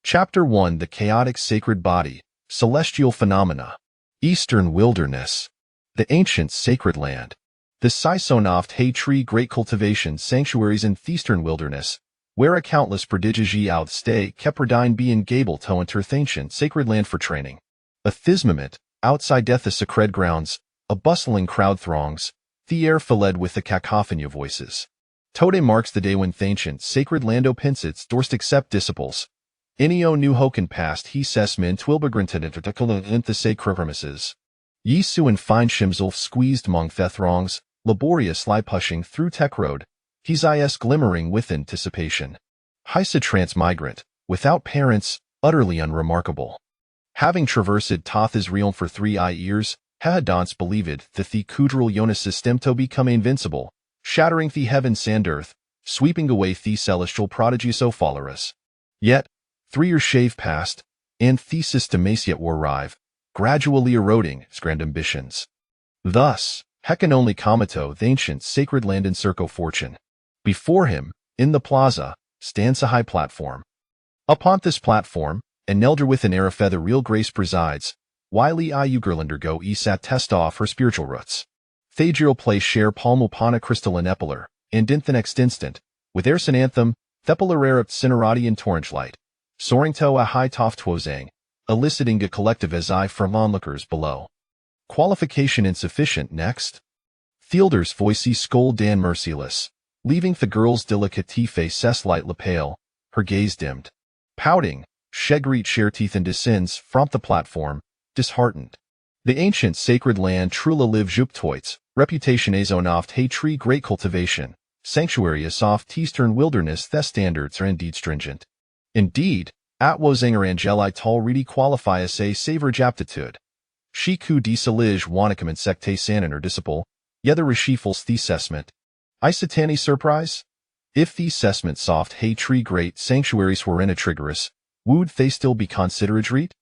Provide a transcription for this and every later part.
Chapter 1: The Chaotic Sacred Body, Celestial Phenomena. Eastern Wilderness. The Ancient Sacred Land. The Sisonoft Hay Tree Great Cultivation Sanctuaries in Eastern Wilderness, where a countless prodigy outstay Kepradine be in Gable to enter ancient sacred land for training. A thismament, outside death the sacred grounds, a bustling crowd throngs, the air filled with the cacophony of voices. Today marks the day when ancient sacred land opens its doors to accept disciples. Inio nu hoken past he sesmin twilbegrinted into sacred premises. Yisu and fine shimself squeezed among the throngs, laborious lie pushing through tech road, his eyes glimmering with anticipation. Heisa transmigrant, without parents, utterly unremarkable. Having traversed Totha's realm for 3 years, Hadance believed that the Kudral Jonas system to become invincible, shattering the heavens and earth, sweeping away the celestial prodigy so followers. Yet, 3 years shave past, and the system yet will arrive, gradually eroding his grand ambitions. Thus, Heckin only Kamato the ancient sacred land in Circo Fortune. Before him, in the plaza, stands a high platform. Upon this platform, an elder with an air of feather real grace presides, Wiley Ugerlander go sat test off her spiritual roots. Thagirl play share palmopana crystalline epiler, and in the next instant, with Erson anthem, Thepilar Arapt Cinerati and Torrent light, soaring to a high toft twozang, eliciting a collective as from onlookers below. Qualification insufficient next. Fielder's voicey scold Dan merciless, leaving the girl's delicate face light lapale, her gaze dimmed. Pouting, Shegreet share teeth and descends from the platform, disheartened. The ancient sacred land Trula live Juptoits, reputation azonoft hay tree great cultivation, sanctuary a soft eastern wilderness the standards are indeed stringent. Indeed, at Wozanger Angeli tall reedy qualify as a savorage aptitude. Shiku de salige wanacum and secte sanin or disciple, yether reshifles the assessment. Isotani surprise? If the assessment soft hay tree great sanctuaries were in a triggerous, would they still be considered read?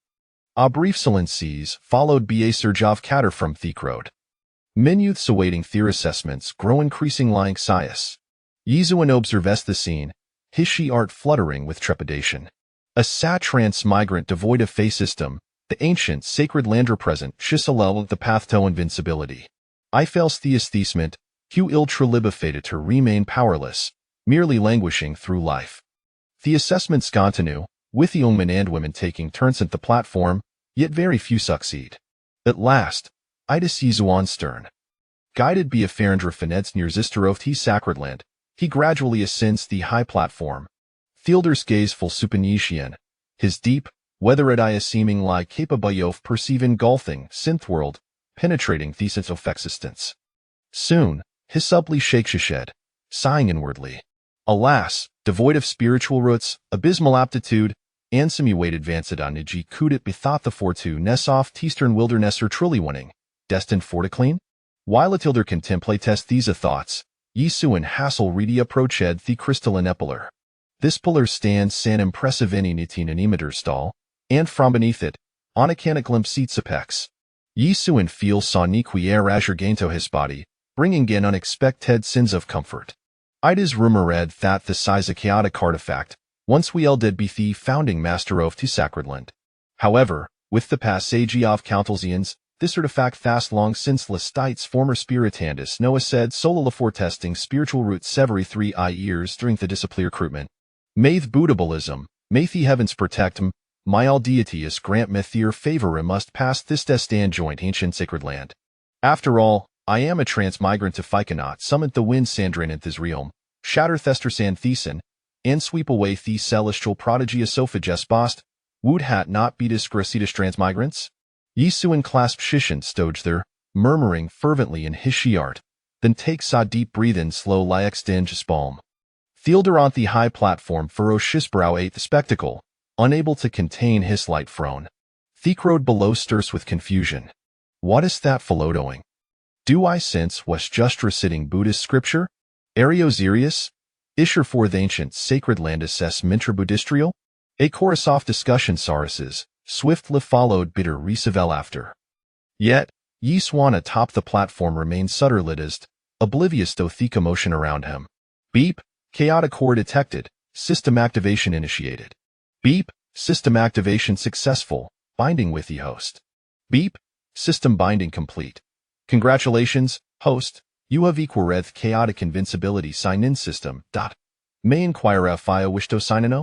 A brief silences followed ba surge of catter from the road. Men youths awaiting their assessments grow increasing like sias. Yizu and observes the scene, his she art fluttering with trepidation. A sad transmigrant devoid of face system, the ancient sacred land represent Shisalel the path to invincibility. I fails the aesthesement, Hugh ill trilibifated to remain powerless, merely languishing through life. The assessments continue, with the young men and women taking turns at the platform, yet very few succeed. At last, Ida sees on stern. Guided by a Ferendra Fineds near Zisteroth he sacred land, he gradually ascends the high platform. Fielder's gaze full supinetian, his deep, weathered eye seeming like capable of perceiving golfing synth-world, penetrating thesis of existence. Soon, his subtly shakes his head, sighing inwardly. Alas, devoid of spiritual roots, abysmal aptitude, and simulated advanced on Niji couldn't bethought the fortu Nessoft eastern wilderness or truly winning, destined for to clean? While Atilder contemplate test these thoughts, Yisu and Hassel reedy approached the crystalline epiler. This pillar stands san impressive any nitin an emitter stall, and from beneath it, on a canic limp seats apex. Yisu and feel saw Niquier azure gain to his body, bringing in unexpected sins of comfort. Ida's rumor read that the size a chaotic artifact, once we did be the founding master of to Sacredland. However, with the passage of Countelsians, this artifact fast long since Lestites former spiritandus Noah said solo for testing spiritual roots every 3 years during the discipline recruitment. May the Buddhabalism, may the heavens protect him, my all deities grant me their favor and must pass this destan joint ancient sacred land. After all, I am a transmigrant to Ficonot summit the wind sandrin in this realm, shatter thester san thesan, and sweep away the celestial prodigy esophagus bost, would hat not be disgracious transmigrants? Yisu and clasp Shishin stoge there, murmuring fervently in his shiart, then take saw deep breathe in slow lie extend spalm. Fielder on the high platform ferocious brow ate the spectacle, unable to contain his light frown. Theek road below stirs with confusion. What is that philodoing? Do I sense was just reciting Buddhist scripture? Ariosirius? Isher for the ancient sacred land assess mintra Buddhistrial? A chorus off discussion sarises, swiftly followed bitter resevel after. Yet, Yi Swan atop the platform remained sutterlidist, oblivious to the commotion around him. Beep, chaotic core detected, system activation initiated. Beep, System activation successful. Binding with the host. Beep. System binding complete. Congratulations, host. You have equaled chaotic invincibility sign-in system. May inquire if I wish to sign in?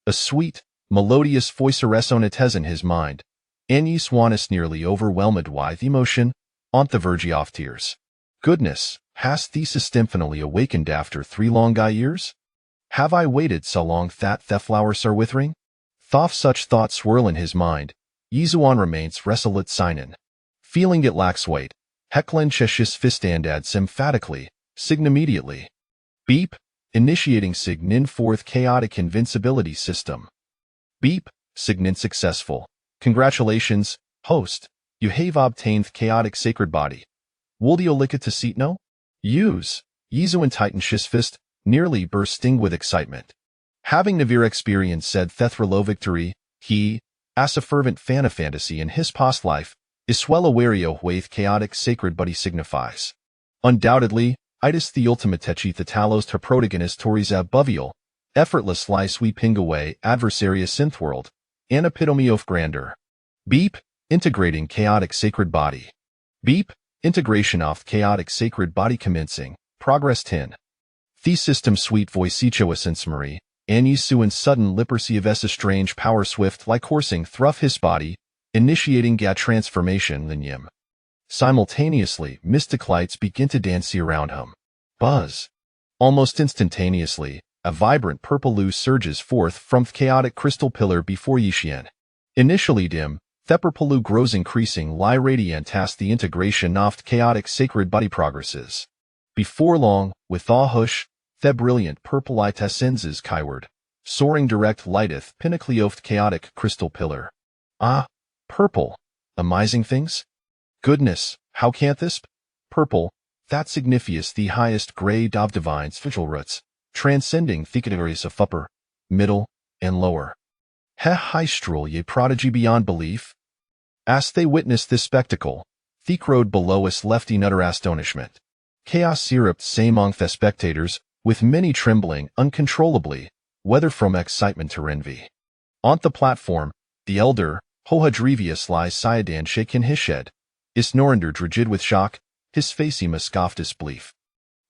A sweet, melodious voice resonates in his mind, and ye swan is nearly overwhelmed with emotion, on the verge of tears. Goodness, has the system finally awakened after 3 long years? Have I waited so long that the flowers are withering? Such thoughts swirl in his mind. Yizuan remains resolute sign-in. Feeling it lacks weight, Hecklenches his fist and adds emphatically, sign immediately. Beep. Initiating sign-in fourth chaotic invincibility system. Beep. Sign-in successful. Congratulations, host. You have obtained chaotic sacred body. Woldiolicate to Seatno? Use. Yizuan tightened his fist, nearly bursting with excitement. Having Navir experience said Thethralo victory, he, as a fervent fan of fantasy in his past life, is well aware of what chaotic sacred body signifies. Undoubtedly, it is the ultimate techi the talos to protagonist Tories Buvial, effortlessly sweeping away adversary synth world, an epitome of grandeur. Beep. Integrating chaotic sacred body. Beep. Integration of chaotic sacred body commencing. Progress 10. The system sweet voice echoes Marie, and Yisuan's sudden leprosy of a strange power swift like coursing through his body, initiating transformation in him. Simultaneously, mystic lights begin to dance around him. Buzz. Almost instantaneously, a vibrant purple lue surges forth from the chaotic crystal pillar before Yishian. Initially dim, the purple lue grows increasing radiant as the integration of the chaotic sacred body progresses. Before long, with awe hush, the brilliant purple light ascends skyward, soaring direct lighteth pinnacle of the chaotic crystal pillar. Ah, purple. Amazing things? Goodness, how can't this be? Purple, that signifies the highest grade of divine spiritual roots, transcending the categories of upper, middle, and lower. High strul ye prodigy beyond belief? As they witnessed this spectacle, the crowd below us left in utter astonishment. Chaos syruped among the spectators, with many trembling uncontrollably, whether from excitement or envy. On the platform, the elder, Hohadrivius lies Syadan shaken his head, is Norinder rigid with shock, his face scoffed disbelief.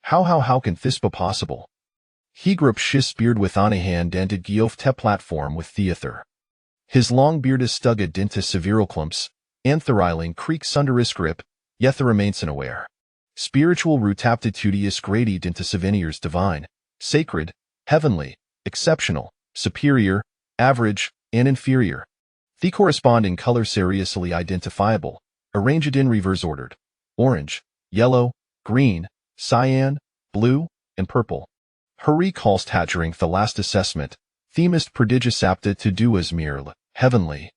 How can this be possible? He groped his beard with on a hand and did geof te platform with theather. His long beard is stugged into severe clumps, and theriling creaks under his grip, yet the remains unaware. Spiritual root aptitudious graded into souvenirs divine, sacred, heavenly, exceptional, superior, average, and inferior. The corresponding color seriously identifiable, arranged in reverse ordered: orange, yellow, green, cyan, blue, and purple. Hurry calls during the last assessment, themist prodigious apta to do as merely heavenly.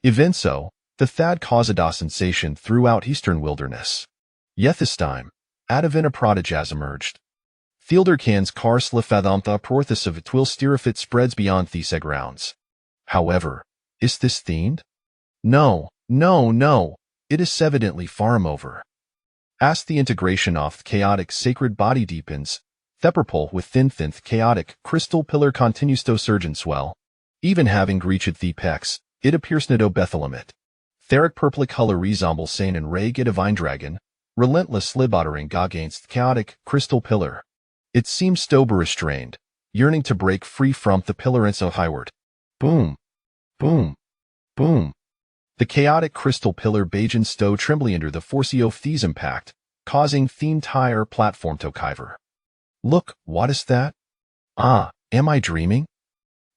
Even so, the thad caused a sensation throughout eastern wilderness. Yet this time, Adavina prodigas emerged. Thieldercan's car slifadamtha porthus of twill stirifit spreads beyond these grounds. However, is this themed? No, it is evidently farum over. As the integration of the chaotic sacred body deepens, Thepperpole within the chaotic crystal pillar continues to surge and swell. Even having reached the pex, it appears no Bethlehem. Theric purple color resembles Sane and Ray get a vine dragon, relentless libottering against the chaotic crystal pillar. It seems stober restrained, yearning to break free from the pillar and so highward. Boom, boom, boom. The chaotic crystal pillar Bajan stow trembly under the force of these impact, causing the entire platform to quiver. Look, what is that? Ah, am I dreaming?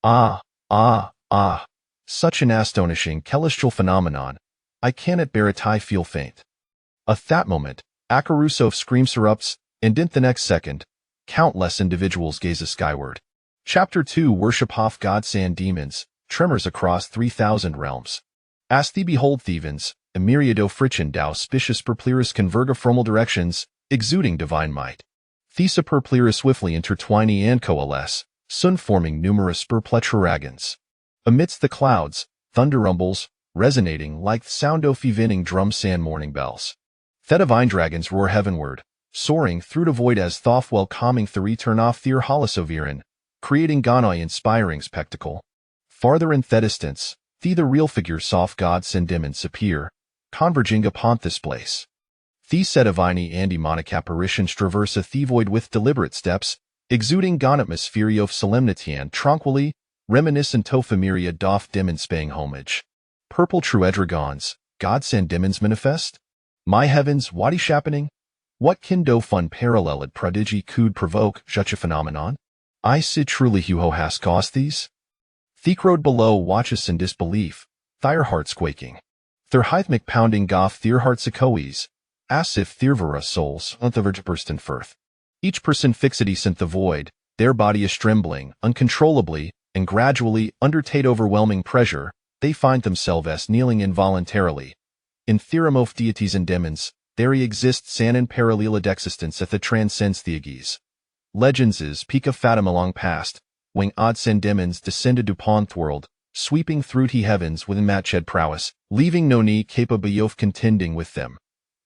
Ah. Such an astonishing celestial phenomenon. I cannot bear it. I feel faint. At that moment, Akarusov screams erupts, and in the next second, countless individuals gaze skyward. Chapter 2 Worship of gods and demons, tremors across 3,000 realms. As the behold Thevans, a myriad of friction dao spicious perpleris converge from all directions, exuding divine might. Thesa perpleris swiftly intertwining and coalesce, soon forming numerous perpletragons. Amidst the clouds, thunder rumbles, resonating like the sound of evening drum sand morning bells. The divine dragons roar heavenward, soaring through the void as thoth welcoming the return of their holosoviren, creating Ganoi inspiring spectacle. Farther in the distance, the real figures of gods and demons appear, converging upon this place. The sedivini and demonic apparitions traverse the void with deliberate steps, exuding an atmosphere of solemnity and tranquility, reminiscent of a myriad of demons paying homage. Purple true dragons, gods and demons manifest? My heavens, what is happening? What kind of unparalleled prodigy could provoke such a phenomenon? I said truly who has caused these? The crowd below watches in disbelief, their hearts quaking. Their rhythmic pounding off their hearts echoes, as if their vera souls on the verge of bursting forth. Each person fixity sent the void, their body is trembling, uncontrollably, and gradually, under tate overwhelming pressure, they find themselves as kneeling involuntarily. In theorem of deities and demons, there exists an unparalleled existence that transcends theages. Legends is peak of Fatima long past, when gods and demons descended upon the world, sweeping through the heavens with unmatched prowess, leaving no need capable of contending with them.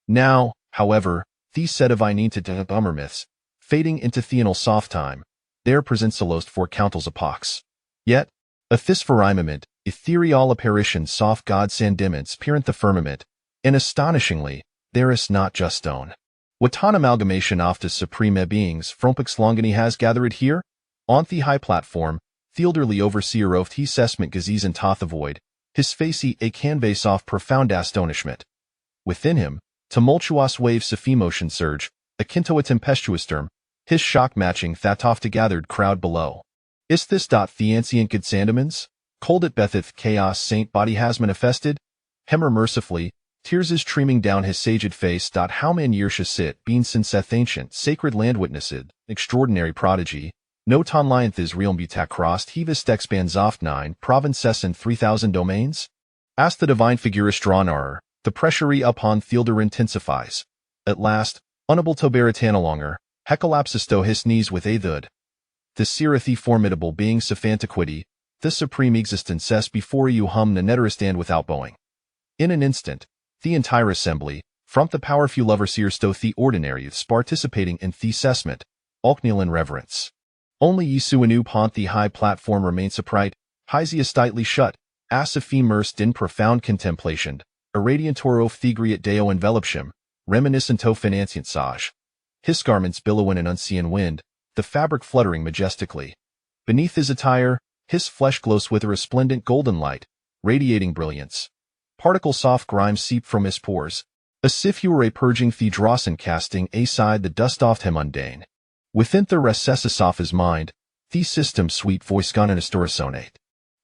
Now, however, these sedivine to bummer myths, fading into theanal soft time, there presents a lost for countless epochs. Yet, a this firmament, ethereal apparition soft gods and demons appear in the firmament, and astonishingly, there is not just stone. What an amalgamation of the supreme beings Frompix Longini has gathered here? On the high platform, the elderly overseer of the assessment gazes in the void, his face a canvas of profound astonishment. Within him, tumultuous waves of emotion surge, akin to a tempestuous storm, his shock matching that of the gathered crowd below. Is this the ancient good Sandemans? Cold at Betheth chaos saint body has manifested? Hemmer mercifully, tears is streaming down his saged face. How many years has it been since that ancient sacred land witnessed extraordinary prodigy? No ton lionth is realm butak crossed hevist expands oft 9 provinces and 3,000 domains? As the divine figure is drawn are, the pressure upon Theodor intensifies. At last, unable to bear it any longer, Hekalapsis to his knees with a thud. The Sirathi formidable beings of antiquity, the supreme existence s before you hum the netter stand without bowing. In an instant, the entire assembly, from the powerful overseers to the ordinary youths participating in the assessment, all kneel in reverence. Only Yesuanu pont the high platform remains upright, his tightly shut, as if immersed in profound contemplation, a radiantor of thegriat deo envelops him, reminiscent of an ancient sage. His garments billow in an unseen wind, the fabric fluttering majestically. Beneath his attire, his flesh glows with a resplendent golden light, radiating brilliance. Particles soft grime seep from his pores, as if he were a purging the dross and casting aside the dust off him mundane. Within the recesses of his mind, the system's sweet voice gone in a sonate.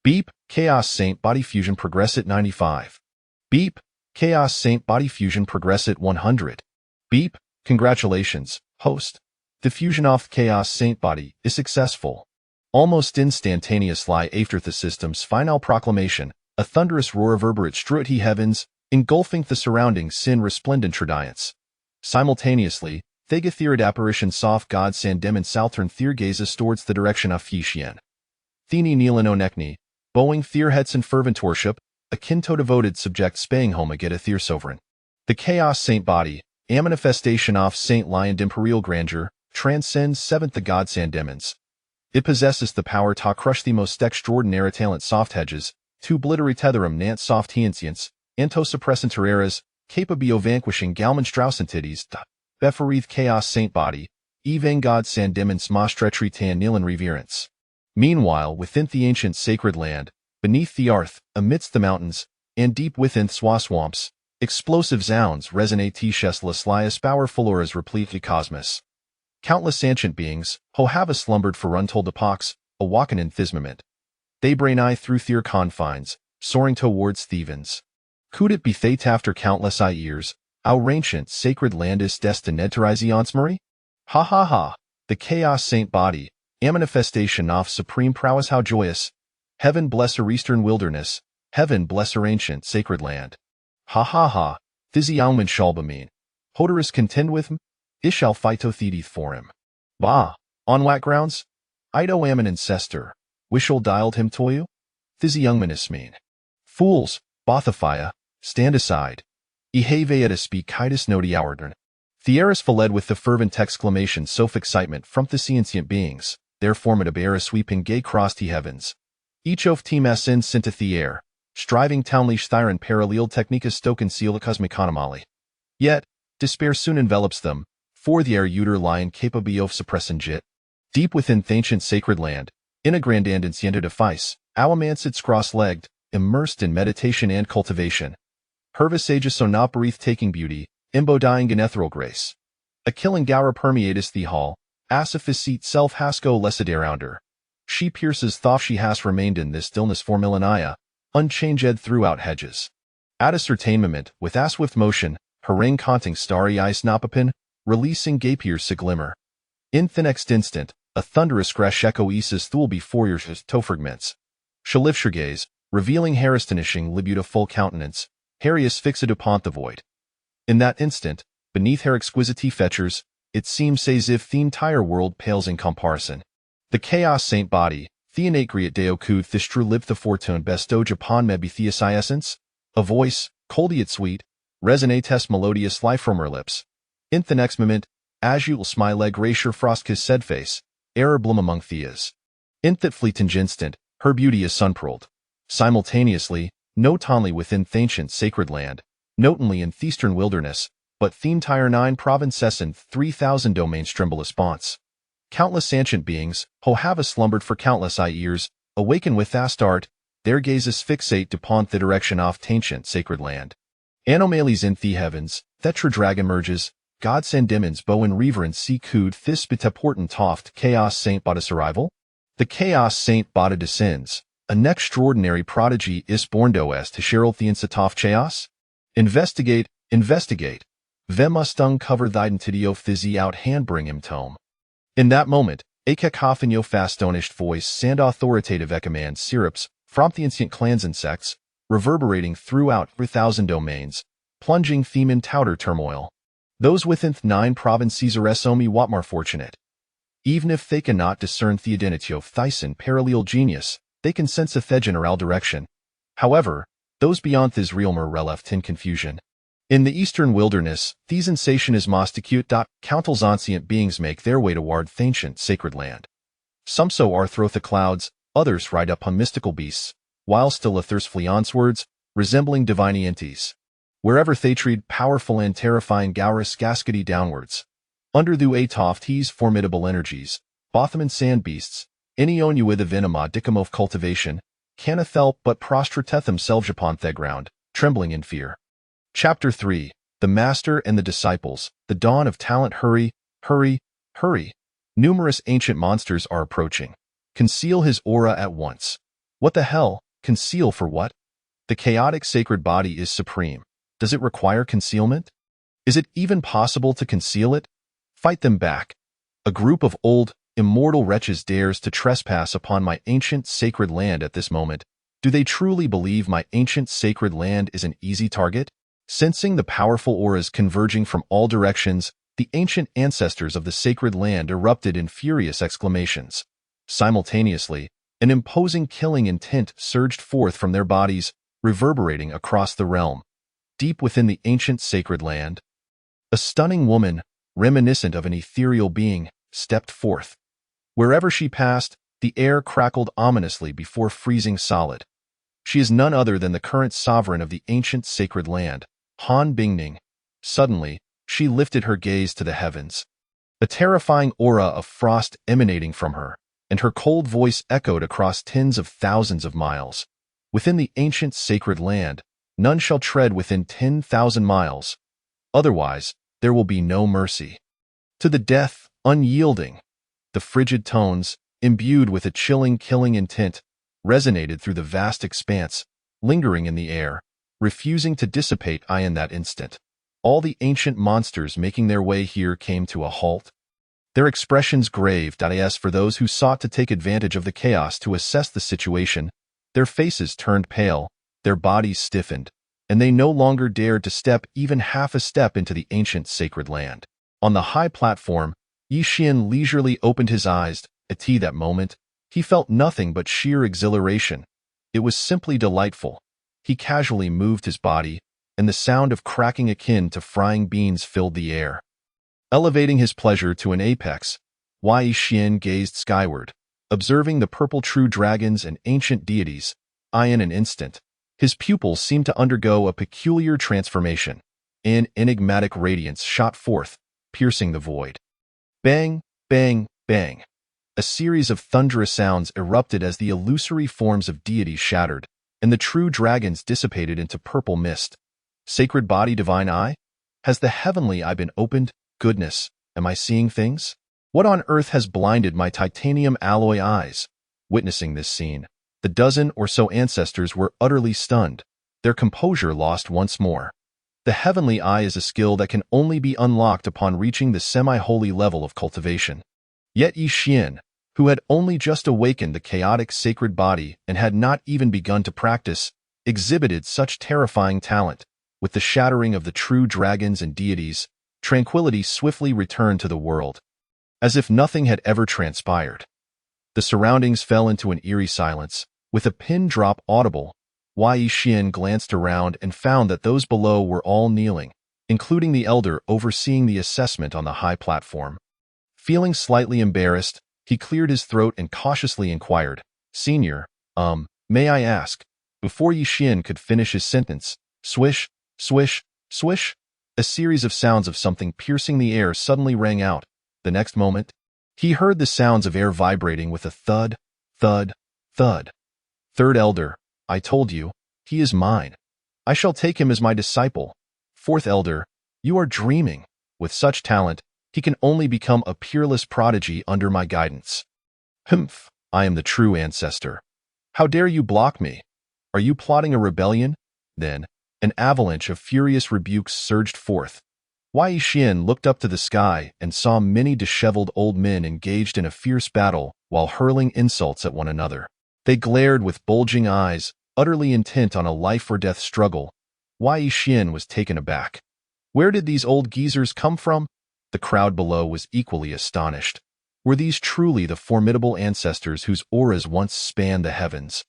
Beep, Chaos Saint Body Fusion Progress at 95. Beep, Chaos Saint Body Fusion Progress at 100. Beep, congratulations, host. The fusion of Chaos Saint Body is successful. Almost instantaneously after the system's final proclamation, a thunderous roar reverberates through the heavens, engulfing the surroundings in resplendent radiance. Simultaneously, Thegatherid apparition soft god Sandem and Southern Ther gazes towards the direction of Yishian. Theni Neelan Onekni, bowing Ther heads in fervent worship, akin to devoted subject spaying home agit a Ther sovereign. The Chaos Saint Body, a manifestation of Saint Lion imperial grandeur, transcends seventh the god Sandemons. It possesses the power to crush the most extraordinary talent soft hedges, to obliterate tetherum nant soft hiencients, and to suppressant eras, capable of vanquishing Galman Strauss entities, Befereth Chaos Saint Body, Evangod Sandemons Mostretri Tan Nilan Reverence. Meanwhile, within the ancient sacred land, beneath the earth, amidst the mountains, and deep within swamps, explosive sounds resonate T-Sheslas Lias powerful auras replete the cosmos. Countless ancient beings, who have slumbered for untold epochs, awaken in this They brain eye through their confines, soaring towards Thevens. Could it be fate after countless years, our ancient sacred land is destined to rise Marie? Ha ha ha, the Chaos Saint Body, a manifestation of supreme prowess how joyous. Heaven bless her eastern wilderness, heaven bless her ancient sacred land. Ha ha ha, Thizzy Alman Shalbamin. Hodorus contend with him? Ishal Phyto Thedith for him. Bah, on what grounds? Ido am an ancestor. Wishal dialed him to you? Thizzy Youngmanis mean. Fools, Bothafia, stand aside. Ehave at a speak kitus noti outwardern. Thieris fled with the fervent exclamation so excitement from the sentient beings, their formidable era sweeping gay crossed the heavens. Each of team sin syntethier, striving townlich thyron parallel technicas stoken cielicas mechanomali. Yet, despair soon envelops them, for the uter lion capable of suppressingit. Deep within the ancient sacred land, in a grand and enciente defice, our sits cross-legged, immersed in meditation and cultivation. Hervis aegis sonopereth taking beauty, embodying an ethereal grace. A killing gower permeatus the hall, asaphyseat self hasco lessiderounder. She pierces though she has remained in this stillness for millennia, unchanged throughout hedges. At a certain moment, with a swift motion, harangue conting starry eyes snopapin, releasing gapiers a glimmer. In the next instant, a thunderous crash echo eases thul before your tofragments. Shalifshergaze, revealing astonishing libuta full countenance, Harius fixed upon the void. In that instant, beneath her exquisite features, it seems as if the entire world pales in comparison. The chaos saint body, theonate deo cud thistru lib the fortune bestowed upon me theoscience, a voice, cold yet sweet, resonates melodious life from her lips. In the next moment, as you'll smile gracier frostkis said face, error bloom among theas. In that fleeting instant, her beauty is sunpearled. Simultaneously, not only within the ancient sacred land, not only in the eastern wilderness, but the entire 9 provinces and 3,000 domains tremble response. Countless ancient beings, who have slumbered for countless years, awaken with fast art, their gazes fixate upon the direction of the ancient sacred land. Anomalies in the heavens, Thetra dragon emerges, God send demons bow in reverence see coud this portent toft chaos saint boda's arrival? The chaos saint boda descends, an extraordinary prodigy is born does to Cheryl the insatof chaos? Investigate, investigate. Ve must uncover the identity of thizzy out hand bring him tome. In that moment, a cacophony of astonished voice and authoritative command syrups from the ancient clans and sects, reverberating throughout 3,000 domains, plunging theme in outer turmoil. Those within the 9 provinces are only what more fortunate. Even if they cannot discern the identity of Thyson parallel genius, they can sense a the general direction. However, those beyond this realm are left in confusion. In the eastern wilderness, these sensation is most acute. Countless ancient beings make their way toward the ancient sacred land. Some so are through the clouds, others ride upon mystical beasts, while still others flee onwards, resembling divine entities. Wherever they tread powerful and terrifying Gaurus gascady downwards. Under the atoft he's formidable energies, Bothaman sand beasts, any onu with a venoma dicum of cultivation, cannot help but prostrate themselves upon the ground, trembling in fear. Chapter 3, The Master and the Disciples, the Dawn of Talent. Hurry, hurry, hurry. Numerous ancient monsters are approaching. Conceal his aura at once. What the hell? Conceal for what? The chaotic sacred body is supreme. Does it require concealment? Is it even possible to conceal it? Fight them back. A group of old, immortal wretches dares to trespass upon my ancient sacred land at this moment. Do they truly believe my ancient sacred land is an easy target? Sensing the powerful auras converging from all directions, the ancient ancestors of the sacred land erupted in furious exclamations. Simultaneously, an imposing killing intent surged forth from their bodies, reverberating across the realm. Deep within the ancient sacred land, a stunning woman, reminiscent of an ethereal being, stepped forth. Wherever she passed, the air crackled ominously before freezing solid. She is none other than the current sovereign of the ancient sacred land, Han Bingning. Suddenly, she lifted her gaze to the heavens. A terrifying aura of frost emanating from her, and her cold voice echoed across tens of thousands of miles. Within the ancient sacred land, none shall tread within 10,000 miles. Otherwise, there will be no mercy. To the death, unyielding. The frigid tones, imbued with a chilling killing intent, resonated through the vast expanse, lingering in the air, refusing to dissipate in that instant. All the ancient monsters making their way here came to a halt. Their expressions grave. As for those who sought to take advantage of the chaos to assess the situation, their faces turned pale, their bodies stiffened, and they no longer dared to step even half a step into the ancient sacred land. On the high platform, Yi Xian leisurely opened his eyes. At that moment, he felt nothing but sheer exhilaration. It was simply delightful. He casually moved his body, and the sound of cracking akin to frying beans filled the air. Elevating his pleasure to an apex, Yi Xian gazed skyward. observing the purple true dragons and ancient deities. In an instant, his pupils seemed to undergo a peculiar transformation. An enigmatic radiance shot forth, piercing the void. Bang, bang, bang. A series of thunderous sounds erupted as the illusory forms of deities shattered, and the true dragons dissipated into purple mist. Sacred body, divine eye? Has the heavenly eye been opened? Goodness, am I seeing things? What on earth has blinded my titanium alloy eyes? Witnessing this scene, the dozen or so ancestors were utterly stunned, their composure lost once more. The heavenly eye is a skill that can only be unlocked upon reaching the semi-holy level of cultivation. Yet Yi Xian, who had only just awakened the chaotic sacred body and had not even begun to practice, exhibited such terrifying talent. With the shattering of the true dragons and deities, tranquility swiftly returned to the world, as if nothing had ever transpired. The surroundings fell into an eerie silence, with a pin drop audible. Yi Xian glanced around and found that those below were all kneeling, including the elder overseeing the assessment on the high platform. Feeling slightly embarrassed, he cleared his throat and cautiously inquired, "Senior, may I ask?" Before Yi Xian could finish his sentence, swish, swish, swish, a series of sounds of something piercing the air suddenly rang out. The next moment, he heard the sounds of air vibrating with a thud, thud, thud. "Third elder, I told you, he is mine. I shall take him as my disciple." "Fourth elder, you are dreaming. With such talent, he can only become a peerless prodigy under my guidance." "Humph, I am the true ancestor. How dare you block me? Are you plotting a rebellion?" Then, an avalanche of furious rebukes surged forth. Yi Xian looked up to the sky and saw many disheveled old men engaged in a fierce battle while hurling insults at one another. They glared with bulging eyes, utterly intent on a life-or-death struggle. Yi Xian was taken aback. Where did these old geezers come from? The crowd below was equally astonished. Were these truly the formidable ancestors whose auras once spanned the heavens,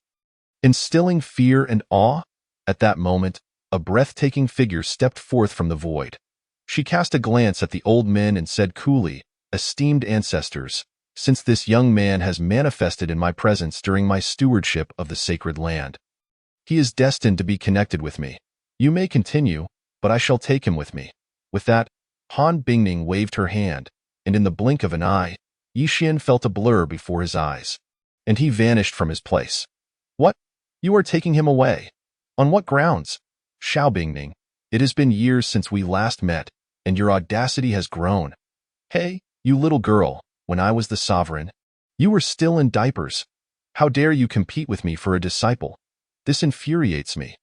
instilling fear and awe? At that moment, a breathtaking figure stepped forth from the void. She cast a glance at the old men and said coolly, "Esteemed ancestors, since this young man has manifested in my presence during my stewardship of the sacred land, he is destined to be connected with me. You may continue, but I shall take him with me." With that, Han Bingning waved her hand, and in the blink of an eye, Yi Xian felt a blur before his eyes, and he vanished from his place. "What? You are taking him away? On what grounds?" "Xiao Bingning, it has been years since we last met, and your audacity has grown. Hey, you little girl, when I was the sovereign, you were still in diapers. How dare you compete with me for a disciple? This infuriates me."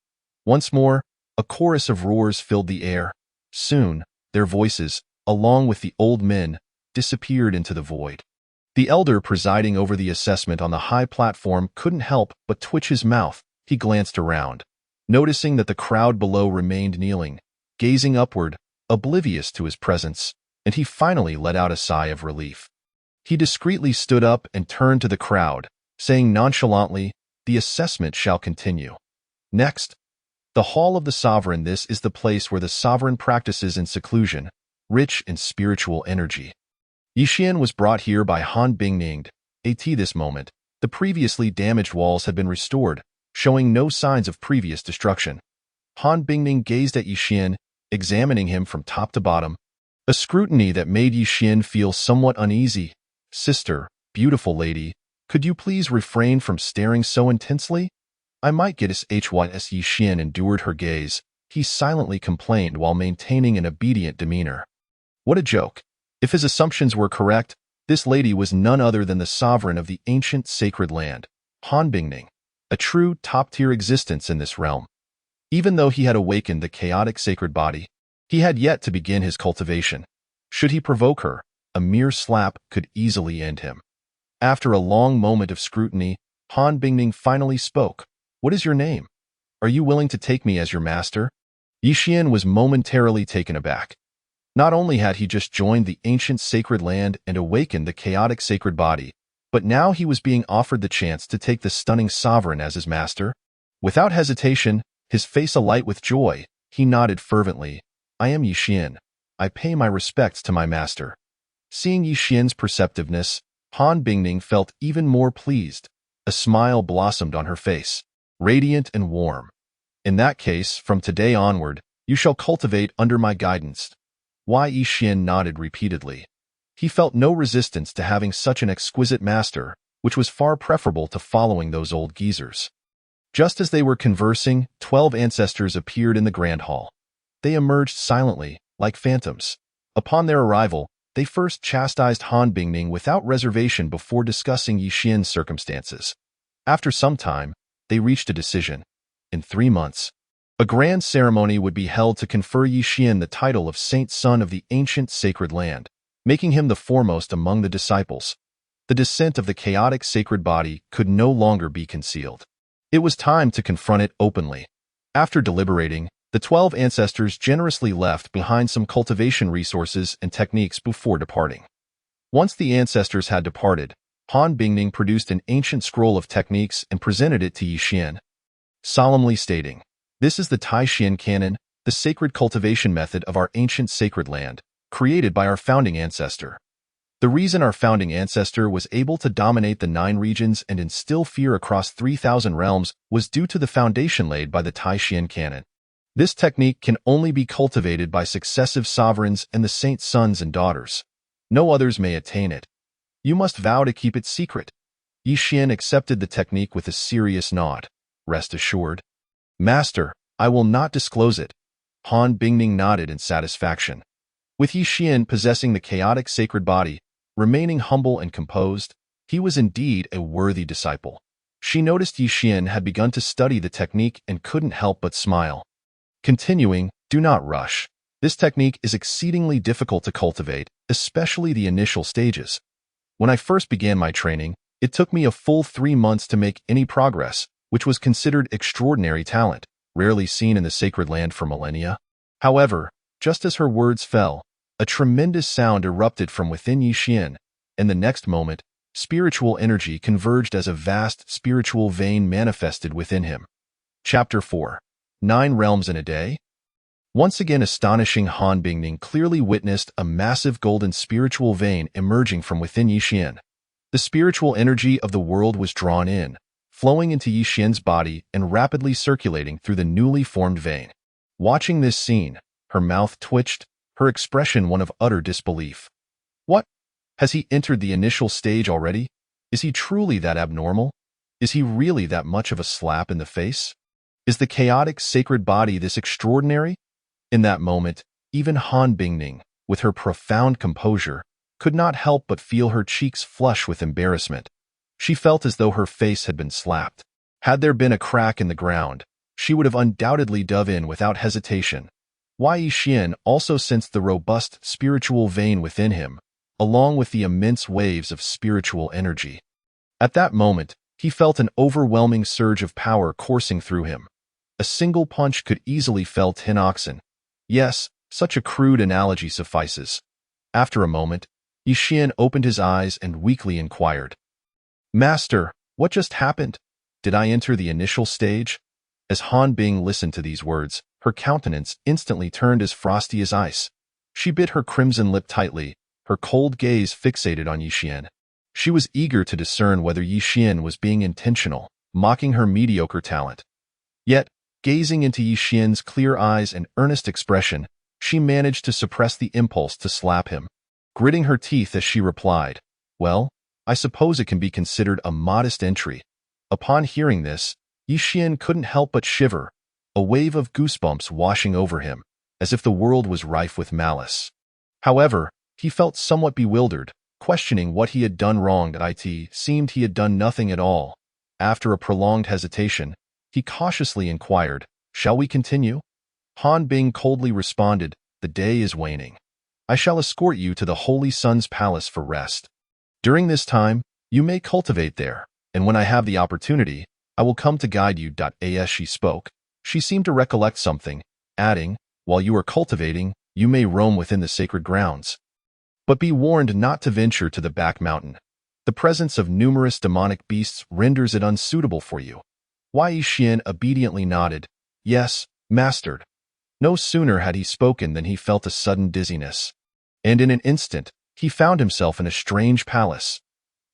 Once more, a chorus of roars filled the air. Soon, their voices, along with the old men, disappeared into the void. The elder presiding over the assessment on the high platform couldn't help but twitch his mouth. He glanced around, noticing that the crowd below remained kneeling, gazing upward, oblivious to his presence, and he finally let out a sigh of relief. He discreetly stood up and turned to the crowd, saying nonchalantly, "The assessment shall continue. Next, the Hall of the Sovereign. This is the place where the sovereign practices in seclusion, rich in spiritual energy." Yi Xian was brought here by Han Bingning. At this moment, the previously damaged walls had been restored, showing no signs of previous destruction. Han Bingning gazed at Yi Xian, examining him from top to bottom, a scrutiny that made Yi Xian feel somewhat uneasy. "Sister, beautiful lady, could you please refrain from staring so intensely? I might get hys." Yi Xian endured her gaze. He silently complained while maintaining an obedient demeanor. What a joke. If his assumptions were correct, this lady was none other than the sovereign of the ancient sacred land, Han Bingning, a true top-tier existence in this realm. Even though he had awakened the chaotic sacred body, he had yet to begin his cultivation. Should he provoke her, a mere slap could easily end him. After a long moment of scrutiny, Han Bingning finally spoke. "What is your name? Are you willing to take me as your master?" Yi Xian was momentarily taken aback. Not only had he just joined the ancient sacred land and awakened the chaotic sacred body, but now he was being offered the chance to take the stunning sovereign as his master. Without hesitation, his face alight with joy, he nodded fervently. "I am Yi Xian. I pay my respects to my master." Seeing Yi Xian's perceptiveness, Han Bingning felt even more pleased. A smile blossomed on her face, radiant and warm. In that case, from today onward, you shall cultivate under my guidance. Yi Xian nodded repeatedly. He felt no resistance to having such an exquisite master, which was far preferable to following those old geezers. Just as they were conversing, 12 ancestors appeared in the grand hall. They emerged silently, like phantoms. Upon their arrival, they first chastised Han Bingning without reservation before discussing Yi Xian's circumstances. After some time, they reached a decision. In 3 months, a grand ceremony would be held to confer Yi Xian the title of Saint Son of the ancient sacred land, making him the foremost among the disciples. The descent of the chaotic sacred body could no longer be concealed. It was time to confront it openly. After deliberating, the 12 ancestors generously left behind some cultivation resources and techniques before departing. Once the ancestors had departed, Han Bingning produced an ancient scroll of techniques and presented it to Yi Xian, solemnly stating, "This is the Tai Xian Canon, the sacred cultivation method of our ancient sacred land, created by our founding ancestor. The reason our founding ancestor was able to dominate the 9 regions and instill fear across 3,000 realms was due to the foundation laid by the Tai Xian Canon. This technique can only be cultivated by successive sovereigns and the saints' sons and daughters. No others may attain it. You must vow to keep it secret." Yi Xian accepted the technique with a serious nod. "Rest assured, Master, I will not disclose it." Han Bingning nodded in satisfaction. With Yi Xian possessing the chaotic sacred body, remaining humble and composed, he was indeed a worthy disciple. She noticed Yi Xian had begun to study the technique and couldn't help but smile. Continuing, "Do not rush. This technique is exceedingly difficult to cultivate, especially the initial stages. When I first began my training, it took me a full 3 months to make any progress, which was considered extraordinary talent, rarely seen in the sacred land for millennia." However, just as her words fell, a tremendous sound erupted from within Yi Xian, and the next moment, spiritual energy converged as a vast spiritual vein manifested within him. Chapter 4. 9 Realms in a Day? Once again astonishing, Han Bingning clearly witnessed a massive golden spiritual vein emerging from within Yi Xian. The spiritual energy of the world was drawn in, flowing into Yi Xian's body and rapidly circulating through the newly formed vein. Watching this scene, her mouth twitched, her expression one of utter disbelief. What? Has he entered the initial stage already? Is he truly that abnormal? Is he really that much of a slap in the face? Is the chaotic sacred body this extraordinary? In that moment, even Han Bingning, with her profound composure, could not help but feel her cheeks flush with embarrassment. She felt as though her face had been slapped. Had there been a crack in the ground, she would have undoubtedly dove in without hesitation. Yi Xian also sensed the robust spiritual vein within him, along with the immense waves of spiritual energy. At that moment, he felt an overwhelming surge of power coursing through him. A single punch could easily fell 10 oxen. Yes, such a crude analogy suffices. After a moment, Yi Xian opened his eyes and weakly inquired, "Master, what just happened? Did I enter the initial stage?" As Han Bing listened to these words, her countenance instantly turned as frosty as ice. She bit her crimson lip tightly, her cold gaze fixated on Yi Xian. She was eager to discern whether Yi Xian was being intentional, mocking her mediocre talent. Yet, gazing into Yi Xian's clear eyes and earnest expression, she managed to suppress the impulse to slap him. Gritting her teeth as she replied, "Well, I suppose it can be considered a modest entry." Upon hearing this, Yi Xian couldn't help but shiver, a wave of goosebumps washing over him, as if the world was rife with malice. However, he felt somewhat bewildered, questioning what he had done wrong. It seemed he had done nothing at all. After a prolonged hesitation, he cautiously inquired, "Shall we continue?" Han Bing coldly responded, "The day is waning. I shall escort you to the Holy Sun's palace for rest. During this time, you may cultivate there, and when I have the opportunity, I will come to guide you." As she spoke, she seemed to recollect something, adding, "While you are cultivating, you may roam within the sacred grounds. But be warned not to venture to the back mountain. The presence of numerous demonic beasts renders it unsuitable for you." Yi Xian obediently nodded, "Yes, master." No sooner had he spoken than he felt a sudden dizziness. And in an instant, he found himself in a strange palace.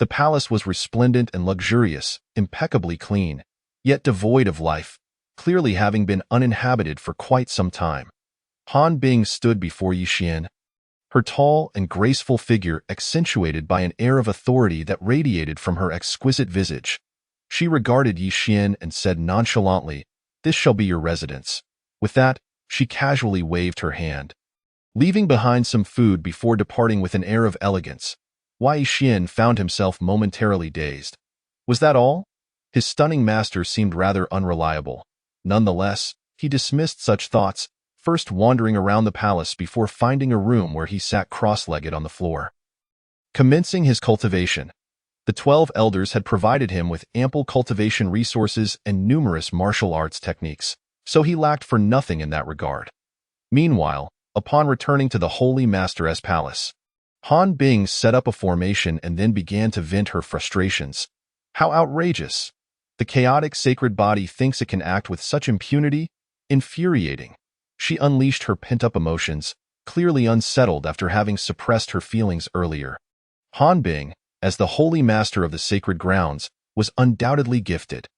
The palace was resplendent and luxurious, impeccably clean, yet devoid of life, clearly having been uninhabited for quite some time. Han Bing stood before Yi Xian, her tall and graceful figure accentuated by an air of authority that radiated from her exquisite visage. She regarded Yi Xian and said nonchalantly, "This shall be your residence." With that, she casually waved her hand, leaving behind some food before departing with an air of elegance. Yi Xian found himself momentarily dazed. Was that all? His stunning master seemed rather unreliable. Nonetheless, he dismissed such thoughts, first wandering around the palace before finding a room where he sat cross-legged on the floor. Commencing his cultivation, the 12 elders had provided him with ample cultivation resources and numerous martial arts techniques, so he lacked for nothing in that regard. Meanwhile, upon returning to the Holy Master's palace, Han Bing set up a formation and then began to vent her frustrations. How outrageous! The chaotic sacred body thinks it can act with such impunity? Infuriating. She unleashed her pent-up emotions, clearly unsettled after having suppressed her feelings earlier. Han Bing, as the holy master of the sacred grounds, was undoubtedly gifted.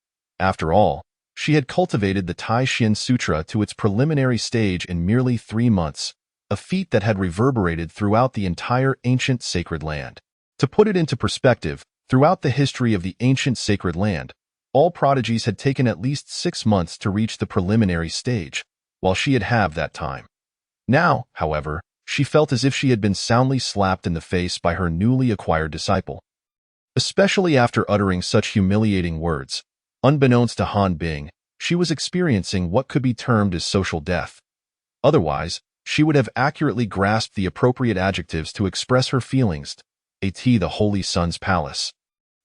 After all, she had cultivated the Tai Xian Sutra to its preliminary stage in merely 3 months, a feat that had reverberated throughout the entire ancient sacred land. To put it into perspective, throughout the history of the ancient sacred land, all prodigies had taken at least 6 months to reach the preliminary stage, while she had halved that time. Now, however, she felt as if she had been soundly slapped in the face by her newly acquired disciple. Especially after uttering such humiliating words, unbeknownst to Han Bing, she was experiencing what could be termed as social death. Otherwise, she would have accurately grasped the appropriate adjectives to express her feelings. At the Holy Sun's palace,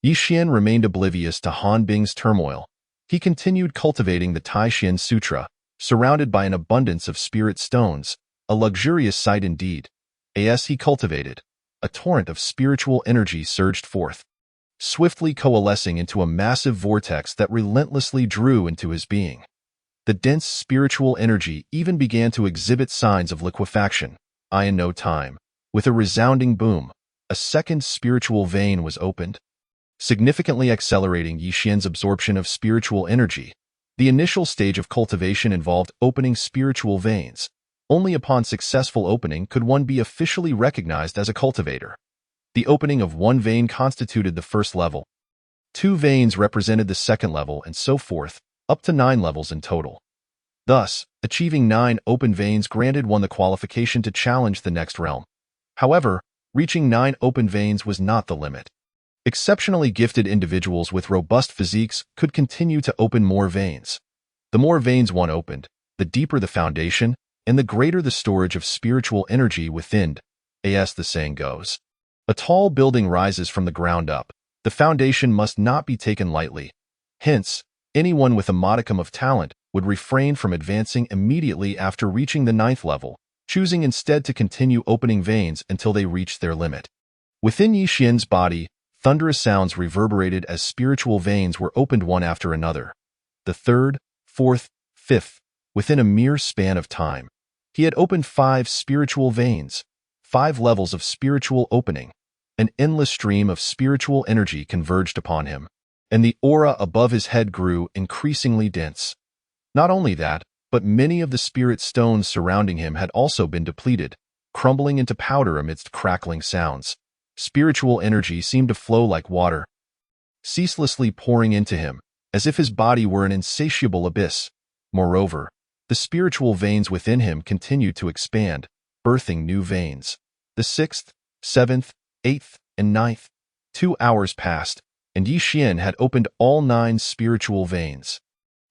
Yi Xian remained oblivious to Han Bing's turmoil. He continued cultivating the Tai Xian Sutra, surrounded by an abundance of spirit stones, a luxurious sight indeed. As he cultivated, a torrent of spiritual energy surged forth, swiftly coalescing into a massive vortex that relentlessly drew into his being. The dense spiritual energy even began to exhibit signs of liquefaction. In no time, with a resounding boom, a second spiritual vein was opened, significantly accelerating Yi Xian's absorption of spiritual energy. The initial stage of cultivation involved opening spiritual veins. Only upon successful opening could one be officially recognized as a cultivator. The opening of one vein constituted the first level. 2 veins represented the second level, and so forth, up to 9 levels in total. Thus, achieving 9 open veins granted one the qualification to challenge the next realm. However, reaching 9 open veins was not the limit. Exceptionally gifted individuals with robust physiques could continue to open more veins. The more veins one opened, the deeper the foundation, and the greater the storage of spiritual energy within. As the saying goes, a tall building rises from the ground up. The foundation must not be taken lightly. Hence, anyone with a modicum of talent would refrain from advancing immediately after reaching the 9th level, choosing instead to continue opening veins until they reached their limit. Within Yi Xian's body, thunderous sounds reverberated as spiritual veins were opened one after another. The 3rd, 4th, 5th, within a mere span of time. He had opened 5 spiritual veins, 5 levels of spiritual opening. An endless stream of spiritual energy converged upon him, and the aura above his head grew increasingly dense. Not only that, but many of the spirit stones surrounding him had also been depleted, crumbling into powder amidst crackling sounds. Spiritual energy seemed to flow like water, ceaselessly pouring into him, as if his body were an insatiable abyss. Moreover, the spiritual veins within him continued to expand, birthing new veins. The 6th, 7th, 8th, and 9th. 2 hours passed, and Yi Xian had opened all 9 spiritual veins.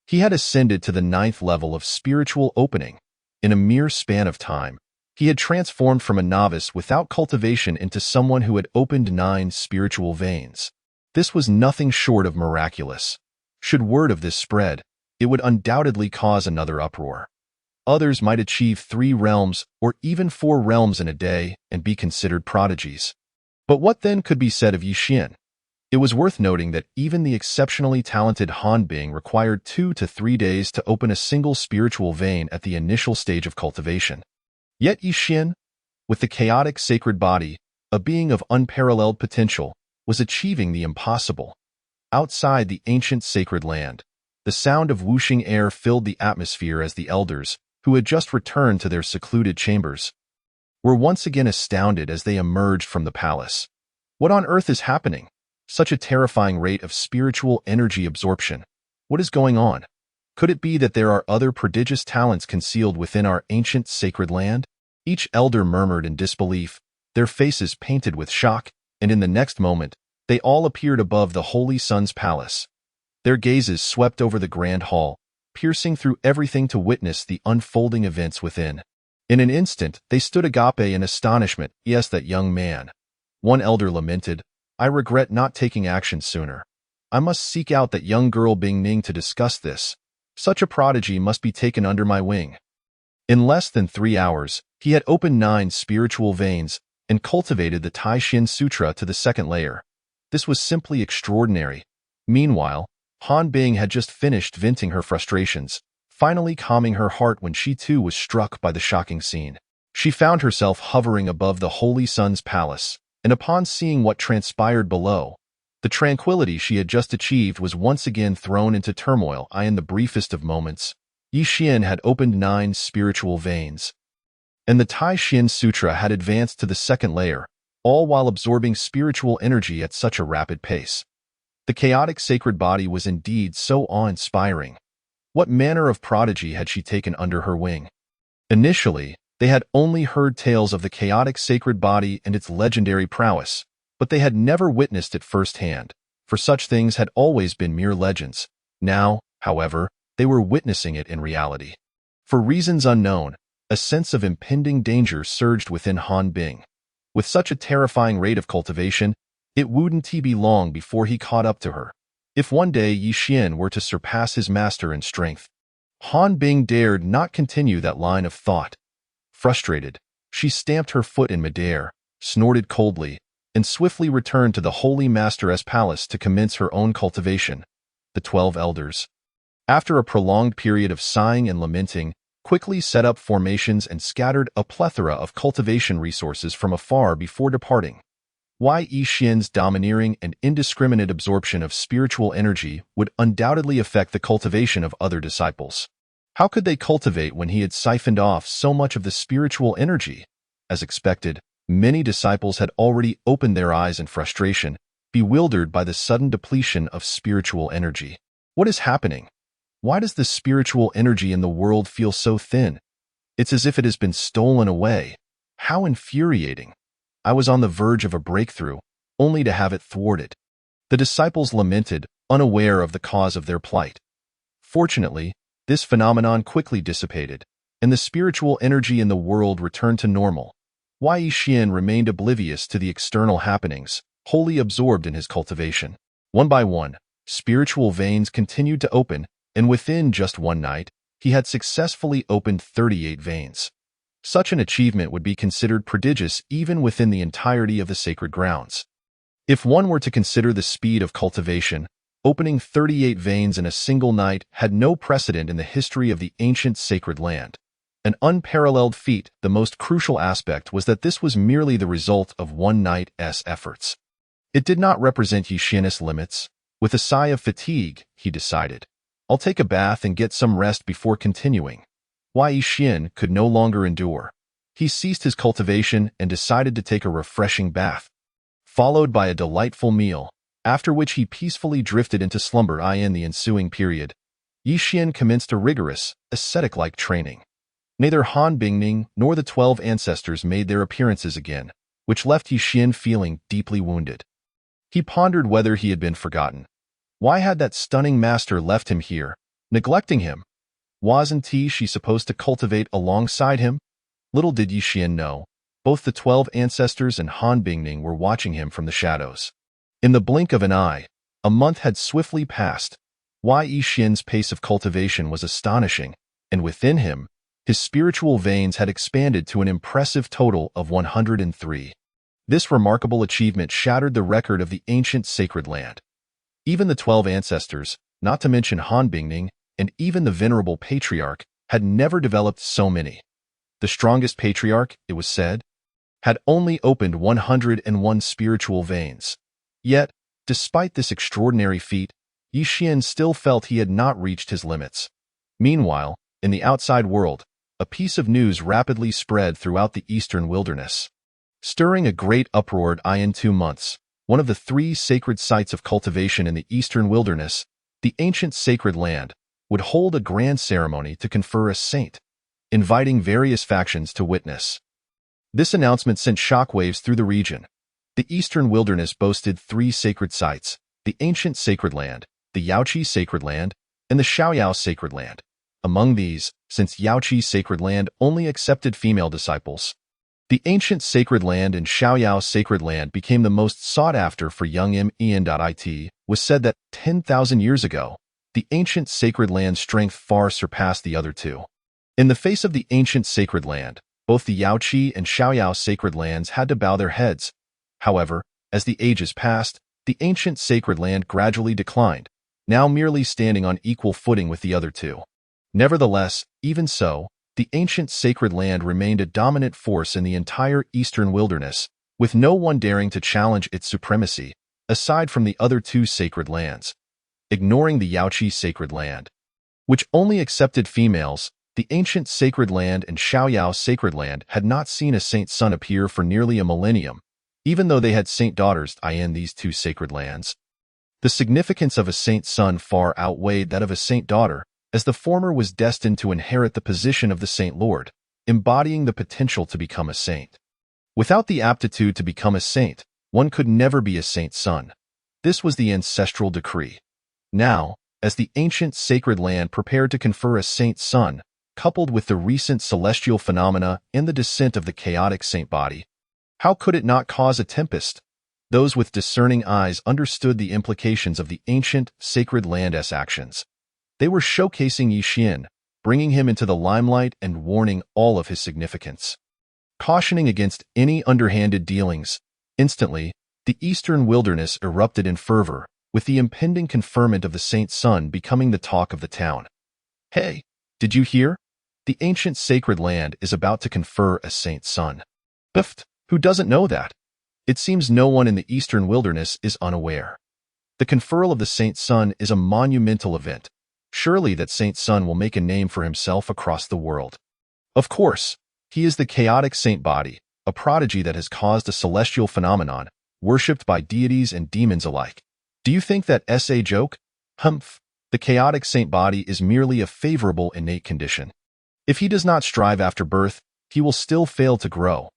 He had ascended to the 9th level of spiritual opening. In a mere span of time, he had transformed from a novice without cultivation into someone who had opened 9 spiritual veins. This was nothing short of miraculous. Should word of this spread, it would undoubtedly cause another uproar. Others might achieve 3 realms or even 4 realms in a day and be considered prodigies. But what then could be said of Yi Xian? It was worth noting that even the exceptionally talented Han Bing required 2 to 3 days to open a single spiritual vein at the initial stage of cultivation. Yet Yi Xian, with the chaotic sacred body, a being of unparalleled potential, was achieving the impossible. Outside the ancient sacred land, the sound of whooshing air filled the atmosphere as the elders, who had just returned to their secluded chambers, were once again astounded as they emerged from the palace. What on earth is happening? Such a terrifying rate of spiritual energy absorption. What is going on? Could it be that there are other prodigious talents concealed within our ancient sacred land? Each elder murmured in disbelief, their faces painted with shock, and in the next moment, they all appeared above the Holy Sun's palace. Their gazes swept over the grand hall, piercing through everything to witness the unfolding events within. In an instant, they stood agape in astonishment. Yes, that young man. One elder lamented, I regret not taking action sooner. I must seek out that young girl Bing Ning to discuss this. Such a prodigy must be taken under my wing. In less than 3 hours, he had opened 9 spiritual veins and cultivated the Tai Shin Sutra to the 2nd layer. This was simply extraordinary. Meanwhile, Han Bing had just finished venting her frustrations, finally calming her heart when she too was struck by the shocking scene. She found herself hovering above the Holy Sun's palace, and upon seeing what transpired below, the tranquility she had just achieved was once again thrown into turmoil. In the briefest of moments, Yi Xian had opened 9 spiritual veins, and the Tai Shin Sutra had advanced to the 2nd layer, all while absorbing spiritual energy at such a rapid pace. The chaotic sacred body was indeed so awe-inspiring. What manner of prodigy had she taken under her wing? Initially, they had only heard tales of the chaotic sacred body and its legendary prowess, but they had never witnessed it firsthand, for such things had always been mere legends. Now, however, they were witnessing it in reality. For reasons unknown, a sense of impending danger surged within Han Bing. With such a terrifying rate of cultivation, it wouldn't be long before he caught up to her. If one day Yi Xian were to surpass his master in strength, Han Bing dared not continue that line of thought. Frustrated, she stamped her foot in midair, snorted coldly, and swiftly returned to the Holy Master's palace to commence her own cultivation. The 12 elders, after a prolonged period of sighing and lamenting, quickly set up formations and scattered a plethora of cultivation resources from afar before departing. Yi Xian's domineering and indiscriminate absorption of spiritual energy would undoubtedly affect the cultivation of other disciples. How could they cultivate when he had siphoned off so much of the spiritual energy? As expected, many disciples had already opened their eyes in frustration, bewildered by the sudden depletion of spiritual energy. What is happening? Why does the spiritual energy in the world feel so thin? It's as if it has been stolen away. How infuriating! I was on the verge of a breakthrough, only to have it thwarted. The disciples lamented, unaware of the cause of their plight. Fortunately, this phenomenon quickly dissipated, and the spiritual energy in the world returned to normal. Yi Xian remained oblivious to the external happenings, wholly absorbed in his cultivation. One by one, spiritual veins continued to open, and within just one night, he had successfully opened 38 veins. Such an achievement would be considered prodigious even within the entirety of the sacred grounds. If one were to consider the speed of cultivation, opening 38 veins in a single night had no precedent in the history of the ancient sacred land. An unparalleled feat. The most crucial aspect was that this was merely the result of one night's efforts. It did not represent Yi Xian's limits. With a sigh of fatigue, he decided, I'll take a bath and get some rest before continuing. Yi Xian could no longer endure. He ceased his cultivation and decided to take a refreshing bath, followed by a delightful meal, after which he peacefully drifted into slumber. In the ensuing period, Yi Xian commenced a rigorous, ascetic-like training. Neither Han Bingning nor the 12 ancestors made their appearances again, which left Yi Xian feeling deeply wounded. He pondered whether he had been forgotten. Why had that stunning master left him here, neglecting him? Wasn't she supposed to cultivate alongside him? Little did Yi Xian know, both the 12 ancestors and Han Bingning were watching him from the shadows. In the blink of an eye, a month had swiftly passed. Yi Xian's pace of cultivation was astonishing, and within him, his spiritual veins had expanded to an impressive total of 103. This remarkable achievement shattered the record of the ancient sacred land. Even the 12 ancestors, not to mention Han Bingning, and even the venerable patriarch, had never developed so many. The strongest patriarch, it was said, had only opened 101 spiritual veins. Yet, despite this extraordinary feat, Yixian still felt he had not reached his limits. Meanwhile, in the outside world, a piece of news rapidly spread throughout the eastern wilderness, stirring a great uproar. In 2 months, one of the 3 sacred sites of cultivation in the eastern wilderness, the ancient sacred land, would hold a grand ceremony to confer a saint, inviting various factions to witness. This announcement sent shockwaves through the region. The eastern wilderness boasted 3 sacred sites: the ancient sacred land, the Yaoqi sacred land, and the Xiaoyao sacred land. Among these, since Yaoqi's sacred land only accepted female disciples, the ancient sacred land and Xiaoyao sacred land became the most sought after for young men. It was said that 10,000 years ago, the ancient sacred land's strength far surpassed the other 2. In the face of the ancient sacred land, both the Yaoqi and Xiaoyao sacred lands had to bow their heads. However, as the ages passed, the ancient sacred land gradually declined, now merely standing on equal footing with the other 2. Nevertheless, even so, the ancient sacred land remained a dominant force in the entire eastern wilderness, with no one daring to challenge its supremacy, aside from the other 2 sacred lands. Ignoring the Yaoqi sacred land, which only accepted females, the ancient sacred land and Xiaoyao sacred land had not seen a saint son appear for nearly a millennium, even though they had saint daughters in these 2 sacred lands. The significance of a saint son far outweighed that of a saint daughter, as the former was destined to inherit the position of the saint lord, embodying the potential to become a saint. Without the aptitude to become a saint, one could never be a saint's son. This was the ancestral decree. Now, as the ancient sacred land prepared to confer a saint's son, coupled with the recent celestial phenomena and the descent of the chaotic saint body, how could it not cause a tempest? Those with discerning eyes understood the implications of the ancient sacred land's actions. They were showcasing Yixian, bringing him into the limelight and warning all of his significance, cautioning against any underhanded dealings. Instantly, the eastern wilderness erupted in fervor, with the impending conferment of the saint's son becoming the talk of the town. Hey, did you hear? The ancient sacred land is about to confer a saint's son. Biffed, who doesn't know that? It seems no one in the eastern wilderness is unaware. The conferral of the saint's son is a monumental event. Surely that saint's son will make a name for himself across the world. Of course, he is the chaotic saint body, a prodigy that has caused a celestial phenomenon, worshipped by deities and demons alike. Do you think that's a joke? Humph. The chaotic saint body is merely a favorable innate condition. If he does not strive after birth, he will still fail to grow.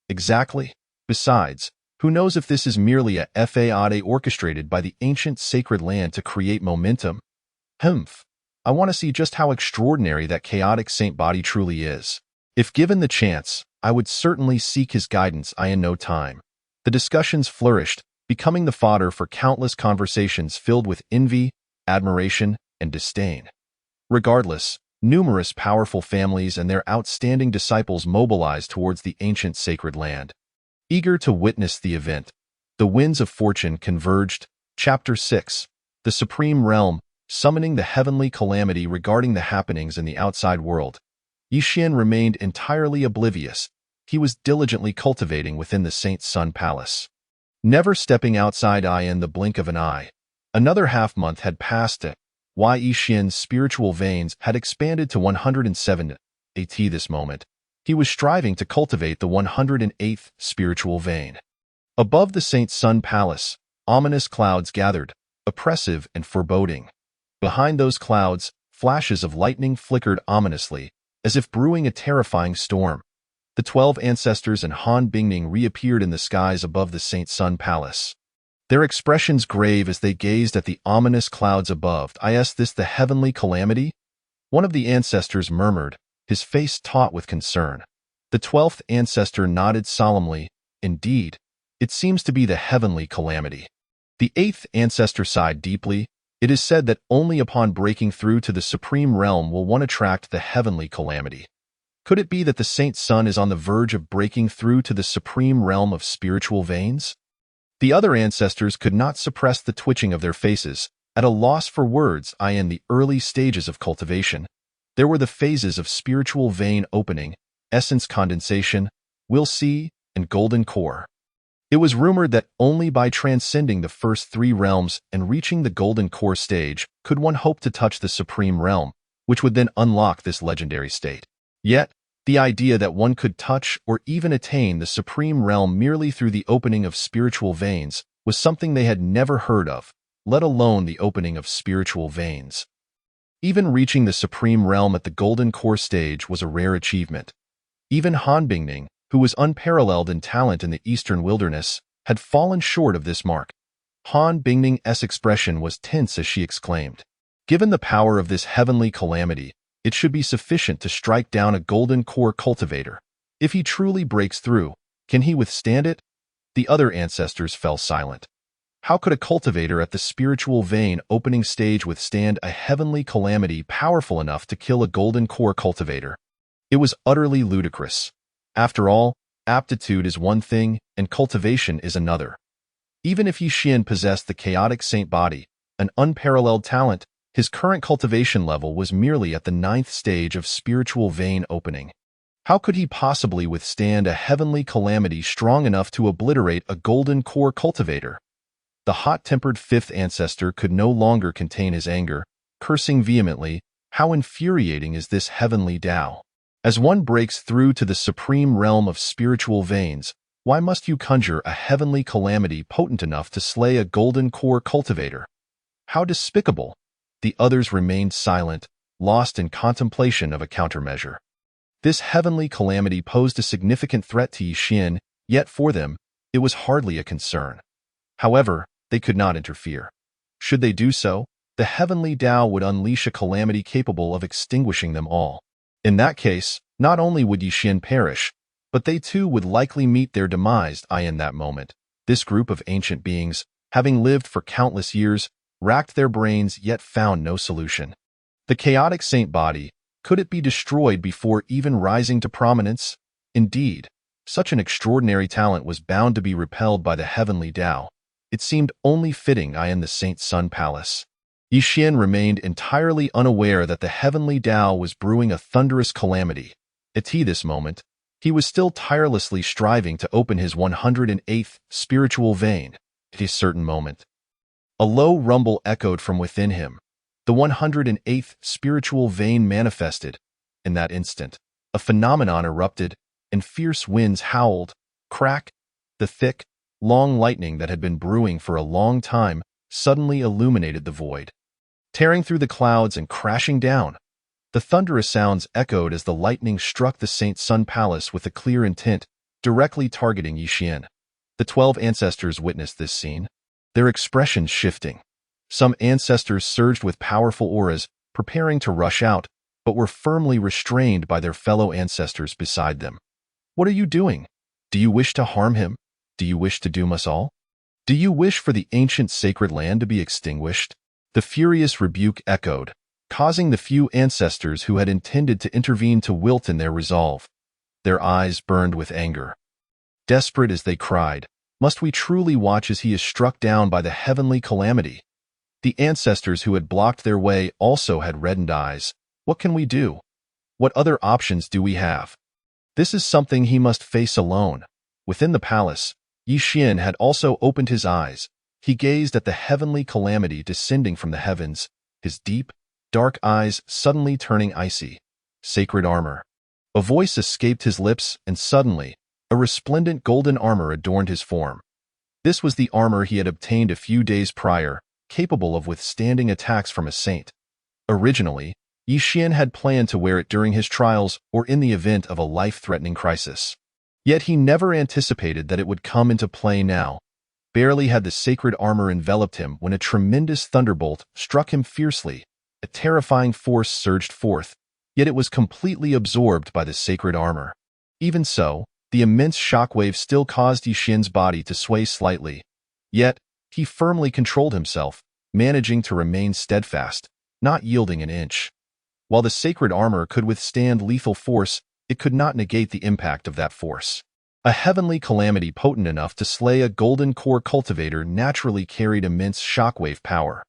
Exactly. Besides, who knows if this is merely a fade orchestrated by the ancient sacred land to create momentum? Humph. I want to see just how extraordinary that chaotic saint body truly is. If given the chance, I would certainly seek his guidance in no time. The discussions flourished, becoming the fodder for countless conversations filled with envy, admiration, and disdain. Regardless, numerous powerful families and their outstanding disciples mobilized towards the ancient sacred land. Eager to witness the event, the winds of fortune converged. Chapter 6. The Supreme Realm, summoning the heavenly calamity regarding the happenings in the outside world. Yixian remained entirely oblivious. He was diligently cultivating within the Saint's Sun Palace, never stepping outside in the blink of an eye. Another half-month had passed. Yixian's spiritual veins had expanded to 107 at this moment. He was striving to cultivate the 108th spiritual vein. Above the Saint's Sun Palace, ominous clouds gathered, oppressive and foreboding. Behind those clouds, flashes of lightning flickered ominously, as if brewing a terrifying storm. The 12 ancestors and Han Bingning reappeared in the skies above the Saint's Sun Palace, their expressions grave as they gazed at the ominous clouds above. Is this the heavenly calamity? One of the ancestors murmured, his face taut with concern. The 12th ancestor nodded solemnly. Indeed, it seems to be the heavenly calamity. The 8th ancestor sighed deeply. It is said that only upon breaking through to the supreme realm will one attract the heavenly calamity. Could it be that the Saint's Sun is on the verge of breaking through to the supreme realm of spiritual veins? The other ancestors could not suppress the twitching of their faces, at a loss for words. In the early stages of cultivation, there were the phases of spiritual vein opening, essence condensation, will see, and golden core. It was rumored that only by transcending the first three realms and reaching the Golden Core stage could one hope to touch the Supreme Realm, which would then unlock this legendary state. Yet, the idea that one could touch or even attain the Supreme Realm merely through the opening of spiritual veins was something they had never heard of, let alone the opening of spiritual veins. Even reaching the Supreme Realm at the Golden Core stage was a rare achievement. Even Han Bingning, who was unparalleled in talent in the Eastern Wilderness, had fallen short of this mark. Han Bingning's expression was tense as she exclaimed, "Given the power of this heavenly calamity, it should be sufficient to strike down a Golden Core cultivator. If he truly breaks through, can he withstand it?" The other ancestors fell silent. How could a cultivator at the spiritual vein opening stage withstand a heavenly calamity powerful enough to kill a Golden Core cultivator? It was utterly ludicrous. After all, aptitude is one thing and cultivation is another. Even if Yi Xian possessed the chaotic saint body, an unparalleled talent, his current cultivation level was merely at the 9th stage of spiritual vein opening. How could he possibly withstand a heavenly calamity strong enough to obliterate a Golden Core cultivator? The hot-tempered 5th ancestor could no longer contain his anger, cursing vehemently, "How infuriating is this heavenly Tao! As one breaks through to the supreme realm of spiritual veins, why must you conjure a heavenly calamity potent enough to slay a Golden Core cultivator? How despicable!" The others remained silent, lost in contemplation of a countermeasure. This heavenly calamity posed a significant threat to Yi Xian, yet for them, it was hardly a concern. However, they could not interfere. Should they do so, the heavenly Tao would unleash a calamity capable of extinguishing them all. In that case, not only would Yi Xian perish, but they too would likely meet their demise. In that moment, this group of ancient beings, having lived for countless years, racked their brains yet found no solution. The chaotic saint body, could it be destroyed before even rising to prominence? Indeed, such an extraordinary talent was bound to be repelled by the heavenly Tao. It seemed only fitting in the Saint's Sun Palace. Yi Xian remained entirely unaware that the heavenly Tao was brewing a thunderous calamity. At this moment, he was still tirelessly striving to open his 108th spiritual vein. At a certain moment, a low rumble echoed from within him. The 108th spiritual vein manifested. In that instant, a phenomenon erupted, and fierce winds howled. Crack! The thick, long lightning that had been brewing for a long time suddenly illuminated the void. Tearing through the clouds and crashing down, the thunderous sounds echoed as the lightning struck the Saint's Sun Palace with a clear intent, directly targeting Yi Xian. The 12 ancestors witnessed this scene, their expressions shifting. Some ancestors surged with powerful auras, preparing to rush out, but were firmly restrained by their fellow ancestors beside them. "What are you doing? Do you wish to harm him? Do you wish to doom us all? Do you wish for the ancient sacred land to be extinguished?" The furious rebuke echoed, causing the few ancestors who had intended to intervene to wilt in their resolve. Their eyes burned with anger. Desperate as they cried, "Must we truly watch as he is struck down by the heavenly calamity?" The ancestors who had blocked their way also had reddened eyes. "What can we do? What other options do we have? This is something he must face alone." Within the palace, Yi Xian had also opened his eyes. He gazed at the heavenly calamity descending from the heavens, his deep, dark eyes suddenly turning icy. Sacred armor. A voice escaped his lips, and suddenly, a resplendent golden armor adorned his form. This was the armor he had obtained a few days prior, capable of withstanding attacks from a saint. Originally, Yi Xian had planned to wear it during his trials or in the event of a life-threatening crisis. Yet he never anticipated that it would come into play now. Barely had the sacred armor enveloped him when a tremendous thunderbolt struck him fiercely. A terrifying force surged forth, yet it was completely absorbed by the sacred armor. Even so, the immense shockwave still caused Yi Xian's body to sway slightly. Yet, he firmly controlled himself, managing to remain steadfast, not yielding an inch. While the sacred armor could withstand lethal force, it could not negate the impact of that force. A heavenly calamity potent enough to slay a Golden Core cultivator naturally carried immense shockwave power.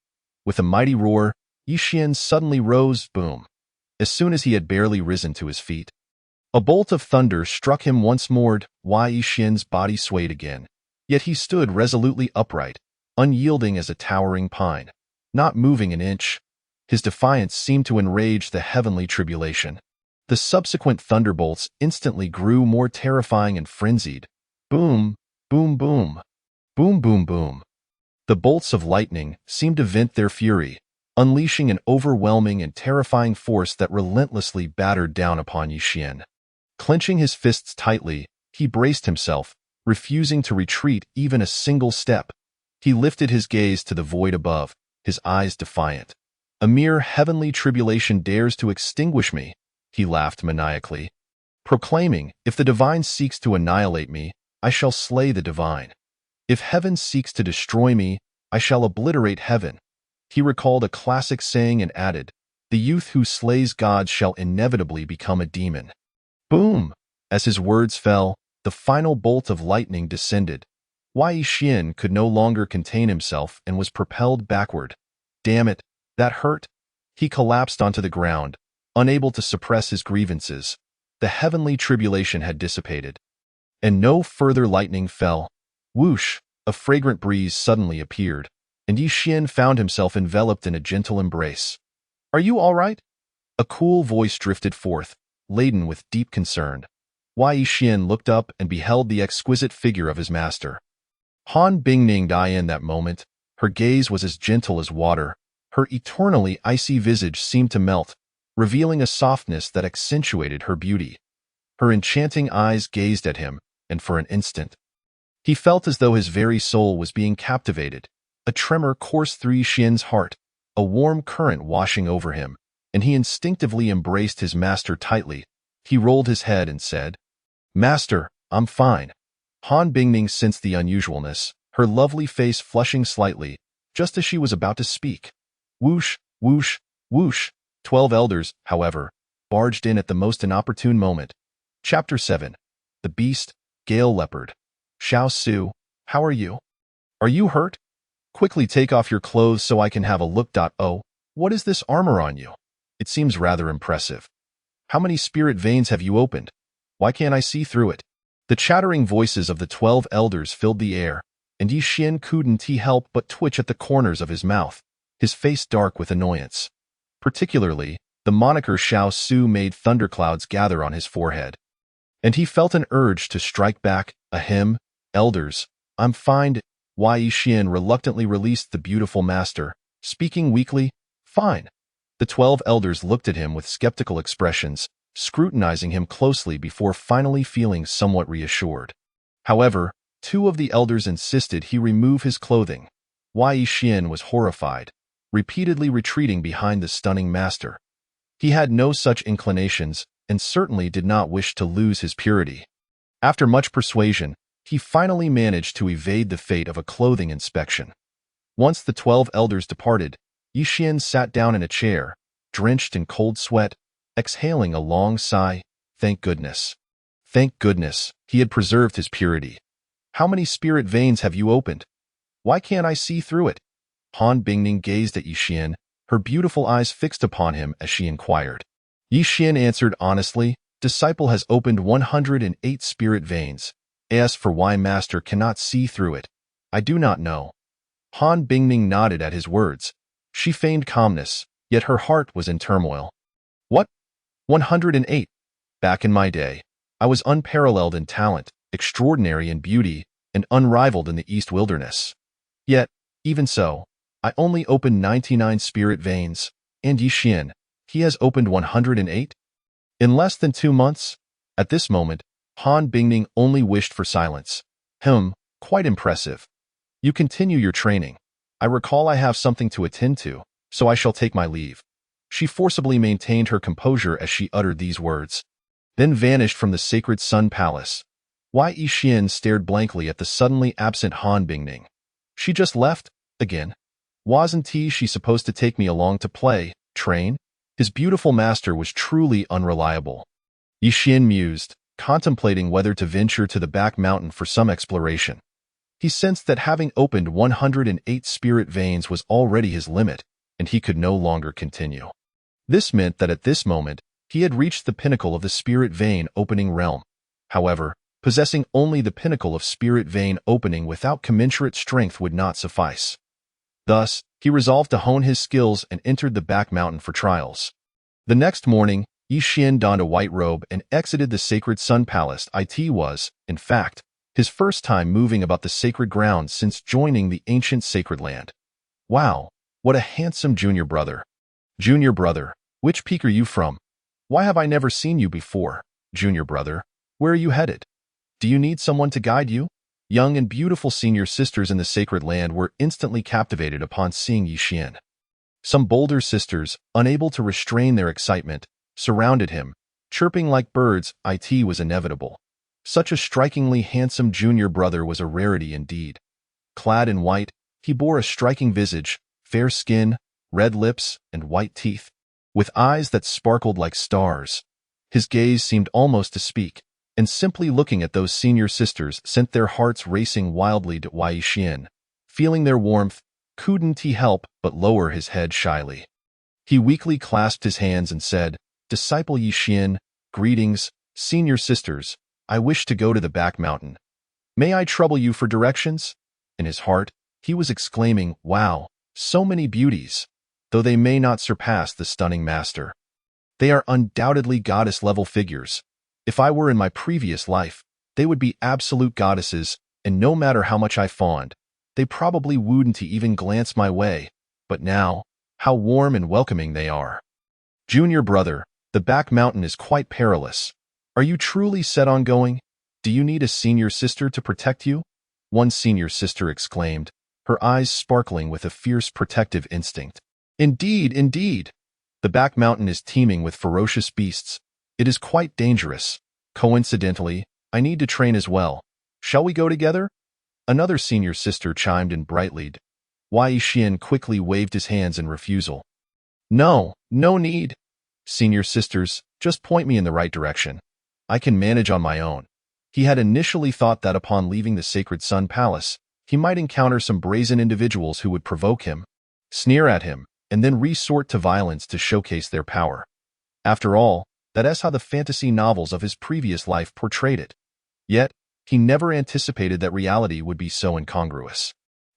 With a mighty roar, Yi Xian suddenly rose, boom. As soon as he had barely risen to his feet, a bolt of thunder struck him once more. Yi Xian's body swayed again. Yet he stood resolutely upright, unyielding as a towering pine, not moving an inch. His defiance seemed to enrage the heavenly tribulation. The subsequent thunderbolts instantly grew more terrifying and frenzied. Boom, boom, boom, boom, boom, boom. The bolts of lightning seemed to vent their fury, unleashing an overwhelming and terrifying force that relentlessly battered down upon Yixian. Clenching his fists tightly, he braced himself, refusing to retreat even a single step. He lifted his gaze to the void above, his eyes defiant. A mere heavenly tribulation dares to extinguish me, he laughed maniacally, proclaiming, if the divine seeks to annihilate me, I shall slay the divine. If heaven seeks to destroy me, I shall obliterate heaven. He recalled a classic saying and added, the youth who slays gods shall inevitably become a demon. Boom! As his words fell, the final bolt of lightning descended. Wei Xian could no longer contain himself and was propelled backward. Damn it, that hurt! He collapsed onto the ground, unable to suppress his grievances. The heavenly tribulation had dissipated, and no further lightning fell. Whoosh! A fragrant breeze suddenly appeared, and Yixian found himself enveloped in a gentle embrace. Are you all right? A cool voice drifted forth, laden with deep concern. Wei Yixian looked up and beheld the exquisite figure of his master. Han Bingning died in that moment. Her gaze was as gentle as water. Her eternally icy visage seemed to melt, revealing a softness that accentuated her beauty. Her enchanting eyes gazed at him, and for an instant, he felt as though his very soul was being captivated. A tremor coursed through Yixian's heart, a warm current washing over him, and he instinctively embraced his master tightly. He rolled his head and said, Master, I'm fine. Han Bingning sensed the unusualness, her lovely face flushing slightly, just as she was about to speak. Whoosh, whoosh, whoosh. 12 elders, however, barged in at the most inopportune moment. Chapter 7. The Beast, Gale Leopard. Xiao Su, how are you? Are you hurt? Quickly take off your clothes so I can have a look. Oh, what is this armor on you? It seems rather impressive. How many spirit veins have you opened? Why can't I see through it? The chattering voices of the 12 elders filled the air, and Yixian couldn't help but twitch at the corners of his mouth, his face dark with annoyance. Particularly, the moniker Xiao Su made thunderclouds gather on his forehead. And he felt an urge to strike back. Ahem, elders, I'm fine. Wei Yixian reluctantly released the beautiful master, speaking weakly, fine. The 12 elders looked at him with skeptical expressions, scrutinizing him closely before finally feeling somewhat reassured. However, 2 of the elders insisted he remove his clothing. Wei Yixian was horrified, repeatedly retreating behind the stunning master. He had no such inclinations and certainly did not wish to lose his purity. After much persuasion, he finally managed to evade the fate of a clothing inspection. Once the 12 elders departed, Yixian sat down in a chair, drenched in cold sweat, exhaling a long sigh. Thank goodness. Thank goodness, he had preserved his purity. How many spirit veins have you opened? Why can't I see through it? Han Bingning gazed at Yixian, her beautiful eyes fixed upon him as she inquired. Yixian answered honestly, Disciple has opened 108 spirit veins. As for why Master cannot see through it, I do not know. Han Bingning nodded at his words. She feigned calmness, yet her heart was in turmoil. What? 108? Back in my day, I was unparalleled in talent, extraordinary in beauty, and unrivaled in the East Wilderness. Yet, even so, I only opened 99 spirit veins, and Yixian, he has opened 108? In less than 2 months? At this moment, Han Bingning only wished for silence. Quite impressive. You continue your training. I recall I have something to attend to, so I shall take my leave. She forcibly maintained her composure as she uttered these words, then vanished from the sacred Sun Palace. Wei Yixian stared blankly at the suddenly absent Han Bingning. She just left? Again? Wasn't she supposed to take me along to play, train? His beautiful master was truly unreliable. Yixian mused, contemplating whether to venture to the back mountain for some exploration. He sensed that having opened 108 spirit veins was already his limit, and he could no longer continue. This meant that at this moment, he had reached the pinnacle of the spirit vein opening realm. However, Possessing only the pinnacle of spirit vein opening without commensurate strength would not suffice. Thus, he resolved to hone his skills and entered the back mountain for trials. The next morning, Yi Xian donned a white robe and exited the sacred Sun Palace. It was, in fact, his first time moving about the sacred grounds since joining the ancient sacred land. Wow, what a handsome junior brother. Junior brother, which peak are you from? Why have I never seen you before? Junior brother, where are you headed? Do you need someone to guide you? Young and beautiful senior sisters in the sacred land were instantly captivated upon seeing Yi Xian. Some bolder sisters, unable to restrain their excitement, surrounded him, chirping like birds. It was inevitable. Such a strikingly handsome junior brother was a rarity indeed. Clad in white, he bore a striking visage, fair skin, red lips, and white teeth, with eyes that sparkled like stars. His gaze seemed almost to speak, and simply looking at those senior sisters sent their hearts racing wildly to Yi Xian. Feeling their warmth, couldn't he help but lower his head shyly. He weakly clasped his hands and said, "Disciple Yi Xian, greetings, senior sisters. I wish to go to the back mountain. May I trouble you for directions?" In his heart, he was exclaiming, "Wow, so many beauties, though they may not surpass the stunning master. They are undoubtedly goddess-level figures. If I were in my previous life, they would be absolute goddesses, and no matter how much I fawned, they probably wouldn't even glance my way. But now, how warm and welcoming they are. Junior brother, the back mountain is quite perilous. Are you truly set on going? Do you need a senior sister to protect you?" One senior sister exclaimed, her eyes sparkling with a fierce protective instinct. "Indeed, indeed. The back mountain is teeming with ferocious beasts. It is quite dangerous. Coincidentally, I need to train as well. Shall we go together?" Another senior sister chimed in brightly. Yi Xian quickly waved his hands in refusal. "No, no need. Senior sisters, just point me in the right direction. I can manage on my own." He had initially thought that upon leaving the sacred Sun Palace, he might encounter some brazen individuals who would provoke him, sneer at him, and then resort to violence to showcase their power. After all, that is how the fantasy novels of his previous life portrayed it. Yet, he never anticipated that reality would be so incongruous.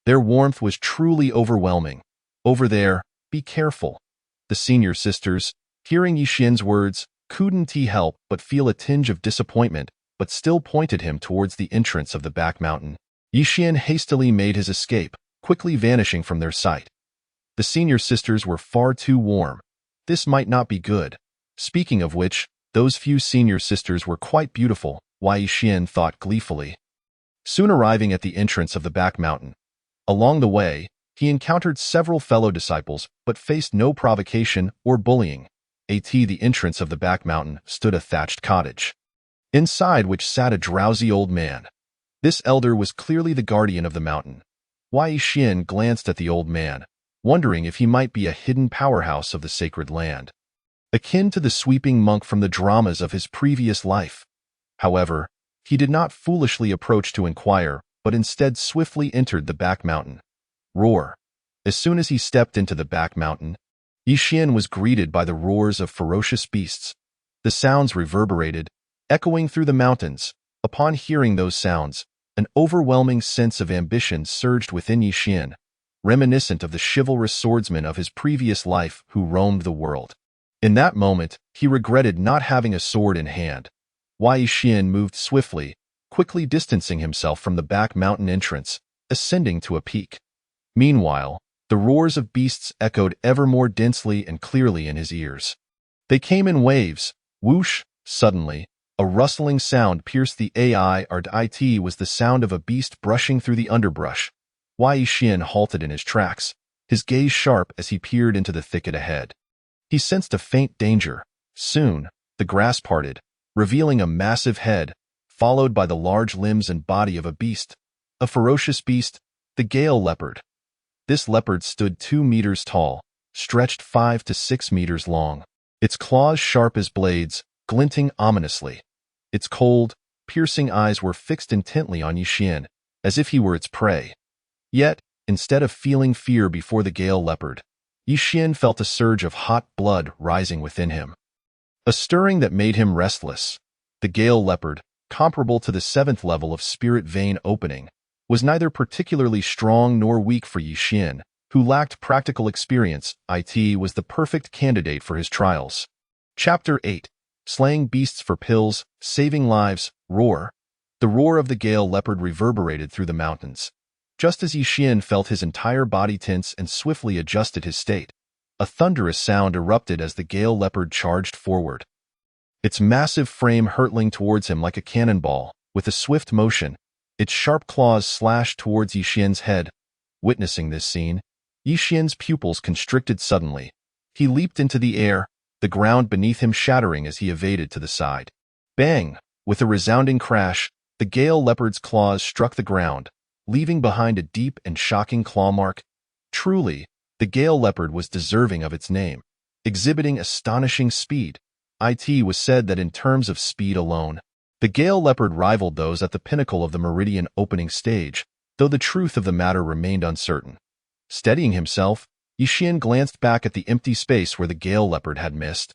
Their warmth was truly overwhelming. "Over there, be careful." The senior sisters, hearing Yi Xian's words, couldn't help but feel a tinge of disappointment, but still pointed him towards the entrance of the back mountain. Yi Xian hastily made his escape, quickly vanishing from their sight. The senior sisters were far too warm. This might not be good. Speaking of which, those few senior sisters were quite beautiful, Yi Xian thought gleefully. Soon arriving at the entrance of the back mountain. Along the way, he encountered several fellow disciples but faced no provocation or bullying. At the entrance of the back mountain stood a thatched cottage, inside which sat a drowsy old man. This elder was clearly the guardian of the mountain. Yi Xian glanced at the old man, wondering if he might be a hidden powerhouse of the sacred land, akin to the sweeping monk from the dramas of his previous life. However, he did not foolishly approach to inquire, but instead swiftly entered the back mountain. Roar. As soon as he stepped into the back mountain, Yi Xian was greeted by the roars of ferocious beasts. The sounds reverberated, echoing through the mountains. Upon hearing those sounds, an overwhelming sense of ambition surged within Yi Xian, reminiscent of the chivalrous swordsman of his previous life who roamed the world. In that moment, he regretted not having a sword in hand. Yi Xian moved swiftly, quickly distancing himself from the back mountain entrance, ascending to a peak. Meanwhile, the roars of beasts echoed ever more densely and clearly in his ears. They came in waves. Whoosh! Suddenly, a rustling sound pierced the air. It was the sound of a beast brushing through the underbrush. Yi Xian halted in his tracks, his gaze sharp as he peered into the thicket ahead. He sensed a faint danger. Soon, the grass parted, revealing a massive head, followed by the large limbs and body of a beast. A ferocious beast, the Gale leopard. This leopard stood 2 meters tall, stretched 5 to 6 meters long, its claws sharp as blades, glinting ominously. Its cold, piercing eyes were fixed intently on Yi Xian, as if he were its prey. Yet, instead of feeling fear before the Gale leopard, Yi Xian felt a surge of hot blood rising within him. A stirring that made him restless. The Gale leopard, comparable to the 7th level of spirit vein opening, was neither particularly strong nor weak for Yi Xian, who lacked practical experience. It was the perfect candidate for his trials. Chapter 8. Slaying Beasts for Pills, Saving Lives, Roar. The roar of the gale leopard reverberated through the mountains. Just as Yi Xian felt his entire body tense and swiftly adjusted his state, a thunderous sound erupted as the gale leopard charged forward. Its massive frame hurtling towards him like a cannonball, with a swift motion, its sharp claws slashed towards Yi Xian's head. Witnessing this scene, Yi Xian's pupils constricted suddenly. He leaped into the air, the ground beneath him shattering as he evaded to the side. Bang! With a resounding crash, the gale leopard's claws struck the ground, leaving behind a deep and shocking claw mark. Truly, the gale leopard was deserving of its name, exhibiting astonishing speed. It was said that in terms of speed alone, the gale leopard rivaled those at the pinnacle of the meridian opening stage, though the truth of the matter remained uncertain. Steadying himself, Yi Xian glanced back at the empty space where the gale leopard had missed.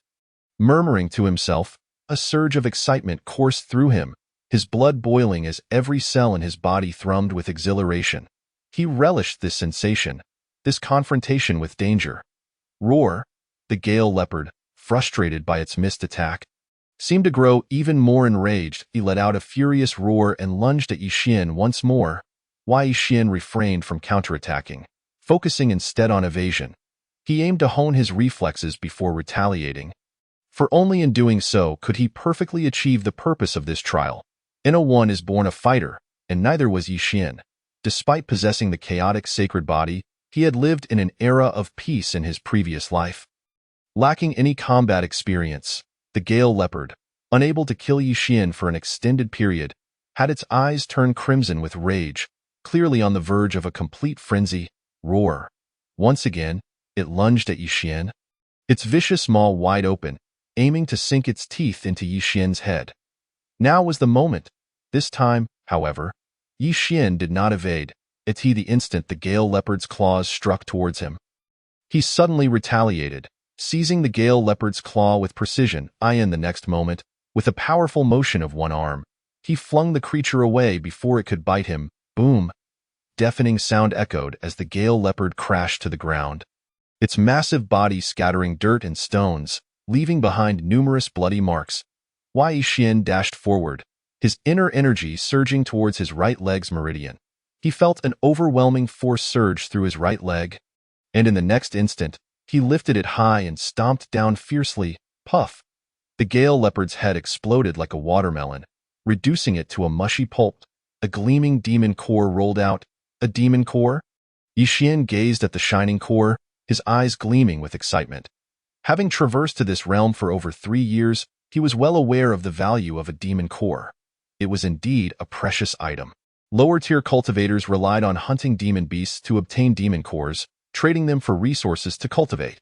Murmuring to himself, a surge of excitement coursed through him, his blood boiling as every cell in his body thrummed with exhilaration. He relished this sensation, this confrontation with danger. Roar! The gale leopard, frustrated by its missed attack, seemed to grow even more enraged. He let out a furious roar and lunged at Yi Xian once more. Yi Xian refrained from counterattacking, focusing instead on evasion. He aimed to hone his reflexes before retaliating, for only in doing so could he perfectly achieve the purpose of this trial. One is born a fighter, and neither was Yi Xian. Despite possessing the chaotic sacred body, he had lived in an era of peace in his previous life. Lacking any combat experience, the gale leopard, unable to kill Yi Xian for an extended period, had its eyes turned crimson with rage, clearly on the verge of a complete frenzy. Roar! Once again, it lunged at Yi Xian, its vicious maw wide open, aiming to sink its teeth into Yi Xian's head. Now was the moment. This time, however, Yi Xian did not evade. The instant the gale leopard's claws struck towards him, he suddenly retaliated, seizing the gale leopard's claw with precision. In the next moment, with a powerful motion of one arm, he flung the creature away before it could bite him. Boom! Deafening sound echoed as the gale leopard crashed to the ground, its massive body scattering dirt and stones, leaving behind numerous bloody marks. Yi Xian dashed forward, his inner energy surging towards his right leg's meridian. He felt an overwhelming force surge through his right leg, and in the next instant, he lifted it high and stomped down fiercely. Puff! The gale leopard's head exploded like a watermelon, reducing it to a mushy pulp. A gleaming demon core rolled out. A demon core? Yi Xian gazed at the shining core, his eyes gleaming with excitement. Having traversed to this realm for over 3 years, he was well aware of the value of a demon core. It was indeed a precious item. Lower-tier cultivators relied on hunting demon beasts to obtain demon cores, trading them for resources to cultivate.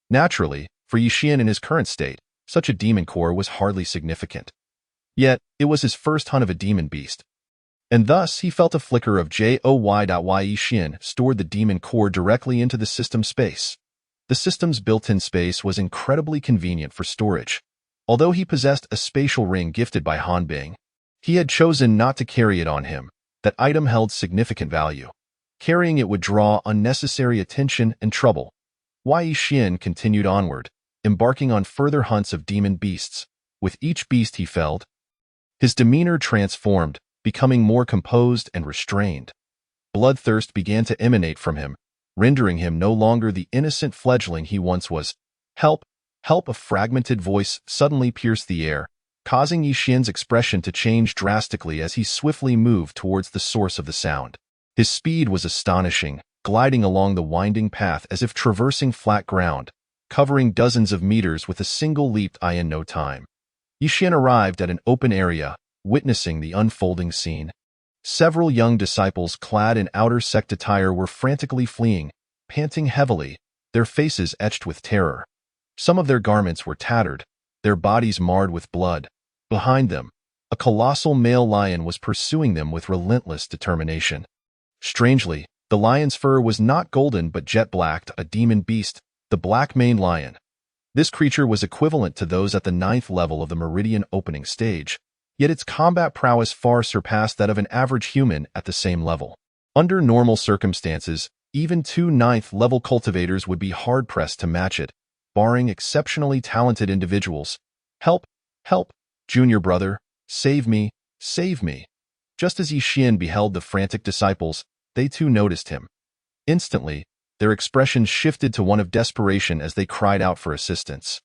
Naturally, for Yi Xian in his current state, such a demon core was hardly significant. Yet, it was his first hunt of a demon beast, and thus he felt a flicker of joy. Yi Xian stored the demon core directly into the system space. The system's built-in space was incredibly convenient for storage. Although he possessed a spatial ring gifted by Han Bing, he had chosen not to carry it on him. That item held significant value. Carrying it would draw unnecessary attention and trouble. Yi Xian continued onward, embarking on further hunts of demon beasts. With each beast he felled, his demeanor transformed, becoming more composed and restrained. Bloodthirst began to emanate from him, rendering him no longer the innocent fledgling he once was. Help! Help! A fragmented voice suddenly pierced the air, causing Yi Xian's expression to change drastically as he swiftly moved towards the source of the sound. His speed was astonishing, gliding along the winding path as if traversing flat ground, covering dozens of meters with a single leap. In no time, Yi Xian arrived at an open area, witnessing the unfolding scene. Several young disciples clad in outer sect attire were frantically fleeing, panting heavily, their faces etched with terror. Some of their garments were tattered, their bodies marred with blood. Behind them, a colossal male lion was pursuing them with relentless determination. Strangely, the lion's fur was not golden but jet black, a demon beast, the black-maned lion. This creature was equivalent to those at the 9th level of the meridian opening stage, yet its combat prowess far surpassed that of an average human at the same level. Under normal circumstances, even two ninth-level cultivators would be hard-pressed to match it, barring exceptionally talented individuals. Help! Help! Junior brother! Save me! Save me! Just as Yi Xian beheld the frantic disciples, they too noticed him. Instantly, their expressions shifted to one of desperation as they cried out for assistance.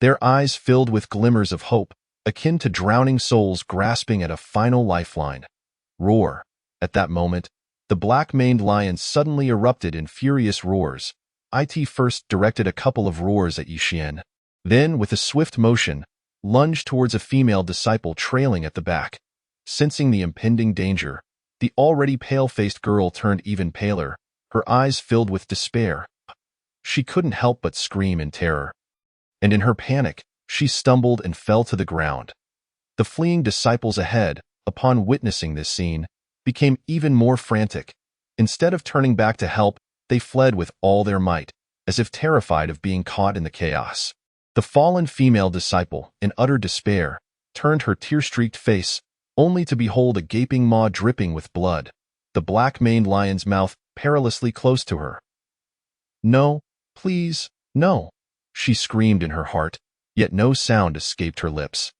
Their eyes filled with glimmers of hope, akin to drowning souls grasping at a final lifeline. Roar! At that moment, the black-maned lion suddenly erupted in furious roars. It first directed a couple of roars at Yi Xian. Then, with a swift motion, lunged towards a female disciple trailing at the back. Sensing the impending danger, the already pale-faced girl turned even paler, her eyes filled with despair. She couldn't help but scream in terror. And in her panic, she stumbled and fell to the ground. The fleeing disciples ahead, upon witnessing this scene, became even more frantic. Instead of turning back to help, they fled with all their might, as if terrified of being caught in the chaos. The fallen female disciple, in utter despair, turned her tear-streaked face, only to behold a gaping maw dripping with blood, the black-maned lion's mouth perilously close to her. "No, please, no," she screamed in her heart, yet no sound escaped her lips.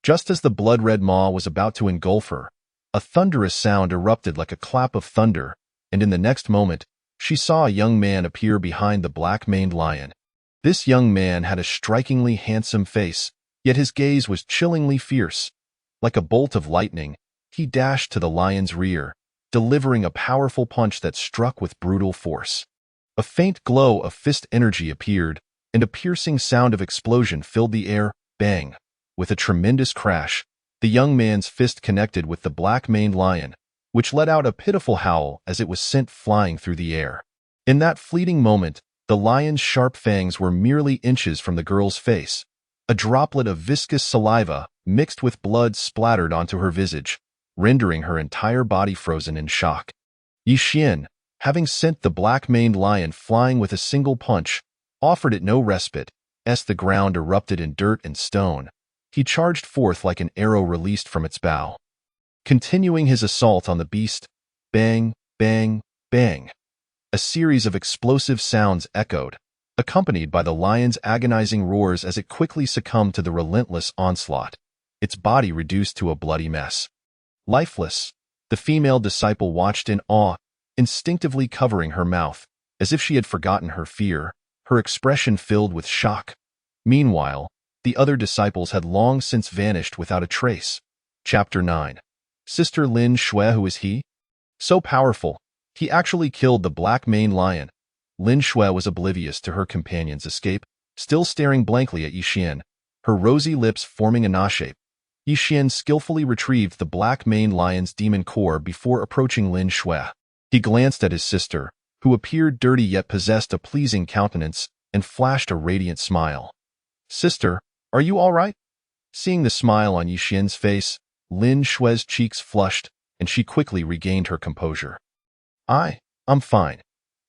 Just as the blood-red maw was about to engulf her, a thunderous sound erupted like a clap of thunder, and in the next moment, she saw a young man appear behind the black-maned lion. This young man had a strikingly handsome face, yet his gaze was chillingly fierce. Like a bolt of lightning, he dashed to the lion's rear, delivering a powerful punch that struck with brutal force. A faint glow of fist energy appeared, and a piercing sound of explosion filled the air. Bang! With a tremendous crash, the young man's fist connected with the black-maned lion, which let out a pitiful howl as it was sent flying through the air. In that fleeting moment, the lion's sharp fangs were merely inches from the girl's face. A droplet of viscous saliva mixed with blood splattered onto her visage, rendering her entire body frozen in shock. Yi Xian, having sent the black-maned lion flying with a single punch, offered it no respite, as the ground erupted in dirt and stone. He charged forth like an arrow released from its bow. Continuing his assault on the beast, bang, bang, bang. A series of explosive sounds echoed, accompanied by the lion's agonizing roars as it quickly succumbed to the relentless onslaught, its body reduced to a bloody mess. Lifeless, the female disciple watched in awe, instinctively covering her mouth, as if she had forgotten her fear, her expression filled with shock. Meanwhile, the other disciples had long since vanished without a trace. Chapter 9. Sister Lin Shui. Who is he? So powerful, he actually killed the black-maned lion. Lin Shui was oblivious to her companion's escape, still staring blankly at Yi Xian, her rosy lips forming a na shape. Yi Xian skillfully retrieved the black-maned lion's demon core before approaching Lin Shui. He glanced at his sister, who appeared dirty yet possessed a pleasing countenance, and flashed a radiant smile. "Sister, are you all right?" Seeing the smile on Yi Xian's face, Lin Shui's cheeks flushed, and she quickly regained her composure. I'm fine."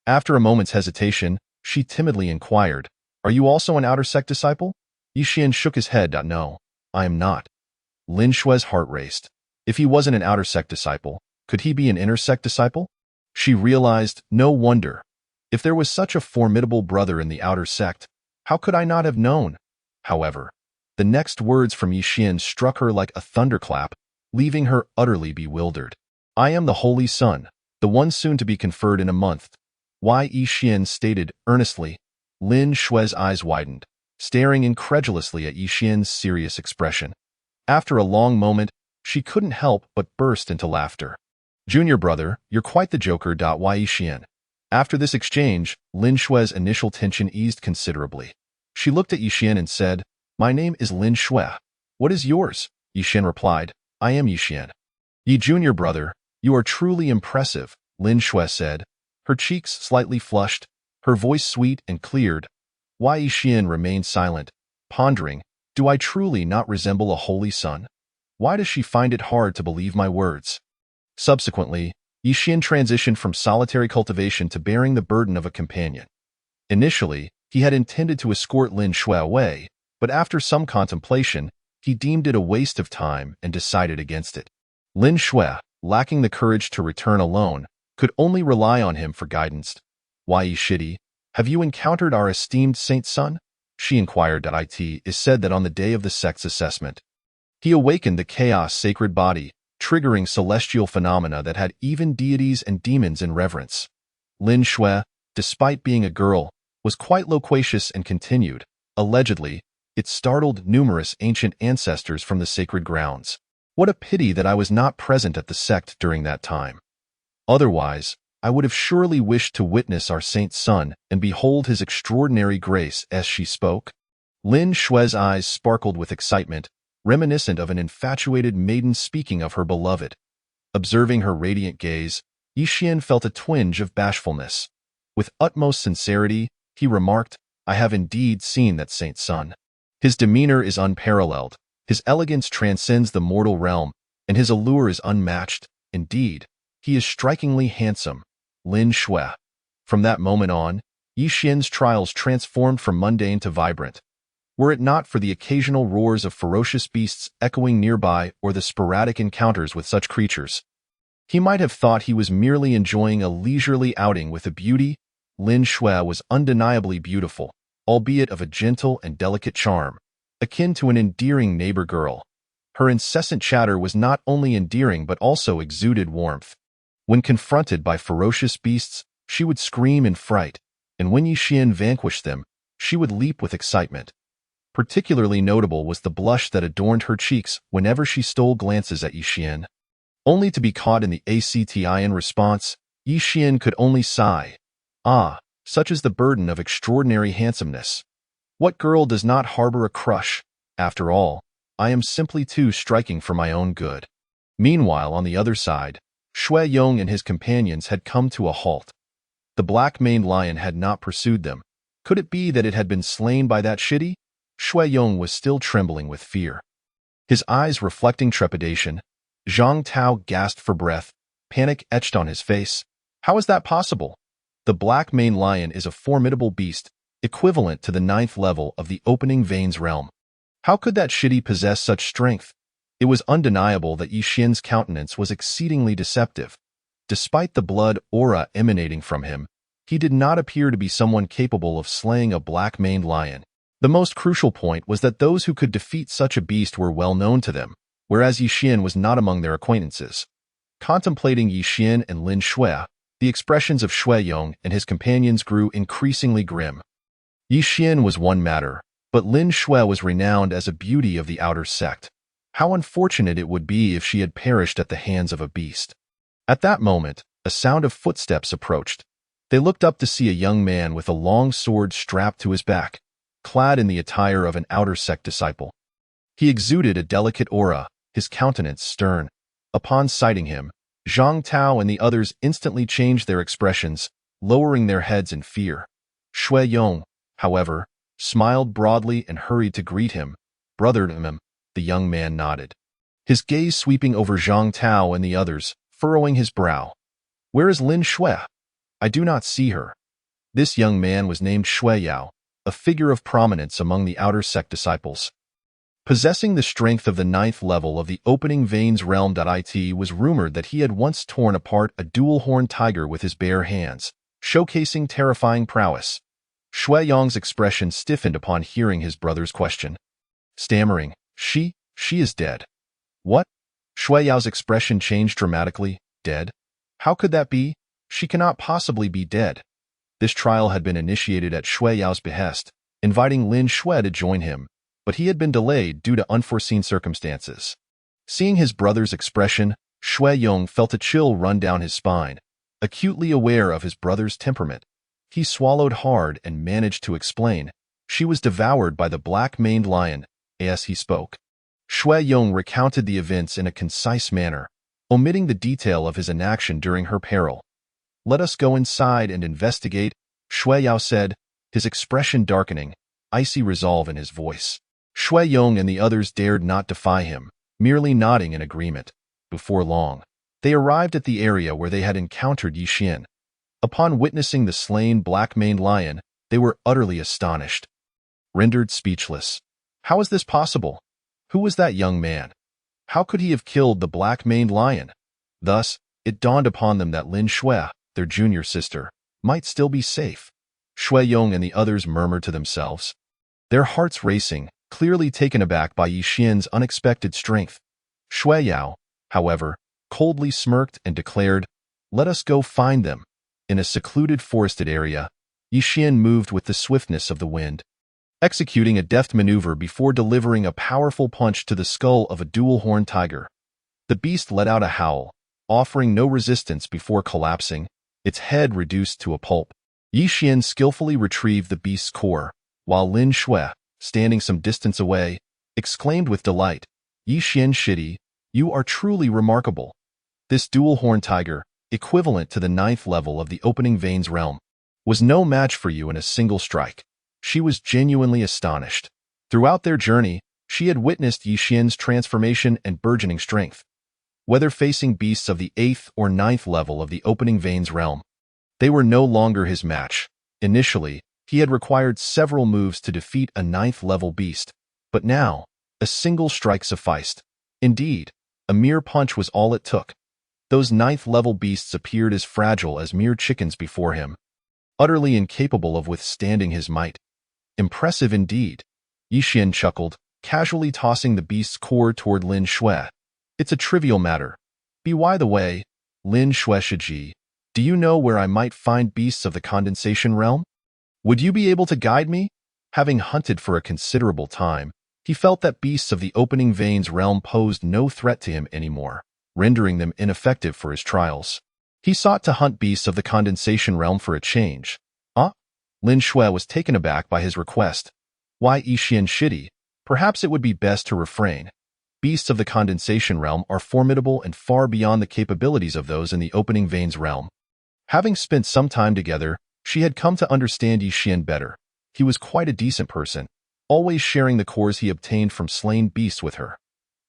After a moment's hesitation, she timidly inquired, "Are you also an Outer Sect disciple?" Yi Xian shook his head. "No, I am not." Lin Shui's heart raced. If he wasn't an Outer Sect disciple, could he be an Inner Sect disciple? She realized, no wonder. If there was such a formidable brother in the Outer Sect, how could I not have known? However, the next words from Yi Xian struck her like a thunderclap, leaving her utterly bewildered. "I am the Holy Son, the one soon to be conferred in a month." Yi Xian stated earnestly. Lin Shui's eyes widened, staring incredulously at Yi Xian's serious expression. After a long moment, she couldn't help but burst into laughter. "Junior brother, you're quite the joker." Yi Xian. After this exchange, Lin Shui's initial tension eased considerably. She looked at Yi Xian and said, "My name is Lin Shui. What is yours?" Yi Xian replied, "I am Yi Xian." "Yi junior brother, you are truly impressive," Lin Shui said, her cheeks slightly flushed, her voice sweet and cleared. Yi Xian remained silent, pondering, do I truly not resemble a holy son? Why does she find it hard to believe my words? Subsequently, Yi Xian transitioned from solitary cultivation to bearing the burden of a companion. Initially, he had intended to escort Lin Shui away, but after some contemplation, he deemed it a waste of time and decided against it. Lin Shui, lacking the courage to return alone, could only rely on him for guidance. "Why, Shidi, have you encountered our esteemed Saint Sun?" she inquired. It is said that on the day of the sect's assessment, he awakened the chaos sacred body, triggering celestial phenomena that had even deities and demons in reverence. Lin Shui, despite being a girl, was quite loquacious and continued. "Allegedly, it startled numerous ancient ancestors from the sacred grounds. What a pity that I was not present at the sect during that time. Otherwise, I would have surely wished to witness our Saint's Son and behold his extraordinary grace." As she spoke, Lin Shui's eyes sparkled with excitement, reminiscent of an infatuated maiden speaking of her beloved. Observing her radiant gaze, Yixian felt a twinge of bashfulness. With utmost sincerity, he remarked, "I have indeed seen that Saint Sun. His demeanor is unparalleled, his elegance transcends the mortal realm, and his allure is unmatched. Indeed, he is strikingly handsome." Lin Shui. From that moment on, Yixian's trials transformed from mundane to vibrant. Were it not for the occasional roars of ferocious beasts echoing nearby or the sporadic encounters with such creatures, he might have thought he was merely enjoying a leisurely outing with a beauty. Lin Shui was undeniably beautiful, albeit of a gentle and delicate charm, akin to an endearing neighbor girl. Her incessant chatter was not only endearing but also exuded warmth. When confronted by ferocious beasts, she would scream in fright, and when Yixian vanquished them, she would leap with excitement. Particularly notable was the blush that adorned her cheeks whenever she stole glances at Yixian. Only to be caught in the actin response, Yixian could only sigh. Ah, such is the burden of extraordinary handsomeness. What girl does not harbor a crush? After all, I am simply too striking for my own good. Meanwhile, on the other side, Shui Yong and his companions had come to a halt. The black-maned lion had not pursued them. Could it be that it had been slain by that Shidi? Shui Yong was still trembling with fear, his eyes reflecting trepidation. Zhang Tao gasped for breath, panic etched on his face. How is that possible? The black-maned lion is a formidable beast, equivalent to the 9th level of the opening veins realm. How could that Shidi possess such strength? It was undeniable that Yixian's countenance was exceedingly deceptive. Despite the blood aura emanating from him, he did not appear to be someone capable of slaying a black-maned lion. The most crucial point was that those who could defeat such a beast were well known to them, whereas Yixian was not among their acquaintances. Contemplating Yixian and Lin Shui, the expressions of Shui Yong and his companions grew increasingly grim. Yixian was one matter, but Lin Shui was renowned as a beauty of the outer sect. How unfortunate it would be if she had perished at the hands of a beast. At that moment, a sound of footsteps approached. They looked up to see a young man with a long sword strapped to his back, clad in the attire of an outer sect disciple. He exuded a delicate aura, his countenance stern. Upon sighting him, Zhang Tao and the others instantly changed their expressions, lowering their heads in fear. Shui Yong, however, smiled broadly and hurried to greet him. "Brother Im," the young man nodded, his gaze sweeping over Zhang Tao and the others, furrowing his brow. "Where is Lin Shui? I do not see her." This young man was named Shui Yao, a figure of prominence among the outer sect disciples. Possessing the strength of the 9th level of the opening veins realm. It was rumored that he had once torn apart a dual-horned tiger with his bare hands, showcasing terrifying prowess. Shui Yong's expression stiffened upon hearing his brother's question. Stammering, She is dead." "What?" Shui Yao's expression changed dramatically. "Dead? How could that be? She cannot possibly be dead." This trial had been initiated at Shui Yao's behest, inviting Lin Shui to join him, but he had been delayed due to unforeseen circumstances. Seeing his brother's expression, Shui Yong felt a chill run down his spine. Acutely aware of his brother's temperament, he swallowed hard and managed to explain. "She was devoured by the black-maned lion." As he spoke, Shui Yong recounted the events in a concise manner, omitting the detail of his inaction during her peril. "Let us go inside and investigate," Shui Yao said, his expression darkening, icy resolve in his voice. Shui Yong and the others dared not defy him, merely nodding in agreement. Before long, they arrived at the area where they had encountered Yixian. Upon witnessing the slain black-maned lion, they were utterly astonished. Rendered speechless. "How is this possible? Who was that young man? How could he have killed the black-maned lion? Thus, it dawned upon them that Lin Shui, their junior sister, might still be safe. Shui Yong and the others murmured to themselves, their hearts racing, clearly taken aback by Yi Xian's unexpected strength. Shui Yao, however, coldly smirked and declared, "Let us go find them." In a secluded forested area, Yi Xian moved with the swiftness of the wind, executing a deft maneuver before delivering a powerful punch to the skull of a dual-horned tiger. The beast let out a howl, offering no resistance before collapsing, its head reduced to a pulp. Yi Xian skillfully retrieved the beast's core, while Lin Shui, standing some distance away, exclaimed with delight, "Yi Xian Shidi, you are truly remarkable." This dual-horned tiger, equivalent to the 9th level of the opening veins realm, was no match for you in a single strike. She was genuinely astonished. Throughout their journey, she had witnessed Yi Xian's transformation and burgeoning strength. Whether facing beasts of the 8th or 9th level of the opening veins realm, they were no longer his match. Initially, he had required several moves to defeat a 9th level beast, but now, a single strike sufficed. Indeed, a mere punch was all it took. Those 9th level beasts appeared as fragile as mere chickens before him, utterly incapable of withstanding his might. Impressive indeed. Yi Xian chuckled, casually tossing the beast's core toward Lin Shui. It's a trivial matter. By the way, Lin Shui Shiji, do you know where I might find beasts of the condensation realm? Would you be able to guide me? Having hunted for a considerable time, he felt that beasts of the opening veins realm posed no threat to him anymore, rendering them ineffective for his trials. He sought to hunt beasts of the condensation realm for a change. Lin Shui was taken aback by his request. Why Yi Xian Shidi? Perhaps it would be best to refrain. Beasts of the condensation realm are formidable and far beyond the capabilities of those in the opening veins realm. Having spent some time together, she had come to understand Yi Xian better. He was quite a decent person, always sharing the cores he obtained from slain beasts with her.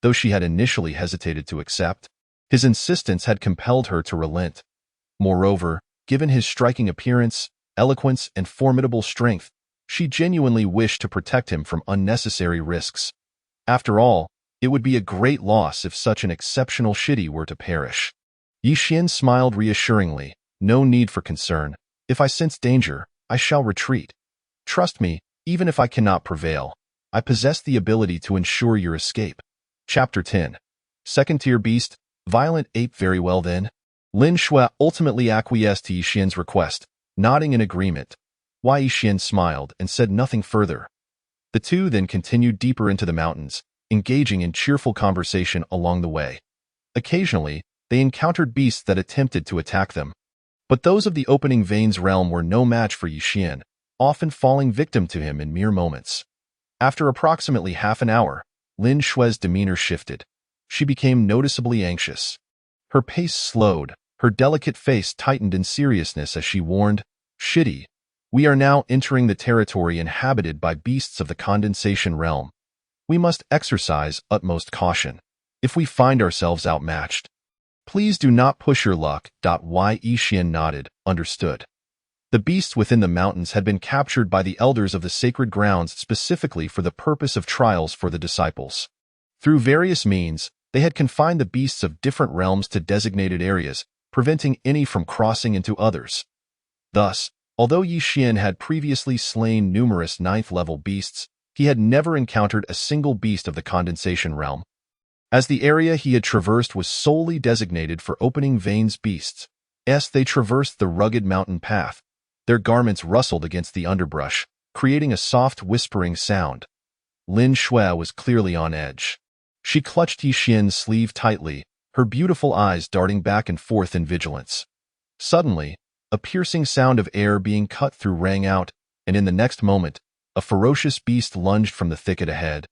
Though she had initially hesitated to accept, his insistence had compelled her to relent. Moreover, given his striking appearance, eloquence, and formidable strength, she genuinely wished to protect him from unnecessary risks. After all, it would be a great loss if such an exceptional Shidi were to perish. Yi Xian smiled reassuringly. No need for concern. If I sense danger, I shall retreat. Trust me, even if I cannot prevail, I possess the ability to ensure your escape. Chapter 10. Second-tier beast, violent ape. Very well then. Lin Shui ultimately acquiesced to Yi Xian's request, nodding in agreement. Yi Xian smiled and said nothing further. The two then continued deeper into the mountains, engaging in cheerful conversation along the way. Occasionally, they encountered beasts that attempted to attack them. But those of the opening veins realm were no match for Yi Xian, often falling victim to him in mere moments. After approximately half an hour, Lin Shui's demeanor shifted. She became noticeably anxious. Her pace slowed, her delicate face tightened in seriousness as she warned, "Shidi, we are now entering the territory inhabited by beasts of the condensation realm. We must exercise utmost caution. If we find ourselves outmatched, please do not push your luck." Yi Xian nodded, understood. The beasts within the mountains had been captured by the elders of the sacred grounds specifically for the purpose of trials for the disciples. Through various means, they had confined the beasts of different realms to designated areas, preventing any from crossing into others. Thus, although Yi Xian had previously slain numerous 9th-level beasts, he had never encountered a single beast of the condensation realm. As the area he had traversed was solely designated for opening veins beasts, they traversed the rugged mountain path. Their garments rustled against the underbrush, creating a soft whispering sound. Lin Shui was clearly on edge. She clutched Yi Xian's sleeve tightly, her beautiful eyes darting back and forth in vigilance. Suddenly, a piercing sound of air being cut through rang out, and in the next moment, a ferocious beast lunged from the thicket ahead.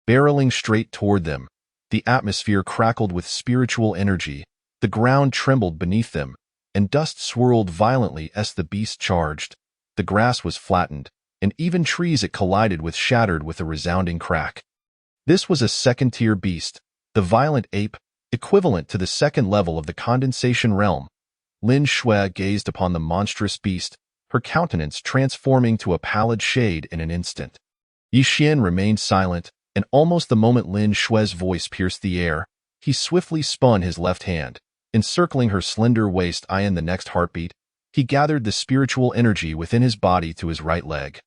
Barreling straight toward them, the atmosphere crackled with spiritual energy, the ground trembled beneath them, and dust swirled violently as the beast charged. The grass was flattened, and even trees it collided with shattered with a resounding crack. This was a second-tier beast, the violent ape, equivalent to the second level of the condensation realm. Lin Shui gazed upon the monstrous beast, her countenance transforming to a pallid shade in an instant. Yi Xian remained silent, and almost the moment Lin Shue's voice pierced the air, he swiftly spun his left hand, encircling her slender waist. In the next heartbeat, he gathered the spiritual energy within his body to his right leg,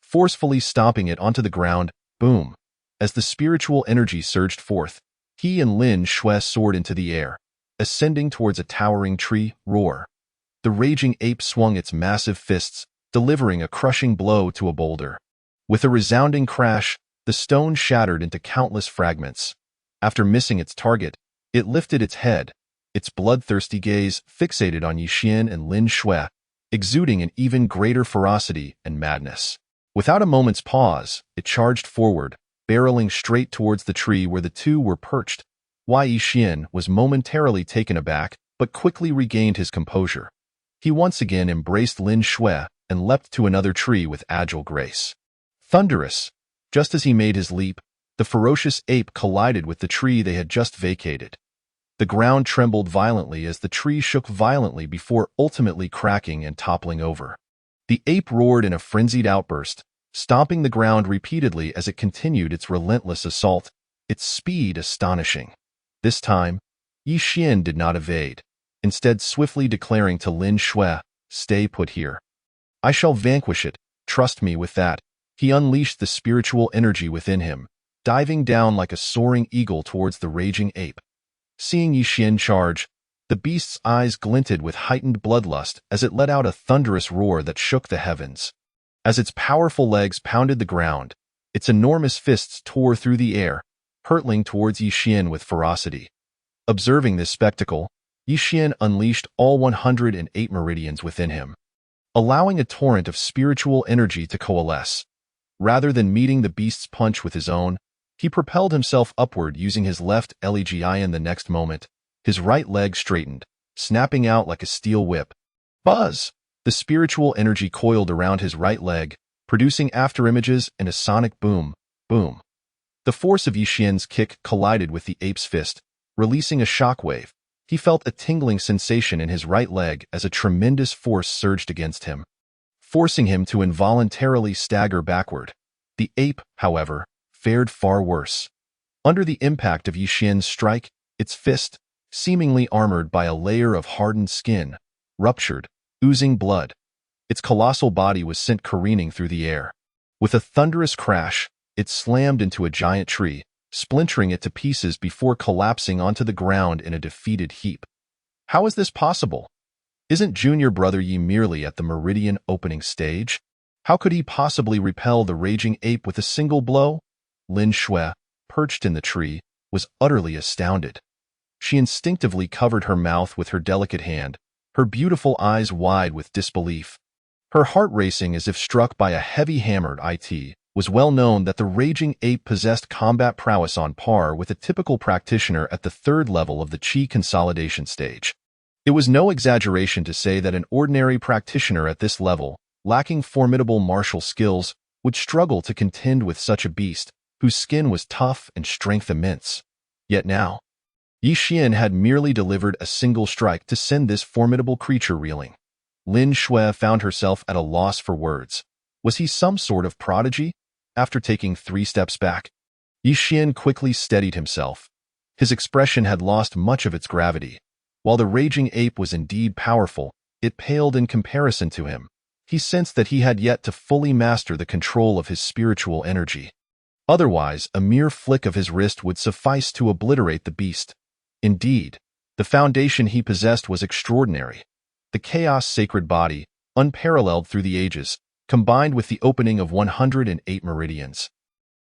forcefully stomping it onto the ground. Boom! As the spiritual energy surged forth, he and Lin Shue soared into the air, ascending towards a towering tree. Roar! The raging ape swung its massive fists, delivering a crushing blow to a boulder. With a resounding crash, the stone shattered into countless fragments. After missing its target, it lifted its head, its bloodthirsty gaze fixated on Yixian and Lin Shui, exuding an even greater ferocity and madness. Without a moment's pause, it charged forward, barreling straight towards the tree where the two were perched. Yixian was momentarily taken aback, but quickly regained his composure. He once again embraced Lin Shui and leapt to another tree with agile grace. Thunderous! Just as he made his leap, the ferocious ape collided with the tree they had just vacated. The ground trembled violently as the tree shook violently before ultimately cracking and toppling over. The ape roared in a frenzied outburst, stomping the ground repeatedly as it continued its relentless assault, its speed astonishing. This time, Yixian did not evade, instead swiftly declaring to Lin Shui, "Stay put here. I shall vanquish it, trust me with that." He unleashed the spiritual energy within him, diving down like a soaring eagle towards the raging ape. Seeing Yixian charge, the beast's eyes glinted with heightened bloodlust as it let out a thunderous roar that shook the heavens. As its powerful legs pounded the ground, its enormous fists tore through the air, hurtling towards Yixian with ferocity. Observing this spectacle, Yixian unleashed all 108 meridians within him, allowing a torrent of spiritual energy to coalesce. Rather than meeting the beast's punch with his own, he propelled himself upward using his left leg. In the next moment, his right leg straightened, snapping out like a steel whip. Buzz! The spiritual energy coiled around his right leg, producing afterimages and a sonic boom, boom. The force of Yixian's kick collided with the ape's fist, releasing a shockwave. He felt a tingling sensation in his right leg as a tremendous force surged against him, forcing him to involuntarily stagger backward. The ape, however, fared far worse. Under the impact of Yixian's strike, its fist, seemingly armored by a layer of hardened skin, ruptured, oozing blood. Its colossal body was sent careening through the air. With a thunderous crash, it slammed into a giant tree, splintering it to pieces before collapsing onto the ground in a defeated heap. How is this possible? Isn't Junior Brother Yi merely at the meridian opening stage? How could he possibly repel the raging ape with a single blow? Lin Shui, perched in the tree, was utterly astounded. She instinctively covered her mouth with her delicate hand, her beautiful eyes wide with disbelief. Her heart racing as if struck by a heavy hammer. It was well known that the raging ape possessed combat prowess on par with a typical practitioner at the third level of the Qi consolidation stage. It was no exaggeration to say that an ordinary practitioner at this level, lacking formidable martial skills, would struggle to contend with such a beast, whose skin was tough and strength immense. Yet now, Yixian had merely delivered a single strike to send this formidable creature reeling. Lin Shui found herself at a loss for words. Was he some sort of prodigy? After taking 3 steps back, Yixian quickly steadied himself. His expression had lost much of its gravity. While the raging ape was indeed powerful, it paled in comparison to him. He sensed that he had yet to fully master the control of his spiritual energy. Otherwise, a mere flick of his wrist would suffice to obliterate the beast. Indeed, the foundation he possessed was extraordinary. The chaos sacred body, unparalleled through the ages, combined with the opening of 108 meridians,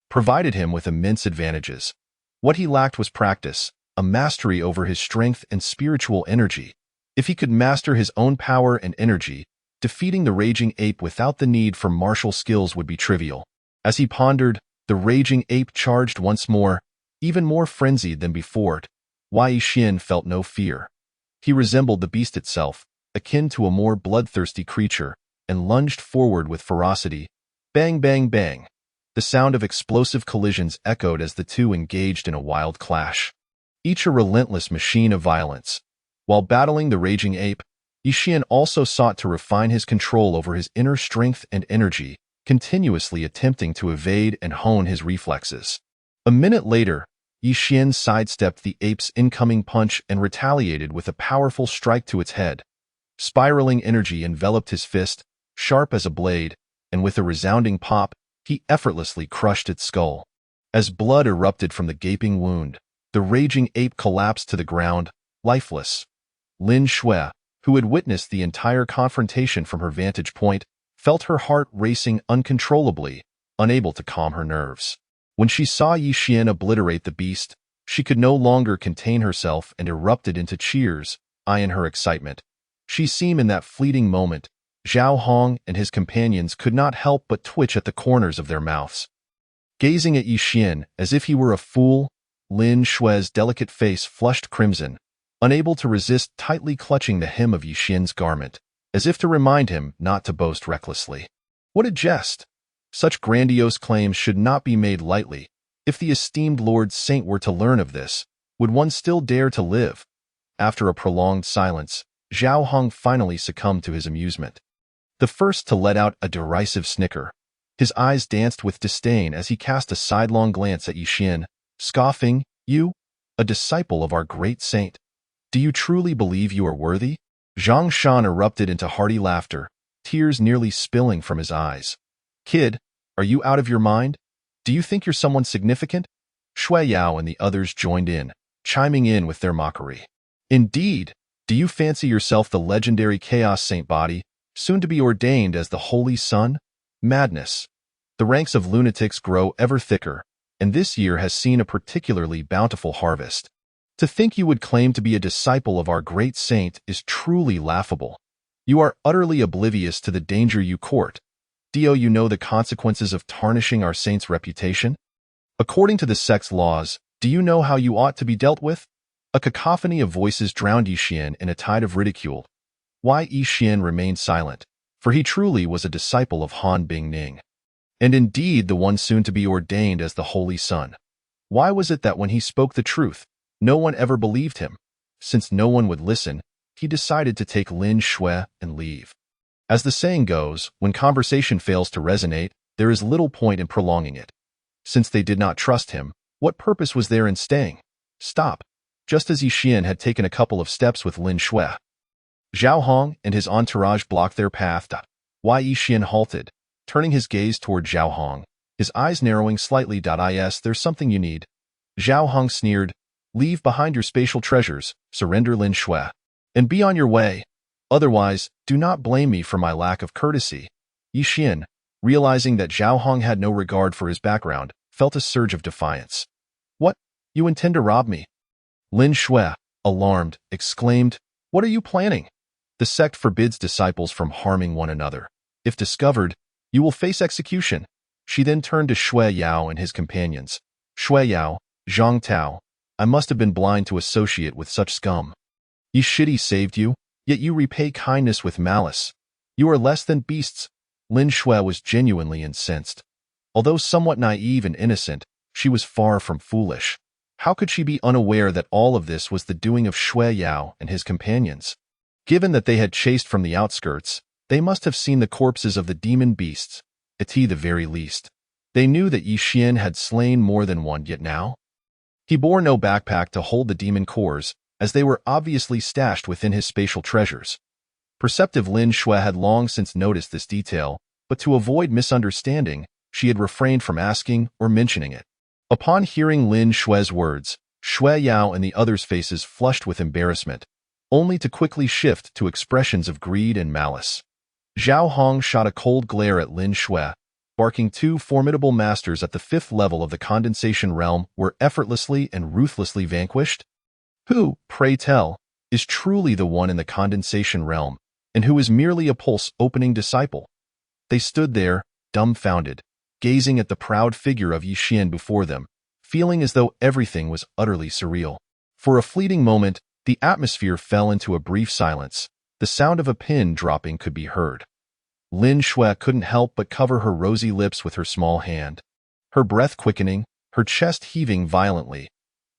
provided him with immense advantages. What he lacked was practice, a mastery over his strength and spiritual energy. If he could master his own power and energy, defeating the raging ape without the need for martial skills would be trivial. As he pondered, the raging ape charged once more, even more frenzied than before. Yixian felt no fear. He resembled the beast itself, akin to a more bloodthirsty creature, and lunged forward with ferocity. Bang, bang, bang. The sound of explosive collisions echoed as the two engaged in a wild clash, each a relentless machine of violence. While battling the raging ape, Yixian also sought to refine his control over his inner strength and energy, continuously attempting to evade and hone his reflexes. A minute later, Yi Xian sidestepped the ape's incoming punch and retaliated with a powerful strike to its head. Spiraling energy enveloped his fist, sharp as a blade, and with a resounding pop, he effortlessly crushed its skull. As blood erupted from the gaping wound, the raging ape collapsed to the ground, lifeless. Lin Shui, who had witnessed the entire confrontation from her vantage point, felt her heart racing uncontrollably, unable to calm her nerves. When she saw Yi Xian obliterate the beast, she could no longer contain herself and erupted into cheers, eyeing her excitement. She seemed in that fleeting moment. Zhao Hong and his companions could not help but twitch at the corners of their mouths. Gazing at Yi Xian as if he were a fool, Lin Shui's delicate face flushed crimson, unable to resist tightly clutching the hem of Yi Xian's garment, as if to remind him not to boast recklessly. What a jest! Such grandiose claims should not be made lightly. If the esteemed Lord Saint were to learn of this, would one still dare to live? After a prolonged silence, Zhao Hong finally succumbed to his amusement. The first to let out a derisive snicker. His eyes danced with disdain as he cast a sidelong glance at Yi Xian, scoffing, "You, a disciple of our great saint? Do you truly believe you are worthy?" Zhang Shan erupted into hearty laughter, tears nearly spilling from his eyes. "Kid, are you out of your mind? Do you think you're someone significant?" Shui Yao and the others joined in, chiming in with their mockery. "Indeed, do you fancy yourself the legendary Chaos Saint Body, soon to be ordained as the Holy Sun? Madness. The ranks of lunatics grow ever thicker, and this year has seen a particularly bountiful harvest. To think you would claim to be a disciple of our great saint is truly laughable. You are utterly oblivious to the danger you court. Do you know the consequences of tarnishing our saint's reputation? According to the sect's laws, do you know how you ought to be dealt with?" A cacophony of voices drowned Yi Xian in a tide of ridicule. Why Yi Xian remained silent, for he truly was a disciple of Han Bingning, and indeed the one soon to be ordained as the Holy Sun. Why was it that when he spoke the truth, no one ever believed him? Since no one would listen, he decided to take Lin Shui and leave. As the saying goes, when conversation fails to resonate, there is little point in prolonging it. Since they did not trust him, what purpose was there in staying? Stop. Just as Yi Xian had taken a couple of steps with Lin Shui. Zhao Hong and his entourage blocked their path. Why Yi Xian halted, turning his gaze toward Zhao Hong, his eyes narrowing slightly. There's something you need. Zhao Hong sneered. "Leave behind your spatial treasures, surrender Lin Shui, and be on your way. Otherwise, do not blame me for my lack of courtesy." Yi Xian, realizing that Zhao Hong had no regard for his background, felt a surge of defiance. "What? You intend to rob me?" Lin Shui, alarmed, exclaimed, "What are you planning? The sect forbids disciples from harming one another. If discovered, you will face execution." She then turned to Shui Yao and his companions. "Shui Yao, Zhang Tao, I must have been blind to associate with such scum. Yi Shidi saved you, yet you repay kindness with malice. You are less than beasts." Lin Shui was genuinely incensed. Although somewhat naive and innocent, she was far from foolish. How could she be unaware that all of this was the doing of Shui Yao and his companions? Given that they had chased from the outskirts, they must have seen the corpses of the demon beasts, at the very least. They knew that Yi Xian had slain more than one, yet now? He bore no backpack to hold the demon cores, as they were obviously stashed within his spatial treasures. Perceptive Lin Shui had long since noticed this detail, but to avoid misunderstanding, she had refrained from asking or mentioning it. Upon hearing Lin Shui's words, Shui Yao and the others' faces flushed with embarrassment, only to quickly shift to expressions of greed and malice. Zhao Hong shot a cold glare at Lin Shui, barking. Two formidable masters at the 5th level of the condensation realm were effortlessly and ruthlessly vanquished? Who, pray tell, is truly the one in the condensation realm, and who is merely a pulse-opening disciple? They stood there, dumbfounded, gazing at the proud figure of Yi Xian before them, feeling as though everything was utterly surreal. For a fleeting moment, the atmosphere fell into a brief silence. The sound of a pin dropping could be heard. Lin Shui couldn't help but cover her rosy lips with her small hand, her breath quickening, her chest heaving violently.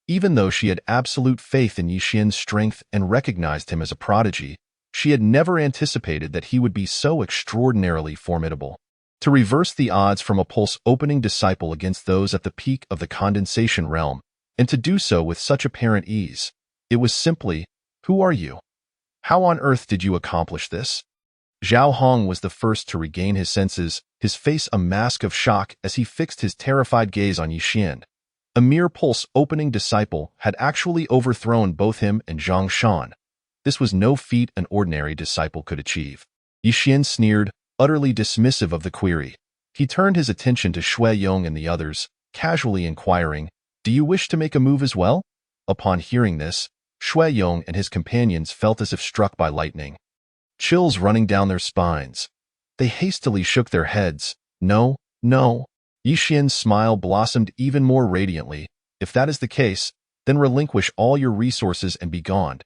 Even though she had absolute faith in Yi Xian's strength and recognized him as a prodigy, she had never anticipated that he would be so extraordinarily formidable. To reverse the odds from a pulse-opening disciple against those at the peak of the condensation realm, and to do so with such apparent ease. It was simply, who are you? How on earth did you accomplish this? Zhao Hong was the first to regain his senses, his face a mask of shock as he fixed his terrified gaze on Yixian. A mere pulse-opening disciple had actually overthrown both him and Zhang Shan. This was no feat an ordinary disciple could achieve. Yixian sneered, utterly dismissive of the query. He turned his attention to Shui Yong and the others, casually inquiring, "Do you wish to make a move as well?" Upon hearing this, Shui Yong and his companions felt as if struck by lightning, chills running down their spines. They hastily shook their heads. No, no. Yixian's smile blossomed even more radiantly. If that is the case, then relinquish all your resources and be gone.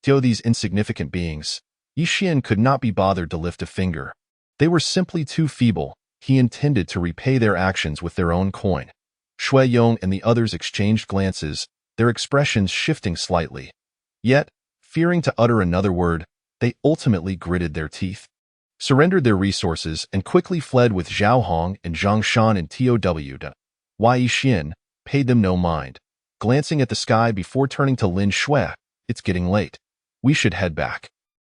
To these insignificant beings, Yixian could not be bothered to lift a finger. They were simply too feeble. He intended to repay their actions with their own coin. Shui Yong and the others exchanged glances, their expressions shifting slightly. Yet, fearing to utter another word, they ultimately gritted their teeth, surrendered their resources, and quickly fled with Zhao Hong and Zhang Shan and TOW. Wei Yixian paid them no mind, glancing at the sky before turning to Lin Shui. "It's getting late. We should head back."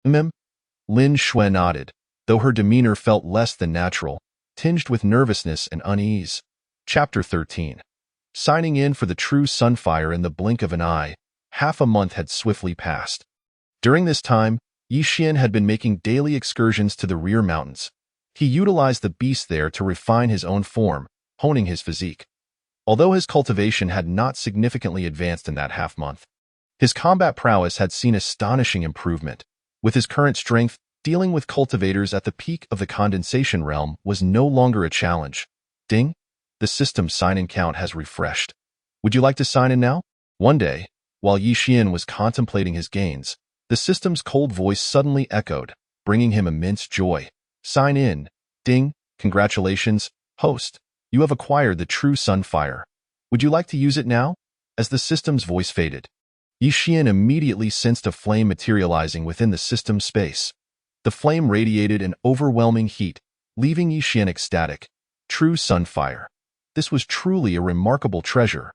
Lin Shui nodded, though her demeanor felt less than natural, tinged with nervousness and unease. Chapter 13. Signing in for the true Sunfire in the blink of an eye, half a month had swiftly passed. During this time, Yixian had been making daily excursions to the rear mountains. He utilized the beast there to refine his own form, honing his physique. Although his cultivation had not significantly advanced in that half-month, his combat prowess had seen astonishing improvement. With his current strength, dealing with cultivators at the peak of the condensation realm was no longer a challenge. Ding! The system sign-in count has refreshed. Would you like to sign in now? One day, while Yixian was contemplating his gains, the system's cold voice suddenly echoed, bringing him immense joy. "Sign in. Ding! Congratulations, host. You have acquired the true Sunfire. Would you like to use it now?" As the system's voice faded, Yixian immediately sensed a flame materializing within the system's space. The flame radiated an overwhelming heat, leaving Yixian ecstatic. True Sunfire. This was truly a remarkable treasure.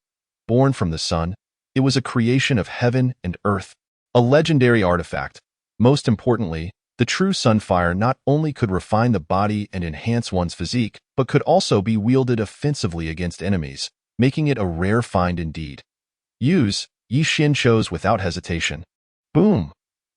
Born from the sun, it was a creation of heaven and earth. A legendary artifact. Most importantly, the true Sunfire not only could refine the body and enhance one's physique, but could also be wielded offensively against enemies, making it a rare find indeed. Use, Yixian chose without hesitation. Boom!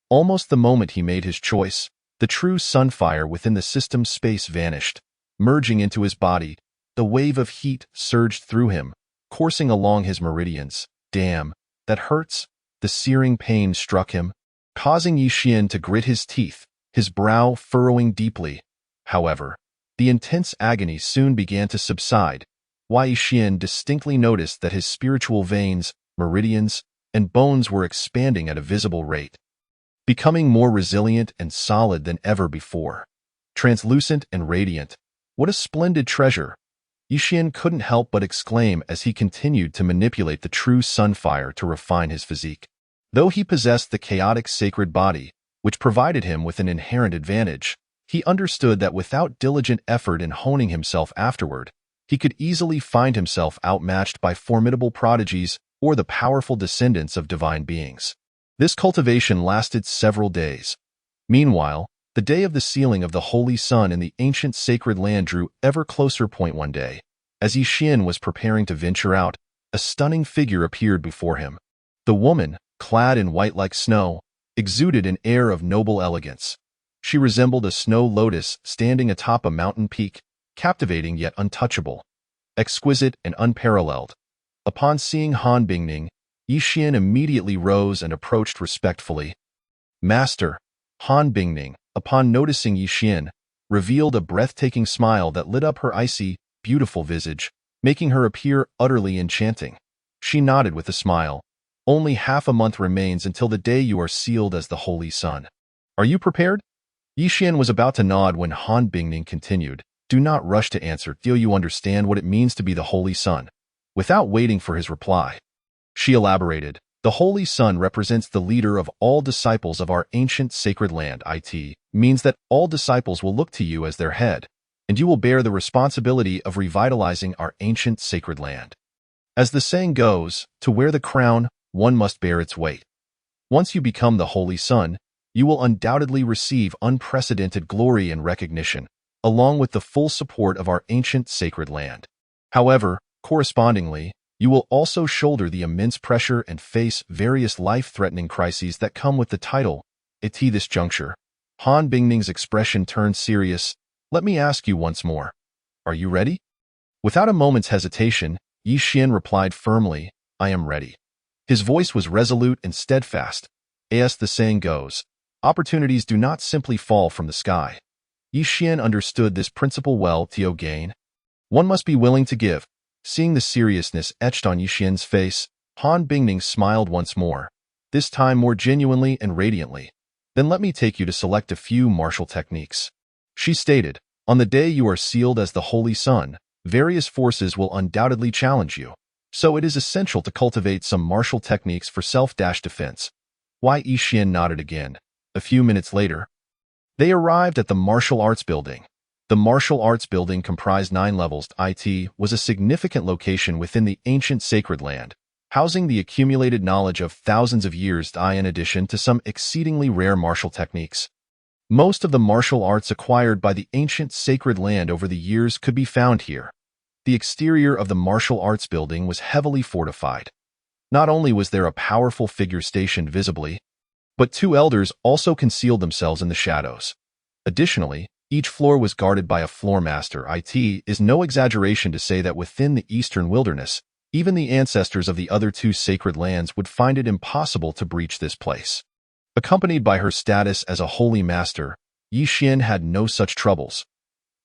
Almost the moment he made his choice, the true Sunfire within the system's space vanished. Merging into his body, the wave of heat surged through him, coursing along his meridians. Damn, that hurts. The searing pain struck him, causing Yixian to grit his teeth, his brow furrowing deeply. However, the intense agony soon began to subside. Wei Yixian distinctly noticed that his spiritual veins, meridians, and bones were expanding at a visible rate, becoming more resilient and solid than ever before. Translucent and radiant. What a splendid treasure! Yixian couldn't help but exclaim as he continued to manipulate the true Sunfire to refine his physique. Though he possessed the chaotic sacred body, which provided him with an inherent advantage, he understood that without diligent effort in honing himself afterward, he could easily find himself outmatched by formidable prodigies or the powerful descendants of divine beings. This cultivation lasted several days. Meanwhile, the day of the sealing of the Holy Sun in the ancient sacred land drew ever closer. One day, as Yixian was preparing to venture out, a stunning figure appeared before him. The woman, clad in white like snow, exuded an air of noble elegance. She resembled a snow lotus standing atop a mountain peak, captivating yet untouchable, exquisite and unparalleled. Upon seeing Han Bingning, Yixian immediately rose and approached respectfully. "Master." Han Bingning, upon noticing Yixian, revealed a breathtaking smile that lit up her icy, beautiful visage, making her appear utterly enchanting. She nodded with a smile. "Only half a month remains until the day you are sealed as the Holy Sun. Are you prepared?" Yixian was about to nod when Han Bingning continued, "Do not rush to answer till you understand what it means to be the Holy Sun." Without waiting for his reply, she elaborated, "The Holy Sun represents the leader of all disciples of our ancient sacred land. It means that all disciples will look to you as their head. and you will bear the responsibility of revitalizing our ancient sacred land. As the saying goes, to wear the crown, one must bear its weight. Once you become the Holy Son, you will undoubtedly receive unprecedented glory and recognition, along with the full support of our ancient sacred land. However, correspondingly, you will also shoulder the immense pressure and face various life-threatening crises that come with the title. At this juncture, Han Bingning's expression turned serious. Let me ask you once more. Are you ready? Without a moment's hesitation, Yi Xian replied firmly, I am ready. His voice was resolute and steadfast. As the saying goes, opportunities do not simply fall from the sky. Yi Xian understood this principle well, Tio Gain. One must be willing to give. Seeing the seriousness etched on Yi Xian's face, Han Bingning smiled once more, this time more genuinely and radiantly. Then let me take you to select a few martial techniques. She stated, on the day you are sealed as the Holy Son, various forces will undoubtedly challenge you, so it is essential to cultivate some martial techniques for self-defense. Yi Xian nodded again. A few minutes later, they arrived at the martial arts building. The martial arts building comprised 9 levels. It was a significant location within the ancient sacred land, housing the accumulated knowledge of thousands of years in addition to some exceedingly rare martial techniques. Most of the martial arts acquired by the ancient sacred land over the years could be found here. The exterior of the martial arts building was heavily fortified. Not only was there a powerful figure stationed visibly, but 2 elders also concealed themselves in the shadows. Additionally, each floor was guarded by a floor master. It is no exaggeration to say that within the eastern wilderness, even the ancestors of the other 2 sacred lands would find it impossible to breach this place. Accompanied by her status as a holy master, Yi Xian had no such troubles.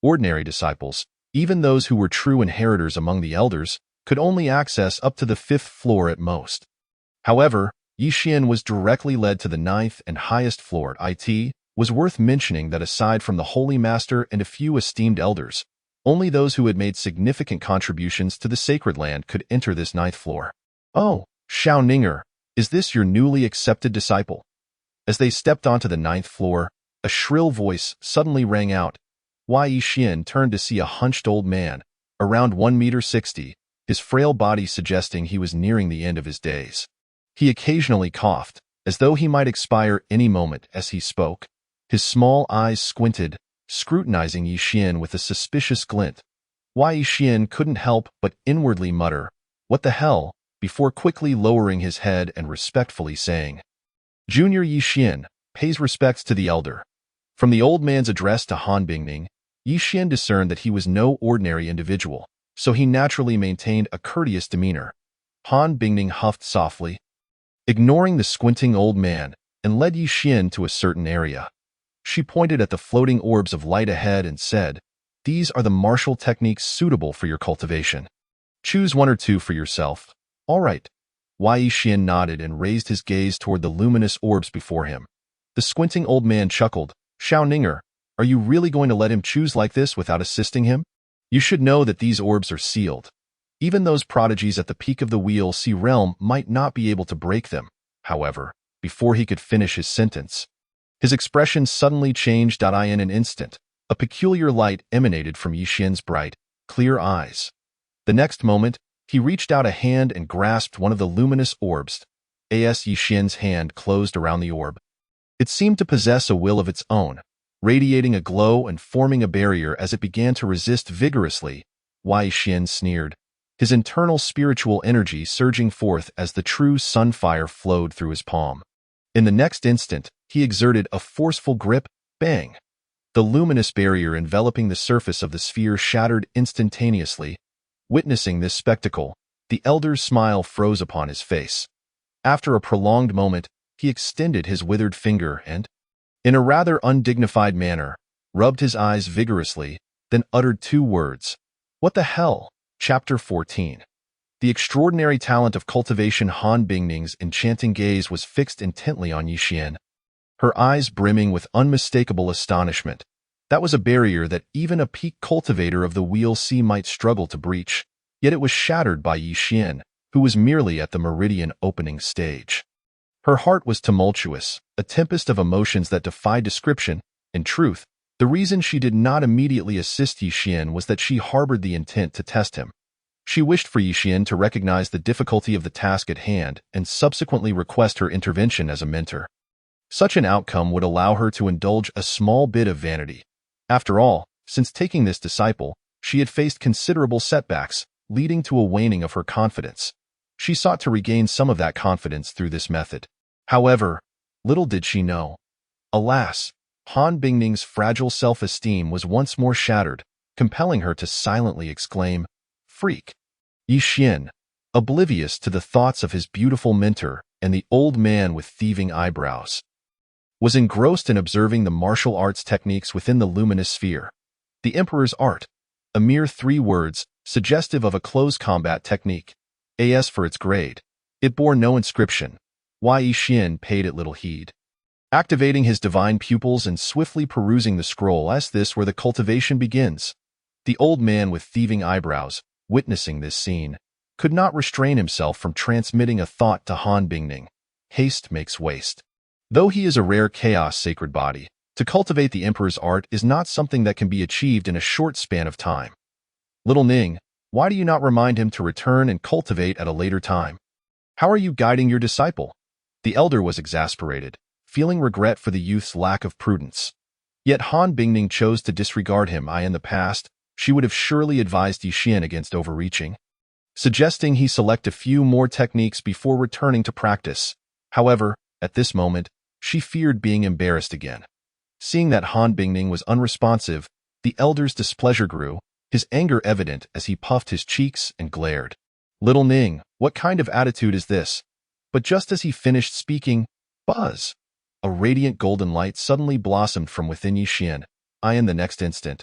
Ordinary disciples, even those who were true inheritors among the elders, could only access up to the 5th floor at most. However, Yi Xian was directly led to the 9th and highest floor. It was worth mentioning that aside from the Holy Master and a few esteemed elders, only those who had made significant contributions to the sacred land could enter this 9th floor. Oh, Xiao Ninger, is this your newly accepted disciple? As they stepped onto the 9th floor, a shrill voice suddenly rang out. Yi Xian turned to see a hunched old man, around 1.60 meters, his frail body suggesting he was nearing the end of his days. He occasionally coughed, as though he might expire any moment as he spoke. His small eyes squinted, scrutinizing Yi Xian with a suspicious glint. Yi Xian couldn't help but inwardly mutter, "What the hell?" before quickly lowering his head and respectfully saying, "Junior Yi Xian, pays respects to the elder." From the old man's address to Han Bingning, Yi Xian discerned that he was no ordinary individual, so he naturally maintained a courteous demeanor. Han Bingning huffed softly, ignoring the squinting old man, and led Yi Xian to a certain area. She pointed at the floating orbs of light ahead and said, "These are the martial techniques suitable for your cultivation. Choose 1 or 2 for yourself." "All right." Yi Xian nodded and raised his gaze toward the luminous orbs before him. The squinting old man chuckled. "Xiao Ninger, are you really going to let him choose like this without assisting him? You should know that these orbs are sealed. Even those prodigies at the peak of the Wheel Sea realm might not be able to break them." However, before he could finish his sentence, his expression suddenly changed. In an instant, a peculiar light emanated from Yi Xian's bright, clear eyes. The next moment, he reached out a hand and grasped one of the luminous orbs. Yi Xian's hand closed around the orb. It seemed to possess a will of its own, radiating a glow and forming a barrier as it began to resist vigorously. Yi Xian sneered, his internal spiritual energy surging forth as the true sunfire flowed through his palm. In the next instant, he exerted a forceful grip. Bang! The luminous barrier enveloping the surface of the sphere shattered instantaneously. Witnessing this spectacle, the elder's smile froze upon his face. After a prolonged moment, he extended his withered finger and, in a rather undignified manner, rubbed his eyes vigorously, then uttered 2 words. "What the hell?" Chapter 14. The extraordinary talent of cultivation. Han Bingning's enchanting gaze was fixed intently on Yi Xian, her eyes brimming with unmistakable astonishment. That was a barrier that even a peak cultivator of the Wheel Sea might struggle to breach, yet it was shattered by Yi Xian, who was merely at the meridian opening stage. Her heart was tumultuous, a tempest of emotions that defied description. In truth, The reason she did not immediately assist Yixin was that she harbored the intent to test him. She wished for Yixin to recognize the difficulty of the task at hand and subsequently request her intervention as a mentor. Such an outcome would allow her to indulge a small bit of vanity. After all, since taking this disciple, she had faced considerable setbacks, leading to a waning of her confidence. She sought to regain some of that confidence through this method. However, little did she know. Alas, Han Bingning's fragile self-esteem was once more shattered, compelling her to silently exclaim, "Freak!" Yixin, oblivious to the thoughts of his beautiful mentor and the old man with thieving eyebrows, was engrossed in observing the martial arts techniques within the luminous sphere. The Emperor's art, a mere 3 words, suggestive of a close combat technique. As for its grade, it bore no inscription. Yixin paid it little heed. Activating his divine pupils and swiftly perusing the scroll as this where the cultivation begins. The old man with thieving eyebrows, witnessing this scene, could not restrain himself from transmitting a thought to Han Bingning. Haste makes waste. Though he is a rare chaos sacred body, to cultivate the Emperor's art is not something that can be achieved in a short span of time. Little Ning, why do you not remind him to return and cultivate at a later time? How are you guiding your disciple? The elder was exasperated, feeling regret for the youth's lack of prudence. Yet Han Bingning chose to disregard him. In the past, she would have surely advised Yixin against overreaching, suggesting he select a few more techniques before returning to practice. However, at this moment, she feared being embarrassed again. Seeing that Han Bingning was unresponsive, the elder's displeasure grew, his anger evident as he puffed his cheeks and glared. Little Ning, what kind of attitude is this? But just as he finished speaking, buzz! A radiant golden light suddenly blossomed from within Yixin. In the next instant,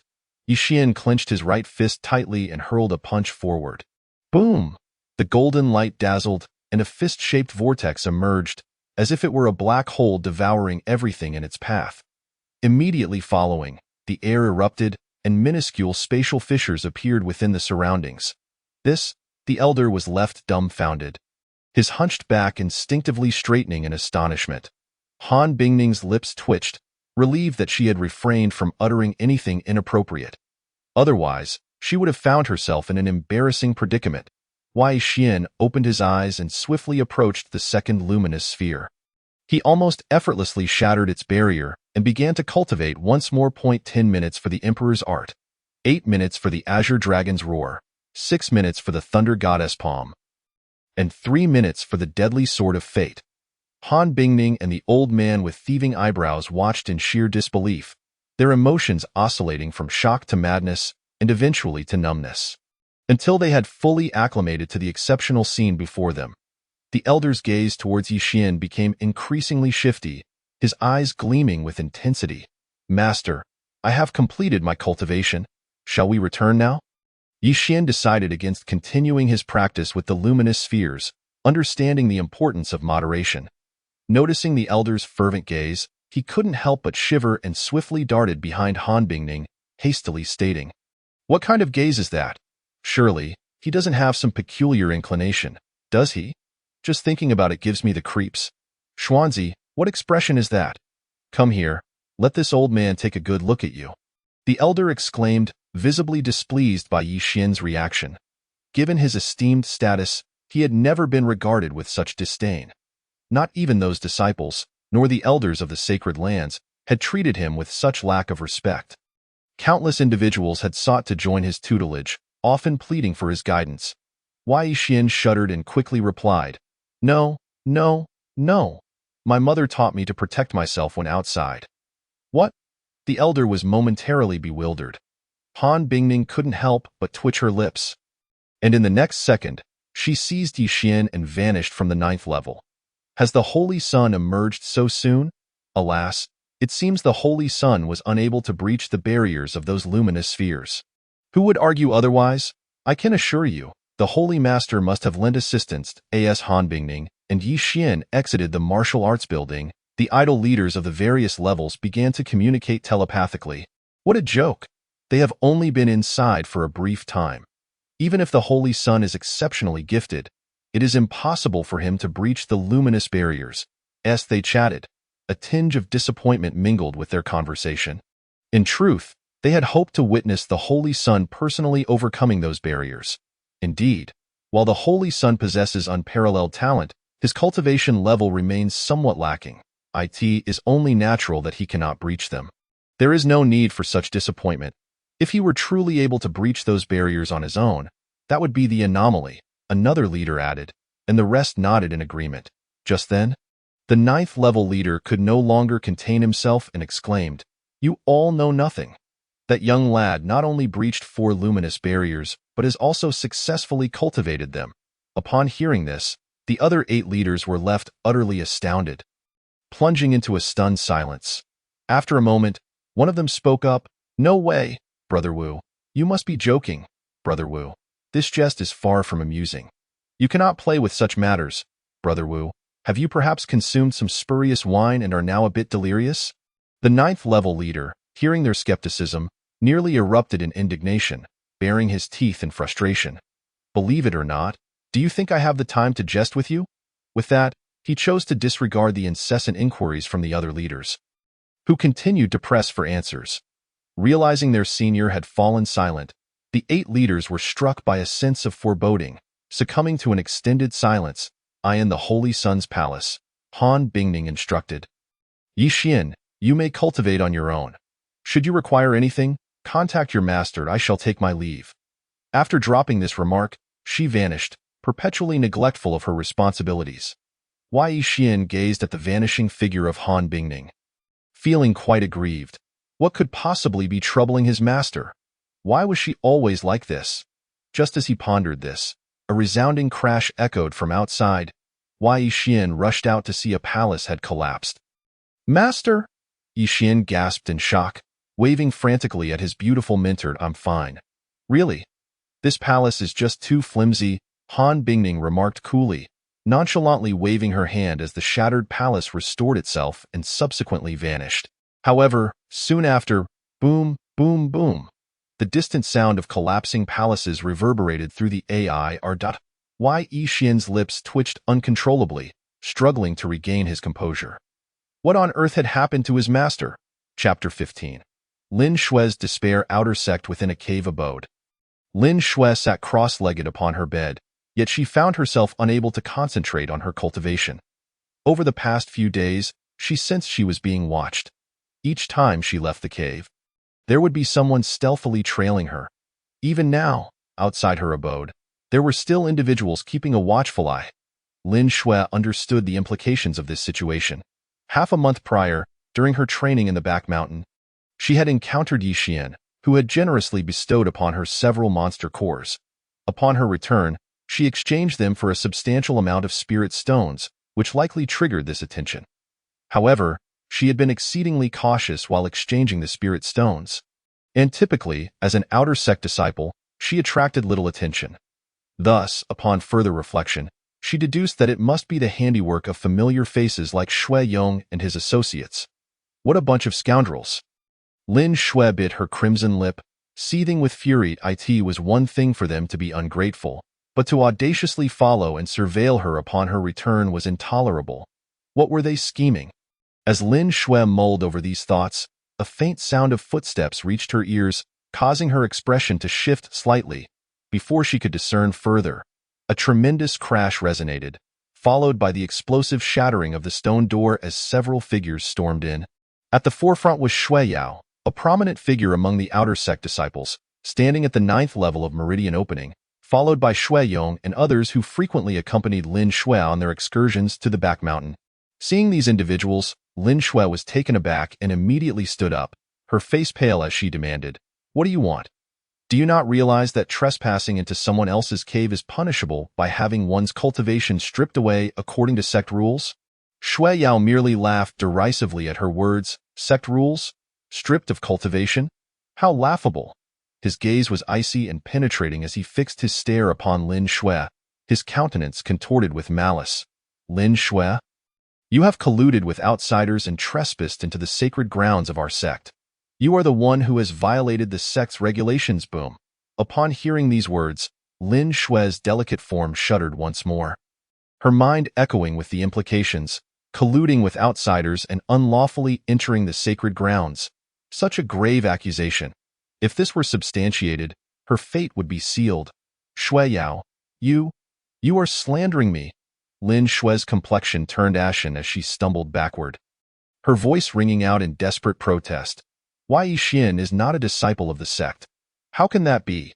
Yixin clenched his right fist tightly and hurled a punch forward. Boom! The golden light dazzled, and a fist-shaped vortex emerged, as if it were a black hole devouring everything in its path. Immediately following, the air erupted, and minuscule spatial fissures appeared within the surroundings. The elder was left dumbfounded, his hunched back instinctively straightening in astonishment. Han Bingning's lips twitched, relieved that she had refrained from uttering anything inappropriate. Otherwise, she would have found herself in an embarrassing predicament. Yixin opened his eyes and swiftly approached the second luminous sphere. He almost effortlessly shattered its barrier and began to cultivate once more. 10 minutes for the Emperor's art, 8 minutes for the Azure Dragon's roar, 6 minutes for the Thunder Goddess palm, and 3 minutes for the deadly sword of fate. Han Bingning and the old man with thieving eyebrows watched in sheer disbelief, their emotions oscillating from shock to madness and eventually to numbness. Until they had fully acclimated to the exceptional scene before them, the elder's gaze towards Yixin became increasingly shifty, his eyes gleaming with intensity. Master, I have completed my cultivation. Shall we return now? Yixin decided against continuing his practice with the luminous spheres, understanding the importance of moderation. Noticing the elder's fervent gaze, he couldn't help but shiver and swiftly darted behind Han Bingning, hastily stating, "What kind of gaze is that? Surely, he doesn't have some peculiar inclination, does he? Just thinking about it gives me the creeps. Xuanzi, what expression is that? Come here, let this old man take a good look at you." The elder exclaimed, visibly displeased by Yixin's reaction. Given his esteemed status, he had never been regarded with such disdain. Not even those disciples, nor the elders of the sacred lands, had treated him with such lack of respect. Countless individuals had sought to join his tutelage, often pleading for his guidance. Yixin shuddered and quickly replied, "No, no, no. My mother taught me to protect myself when outside." What? The elder was momentarily bewildered. Han Bingning couldn't help but twitch her lips. And in the next second, she seized Yixin and vanished from the 9th level. Has the Holy Sun emerged so soon? Alas, it seems the Holy Sun was unable to breach the barriers of those luminous spheres. Who would argue otherwise? I can assure you, the Holy Master must have lent assistance. As Han Bingning and Yixin exited the martial arts building, the idol leaders of the various levels began to communicate telepathically. What a joke! They have only been inside for a brief time. Even if the Holy Sun is exceptionally gifted, it is impossible for him to breach the luminous barriers. As they chatted, a tinge of disappointment mingled with their conversation. In truth, they had hoped to witness the Holy Sun personally overcoming those barriers. Indeed, while the Holy Sun possesses unparalleled talent, his cultivation level remains somewhat lacking. It is only natural that he cannot breach them. There is no need for such disappointment. If he were truly able to breach those barriers on his own, that would be the anomaly, another leader added, and the rest nodded in agreement. Just then, the 9th level leader could no longer contain himself and exclaimed, "You all know nothing." That young lad not only breached 4 luminous barriers, but has also successfully cultivated them. Upon hearing this, the other 8 leaders were left utterly astounded, plunging into a stunned silence. After a moment, one of them spoke up, "No way, Brother Wu. You must be joking, Brother Wu. This jest is far from amusing. You cannot play with such matters, Brother Wu. Have you perhaps consumed some spurious wine and are now a bit delirious?" The 9th level leader, hearing their skepticism, nearly erupted in indignation, baring his teeth in frustration. "Believe it or not, do you think I have the time to jest with you?" With that, he chose to disregard the incessant inquiries from the other leaders, who continued to press for answers. Realizing their senior had fallen silent, the 8 leaders were struck by a sense of foreboding. Succumbing to an extended silence, I in the Holy Sun's palace, Han Bingning instructed, "Yi Xian, you may cultivate on your own. Should you require anything, contact your master. I shall take my leave." After dropping this remark, she vanished, perpetually neglectful of her responsibilities. Yi Xian gazed at the vanishing figure of Han Bingning, feeling quite aggrieved. What could possibly be troubling his master? Why was she always like this? Just as he pondered this, a resounding crash echoed from outside. Yi Xian rushed out to see a palace had collapsed. "Master!" Yi Xian gasped in shock, waving frantically at his beautiful mentor. "I'm fine." "Really? This palace is just too flimsy," Han Bingning remarked coolly, nonchalantly waving her hand as the shattered palace restored itself and subsequently vanished. However, soon after, boom, boom, boom, the distant sound of collapsing palaces reverberated through the air. Yi Xian's lips twitched uncontrollably, struggling to regain his composure. What on earth had happened to his master? Chapter 15. Lin Shue's despair. Outer Sect. Within a cave abode, Lin Shue sat cross-legged upon her bed, yet she found herself unable to concentrate on her cultivation. Over the past few days, she sensed she was being watched. Each time she left the cave, there would be someone stealthily trailing her. Even now, outside her abode, there were still individuals keeping a watchful eye. Lin Shui understood the implications of this situation. Half a month prior, during her training in the back mountain, she had encountered Yi Xian, who had generously bestowed upon her several monster cores. Upon her return, she exchanged them for a substantial amount of spirit stones, which likely triggered this attention. However, she had been exceedingly cautious while exchanging the spirit stones, and typically, as an Outer Sect disciple, she attracted little attention. Thus, upon further reflection, she deduced that it must be the handiwork of familiar faces like Shui Yong and his associates. What a bunch of scoundrels! Lin Shui bit her crimson lip, seething with fury. It was one thing for them to be ungrateful, but to audaciously follow and surveil her upon her return was intolerable. What were they scheming? As Lin Shui mulled over these thoughts, a faint sound of footsteps reached her ears, causing her expression to shift slightly. Before she could discern further, a tremendous crash resonated, followed by the explosive shattering of the stone door as several figures stormed in. At the forefront was Shui Yao, a prominent figure among the Outer Sect disciples, standing at the 9th level of Meridian Opening, followed by Shui Yong and others who frequently accompanied Lin Shui on their excursions to the back mountain. Seeing these individuals, Lin Shui was taken aback and immediately stood up, her face pale as she demanded, "What do you want? Do you not realize that trespassing into someone else's cave is punishable by having one's cultivation stripped away according to sect rules?" Shui Yao merely laughed derisively at her words. Sect rules? Stripped of cultivation? How laughable! His gaze was icy and penetrating as he fixed his stare upon Lin Shui, his countenance contorted with malice. "Lin Shui? You have colluded with outsiders and trespassed into the sacred grounds of our sect. You are the one who has violated the sect's regulations." Boom. Upon hearing these words, Lin Shui's delicate form shuddered once more, her mind echoing with the implications, colluding with outsiders and unlawfully entering the sacred grounds. Such a grave accusation. If this were substantiated, her fate would be sealed. Shui Yao, you are slandering me. Lin Shui's complexion turned ashen as she stumbled backward, her voice ringing out in desperate protest. Why Yixin is not a disciple of the sect? How can that be?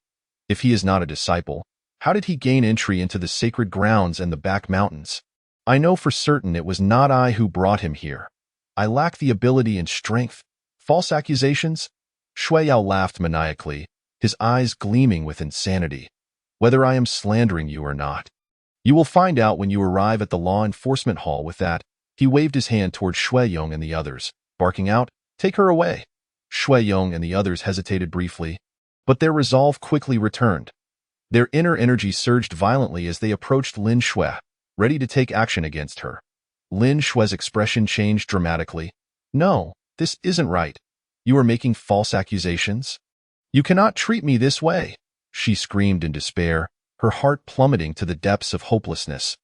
If he is not a disciple, how did he gain entry into the sacred grounds and the back mountains? I know for certain it was not I who brought him here. I lack the ability and strength. False accusations? Shui Yao laughed maniacally, his eyes gleaming with insanity. Whether I am slandering you or not, you will find out when you arrive at the law enforcement hall. With that, he waved his hand toward Shui Yong and the others, barking out, "Take her away." Shui Yong and the others hesitated briefly, but their resolve quickly returned. Their inner energy surged violently as they approached Lin Shui, ready to take action against her. Lin Shui's expression changed dramatically. "No, this isn't right. You are making false accusations. You cannot treat me this way," she screamed in despair, her heart plummeting to the depths of hopelessness.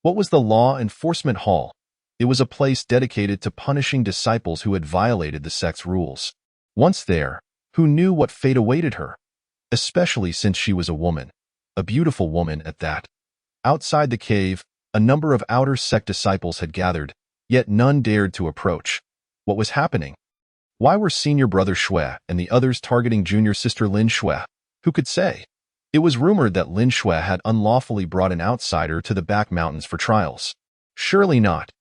What was the law enforcement hall? It was a place dedicated to punishing disciples who had violated the sect's rules. Once there, who knew what fate awaited her? Especially since she was a woman, a beautiful woman at that. Outside the cave, a number of outer sect disciples had gathered, yet none dared to approach. What was happening? Why were senior brother Shui and the others targeting junior sister Lin Shui? Who could say? It was rumored that Lin Shui had unlawfully brought an outsider to the back mountains for trials. Surely not.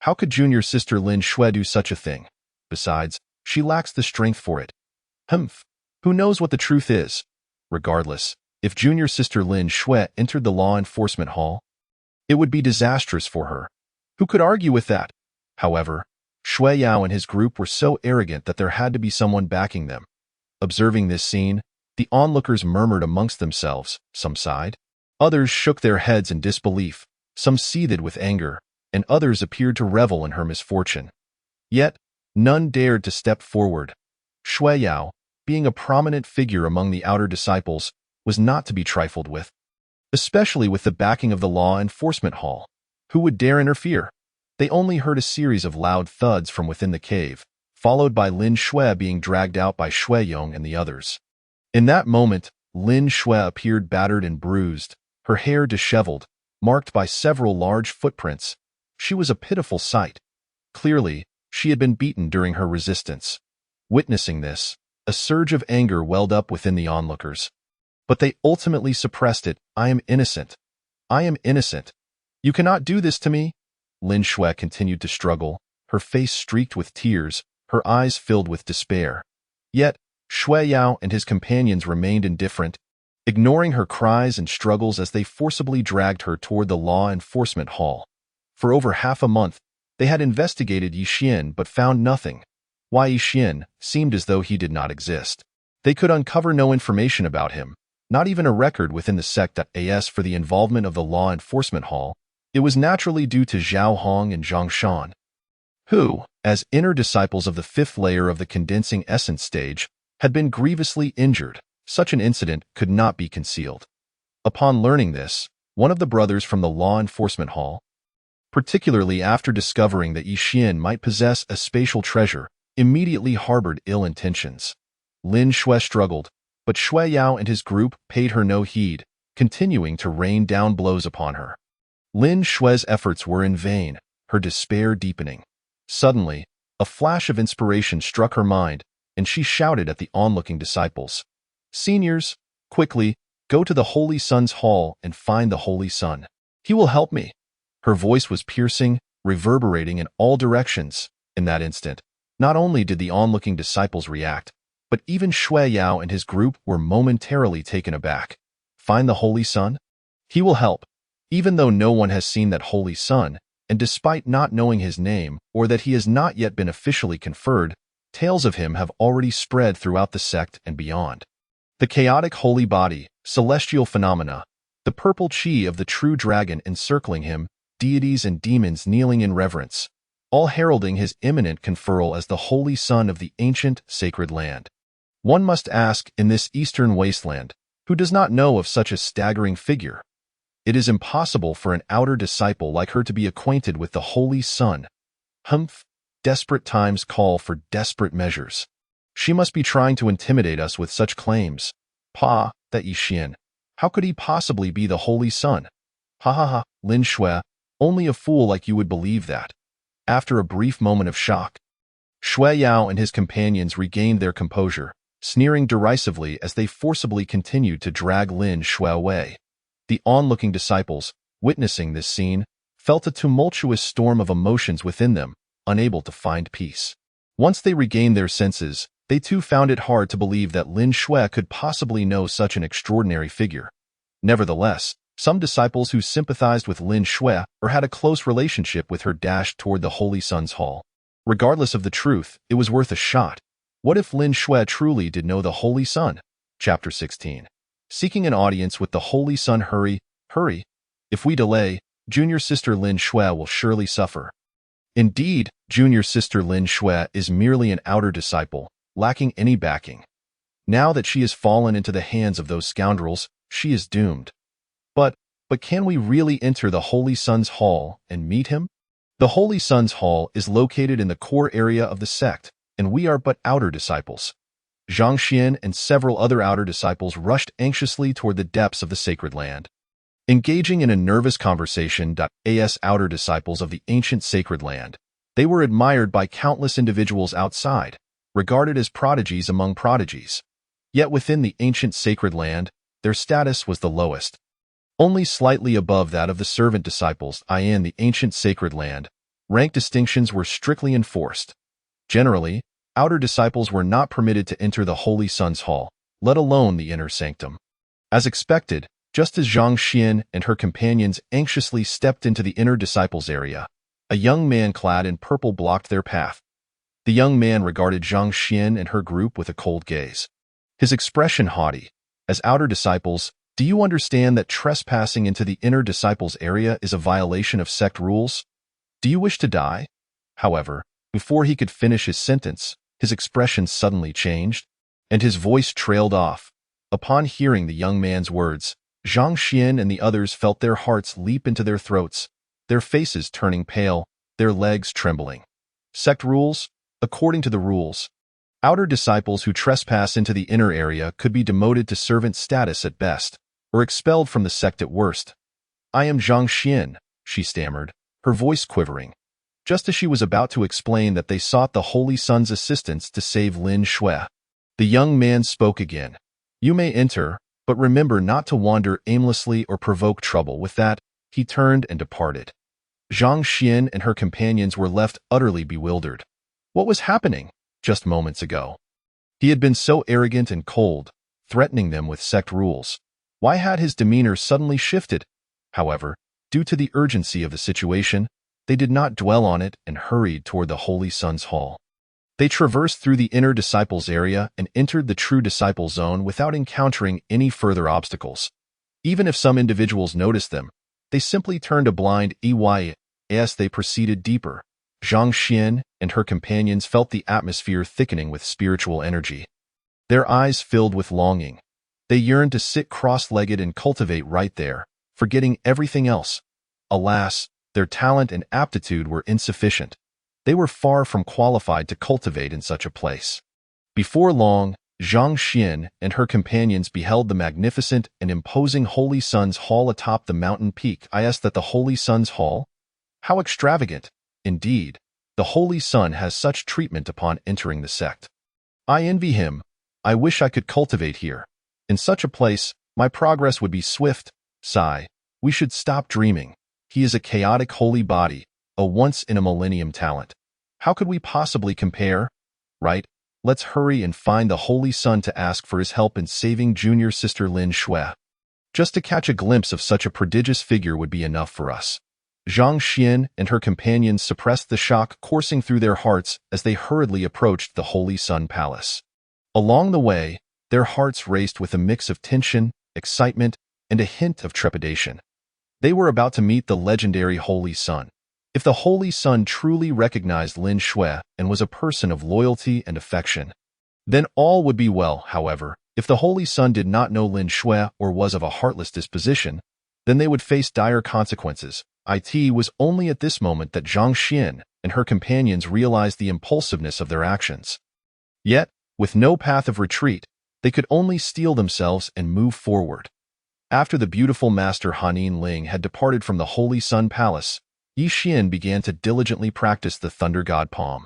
How could junior sister Lin Shui do such a thing? Besides, she lacks the strength for it. Who knows what the truth is? Regardless, if junior sister Lin Shui entered the law enforcement hall, it would be disastrous for her. Who could argue with that? However, Shui Yao and his group were so arrogant that there had to be someone backing them. Observing this scene, the onlookers murmured amongst themselves. Some sighed. Others shook their heads in disbelief. Some seethed with anger, and others appeared to revel in her misfortune. Yet, none dared to step forward. Shui Yao, being a prominent figure among the outer disciples, was not to be trifled with, especially with the backing of the law enforcement hall. Who would dare interfere? They only heard a series of loud thuds from within the cave, followed by Lin Shui being dragged out by Shui Yong and the others. In that moment, Lin Shui appeared battered and bruised, her hair disheveled, marked by several large footprints. She was a pitiful sight. Clearly, she had been beaten during her resistance. Witnessing this, a surge of anger welled up within the onlookers. But they ultimately suppressed it. "I am innocent. I am innocent. You cannot do this to me." Lin Shui continued to struggle, her face streaked with tears, her eyes filled with despair. Yet, Shui Yao and his companions remained indifferent, ignoring her cries and struggles as they forcibly dragged her toward the law enforcement hall. For over half a month, they had investigated Yixin but found nothing. Why Yixin seemed as though he did not exist. They could uncover no information about him, not even a record within the sect.as for the involvement of the law enforcement hall. It was naturally due to Zhao Hong and Zhang Shan, who, as inner disciples of the fifth layer of the condensing essence stage, had been grievously injured. Such an incident could not be concealed. Upon learning this, one of the brothers from the law enforcement hall, particularly after discovering that Yixin might possess a spatial treasure, immediately harbored ill intentions. Lin Shui struggled, but Shui Yao and his group paid her no heed, continuing to rain down blows upon her. Lin Shui's efforts were in vain, her despair deepening. Suddenly, a flash of inspiration struck her mind, and she shouted at the onlooking disciples. "Seniors, quickly, go to the Holy Sun's hall and find the Holy Sun. He will help me." Her voice was piercing, reverberating in all directions. In that instant, not only did the onlooking disciples react, but even Shui Yao and his group were momentarily taken aback. Find the Holy Sun? He will help. Even though no one has seen that Holy Sun, and despite not knowing his name or that he has not yet been officially conferred, tales of him have already spread throughout the sect and beyond. The chaotic holy body, celestial phenomena, the purple chi of the true dragon encircling him, deities and demons kneeling in reverence, all heralding his imminent conferral as the holy son of the ancient, sacred land. One must ask, in this eastern wasteland, who does not know of such a staggering figure? It is impossible for an outer disciple like her to be acquainted with the Holy Sun. Desperate times call for desperate measures. She must be trying to intimidate us with such claims. Pa, that Yixin. How could he possibly be the Holy Son? Ha ha ha, Lin Shui, only a fool like you would believe that. After a brief moment of shock, Shui Yao and his companions regained their composure, sneering derisively as they forcibly continued to drag Lin Shui away. The onlooking disciples, witnessing this scene, felt a tumultuous storm of emotions within them, unable to find peace. Once they regained their senses, they too found it hard to believe that Lin Shui could possibly know such an extraordinary figure. Nevertheless, some disciples who sympathized with Lin Shui or had a close relationship with her dashed toward the Holy Sun's hall. Regardless of the truth, it was worth a shot. What if Lin Shui truly did know the Holy Sun? Chapter 16. Seeking an audience with the Holy Sun. Hurry, hurry. If we delay, junior sister Lin Shui will surely suffer. Indeed, junior sister Lin Shui is merely an outer disciple, lacking any backing. Now that she has fallen into the hands of those scoundrels, she is doomed. But can we really enter the Holy Sun's hall and meet him? The Holy Sun's hall is located in the core area of the sect, and we are but outer disciples. Zhang Xian and several other outer disciples rushed anxiously toward the depths of the sacred land. Engaging in a nervous conversation as outer disciples of the ancient sacred land, they were admired by countless individuals outside, regarded as prodigies among prodigies. Yet within the ancient sacred land, their status was the lowest. Only slightly above that of the servant disciples in the ancient sacred land, rank distinctions were strictly enforced. Generally, outer disciples were not permitted to enter the Holy Sun's hall, let alone the inner sanctum. As expected, just as Zhang Xian and her companions anxiously stepped into the inner disciples area, a young man clad in purple blocked their path. The young man regarded Zhang Xian and her group with a cold gaze. His expression haughty. As outer disciples, do you understand that trespassing into the inner disciples area is a violation of sect rules? Do you wish to die? However, before he could finish his sentence, his expression suddenly changed, and his voice trailed off. Upon hearing the young man's words, Zhang Xian and the others felt their hearts leap into their throats, their faces turning pale, their legs trembling. Sect rules? According to the rules, outer disciples who trespass into the inner area could be demoted to servant status at best, or expelled from the sect at worst. I am Zhang Xian, she stammered, her voice quivering. Just as she was about to explain that they sought the Holy Sun's assistance to save Lin Shui, the young man spoke again. You may enter, but remember not to wander aimlessly or provoke trouble. With that, he turned and departed. Zhang Xian and her companions were left utterly bewildered. What was happening just moments ago? He had been so arrogant and cold, threatening them with sect rules. Why had his demeanor suddenly shifted? However, due to the urgency of the situation, they did not dwell on it and hurried toward the Holy Sun's hall. They traversed through the inner disciples area and entered the true disciple zone without encountering any further obstacles. Even if some individuals noticed them, they simply turned a blind eye as they proceeded deeper. Zhang Xian and her companions felt the atmosphere thickening with spiritual energy. Their eyes filled with longing. They yearned to sit cross-legged and cultivate right there, forgetting everything else. Alas, their talent and aptitude were insufficient. They were far from qualified to cultivate in such a place. Before long, Zhang Xian and her companions beheld the magnificent and imposing Holy Sun's hall atop the mountain peak. I asked that the Holy Sun's hall? How extravagant! Indeed, the Holy Sun has such treatment upon entering the sect. I envy him. I wish I could cultivate here. In such a place, my progress would be swift. Sigh. We should stop dreaming. He is a chaotic holy body, a once-in-a-millennium talent. How could we possibly compare? Right, let's hurry and find the Holy Sun to ask for his help in saving junior sister Lin Shui. Just to catch a glimpse of such a prodigious figure would be enough for us. Zhang Xian and her companions suppressed the shock coursing through their hearts as they hurriedly approached the Holy Sun Palace. Along the way, their hearts raced with a mix of tension, excitement, and a hint of trepidation. They were about to meet the legendary Holy Sun. If the Holy Sun truly recognized Lin Shui and was a person of loyalty and affection, then all would be well. However, if the Holy Sun did not know Lin Shui or was of a heartless disposition, then they would face dire consequences. It was only at this moment that Zhang Xian and her companions realized the impulsiveness of their actions. Yet, With no path of retreat, they could only steel themselves and move forward. After the beautiful master Hanin Ling had departed from the Holy Sun Palace, Yi Xian began to diligently practice the Thunder God Palm.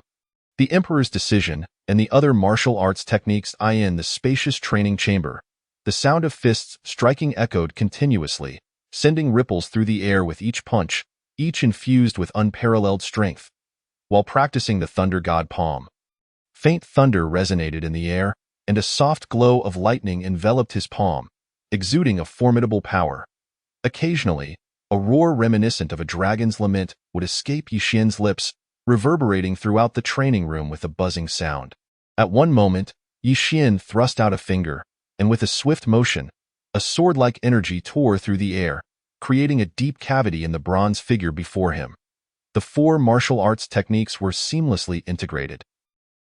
The Emperor's decision and the other martial arts techniques in the spacious training chamber. The sound of fists striking echoed continuously, sending ripples through the air with each punch, each infused with unparalleled strength. While practicing the Thunder God Palm, faint thunder resonated in the air, and a soft glow of lightning enveloped his palm, exuding a formidable power. Occasionally, a roar reminiscent of a dragon's lament would escape Yi Xian's lips, reverberating throughout the training room with a buzzing sound. At one moment, Yi Xian thrust out a finger, and with a swift motion, a sword-like energy tore through the air, creating a deep cavity in the bronze figure before him. The four martial arts techniques were seamlessly integrated.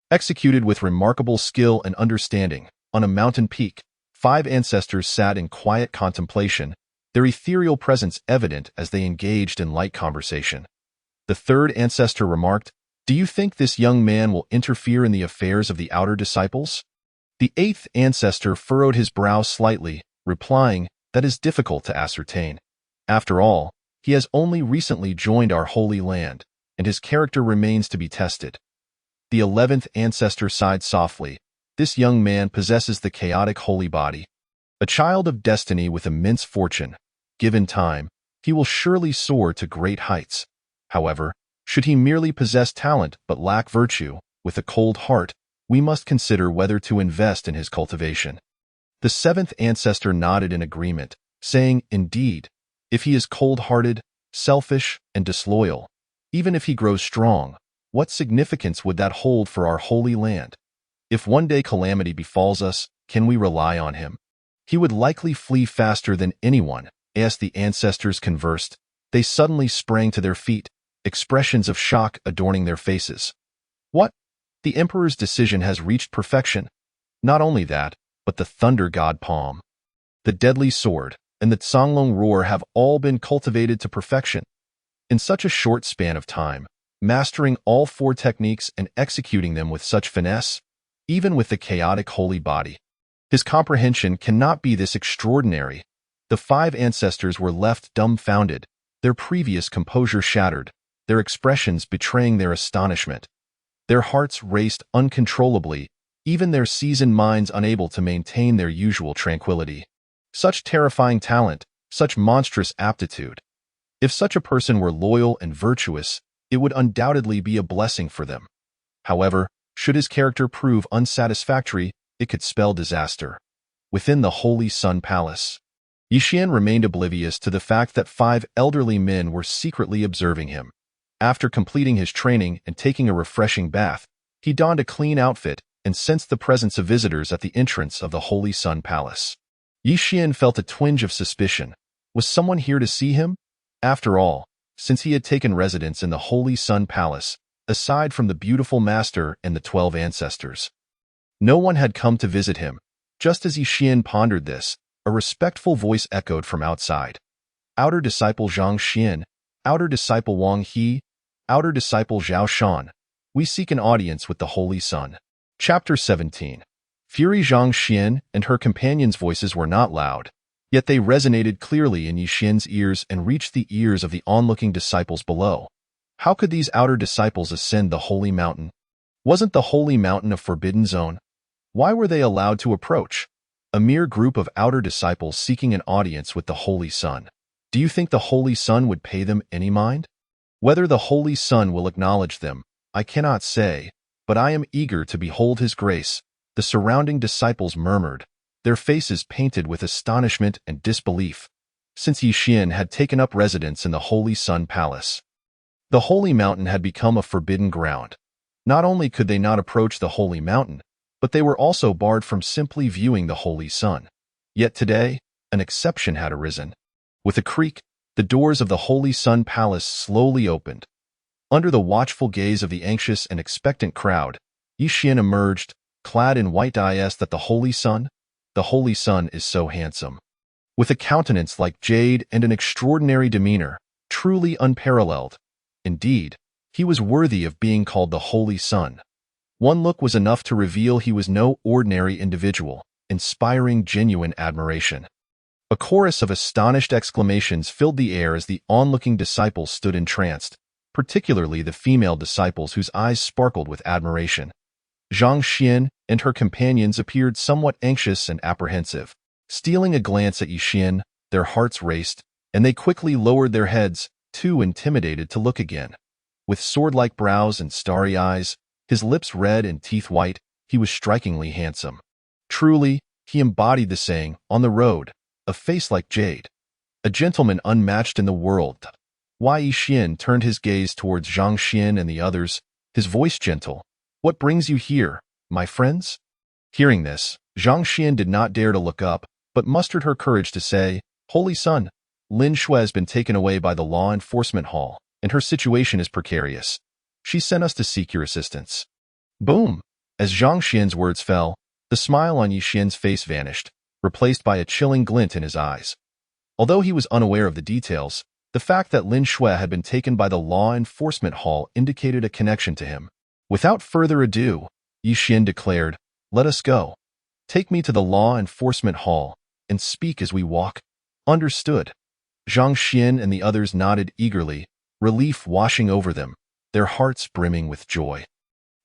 Executed with remarkable skill and understanding, on a mountain peak, 5 ancestors sat in quiet contemplation, their ethereal presence evident as they engaged in light conversation. The third ancestor remarked, "Do you think this young man will interfere in the affairs of the outer disciples?" The 8th ancestor furrowed his brow slightly, replying, "That is difficult to ascertain. After all, he has only recently joined our holy land, and his character remains to be tested." The 11th ancestor sighed softly. "This young man possesses the chaotic holy body. A child of destiny with immense fortune. Given time, he will surely soar to great heights. However, should he merely possess talent but lack virtue, with a cold heart, we must consider whether to invest in his cultivation." The 7th ancestor nodded in agreement, saying, "Indeed, if he is cold-hearted, selfish, and disloyal, even if he grows strong, what significance would that hold for our holy land? If one day calamity befalls us, can we rely on him? He would likely flee faster than anyone." As the ancestors conversed, they suddenly sprang to their feet, expressions of shock adorning their faces. "What? The Emperor's decision has reached perfection. Not only that, but the Thunder God Palm, the deadly sword, and the Tsanglong roar have all been cultivated to perfection. In such a short span of time, mastering all 4 techniques and executing them with such finesse, even with the chaotic holy body. His comprehension cannot be this extraordinary." The 5 ancestors were left dumbfounded, their previous composure shattered, their expressions betraying their astonishment. Their hearts raced uncontrollably, even their seasoned minds unable to maintain their usual tranquility. Such terrifying talent, such monstrous aptitude. If such a person were loyal and virtuous, it would undoubtedly be a blessing for them. However, should his character prove unsatisfactory, it could spell disaster. Within the Holy Sun Palace, Yi Xian remained oblivious to the fact that 5 elderly men were secretly observing him. After completing his training and taking a refreshing bath, he donned a clean outfit and sensed the presence of visitors at the entrance of the Holy Sun Palace. Yi Xian felt a twinge of suspicion. Was someone here to see him? After all, since he had taken residence in the Holy Sun Palace, aside from the beautiful master and the 12 ancestors, no one had come to visit him. Just as Yi Xian pondered this, a respectful voice echoed from outside. "Outer disciple Zhang Xian, outer disciple Wang He, outer disciple Zhao Shan, we seek an audience with the Holy Sun." Chapter 17. Fury. Zhang Xian and her companions' voices were not loud, yet they resonated clearly in Yi Xian's ears and reached the ears of the onlooking disciples below. How could these outer disciples ascend the holy mountain? Wasn't the holy mountain a forbidden zone? Why were they allowed to approach? A mere group of outer disciples seeking an audience with the Holy Sun. Do you think the Holy Sun would pay them any mind? Whether the Holy Sun will acknowledge them, I cannot say, but I am eager to behold his grace. The surrounding disciples murmured, their faces painted with astonishment and disbelief, since Yi Xian had taken up residence in the Holy Sun Palace. The holy mountain had become a forbidden ground. Not only could they not approach the holy mountain, but they were also barred from simply viewing the holy sun. Yet today, an exception had arisen. With a creak, the doors of the Holy Sun Palace slowly opened. Under the watchful gaze of the anxious and expectant crowd, Yi Xian emerged, clad in white dais. That the Holy Sun is so handsome. With a countenance like jade and an extraordinary demeanor, truly unparalleled. Indeed, he was worthy of being called the Holy Sun. One look was enough to reveal he was no ordinary individual, inspiring genuine admiration. A chorus of astonished exclamations filled the air as the onlooking disciples stood entranced, particularly the female disciples whose eyes sparkled with admiration. Zhang Xian and her companions appeared somewhat anxious and apprehensive. Stealing a glance at Yixin, their hearts raced, and they quickly lowered their heads, too intimidated to look again. With sword-like brows and starry eyes, his lips red and teeth white, he was strikingly handsome. Truly, he embodied the saying, "On the road, a face like jade." A gentleman unmatched in the world. Wai Yixin turned his gaze towards Zhang Xian and the others, his voice gentle. "What brings you here, my friends?" Hearing this, Zhang Xian did not dare to look up, but mustered her courage to say, "Holy Son, Lin Shui has been taken away by the law enforcement hall, and her situation is precarious. She sent us to seek your assistance." Boom! As Zhang Xian's words fell, the smile on Yixin's face vanished, replaced by a chilling glint in his eyes. Although he was unaware of the details, the fact that Lin Shui had been taken by the law enforcement hall indicated a connection to him. Without further ado, Yixin declared, "Let us go. Take me to the law enforcement hall, and speak as we walk." Understood. Zhang Xian and the others nodded eagerly, relief washing over them, their hearts brimming with joy.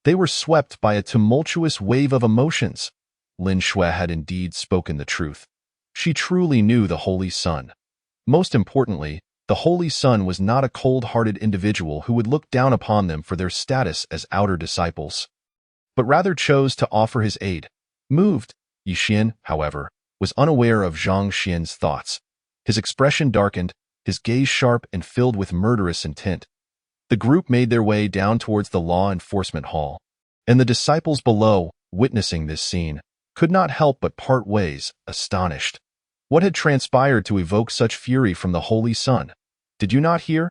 They were swept by a tumultuous wave of emotions. Lin Shui had indeed spoken the truth. She truly knew the Holy Sun. Most importantly, the Holy Sun was not a cold-hearted individual who would look down upon them for their status as outer disciples, but rather chose to offer his aid. Moved, Yixin, however, was unaware of Zhang Xian's thoughts. His expression darkened, his gaze sharp and filled with murderous intent. The group made their way down towards the law enforcement hall, and the disciples below, witnessing this scene, could not help but part ways, astonished. What had transpired to evoke such fury from the Holy Sun? Did you not hear?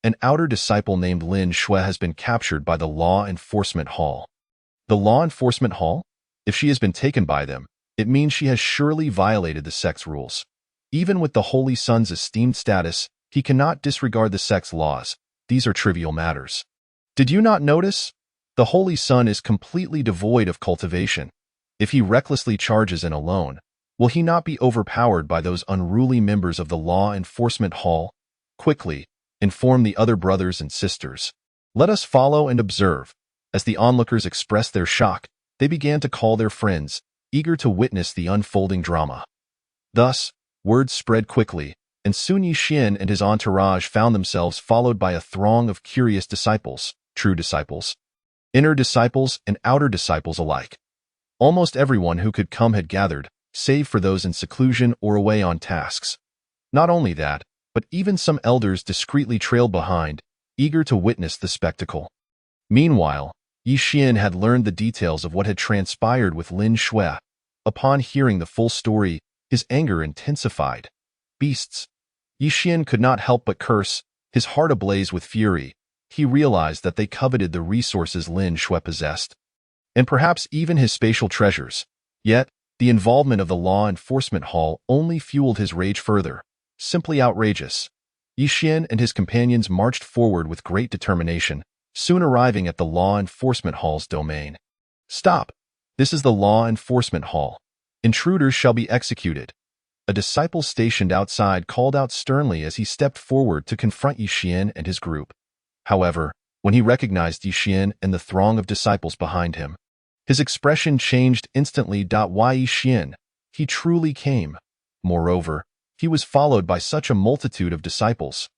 An outer disciple named Lin Shui has been captured by the law enforcement hall. The law enforcement hall? If she has been taken by them, it means she has surely violated the sect's rules. Even with the Holy Sun's esteemed status, he cannot disregard the sect's laws. These are trivial matters. Did you not notice? The Holy Sun is completely devoid of cultivation. If he recklessly charges in alone, will he not be overpowered by those unruly members of the law enforcement hall? Quickly, inform the other brothers and sisters. Let us follow and observe. As the onlookers expressed their shock, they began to call their friends, eager to witness the unfolding drama. Thus, word spread quickly, and soon Yixin and his entourage found themselves followed by a throng of curious disciples, true disciples, inner disciples and outer disciples alike. Almost everyone who could come had gathered, save for those in seclusion or away on tasks. Not only that, but even some elders discreetly trailed behind, eager to witness the spectacle. Meanwhile, Yixin had learned the details of what had transpired with Lin Shui. Upon hearing the full story, his anger intensified. Beasts! Yixin could not help but curse, his heart ablaze with fury. He realized that they coveted the resources Lin Shui possessed, and perhaps even his spatial treasures. Yet, the involvement of the law enforcement hall only fueled his rage further. Simply outrageous. Yixin and his companions marched forward with great determination, soon arriving at the law enforcement hall's domain. Stop! This is the law enforcement hall. Intruders shall be executed. A disciple stationed outside called out sternly as he stepped forward to confront Yixin and his group. However, when he recognized Yixin and the throng of disciples behind him, his expression changed instantly. Why Yixin? He truly came. Moreover, he was followed by such a multitude of disciples.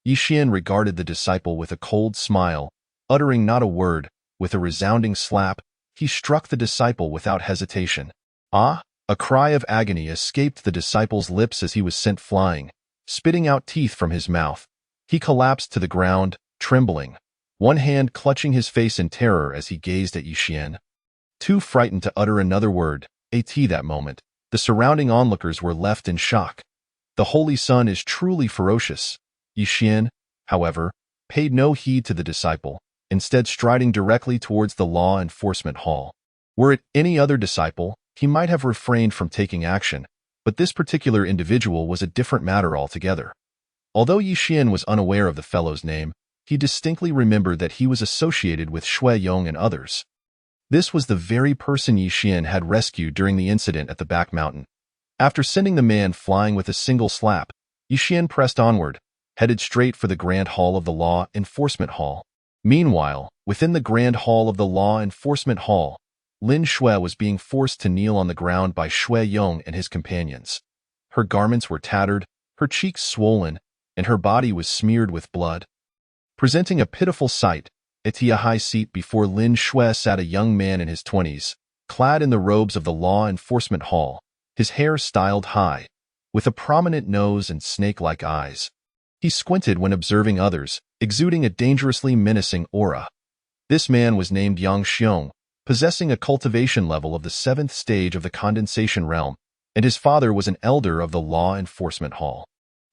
Yixin regarded the disciple with a cold smile, uttering not a word. With a resounding slap, he struck the disciple without hesitation. Ah! A cry of agony escaped the disciple's lips as he was sent flying, spitting out teeth from his mouth. He collapsed to the ground, trembling, one hand clutching his face in terror as he gazed at Yixin. Too frightened to utter another word, that moment, the surrounding onlookers were left in shock. The Holy Sun is truly ferocious. Yixin, however, paid no heed to the disciple, instead striding directly towards the law enforcement hall. Were it any other disciple, he might have refrained from taking action, but this particular individual was a different matter altogether. Although Yixin was unaware of the fellow's name, he distinctly remembered that he was associated with Shui Yong and others. This was the very person Yi Xian had rescued during the incident at the back mountain. After sending the man flying with a single slap, Yi Xian pressed onward, headed straight for the Grand Hall of the Law Enforcement Hall. Meanwhile, within the Grand Hall of the Law Enforcement Hall, Lin Shui was being forced to kneel on the ground by Shui Yong and his companions. Her garments were tattered, her cheeks swollen, and her body was smeared with blood. Presenting a pitiful sight, at a high seat before Lin Shui sat a young man in his 20s, clad in the robes of the Law Enforcement Hall, his hair styled high, with a prominent nose and snake-like eyes. He squinted when observing others, exuding a dangerously menacing aura. This man was named Yang Xiong, possessing a cultivation level of the 7th stage of the condensation realm, and his father was an elder of the Law Enforcement Hall.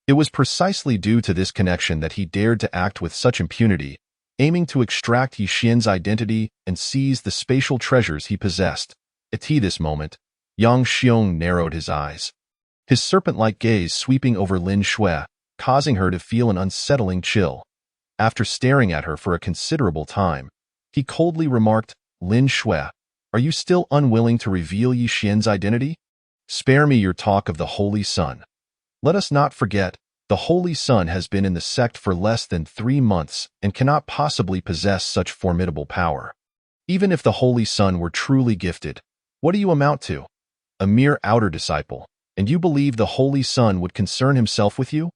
It was precisely due to this connection that he dared to act with such impunity, aiming to extract Yi Xian's identity and seize the spatial treasures he possessed. At this moment, Yang Xiong narrowed his eyes, his serpent-like gaze sweeping over Lin Shui, causing her to feel an unsettling chill. After staring at her for a considerable time, he coldly remarked, "Lin Shui, are you still unwilling to reveal Yi Xian's identity? Spare me your talk of the Holy Sun. Let us not forget, the Holy Sun has been in the sect for less than 3 months and cannot possibly possess such formidable power. Even if the Holy Sun were truly gifted, what do you amount to? A mere outer disciple, and you believe the Holy Sun would concern himself with you?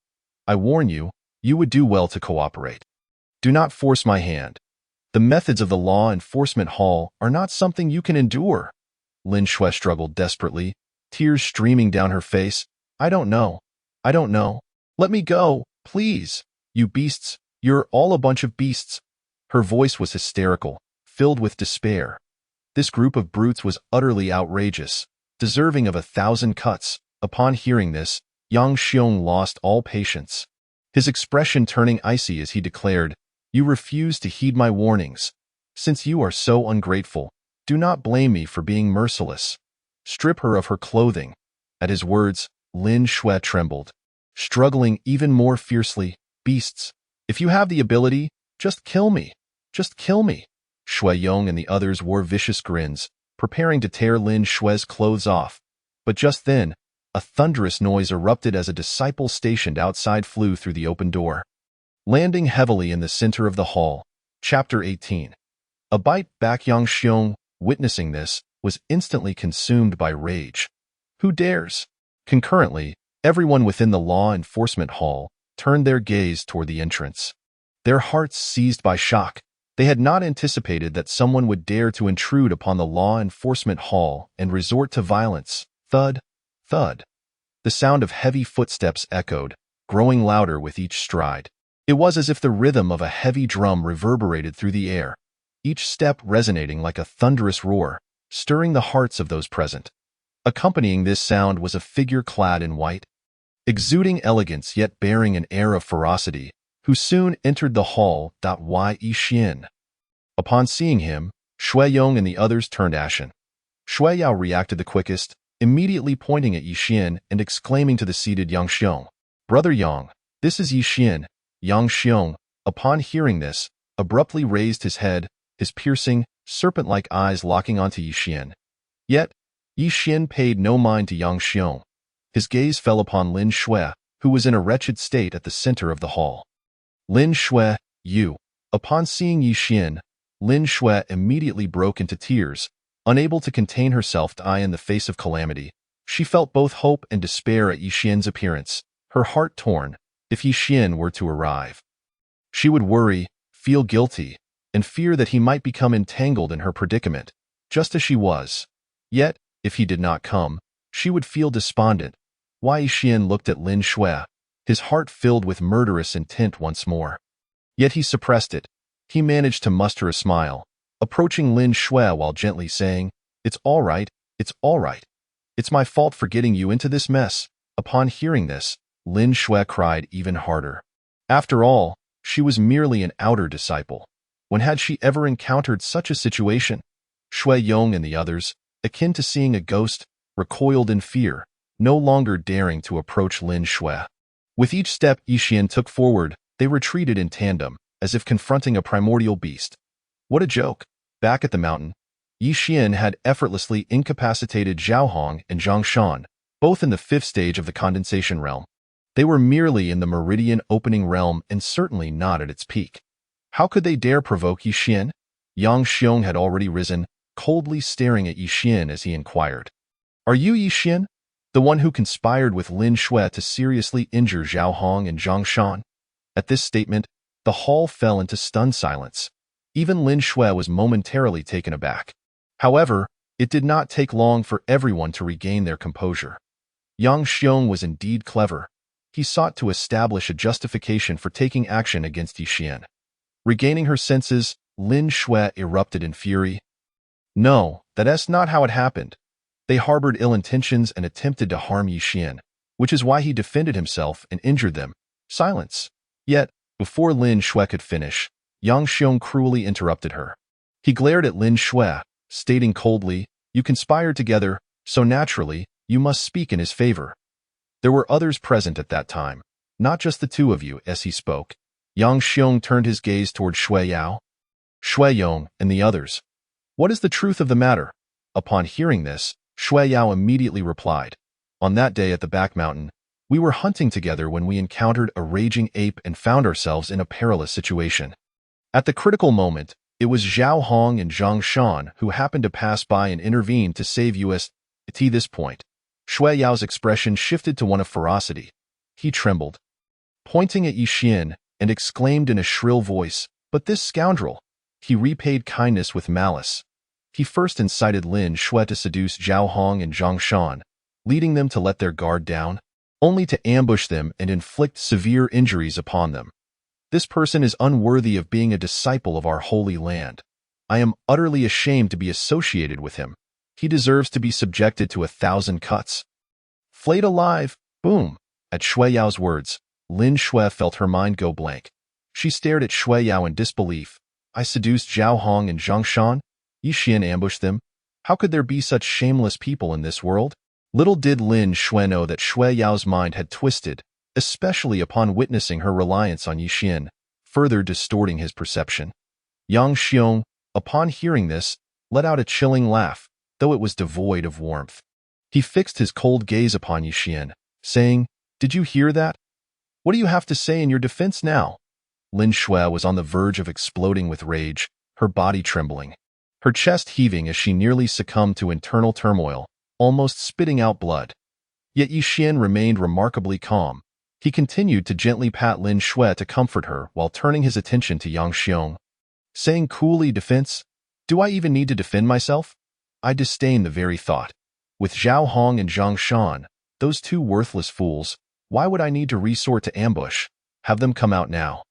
I warn you, you would do well to cooperate. Do not force my hand. The methods of the Law Enforcement Hall are not something you can endure." Lin Shui struggled desperately, tears streaming down her face. I don't know. Let me go, please. You beasts, you're all a bunch of beasts." Her voice was hysterical, filled with despair. This group of brutes was utterly outrageous, deserving of 1,000 cuts. Upon hearing this, Yang Xiong lost all patience, his expression turning icy as he declared, "You refuse to heed my warnings. Since you are so ungrateful, do not blame me for being merciless. Strip her of her clothing." At his words, Lin Shui trembled, struggling even more fiercely. "Beasts, if you have the ability, just kill me. Just kill me." Shui Yong and the others wore vicious grins, preparing to tear Lin Shui's clothes off. But just then, a thunderous noise erupted as a disciple stationed outside flew through the open door, landing heavily in the center of the hall. Chapter 18. A bite back. Yang Xiong, witnessing this, was instantly consumed by rage. Who dares? Concurrently, everyone within the Law Enforcement Hall turned their gaze toward the entrance, their hearts seized by shock. They had not anticipated that someone would dare to intrude upon the Law Enforcement Hall and resort to violence. Thud, thud. The sound of heavy footsteps echoed, growing louder with each stride. It was as if the rhythm of a heavy drum reverberated through the air, each step resonating like a thunderous roar, stirring the hearts of those present. Accompanying this sound was a figure clad in white, exuding elegance yet bearing an air of ferocity, who soon entered the hall. Yi Xian. Upon seeing him, Shui Yong and the others turned ashen. Shui Yao reacted the quickest, immediately pointing at Yi Xian and exclaiming to the seated Yang Xiong, "Brother Yang, this is Yi Xian." Yang Xiong, upon hearing this, abruptly raised his head, his piercing, serpent-like eyes locking onto Yi Xian. Yet, Yi Xian paid no mind to Yang Xiong. His gaze fell upon Lin Shui, who was in a wretched state at the center of the hall. "Lin Shui, you." Upon seeing Yi Xian, Lin Shui immediately broke into tears, unable to contain herself. In the face of calamity, she felt both hope and despair at Yi Xian's appearance, her heart torn. If Yi Xian were to arrive, she would worry, feel guilty, and fear that he might become entangled in her predicament, just as she was. Yet, if he did not come, she would feel despondent. Yi Xian looked at Lin Shui, his heart filled with murderous intent once more. Yet he suppressed it. He managed to muster a smile, approaching Lin Shui while gently saying, "It's all right, it's all right. It's my fault for getting you into this mess." Upon hearing this, Lin Shui cried even harder. After all, she was merely an outer disciple. When had she ever encountered such a situation? Shui Yong and the others, akin to seeing a ghost, recoiled in fear, no longer daring to approach Lin Shui. With each step Yi Xian took forward, they retreated in tandem, as if confronting a primordial beast. What a joke! Back at the mountain, Yi Xian had effortlessly incapacitated Zhao Hong and Zhang Shan, both in the fifth stage of the condensation realm. They were merely in the meridian opening realm and certainly not at its peak. How could they dare provoke Yi Xian? Yang Xiong had already risen, coldly staring at Yi Xian as he inquired. Are you Yi Xian, the one who conspired with Lin Shui to seriously injure Zhao Hong and Zhang Shan? At this statement, the hall fell into stunned silence. Even Lin Shui was momentarily taken aback. However, it did not take long for everyone to regain their composure. Yang Xiong was indeed clever. He sought to establish a justification for taking action against Yi Xian. Regaining her senses, Lin Shui erupted in fury. No, that's not how it happened. They harbored ill intentions and attempted to harm Yi Xian, which is why he defended himself and injured them. Silence. Yet, before Lin Shui could finish, Yang Xiong cruelly interrupted her. He glared at Lin Shui, stating coldly, "You conspired together, so naturally, you must speak in his favor." There were others present at that time, not just the two of you. As he spoke, Yang Xiong turned his gaze toward Shui Yao, Shui Yong, and the others. What is the truth of the matter? Upon hearing this, Shui Yao immediately replied. On that day at the back mountain, we were hunting together when we encountered a raging ape and found ourselves in a perilous situation. At the critical moment, it was Zhao Hong and Zhang Shan who happened to pass by and intervene to save us. At this point, Shui Yao's expression shifted to one of ferocity. He trembled, pointing at Yi Xian, and exclaimed in a shrill voice, "But this scoundrel!" He repaid kindness with malice. He first incited Lin Shui to seduce Zhao Hong and Zhang Shan, leading them to let their guard down, only to ambush them and inflict severe injuries upon them. This person is unworthy of being a disciple of our holy land. I am utterly ashamed to be associated with him. He deserves to be subjected to 1,000 cuts. Flayed alive! Boom! At Shui Yao's words, Lin Shui felt her mind go blank. She stared at Shui Yao in disbelief. I seduced Zhao Hong and Zhang Shan? Yi Xian ambushed them? How could there be such shameless people in this world? Little did Lin Shui know that Shui Yao's mind had twisted, especially upon witnessing her reliance on Yi Xian, further distorting his perception. Yang Xiong, upon hearing this, let out a chilling laugh, though it was devoid of warmth. He fixed his cold gaze upon Yi Xian, saying, "Did you hear that? What do you have to say in your defense now?" Lin Shui was on the verge of exploding with rage, her body trembling, her chest heaving as she nearly succumbed to internal turmoil, almost spitting out blood. Yet Yi Xian remained remarkably calm. He continued to gently pat Lin Shui to comfort her while turning his attention to Yang Xiong, saying coolly, "Defense? Do I even need to defend myself? I disdain the very thought. With Zhao Hong and Zhang Shan, those two worthless fools, why would I need to resort to ambush? Have them come out now.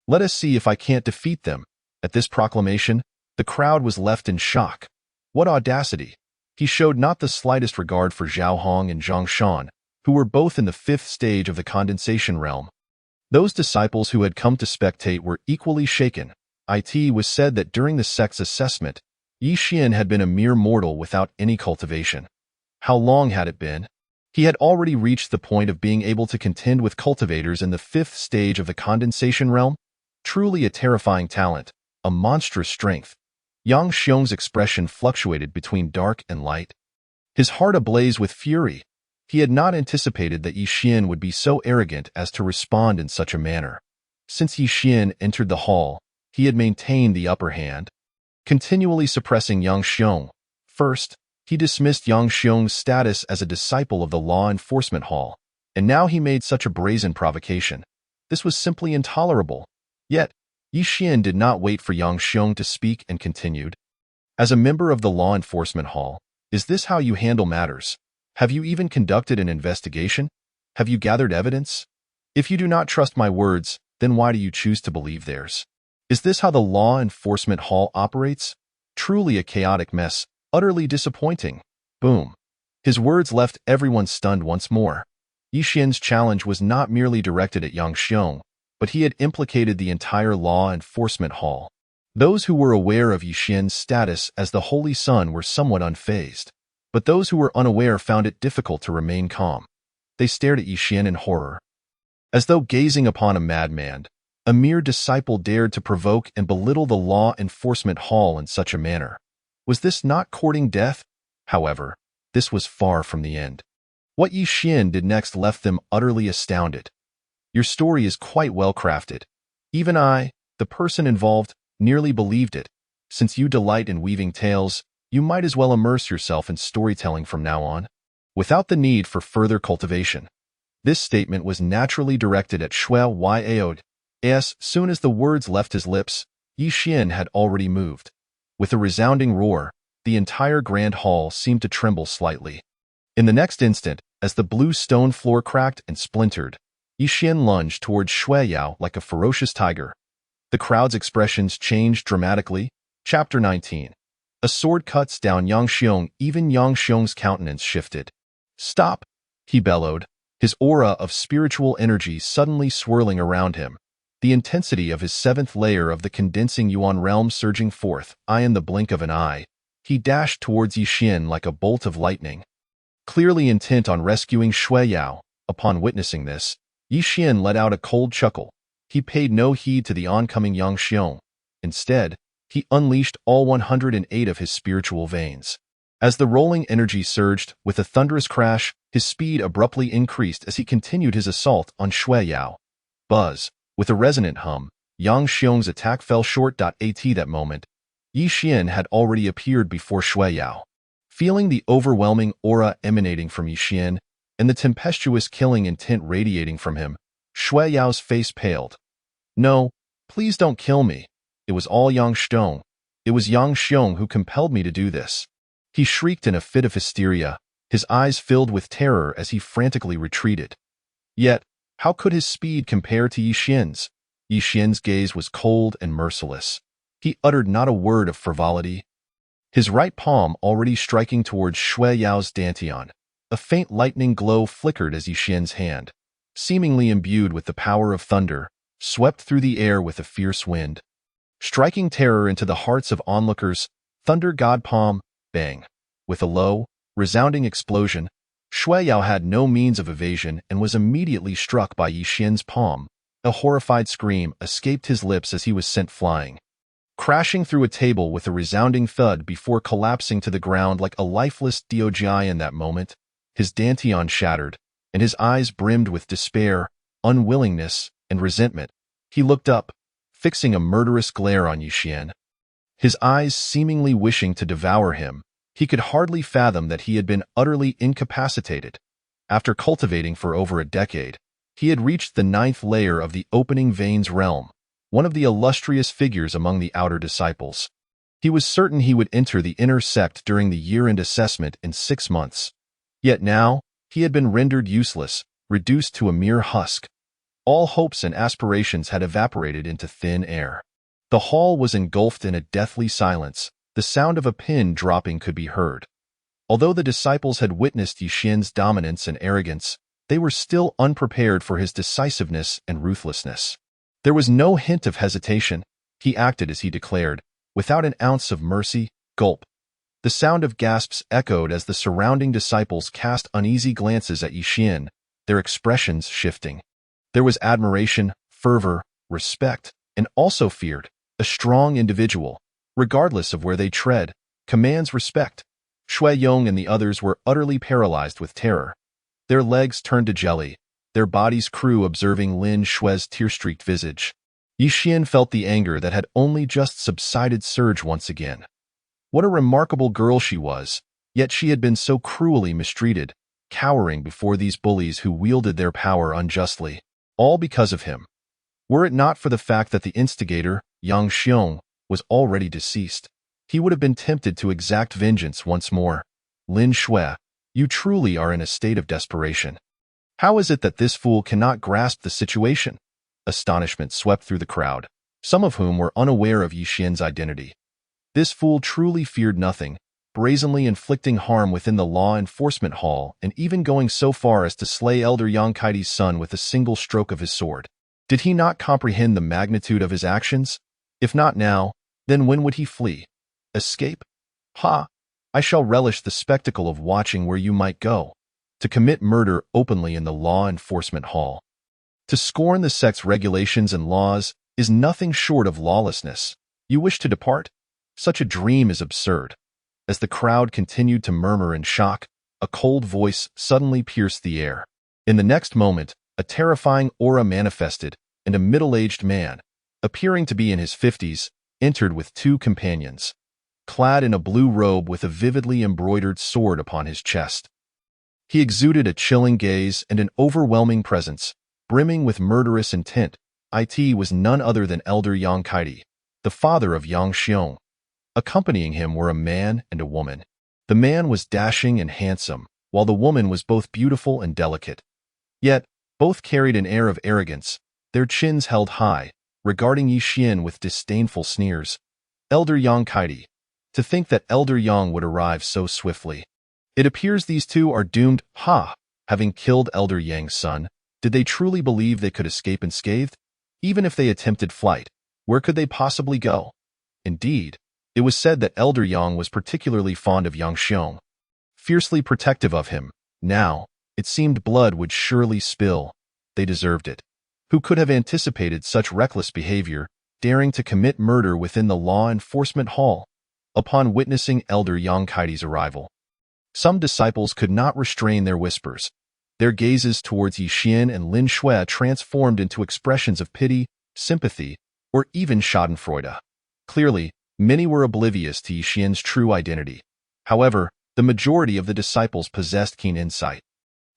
Let us see if I can't defeat them." At this proclamation, the crowd was left in shock. What audacity! He showed not the slightest regard for Zhao Hong and Zhang Shan, who were both in the fifth stage of the condensation realm. Those disciples who had come to spectate were equally shaken. It was said that during the sect's assessment, Yi Xian had been a mere mortal without any cultivation. How long had it been? He had already reached the point of being able to contend with cultivators in the fifth stage of the condensation realm. Truly a terrifying talent, a monstrous strength. Yang Xiong's expression fluctuated between dark and light, his heart ablaze with fury. He had not anticipated that Yi Xian would be so arrogant as to respond in such a manner. Since Yi Xian entered the hall, he had maintained the upper hand, continually suppressing Yang Xiong. First, he dismissed Yang Xiong's status as a disciple of the law enforcement hall, and now he made such a brazen provocation. This was simply intolerable. Yet, Yi Xian did not wait for Yang Xiong to speak and continued. As a member of the law enforcement hall, is this how you handle matters? Have you even conducted an investigation? Have you gathered evidence? If you do not trust my words, then why do you choose to believe theirs? Is this how the law enforcement hall operates? Truly a chaotic mess, utterly disappointing. Boom. His words left everyone stunned once more. Yi Xian's challenge was not merely directed at Yang Xiong, but he had implicated the entire law enforcement hall. Those who were aware of Yi Xian's status as the Holy Sun were somewhat unfazed, but those who were unaware found it difficult to remain calm. They stared at Yi Xian in horror, as though gazing upon a madman. A mere disciple dared to provoke and belittle the law enforcement hall in such a manner. Was this not courting death? However, this was far from the end. What Yi Xian did next left them utterly astounded. Your story is quite well crafted. Even I, the person involved, nearly believed it. Since you delight in weaving tales, you might as well immerse yourself in storytelling from now on, without the need for further cultivation. This statement was naturally directed at Shui Yaod. As soon as the words left his lips, Yi Xian had already moved. With a resounding roar, the entire grand hall seemed to tremble slightly. In the next instant, as the blue stone floor cracked and splintered, Yi Xian lunged towards Shui Yao like a ferocious tiger. The crowd's expressions changed dramatically. Chapter 19. A sword cuts down Yang Xiong. Even Yang Xiong's countenance shifted. Stop! He bellowed, his aura of spiritual energy suddenly swirling around him, the intensity of his seventh layer of the condensing Yuan realm surging forth. In the blink of an eye, he dashed towards Yi Xian like a bolt of lightning. Clearly intent on rescuing Shui Yao, upon witnessing this, Yi Xian let out a cold chuckle. He paid no heed to the oncoming Yang Xiong. Instead, he unleashed all 108 of his spiritual veins. As the rolling energy surged, with a thunderous crash, his speed abruptly increased as he continued his assault on Shui Yao. Buzz. With a resonant hum, Yang Xiong's attack fell short. At that moment, Yi Xian had already appeared before Shui Yao. Feeling the overwhelming aura emanating from Yi Xian, and the tempestuous killing intent radiating from him, Shui Yao's face paled. No, please don't kill me. It was all Yang Xiong. It was Yang Xiong who compelled me to do this. He shrieked in a fit of hysteria, his eyes filled with terror as he frantically retreated. Yet, how could his speed compare to Yi Xian's? Yi Xian's gaze was cold and merciless. He uttered not a word of frivolity. His right palm already striking towards Shui Yao's dantian. A faint lightning glow flickered as Yi Xian's hand, seemingly imbued with the power of thunder, swept through the air with a fierce wind. Striking terror into the hearts of onlookers, thunder god palm, bang. With a low, resounding explosion, Shui Yao had no means of evasion and was immediately struck by Yi Xian's palm. A horrified scream escaped his lips as he was sent flying, crashing through a table with a resounding thud before collapsing to the ground like a lifeless Diojai. In that moment, his dantian shattered, and his eyes brimmed with despair, unwillingness, and resentment. He looked up, fixing a murderous glare on Yi Xian, his eyes seemingly wishing to devour him. He could hardly fathom that he had been utterly incapacitated. After cultivating for over a decade, he had reached the 9th layer of the opening veins realm, one of the illustrious figures among the outer disciples. He was certain he would enter the inner sect during the year-end assessment in 6 months. Yet now, he had been rendered useless, reduced to a mere husk. All hopes and aspirations had evaporated into thin air. The hall was engulfed in a deathly silence. The sound of a pin dropping could be heard. Although the disciples had witnessed Yi Xian's dominance and arrogance, they were still unprepared for his decisiveness and ruthlessness. There was no hint of hesitation. He acted as he declared, without an ounce of mercy. Gulp. The sound of gasps echoed as the surrounding disciples cast uneasy glances at Yi Xian, their expressions shifting. There was admiration, fervor, respect, and also feared. A strong individual, regardless of where they tread, commands respect. Shui Yong and the others were utterly paralyzed with terror. Their legs turned to jelly, their bodies crew observing Lin Shui's tear-streaked visage. Yi Xian felt the anger that had only just subsided surge once again. What a remarkable girl she was, yet she had been so cruelly mistreated, cowering before these bullies who wielded their power unjustly, all because of him. Were it not for the fact that the instigator, Yang Xiong, was already deceased, he would have been tempted to exact vengeance once more. Lin Shui, you truly are in a state of desperation. How is it that this fool cannot grasp the situation? Astonishment swept through the crowd, some of whom were unaware of Yi Xian's identity. This fool truly feared nothing, brazenly inflicting harm within the law enforcement hall and even going so far as to slay Elder Yang Kaidi's son with a single stroke of his sword. Did he not comprehend the magnitude of his actions? If not now, then when would he flee? Escape? Ha! I shall relish the spectacle of watching where you might go. To commit murder openly in the law enforcement hall. To scorn the sect's regulations and laws is nothing short of lawlessness. You wish to depart? Such a dream is absurd. As the crowd continued to murmur in shock, a cold voice suddenly pierced the air. In the next moment, a terrifying aura manifested, and a middle-aged man, appearing to be in his 50s, entered with two companions, clad in a blue robe with a vividly embroidered sword upon his chest. He exuded a chilling gaze and an overwhelming presence, brimming with murderous intent. It was none other than Elder Yang Kaidi, the father of Yang Xiong. Accompanying him were a man and a woman. The man was dashing and handsome, while the woman was both beautiful and delicate. Yet, both carried an air of arrogance, their chins held high, regarding Yi Xian with disdainful sneers. Elder Yang Kaidi. To think that Elder Yang would arrive so swiftly. It appears these two are doomed. Having killed Elder Yang's son, did they truly believe they could escape unscathed? Even if they attempted flight, where could they possibly go? Indeed, it was said that Elder Yang was particularly fond of Yang Xiong, fiercely protective of him. Now, it seemed blood would surely spill. They deserved it. Who could have anticipated such reckless behavior, daring to commit murder within the law enforcement hall? Upon witnessing Elder Yang Kaidi's arrival, some disciples could not restrain their whispers. Their gazes towards Yi Xian and Lin Shui transformed into expressions of pity, sympathy, or even schadenfreude. Clearly, many were oblivious to Yi Xian's true identity. However, the majority of the disciples possessed keen insight,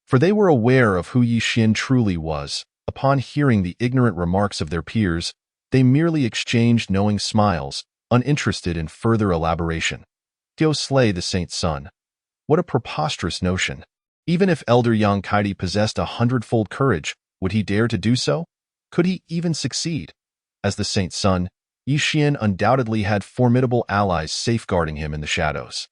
for they were aware of who Yi Xian truly was. Upon hearing the ignorant remarks of their peers, they merely exchanged knowing smiles, uninterested in further elaboration. Go slay the saint's son. What a preposterous notion. Even if Elder Yang Kaidi possessed 100-fold courage, would he dare to do so? Could he even succeed? As the saint's son, Yi Xian undoubtedly had formidable allies safeguarding him in the shadows.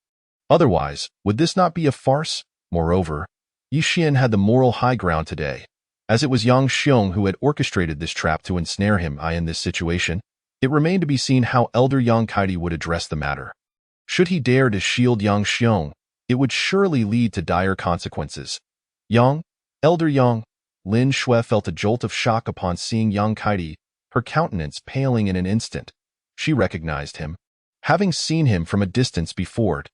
Otherwise, would this not be a farce? Moreover, Yi Xian had the moral high ground today. As it was Yang Xiong who had orchestrated this trap to ensnare him in this situation, it remained to be seen how Elder Yang Kaidi would address the matter. Should he dare to shield Yang Xiong, it would surely lead to dire consequences. Yang, Elder Yang, Lin Shui felt a jolt of shock upon seeing Yang Kaidi, her countenance paling in an instant. She recognized him. Having seen him from a distance before,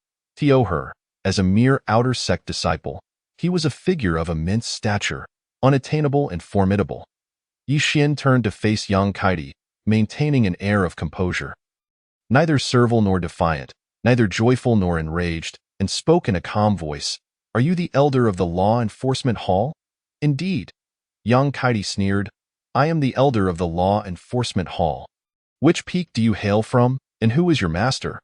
her, as a mere Outer Sect disciple, he was a figure of immense stature, unattainable and formidable. Yi Xian turned to face Yang Kaidi, maintaining an air of composure. Neither servile nor defiant, neither joyful nor enraged, and spoke in a calm voice. Are you the elder of the law enforcement hall? Indeed. Yang Kaidi sneered. I am the elder of the law enforcement hall. Which peak do you hail from, and who is your master?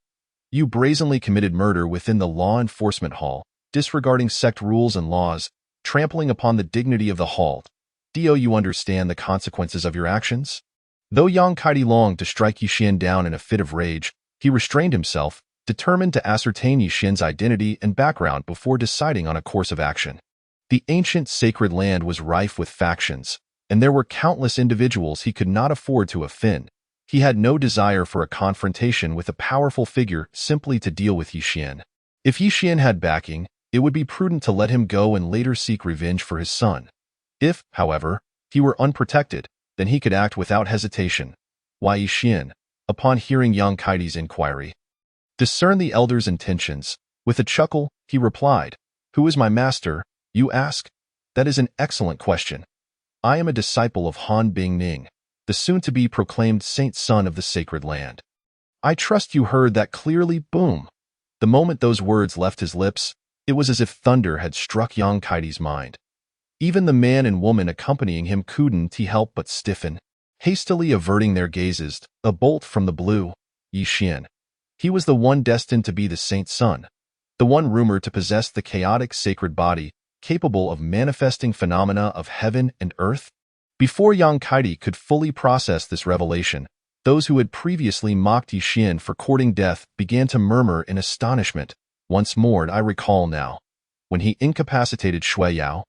You brazenly committed murder within the law enforcement hall, disregarding sect rules and laws, trampling upon the dignity of the hall. Do you understand the consequences of your actions? Though Yang Kaidi longed to strike Yi Xian down in a fit of rage, he restrained himself, determined to ascertain Yi Xian's identity and background before deciding on a course of action. The ancient sacred land was rife with factions, and there were countless individuals he could not afford to offend. He had no desire for a confrontation with a powerful figure simply to deal with Yi Xian. If Yi Xian had backing, it would be prudent to let him go and later seek revenge for his son. If, however, he were unprotected, then he could act without hesitation. Why Yi Xian, upon hearing Yang Kaidi's inquiry, discerned the elder's intentions. With a chuckle, he replied, Who is my master, you ask? That is an excellent question. I am a disciple of Han Bingning, the soon-to-be proclaimed saint son of the sacred land. I trust you heard that clearly. Boom. The moment those words left his lips, it was as if thunder had struck Yang Kaidi's mind. Even the man and woman accompanying him couldn't help but stiffen, hastily averting their gazes. A bolt from the blue. Yi Xian. He was the one destined to be the saint's son, the one rumored to possess the chaotic sacred body, capable of manifesting phenomena of heaven and earth. Before Yang Kaidi could fully process this revelation, those who had previously mocked Yi Xian for courting death began to murmur in astonishment. Once more, I recall now. When he incapacitated Shui Yao,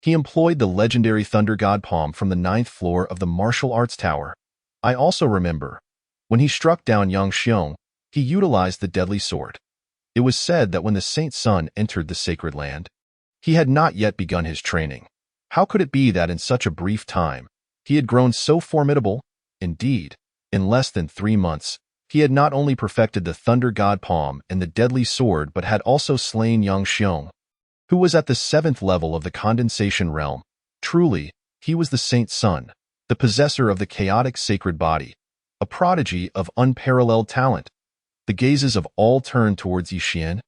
he employed the legendary Thunder God Palm from the 9th floor of the martial arts tower. I also remember. When he struck down Yang Xiong, he utilized the deadly sword. It was said that when the saint's son entered the sacred land, he had not yet begun his training. How could it be that in such a brief time, he had grown so formidable? Indeed, in less than 3 months, He had not only perfected the Thunder God Palm and the deadly sword but had also slain Yang Xiong, who was at the 7th level of the condensation realm. Truly, he was the Saint's son, the possessor of the chaotic sacred body, a prodigy of unparalleled talent. The gazes of all turned towards Yixian.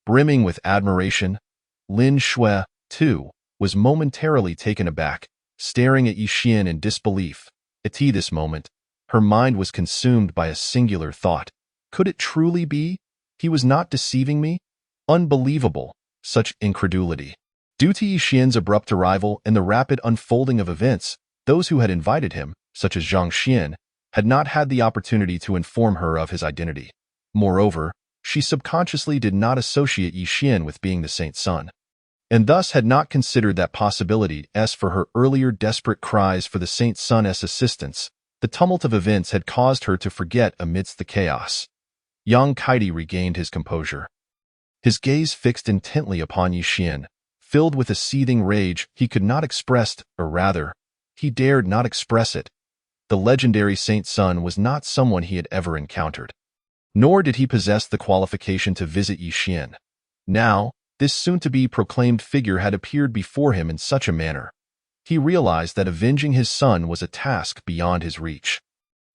Brimming with admiration, Lin Shui, too, was momentarily taken aback, staring at Yixian in disbelief. At this moment, her mind was consumed by a singular thought. Could it truly be? He was not deceiving me? Unbelievable, such incredulity. Due to Yixian's abrupt arrival and the rapid unfolding of events, those who had invited him, such as Zhang Xian, had not had the opportunity to inform her of his identity. Moreover, she subconsciously did not associate Yixian with being the Saint's son, and thus had not considered that possibility. As for her earlier desperate cries for the Saint's son's assistance, the tumult of events had caused her to forget amidst the chaos. Yang Kaidi regained his composure. His gaze fixed intently upon Yixian, filled with a seething rage he could not express, or rather, he dared not express it. The legendary Saint's son was not someone he had ever encountered, nor did he possess the qualification to visit Yixian. Now, this soon-to-be proclaimed figure had appeared before him in such a manner. He realized that avenging his son was a task beyond his reach.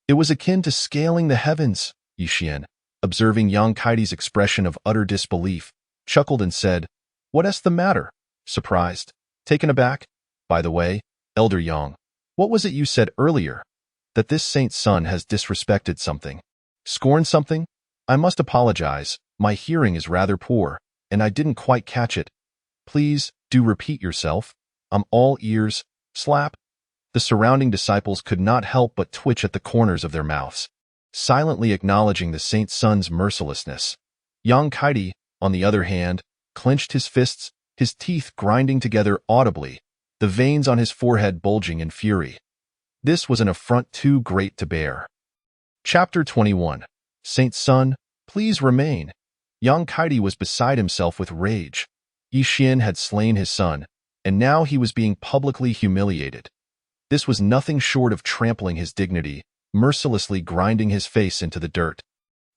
It was akin to scaling the heavens. Yixian, observing Yang Kaidi's expression of utter disbelief, chuckled and said, "What's the matter? Surprised? Taken aback? By the way, Elder Yang, what was it you said earlier? That this Saint's son has disrespected something? Scorned something? I must apologize, my hearing is rather poor, and I didn't quite catch it. Please, do repeat yourself. I'm all ears." Slap. The surrounding disciples could not help but twitch at the corners of their mouths, silently acknowledging the Saint's son's mercilessness. Yang Kaidi, on the other hand, clenched his fists, his teeth grinding together audibly, the veins on his forehead bulging in fury. This was an affront too great to bear. Chapter 21. Saint's son, please remain. Yang Kaidi was beside himself with rage. Yixian had slain his son, and now he was being publicly humiliated. This was nothing short of trampling his dignity, mercilessly grinding his face into the dirt.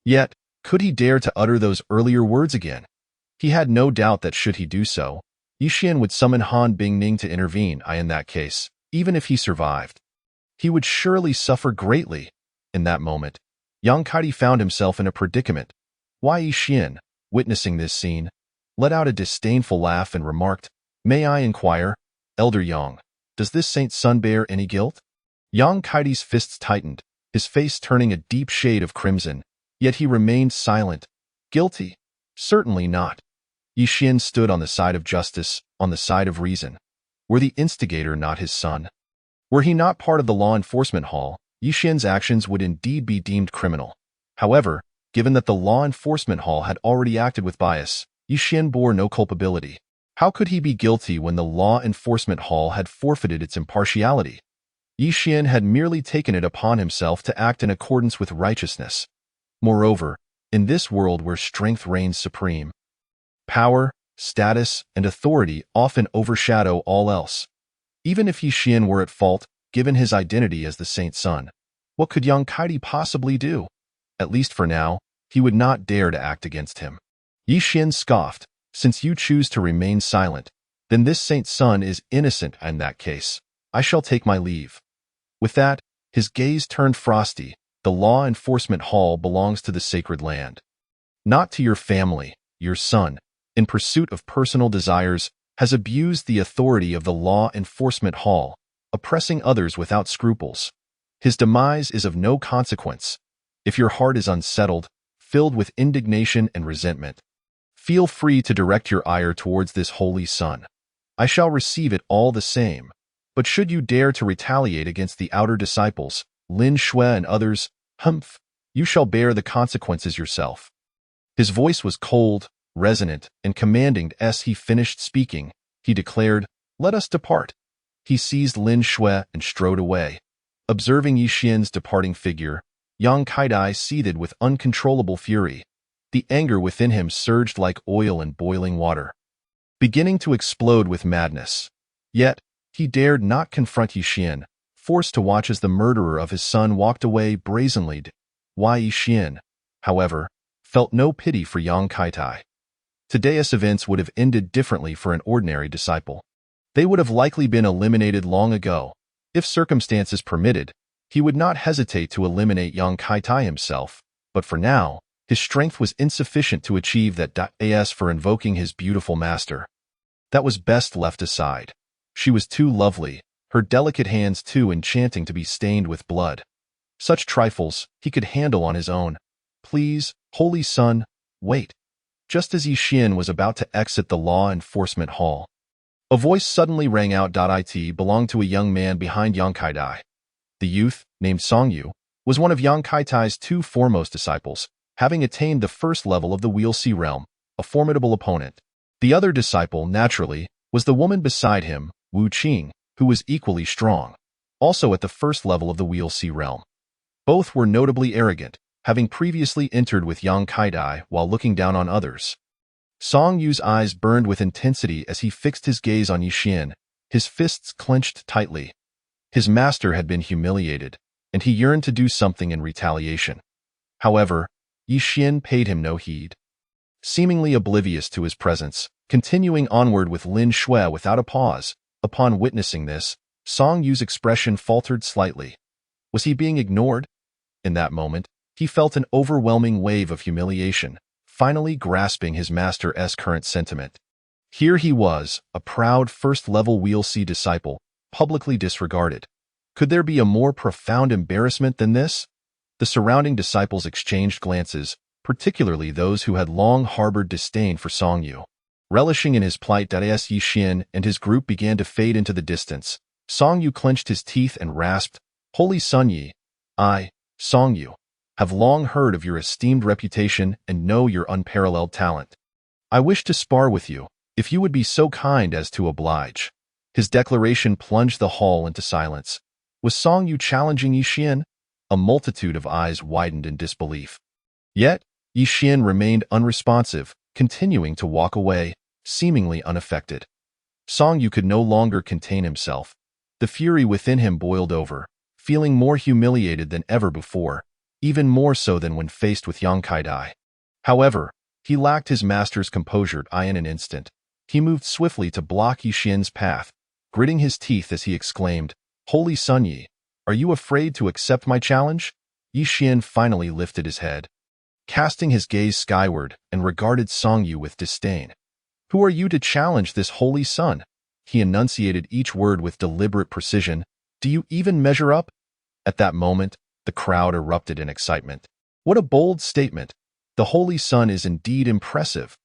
Yet, could he dare to utter those earlier words again? He had no doubt that should he do so, Yixian would summon Han Bingning to intervene. In that case, even if he survived, he would surely suffer greatly. In that moment, Yang Kaidi found himself in a predicament. Why Yixian, witnessing this scene, let out a disdainful laugh and remarked, "May I inquire, Elder Yang, does this Saint's son bear any guilt?" Yang Kaidi's fists tightened, his face turning a deep shade of crimson, yet he remained silent. Guilty? Certainly not. Yixian stood on the side of justice, on the side of reason. Were the instigator not his son? Were he not part of the law enforcement hall, Yixian's actions would indeed be deemed criminal. However, given that the law enforcement hall had already acted with bias, Yixian bore no culpability. How could he be guilty when the law enforcement hall had forfeited its impartiality? Yixian had merely taken it upon himself to act in accordance with righteousness. Moreover, in this world where strength reigns supreme, power, status, and authority often overshadow all else. Even if Yixian were at fault, given his identity as the Saint's son, what could Yang Kaidi possibly do? At least for now, he would not dare to act against him. Yixian scoffed, "Since you choose to remain silent, then this Saint's son is innocent. In that case, I shall take my leave." With that, his gaze turned frosty. The law enforcement hall belongs to the sacred land, not to your family. Your son, in pursuit of personal desires, has abused the authority of the law enforcement hall, oppressing others without scruples. His demise is of no consequence. If your heart is unsettled, filled with indignation and resentment, feel free to direct your ire towards this holy son. I shall receive it all the same. But should you dare to retaliate against the outer disciples, Lin Shui and others, you shall bear the consequences yourself. His voice was cold, resonant, and commanding. As he finished speaking, he declared, "Let us depart." He seized Lin Shui and strode away. Observing Yixian's departing figure, Yang Kaidi seethed with uncontrollable fury. The anger within him surged like oil in boiling water, beginning to explode with madness. Yet, he dared not confront Yixian, forced to watch as the murderer of his son walked away brazenly. Yi Xian, however, felt no pity for Yang Kaitai. Today's events would have ended differently for an ordinary disciple. They would have likely been eliminated long ago. If circumstances permitted, he would not hesitate to eliminate Yang Kaitai himself, but for now, his strength was insufficient to achieve that. As for invoking his beautiful master, that was best left aside. She was too lovely, her delicate hands too enchanting to be stained with blood. Such trifles he could handle on his own. Please, Holy Son, wait. Just as Yi Xian was about to exit the law enforcement hall, a voice suddenly rang out. It belonged to a young man behind Yang Kaitai. The youth, named Song Yu, was one of Yang Kaitai's two foremost disciples, having attained the first level of the Wheel C realm, a formidable opponent. The other disciple, naturally, was the woman beside him, Wu Qing, who was equally strong, also at the first level of the Wheel C realm. Both were notably arrogant, having previously entered with Yang Kaitai while looking down on others. Song Yu's eyes burned with intensity as he fixed his gaze on Yi Xian, his fists clenched tightly. His master had been humiliated, and he yearned to do something in retaliation. However, Yi Xian paid him no heed. Seemingly oblivious to his presence, continuing onward with Lin Shui without a pause. Upon witnessing this, Song Yu's expression faltered slightly. Was he being ignored? In that moment, he felt an overwhelming wave of humiliation, finally grasping his master's current sentiment. Here he was, a proud first-level Wheel C disciple, publicly disregarded. Could there be a more profound embarrassment than this? The surrounding disciples exchanged glances, particularly those who had long harbored disdain for Song Yu. Relishing in his plight, as Yi Xian and his group began to fade into the distance, Song Yu clenched his teeth and rasped, "Holy Sun Yi, I, Song Yu, have long heard of your esteemed reputation and know your unparalleled talent. I wish to spar with you, if you would be so kind as to oblige." His declaration plunged the hall into silence. Was Song Yu challenging Yi Xian? A multitude of eyes widened in disbelief. Yet, Yi Xian remained unresponsive, continuing to walk away, seemingly unaffected. Song Yu could no longer contain himself. The fury within him boiled over, feeling more humiliated than ever before, even more so than when faced with Yang Kaitai. However, he lacked his master's composure. In an instant, he moved swiftly to block Yi Xian's path, gritting his teeth as he exclaimed, "Holy Sun Yi, are you afraid to accept my challenge?" Yi Xian finally lifted his head, casting his gaze skyward, and regarded Song Yu with disdain. "Who are you to challenge this holy sun?" He enunciated each word with deliberate precision. "Do you even measure up?" At that moment, the crowd erupted in excitement. What a bold statement! The holy sun is indeed impressive.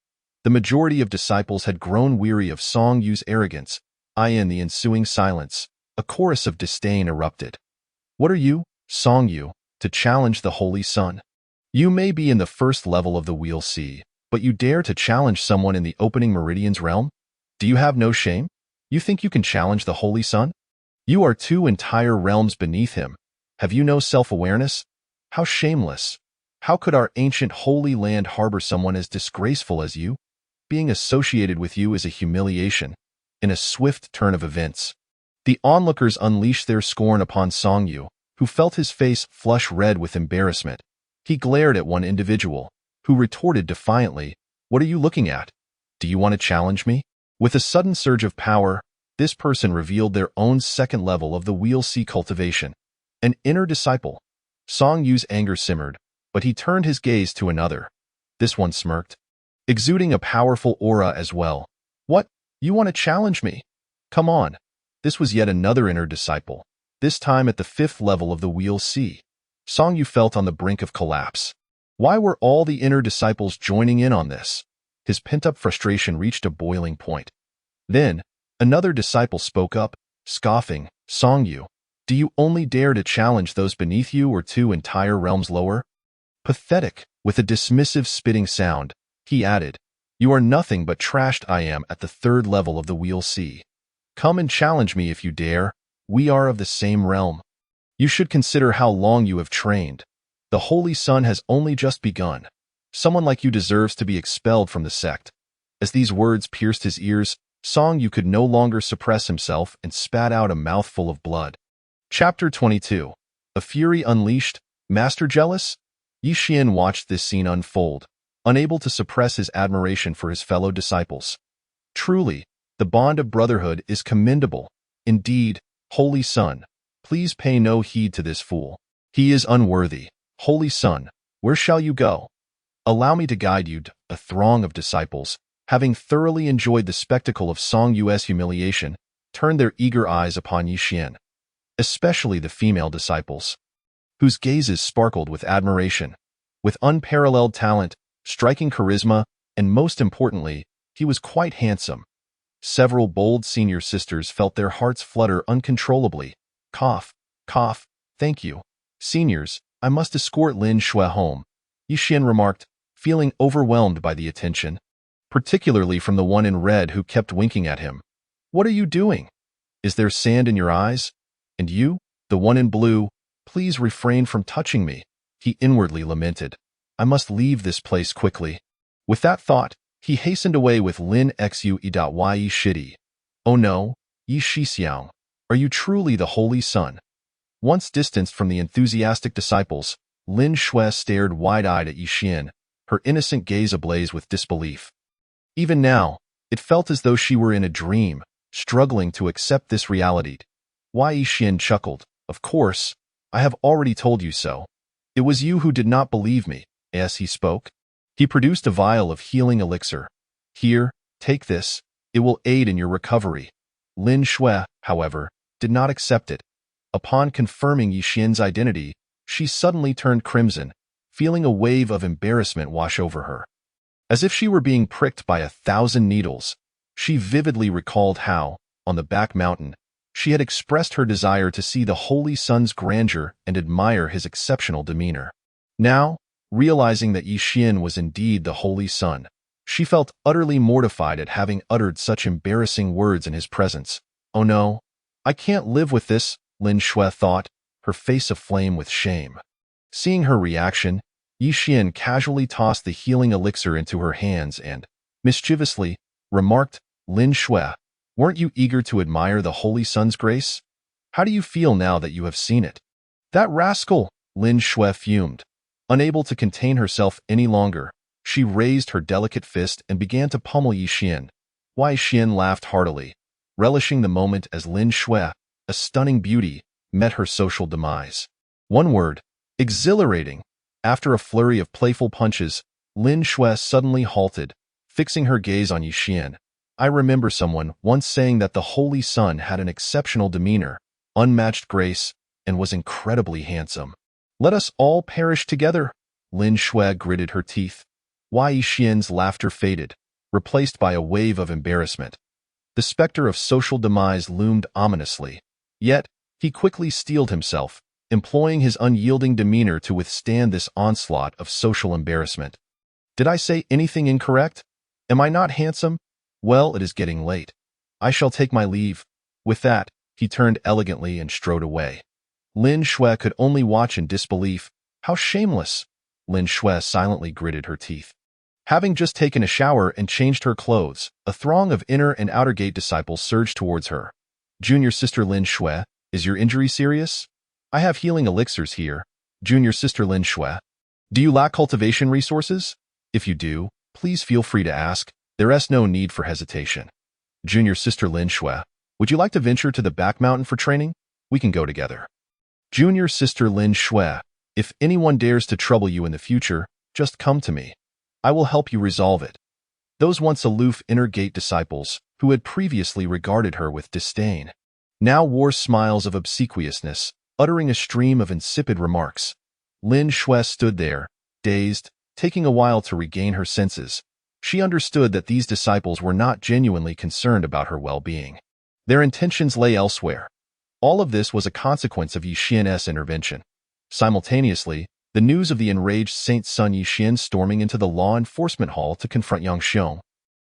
The majority of disciples had grown weary of Song Yu's arrogance. In the ensuing silence, a chorus of disdain erupted. "What are you, Song Yu, to challenge the holy sun? You may be in the first level of the Wheel C, but you dare to challenge someone in the opening meridian's realm? Do you have no shame? You think you can challenge the holy sun? You are two entire realms beneath him. Have you no self-awareness? How shameless! How could our ancient holy land harbor someone as disgraceful as you? Being associated with you is a humiliation." In a swift turn of events, the onlookers unleashed their scorn upon Song Yu, who felt his face flush red with embarrassment. He glared at one individual, who retorted defiantly, "What are you looking at? Do you want to challenge me?" With a sudden surge of power, this person revealed their own second level of the Wheel C cultivation, an inner disciple. Song Yu's anger simmered, but he turned his gaze to another. This one smirked, exuding a powerful aura as well. "What? You want to challenge me? Come on." This was yet another inner disciple, this time at the fifth level of the Wheel C. Song Yu felt on the brink of collapse. Why were all the inner disciples joining in on this? His pent-up frustration reached a boiling point. Then, another disciple spoke up, scoffing, "Song Yu, do you only dare to challenge those beneath you or two entire realms lower?" Pathetic. With a dismissive spitting sound, he added, "You are nothing but trashed. I am at the third level of the Wheel C. Come and challenge me if you dare. We are of the same realm. You should consider how long you have trained. The holy sun has only just begun. Someone like you deserves to be expelled from the sect." As these words pierced his ears, Song Yu could no longer suppress himself and spat out a mouthful of blood. Chapter 22. A Fury Unleashed. Master Jealous? Yi Xian watched this scene unfold, unable to suppress his admiration for his fellow disciples. Truly, the bond of brotherhood is commendable. Indeed, Holy Son, please pay no heed to this fool. He is unworthy. Holy Son, where shall you go? Allow me to guide you. A throng of disciples, having thoroughly enjoyed the spectacle of Song Yu's humiliation, turned their eager eyes upon Yi Xian, especially the female disciples, whose gazes sparkled with admiration. With unparalleled talent, striking charisma, and most importantly, he was quite handsome. Several bold senior sisters felt their hearts flutter uncontrollably. Cough, cough, thank you. Seniors, I must escort Lin Shui home, Yi Xian remarked, feeling overwhelmed by the attention, particularly from the one in red who kept winking at him. What are you doing? Is there sand in your eyes? And you, the one in blue, please refrain from touching me, he inwardly lamented. I must leave this place quickly. With that thought, he hastened away with Lin Xue Yi Shidi. Oh no, Yi Shixiang, are you truly the Holy Son? Once distanced from the enthusiastic disciples, Lin Shui stared wide-eyed at Yi Xian, her innocent gaze ablaze with disbelief. Even now, it felt as though she were in a dream, struggling to accept this reality. Why, Yi Xian chuckled. Of course, I have already told you so. It was you who did not believe me. As he spoke, he produced a vial of healing elixir. Here, take this. It will aid in your recovery. Lin Shui, however, did not accept it. Upon confirming Yi Xian's identity, she suddenly turned crimson, feeling a wave of embarrassment wash over her. As if she were being pricked by 1,000 needles, she vividly recalled how, on the back mountain, she had expressed her desire to see the Holy Son's grandeur and admire his exceptional demeanor. Now, realizing that Yi Xian was indeed the Holy Son, she felt utterly mortified at having uttered such embarrassing words in his presence. Oh no, I can't live with this, Lin Shui thought, her face aflame with shame. Seeing her reaction, Yi Xian casually tossed the healing elixir into her hands and, mischievously, remarked, Lin Shui, weren't you eager to admire the Holy Son's grace? How do you feel now that you have seen it? That rascal, Lin Shui fumed. Unable to contain herself any longer, she raised her delicate fist and began to pummel Yi Xian. Yi Xian laughed heartily, relishing the moment as Lin Shui, a stunning beauty, met her social demise. One word, exhilarating. After a flurry of playful punches, Lin Shui suddenly halted, fixing her gaze on Yi Xian. I remember someone once saying that the Holy Son had an exceptional demeanor, unmatched grace, and was incredibly handsome. Let us all perish together, Lin Shui gritted her teeth. Yi Xian's laughter faded, replaced by a wave of embarrassment. The specter of social demise loomed ominously. Yet, he quickly steeled himself, employing his unyielding demeanor to withstand this onslaught of social embarrassment. Did I say anything incorrect? Am I not handsome? Well, it is getting late. I shall take my leave. With that, he turned elegantly and strode away. Lin Shui could only watch in disbelief. How shameless! Lin Shui silently gritted her teeth. Having just taken a shower and changed her clothes, a throng of inner and outer gate disciples surged towards her. Junior Sister Lin Shui, is your injury serious? I have healing elixirs here. Junior Sister Lin Shui. Do you lack cultivation resources? If you do, please feel free to ask. There is no need for hesitation. Junior Sister Lin Shui, would you like to venture to the back mountain for training? We can go together. Junior Sister Lin Shui, if anyone dares to trouble you in the future, just come to me. I will help you resolve it. Those once aloof inner gate disciples, who had previously regarded her with disdain, now wore smiles of obsequiousness, uttering a stream of insipid remarks. Lin Shui stood there, dazed, taking a while to regain her senses. She understood that these disciples were not genuinely concerned about her well-being. Their intentions lay elsewhere. All of this was a consequence of Yi Xian's intervention. Simultaneously, the news of the enraged Saint's son Yi Xian storming into the law enforcement hall to confront Yang Xiong,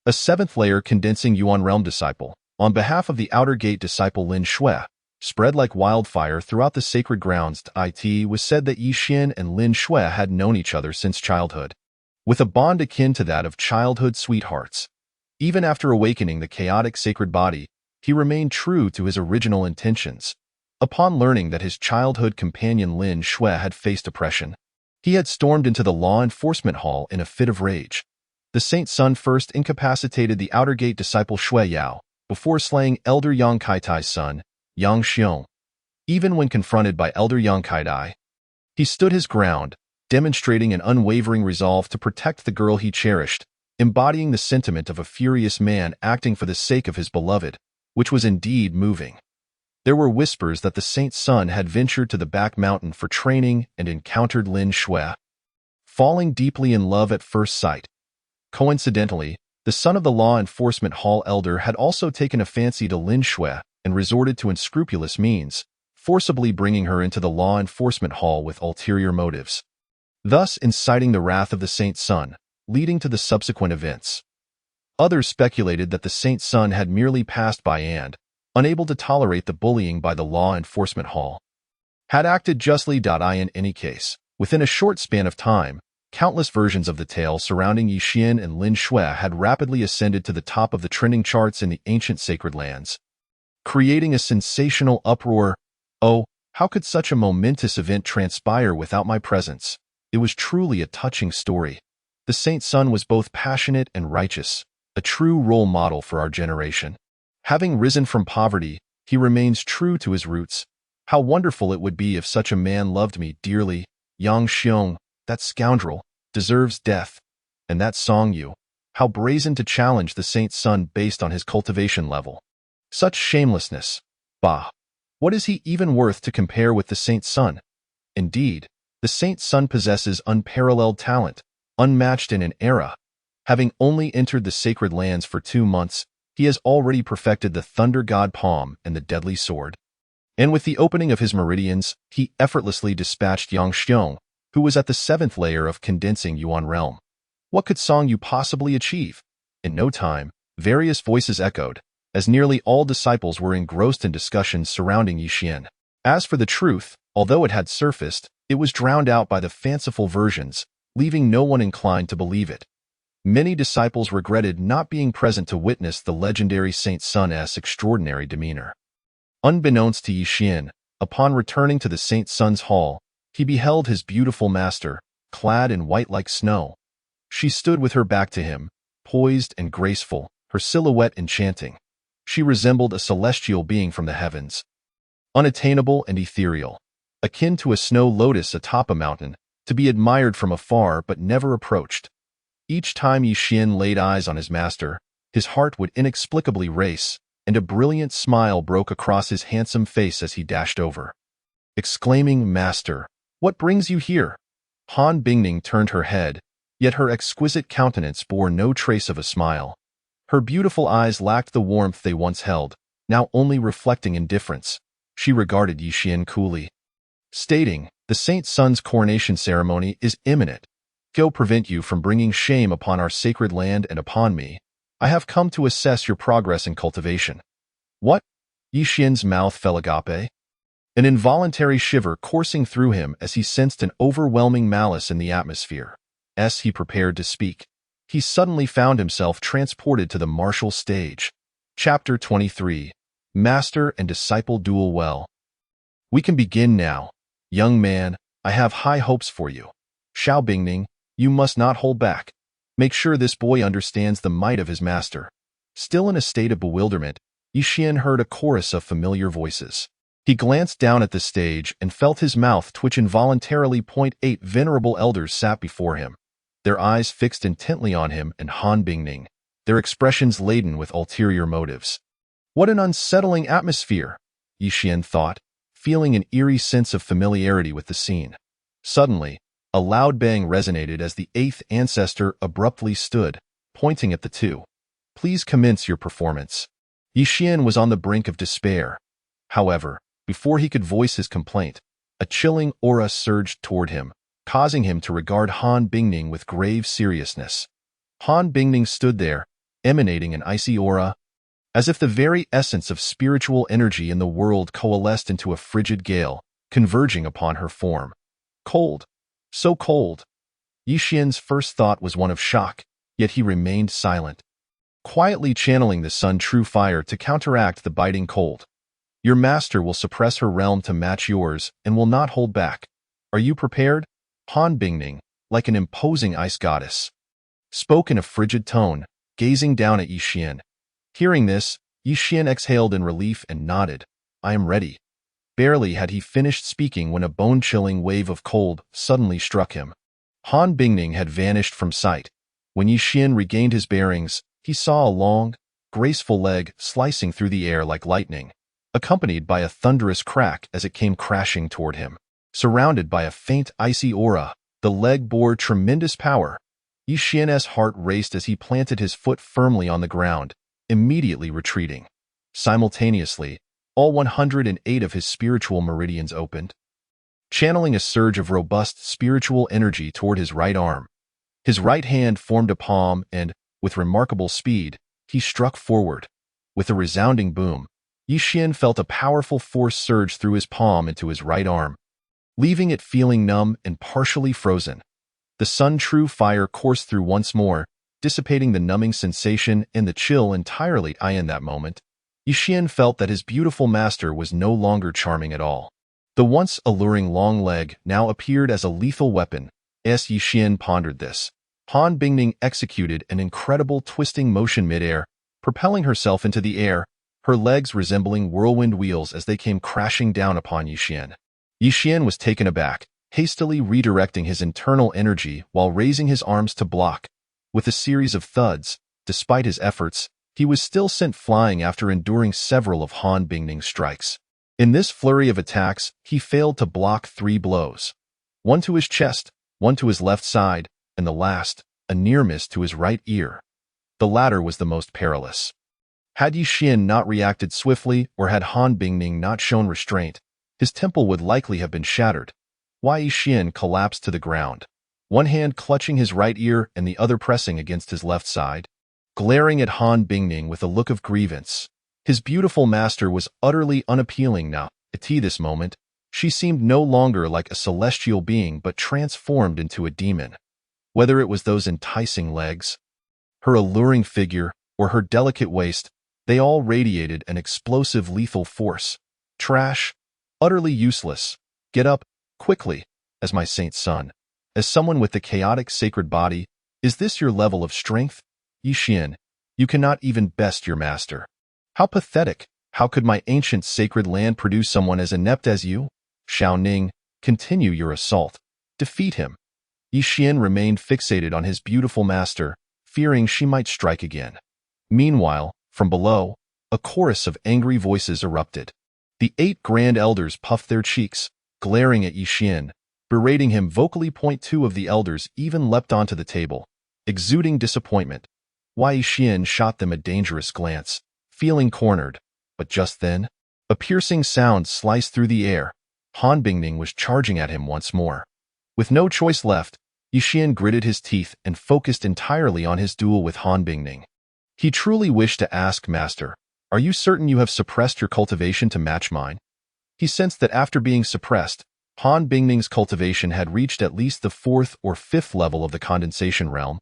a seventh-layer condensing Yuan realm disciple, on behalf of the outer gate disciple Lin Shui, spread like wildfire throughout the sacred grounds. It was said that Yi Xian and Lin Shui had known each other since childhood, with a bond akin to that of childhood sweethearts. Even after awakening the chaotic sacred body, he remained true to his original intentions. Upon learning that his childhood companion Lin Shui had faced oppression, He had stormed into the law enforcement hall in a fit of rage. The Saint Sun first incapacitated the outer gate disciple Shui Yao, before slaying Elder Yang Kaitai's son, Yang Xiong. Even when confronted by Elder Yang Kaitai, he stood his ground, demonstrating an unwavering resolve to protect the girl he cherished, embodying the sentiment of a furious man acting for the sake of his beloved, which was indeed moving. There were whispers that the Saint's son had ventured to the back mountain for training and encountered Lin Shui, falling deeply in love at first sight. Coincidentally, the son of the law enforcement hall elder had also taken a fancy to Lin Shui and resorted to unscrupulous means, forcibly bringing her into the law enforcement hall with ulterior motives, thus inciting the wrath of the Saint's son, leading to the subsequent events. Others speculated that the Saint's son had merely passed by and, unable to tolerate the bullying by the law enforcement hall, had acted justly. In any case, within a short span of time, countless versions of the tale surrounding Yi Xian and Lin Shui had rapidly ascended to the top of the trending charts in the ancient sacred lands, creating a sensational uproar. Oh, how could such a momentous event transpire without my presence? It was truly a touching story. The Saint's son was both passionate and righteous, a true role model for our generation. Having risen from poverty, he remains true to his roots. How wonderful it would be if such a man loved me dearly. Yang Xiong, that scoundrel, deserves death. And that Song Yu, how brazen to challenge the Saint's son based on his cultivation level. Such shamelessness. Bah! What is he even worth to compare with the Saint's son? Indeed, the Saint's son possesses unparalleled talent, unmatched in an era. Having only entered the sacred lands for 2 months, he has already perfected the Thunder God Palm and the deadly sword. And with the opening of his meridians, he effortlessly dispatched Yang Xiong, who was at the 7th layer of condensing Yuan realm. What could Song Yu possibly achieve? In no time, various voices echoed, as nearly all disciples were engrossed in discussions surrounding Yi Xian. As for the truth, although it had surfaced, it was drowned out by the fanciful versions, leaving no one inclined to believe it. Many disciples regretted not being present to witness the legendary Saint's son's extraordinary demeanor. Unbeknownst to Yi Xian, upon returning to the Saint's son's hall, he beheld his beautiful master, clad in white like snow. She stood with her back to him, poised and graceful, her silhouette enchanting. She resembled a celestial being from the heavens, unattainable and ethereal, akin to a snow lotus atop a mountain, to be admired from afar but never approached. Each time Yi Xian laid eyes on his master, his heart would inexplicably race, and a brilliant smile broke across his handsome face as he dashed over, exclaiming, "Master, what brings you here?" Han Bingning turned her head, yet her exquisite countenance bore no trace of a smile. Her beautiful eyes lacked the warmth they once held, now only reflecting indifference. She regarded Yi Xian coolly, stating, "The Saint's son's coronation ceremony is imminent. Go prevent you from bringing shame upon our sacred land and upon me. I have come to assess your progress in cultivation." What? Yi Xian's mouth fell agape. An involuntary shiver coursing through him as he sensed an overwhelming malice in the atmosphere. As he prepared to speak, he suddenly found himself transported to the martial stage. Chapter 23. Master and Disciple Duel Well. We can begin now. Young man, I have high hopes for you. Xiao Bingning, you must not hold back. Make sure this boy understands the might of his master. Still in a state of bewilderment, Yi Xian heard a chorus of familiar voices. He glanced down at the stage and felt his mouth twitch involuntarily. 8 venerable elders sat before him, their eyes fixed intently on him and Han Bingning, their expressions laden with ulterior motives. What an unsettling atmosphere, Yi Xian thought, feeling an eerie sense of familiarity with the scene. Suddenly, a loud bang resonated as the 8th ancestor abruptly stood, pointing at the two. "Please commence your performance." Yi Xian was on the brink of despair. However, before he could voice his complaint, a chilling aura surged toward him, causing him to regard Han Bingning with grave seriousness. Han Bingning stood there, emanating an icy aura, as if the very essence of spiritual energy in the world coalesced into a frigid gale, converging upon her form. Cold. So cold. Yi Xian's first thought was one of shock, yet he remained silent, quietly channeling the Sun True Fire to counteract the biting cold. Your master will suppress her realm to match yours and will not hold back. Are you prepared? Han Bingning, like an imposing ice goddess, spoke in a frigid tone, gazing down at Yi Xian. Hearing this, Yi Xian exhaled in relief and nodded. I am ready. Barely had he finished speaking when a bone-chilling wave of cold suddenly struck him. Han Bingning had vanished from sight. When Yi Xian regained his bearings, he saw a long, graceful leg slicing through the air like lightning, accompanied by a thunderous crack as it came crashing toward him. Surrounded by a faint icy aura, the leg bore tremendous power. Yi Xian's heart raced as he planted his foot firmly on the ground, immediately retreating. Simultaneously, all 108 of his spiritual meridians opened, channeling a surge of robust spiritual energy toward his right arm. His right hand formed a palm and, with remarkable speed, he struck forward. With a resounding boom, Yi Xian felt a powerful force surge through his palm into his right arm, leaving it feeling numb and partially frozen. The sun-true fire coursed through once more, dissipating the numbing sensation and the chill entirely. In that moment, Yi Xian felt that his beautiful master was no longer charming at all. The once alluring long leg now appeared as a lethal weapon. As Yi Xian pondered this, Han Bingning executed an incredible twisting motion mid-air, propelling herself into the air, her legs resembling whirlwind wheels as they came crashing down upon Yi Xian. Yi Xian was taken aback, hastily redirecting his internal energy while raising his arms to block. With a series of thuds, despite his efforts, he was still sent flying after enduring several of Han Bingning's strikes. In this flurry of attacks, he failed to block 3 blows. One to his chest, one to his left side, and the last, a near miss to his right ear. The latter was the most perilous. Had Yi Xian not reacted swiftly or had Han Bingning not shown restraint, his temple would likely have been shattered. Yi Xian collapsed to the ground, one hand clutching his right ear and the other pressing against his left side, glaring at Han Bingning with a look of grievance. His beautiful master was utterly unappealing now. At this moment, she seemed no longer like a celestial being but transformed into a demon. Whether it was those enticing legs, her alluring figure, or her delicate waist, they all radiated an explosive lethal force. Trash, utterly useless. Get up, quickly, as my saint's son. As someone with the chaotic sacred body, is this your level of strength? Yi Xian, you cannot even best your master. How pathetic! How could my ancient sacred land produce someone as inept as you? Shao Ning, continue your assault. Defeat him. Yi Xian remained fixated on his beautiful master, fearing she might strike again. Meanwhile, from below, a chorus of angry voices erupted. The 8 grand elders puffed their cheeks, glaring at Yi Xian, berating him vocally. 2 of the elders even leapt onto the table, exuding disappointment. Yi Xian shot them a dangerous glance, feeling cornered. But just then, a piercing sound sliced through the air. Han Bingning was charging at him once more. With no choice left, Yi Xian gritted his teeth and focused entirely on his duel with Han Bingning. He truly wished to ask, Master, are you certain you have suppressed your cultivation to match mine? He sensed that after being suppressed, Han Bingning's cultivation had reached at least the 4th or 5th level of the condensation realm,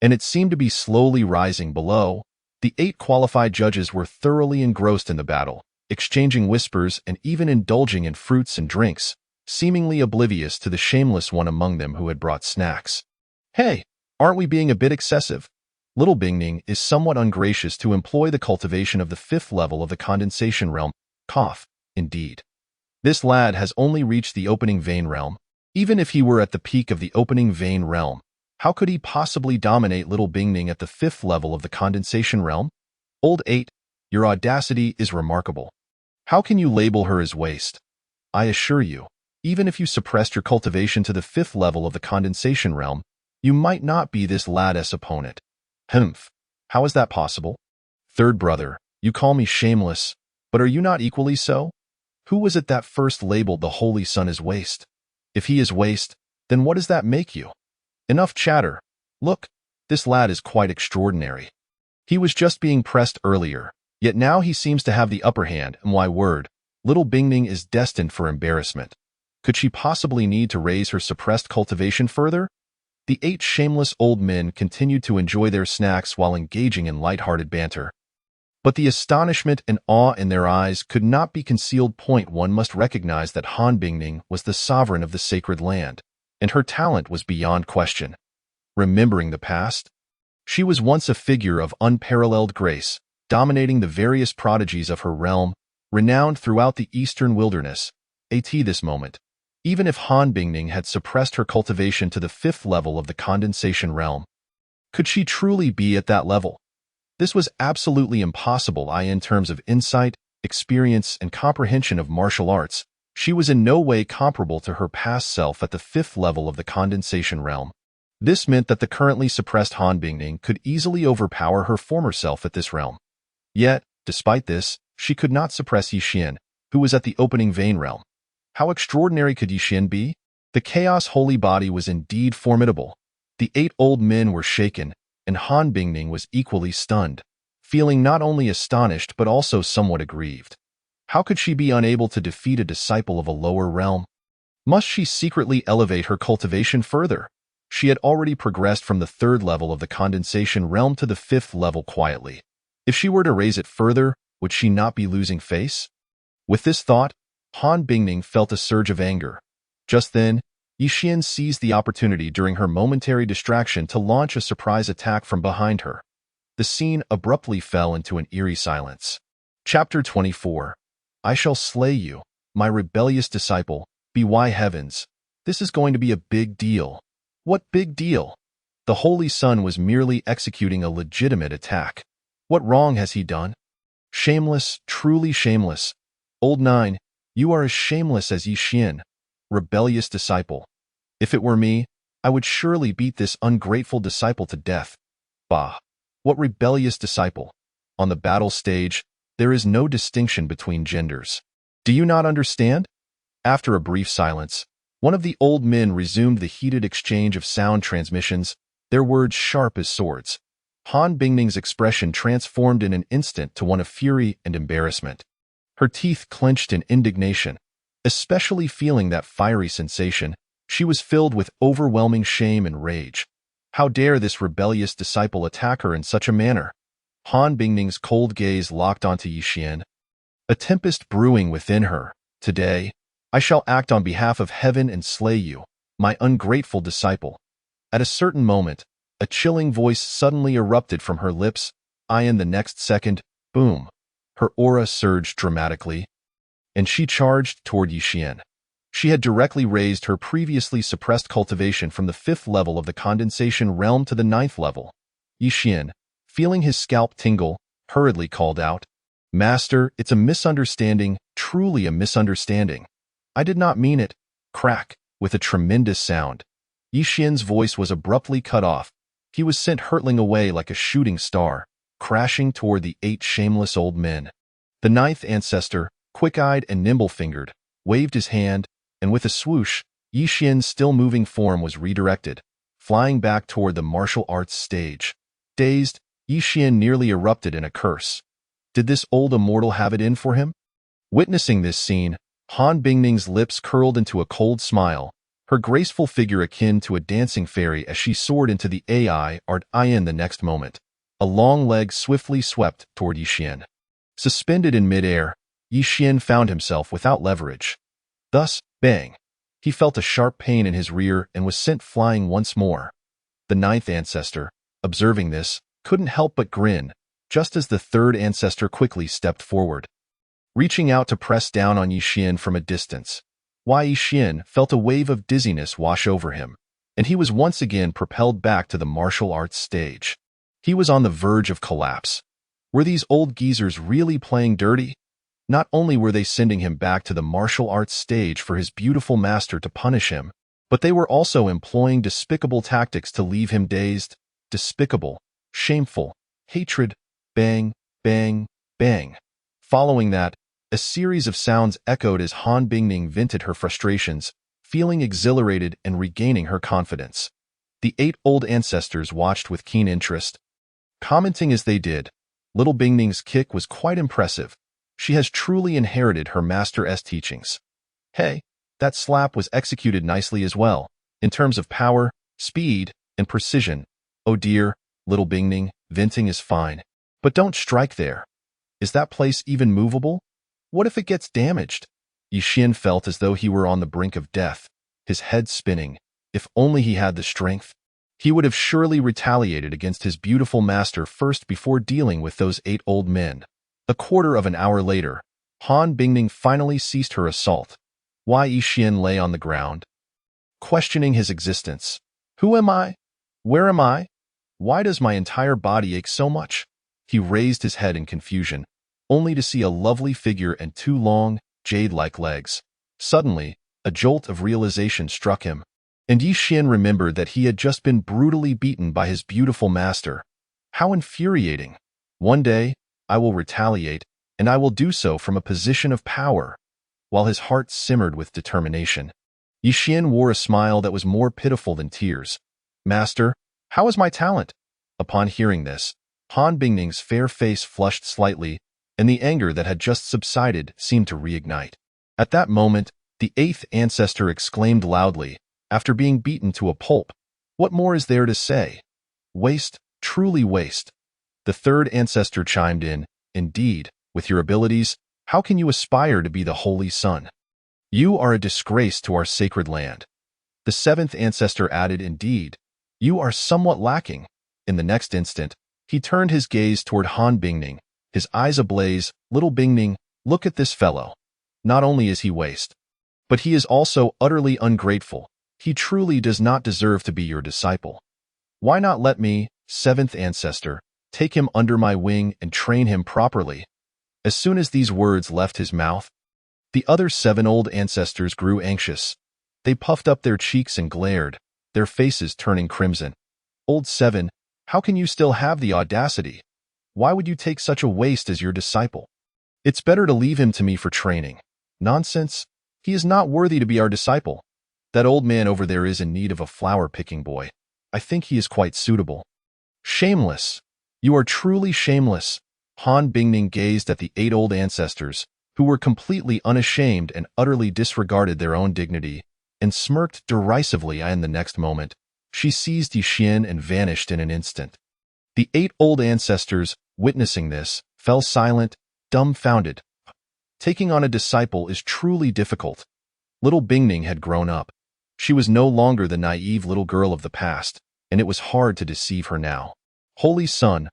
and it seemed to be slowly rising below. The 8 qualified judges were thoroughly engrossed in the battle, exchanging whispers and even indulging in fruits and drinks, seemingly oblivious to the shameless one among them who had brought snacks. Hey, aren't we being a bit excessive? Little Bingning is somewhat ungracious to employ the cultivation of the 5th level of the condensation realm. Cough, indeed. This lad has only reached the opening vein realm. Even if he were at the peak of the opening vein realm, how could he possibly dominate Little Bingning at the 5th level of the condensation realm? Old 8, your audacity is remarkable. How can you label her as waste? I assure you, even if you suppressed your cultivation to the 5th level of the condensation realm, you might not be this lad's opponent. Humph, how is that possible? Third brother, you call me shameless, but are you not equally so? Who was it that first labeled the Holy Son as waste? If he is waste, then what does that make you? Enough chatter. Look, this lad is quite extraordinary. He was just being pressed earlier, yet now he seems to have the upper hand, and my word, Little Bingning is destined for embarrassment. Could she possibly need to raise her suppressed cultivation further? The 8 shameless old men continued to enjoy their snacks while engaging in light-hearted banter. But the astonishment and awe in their eyes could not be concealed. One must recognize that Han Bingning was the sovereign of the sacred land. and her talent was beyond question. Remembering the past, she was once a figure of unparalleled grace, dominating the various prodigies of her realm, renowned throughout the eastern wilderness. At this moment, even if Han Bingning had suppressed her cultivation to the 5th level of the condensation realm, could she truly be at that level? This was absolutely impossible. In terms of insight, experience, and comprehension of martial arts, she was in no way comparable to her past self at the 5th level of the condensation realm. This meant that the currently suppressed Han Bingning could easily overpower her former self at this realm. Yet, despite this, she could not suppress Yixin, who was at the opening vein realm. How extraordinary could Yixin be? The Chaos Holy Body was indeed formidable. The 8 old men were shaken, and Han Bingning was equally stunned, feeling not only astonished but also somewhat aggrieved. How could she be unable to defeat a disciple of a lower realm? Must she secretly elevate her cultivation further? She had already progressed from the 3rd level of the condensation realm to the 5th level quietly. If she were to raise it further, would she not be losing face? With this thought, Han Bingning felt a surge of anger. Just then, Yixin seized the opportunity during her momentary distraction to launch a surprise attack from behind her. The scene abruptly fell into an eerie silence. Chapter 24. I shall slay you, my rebellious disciple. By heavens, this is going to be a big deal. What big deal? The Holy Sun was merely executing a legitimate attack. What wrong has he done? Shameless, truly shameless. Old Nine, you are as shameless as Yixin, rebellious disciple. If it were me, I would surely beat this ungrateful disciple to death. Bah! What rebellious disciple? On the battle stage, there is no distinction between genders. Do you not understand? After a brief silence, one of the old men resumed the heated exchange of sound transmissions, their words sharp as swords. Han Bingning's expression transformed in an instant to one of fury and embarrassment. Her teeth clenched in indignation. Especially feeling that fiery sensation, she was filled with overwhelming shame and rage. How dare this rebellious disciple attack her in such a manner? Han Bingning's cold gaze locked onto Yixin. A tempest brewing within her. Today, I shall act on behalf of heaven and slay you, my ungrateful disciple. At a certain moment, a chilling voice suddenly erupted from her lips. In the next second, boom, her aura surged dramatically, and she charged toward Yixin. She had directly raised her previously suppressed cultivation from the 5th level of the condensation realm to the 9th level. Yixin, feeling his scalp tingle, hurriedly called out, Master, it's a misunderstanding, truly a misunderstanding. I did not mean it. Crack, with a tremendous sound. Yixin's voice was abruptly cut off. He was sent hurtling away like a shooting star, crashing toward the 8 shameless old men. The 9th ancestor, quick-eyed and nimble-fingered, waved his hand, and with a swoosh, Yixin's still-moving form was redirected, flying back toward the martial arts stage. Dazed, Yixin nearly erupted in a curse. Did this old immortal have it in for him? Witnessing this scene, Han Bingning's lips curled into a cold smile, her graceful figure akin to a dancing fairy as she soared into the in the next moment. A long leg swiftly swept toward Yixin. Suspended in midair, Yixin found himself without leverage. Thus, bang! He felt a sharp pain in his rear and was sent flying once more. The 9th ancestor, observing this, couldn't help but grin, just as the 3rd ancestor quickly stepped forward, reaching out to press down on Yixin from a distance. Yixin felt a wave of dizziness wash over him, and he was once again propelled back to the martial arts stage. He was on the verge of collapse. Were these old geezers really playing dirty? Not only were they sending him back to the martial arts stage for his beautiful master to punish him, but they were also employing despicable tactics to leave him dazed. Despicable, shameful, hatred, bang, bang, bang. Following that, a series of sounds echoed as Han Bingning vented her frustrations, feeling exhilarated and regaining her confidence. The 8 old ancestors watched with keen interest, commenting as they did. Little Bingning's kick was quite impressive. She has truly inherited her master's teachings. Hey, that slap was executed nicely as well, in terms of power, speed, and precision. Oh dear, little Bingning, venting is fine. But don't strike there. Is that place even movable? What if it gets damaged? Yixin felt as though he were on the brink of death, his head spinning, If only he had the strength. He would have surely retaliated against his beautiful master first before dealing with those 8 old men. A quarter of an hour later, Han Bingning finally ceased her assault. Wai Yixian lay on the ground, questioning his existence. Who am I? Where am I? Why does my entire body ache so much? He raised his head in confusion, only to see a lovely figure and 2 long, jade-like legs. Suddenly, a jolt of realization struck him, and Yixian remembered that he had just been brutally beaten by his beautiful master. How infuriating! One day, I will retaliate, and I will do so from a position of power. While his heart simmered with determination, Yixian wore a smile that was more pitiful than tears. Master, how is my talent? Upon hearing this, Han Bingning's fair face flushed slightly, and the anger that had just subsided seemed to reignite. At that moment, the 8th ancestor exclaimed loudly, after being beaten to a pulp, "What more is there to say? Waste, truly waste." The 3rd ancestor chimed in, "Indeed, with your abilities, how can you aspire to be the Holy Sun? You are a disgrace to our sacred land." The 7th ancestor added, "Indeed, you are somewhat lacking." In the next instant, he turned his gaze toward Han Bingning, his eyes ablaze. "Little Bingning, look at this fellow. Not only is he waste, but he is also utterly ungrateful. He truly does not deserve to be your disciple. Why not let me, 7th ancestor, take him under my wing and train him properly?" As soon as these words left his mouth, the other 7 old ancestors grew anxious. They puffed up their cheeks and glared, their faces turning crimson. "Old 7, how can you still have the audacity? Why would you take such a waste as your disciple? It's better to leave him to me for training." "Nonsense. He is not worthy to be our disciple. That old man over there is in need of a flower-picking boy. I think he is quite suitable." "Shameless! You are truly shameless." Han Bingning gazed at the 8 old ancestors, who were completely unashamed and utterly disregarded their own dignity, and smirked derisively. In the next moment, she seized Yixian and vanished in an instant. The 8 old ancestors, witnessing this, fell silent, dumbfounded. Taking on a disciple is truly difficult. Little Bingning had grown up. She was no longer the naive little girl of the past, and it was hard to deceive her now. Holy Sun,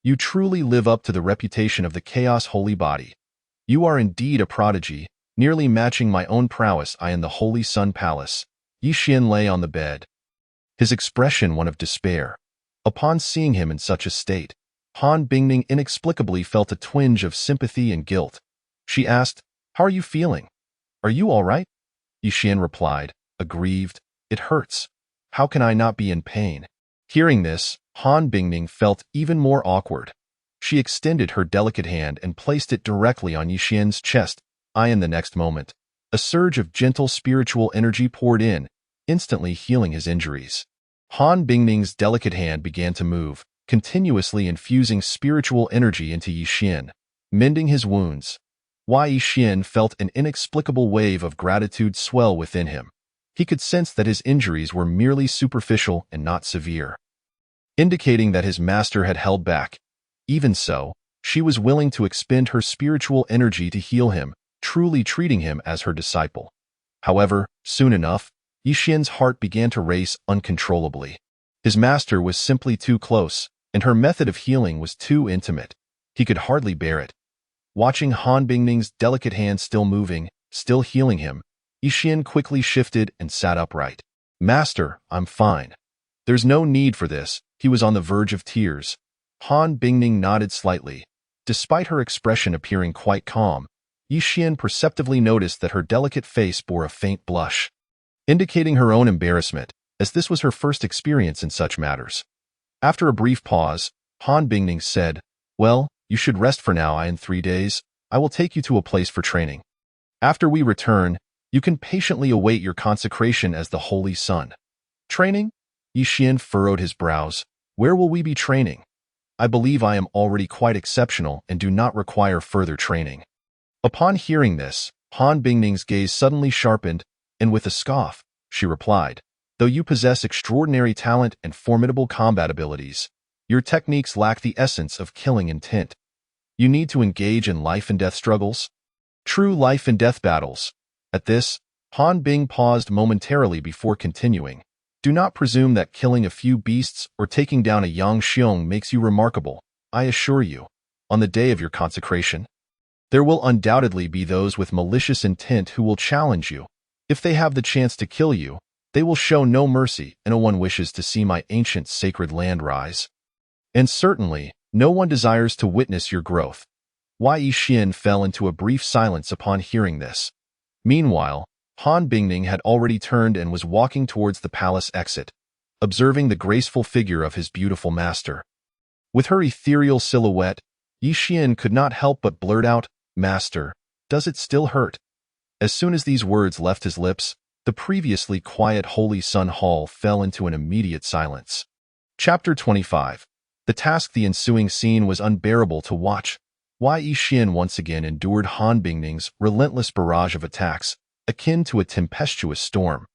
you truly live up to the reputation of the Chaos Holy Body. You are indeed a prodigy, nearly matching my own prowess. In the Holy Sun Palace, Yixian lay on the bed, his expression one of despair. Upon seeing him in such a state, Han Bingning inexplicably felt a twinge of sympathy and guilt. She asked, "How are you feeling? Are you all right?" Yixian replied, aggrieved, "It hurts. How can I not be in pain?" Hearing this, Han Bingning felt even more awkward. She extended her delicate hand and placed it directly on Yixian's chest. In the next moment, a surge of gentle spiritual energy poured in, instantly healing his injuries. Han Bingning's delicate hand began to move, continuously infusing spiritual energy into Yixian, mending his wounds. Wai Yixian felt an inexplicable wave of gratitude swell within him. He could sense that his injuries were merely superficial and not severe, indicating that his master had held back. Even so, she was willing to expend her spiritual energy to heal him, truly treating him as her disciple. However, soon enough, Yixian's heart began to race uncontrollably. His master was simply too close, and her method of healing was too intimate. He could hardly bear it. Watching Han Bingning's delicate hand still moving, still healing him, Yixian quickly shifted and sat upright. "Master, I'm fine. There's no need for this." He was on the verge of tears. Han Bingning nodded slightly. Despite her expression appearing quite calm, Yixian perceptibly noticed that her delicate face bore a faint blush, indicating her own embarrassment, as this was her first experience in such matters. After a brief pause, Han Bingning said, "Well, you should rest for now. In 3 days, I will take you to a place for training. After we return, you can patiently await your consecration as the Holy Sun." "Training?" Yixian furrowed his brows. "Where will we be training? I believe I am already quite exceptional and do not require further training." Upon hearing this, Han Bingning's gaze suddenly sharpened, and with a scoff, she replied, "Though you possess extraordinary talent and formidable combat abilities, your techniques lack the essence of killing intent. You need to engage in life-and-death struggles, true life-and-death battles." At this, Han Bing paused momentarily before continuing. Do not presume that killing a few beasts or taking down a Yang Xiong makes you remarkable. I assure you, on the day of your consecration, there will undoubtedly be those with malicious intent who will challenge you. If they have the chance to kill you, they will show no mercy, and no one wishes to see my ancient sacred land rise. And certainly, no one desires to witness your growth. Yi Xian fell into a brief silence upon hearing this. Meanwhile, Han Bingning had already turned and was walking towards the palace exit, observing the graceful figure of his beautiful master. With her ethereal silhouette, Yi Xian could not help but blurt out, "Master, does it still hurt?" As soon as these words left his lips, the previously quiet Holy Sun Hall fell into an immediate silence. Chapter 25. The task. The ensuing scene was unbearable to watch. Yi Xian once again endured Han Bingning's relentless barrage of attacks, akin to a tempestuous storm.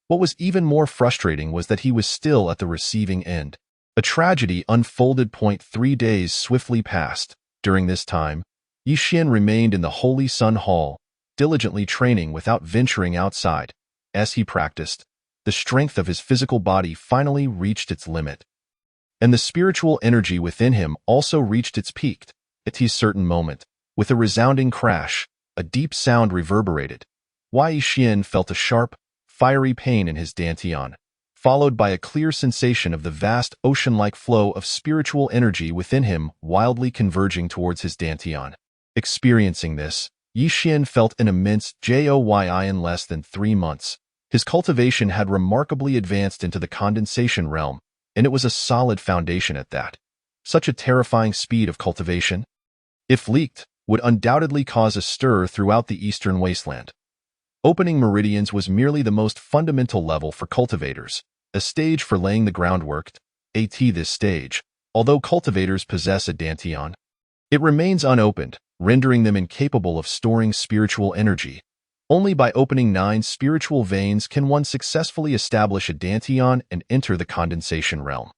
What was even more frustrating was that he was still at the receiving end. A tragedy unfolded. 3 days swiftly passed. During this time, Yi Xian remained in the Holy Sun Hall, diligently training without venturing outside. As he practiced, the strength of his physical body finally reached its limit, and the spiritual energy within him also reached its peak. At a certain moment, with a resounding crash, a deep sound reverberated. Yi Xian felt a sharp, fiery pain in his dantian, followed by a clear sensation of the vast ocean-like flow of spiritual energy within him wildly converging towards his dantian. Experiencing this, Yi Xian felt an immense joy. In less than 3 months. His cultivation had remarkably advanced into the condensation realm, and it was a solid foundation at that. Such a terrifying speed of cultivation, if leaked, would undoubtedly cause a stir throughout the eastern wasteland. Opening meridians was merely the most fundamental level for cultivators, a stage for laying the groundwork. At this stage, although cultivators possess a dantian, it remains unopened, rendering them incapable of storing spiritual energy. Only by opening 9 spiritual veins can one successfully establish a dantian and enter the condensation realm.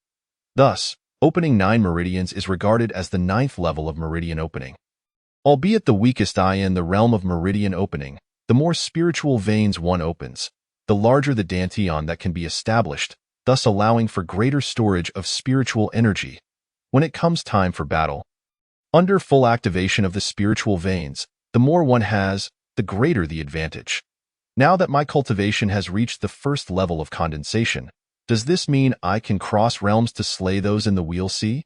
Thus, opening 9 meridians is regarded as the 9th level of meridian opening. Albeit the weakest in the realm of meridian opening, the more spiritual veins one opens, the larger the dantian that can be established, thus allowing for greater storage of spiritual energy. When it comes time for battle, under full activation of the spiritual veins, the more one has, the greater the advantage. Now that my cultivation has reached the 1st level of condensation, does this mean I can cross realms to slay those in the Wheel Sea?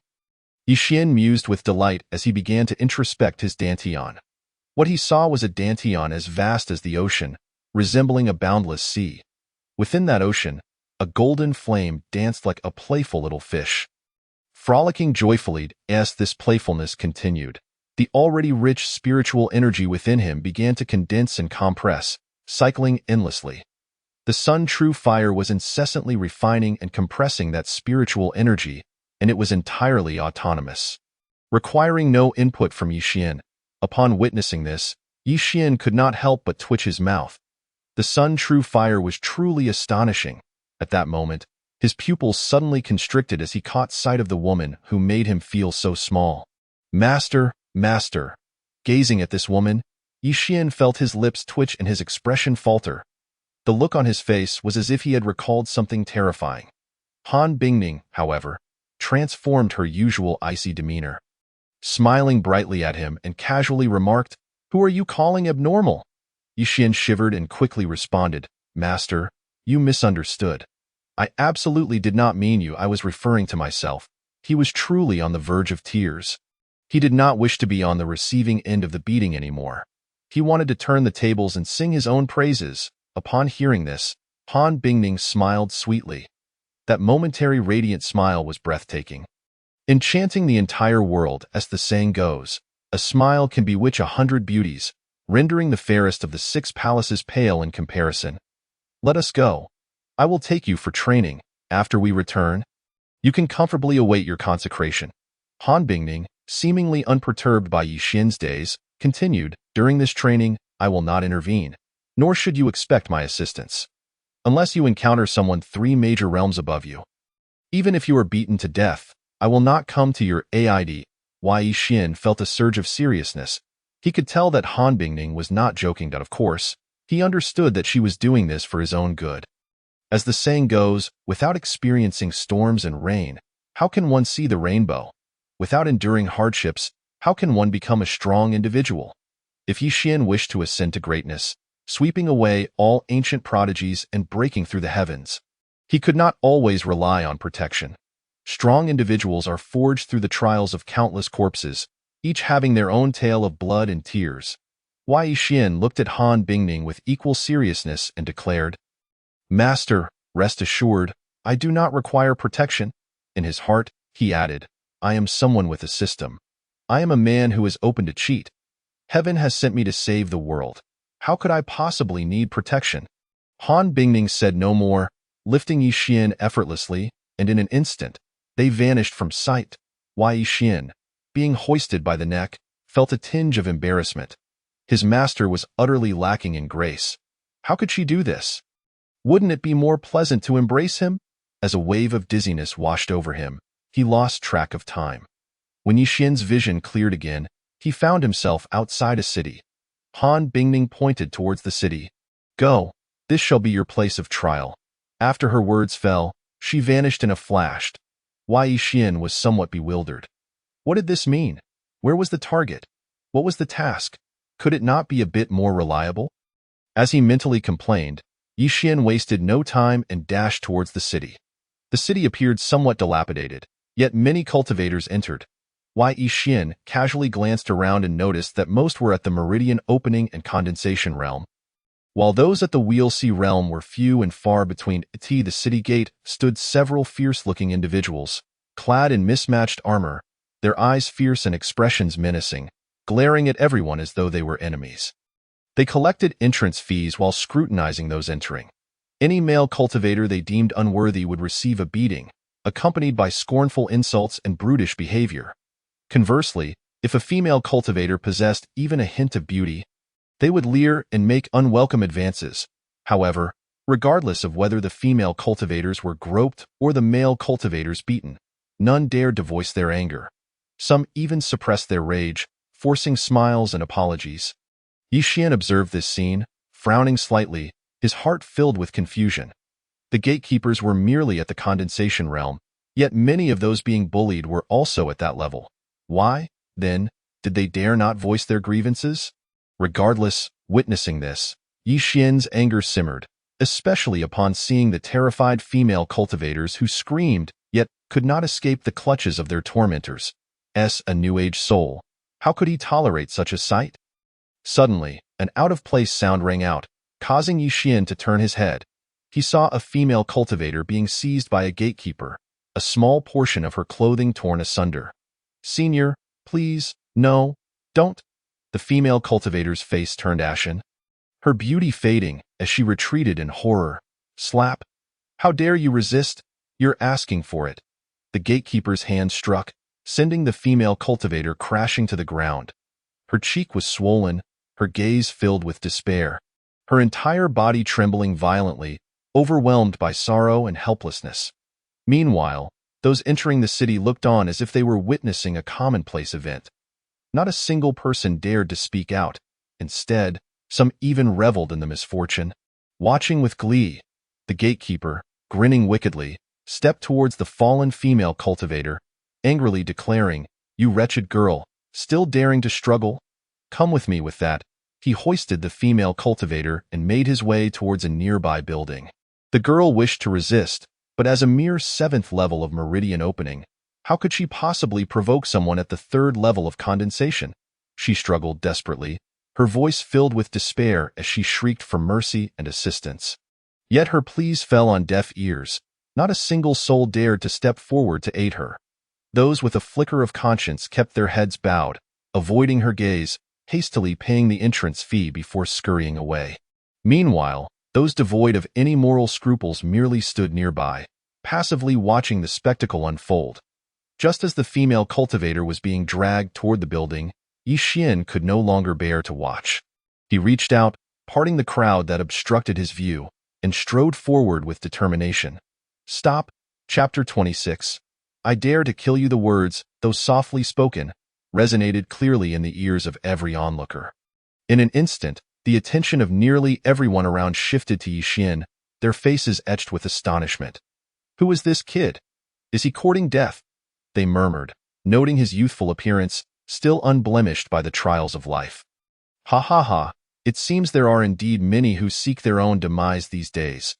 Yi Xian mused with delight as he began to introspect his dantian. What he saw was a dantian as vast as the ocean, resembling a boundless sea. Within that ocean, a golden flame danced like a playful little fish. Frolicking joyfully as this playfulness continued, the already rich spiritual energy within him began to condense and compress, cycling endlessly. The Sun True Fire was incessantly refining and compressing that spiritual energy, and it was entirely autonomous, requiring no input from Yi Xian. Upon witnessing this, Yi Xian could not help but twitch his mouth. The Sun True Fire was truly astonishing. At that moment, his pupils suddenly constricted as he caught sight of the woman who made him feel so small. "Master, master." Gazing at this woman, Yi Xian felt his lips twitch and his expression falter. The look on his face was as if he had recalled something terrifying. Han Bingning, however, transformed her usual icy demeanor, smiling brightly at him and casually remarked, "Who are you calling abnormal?" Yi Xian shivered and quickly responded, "Master, you misunderstood. I absolutely did not mean you. I was referring to myself." He was truly on the verge of tears. He did not wish to be on the receiving end of the beating anymore. He wanted to turn the tables and sing his own praises. Upon hearing this, Han Bingning smiled sweetly. That momentary radiant smile was breathtaking, enchanting the entire world. As the saying goes, a smile can bewitch 100 beauties, rendering the fairest of the 6 palaces pale in comparison. Let us go. I will take you for training. After we return, you can comfortably await your consecration. Han Bingning, seemingly unperturbed by Yi Xian's days, continued, "During this training, I will not intervene, nor should you expect my assistance, unless you encounter someone 3 major realms above you. Even if you are beaten to death, I will not come to your aid." Yi Xian felt a surge of seriousness. He could tell that Han Bingning was not joking, that of course, He understood that she was doing this for his own good. As the saying goes, without experiencing storms and rain, how can one see the rainbow? Without enduring hardships, how can one become a strong individual? If Yi Xian wished to ascend to greatness, sweeping away all ancient prodigies and breaking through the heavens, he could not always rely on protection. Strong individuals are forged through the trials of countless corpses, each having their own tale of blood and tears. Yi Xian looked at Han Bingning with equal seriousness and declared, "Master, rest assured, I do not require protection." In his heart, he added, "I am someone with a system. I am a man who is open to cheat. Heaven has sent me to save the world. How could I possibly need protection?" Han Bingning said no more, lifting Yi Xian effortlessly, and in an instant, they vanished from sight. Yi Xian, being hoisted by the neck, felt a tinge of embarrassment. His master was utterly lacking in grace. How could she do this? Wouldn't it be more pleasant to embrace him? As a wave of dizziness washed over him, he lost track of time. When Yi Xian's vision cleared again, he found himself outside a city. Han Bingning pointed towards the city. "Go, this shall be your place of trial." After her words fell, she vanished in a flash. Yi Xian was somewhat bewildered. What did this mean? Where was the target? What was the task? Could it not be a bit more reliable? As he mentally complained, Yi Xian wasted no time and dashed towards the city. The city appeared somewhat dilapidated, yet many cultivators entered. Yi Xian casually glanced around and noticed that most were at the Meridian Opening and Condensation Realm. While those at the Wheel Sea Realm were few and far between, at the city gate stood several fierce-looking individuals, clad in mismatched armor, their eyes fierce and expressions menacing, glaring at everyone as though they were enemies. They collected entrance fees while scrutinizing those entering. Any male cultivator they deemed unworthy would receive a beating, accompanied by scornful insults and brutish behavior. Conversely, if a female cultivator possessed even a hint of beauty, they would leer and make unwelcome advances. However, regardless of whether the female cultivators were groped or the male cultivators beaten, none dared to voice their anger. Some even suppressed their rage, forcing smiles and apologies. Yi Xian observed this scene, frowning slightly, his heart filled with confusion. The gatekeepers were merely at the condensation realm, yet many of those being bullied were also at that level. Why, then, did they dare not voice their grievances? Regardless, witnessing this, Yi Xian's anger simmered, especially upon seeing the terrified female cultivators who screamed, yet could not escape the clutches of their tormentors. A New Age soul. How could he tolerate such a sight? Suddenly, an out-of-place sound rang out, causing Yi Xian to turn his head. He saw a female cultivator being seized by a gatekeeper, a small portion of her clothing torn asunder. "Senior, please, no, don't." The female cultivator's face turned ashen, her beauty fading as she retreated in horror. Slap. "How dare you resist? You're asking for it." The gatekeeper's hand struck, sending the female cultivator crashing to the ground. Her cheek was swollen, her gaze filled with despair, her entire body trembling violently, overwhelmed by sorrow and helplessness. Meanwhile, those entering the city looked on as if they were witnessing a commonplace event. Not a single person dared to speak out. Instead, some even reveled in the misfortune. Watching with glee, the gatekeeper, grinning wickedly, stepped towards the fallen female cultivator, angrily declaring, "You wretched girl, still daring to struggle? Come with me." With that, he hoisted the female cultivator and made his way towards a nearby building. The girl wished to resist, but as a mere 7th level of Meridian Opening, how could she possibly provoke someone at the 3rd level of condensation? She struggled desperately, her voice filled with despair as she shrieked for mercy and assistance. Yet her pleas fell on deaf ears. Not a single soul dared to step forward to aid her. Those with a flicker of conscience kept their heads bowed, avoiding her gaze, hastily paying the entrance fee before scurrying away. Meanwhile, those devoid of any moral scruples merely stood nearby, passively watching the spectacle unfold. Just as the female cultivator was being dragged toward the building, Yi Xian could no longer bear to watch. He reached out, parting the crowd that obstructed his view, and strode forward with determination. "Stop." Chapter 26. "I dare to kill you." The words, though softly spoken, resonated clearly in the ears of every onlooker. In an instant, The attention of nearly everyone around shifted to Yixin, their faces etched with astonishment. Who is this kid? Is he courting death? They murmured, noting his youthful appearance, still unblemished by the trials of life. Ha ha ha, it seems there are indeed many who seek their own demise these days.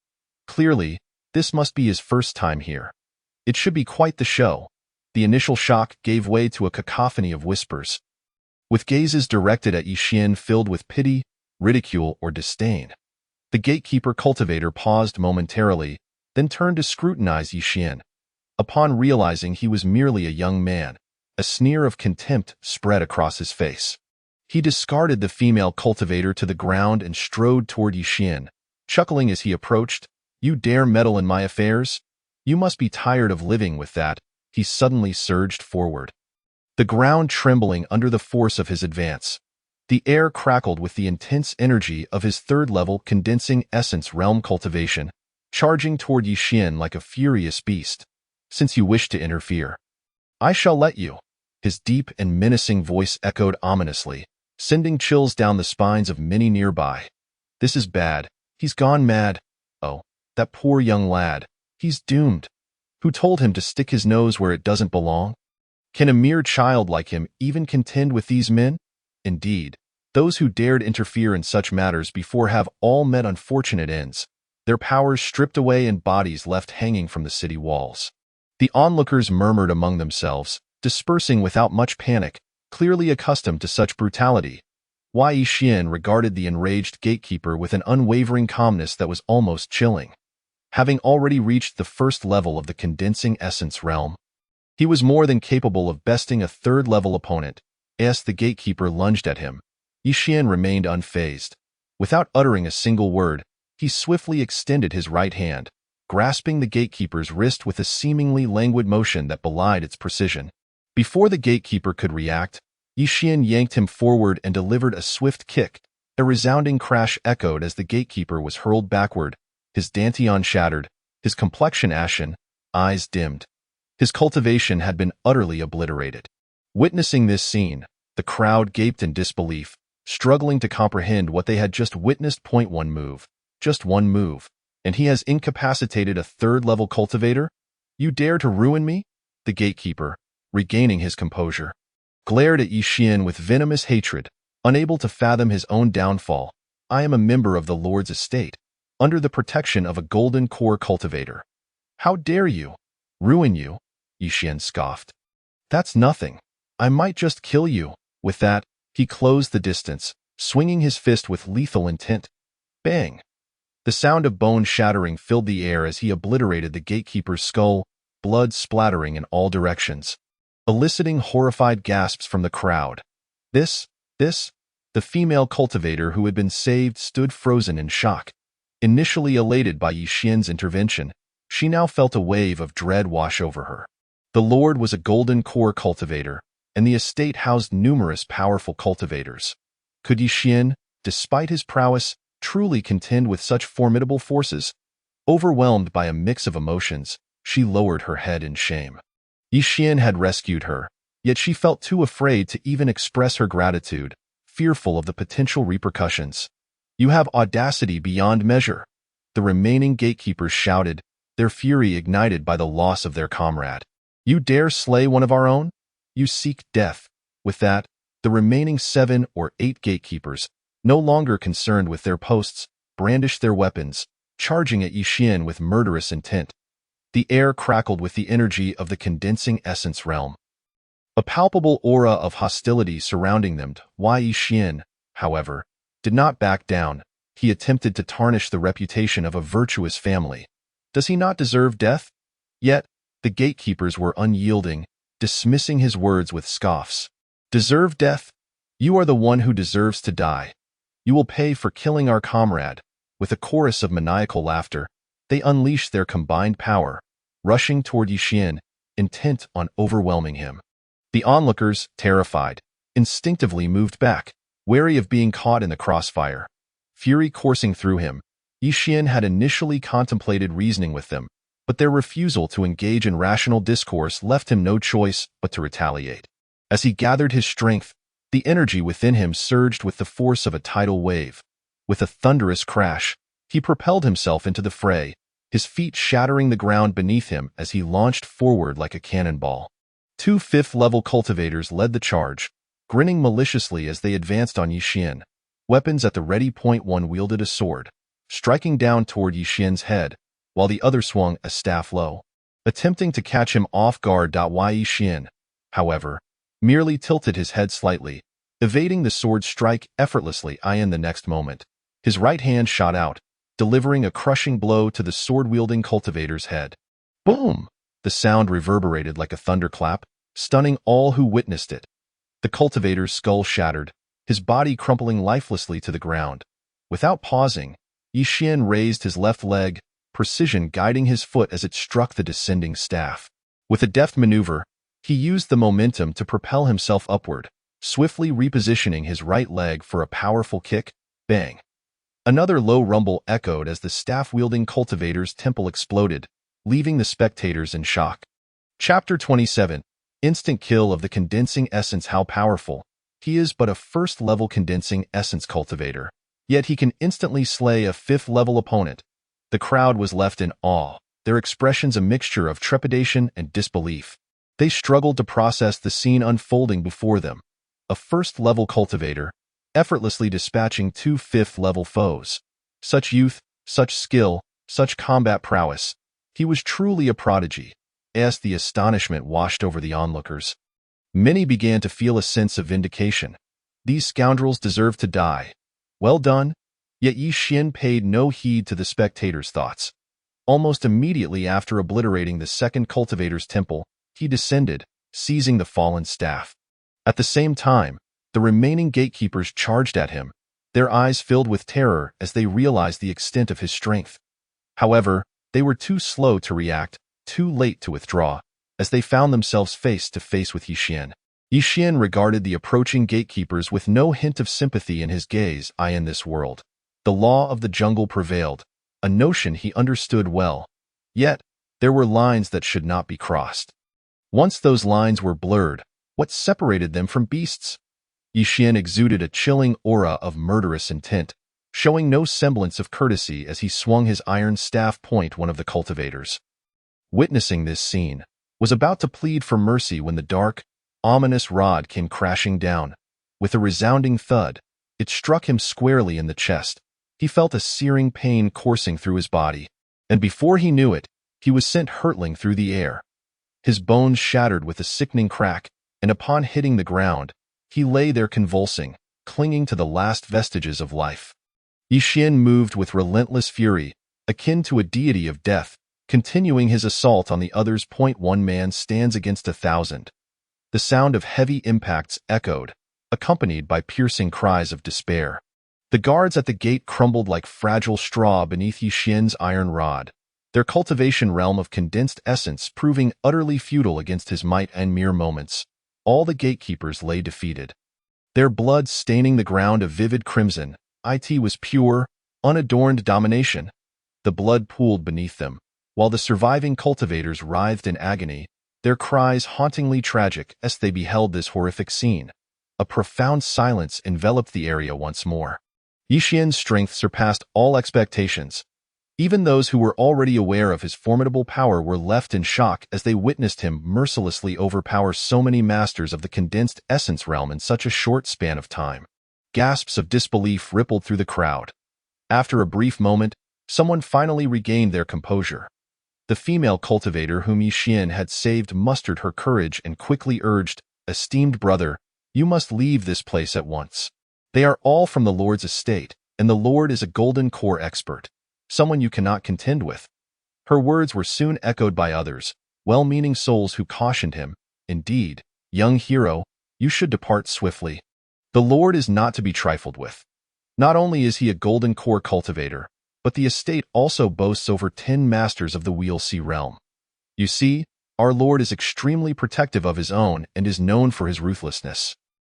Clearly, this must be his first time here. It should be quite the show. The initial shock gave way to a cacophony of whispers, with gazes directed at Yixin filled with pity, ridicule, or disdain. The gatekeeper cultivator paused momentarily, then turned to scrutinize Yixin. Upon realizing he was merely a young man, a sneer of contempt spread across his face. He discarded the female cultivator to the ground and strode toward Yixin, chuckling as he approached. You dare meddle in my affairs? You must be tired of living with that. He suddenly surged forward, the ground trembling under the force of his advance. The air crackled with the intense energy of his third-level condensing essence realm cultivation, charging toward Yixin like a furious beast. Since you wish to interfere, I shall let you. His deep and menacing voice echoed ominously, sending chills down the spines of many nearby. This is bad. He's gone mad. Oh, that poor young lad. He's doomed. Who told him to stick his nose where it doesn't belong? Can a mere child like him even contend with these men? Indeed, those who dared interfere in such matters before have all met unfortunate ends, their powers stripped away and bodies left hanging from the city walls. The onlookers murmured among themselves, dispersing without much panic, clearly accustomed to such brutality. Yixin regarded the enraged gatekeeper with an unwavering calmness that was almost chilling. Having already reached the first level of the condensing essence realm, he was more than capable of besting a third-level opponent. As the gatekeeper lunged at him, Yixin remained unfazed. Without uttering a single word, he swiftly extended his right hand, grasping the gatekeeper's wrist with a seemingly languid motion that belied its precision. Before the gatekeeper could react, Yixin yanked him forward and delivered a swift kick. A resounding crash echoed as the gatekeeper was hurled backward, his dantian shattered, his complexion ashen, eyes dimmed. His cultivation had been utterly obliterated. Witnessing this scene, the crowd gaped in disbelief, struggling to comprehend what they had just witnessed. One move, just one move, and he has incapacitated a third-level cultivator? You dare to ruin me? The gatekeeper, regaining his composure, glared at Yixin with venomous hatred, unable to fathom his own downfall. I am a member of the Lord's estate, under the protection of a golden core cultivator. How dare you? Ruin you? Yixin scoffed. That's nothing. I might just kill you. With that, he closed the distance, swinging his fist with lethal intent. Bang! The sound of bone shattering filled the air as he obliterated the gatekeeper's skull, blood splattering in all directions, eliciting horrified gasps from the crowd. This, the female cultivator who had been saved stood frozen in shock. Initially elated by Yixin's intervention, she now felt a wave of dread wash over her. The Lord was a golden core cultivator, and the estate housed numerous powerful cultivators. Could Yixin, despite his prowess, truly contend with such formidable forces? Overwhelmed by a mix of emotions, she lowered her head in shame. Yixin had rescued her, yet she felt too afraid to even express her gratitude, fearful of the potential repercussions. You have audacity beyond measure, the remaining gatekeepers shouted, their fury ignited by the loss of their comrade. You dare slay one of our own? You seek death. With that, the remaining 7 or 8 gatekeepers, no longer concerned with their posts, brandished their weapons, charging at Yixin with murderous intent. The air crackled with the energy of the condensing essence realm. A palpable aura of hostility surrounding them. Yixin, however, did not back down. He attempted to tarnish the reputation of a virtuous family. Does he not deserve death? Yet, the gatekeepers were unyielding, dismissing his words with scoffs. Deserve death? You are the one who deserves to die. You will pay for killing our comrade. With a chorus of maniacal laughter, they unleashed their combined power, rushing toward Yixin, intent on overwhelming him. The onlookers, terrified, instinctively moved back, wary of being caught in the crossfire. Fury coursing through him, Yixin had initially contemplated reasoning with them, but their refusal to engage in rational discourse left him no choice but to retaliate. As he gathered his strength, the energy within him surged with the force of a tidal wave, With a thunderous crash, he propelled himself into the fray, his feet shattering the ground beneath him as he launched forward like a cannonball. Two fifth-level cultivators led the charge, grinning maliciously as they advanced on Yixin. Weapons at the ready point, one wielded a sword, striking down toward Yixin's head, while the other swung a staff low, attempting to catch him off guard. Yixin, however, merely tilted his head slightly, evading the sword strike effortlessly. In the next moment, his right hand shot out, delivering a crushing blow to the sword-wielding cultivator's head. Boom! The sound reverberated like a thunderclap, stunning all who witnessed it. The cultivator's skull shattered, his body crumpling lifelessly to the ground. Without pausing, Yixin raised his left leg, precision guiding his foot as it struck the descending staff. With a deft maneuver, he used the momentum to propel himself upward, swiftly repositioning his right leg for a powerful kick. Bang! Another low rumble echoed as the staff-wielding cultivator's temple exploded, leaving the spectators in shock. Chapter 27. Instant kill of the condensing essence. How powerful! He is but a first-level condensing essence cultivator, yet he can instantly slay a fifth-level opponent. The crowd was left in awe, their expressions a mixture of trepidation and disbelief. They struggled to process the scene unfolding before them. A first-level cultivator, effortlessly dispatching two fifth-level foes. Such youth, such skill, such combat prowess. He was truly a prodigy. As the astonishment washed over the onlookers, many began to feel a sense of vindication. These scoundrels deserved to die. Well done. Yet Yixin paid no heed to the spectators' thoughts. Almost immediately after obliterating the second cultivator's temple, he descended, seizing the fallen staff. At the same time, the remaining gatekeepers charged at him, their eyes filled with terror as they realized the extent of his strength. However, they were too slow to react, too late to withdraw, as they found themselves face to face with Yixin. Yixin regarded the approaching gatekeepers with no hint of sympathy in his gaze. In this world, the law of the jungle prevailed, a notion he understood well. Yet, there were lines that should not be crossed. Once those lines were blurred, what separated them from beasts? Yixin exuded a chilling aura of murderous intent, showing no semblance of courtesy as he swung his iron staff point. One of the cultivators, witnessing this scene, was about to plead for mercy when the dark, ominous rod came crashing down. With a resounding thud, it struck him squarely in the chest. He felt a searing pain coursing through his body, and before he knew it, he was sent hurtling through the air. His bones shattered with a sickening crack, and upon hitting the ground, he lay there convulsing, clinging to the last vestiges of life. Yixin moved with relentless fury, akin to a deity of death, continuing his assault on the others. One man stands against 1,000. The sound of heavy impacts echoed, accompanied by piercing cries of despair. The guards at the gate crumbled like fragile straw beneath Yixin's iron rod, their cultivation realm of condensed essence proving utterly futile against his might. And mere moments, all the gatekeepers lay defeated, their blood staining the ground a vivid crimson. It was pure, unadorned domination. The blood pooled beneath them, while the surviving cultivators writhed in agony, their cries hauntingly tragic as they beheld this horrific scene. A profound silence enveloped the area once more. Yixin's strength surpassed all expectations. Even those who were already aware of his formidable power were left in shock as they witnessed him mercilessly overpower so many masters of the condensed essence realm in such a short span of time. Gasps of disbelief rippled through the crowd. After a brief moment, someone finally regained their composure. The female cultivator whom Yixin had saved mustered her courage and quickly urged, "Esteemed brother, you must leave this place at once. They are all from the Lord's estate, and the Lord is a golden core expert, someone you cannot contend with." Her words were soon echoed by others, well-meaning souls who cautioned him, "Indeed, young hero, you should depart swiftly. The Lord is not to be trifled with. Not only is he a golden core cultivator, but the estate also boasts over 10 masters of the Wheel Sea realm. You see, our Lord is extremely protective of his own and is known for his ruthlessness.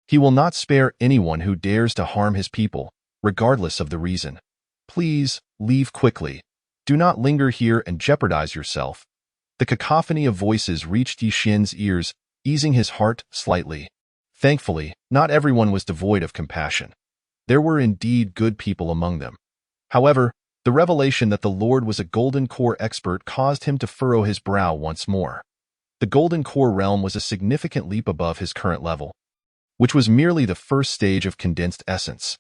He will not spare anyone who dares to harm his people, regardless of the reason. Please, leave quickly. Do not linger here and jeopardize yourself." The cacophony of voices reached Yixin's ears, easing his heart slightly. Thankfully, not everyone was devoid of compassion. There were indeed good people among them. However, the revelation that the Lord was a golden core expert caused him to furrow his brow once more. The golden core realm was a significant leap above his current level, which was merely the first stage of condensed essence.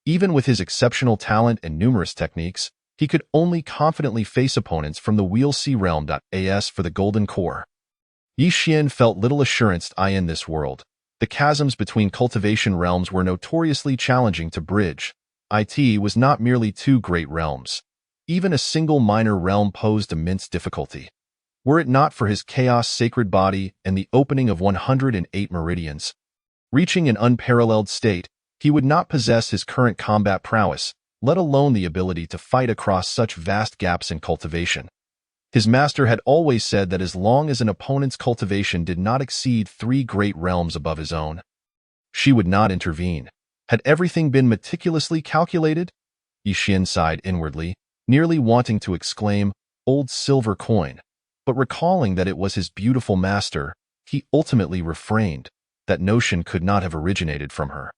Even with his exceptional talent and numerous techniques, he could only confidently face opponents from the Wheel C realm. As for the golden core, Yi Xian felt little assurance in this world. The chasms between cultivation realms were notoriously challenging to bridge. It was not merely two great realms. Even a single minor realm posed immense difficulty. Were it not for his chaos sacred body and the opening of 108 meridians, reaching an unparalleled state, he would not possess his current combat prowess, let alone the ability to fight across such vast gaps in cultivation. His master had always said that as long as an opponent's cultivation did not exceed 3 great realms above his own, she would not intervene. Had everything been meticulously calculated? Yi Xian sighed inwardly, nearly wanting to exclaim, "Old silver coin." But recalling that it was his beautiful master, he ultimately refrained. That notion could not have originated from her.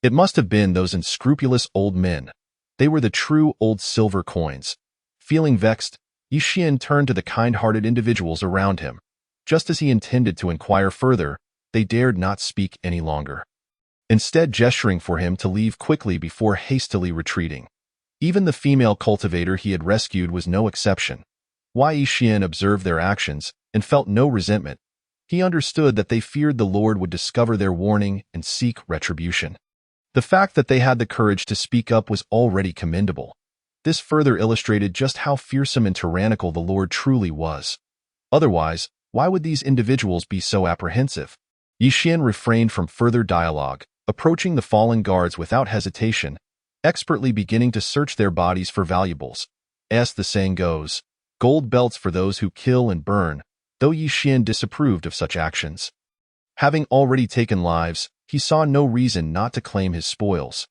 It must have been those unscrupulous old men. They were the true old silver coins. Feeling vexed, Yi Xian turned to the kind-hearted individuals around him. Just as he intended to inquire further, they dared not speak any longer, instead gesturing for him to leave quickly before hastily retreating. Even the female cultivator he had rescued was no exception. Yi Xian observed their actions and felt no resentment. He understood that they feared the Lord would discover their warning and seek retribution. The fact that they had the courage to speak up was already commendable. This further illustrated just how fearsome and tyrannical the Lord truly was. Otherwise, why would these individuals be so apprehensive? Yi Xian refrained from further dialogue, approaching the fallen guards without hesitation, expertly beginning to search their bodies for valuables. As the saying goes, gold belts for those who kill and burn, though Yi Xian disapproved of such actions. Having already taken lives, he saw no reason not to claim his spoils.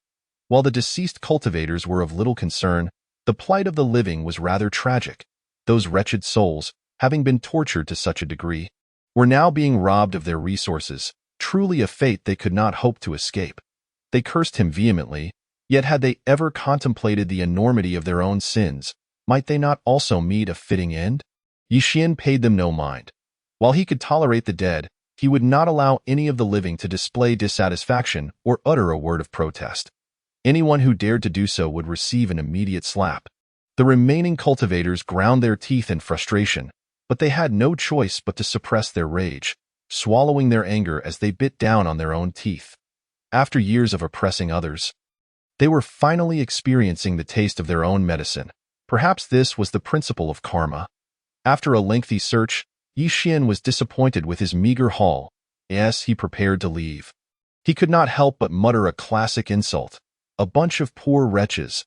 While the deceased cultivators were of little concern, the plight of the living was rather tragic. Those wretched souls, having been tortured to such a degree, were now being robbed of their resources, truly a fate they could not hope to escape. They cursed him vehemently, yet had they ever contemplated the enormity of their own sins, might they not also meet a fitting end? Yi Xian paid them no mind. While he could tolerate the dead, he would not allow any of the living to display dissatisfaction or utter a word of protest. Anyone who dared to do so would receive an immediate slap. The remaining cultivators ground their teeth in frustration, but they had no choice but to suppress their rage, swallowing their anger as they bit down on their own teeth. After years of oppressing others, they were finally experiencing the taste of their own medicine. Perhaps this was the principle of karma. After a lengthy search, Yi Xian was disappointed with his meager haul. As he prepared to leave, he could not help but mutter a classic insult. A bunch of poor wretches.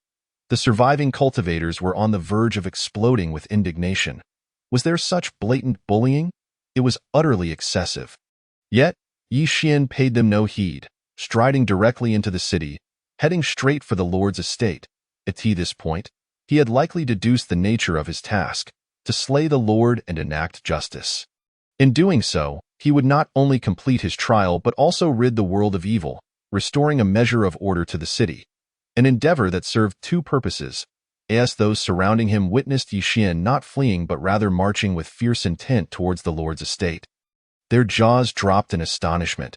The surviving cultivators were on the verge of exploding with indignation. Was there such blatant bullying? It was utterly excessive. Yet, Yi Xian paid them no heed, striding directly into the city, heading straight for the Lord's estate. At this point, he had likely deduced the nature of his task, to slay the Lord and enact justice. In doing so, he would not only complete his trial but also rid the world of evil, restoring a measure of order to the city, an endeavor that served two purposes. As those surrounding him witnessed Yi Xian not fleeing but rather marching with fierce intent towards the Lord's estate, their jaws dropped in astonishment.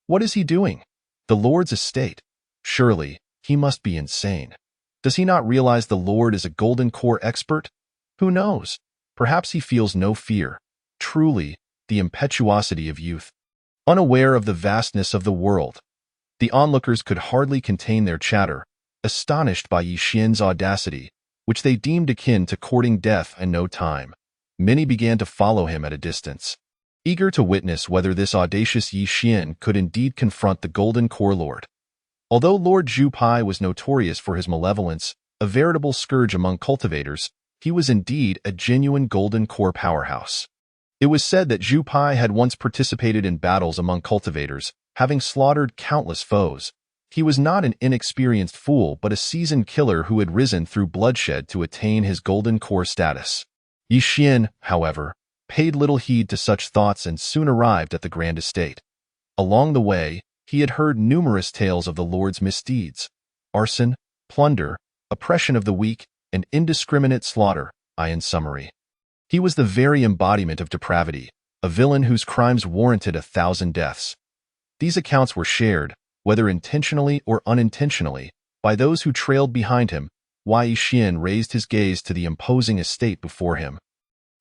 What is he doing? The Lord's estate? Surely, he must be insane. Does he not realize the Lord is a golden core expert? Who knows? Perhaps he feels no fear. Truly, the impetuosity of youth. Unaware of the vastness of the world, the onlookers could hardly contain their chatter, astonished by Yi Xian's audacity, which they deemed akin to courting death in no time. Many began to follow him at a distance, eager to witness whether this audacious Yi Xian could indeed confront the Golden Core Lord. Although Lord Zhu Pai was notorious for his malevolence, a veritable scourge among cultivators, he was indeed a genuine Golden Core powerhouse. It was said that Zhu Pai had once participated in battles among cultivators, having slaughtered countless foes. He was not an inexperienced fool but a seasoned killer who had risen through bloodshed to attain his Golden Core status. Yi Xian, however, paid little heed to such thoughts and soon arrived at the grand estate. Along the way, he had heard numerous tales of the Lord's misdeeds. arson, plunder, oppression of the weak, and indiscriminate slaughter, in summary. He was the very embodiment of depravity, a villain whose crimes warranted 1,000 deaths. These accounts were shared, whether intentionally or unintentionally, by those who trailed behind him. Yi Xian raised his gaze to the imposing estate before him,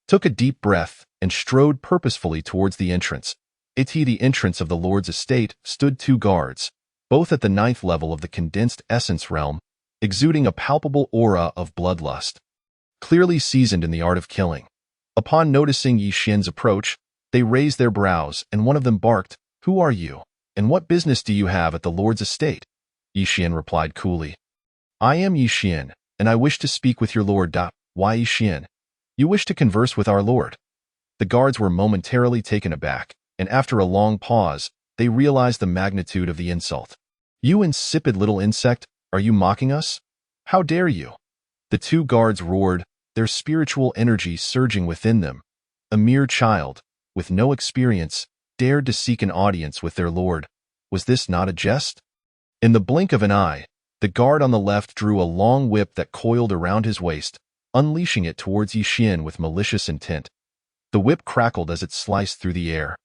took a deep breath, and strode purposefully towards the entrance. At the entrance of the Lord's estate stood 2 guards, both at the 9th level of the condensed essence realm, exuding a palpable aura of bloodlust, clearly seasoned in the art of killing. Upon noticing Yi Xian's approach, they raised their brows, and one of them barked, "Who are you, and what business do you have at the Lord's estate?" Yi Xian replied coolly, "I am Yi Xian, and I wish to speak with your lord." Why, Yi Xian? You wish to converse with our lord? The guards were momentarily taken aback, and after a long pause, they realized the magnitude of the insult. "You insipid little insect, are you mocking us? How dare you?" The 2 guards roared, their spiritual energy surging within them. A mere child, with no experience, dared to seek an audience with their lord. Was this not a jest? In the blink of an eye, the guard on the left drew a long whip that coiled around his waist, unleashing it towards Yi Xian with malicious intent. The whip crackled as it sliced through the air,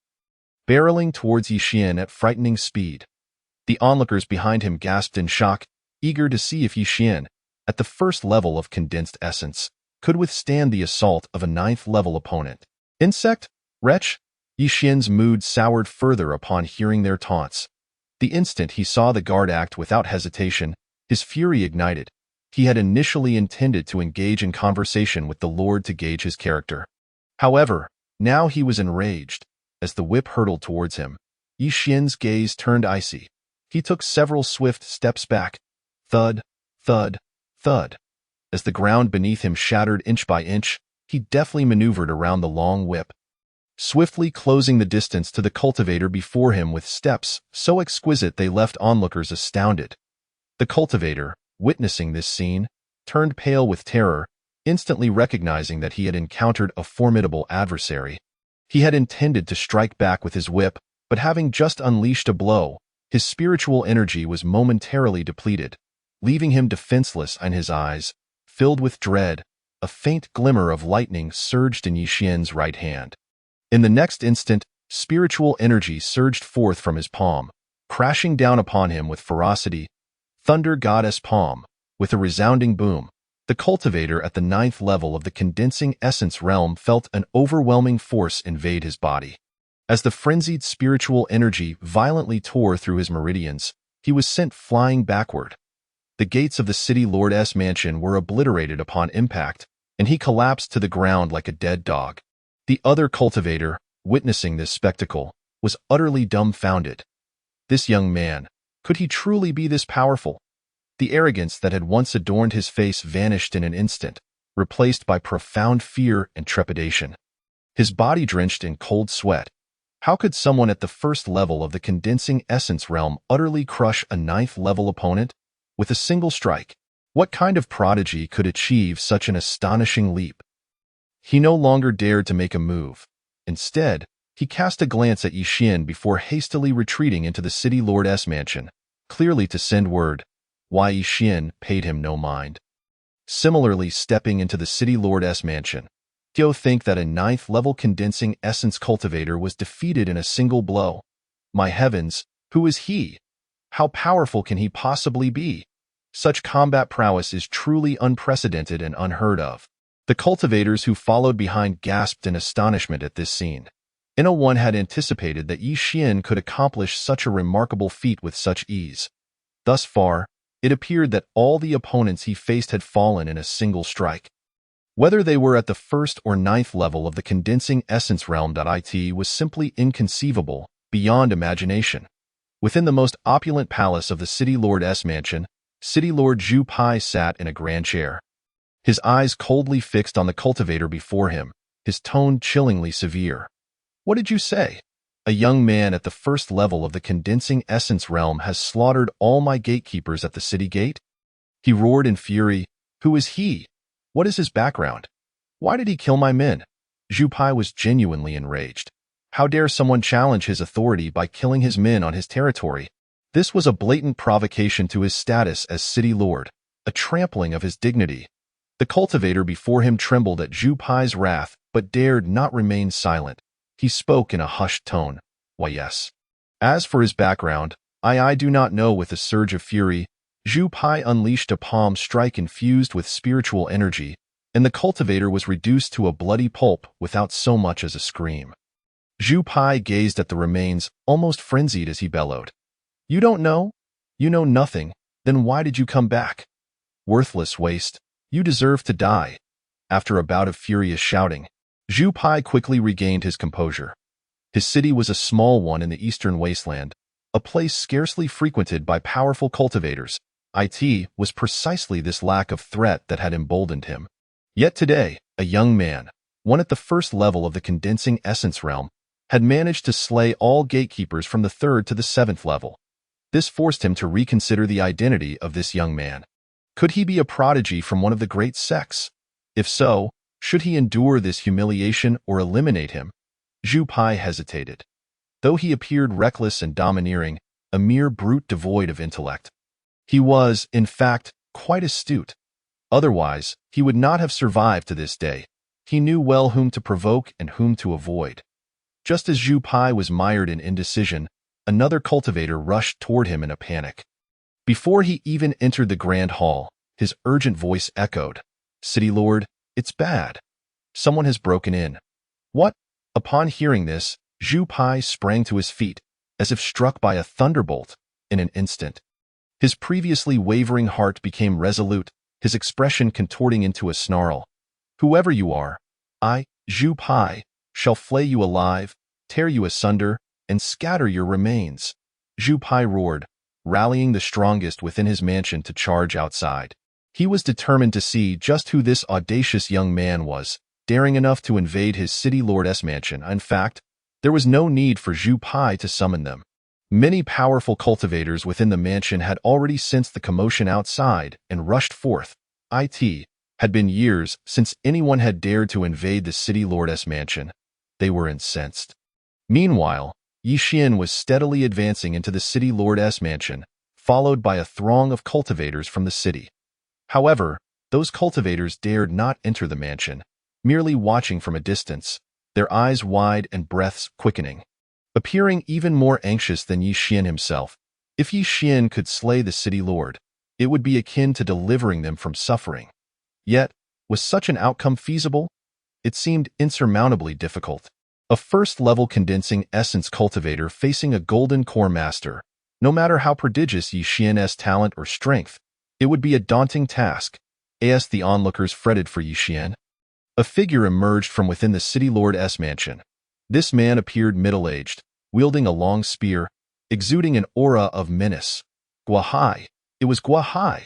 barreling towards Yi Xian at frightening speed. The onlookers behind him gasped in shock, eager to see if Yi Xian, at the 1st level of condensed essence, could withstand the assault of a 9th level opponent. "Insect? Wretch?" Yi Xian's mood soured further upon hearing their taunts. The instant he saw the guard act without hesitation, his fury ignited. He had initially intended to engage in conversation with the Lord to gauge his character. However, now he was enraged. As the whip hurtled towards him, Yi Xian's gaze turned icy. He took several swift steps back. Thud, thud, thud. As the ground beneath him shattered inch by inch, he deftly maneuvered around the long whip, swiftly closing the distance to the cultivator before him with steps so exquisite they left onlookers astounded. The cultivator, witnessing this scene, turned pale with terror, instantly recognizing that he had encountered a formidable adversary. He had intended to strike back with his whip, but having just unleashed a blow, his spiritual energy was momentarily depleted, leaving him defenseless, and his eyes, filled with dread. A faint glimmer of lightning surged in Yi Xian's right hand. In the next instant, spiritual energy surged forth from his palm, crashing down upon him with ferocity. Thunder Goddess palm. With a resounding boom, the cultivator at the 9th level of the condensing essence realm felt an overwhelming force invade his body. As the frenzied spiritual energy violently tore through his meridians, he was sent flying backward. The gates of the city lord's mansion were obliterated upon impact, and he collapsed to the ground like a dead dog. The other cultivator, witnessing this spectacle, was utterly dumbfounded. This young man, could he truly be this powerful? The arrogance that had once adorned his face vanished in an instant, replaced by profound fear and trepidation. His body drenched in cold sweat. How could someone at the 1st level of the condensing essence realm utterly crush a 9th level opponent with a single strike? What kind of prodigy could achieve such an astonishing leap? He no longer dared to make a move. Instead, he cast a glance at Yi Xian before hastily retreating into the city lord's mansion, clearly to send word. Yi Xian paid him no mind. Similarly, stepping into the city lord's mansion, Tio think that a 9th level condensing essence cultivator was defeated in a single blow. My heavens, who is he? How powerful can he possibly be? Such combat prowess is truly unprecedented and unheard of. The cultivators who followed behind gasped in astonishment at this scene. No one had anticipated that Yi Xian could accomplish such a remarkable feat with such ease. Thus far, it appeared that all the opponents he faced had fallen in a single strike. Whether they were at the 1st or 9th level of the condensing essence realm. It was simply inconceivable, beyond imagination. Within the most opulent palace of the city lord's mansion, City Lord Zhu Pai sat in a grand chair, his eyes coldly fixed on the cultivator before him, his tone chillingly severe. What did you say? A young man at the 1st level of the condensing essence realm has slaughtered all my gatekeepers at the city gate? He roared in fury. Who is he? What is his background? Why did he kill my men? Zhu Pai was genuinely enraged. How dare someone challenge his authority by killing his men on his territory? This was a blatant provocation to his status as city lord, a trampling of his dignity. The cultivator before him trembled at Zhu Pai's wrath, but dared not remain silent. He spoke in a hushed tone. Why, yes. As for his background, I do not know. With a surge of fury, Zhu Pai unleashed a palm strike infused with spiritual energy, and the cultivator was reduced to a bloody pulp without so much as a scream. Zhu Pai gazed at the remains, almost frenzied as he bellowed. You don't know? You know nothing. Then why did you come back? Worthless waste. You deserve to die. After a bout of furious shouting, Zhu Pai quickly regained his composure. His city was a small one in the eastern wasteland, a place scarcely frequented by powerful cultivators. It was precisely this lack of threat that had emboldened him. Yet today, a young man, one at the first level of the condensing essence realm, had managed to slay all gatekeepers from the 3rd to the 7th level. This forced him to reconsider the identity of this young man. Could he be a prodigy from one of the great sects? If so, should he endure this humiliation or eliminate him? Zhu Pai hesitated. Though he appeared reckless and domineering, a mere brute devoid of intellect, he was, in fact, quite astute. Otherwise, he would not have survived to this day. He knew well whom to provoke and whom to avoid. Just as Zhu Pai was mired in indecision, another cultivator rushed toward him in a panic. Before he even entered the grand hall, his urgent voice echoed, City Lord, it's bad. Someone has broken in. What? Upon hearing this, Zhu Pai sprang to his feet, as if struck by a thunderbolt. In an instant, his previously wavering heart became resolute, his expression contorting into a snarl. Whoever you are, I, Zhu Pai, shall flay you alive, tear you asunder, and scatter your remains. Zhu Pai roared, rallying the strongest within his mansion to charge outside. He was determined to see just who this audacious young man was, daring enough to invade his city lord's mansion. In fact, there was no need for Zhu Pai to summon them. Many powerful cultivators within the mansion had already sensed the commotion outside and rushed forth. It had been years since anyone had dared to invade the city lord's mansion. They were incensed. Meanwhile, Yi Xian was steadily advancing into the city lord's mansion, followed by a throng of cultivators from the city. However, those cultivators dared not enter the mansion, merely watching from a distance, their eyes wide and breaths quickening. Appearing even more anxious than Yi Xian himself, if Yi Xian could slay the city lord, it would be akin to delivering them from suffering. Yet, was such an outcome feasible? It seemed insurmountably difficult. A first-level condensing essence cultivator facing a golden core master, no matter how prodigious Yi Xian's talent or strength, it would be a daunting task. As the onlookers fretted for Yi Xian, a figure emerged from within the city lord's mansion. This man appeared middle-aged, wielding a long spear, exuding an aura of menace. Guahai. It was Guahai.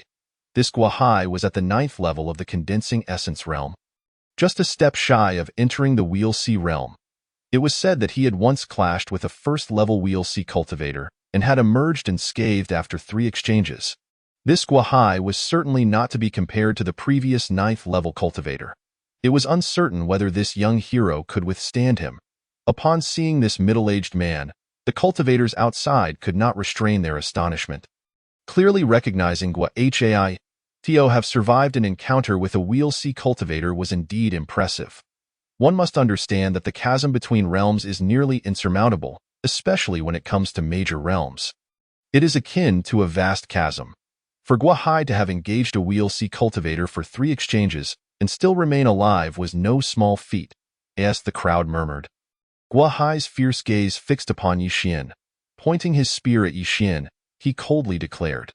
This Guahai was at the 9th level of the condensing essence realm, just a step shy of entering the Wheel C realm. It was said that he had once clashed with a first-level Wheel C cultivator and had emerged unscathed after 3 exchanges. This Guahai was certainly not to be compared to the previous 9th-level cultivator. It was uncertain whether this young hero could withstand him. Upon seeing this middle-aged man, the cultivators outside could not restrain their astonishment. Clearly recognizing Guahai to have survived an encounter with a Wheel C cultivator was indeed impressive. One must understand that the chasm between realms is nearly insurmountable, especially when it comes to major realms. It is akin to a vast chasm. For Guahai to have engaged a Wheel C cultivator for 3 exchanges and still remain alive was no small feat, as the crowd murmured. Guahai's fierce gaze fixed upon Yi Xian. Pointing his spear at Yi Xian, he coldly declared,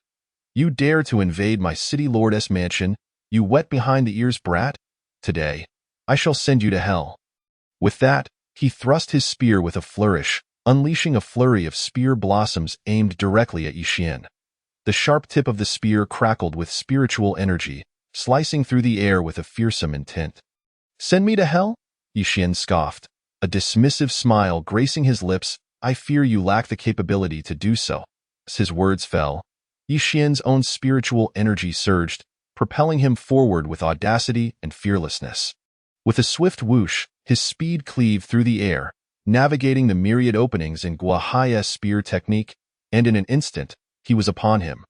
You dare to invade my city lord's mansion, you wet behind the ears brat? Today, I shall send you to hell. With that, he thrust his spear with a flourish, unleashing a flurry of spear blossoms aimed directly at Yi Xian. The sharp tip of the spear crackled with spiritual energy, slicing through the air with a fearsome intent. Send me to hell? Yi Xian scoffed, a dismissive smile gracing his lips. I fear you lack the capability to do so. As his words fell, Yi Xian's own spiritual energy surged, propelling him forward with audacity and fearlessness. With a swift whoosh, his speed cleaved through the air, navigating the myriad openings in Guahai's spear technique, and in an instant, He was upon him.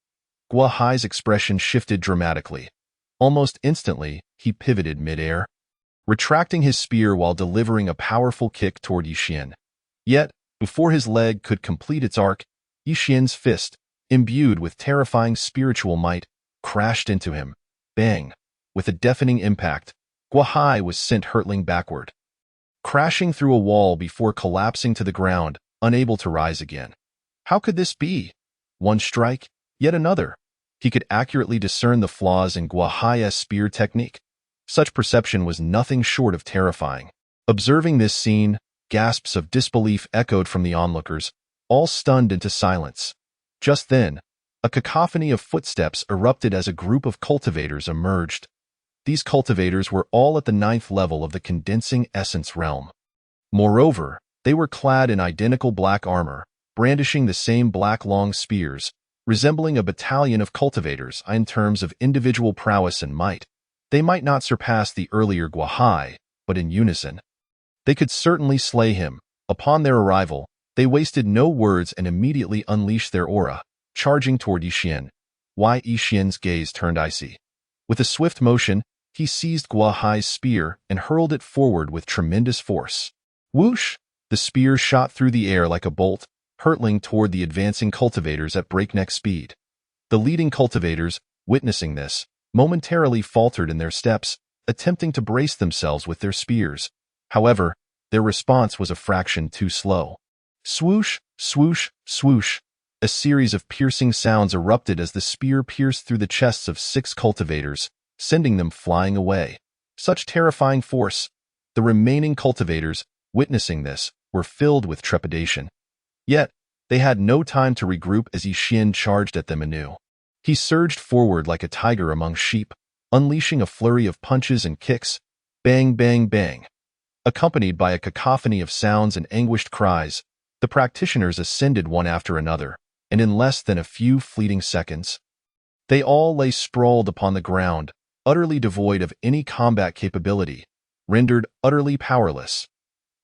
Guo Hai's expression shifted dramatically. Almost instantly, he pivoted mid-air, retracting his spear while delivering a powerful kick toward Yixian. Yet, before his leg could complete its arc, Yixian's fist, imbued with terrifying spiritual might, crashed into him. Bang! With a deafening impact, Guo Hai was sent hurtling backward, crashing through a wall before collapsing to the ground, unable to rise again. How could this be? One strike, yet another. He could accurately discern the flaws in Guo Hai's spear technique. Such perception was nothing short of terrifying. Observing this scene, gasps of disbelief echoed from the onlookers, all stunned into silence. Just then, a cacophony of footsteps erupted as a group of cultivators emerged. These cultivators were all at the 9th level of the condensing essence realm. Moreover, they were clad in identical black armor, brandishing the same black long spears, resembling a battalion of cultivators in terms of individual prowess and might. They might not surpass the earlier Guo Hai, but in unison, they could certainly slay him. Upon their arrival, they wasted no words and immediately unleashed their aura, charging toward Yixian. Yixian's gaze turned icy. With a swift motion, he seized Guo Hai's spear and hurled it forward with tremendous force. Whoosh! The spear shot through the air like a bolt, hurtling toward the advancing cultivators at breakneck speed. The leading cultivators, witnessing this, momentarily faltered in their steps, attempting to brace themselves with their spears. However, their response was a fraction too slow. Swoosh, swoosh, swoosh. A series of piercing sounds erupted as the spear pierced through the chests of 6 cultivators, sending them flying away. Such terrifying force! The remaining cultivators, witnessing this, were filled with trepidation. Yet, they had no time to regroup as Yixian charged at them anew. He surged forward like a tiger among sheep, unleashing a flurry of punches and kicks. Bang, bang, bang. Accompanied by a cacophony of sounds and anguished cries, the practitioners ascended one after another, and in less than a few fleeting seconds, they all lay sprawled upon the ground, utterly devoid of any combat capability, rendered utterly powerless.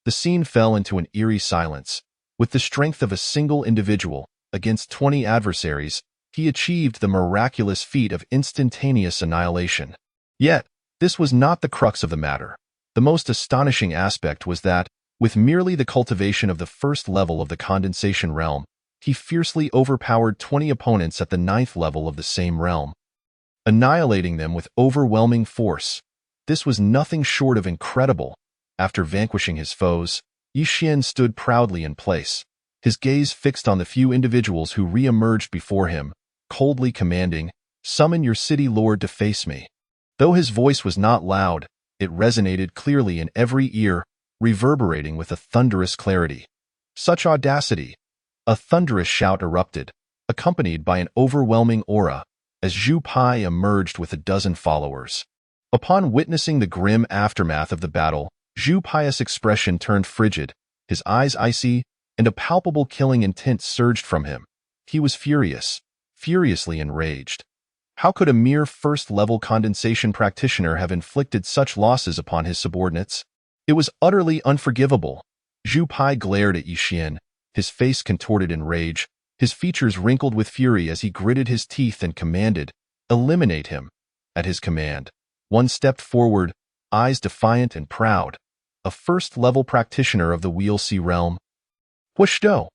The scene fell into an eerie silence. With the strength of a single individual, against 20 adversaries, he achieved the miraculous feat of instantaneous annihilation. Yet, this was not the crux of the matter. The most astonishing aspect was that, with merely the cultivation of the 1st level of the condensation realm, he fiercely overpowered 20 opponents at the 9th level of the same realm, annihilating them with overwhelming force. This was nothing short of incredible. After vanquishing his foes, Yixian stood proudly in place, his gaze fixed on the few individuals who re-emerged before him, coldly commanding, "Summon your city lord to face me." Though his voice was not loud, it resonated clearly in every ear, reverberating with a thunderous clarity. Such audacity! A thunderous shout erupted, accompanied by an overwhelming aura, as Zhu Pai emerged with a dozen followers. Upon witnessing the grim aftermath of the battle, Zhu Pai's expression turned frigid, his eyes icy, and a palpable killing intent surged from him. He was furious, furiously enraged. How could a mere 1st-level condensation practitioner have inflicted such losses upon his subordinates? It was utterly unforgivable. Zhu Pai glared at Yixian, his face contorted in rage, his features wrinkled with fury as he gritted his teeth and commanded, "Eliminate him." At his command, one stepped forward, eyes defiant and proud, a 1st-level practitioner of the Wheel C realm. Huashou,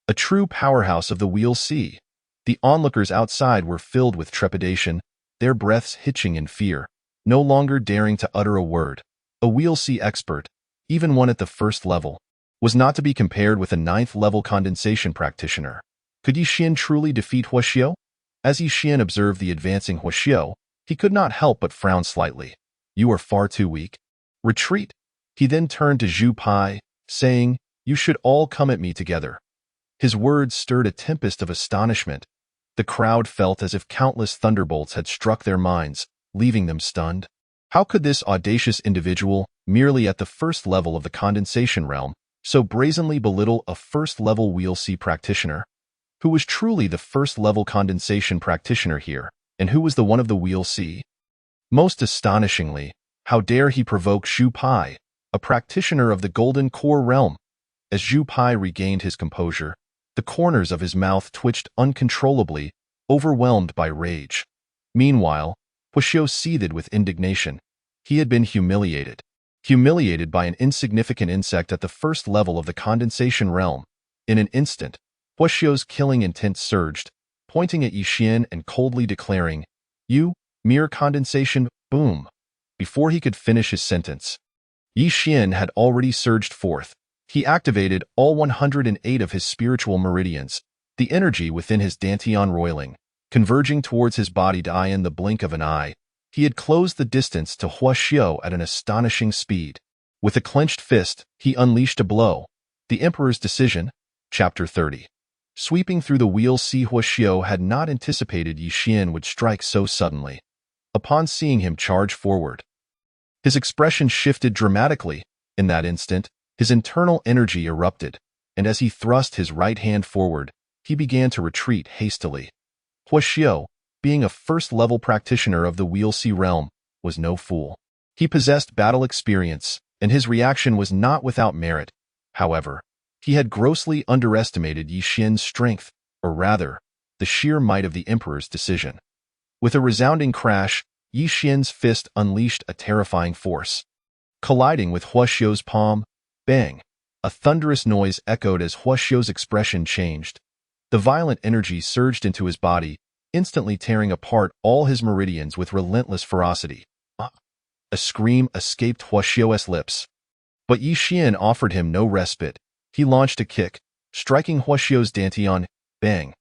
a true powerhouse of the Wheel C. The onlookers outside were filled with trepidation, their breaths hitching in fear, no longer daring to utter a word. A Wheel C expert, even one at the 1st level, was not to be compared with a 9th-level condensation practitioner. Could Yixian truly defeat Huashou? As Yixian observed the advancing Huashou, he could not help but frown slightly. "You are far too weak. Retreat." He then turned to Zhu Pai, saying, "You should all come at me together." His words stirred a tempest of astonishment. The crowd felt as if countless thunderbolts had struck their minds, leaving them stunned. How could this audacious individual, merely at the 1st level of the condensation realm, so brazenly belittle a 1st-level Wheel C practitioner? Who was truly the 1st-level condensation practitioner here, and who was the one of the Wheel C? Most astonishingly, how dare he provoke Zhu Pai, a practitioner of the Golden Core realm? As Zhu Pai regained his composure, The corners of his mouth twitched uncontrollably, overwhelmed by rage. Meanwhile, Huaxiao seethed with indignation. He had been humiliated. Humiliated by an insignificant insect at the first level of the condensation realm. In an instant, Huaxiao's killing intent surged, pointing at Yixian and coldly declaring, "You, mere condensation, boom." Before he could finish his sentence, Yixian had already surged forth. He activated all 108 of his spiritual meridians, the energy within his dantian roiling, converging towards his body in the blink of an eye. He had closed the distance to Huaxiao at an astonishing speed. With a clenched fist, he unleashed a blow. The Emperor's Decision, Chapter 30. Sweeping through the wheel, Huaxiao had not anticipated Yixian would strike so suddenly. Upon seeing him charge forward, his expression shifted dramatically. In that instant, his internal energy erupted, and as he thrust his right hand forward, he began to retreat hastily. Huaxiao, being a first-level practitioner of the Wheel C realm, was no fool. He possessed battle experience, and his reaction was not without merit. However, he had grossly underestimated Yixian's strength, or rather, the sheer might of the Emperor's decision. With a resounding crash, Yixian's fist unleashed a terrifying force. Colliding with Huaxiao's palm, bang! A thunderous noise echoed as Huaxiao's expression changed. The violent energy surged into his body, instantly tearing apart all his meridians with relentless ferocity. A scream escaped Huaxiao's lips. But Yixian offered him no respite. He launched a kick, striking Huaxiao's dantian, bang!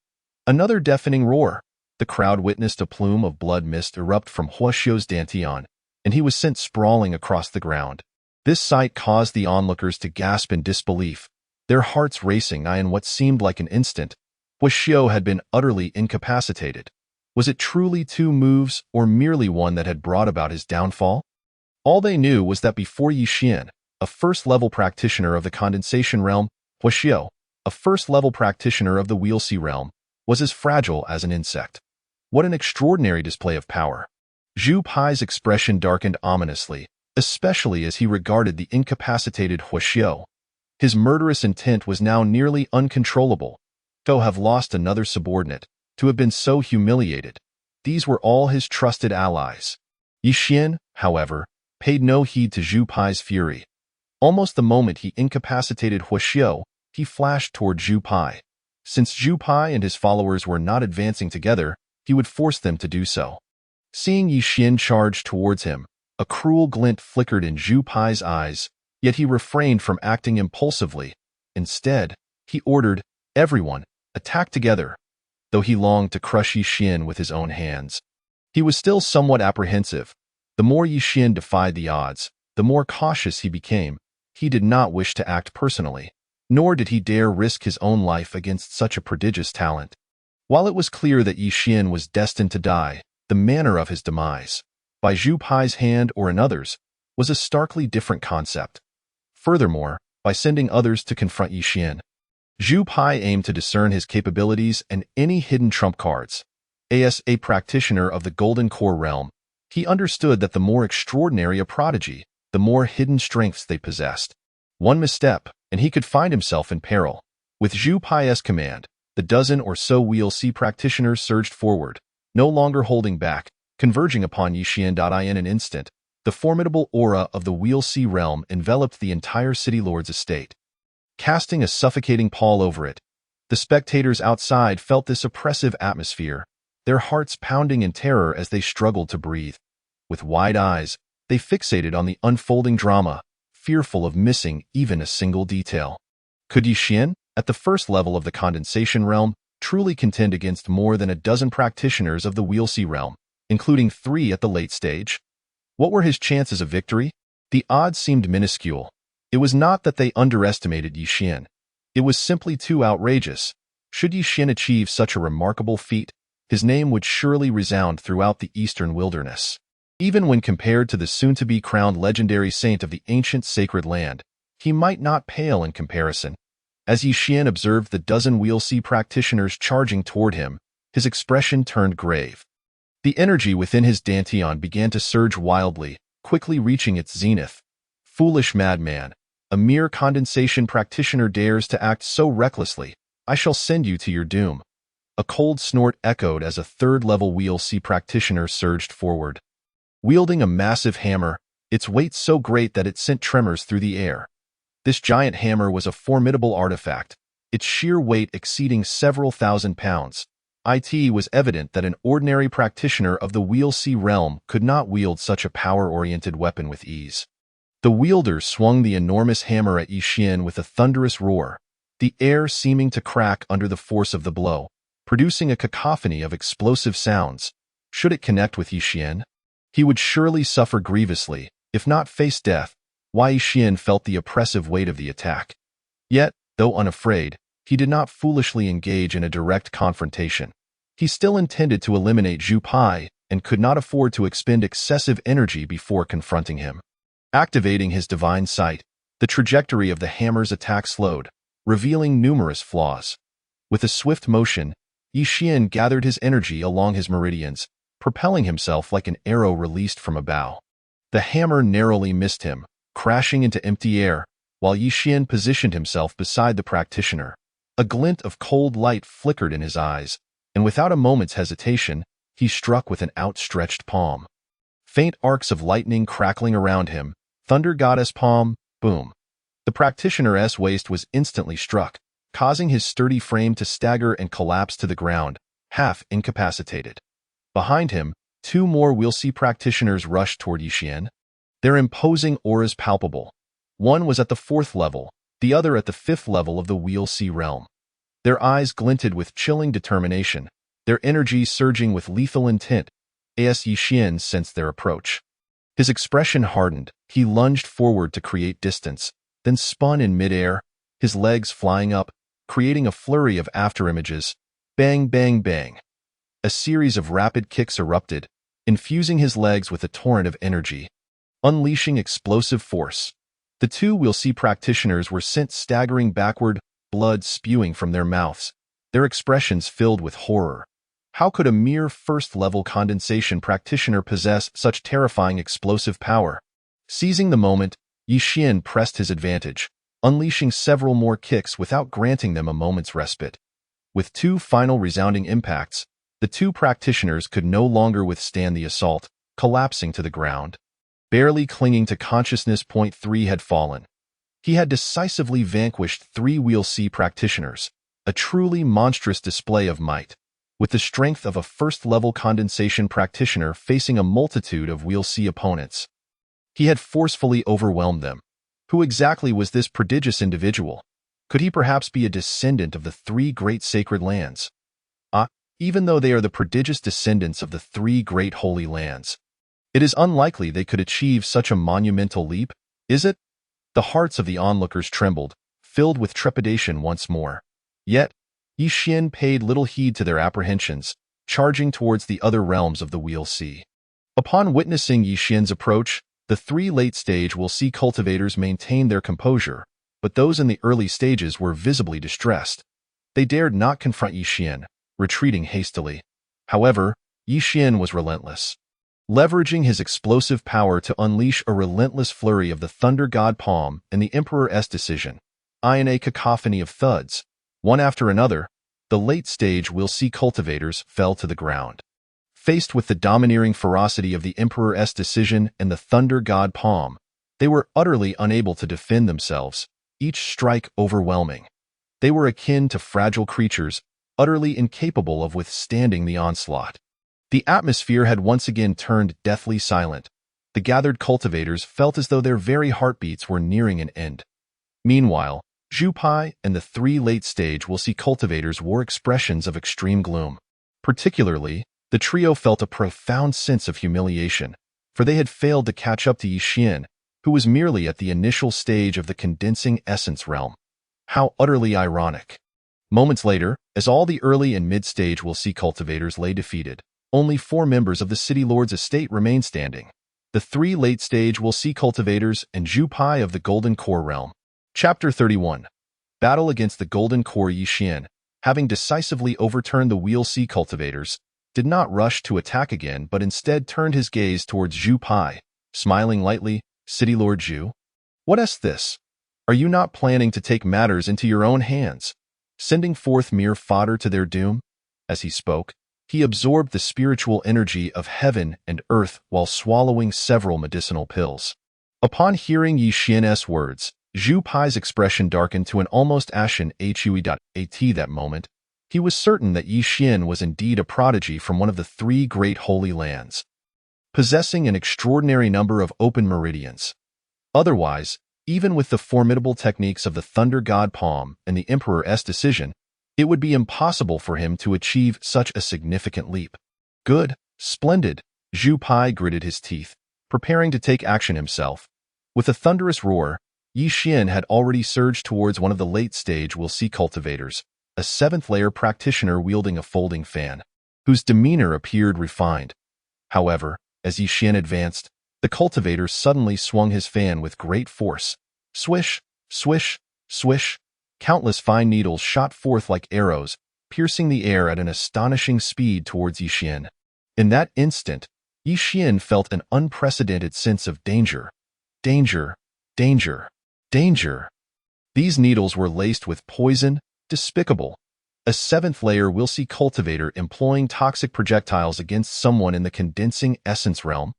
Another deafening roar. The crowd witnessed a plume of blood mist erupt from Huaxiao's dantian, and he was sent sprawling across the ground. This sight caused the onlookers to gasp in disbelief, their hearts racing. In what seemed like an instant, Huaxiao had been utterly incapacitated. Was it truly 2 moves, or merely one that had brought about his downfall? All they knew was that before Yixian, a first-level practitioner of the condensation realm, Huaxiao, a first-level practitioner of the Wheel C realm, was as fragile as an insect. What an extraordinary display of power! Zhu Pai's expression darkened ominously, especially as he regarded the incapacitated Huaxiao. His murderous intent was now nearly uncontrollable. To have lost another subordinate, to have been so humiliated. These were all his trusted allies. Yixian, however, paid no heed to Zhu Pai's fury. Almost the moment he incapacitated Huaxiao, he flashed toward Zhu Pai. Since Zhu Pai and his followers were not advancing together, he would force them to do so. Seeing Yixian charge towards him, a cruel glint flickered in Zhu Pai's eyes, yet he refrained from acting impulsively. Instead, he ordered, "Everyone, attack together." Though he longed to crush Yixian with his own hands, he was still somewhat apprehensive. The more Yixian defied the odds, the more cautious he became. He did not wish to act personally, nor did he dare risk his own life against such a prodigious talent. While it was clear that Yixian was destined to die, the manner of his demise, by Zhu Pai's hand or another's, was a starkly different concept. Furthermore, by sending others to confront Yixian, Zhu Pai aimed to discern his capabilities and any hidden trump cards. As a practitioner of the Golden Core realm, he understood that the more extraordinary a prodigy, the more hidden strengths they possessed. One misstep, and he could find himself in peril. With Zhu Pai's command, the dozen or so Wheel C practitioners surged forward, no longer holding back, converging upon Yixian. In an instant, the formidable aura of the Wheel C realm enveloped the entire City Lord's estate, casting a suffocating pall over it. The spectators outside felt this oppressive atmosphere, their hearts pounding in terror as they struggled to breathe. With wide eyes, they fixated on the unfolding drama, fearful of missing even a single detail. Could Yixian, at the first level of the condensation realm, truly contend against more than a dozen practitioners of the Wheel C realm, including 3 at the late stage? What were his chances of victory? The odds seemed minuscule. It was not that they underestimated Yixian. It was simply too outrageous. Should Yixian achieve such a remarkable feat, his name would surely resound throughout the eastern wilderness. Even when compared to the soon-to-be crowned legendary saint of the ancient sacred land, he might not pale in comparison. As Yixian observed the dozen Wheel C practitioners charging toward him, his expression turned grave. The energy within his dantian began to surge wildly, quickly reaching its zenith. Foolish madman, a mere condensation practitioner dares to act so recklessly. I shall send you to your doom. A cold snort echoed as a third-level Wheel C practitioner surged forward. Wielding a massive hammer, its weight so great that it sent tremors through the air. This giant hammer was a formidable artifact, its sheer weight exceeding several thousand pounds. It was evident that an ordinary practitioner of the Wheel C realm could not wield such a power-oriented weapon with ease. The wielder swung the enormous hammer at Yi Xian with a thunderous roar, the air seeming to crack under the force of the blow, producing a cacophony of explosive sounds. Should it connect with Yi Xian, he would surely suffer grievously, if not face death. Yi Xian felt the oppressive weight of the attack. Yet, though unafraid, he did not foolishly engage in a direct confrontation. He still intended to eliminate Zhu Pai and could not afford to expend excessive energy before confronting him. Activating his divine sight, the trajectory of the hammer's attack slowed, revealing numerous flaws. With a swift motion, Yi Xian gathered his energy along his meridians, propelling himself like an arrow released from a bow. The hammer narrowly missed him, crashing into empty air, while Yi Xian positioned himself beside the practitioner. A glint of cold light flickered in his eyes, and without a moment's hesitation, he struck with an outstretched palm. Faint arcs of lightning crackling around him, thunder goddess palm, boom. The practitioner's waist was instantly struck, causing his sturdy frame to stagger and collapse to the ground, half incapacitated. Behind him, two more Wheel C practitioners rushed toward Yi Xian. Their imposing auras palpable. One was at the 4th level, the other at the 5th level of the Wheel C realm. Their eyes glinted with chilling determination, their energy surging with lethal intent. As Yi Xian sensed their approach, his expression hardened. He lunged forward to create distance, then spun in midair, his legs flying up, creating a flurry of afterimages. Bang, bang, bang. A series of rapid kicks erupted, infusing his legs with a torrent of energy, unleashing explosive force. The two Wheel C practitioners were sent staggering backward, blood spewing from their mouths, their expressions filled with horror. How could a mere first-level condensation practitioner possess such terrifying explosive power? Seizing the moment, Yi Xian pressed his advantage, unleashing several more kicks without granting them a moment's respite. With two final resounding impacts, the two practitioners could no longer withstand the assault, collapsing to the ground. Barely clinging to consciousness, Point 3 had fallen. He had decisively vanquished 3 Wheel C practitioners, a truly monstrous display of might. With the strength of a first-level condensation practitioner facing a multitude of Wheel C opponents, he had forcefully overwhelmed them. Who exactly was this prodigious individual? Could he perhaps be a descendant of the 3 great sacred lands? Even though they are the prodigious descendants of the 3 great holy lands, it is unlikely they could achieve such a monumental leap, is it? The hearts of the onlookers trembled, filled with trepidation once more. Yet, Yi Xian paid little heed to their apprehensions, charging towards the other realms of the Wheel C. Upon witnessing Yi Xian's approach, the 3 late-stage Wheel C cultivators maintained their composure, but those in the early stages were visibly distressed. They dared not confront Yi Xian, retreating hastily. However, Yi Xian was relentless. Leveraging his explosive power to unleash a relentless flurry of the Thunder God Palm and the Emperor's decision, in a cacophony of thuds, one after another, the late-stage Wheel C cultivators fell to the ground. Faced with the domineering ferocity of the Emperor's decision and the Thunder God Palm, they were utterly unable to defend themselves, each strike overwhelming. They were akin to fragile creatures, utterly incapable of withstanding the onslaught. The atmosphere had once again turned deathly silent. The gathered cultivators felt as though their very heartbeats were nearing an end. Meanwhile, Zhu Pai and the 3 late-stage Wheel C cultivators wore expressions of extreme gloom. Particularly, the trio felt a profound sense of humiliation, for they had failed to catch up to Yi Xian, who was merely at the initial stage of the condensing essence realm. How utterly ironic. Moments later, as all the early and mid-stage Wheel C cultivators lay defeated, only 4 members of the City Lord's estate remained standing. The 3 late-stage Wheel C cultivators and Zhu Pai of the Golden Core realm. Chapter 31. Battle against the Golden Core. Yi Xian, having decisively overturned the Wheel C cultivators, did not rush to attack again but instead turned his gaze towards Zhu Pai, smiling lightly. City Lord Zhu? What is this? Are you not planning to take matters into your own hands? sending forth mere fodder to their doom. As he spoke, he absorbed the spiritual energy of heaven and earth while swallowing several medicinal pills. Upon hearing Yi Xian's words, Zhu Pai's expression darkened to an almost ashen HUE.AT that moment. He was certain that Yi Xian was indeed a prodigy from one of the three great holy lands, possessing an extraordinary number of open meridians. Otherwise, even with the formidable techniques of the Thunder God Palm and the Emperor's decision, it would be impossible for him to achieve such a significant leap. Good, splendid, Zhu Pai gritted his teeth, preparing to take action himself. With a thunderous roar, Yi Xian had already surged towards one of the late-stage Will See cultivators, a seventh-layer practitioner wielding a folding fan, whose demeanor appeared refined. However, as Yi Xian advanced, the cultivator suddenly swung his fan with great force. Swish, swish, swish. Countless fine needles shot forth like arrows, piercing the air at an astonishing speed towards Yi Xian. In that instant, Yi Xian felt an unprecedented sense of danger. Danger, danger, danger. These needles were laced with poison, despicable. A seventh-layer Will See cultivator employing toxic projectiles against someone in the condensing essence realm?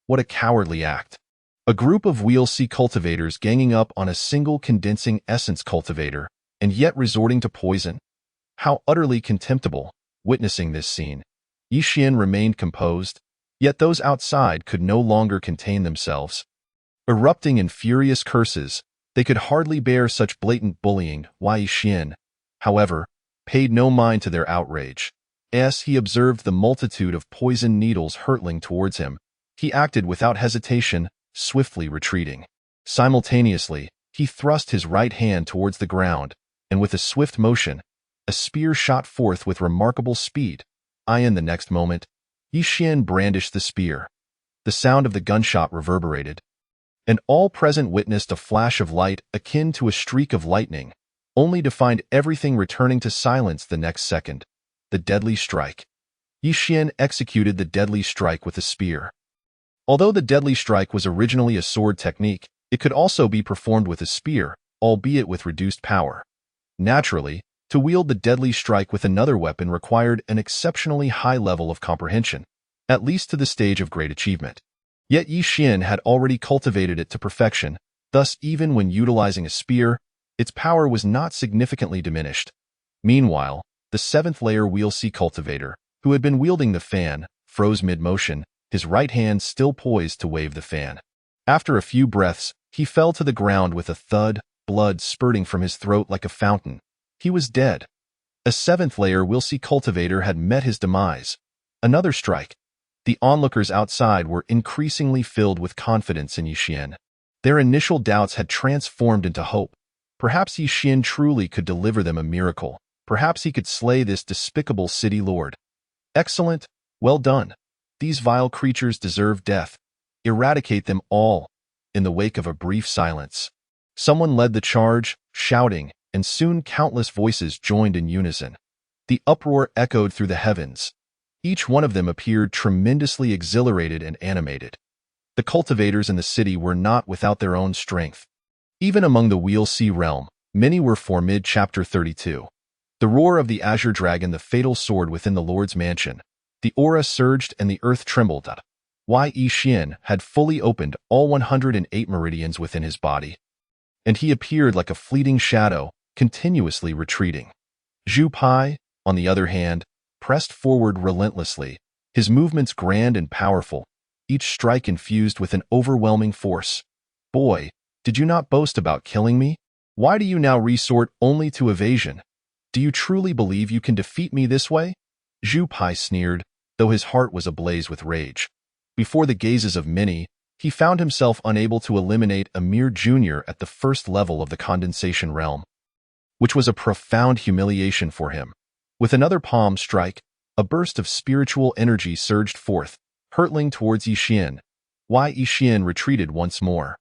What a cowardly act. A group of Will See cultivators ganging up on a single condensing essence cultivator, and yet resorting to poison? How utterly contemptible. Witnessing this scene, Yi Xian remained composed, yet those outside could no longer contain themselves. Erupting in furious curses, they could hardly bear such blatant bullying. Yi Xian, however, paid no mind to their outrage. As he observed the multitude of poison needles hurtling towards him, he acted without hesitation, swiftly retreating. Simultaneously, he thrust his right hand towards the ground, and with a swift motion, a spear shot forth with remarkable speed. In the next moment, Yi Xian brandished the spear. The sound of the gunshot reverberated, and all present witnessed a flash of light akin to a streak of lightning, only to find everything returning to silence the next second. The deadly strike. Yi Xian executed the deadly strike with a spear. Although the deadly strike was originally a sword technique, it could also be performed with a spear, albeit with reduced power. Naturally, to wield the deadly strike with another weapon required an exceptionally high level of comprehension, at least to the stage of great achievement. Yet Yi Xian had already cultivated it to perfection, thus even when utilizing a spear, its power was not significantly diminished. Meanwhile, the seventh-layer Will See cultivator, who had been wielding the fan, froze mid-motion, his right hand still poised to wave the fan. After a few breaths, he fell to the ground with a thud, blood spurting from his throat like a fountain. He was dead. A seventh-layer Will See cultivator had met his demise. Another strike. The onlookers outside were increasingly filled with confidence in Yi Xian. Their initial doubts had transformed into hope. Perhaps Yi Xian truly could deliver them a miracle. Perhaps he could slay this despicable city lord. Excellent. Well done. These vile creatures deserve death. Eradicate them all. In the wake of a brief silence, someone led the charge, shouting, and soon countless voices joined in unison. The uproar echoed through the heavens. Each one of them appeared tremendously exhilarated and animated. The cultivators in the city were not without their own strength. Even among the Will See realm, many were for mid-chapter 32. The roar of the azure dragon, the fatal sword within the Lord's mansion. The aura surged and the earth trembled. Yi Xian had fully opened all 108 meridians within his body, and he appeared like a fleeting shadow, continuously retreating. Zhu Pai, on the other hand, pressed forward relentlessly, his movements grand and powerful, each strike infused with an overwhelming force. Boy, did you not boast about killing me? Why do you now resort only to evasion? Do you truly believe you can defeat me this way? Zhu Pai sneered, though his heart was ablaze with rage. Before the gazes of many, he found himself unable to eliminate a mere junior at the first level of the condensation realm, which was a profound humiliation for him. With another palm strike, a burst of spiritual energy surged forth, hurtling towards Yi Xian. Yi Xian retreated once more.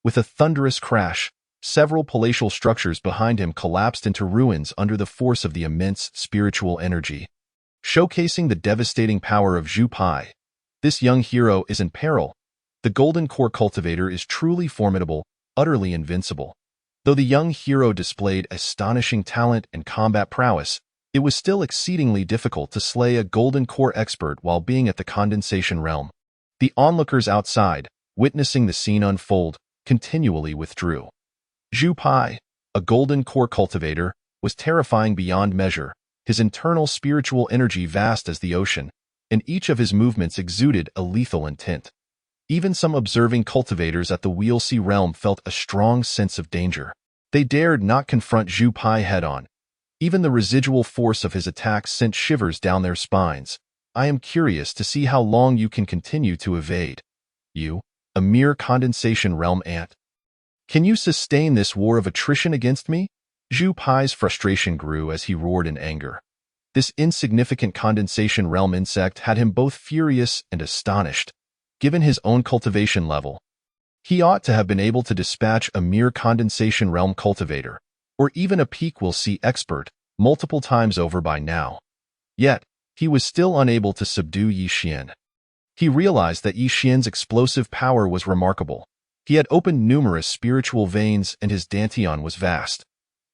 With a thunderous crash, several palatial structures behind him collapsed into ruins under the force of the immense spiritual energy. Showcasing the devastating power of Zhu Pai, this young hero is in peril. The Golden Core cultivator is truly formidable, utterly invincible. Though the young hero displayed astonishing talent and combat prowess, it was still exceedingly difficult to slay a golden core expert while being at the condensation realm. The onlookers outside, witnessing the scene unfold, continually withdrew. Zhu Pai, a golden core cultivator, was terrifying beyond measure, his internal spiritual energy vast as the ocean, and each of his movements exuded a lethal intent. Even some observing cultivators at the Wheelsea realm felt a strong sense of danger. They dared not confront Zhu Pai head-on. Even the residual force of his attacks sent shivers down their spines. I am curious to see how long you can continue to evade. You, a mere condensation realm ant. Can you sustain this war of attrition against me? Zhu Pai's frustration grew as he roared in anger. This insignificant condensation realm insect had him both furious and astonished. Given his own cultivation level, he ought to have been able to dispatch a mere condensation realm cultivator, or even a peak will see expert, multiple times over by now. Yet, he was still unable to subdue Yi Xian. He realized that Yi Xian's explosive power was remarkable. He had opened numerous spiritual veins and his dantian was vast.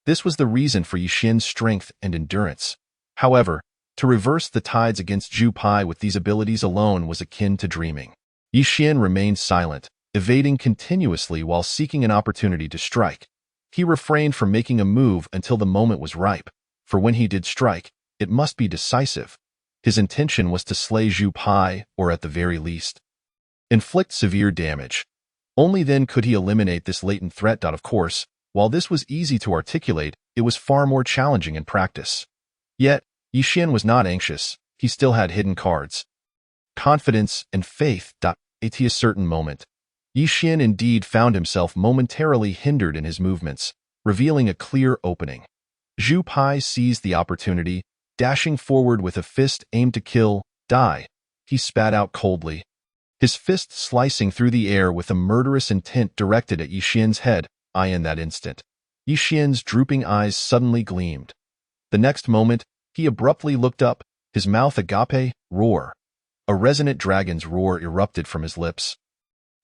This was the reason for Yi Xian's strength and endurance. However, to reverse the tides against Zhu Pai with these abilities alone was akin to dreaming. Yi Xian remained silent, evading continuously while seeking an opportunity to strike. He refrained from making a move until the moment was ripe, for when he did strike, it must be decisive. His intention was to slay Zhu Pai, or at the very least, inflict severe damage. Only then could he eliminate this latent threat. Of course, while this was easy to articulate, it was far more challenging in practice. Yet, Yi Xian was not anxious. He still had hidden cards, confidence, and faith. At a certain moment, Yi Xian indeed found himself momentarily hindered in his movements, revealing a clear opening. Zhu Pai seized the opportunity, dashing forward with a fist aimed to kill, die. He spat out coldly, his fist slicing through the air with a murderous intent directed at Yi Xian's head. In that instant, Yi Xian's drooping eyes suddenly gleamed. The next moment, he abruptly looked up, his mouth agape, roar. A resonant dragon's roar erupted from his lips,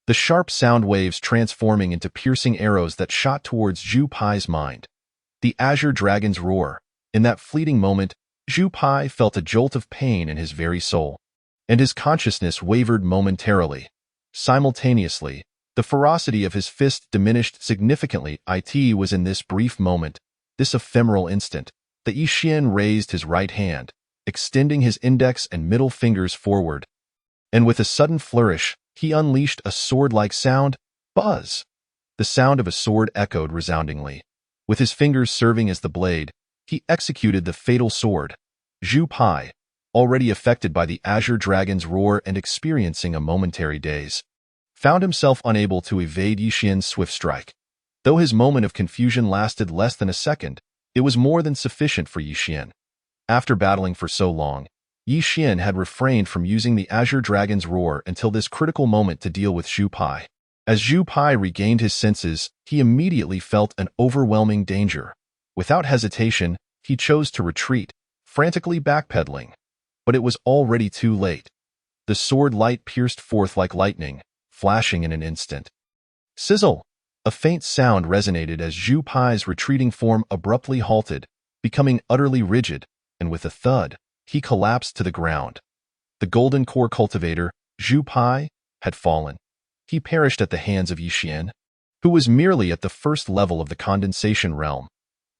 the sharp sound waves transforming into piercing arrows that shot towards Zhu Pai's mind. The azure dragon's roar. In that fleeting moment, Zhu Pai felt a jolt of pain in his very soul, and his consciousness wavered momentarily. Simultaneously, the ferocity of his fist diminished significantly. It was in this brief moment, this ephemeral instant, that Yi Xian raised his right hand, extending his index and middle fingers forward, and with a sudden flourish, he unleashed a sword-like sound, buzz. The sound of a sword echoed resoundingly. With his fingers serving as the blade, he executed the fatal sword. Zhu Pai, already affected by the azure dragon's roar and experiencing a momentary daze, found himself unable to evade Yi Xian's swift strike. Though his moment of confusion lasted less than a second, it was more than sufficient for Yi Xian. After battling for so long, Yi Xian had refrained from using the azure dragon's roar until this critical moment to deal with Zhu Pai. As Zhu Pai regained his senses, he immediately felt an overwhelming danger. Without hesitation, he chose to retreat, frantically backpedaling. But it was already too late. The sword light pierced forth like lightning, flashing in an instant. Sizzle! A faint sound resonated as Zhu Pai's retreating form abruptly halted, becoming utterly rigid, and with a thud, he collapsed to the ground. The golden core cultivator, Zhu Pai, had fallen. He perished at the hands of Yi Xian, who was merely at the first level of the condensation realm.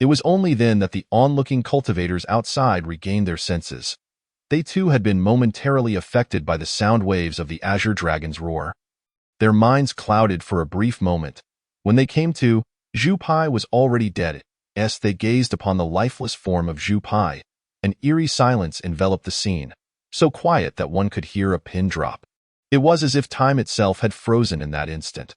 It was only then that the onlooking cultivators outside regained their senses. They too had been momentarily affected by the sound waves of the azure dragon's roar. Their minds clouded for a brief moment. When they came to, Zhu Pai was already dead. As they gazed upon the lifeless form of Zhu Pai, an eerie silence enveloped the scene, so quiet that one could hear a pin drop. It was as if time itself had frozen in that instant.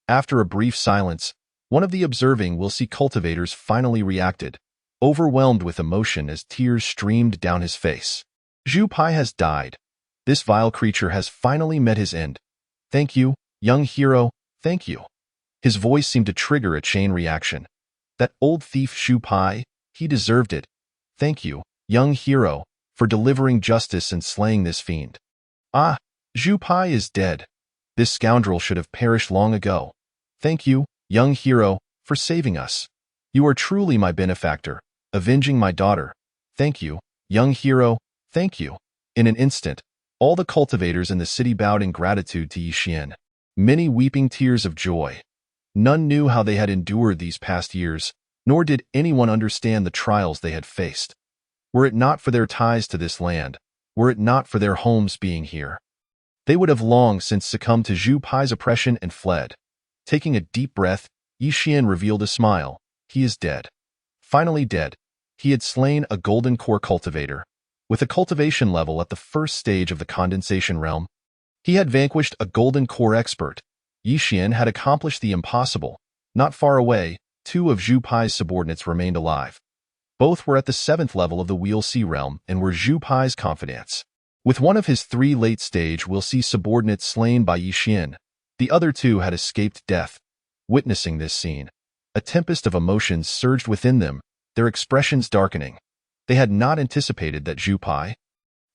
After a brief silence, one of the observing Wheelsea cultivators finally reacted, overwhelmed with emotion as tears streamed down his face. Zhu Pai has died. This vile creature has finally met his end. Thank you, young hero, thank you. His voice seemed to trigger a chain reaction. That old thief Zhu Pai, he deserved it. Thank you, young hero, for delivering justice and slaying this fiend. Ah, Zhu Pai is dead. This scoundrel should have perished long ago. Thank you, young hero, for saving us. You are truly my benefactor, avenging my daughter. Thank you, young hero, thank you. In an instant, all the cultivators in the city bowed in gratitude to Yi Xian, many weeping tears of joy. None knew how they had endured these past years, nor did anyone understand the trials they had faced. Were it not for their ties to this land, were it not for their homes being here, they would have long since succumbed to Zhu Pai's oppression and fled. Taking a deep breath, Yi Xian revealed a smile. He is dead. Finally dead. He had slain a golden core cultivator. With a cultivation level at the first stage of the condensation realm, he had vanquished a golden core expert. Yi Xian had accomplished the impossible. Not far away, two of Zhu Pai's subordinates remained alive. Both were at the 7th level of the Wheel C realm and were Zhu Pai's confidants. With one of his 3 late-stage Wheel C subordinates slain by Yi Xian, the other 2 had escaped death. Witnessing this scene, a tempest of emotions surged within them, their expressions darkening. They had not anticipated that Zhu Pai,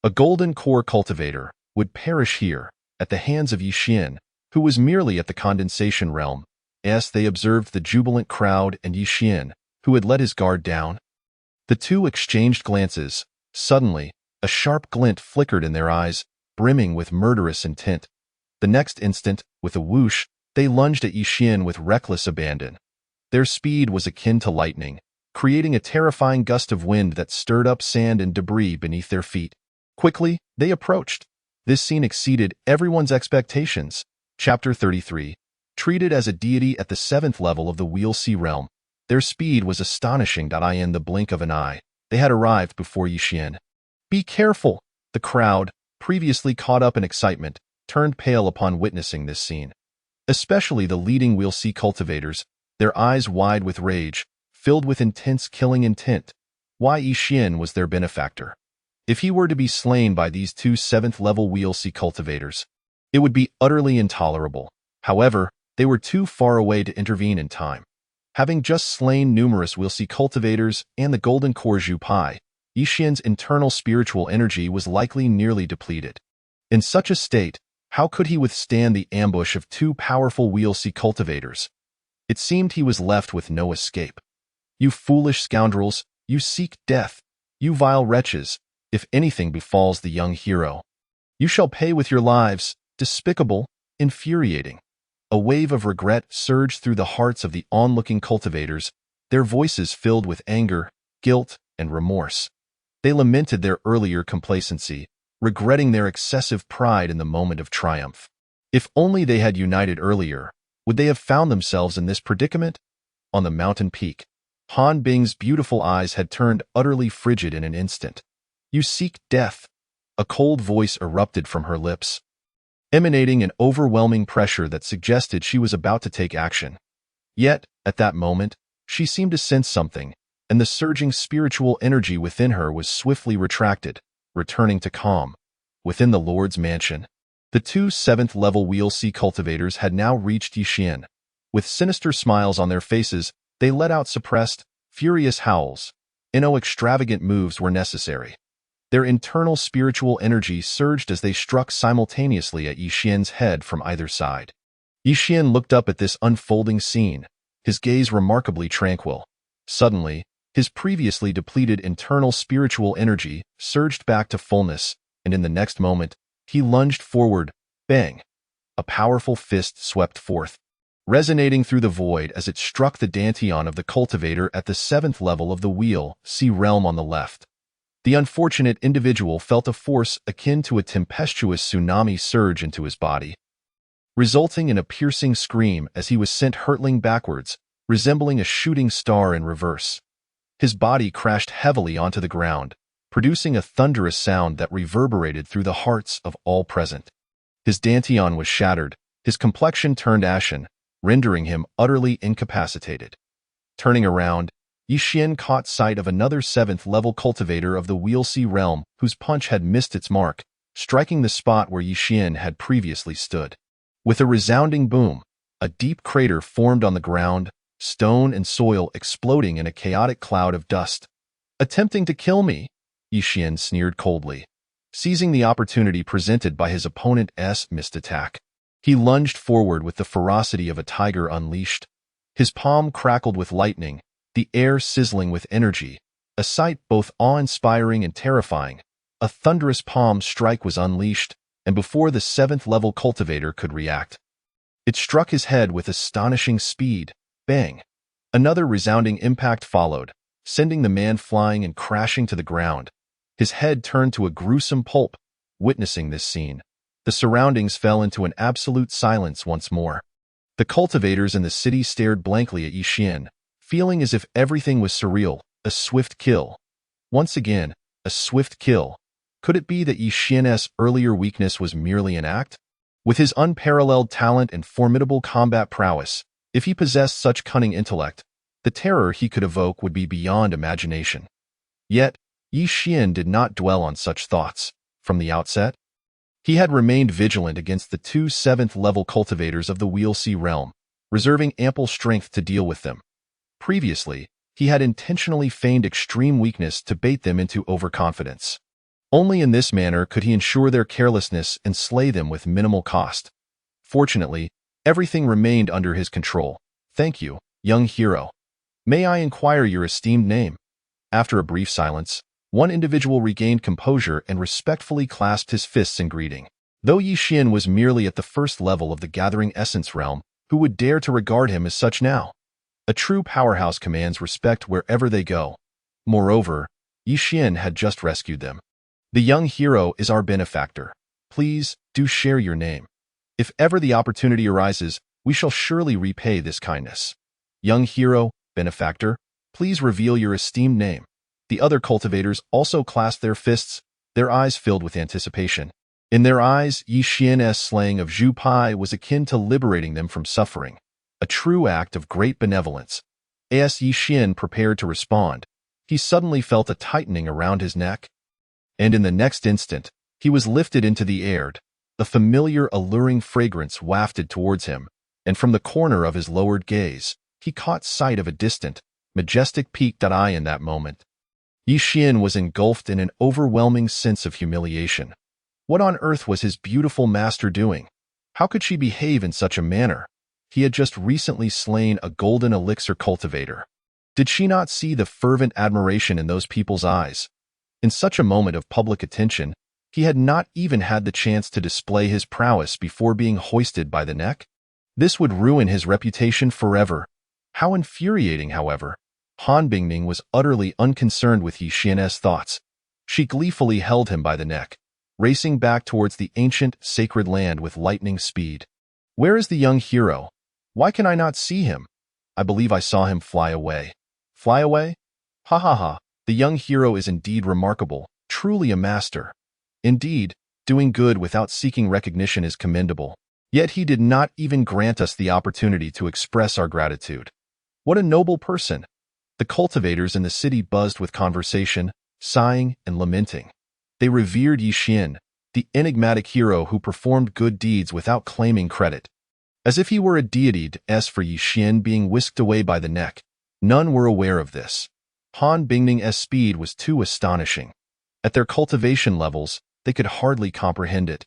a golden core cultivator, would perish here, at the hands of Yi Xian, who was merely at the condensation realm. As they observed the jubilant crowd and Yi Xian, who had let his guard down, the two exchanged glances. Suddenly, a sharp glint flickered in their eyes, brimming with murderous intent. The next instant, with a whoosh, they lunged at Yi Xian with reckless abandon. Their speed was akin to lightning, creating a terrifying gust of wind that stirred up sand and debris beneath their feet. Quickly, they approached. This scene exceeded everyone's expectations. Chapter 33. Treated as a deity at the 7th level of the Wheel C realm, their speed was astonishing. In the blink of an eye, they had arrived before Yi Xian. Be careful! The crowd, previously caught up in excitement, turned pale upon witnessing this scene. Especially the leading Wheel C cultivators, their eyes wide with rage, filled with intense killing intent. Why Yi Xian was their benefactor? If he were to be slain by these 2 7th-level Wheel C cultivators, it would be utterly intolerable. However, they were too far away to intervene in time. Having just slain numerous Wheel C cultivators and the golden core Zhu Pai, Yi Xian's internal spiritual energy was likely nearly depleted. In such a state, how could he withstand the ambush of 2 powerful Wheel C cultivators? It seemed he was left with no escape. You foolish scoundrels, you seek death. You vile wretches, if anything befalls the young hero, you shall pay with your lives. Despicable, infuriating. A wave of regret surged through the hearts of the onlooking cultivators, their voices filled with anger, guilt, and remorse. They lamented their earlier complacency, regretting their excessive pride in the moment of triumph. If only they had united earlier, would they have found themselves in this predicament? On the mountain peak, Han Bing's beautiful eyes had turned utterly frigid in an instant. You seek death. A cold voice erupted from her lips, emanating an overwhelming pressure that suggested she was about to take action. Yet, at that moment, she seemed to sense something, and the surging spiritual energy within her was swiftly retracted, returning to calm. Within the Lord's mansion, the 2 7th-level Wheel C cultivators had now reached Yi Xian. With sinister smiles on their faces, they let out suppressed, furious howls. No extravagant moves were necessary. Their internal spiritual energy surged as they struck simultaneously at Yi Xian's head from either side. Yi Xian looked up at this unfolding scene, his gaze remarkably tranquil. Suddenly, his previously depleted internal spiritual energy surged back to fullness, and in the next moment, he lunged forward. Bang! A powerful fist swept forth, resonating through the void as it struck the dantian of the cultivator at the 7th level of the Wheel C realm on the left. The unfortunate individual felt a force akin to a tempestuous tsunami surge into his body, resulting in a piercing scream as he was sent hurtling backwards, resembling a shooting star in reverse. His body crashed heavily onto the ground, producing a thunderous sound that reverberated through the hearts of all present. His dantian was shattered, his complexion turned ashen, rendering him utterly incapacitated. Turning around, Yi Xian caught sight of another 7th-level cultivator of the Wheel C realm whose punch had missed its mark, striking the spot where Yi Xian had previously stood. With a resounding boom, a deep crater formed on the ground, stone and soil exploding in a chaotic cloud of dust. Attempting to kill me? Yi Xian sneered coldly. Seizing the opportunity presented by his opponent's missed attack, he lunged forward with the ferocity of a tiger unleashed. His palm crackled with lightning, the air sizzling with energy, a sight both awe-inspiring and terrifying. A thunderous palm strike was unleashed, and before the seventh-level cultivator could react, it struck his head with astonishing speed. Bang! Another resounding impact followed, sending the man flying and crashing to the ground. His head turned to a gruesome pulp. Witnessing this scene, the surroundings fell into an absolute silence once more. The cultivators in the city stared blankly at Yi Xian, feeling as if everything was surreal. A swift kill. Once again, a swift kill. Could it be that Yi Xian's earlier weakness was merely an act? With his unparalleled talent and formidable combat prowess, if he possessed such cunning intellect, the terror he could evoke would be beyond imagination. Yet, Yi Xian did not dwell on such thoughts. From the outset, he had remained vigilant against the two seventh-level cultivators of the Wheel Sea realm, reserving ample strength to deal with them. Previously, he had intentionally feigned extreme weakness to bait them into overconfidence. Only in this manner could he ensure their carelessness and slay them with minimal cost. Fortunately, everything remained under his control. Thank you, young hero. May I inquire your esteemed name? After a brief silence, one individual regained composure and respectfully clasped his fists in greeting. Though Yi Xian was merely at the first level of the Gathering Essence realm, who would dare to regard him as such now? A true powerhouse commands respect wherever they go. Moreover, Yi Xian had just rescued them. The young hero is our benefactor. Please, do share your name. If ever the opportunity arises, we shall surely repay this kindness. Young hero, benefactor, please reveal your esteemed name. The other cultivators also clasped their fists, their eyes filled with anticipation. In their eyes, Yi Xian's slaying of Zhu Pai was akin to liberating them from suffering, a true act of great benevolence. As Yi Xian prepared to respond, he suddenly felt a tightening around his neck, and in the next instant, he was lifted into the air. A familiar, alluring fragrance wafted towards him, and from the corner of his lowered gaze, he caught sight of a distant, majestic peaked eye. In that moment, Yi Xian was engulfed in an overwhelming sense of humiliation. What on earth was his beautiful master doing? How could she behave in such a manner? He had just recently slain a golden elixir cultivator. Did she not see the fervent admiration in those people's eyes? In such a moment of public attention, he had not even had the chance to display his prowess before being hoisted by the neck. This would ruin his reputation forever. How infuriating, however. Han Bingning was utterly unconcerned with Yi Xian's thoughts. She gleefully held him by the neck, racing back towards the ancient, sacred land with lightning speed. Where is the young hero? Why can I not see him? I believe I saw him fly away. Fly away? Ha ha ha. The young hero is indeed remarkable, truly a master. Indeed, doing good without seeking recognition is commendable. Yet he did not even grant us the opportunity to express our gratitude. What a noble person! The cultivators in the city buzzed with conversation, sighing and lamenting. They revered Yi Xian, the enigmatic hero who performed good deeds without claiming credit. As if he were a deity. As for Yi Xian being whisked away by the neck, none were aware of this. Han Bingning's speed was too astonishing. At their cultivation levels, they could hardly comprehend it.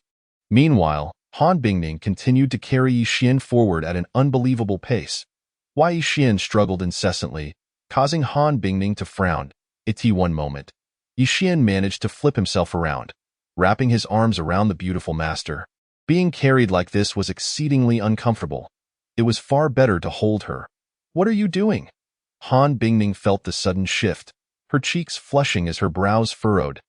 Meanwhile, Han Bingning continued to carry Yi Xian forward at an unbelievable pace. Why Yi Xian struggled incessantly, causing Han Bingning to frown. At one moment, Yi Xian managed to flip himself around, wrapping his arms around the beautiful master. Being carried like this was exceedingly uncomfortable. It was far better to hold her. What are you doing? Han Bingning felt the sudden shift, her cheeks flushing as her brows furrowed.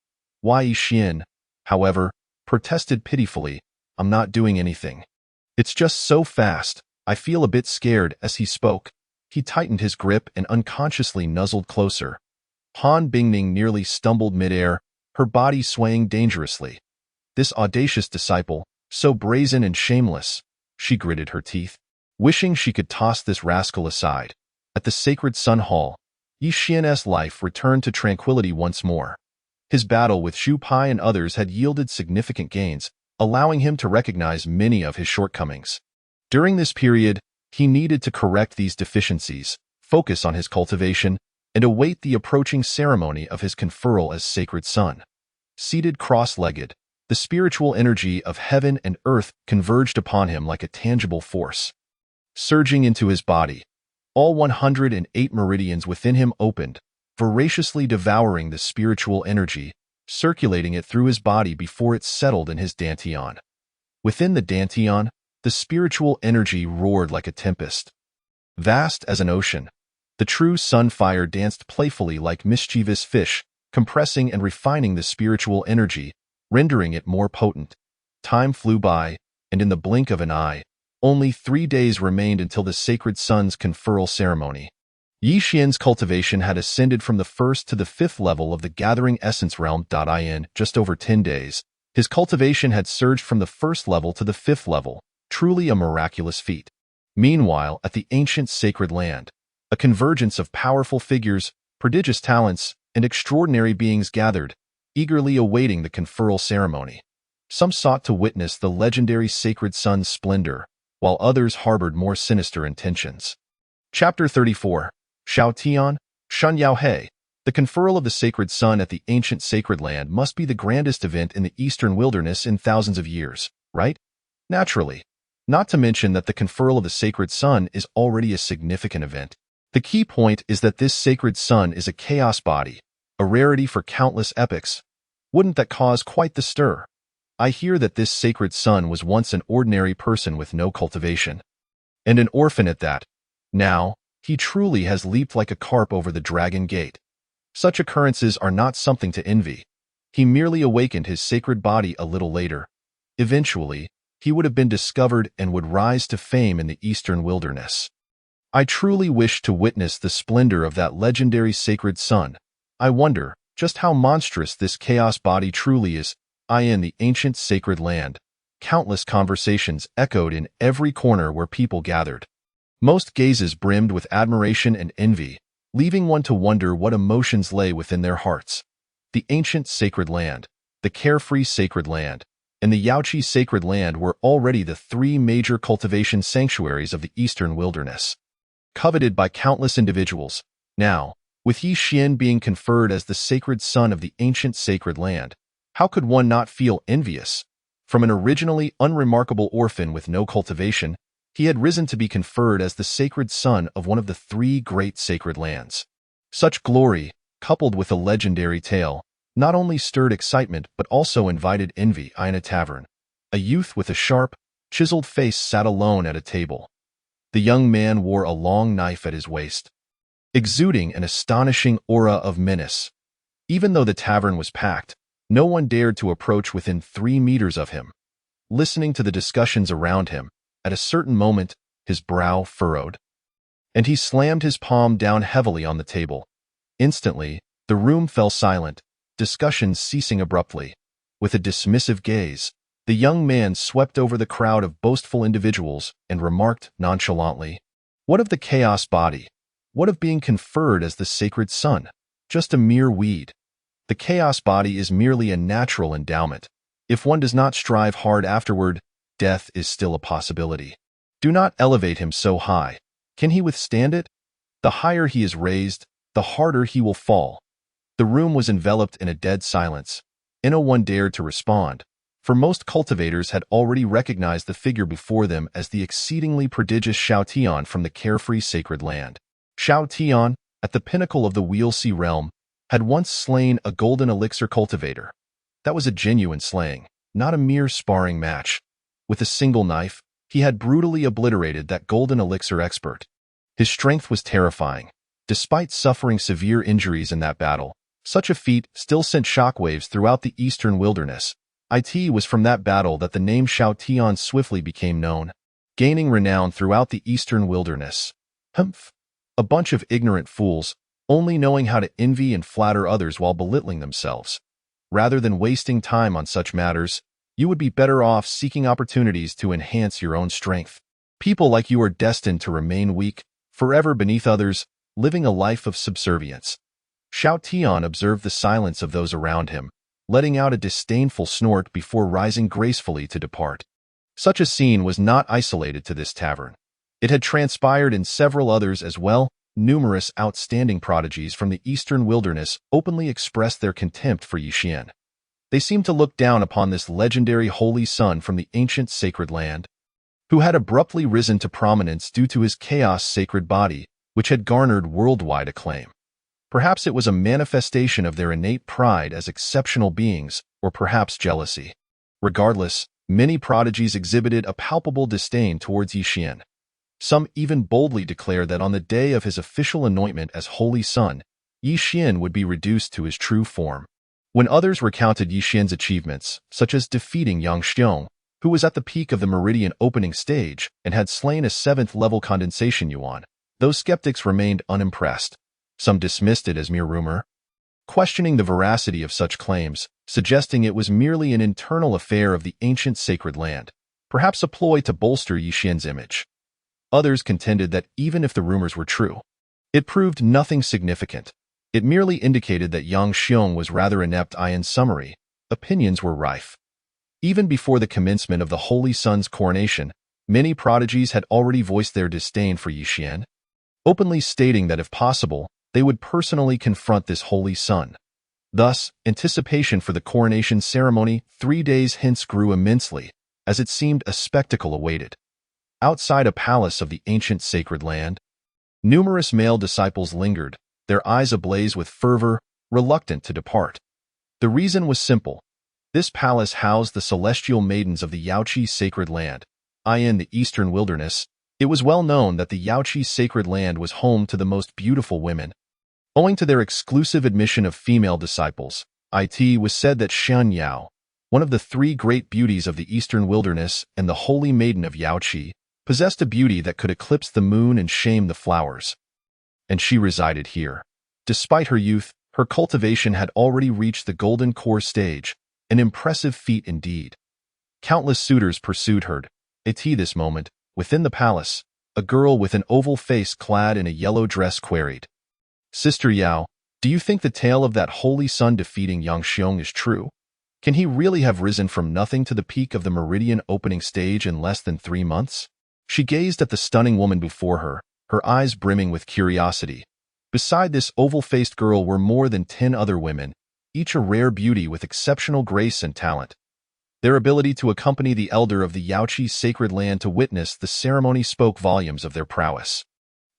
Why Yi Xian, however, protested pitifully, I'm not doing anything. It's just so fast, I feel a bit scared. As he spoke, he tightened his grip and unconsciously nuzzled closer. Han Bingning nearly stumbled midair, her body swaying dangerously. This audacious disciple, so brazen and shameless, she gritted her teeth, wishing she could toss this rascal aside. At the sacred Sun Hall, Yi Xian's life returned to tranquility once more. His battle with Zhu Pai and others had yielded significant gains, allowing him to recognize many of his shortcomings. During this period, he needed to correct these deficiencies, focus on his cultivation, and await the approaching ceremony of his conferral as sacred son. Seated cross-legged, the spiritual energy of heaven and earth converged upon him like a tangible force. Surging into his body, All 108 meridians within him opened, voraciously devouring the spiritual energy, circulating it through his body before it settled in his dantian. Within the dantian, the spiritual energy roared like a tempest. Vast as an ocean, the true sun fire danced playfully like mischievous fish, compressing and refining the spiritual energy, rendering it more potent. Time flew by, and in the blink of an eye, only 3 days remained until the sacred sun's conferral ceremony. Yi Xian's cultivation had ascended from the 1st to the 5th level of the gathering essence realm. In just over 10 days, his cultivation had surged from the 1st level to the 5th level, truly a miraculous feat. Meanwhile, at the ancient sacred land, a convergence of powerful figures, prodigious talents, and extraordinary beings gathered, eagerly awaiting the conferral ceremony. Some sought to witness the legendary sacred sun's splendor, while others harbored more sinister intentions. Chapter 34. Shao Tian, Shun Yao He. The conferral of the sacred sun at the ancient sacred land must be the grandest event in the eastern wilderness in thousands of years, right? Naturally. Not to mention that the conferral of the sacred sun is already a significant event. The key point is that this sacred sun is a chaos body, a rarity for countless epochs. Wouldn't that cause quite the stir? I hear that this sacred sun was once an ordinary person with no cultivation. And an orphan at that. Now, he truly has leaped like a carp over the dragon gate. Such occurrences are not something to envy. He merely awakened his sacred body a little later. Eventually, he would have been discovered and would rise to fame in the eastern wilderness. I truly wish to witness the splendor of that legendary sacred sun. I wonder just how monstrous this chaos body truly is. In the ancient sacred land, countless conversations echoed in every corner where people gathered. Most gazes brimmed with admiration and envy, leaving one to wonder what emotions lay within their hearts. The ancient sacred land, the carefree sacred land, and the Yaoqi sacred land were already the 3 major cultivation sanctuaries of the eastern wilderness. Coveted by countless individuals, now, with Yi Xian being conferred as the sacred son of the ancient sacred land, how could one not feel envious? From an originally unremarkable orphan with no cultivation, he had risen to be conferred as the sacred son of one of the 3 great sacred lands. Such glory, coupled with a legendary tale, not only stirred excitement but also invited envy. In a tavern, a youth with a sharp, chiseled face sat alone at a table. The young man wore a long knife at his waist, exuding an astonishing aura of menace. Even though the tavern was packed, no one dared to approach within 3 meters of him. Listening to the discussions around him, at a certain moment, his brow furrowed, and he slammed his palm down heavily on the table. Instantly, the room fell silent, discussions ceasing abruptly. With a dismissive gaze, the young man swept over the crowd of boastful individuals and remarked nonchalantly, "What of the chaos body? What of being conferred as the sacred sun? Just a mere weed. The chaos body is merely a natural endowment. If one does not strive hard afterward, death is still a possibility. Do not elevate him so high. Can he withstand it? The higher he is raised, the harder he will fall." The room was enveloped in a dead silence. No one dared to respond, for most cultivators had already recognized the figure before them as the exceedingly prodigious Shao Tian from the carefree sacred land. Shao Tian, at the pinnacle of the Wheelsea realm, had once slain a golden elixir cultivator. That was a genuine slaying, not a mere sparring match. With a single knife, he had brutally obliterated that golden elixir expert. His strength was terrifying. Despite suffering severe injuries in that battle, such a feat still sent shockwaves throughout the eastern wilderness. It was from that battle that the name Shao Tian swiftly became known, gaining renown throughout the eastern wilderness. Humph! A bunch of ignorant fools, only knowing how to envy and flatter others while belittling themselves. Rather than wasting time on such matters, you would be better off seeking opportunities to enhance your own strength. People like you are destined to remain weak, forever beneath others, living a life of subservience. Shao Tian observed the silence of those around him, letting out a disdainful snort before rising gracefully to depart. Such a scene was not isolated to this tavern. It had transpired in several others as well. Numerous outstanding prodigies from the eastern wilderness openly expressed their contempt for Yi Xian. They seemed to look down upon this legendary holy son from the ancient sacred land, who had abruptly risen to prominence due to his chaos sacred body, which had garnered worldwide acclaim. Perhaps it was a manifestation of their innate pride as exceptional beings, or perhaps jealousy. Regardless, many prodigies exhibited a palpable disdain towards Yi Xian. Some even boldly declared that on the day of his official anointment as Holy Son, Yi Xian would be reduced to his true form. When others recounted Yi Xian's achievements, such as defeating Yang Xiong, who was at the peak of the Meridian opening stage and had slain a 7th-level condensation yuan, those skeptics remained unimpressed. Some dismissed it as mere rumor, questioning the veracity of such claims, suggesting it was merely an internal affair of the ancient sacred land, perhaps a ploy to bolster Yi Xian's image. Others contended that even if the rumors were true, it proved nothing significant. It merely indicated that Yang Xiong was rather inept. In summary, opinions were rife. Even before the commencement of the Holy Son's coronation, many prodigies had already voiced their disdain for Yi Xian, openly stating that if possible, they would personally confront this Holy Son. Thus, anticipation for the coronation ceremony 3 days hence grew immensely, as it seemed a spectacle awaited. Outside a palace of the ancient sacred land, numerous male disciples lingered, their eyes ablaze with fervor, reluctant to depart. The reason was simple. This palace housed the celestial maidens of the Yaoqi sacred land, in the eastern wilderness. It was well known that the Yaoqi sacred land was home to the most beautiful women. Owing to their exclusive admission of female disciples, it was said that Shan Yao, one of the 3 great beauties of the eastern wilderness and the holy maiden of Yaoqi, possessed a beauty that could eclipse the moon and shame the flowers. And she resided here. Despite her youth, her cultivation had already reached the golden core stage, an impressive feat indeed. Countless suitors pursued her. At this moment, within the palace, a girl with an oval face clad in a yellow dress queried, "Sister Yao, do you think the tale of that Holy Son defeating Yang Xiong is true? Can he really have risen from nothing to the peak of the Meridian opening stage in less than 3 months?" She gazed at the stunning woman before her, her eyes brimming with curiosity. Beside this oval-faced girl were more than 10 other women, each a rare beauty with exceptional grace and talent. Their ability to accompany the elder of the Yaoqi sacred land to witness the ceremony spoke volumes of their prowess.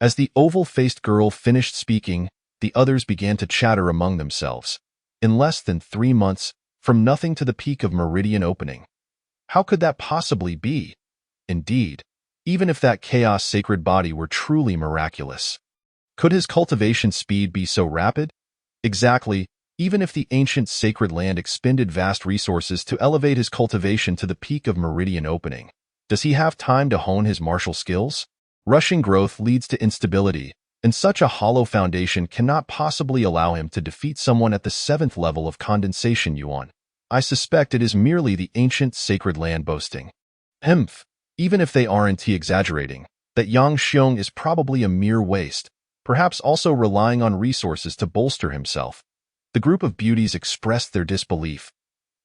As the oval-faced girl finished speaking, the others began to chatter among themselves. In less than 3 months, from nothing to the peak of Meridian opening. How could that possibly be? Indeed, even if that chaos sacred body were truly miraculous, could his cultivation speed be so rapid? Exactly, even if the ancient sacred land expended vast resources to elevate his cultivation to the peak of Meridian opening, does he have time to hone his martial skills? Rushing growth leads to instability, and such a hollow foundation cannot possibly allow him to defeat someone at the 7th level of condensation yuan. I suspect it is merely the ancient sacred land boasting. Even if they aren't exaggerating, that Yang Xiong is probably a mere waste, perhaps also relying on resources to bolster himself. The group of beauties expressed their disbelief.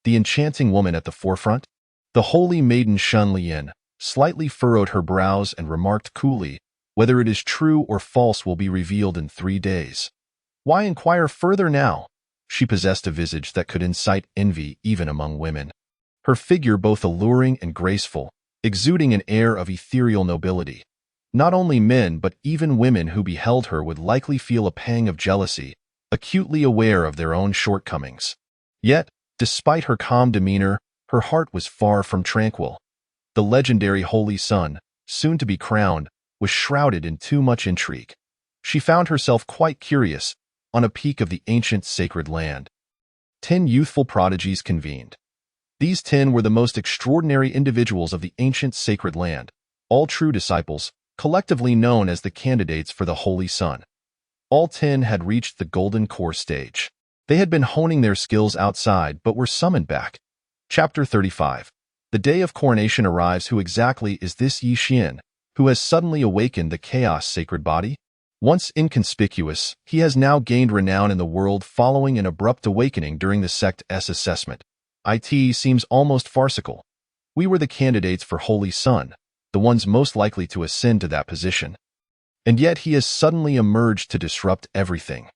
The enchanting woman at the forefront, the holy maiden Shun Lian, slightly furrowed her brows and remarked coolly, "Whether it is true or false will be revealed in 3 days. Why inquire further now?" She possessed a visage that could incite envy even among women. Her figure both alluring and graceful, exuding an air of ethereal nobility. Not only men but even women who beheld her would likely feel a pang of jealousy, acutely aware of their own shortcomings. Yet, despite her calm demeanor, her heart was far from tranquil. The legendary Holy Son, soon to be crowned, was shrouded in too much intrigue. She found herself quite curious, on a peak of the ancient sacred land. 10 youthful prodigies convened. These 10 were the most extraordinary individuals of the ancient sacred land, all true disciples, collectively known as the candidates for the Holy Son. All 10 had reached the golden core stage. They had been honing their skills outside but were summoned back. Chapter 35. The day of coronation arrives. Who exactly is this Yi Xian, who has suddenly awakened the chaos sacred body? Once inconspicuous, he has now gained renown in the world following an abrupt awakening during the sect's assessment. It seems almost farcical. We were the candidates for Holy Son, the ones most likely to ascend to that position. And yet he has suddenly emerged to disrupt everything.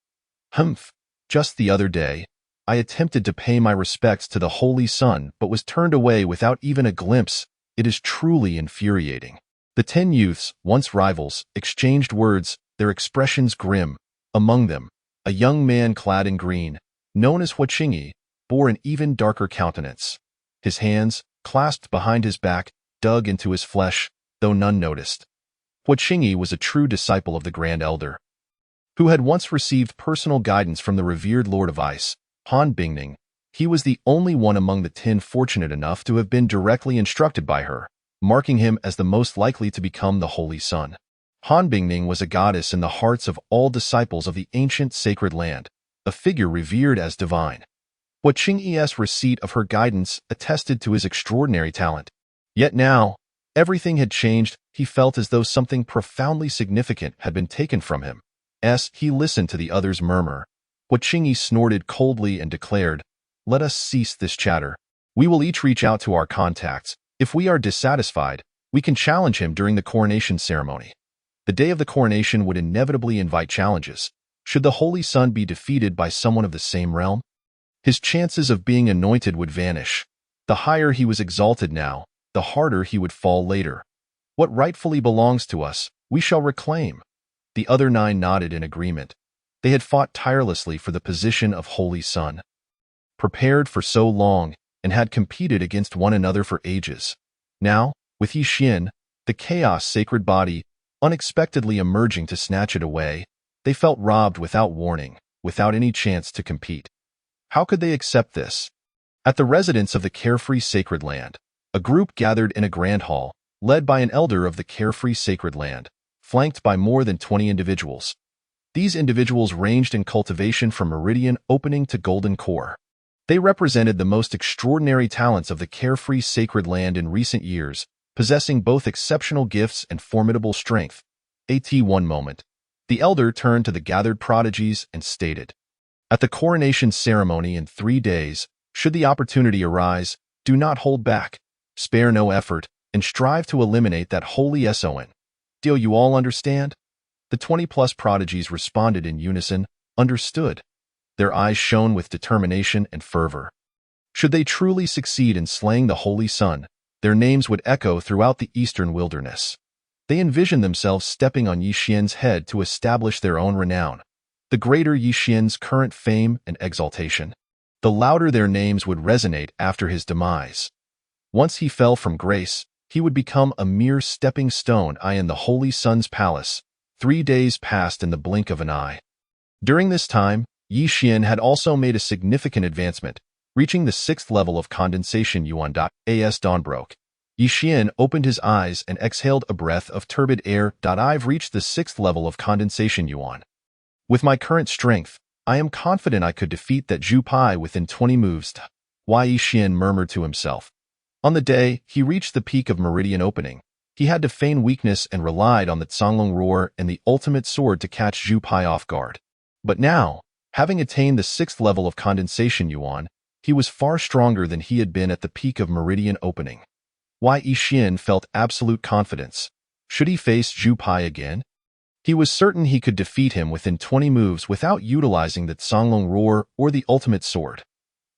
Just the other day, I attempted to pay my respects to the Holy Son but was turned away without even a glimpse. It is truly infuriating. The 10 youths, once rivals, exchanged words, their expressions grim. Among them, a young man clad in green, known as Huaqingyi, bore an even darker countenance. His hands, clasped behind his back, dug into his flesh, though none noticed. Huaqingyi was a true disciple of the Grand Elder, who had once received personal guidance from the revered Lord of Ice, Han Bingning. He was the only one among the 10 fortunate enough to have been directly instructed by her, marking him as the most likely to become the Holy Son. Han Bingning was a goddess in the hearts of all disciples of the ancient sacred land, a figure revered as divine. Huaqingyi's receipt of her guidance attested to his extraordinary talent. Yet now, everything had changed. He felt as though something profoundly significant had been taken from him. As he listened to the others murmur, Huaqingyi snorted coldly and declared, "Let us cease this chatter. We will each reach out to our contacts. If we are dissatisfied, we can challenge him during the coronation ceremony." The day of the coronation would inevitably invite challenges. Should the Holy Son be defeated by someone of the same realm, his chances of being anointed would vanish. The higher he was exalted now, the harder he would fall later. What rightfully belongs to us, we shall reclaim. The other 9 nodded in agreement. They had fought tirelessly for the position of Holy Son, prepared for so long, and had competed against one another for ages. Now, with Yi Xian, the chaos sacred body, unexpectedly emerging to snatch it away, they felt robbed without warning, without any chance to compete. How could they accept this? At the residence of the carefree sacred land, a group gathered in a grand hall, led by an elder of the carefree sacred land, flanked by more than 20 individuals. These individuals ranged in cultivation from meridian opening to golden core. They represented the most extraordinary talents of the carefree sacred land in recent years, possessing both exceptional gifts and formidable strength. One moment, the elder turned to the gathered prodigies and stated, "At the coronation ceremony in 3 days, should the opportunity arise, do not hold back, spare no effort, and strive to eliminate that holy Son. Do you all understand?" The 20-plus prodigies responded in unison, "Understood." Their eyes shone with determination and fervor. Should they truly succeed in slaying the Holy Son, their names would echo throughout the eastern wilderness. They envisioned themselves stepping on Yi Xian's head to establish their own renown. The greater Yi Xian's current fame and exaltation, the louder their names would resonate after his demise. Once he fell from grace, he would become a mere stepping stone in the Holy Son's palace. 3 days passed in the blink of an eye. During this time, Yi Xian had also made a significant advancement, reaching the 6th level of condensation yuan. As dawn broke, Yi Xian opened his eyes and exhaled a breath of turbid air. I've reached the 6th level of condensation yuan. With my current strength, I am confident I could defeat that Zhu Pai within 20 moves. Yi Xian murmured to himself. On the day he reached the peak of meridian opening, he had to feign weakness and relied on the Canglong roar and the ultimate sword to catch Zhu Pai off guard. But now, having attained the 6th level of condensation yuan, he was far stronger than he had been at the peak of meridian opening. Yi Xian felt absolute confidence. Should he face Zhu Pai again? He was certain he could defeat him within 20 moves without utilizing the Canglong roar or the ultimate sword.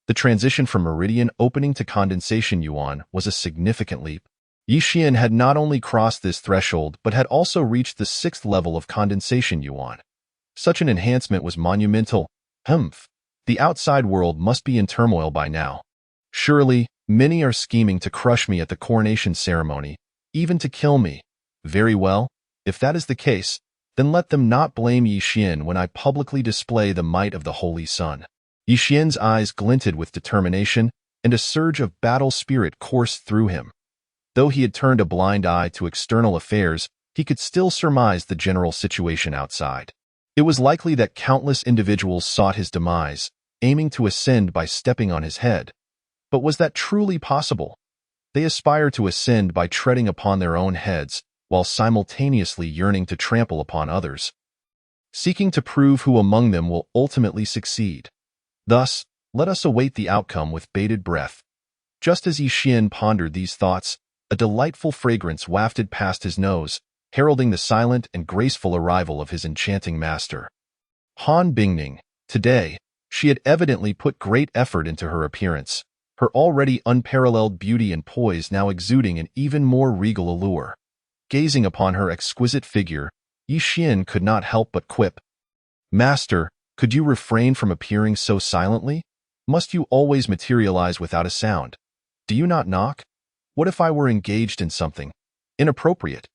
The transition from meridian opening to condensation yuan was a significant leap. Yi Xian had not only crossed this threshold but had also reached the 6th level of condensation yuan. Such an enhancement was monumental. The outside world must be in turmoil by now. Surely, many are scheming to crush me at the coronation ceremony, even to kill me. Very well, if that is the case, then let them not blame Yi Xian when I publicly display the might of the Holy Son. Yi Xian's eyes glinted with determination, and a surge of battle spirit coursed through him. Though he had turned a blind eye to external affairs, he could still surmise the general situation outside. It was likely that countless individuals sought his demise, aiming to ascend by stepping on his head. But was that truly possible? They aspire to ascend by treading upon their own heads, while simultaneously yearning to trample upon others, seeking to prove who among them will ultimately succeed. Thus, let us await the outcome with bated breath. Just as Yi Xian pondered these thoughts, a delightful fragrance wafted past his nose, heralding the silent and graceful arrival of his enchanting master. Han Bingning. Today, she had evidently put great effort into her appearance, her already unparalleled beauty and poise now exuding an even more regal allure. Gazing upon her exquisite figure, Yi Xian could not help but quip. Master, could you refrain from appearing so silently? Must you always materialize without a sound? Do you not knock? What if I were engaged in something inappropriate?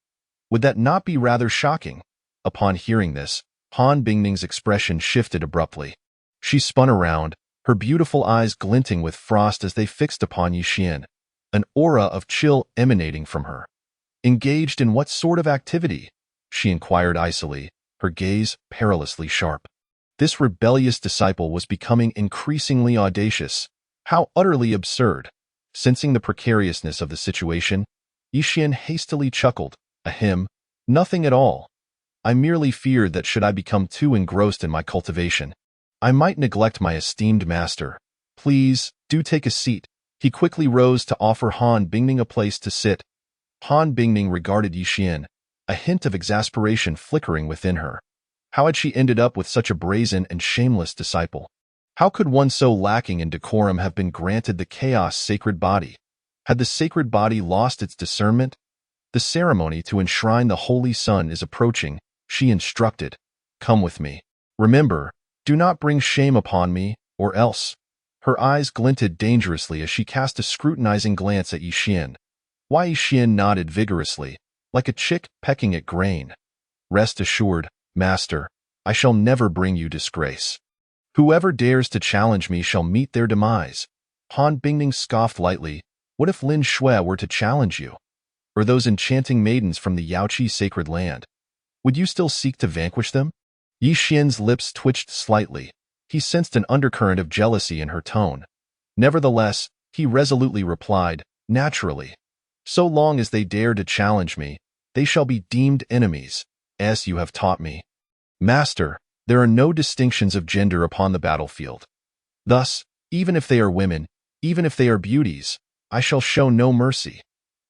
Would that not be rather shocking? Upon hearing this, Han Bingning's expression shifted abruptly. She spun around, her beautiful eyes glinting with frost as they fixed upon Yi Xian, an aura of chill emanating from her. Engaged in what sort of activity? She inquired icily, her gaze perilously sharp. This rebellious disciple was becoming increasingly audacious. How utterly absurd! Sensing the precariousness of the situation, Yi Xian hastily chuckled. Ahem, nothing at all. I merely feared that should I become too engrossed in my cultivation, I might neglect my esteemed master. Please, do take a seat. He quickly rose to offer Han Bingning a place to sit. Han Bingning regarded Yi Xian, a hint of exasperation flickering within her. How had she ended up with such a brazen and shameless disciple? How could one so lacking in decorum have been granted the chaos sacred body? Had the sacred body lost its discernment? The ceremony to enshrine the Holy Sun is approaching, she instructed. Come with me. Remember, do not bring shame upon me, or else. Her eyes glinted dangerously as she cast a scrutinizing glance at Yi Xian. Yi Xian nodded vigorously, like a chick pecking at grain. Rest assured, master, I shall never bring you disgrace. Whoever dares to challenge me shall meet their demise. Han Bingning scoffed lightly. What if Lin Shui were to challenge you? Or those enchanting maidens from the Yaoqi sacred land? Would you still seek to vanquish them? Yi Xian's lips twitched slightly. He sensed an undercurrent of jealousy in her tone. Nevertheless, he resolutely replied, naturally. So long as they dare to challenge me, they shall be deemed enemies, as you have taught me. Master, there are no distinctions of gender upon the battlefield. Thus, even if they are women, even if they are beauties, I shall show no mercy.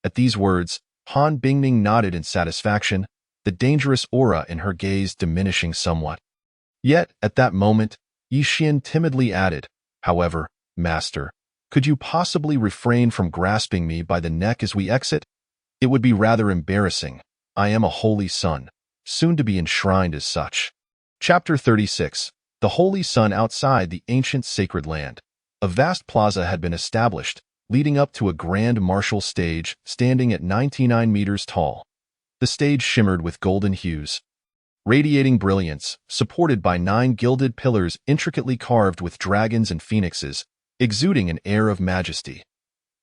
At these words, Han Bingning nodded in satisfaction, the dangerous aura in her gaze diminishing somewhat. Yet, at that moment, Yi Xian timidly added, however, master, could you possibly refrain from grasping me by the neck as we exit? It would be rather embarrassing. I am a holy son, soon to be enshrined as such. Chapter 36. The Holy Sun outside the ancient sacred land. A vast plaza had been established, leading up to a grand martial stage standing at 99 meters tall. The stage shimmered with golden hues, radiating brilliance, supported by 9 gilded pillars intricately carved with dragons and phoenixes, exuding an air of majesty.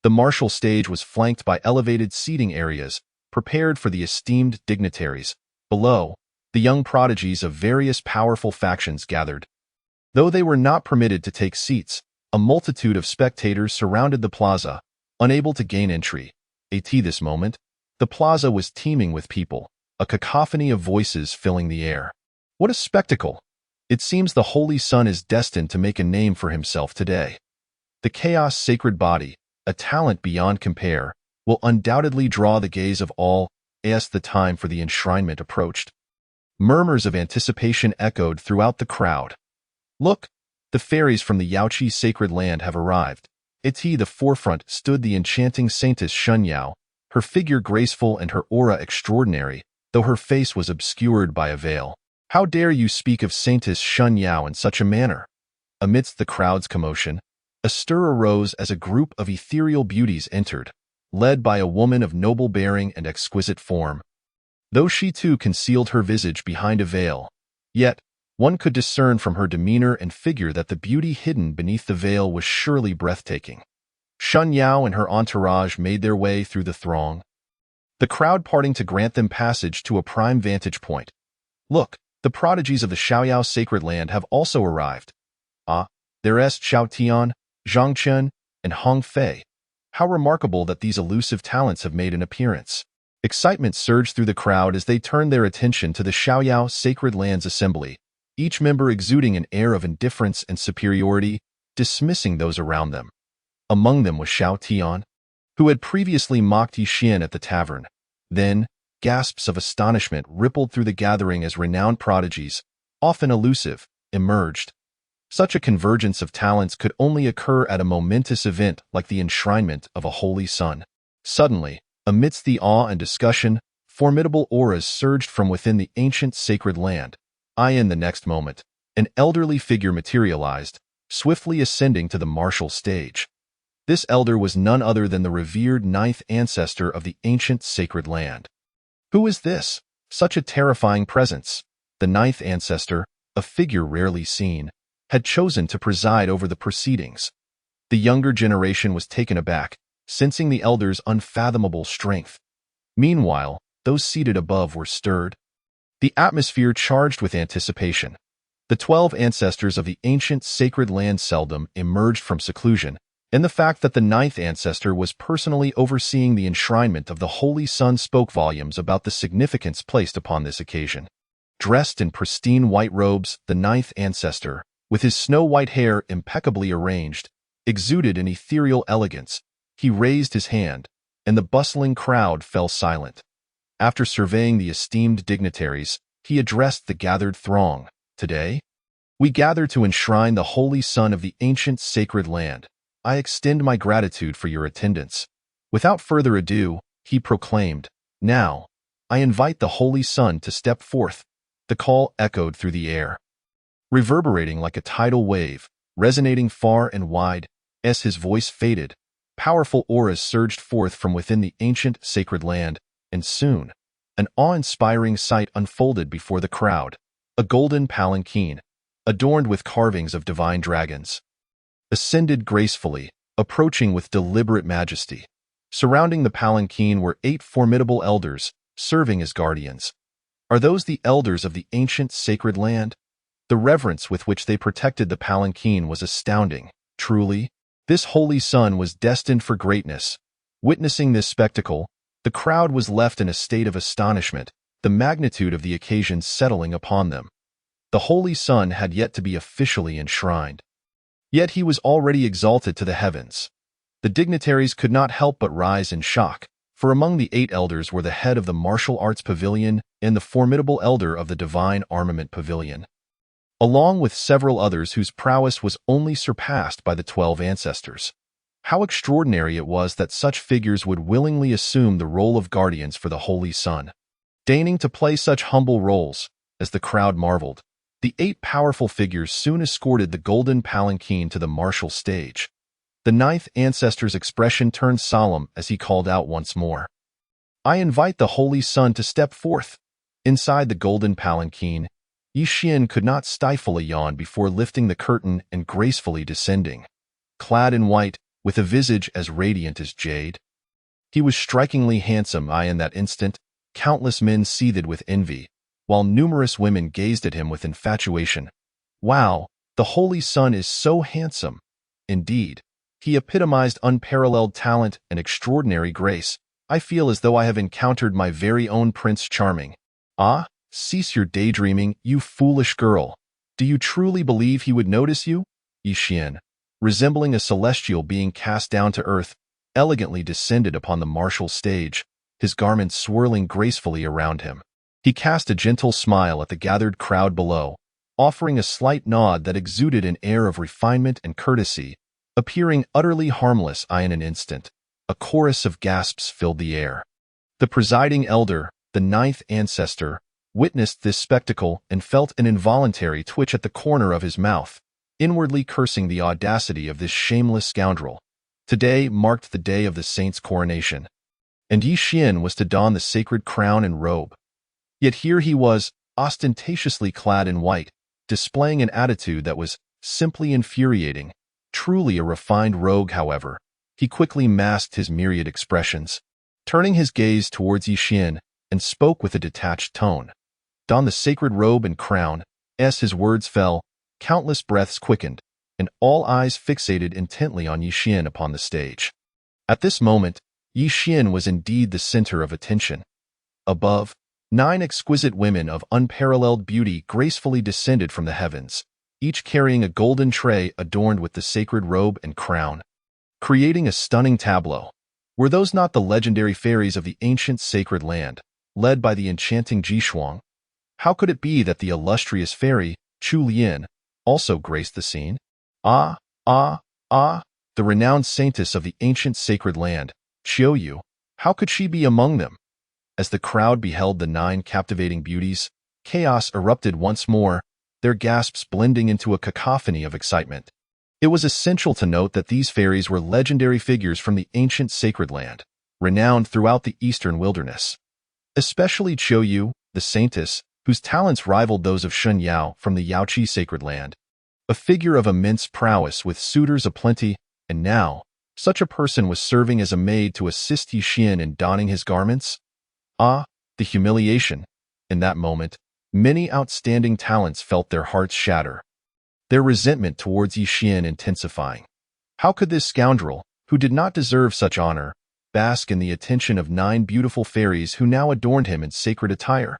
The martial stage was flanked by elevated seating areas, prepared for the esteemed dignitaries. Below, the young prodigies of various powerful factions gathered. Though they were not permitted to take seats, a multitude of spectators surrounded the plaza, unable to gain entry. At this moment, the plaza was teeming with people, a cacophony of voices filling the air. What a spectacle! It seems the Holy Sun is destined to make a name for himself today. The chaos sacred body, a talent beyond compare, will undoubtedly draw the gaze of all as the time for the enshrinement approached. Murmurs of anticipation echoed throughout the crowd. Look, the fairies from the Yaoqi sacred land have arrived. At the forefront stood the enchanting saintess Shunyao, her figure graceful and her aura extraordinary, though her face was obscured by a veil. How dare you speak of Saintess Shunyao in such a manner? Amidst the crowd's commotion, a stir arose as a group of ethereal beauties entered, led by a woman of noble bearing and exquisite form. Though she too concealed her visage behind a veil, yet one could discern from her demeanor and figure that the beauty hidden beneath the veil was surely breathtaking. Shunyao and her entourage made their way through the throng, the crowd parting to grant them passage to a prime vantage point. Look, the prodigies of the Shaoyao sacred land have also arrived. Ah, there est Xiao Tian, Zhang Chen, and Hong Fei. How remarkable that these elusive talents have made an appearance. Excitement surged through the crowd as they turned their attention to the Shaoyao sacred lands assembly, each member exuding an air of indifference and superiority, dismissing those around them. Among them was Xiao Tian, who had previously mocked Yi Xian at the tavern. Then, gasps of astonishment rippled through the gathering as renowned prodigies, often elusive, emerged. Such a convergence of talents could only occur at a momentous event like the enshrinement of a holy sun. Suddenly, amidst the awe and discussion, formidable auras surged from within the ancient sacred land. In the next moment, an elderly figure materialized, swiftly ascending to the martial stage. This elder was none other than the revered ninth ancestor of the ancient sacred land. Who is this? Such a terrifying presence. The ninth ancestor, a figure rarely seen, had chosen to preside over the proceedings. The younger generation was taken aback, sensing the elder's unfathomable strength. Meanwhile, those seated above were stirred. The atmosphere charged with anticipation. The 12 ancestors of the ancient sacred land seldom emerged from seclusion, and the fact that the ninth ancestor was personally overseeing the enshrinement of the Holy Sun spoke volumes about the significance placed upon this occasion. Dressed in pristine white robes, the ninth ancestor, with his snow-white hair impeccably arranged, exuded an ethereal elegance. He raised his hand, and the bustling crowd fell silent. After surveying the esteemed dignitaries, he addressed the gathered throng. Today, we gather to enshrine the Holy Sun of the ancient sacred land. I extend my gratitude for your attendance. Without further ado, he proclaimed, "Now, I invite the Holy Sun to step forth." The call echoed through the air, reverberating like a tidal wave, resonating far and wide. As his voice faded, powerful auras surged forth from within the ancient sacred land, and soon, an awe-inspiring sight unfolded before the crowd. A golden palanquin, adorned with carvings of divine dragons, ascended gracefully, approaching with deliberate majesty. Surrounding the palanquin were 8 formidable elders, serving as guardians. Are those the elders of the ancient sacred land? The reverence with which they protected the palanquin was astounding. Truly, this holy sun was destined for greatness. Witnessing this spectacle, the crowd was left in a state of astonishment, the magnitude of the occasion settling upon them. The holy sun had yet to be officially enshrined. Yet he was already exalted to the heavens. The dignitaries could not help but rise in shock, for among the 8 elders were the head of the martial arts pavilion and the formidable elder of the divine armament pavilion, along with several others whose prowess was only surpassed by the 12 ancestors. How extraordinary it was that such figures would willingly assume the role of guardians for the Holy Sun, deigning to play such humble roles. As the crowd marveled, the 8 powerful figures soon escorted the golden palanquin to the martial stage. The ninth ancestor's expression turned solemn as he called out once more, "I invite the Holy Sun to step forth." Inside the golden palanquin, Yi Xian could not stifle a yawn before lifting the curtain and gracefully descending. Clad in white, with a visage as radiant as jade, he was strikingly handsome. In that instant, countless men seethed with envy, while numerous women gazed at him with infatuation. Wow, the Holy Sun is so handsome. Indeed, he epitomized unparalleled talent and extraordinary grace. I feel as though I have encountered my very own Prince Charming. Ah, cease your daydreaming, you foolish girl. Do you truly believe he would notice you? Yi Xian, resembling a celestial being cast down to earth, elegantly descended upon the martial stage, his garments swirling gracefully around him. He cast a gentle smile at the gathered crowd below, offering a slight nod that exuded an air of refinement and courtesy, appearing utterly harmless. In an instant, a chorus of gasps filled the air. The presiding elder, the ninth ancestor, witnessed this spectacle and felt an involuntary twitch at the corner of his mouth, inwardly cursing the audacity of this shameless scoundrel. Today marked the day of the saint's coronation, and Yi Xian was to don the sacred crown and robe. Yet here he was, ostentatiously clad in white, displaying an attitude that was simply infuriating. Truly a refined rogue, however, he quickly masked his myriad expressions, turning his gaze towards Yi Xian, and spoke with a detached tone. Don the sacred robe and crown. As his words fell, countless breaths quickened, and all eyes fixated intently on Yi Xian upon the stage. At this moment, Yi Xian was indeed the center of attention. Above, 9 exquisite women of unparalleled beauty gracefully descended from the heavens, each carrying a golden tray adorned with the sacred robe and crown, creating a stunning tableau. Were those not the legendary fairies of the ancient sacred land, led by the enchanting Jishuang? How could it be that the illustrious fairy, Chu Lian, also graced the scene? The renowned saintess of the ancient sacred land, Qiu Yu, how could she be among them? As the crowd beheld the 9 captivating beauties, chaos erupted once more, their gasps blending into a cacophony of excitement. It was essential to note that these fairies were legendary figures from the ancient sacred land, renowned throughout the eastern wilderness. Especially Qiu Yu, the saintess, whose talents rivaled those of Shun Yao from the Yaoqi sacred land. A figure of immense prowess with suitors aplenty, and now, such a person was serving as a maid to assist Yi Xian in donning his garments? Ah, the humiliation! In that moment, many outstanding talents felt their hearts shatter, their resentment towards Yi Xian intensifying. How could this scoundrel, who did not deserve such honor, bask in the attention of 9 beautiful fairies who now adorned him in sacred attire?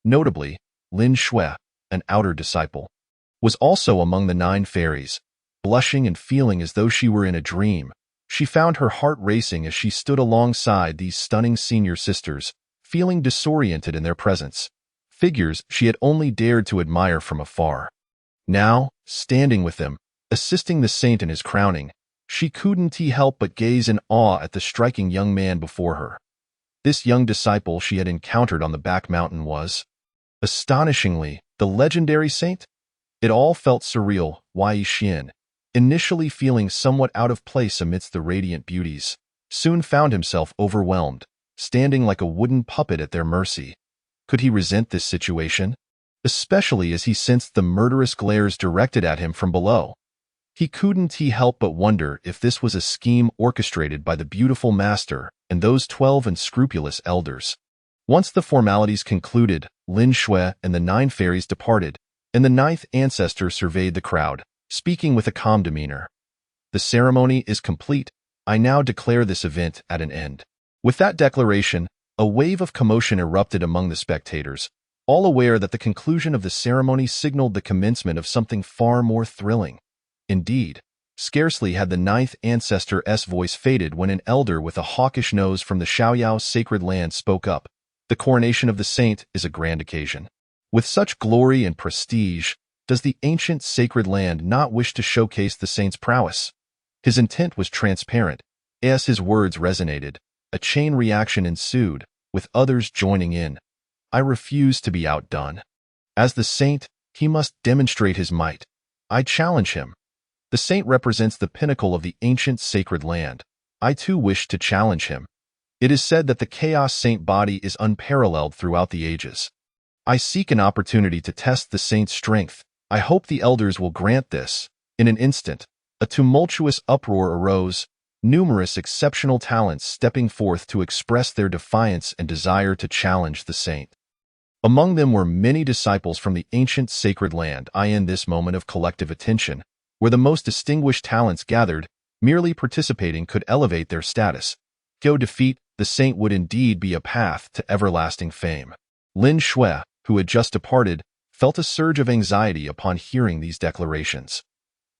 Notably, Lin Shui, an outer disciple, was also among the 9 fairies. Blushing and feeling as though she were in a dream, she found her heart racing as she stood alongside these stunning senior sisters, feeling disoriented in their presence, figures she had only dared to admire from afar. Now, standing with them, assisting the saint in his crowning, she couldn't help but gaze in awe at the striking young man before her. This young disciple she had encountered on the back mountain was, astonishingly, the legendary saint. It all felt surreal. Yi Xian, initially feeling somewhat out of place amidst the radiant beauties, soon found himself overwhelmed, standing like a wooden puppet at their mercy. Could he resent this situation? Especially as he sensed the murderous glares directed at him from below. He couldn't help but wonder if this was a scheme orchestrated by the beautiful master and those 12 unscrupulous elders. Once the formalities concluded, Lin Shui and the 9 fairies departed, and the 9th ancestor surveyed the crowd, speaking with a calm demeanor. The ceremony is complete. I now declare this event at an end. With that declaration, a wave of commotion erupted among the spectators, all aware that the conclusion of the ceremony signaled the commencement of something far more thrilling. Indeed, scarcely had the 9th ancestor's voice faded when an elder with a hawkish nose from the Xiaoyao sacred land spoke up. The coronation of the saint is a grand occasion. With such glory and prestige, does the ancient sacred land not wish to showcase the saint's prowess? His intent was transparent. As his words resonated, a chain reaction ensued, with others joining in. I refuse to be outdone. As the saint, he must demonstrate his might. I challenge him. The saint represents the pinnacle of the ancient sacred land. I too wish to challenge him. It is said that the Chaos Saint body is unparalleled throughout the ages. I seek an opportunity to test the saint's strength. I hope the elders will grant this. In an instant, a tumultuous uproar arose, numerous exceptional talents stepping forth to express their defiance and desire to challenge the saint. Among them were many disciples from the ancient sacred land. In this moment of collective attention, where the most distinguished talents gathered, merely participating could elevate their status. Go defeat the saint would indeed be a path to everlasting fame. Lin Shui, who had just departed, felt a surge of anxiety upon hearing these declarations.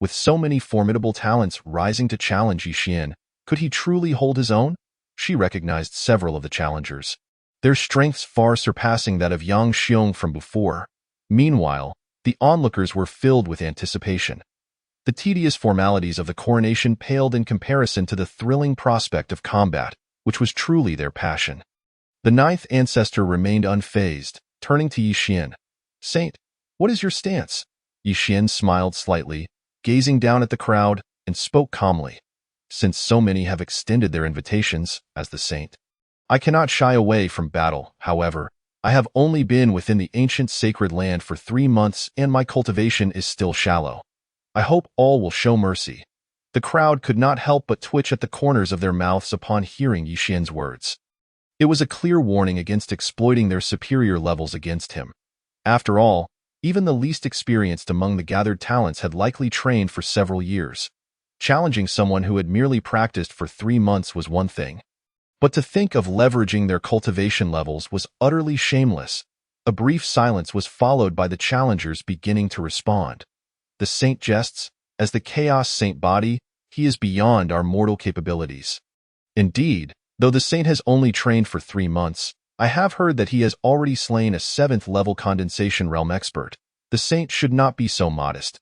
With so many formidable talents rising to challenge Yi Xian, could he truly hold his own? She recognized several of the challengers, their strengths far surpassing that of Yang Xiong from before. Meanwhile, the onlookers were filled with anticipation. The tedious formalities of the coronation paled in comparison to the thrilling prospect of combat, which was truly their passion. The 9th ancestor remained unfazed, turning to Yi Xian. Saint, what is your stance? Yi Xian smiled slightly, gazing down at the crowd, and spoke calmly. Since so many have extended their invitations, as the saint, I cannot shy away from battle. However, I have only been within the ancient sacred land for 3 months and my cultivation is still shallow. I hope all will show mercy. The crowd could not help but twitch at the corners of their mouths upon hearing Yi Xian's words. It was a clear warning against exploiting their superior levels against him. After all, even the least experienced among the gathered talents had likely trained for several years. Challenging someone who had merely practiced for 3 months was one thing. But to think of leveraging their cultivation levels was utterly shameless. A brief silence was followed by the challengers beginning to respond. The saint jests, as the Chaos Saint body, he is beyond our mortal capabilities. Indeed, though the saint has only trained for 3 months, I have heard that he has already slain a 7th-level condensation realm expert. The saint should not be so modest.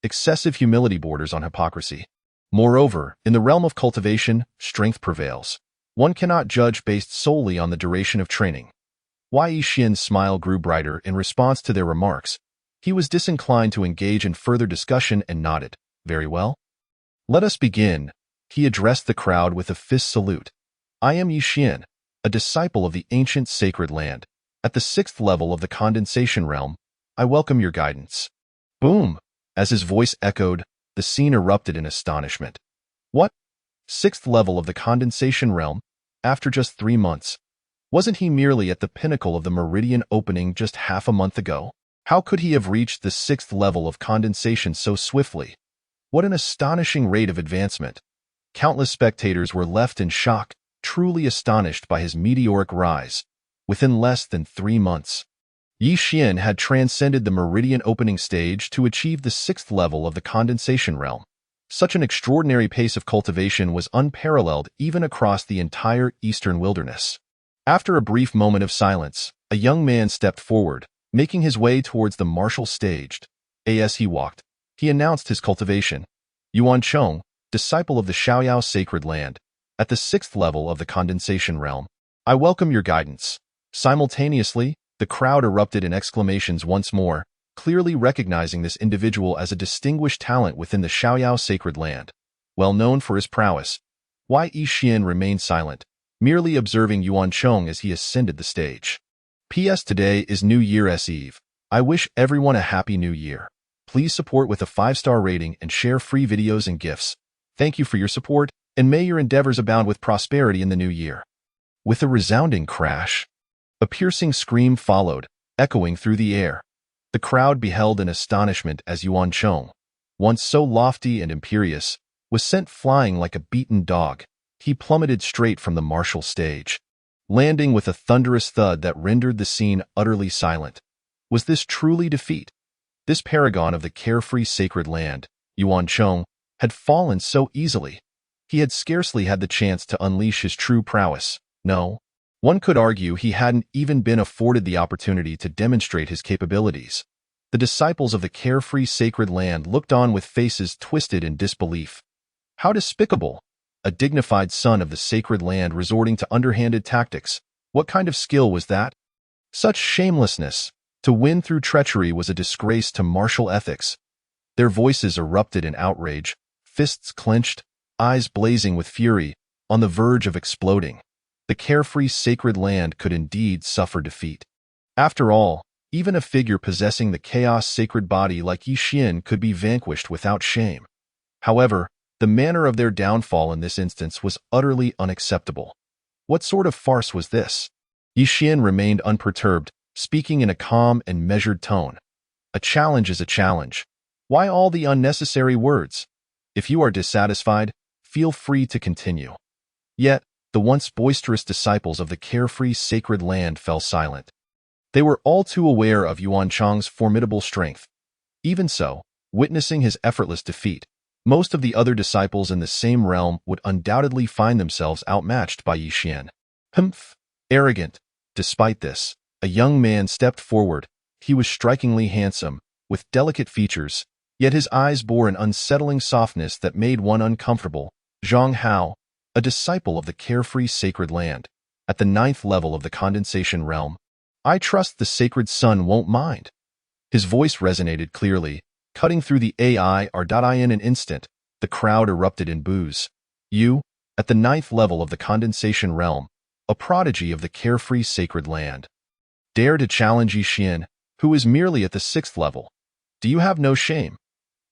Excessive humility borders on hypocrisy. Moreover, in the realm of cultivation, strength prevails. One cannot judge based solely on the duration of training. Wei Yixian's smile grew brighter in response to their remarks. He was disinclined to engage in further discussion and nodded. Very well. Let us begin. He addressed the crowd with a fist salute. I am Yixian, a disciple of the ancient sacred land. At the 6th level of the condensation realm, I welcome your guidance. Boom! As his voice echoed, the scene erupted in astonishment. What? 6th level of the condensation realm? After just 3 months? Wasn't he merely at the pinnacle of the meridian opening just half a month ago? How could he have reached the 6th level of condensation so swiftly? What an astonishing rate of advancement. Countless spectators were left in shock, truly astonished by his meteoric rise. Within less than 3 months, Yixian had transcended the meridian opening stage to achieve the 6th level of the condensation realm. Such an extraordinary pace of cultivation was unparalleled even across the entire eastern wilderness. After a brief moment of silence, a young man stepped forward, making his way towards the martial stage. As he walked, he announced his cultivation. Yuan Chong, disciple of the Shaoyao sacred land, at the 6th level of the condensation realm. I welcome your guidance. Simultaneously, the crowd erupted in exclamations once more, clearly recognizing this individual as a distinguished talent within the Shaoyao sacred land. Well known for his prowess, Wei Yixian remained silent, merely observing Yuan Chong as he ascended the stage. P.S. Today is New Year's Eve. I wish everyone a happy new year. Please support with a 5-star rating and share free videos and gifts. Thank you for your support, and may your endeavors abound with prosperity in the new year. With a resounding crash, a piercing scream followed, echoing through the air. The crowd beheld in astonishment as Yuan Chong, once so lofty and imperious, was sent flying like a beaten dog. He plummeted straight from the martial stage, landing with a thunderous thud that rendered the scene utterly silent. Was this truly defeat? This paragon of the carefree sacred land, Yuan Chong, had fallen so easily. He had scarcely had the chance to unleash his true prowess. No. One could argue he hadn't even been afforded the opportunity to demonstrate his capabilities. The disciples of the carefree sacred land looked on with faces twisted in disbelief. How despicable! A dignified son of the sacred land resorting to underhanded tactics. What kind of skill was that? Such shamelessness! To win through treachery was a disgrace to martial ethics. Their voices erupted in outrage, fists clenched, eyes blazing with fury, on the verge of exploding. The carefree sacred land could indeed suffer defeat. After all, even a figure possessing the chaos sacred body like Yixian could be vanquished without shame. However, the manner of their downfall in this instance was utterly unacceptable. What sort of farce was this? Yixian remained unperturbed, speaking in a calm and measured tone. A challenge is a challenge. Why all the unnecessary words? If you are dissatisfied, feel free to continue. Yet, the once boisterous disciples of the carefree sacred land fell silent. They were all too aware of Yuan Chong's formidable strength. Even so, witnessing his effortless defeat, most of the other disciples in the same realm would undoubtedly find themselves outmatched by Yixian. Humph! Arrogant. Despite this, a young man stepped forward. He was strikingly handsome, with delicate features, yet his eyes bore an unsettling softness that made one uncomfortable. Zhang Hao, a disciple of the carefree sacred land, at the 9th level of the condensation realm. I trust the sacred sun won't mind. His voice resonated clearly, cutting through the AI in an instant. The crowd erupted in boos. You, at the 9th level of the condensation realm, a prodigy of the carefree sacred land, dare to challenge Yixian, who is merely at the 6th level. Do you have no shame?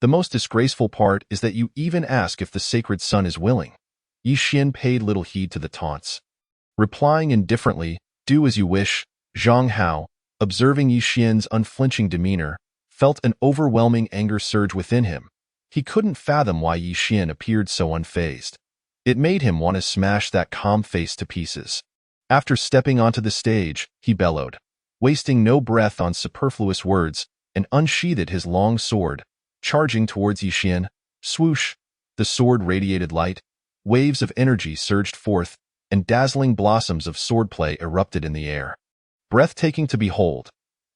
The most disgraceful part is that you even ask if the sacred sun is willing. Yixian paid little heed to the taunts. Replying indifferently, do as you wish, Zhang Hao, observing Yixian's unflinching demeanor, felt an overwhelming anger surge within him. He couldn't fathom why Yixian appeared so unfazed. It made him want to smash that calm face to pieces. After stepping onto the stage, he bellowed, wasting no breath on superfluous words, and unsheathed his long sword, charging towards Yixian. Swoosh! The sword radiated light. Waves of energy surged forth, and dazzling blossoms of swordplay erupted in the air. Breathtaking to behold.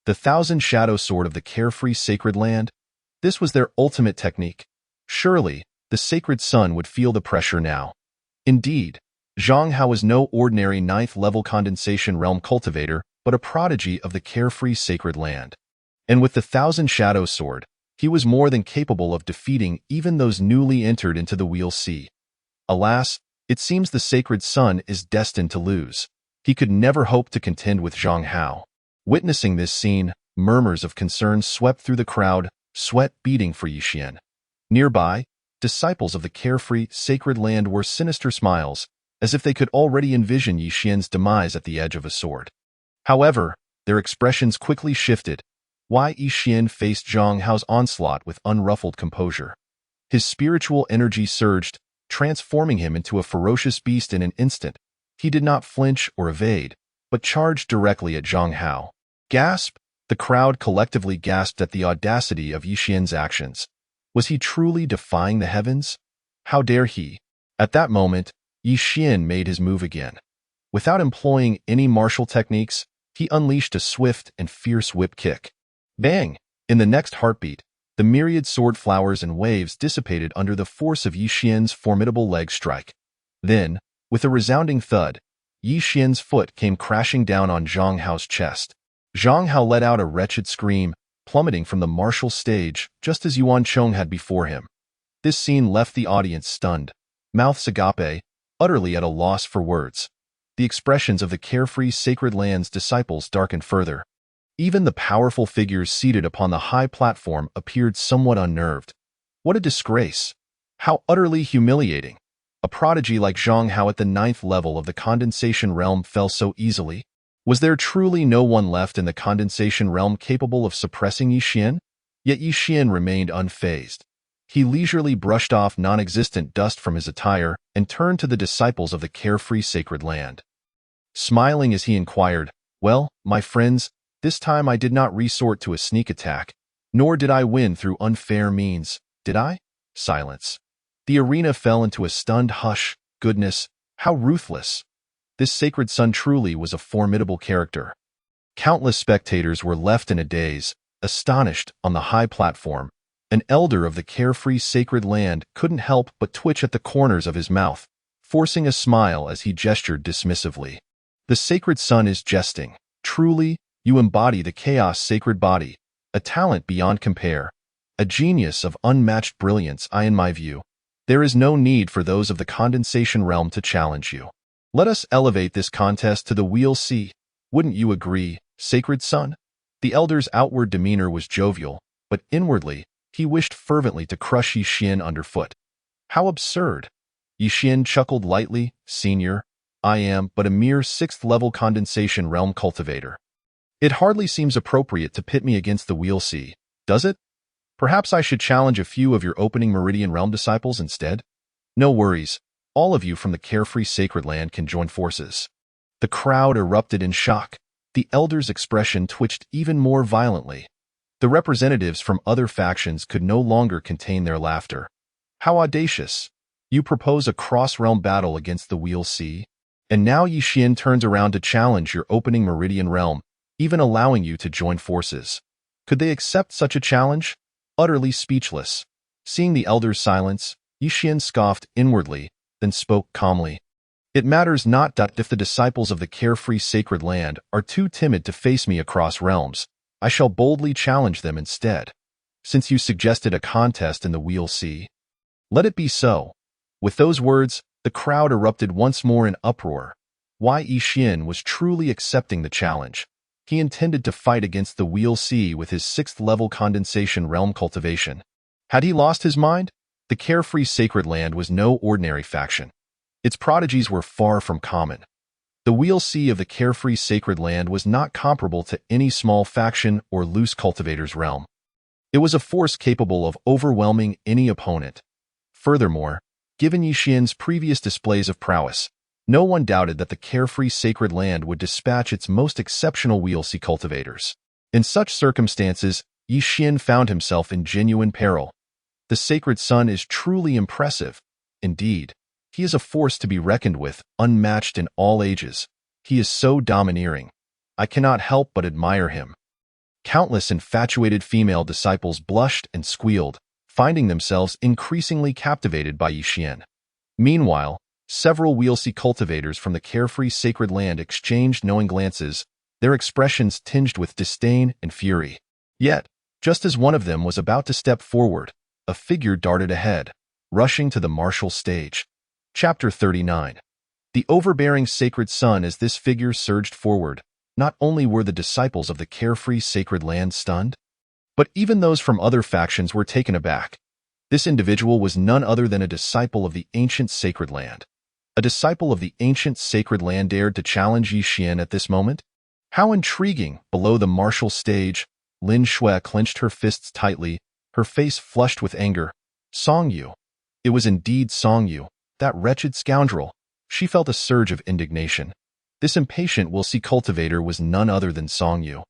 The thousand shadow sword of the carefree sacred land? This was their ultimate technique. Surely, the sacred sun would feel the pressure now. Indeed, Zhang Hao was no ordinary ninth-level condensation realm cultivator, but a prodigy of the carefree sacred land. And with the Thousand Shadows sword, he was more than capable of defeating even those newly entered into the Wheel Sea. Alas, it seems the sacred son is destined to lose. He could never hope to contend with Zhang Hao. Witnessing this scene, murmurs of concern swept through the crowd, sweat beating for Yixian. Nearby, disciples of the carefree, sacred land wore sinister smiles, as if they could already envision Yixian's demise at the edge of a sword. However, their expressions quickly shifted. Yixian faced Zhang Hao's onslaught with unruffled composure. His spiritual energy surged, transforming him into a ferocious beast in an instant. He did not flinch or evade, but charged directly at Zhang Hao. Gasp! The crowd collectively gasped at the audacity of Yixian's actions. Was he truly defying the heavens? How dare he? At that moment, Yixian made his move again. Without employing any martial techniques, he unleashed a swift and fierce whip kick. Bang! In the next heartbeat, the myriad sword flowers and waves dissipated under the force of Yixian's formidable leg strike. Then, with a resounding thud, Yixian's foot came crashing down on Zhang Hao's chest. Zhang Hao let out a wretched scream, plummeting from the martial stage just as Yuan Chong had before him. This scene left the audience stunned, mouths agape, utterly at a loss for words. The expressions of the carefree Sacred Land's disciples darkened further. Even the powerful figures seated upon the high platform appeared somewhat unnerved. What a disgrace! How utterly humiliating! A prodigy like Zhang Hao at the 9th level of the condensation realm fell so easily. Was there truly no one left in the condensation realm capable of suppressing Yixian? Yet Yixian remained unfazed. He leisurely brushed off non-existent dust from his attire and turned to the disciples of the carefree sacred land. Smiling as he inquired, "Well, my friends, this time I did not resort to a sneak attack, nor did I win through unfair means, did I?" Silence. The arena fell into a stunned hush. Goodness, how ruthless! This sacred son truly was a formidable character. Countless spectators were left in a daze, astonished. On the high platform, an elder of the carefree sacred land couldn't help but twitch at the corners of his mouth, forcing a smile as he gestured dismissively. The sacred son is jesting. Truly, you embody the chaos sacred body, a talent beyond compare, a genius of unmatched brilliance. In my view, there is no need for those of the condensation realm to challenge you. Let us elevate this contest to the Wheel Sea. Wouldn't you agree, sacred son? The elder's outward demeanor was jovial, but inwardly, he wished fervently to crush Yixian underfoot. How absurd! Yixian chuckled lightly. Senior, I am but a mere 6th-level condensation realm cultivator. It hardly seems appropriate to pit me against the Wheel Sea, does it? Perhaps I should challenge a few of your opening Meridian Realm disciples instead? No worries. All of you from the carefree sacred land can join forces. The crowd erupted in shock. The elder's expression twitched even more violently. The representatives from other factions could no longer contain their laughter. How audacious! You propose a cross-realm battle against the Wheel Sea? And now Yixian turns around to challenge your opening Meridian Realm, even allowing you to join forces. Could they accept such a challenge? Utterly speechless. Seeing the elder's silence, Yixian scoffed inwardly, then spoke calmly. It matters not if the disciples of the carefree sacred land are too timid to face me across realms. I shall boldly challenge them instead. Since you suggested a contest in the Wheel Sea, let it be so. With those words, the crowd erupted once more in uproar. Yixian was truly accepting the challenge. He intended to fight against the Wheel Sea with his 6th-level condensation realm cultivation. Had he lost his mind? The carefree sacred land was no ordinary faction. Its prodigies were far from common. The Wheel Sea of the carefree sacred land was not comparable to any small faction or loose cultivator's realm. It was a force capable of overwhelming any opponent. Furthermore, given Yixian's previous displays of prowess, no one doubted that the carefree sacred land would dispatch its most exceptional Wheel Sea cultivators. In such circumstances, Yixian found himself in genuine peril. The sacred son is truly impressive. Indeed, he is a force to be reckoned with, unmatched in all ages. He is so domineering. I cannot help but admire him. Countless infatuated female disciples blushed and squealed, finding themselves increasingly captivated by Yixian. Meanwhile, Several Weelsea cultivators from the carefree sacred land exchanged knowing glances, their expressions tinged with disdain and fury. Yet, just as one of them was about to step forward, a figure darted ahead, rushing to the martial stage. Chapter 39. The overbearing sacred son. As this figure surged forward, not only were the disciples of the carefree sacred land stunned, but even those from other factions were taken aback. This individual was none other than a disciple of the ancient sacred land. A disciple of the ancient sacred land dared to challenge Yi Xian at this moment? How intriguing! Below the martial stage, Lin Shui clenched her fists tightly, her face flushed with anger. Song Yu. It was indeed Song Yu, that wretched scoundrel. She felt a surge of indignation. This impatient Weelsea cultivator was none other than Song Yu,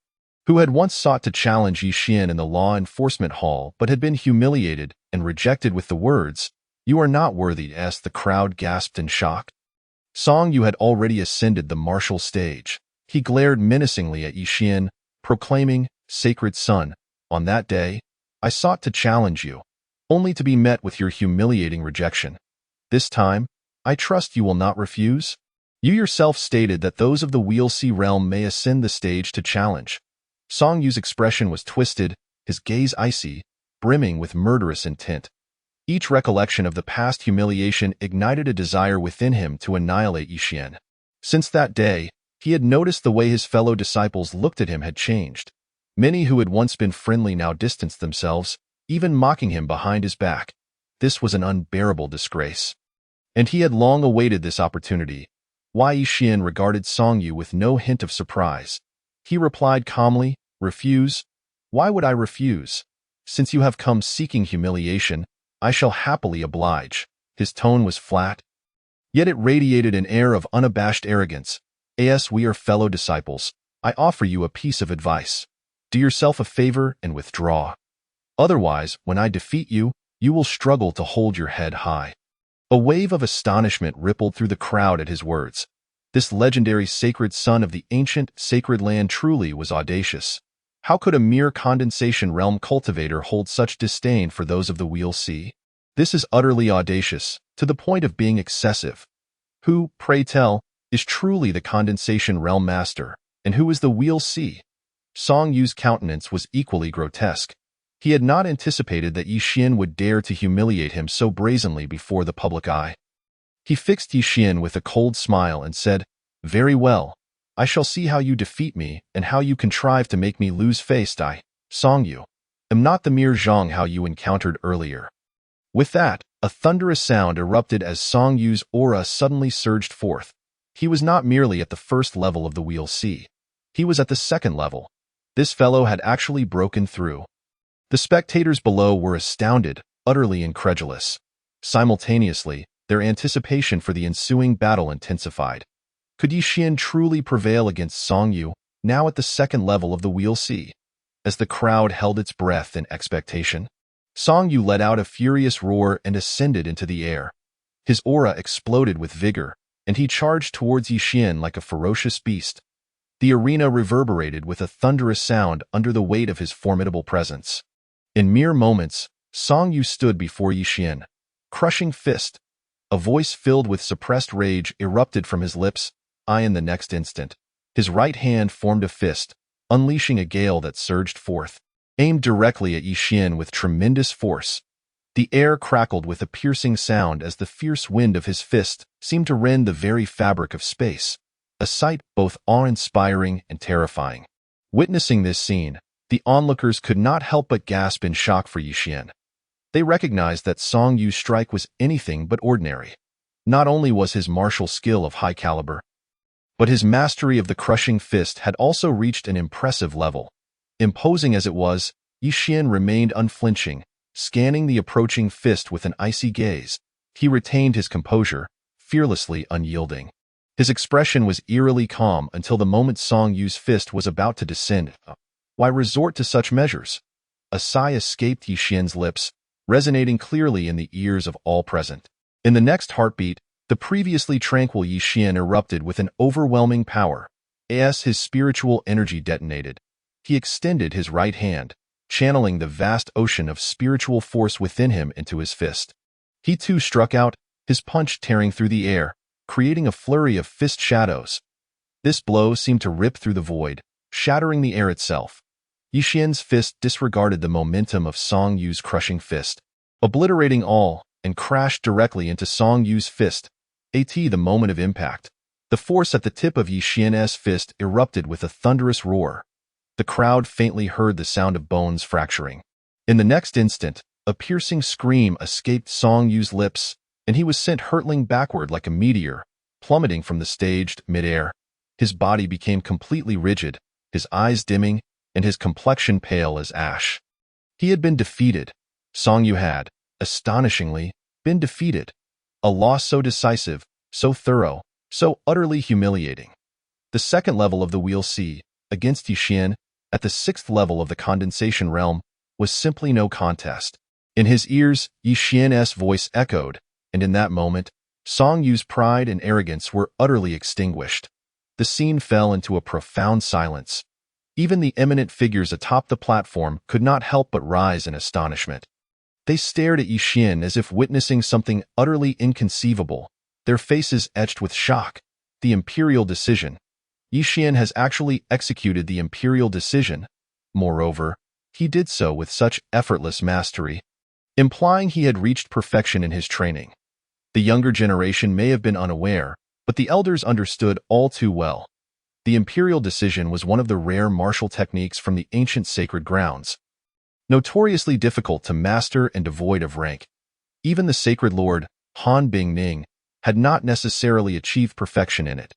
who had once sought to challenge Yi Xian in the law enforcement hall but had been humiliated and rejected with the words, "You are not worthy," as the crowd gasped in shock. Song Yu had already ascended the martial stage. He glared menacingly at Yi Xian, proclaiming, "Sacred son, on that day, I sought to challenge you, only to be met with your humiliating rejection. This time, I trust you will not refuse? You yourself stated that those of the Weelsea realm may ascend the stage to challenge." Song Yu's expression was twisted, his gaze icy, brimming with murderous intent. Each recollection of the past humiliation ignited a desire within him to annihilate Yi Xian. Since that day, he had noticed the way his fellow disciples looked at him had changed. Many who had once been friendly now distanced themselves, even mocking him behind his back. This was an unbearable disgrace. And he had long awaited this opportunity. Yi Xian regarded Song Yu with no hint of surprise. He replied calmly, "Refuse? Why would I refuse? Since you have come seeking humiliation, I shall happily oblige." His tone was flat, yet it radiated an air of unabashed arrogance. "As we are fellow disciples, I offer you a piece of advice. Do yourself a favor and withdraw. Otherwise, when I defeat you, you will struggle to hold your head high." A wave of astonishment rippled through the crowd at his words. This legendary sacred son of the ancient sacred land truly was audacious. How could a mere condensation realm cultivator hold such disdain for those of the Weelsea? This is utterly audacious, to the point of being excessive. Who, pray tell, is truly the condensation realm master, and who is the Weelsea? Song Yu's countenance was equally grotesque. He had not anticipated that Yi Xian would dare to humiliate him so brazenly before the public eye. He fixed Yi Xian with a cold smile and said, "Very well. I shall see how you defeat me and how you contrive to make me lose face. I, Song Yu, am not the mere Zhang Hao you encountered earlier." With that, a thunderous sound erupted as Song Yu's aura suddenly surged forth. He was not merely at the first level of the Weelsea. He was at the second level. This fellow had actually broken through. The spectators below were astounded, utterly incredulous. Simultaneously, their anticipation for the ensuing battle intensified. Could Yi Xian truly prevail against Song Yu, now at the second level of the Weelsea? As the crowd held its breath in expectation, Song Yu let out a furious roar and ascended into the air. His aura exploded with vigor, and he charged towards Yi Xian like a ferocious beast. The arena reverberated with a thunderous sound under the weight of his formidable presence. In mere moments, Song Yu stood before Yi Xian, crushing fist. A voice filled with suppressed rage erupted from his lips. In the next instant, his right hand formed a fist, unleashing a gale that surged forth, aimed directly at Yi Xian with tremendous force. The air crackled with a piercing sound as the fierce wind of his fist seemed to rend the very fabric of space, a sight both awe-inspiring and terrifying. Witnessing this scene, the onlookers could not help but gasp in shock for Yi Xian. They recognized that Song Yu's strike was anything but ordinary. Not only was his martial skill of high caliber, but his mastery of the crushing fist had also reached an impressive level. Imposing as it was, Yi Xian remained unflinching, scanning the approaching fist with an icy gaze. He retained his composure, fearlessly unyielding. His expression was eerily calm until the moment Song Yu's fist was about to descend. Why resort to such measures? A sigh escaped Yi Xian's lips, resonating clearly in the ears of all present. In the next heartbeat, the previously tranquil Yi Xian erupted with an overwhelming power. As his spiritual energy detonated, he extended his right hand, channeling the vast ocean of spiritual force within him into his fist. He too struck out, his punch tearing through the air, creating a flurry of fist shadows. This blow seemed to rip through the void, shattering the air itself. Yi Xian's fist disregarded the momentum of Song Yu's crushing fist, obliterating all, and crashed directly into Song Yu's fist. The moment of impact. The force at the tip of Yi Xian's fist erupted with a thunderous roar. The crowd faintly heard the sound of bones fracturing. In the next instant, a piercing scream escaped Song Yu's lips, and he was sent hurtling backward like a meteor, plummeting from the stage mid-air. His body became completely rigid, his eyes dimming, and his complexion pale as ash. He had been defeated. Song Yu had, astonishingly, been defeated. A loss so decisive, so thorough, so utterly humiliating. The second level of the Wheel C, against Yi Xian, at the sixth level of the condensation realm, was simply no contest. In his ears, Yi Xian's voice echoed, and in that moment, Song Yu's pride and arrogance were utterly extinguished. The scene fell into a profound silence. Even the eminent figures atop the platform could not help but rise in astonishment. They stared at Yi Xian as if witnessing something utterly inconceivable, their faces etched with shock. The imperial decision. Yi Xian has actually executed the imperial decision. Moreover, he did so with such effortless mastery, implying he had reached perfection in his training. The younger generation may have been unaware, but the elders understood all too well. The imperial decision was one of the rare martial techniques from the ancient sacred grounds, notoriously difficult to master and devoid of rank. Even the sacred lord, Han Bingning, had not necessarily achieved perfection in it.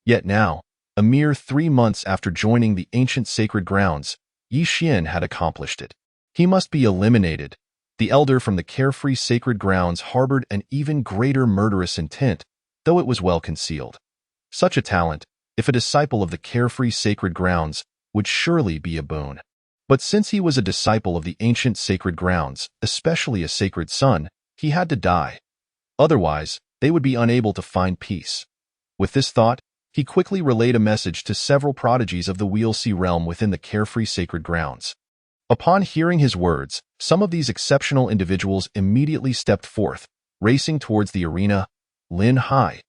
Yet now, a mere 3 months after joining the ancient sacred grounds, Yi Xian had accomplished it. He must be eliminated. The elder from the carefree sacred grounds harbored an even greater murderous intent, though it was well concealed. Such a talent, if a disciple of the carefree sacred grounds, would surely be a boon. But since he was a disciple of the ancient sacred grounds, especially a sacred son, he had to die. Otherwise, they would be unable to find peace. With this thought, he quickly relayed a message to several prodigies of the Wheel C realm within the carefree sacred grounds. Upon hearing his words, some of these exceptional individuals immediately stepped forth, racing towards the arena. Lin Hai,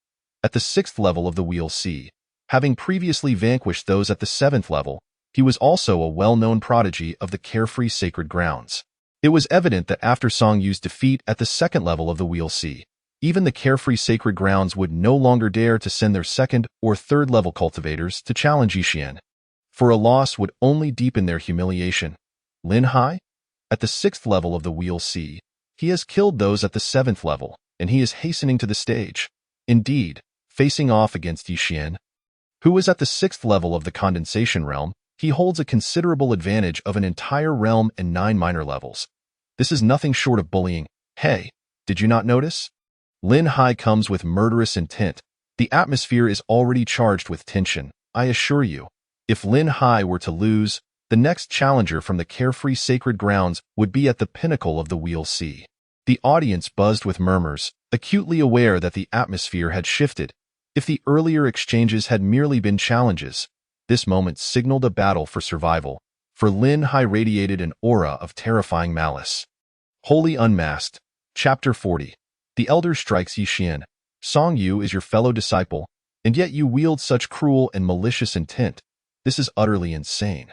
at the 6th level of the Wheel C, having previously vanquished those at the 7th level, he was also a well-known prodigy of the carefree sacred grounds. It was evident that after Song Yu's defeat at the 2nd level of the Wheel C, even the carefree sacred grounds would no longer dare to send their 2nd or 3rd level cultivators to challenge Yi Xian, for a loss would only deepen their humiliation. Lin Hai, at the 6th level of the Wheel C, he has killed those at the 7th level, and he is hastening to the stage. Indeed, facing off against Yi Xian, who is at the 6th level of the condensation realm, he holds a considerable advantage of an entire realm and 9 minor levels. This is nothing short of bullying. Hey, did you not notice? Lin Hai comes with murderous intent. The atmosphere is already charged with tension, I assure you. If Lin Hai were to lose, the next challenger from the carefree sacred grounds would be at the pinnacle of the Wheel C. The audience buzzed with murmurs, acutely aware that the atmosphere had shifted. If the earlier exchanges had merely been challenges, this moment signaled a battle for survival, for Lin Hai radiated an aura of terrifying malice. Wholly Unmasked, Chapter 40. The Elder strikes Yi Xian. Song Yu is your fellow disciple, and yet you wield such cruel and malicious intent. This is utterly insane.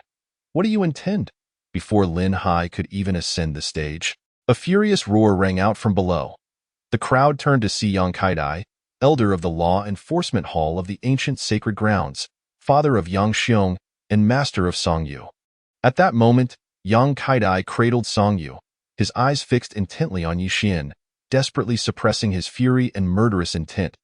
What do you intend? Before Lin Hai could even ascend the stage, a furious roar rang out from below. The crowd turned to see Yang Kaidai, elder of the Law Enforcement Hall of the ancient sacred grounds, father of Yang Xiong, and master of Song Yu. At that moment, Yang Kaidai cradled Song Yu, his eyes fixed intently on Yi Xian, desperately suppressing his fury and murderous intent.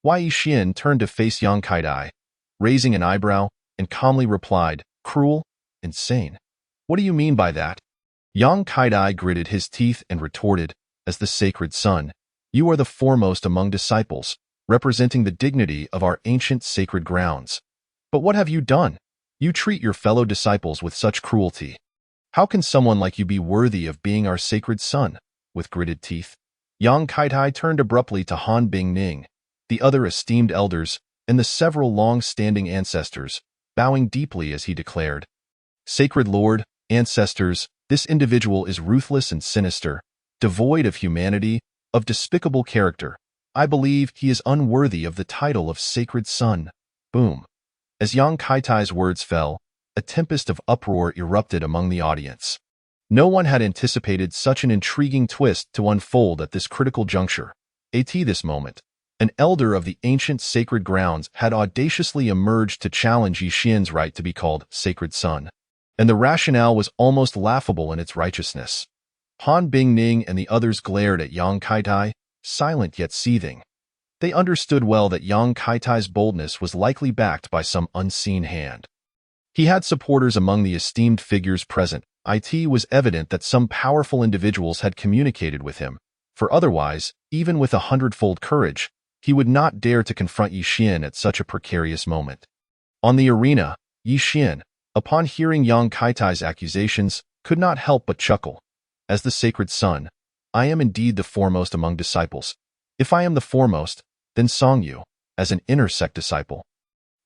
Yi Xian turned to face Yang Kaidai, raising an eyebrow, and calmly replied, "Cruel? Insane. What do you mean by that?" Yang Kaidai gritted his teeth and retorted, "As the sacred son, you are the foremost among disciples, representing the dignity of our ancient sacred grounds. But what have you done? You treat your fellow disciples with such cruelty. How can someone like you be worthy of being our sacred son?" With gritted teeth, Yang Kaidai turned abruptly to Han Bingning, the other esteemed elders, and the several long-standing ancestors, bowing deeply as he declared, "Sacred Lord, ancestors, this individual is ruthless and sinister, devoid of humanity, of despicable character. I believe he is unworthy of the title of Sacred Son. Boom. As Yang Kaitai's words fell, a tempest of uproar erupted among the audience. No one had anticipated such an intriguing twist to unfold at this critical juncture. At this moment, an elder of the ancient sacred grounds had audaciously emerged to challenge Yixian's right to be called Sacred Son, and the rationale was almost laughable in its righteousness. Han Bingning and the others glared at Yang Kaitai, silent yet seething. They understood well that Yang Kaitai's boldness was likely backed by some unseen hand. He had supporters among the esteemed figures present. It was evident that some powerful individuals had communicated with him, for otherwise, even with 100-fold courage, he would not dare to confront Yixian at such a precarious moment. On the arena, Yixian, upon hearing Yang Kaitai's accusations, could not help but chuckle. As the Sacred Son, I am indeed the foremost among disciples. If I am the foremost, then Song Yu, as an inner sect disciple,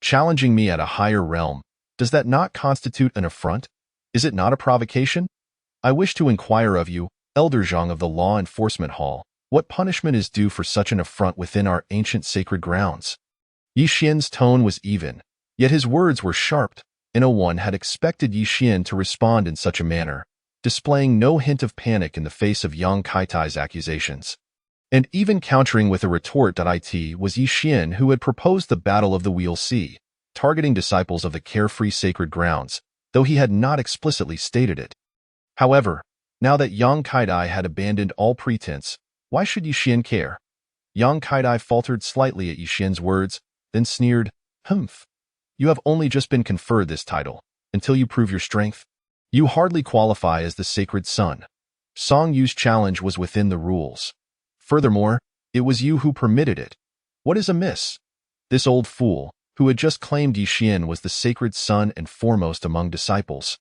challenging me at a higher realm, does that not constitute an affront? Is it not a provocation? I wish to inquire of you, Elder Zhang of the Law Enforcement Hall, what punishment is due for such an affront within our ancient sacred grounds? Yixian's tone was even, yet his words were sharp, and no one had expected Yixian to respond in such a manner, displaying no hint of panic in the face of Yang Kaitai's accusations. And even countering with a retort. It was Yixian who had proposed the Battle of the Wheel Sea, targeting disciples of the carefree sacred grounds, though he had not explicitly stated it. However, now that Yang Kaitai had abandoned all pretense, why should Yixian care? Yang Kaitai faltered slightly at Yixian's words, then sneered, "Humph. You have only just been conferred this title. Until you prove your strength, you hardly qualify as the Sacred Son. Song Yu's challenge was within the rules. Furthermore, it was you who permitted it. What is amiss?" This old fool, who had just claimed Yixian was the Sacred Son and foremost among disciples,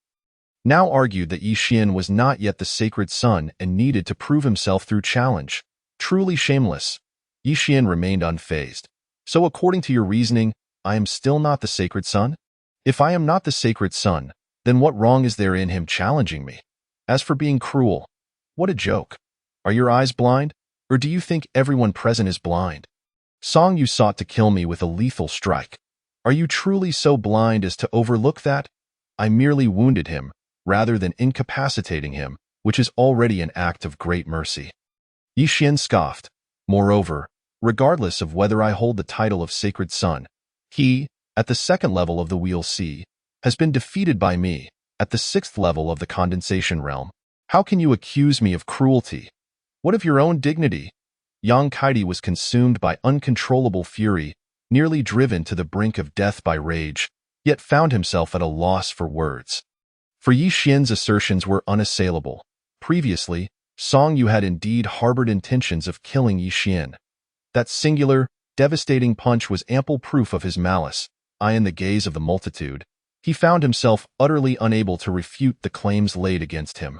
now argued that Yixian was not yet the Sacred Son and needed to prove himself through challenge. Truly shameless. Yixian remained unfazed. So according to your reasoning, I am still not the Sacred Son? If I am not the Sacred Son, then what wrong is there in him challenging me? As for being cruel, what a joke. Are your eyes blind? Or do you think everyone present is blind? Song Yu sought to kill me with a lethal strike. Are you truly so blind as to overlook that? I merely wounded him, rather than incapacitating him, which is already an act of great mercy. Yixian scoffed. Moreover, regardless of whether I hold the title of Sacred Son, he, at the 2nd level of the Wheel Sea, has been defeated by me, at the 6th level of the Condensation Realm. How can you accuse me of cruelty? What of your own dignity? Yang Kaitai was consumed by uncontrollable fury, nearly driven to the brink of death by rage, yet found himself at a loss for words. For Yixian's assertions were unassailable. Previously, Song Yu had indeed harbored intentions of killing Yixian. That singular, devastating punch was ample proof of his malice. In the gaze of the multitude, he found himself utterly unable to refute the claims laid against him.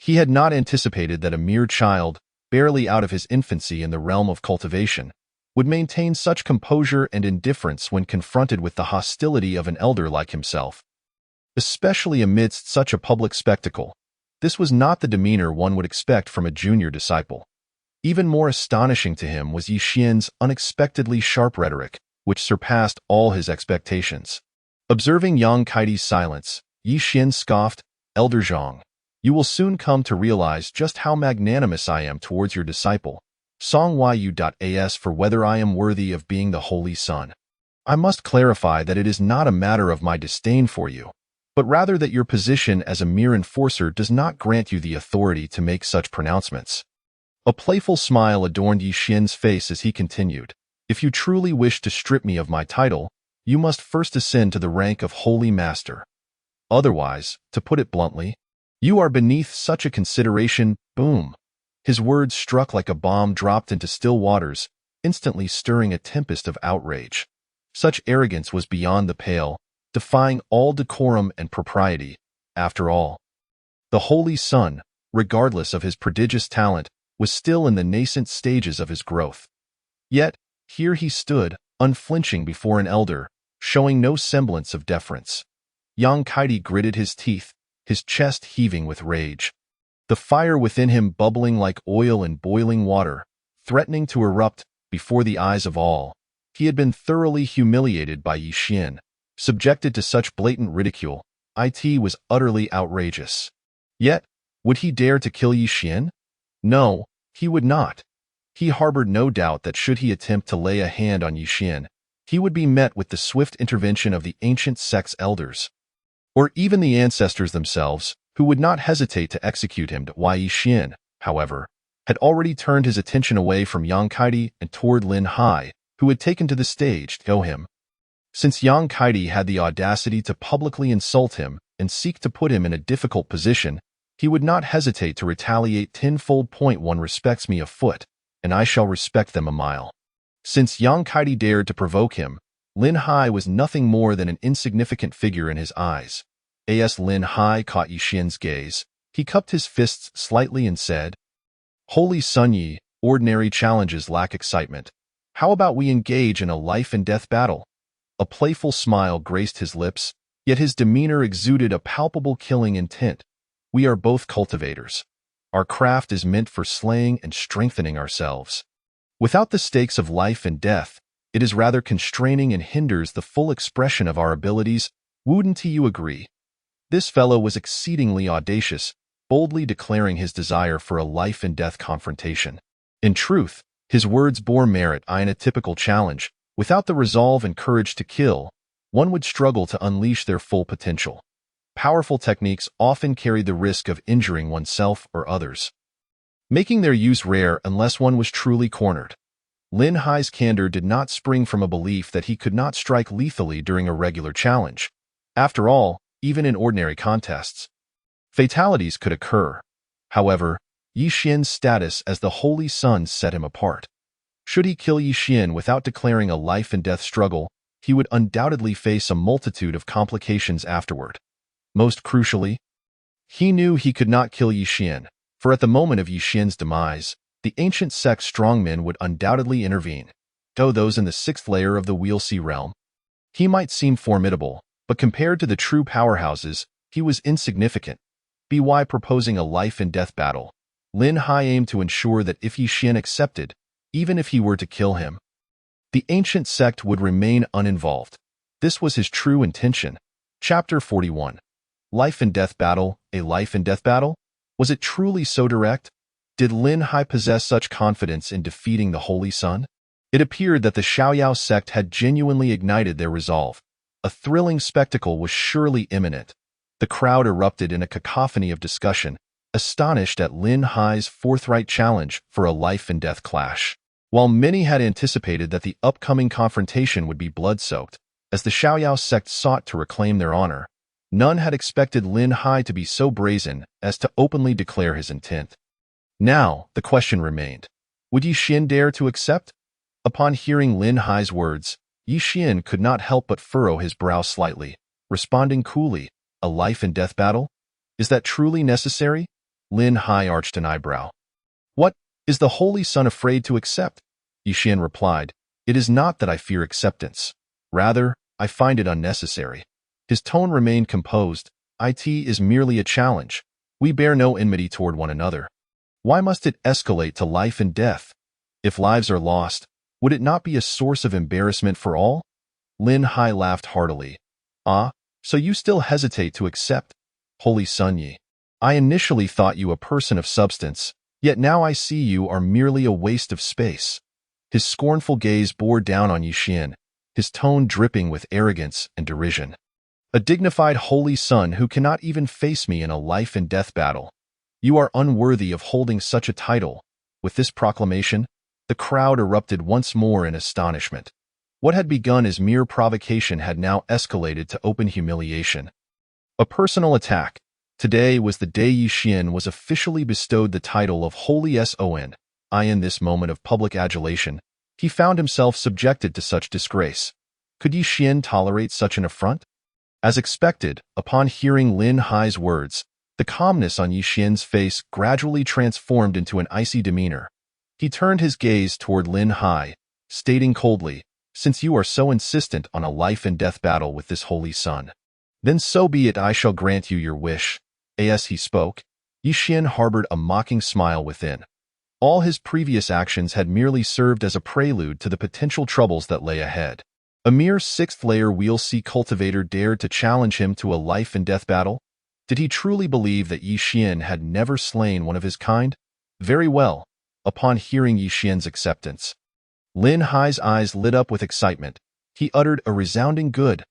He had not anticipated that a mere child, barely out of his infancy in the realm of cultivation, would maintain such composure and indifference when confronted with the hostility of an elder like himself. Especially amidst such a public spectacle, this was not the demeanor one would expect from a junior disciple. Even more astonishing to him was Yixian's unexpectedly sharp rhetoric, which surpassed all his expectations. Observing Yang Kaitai's silence, Yixian scoffed, "Elder Zhang, you will soon come to realize just how magnanimous I am towards your disciple, Song Yu.as for whether I am worthy of being the Holy Son. I must clarify that it is not a matter of my disdain for you, but rather that your position as a mere enforcer does not grant you the authority to make such pronouncements." A playful smile adorned Yixian's face as he continued, "If you truly wish to strip me of my title, you must first ascend to the rank of Holy Master. Otherwise, to put it bluntly, you are beneath such a consideration." Boom. His words struck like a bomb dropped into still waters, instantly stirring a tempest of outrage. Such arrogance was beyond the pale, defying all decorum and propriety. After all, the Holy Son, regardless of his prodigious talent, was still in the nascent stages of his growth. Yet, here he stood, unflinching before an elder, showing no semblance of deference. Yang Kaitai gritted his teeth, his chest heaving with rage. The fire within him bubbling like oil in boiling water, threatening to erupt. before the eyes of all. He had been thoroughly humiliated by Yi Xian. Subjected to such blatant ridicule, it was utterly outrageous. Yet, would he dare to kill Yi Xian? No, he would not. He harbored no doubt that should he attempt to lay a hand on Yi Xian, he would be met with the swift intervention of the ancient sect's elders, or even the ancestors themselves, who would not hesitate to execute him. Yi Xian, however, had already turned his attention away from Yang Kaidi and toward Lin Hai, who had taken to the stage to go him. Since Yang Kaidi had the audacity to publicly insult him and seek to put him in a difficult position, he would not hesitate to retaliate tenfold. One respects me a foot, and I shall respect them a mile. Since Yang Kaidi dared to provoke him, Lin Hai was nothing more than an insignificant figure in his eyes. As Lin Hai caught Yi Xian's gaze, he cupped his fists slightly and said, "Holy Sun Yi, ordinary challenges lack excitement. How about we engage in a life-and-death battle?" A playful smile graced his lips, yet his demeanor exuded a palpable killing intent. "We are both cultivators. Our craft is meant for slaying and strengthening ourselves. Without the stakes of life and death, it is rather constraining and hinders the full expression of our abilities. Wouldn't you agree?" This fellow was exceedingly audacious, boldly declaring his desire for a life-and-death confrontation. In truth, his words bore merit in a typical challenge. Without the resolve and courage to kill, one would struggle to unleash their full potential. Powerful techniques often carry the risk of injuring oneself or others, making their use rare unless one was truly cornered. Lin Hai's candor did not spring from a belief that he could not strike lethally during a regular challenge. After all, even in ordinary contests, fatalities could occur. However, Yi Xian's status as the Holy Sun set him apart. Should he kill Yi Xian without declaring a life-and-death struggle, he would undoubtedly face a multitude of complications afterward. Most crucially, he knew he could not kill Yi Xian, for at the moment of Yi Xian's demise, the ancient sect's strongmen would undoubtedly intervene. Though those in the sixth layer of the Wheelsea realm, he might seem formidable, but compared to the true powerhouses, he was insignificant. By proposing a life-and-death battle, Lin Hai aimed to ensure that if Yi Xian accepted, even if he were to kill him, the ancient sect would remain uninvolved. This was his true intention. Chapter 41. Life-and-death battle, a life-and-death battle? Was it truly so direct? Did Lin Hai possess such confidence in defeating the Holy Sun? It appeared that the Xiaoyao sect had genuinely ignited their resolve. A thrilling spectacle was surely imminent. The crowd erupted in a cacophony of discussion, astonished at Lin Hai's forthright challenge for a life-and-death clash. While many had anticipated that the upcoming confrontation would be blood-soaked, as the Xiaoyao sect sought to reclaim their honor, none had expected Lin Hai to be so brazen as to openly declare his intent. Now, the question remained. Would Yi Xian dare to accept? Upon hearing Lin Hai's words, Yi Xian could not help but furrow his brow slightly, responding coolly, "A life-and-death battle? Is that truly necessary?" Lin Hai arched an eyebrow. "What, is the Holy Sun afraid to accept?" Yi Xian replied, "It is not that I fear acceptance. Rather, I find it unnecessary." His tone remained composed. "It is merely a challenge. We bear no enmity toward one another. Why must it escalate to life and death? If lives are lost, would it not be a source of embarrassment for all?" Lin Hai laughed heartily. "Ah, so you still hesitate to accept? Holy Sun Yi, I initially thought you a person of substance, yet now I see you are merely a waste of space." His scornful gaze bore down on Yi Xian, his tone dripping with arrogance and derision. "A dignified Holy Sun who cannot even face me in a life-and-death battle. You are unworthy of holding such a title." With this proclamation, the crowd erupted once more in astonishment. What had begun as mere provocation had now escalated to open humiliation. A personal attack. Today was the day Yi Xian was officially bestowed the title of Holy Son. In this moment of public adulation, he found himself subjected to such disgrace. Could Yi Xian tolerate such an affront? As expected, upon hearing Lin Hai's words, the calmness on Yi Xian's face gradually transformed into an icy demeanor. He turned his gaze toward Lin Hai, stating coldly, "Since you are so insistent on a life-and-death battle with this Holy Sun, then so be it, I shall grant you your wish." As he spoke, Yi Xian harbored a mocking smile within. All his previous actions had merely served as a prelude to the potential troubles that lay ahead. A mere sixth-layer Wheel-C cultivator dared to challenge him to a life-and-death battle? Did he truly believe that Yi Xian had never slain one of his kind? Very well. Upon hearing Yi Xian's acceptance, Lin Hai's eyes lit up with excitement. He uttered a resounding good,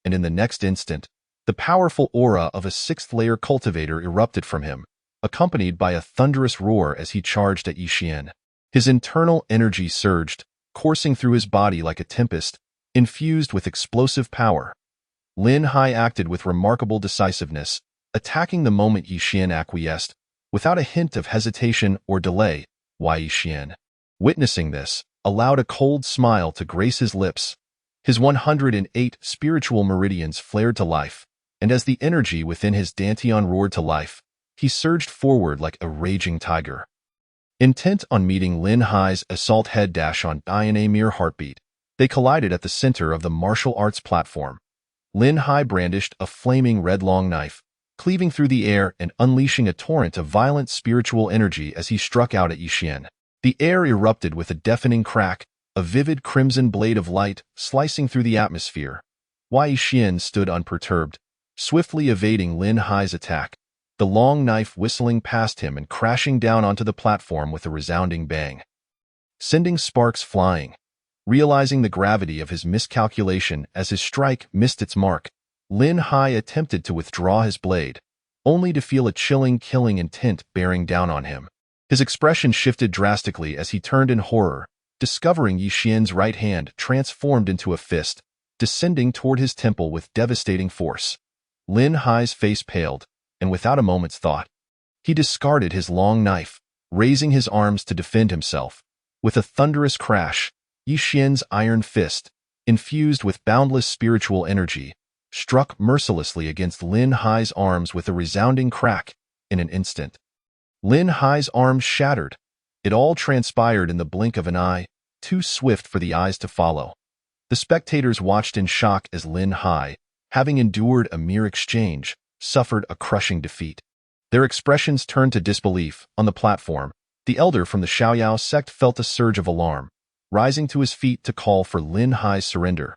and in the next instant, the powerful aura of a sixth-layer cultivator erupted from him, accompanied by a thunderous roar as he charged at Yi Xian. His internal energy surged, coursing through his body like a tempest, infused with explosive power. Lin Hai acted with remarkable decisiveness, attacking the moment Yi Xian acquiesced, without a hint of hesitation or delay. Why Yi Xian, witnessing this, allowed a cold smile to grace his lips. His 108 spiritual meridians flared to life, and as the energy within his dantian roared to life, he surged forward like a raging tiger. Intent on meeting Lin Hai's assault head dash on in a mere heartbeat, they collided at the center of the martial arts platform. Lin Hai brandished a flaming red long knife, cleaving through the air and unleashing a torrent of violent spiritual energy as he struck out at Yi Xian. The air erupted with a deafening crack, a vivid crimson blade of light slicing through the atmosphere. Yi Xian stood unperturbed, swiftly evading Lin Hai's attack, the long knife whistling past him and crashing down onto the platform with a resounding bang, sending sparks flying. Realizing the gravity of his miscalculation as his strike missed its mark, Lin Hai attempted to withdraw his blade, only to feel a chilling, killing intent bearing down on him. His expression shifted drastically as he turned in horror, discovering Yi Xian's right hand transformed into a fist, descending toward his temple with devastating force. Lin Hai's face paled, and without a moment's thought, he discarded his long knife, raising his arms to defend himself. With a thunderous crash, Yi Xian's iron fist, infused with boundless spiritual energy, struck mercilessly against Lin Hai's arms with a resounding crack. In an instant, Lin Hai's arms shattered. It all transpired in the blink of an eye, too swift for the eyes to follow. The spectators watched in shock as Lin Hai, having endured a mere exchange, suffered a crushing defeat. Their expressions turned to disbelief. On the platform, the elder from the Xiaoyao sect felt a surge of alarm, rising to his feet to call for Lin Hai's surrender.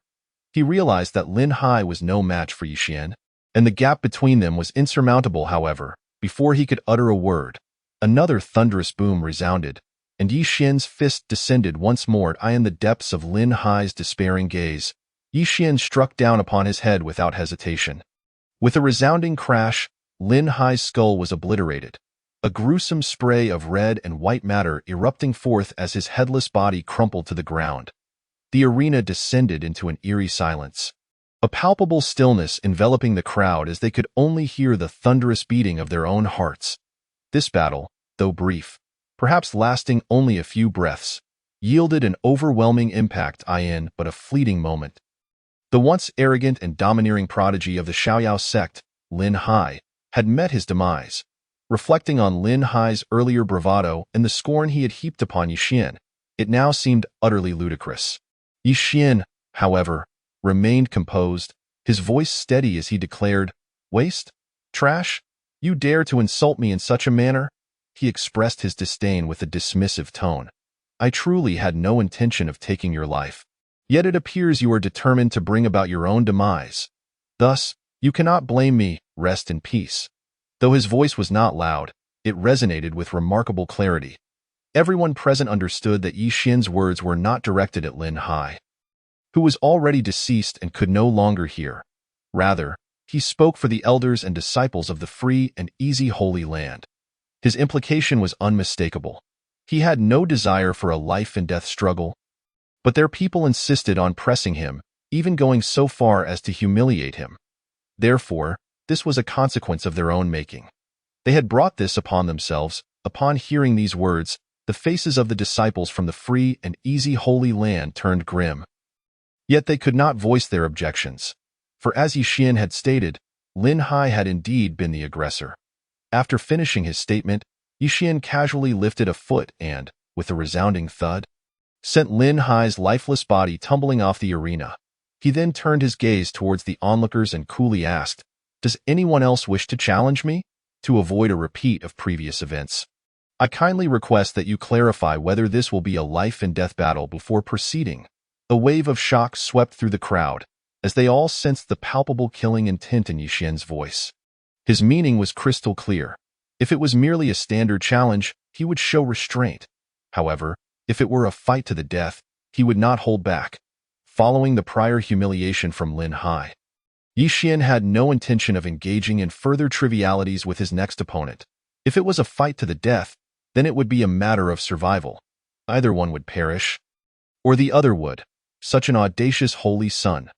He realized that Lin Hai was no match for Yi Xian, and the gap between them was insurmountable. However, before he could utter a word, another thunderous boom resounded, and Yi Xian's fist descended once more. In the depths of Lin Hai's despairing gaze, Yi Xian struck down upon his head without hesitation. With a resounding crash, Lin Hai's skull was obliterated, a gruesome spray of red and white matter erupting forth as his headless body crumpled to the ground. The arena descended into an eerie silence, a palpable stillness enveloping the crowd as they could only hear the thunderous beating of their own hearts. This battle, though brief, perhaps lasting only a few breaths, yielded an overwhelming impact in but a fleeting moment. The once arrogant and domineering prodigy of the Xiaoyao sect, Lin Hai, had met his demise. Reflecting on Lin Hai's earlier bravado and the scorn he had heaped upon Yi Xian, it now seemed utterly ludicrous. Yi Xian, however, remained composed, his voice steady as he declared, "Waste? Trash? You dare to insult me in such a manner?" He expressed his disdain with a dismissive tone. "I truly had no intention of taking your life. Yet it appears you are determined to bring about your own demise. Thus, you cannot blame me. Rest in peace." Though his voice was not loud, it resonated with remarkable clarity. Everyone present understood that Yi Xian's words were not directed at Lin Hai, who was already deceased and could no longer hear. Rather, he spoke for the elders and disciples of the free and easy Holy Land. His implication was unmistakable. He had no desire for a life-and-death struggle, but their people insisted on pressing him, even going so far as to humiliate him. Therefore, this was a consequence of their own making. They had brought this upon themselves. Upon hearing these words, the faces of the disciples from the free and easy Holy Land turned grim. Yet they could not voice their objections, for as Yi Xian had stated, Lin Hai had indeed been the aggressor. After finishing his statement, Yi Xian casually lifted a foot and, with a resounding thud, sent Lin Hai's lifeless body tumbling off the arena. He then turned his gaze towards the onlookers and coolly asked, "Does anyone else wish to challenge me?" To avoid a repeat of previous events, I kindly request that you clarify whether this will be a life-and-death battle before proceeding. A wave of shock swept through the crowd, as they all sensed the palpable killing intent in Yi Xian's voice. His meaning was crystal clear. If it was merely a standard challenge, he would show restraint. However, if it were a fight to the death, he would not hold back. Following the prior humiliation from Lin Hai, Yi Xian had no intention of engaging in further trivialities with his next opponent. If it was a fight to the death, then it would be a matter of survival. Either one would perish, or the other would. Such an audacious holy son.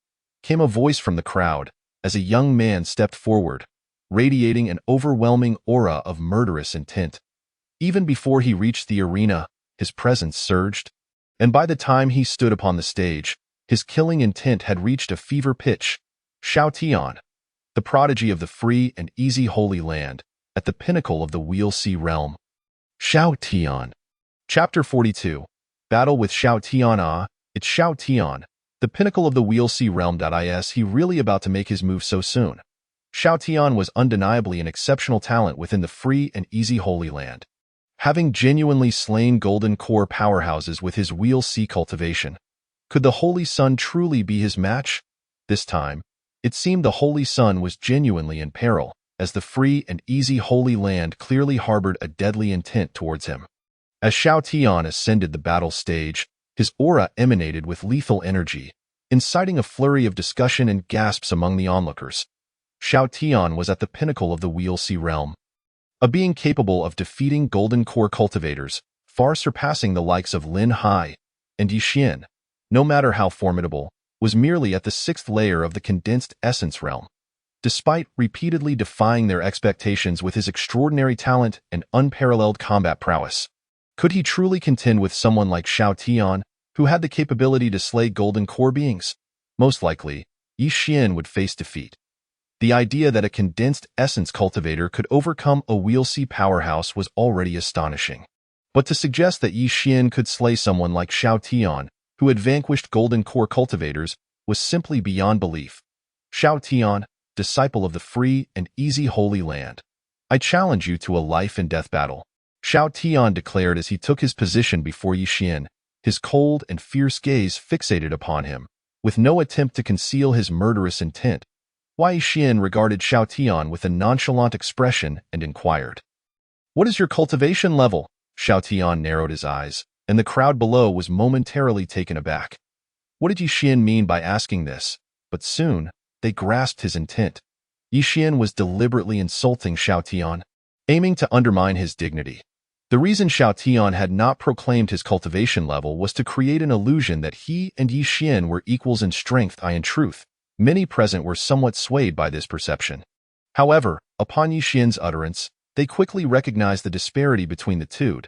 Came a voice from the crowd as a young man stepped forward, radiating an overwhelming aura of murderous intent. Even before he reached the arena, his presence surged, and by the time he stood upon the stage, his killing intent had reached a fever pitch. Xiao Tian, the prodigy of the free and easy Holy Land, at the pinnacle of the Wheel Sea realm. Xiao Tian. Chapter 42. Battle with Xiao Tian. It's Xiao Tian, the pinnacle of the Wheel Sea realm. Is he really about to make his move so soon? Xiao Tian was undeniably an exceptional talent within the free and easy Holy Land. Having genuinely slain golden core powerhouses with his Wheel Sea cultivation, could the Holy Sun truly be his match? This time, it seemed the Holy Sun was genuinely in peril, as the free and easy Holy Land clearly harbored a deadly intent towards him. As Xiao Tian ascended the battle stage, his aura emanated with lethal energy, inciting a flurry of discussion and gasps among the onlookers. Xiao Tian was at the pinnacle of the Wheel Sea realm, a being capable of defeating golden core cultivators, far surpassing the likes of Lin Hai and Yi Xian. No matter how formidable, was merely at the 6th layer of the condensed essence realm. Despite repeatedly defying their expectations with his extraordinary talent and unparalleled combat prowess, could he truly contend with someone like Xiao Tian, who had the capability to slay golden core beings? Most likely, Yi Xian would face defeat. The idea that a condensed essence cultivator could overcome a Wheel Sea powerhouse was already astonishing. But to suggest that Yi Xian could slay someone like Xiao Tian, who had vanquished golden core cultivators, was simply beyond belief. Xiao Tian, disciple of the free and easy Holy Land, I challenge you to a life-and-death battle. Xiao Tian declared as he took his position before Yi Xian, his cold and fierce gaze fixated upon him, with no attempt to conceal his murderous intent. Yi Xian regarded Xiao Tian with a nonchalant expression and inquired, "What is your cultivation level?" Xiao Tian narrowed his eyes, and the crowd below was momentarily taken aback. What did Yi Xian mean by asking this? But soon, they grasped his intent. Yi Xian was deliberately insulting Xiao Tian, aiming to undermine his dignity. The reason Xiao Tian had not proclaimed his cultivation level was to create an illusion that he and Yi Xian were equals in strength. In truth, many present were somewhat swayed by this perception. However, upon Yi Xian's utterance, they quickly recognized the disparity between the two.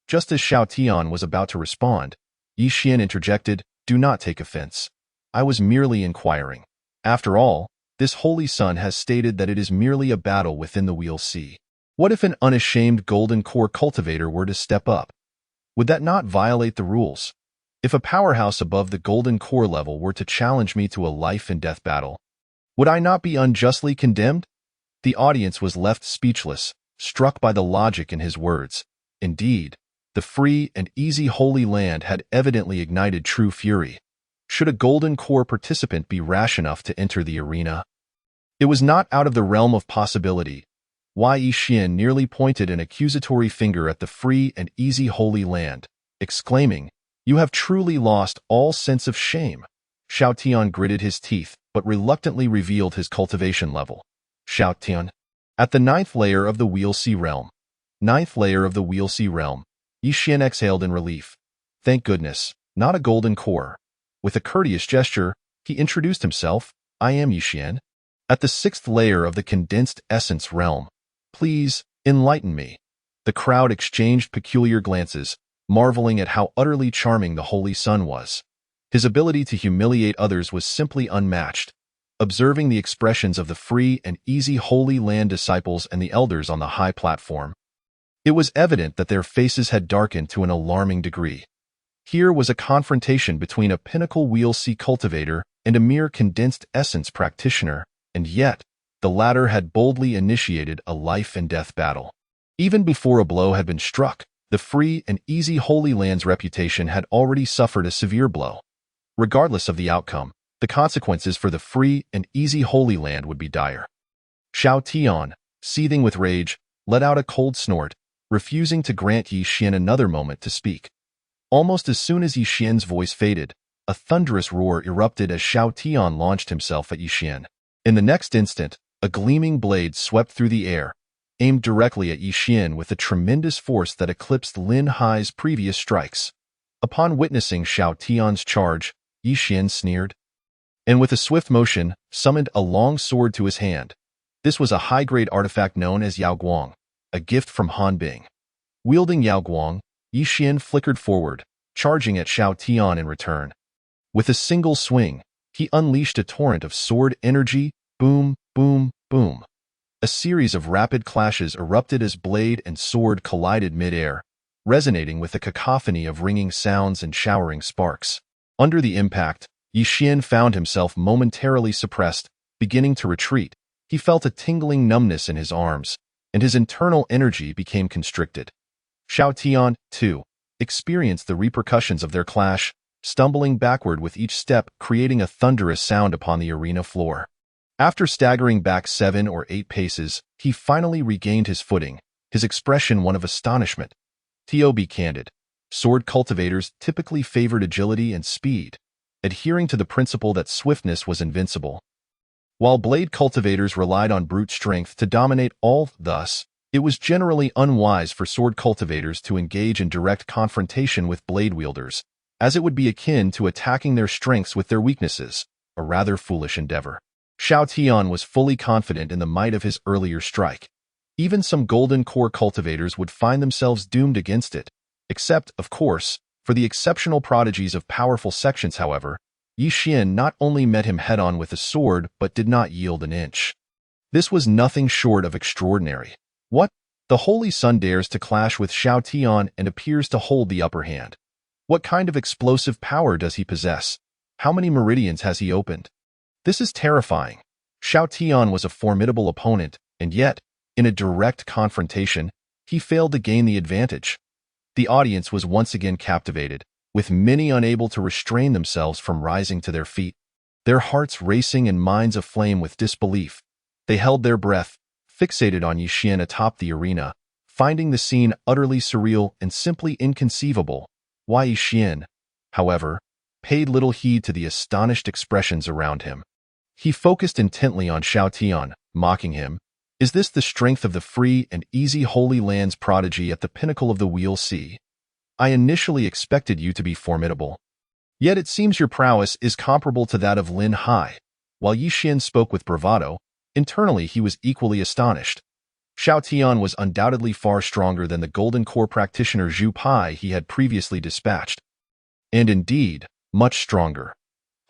Just as Xiao Tian was about to respond, Yi Xian interjected, "Do not take offense. I was merely inquiring. After all, this Holy Sun has stated that it is merely a battle within the Wheel Sea. What if an unashamed golden core cultivator were to step up? Would that not violate the rules? If a powerhouse above the golden core level were to challenge me to a life-and-death battle, would I not be unjustly condemned?" The audience was left speechless, struck by the logic in his words. Indeed, the free and easy Holy Land had evidently ignited true fury. Should a golden core participant be rash enough to enter the arena? It was not out of the realm of possibility. Yi Xian nearly pointed an accusatory finger at the free and easy Holy Land, exclaiming, "You have truly lost all sense of shame." Xiao Tian gritted his teeth, but reluctantly revealed his cultivation level. Xiao Tian. At the 9th layer of the Wheel Sea realm. 9th layer of the Wheel Sea realm. Yi Xian exhaled in relief. Thank goodness, not a golden core. With a courteous gesture, he introduced himself. I am Yi Xian. At the 6th layer of the condensed essence realm. Please, enlighten me. The crowd exchanged peculiar glances, marveling at how utterly charming the Holy Sun was. His ability to humiliate others was simply unmatched. Observing the expressions of the free and easy Holy Land disciples and the elders on the high platform, it was evident that their faces had darkened to an alarming degree. Here was a confrontation between a pinnacle Wheel Sea cultivator and a mere condensed essence practitioner, and yet, the latter had boldly initiated a life-and-death battle. Even before a blow had been struck, the free and easy Holy Land's reputation had already suffered a severe blow. Regardless of the outcome, the consequences for the free and easy Holy Land would be dire. Xiao Tian, seething with rage, let out a cold snort, refusing to grant Yi Xian another moment to speak. Almost as soon as Yi Xian's voice faded, a thunderous roar erupted as Xiao Tian launched himself at Yi Xian. In the next instant, a gleaming blade swept through the air, aimed directly at Yi Xian with a tremendous force that eclipsed Lin Hai's previous strikes. Upon witnessing Xiao Tian's charge, Yi Xian sneered, and with a swift motion, summoned a long sword to his hand. This was a high-grade artifact known as Yaoguang, a gift from Han Bing. Wielding Yaoguang, Yi Xian flickered forward, charging at Xiao Tian in return. With a single swing, he unleashed a torrent of sword energy, boom, boom, boom. A series of rapid clashes erupted as blade and sword collided mid-air, resonating with a cacophony of ringing sounds and showering sparks. Under the impact, Yi Xian found himself momentarily suppressed, beginning to retreat. He felt a tingling numbness in his arms, and his internal energy became constricted. Xiao Tian, too, experienced the repercussions of their clash, stumbling backward with each step, creating a thunderous sound upon the arena floor. After staggering back 7 or 8 paces, he finally regained his footing, his expression one of astonishment. To be candid, sword cultivators typically favored agility and speed, adhering to the principle that swiftness was invincible. While blade cultivators relied on brute strength to dominate all, thus, it was generally unwise for sword cultivators to engage in direct confrontation with blade wielders, as it would be akin to attacking their strengths with their weaknesses, a rather foolish endeavor. Xiao Tian was fully confident in the might of his earlier strike. Even some golden core cultivators would find themselves doomed against it, except, of course, for the exceptional prodigies of powerful sections. However, Yi Xian not only met him head-on with a sword but did not yield an inch. This was nothing short of extraordinary. What? The Holy Sun dares to clash with Xiao Tian and appears to hold the upper hand. What kind of explosive power does he possess? How many meridians has he opened? This is terrifying. Xiao Tian was a formidable opponent, and yet, in a direct confrontation, he failed to gain the advantage. The audience was once again captivated, with many unable to restrain themselves from rising to their feet, their hearts racing and minds aflame with disbelief. They held their breath, fixated on Yi Xian atop the arena, finding the scene utterly surreal and simply inconceivable. Yi Xian, however, paid little heed to the astonished expressions around him. He focused intently on Xiao Tian, mocking him. Is this the strength of the free and easy Holy Land's prodigy at the pinnacle of the Wheel Sea? I initially expected you to be formidable. Yet it seems your prowess is comparable to that of Lin Hai. While Yi Xian spoke with bravado, internally he was equally astonished. Xiao Tian was undoubtedly far stronger than the Golden Core practitioner Zhu Pai he had previously dispatched. And indeed, much stronger.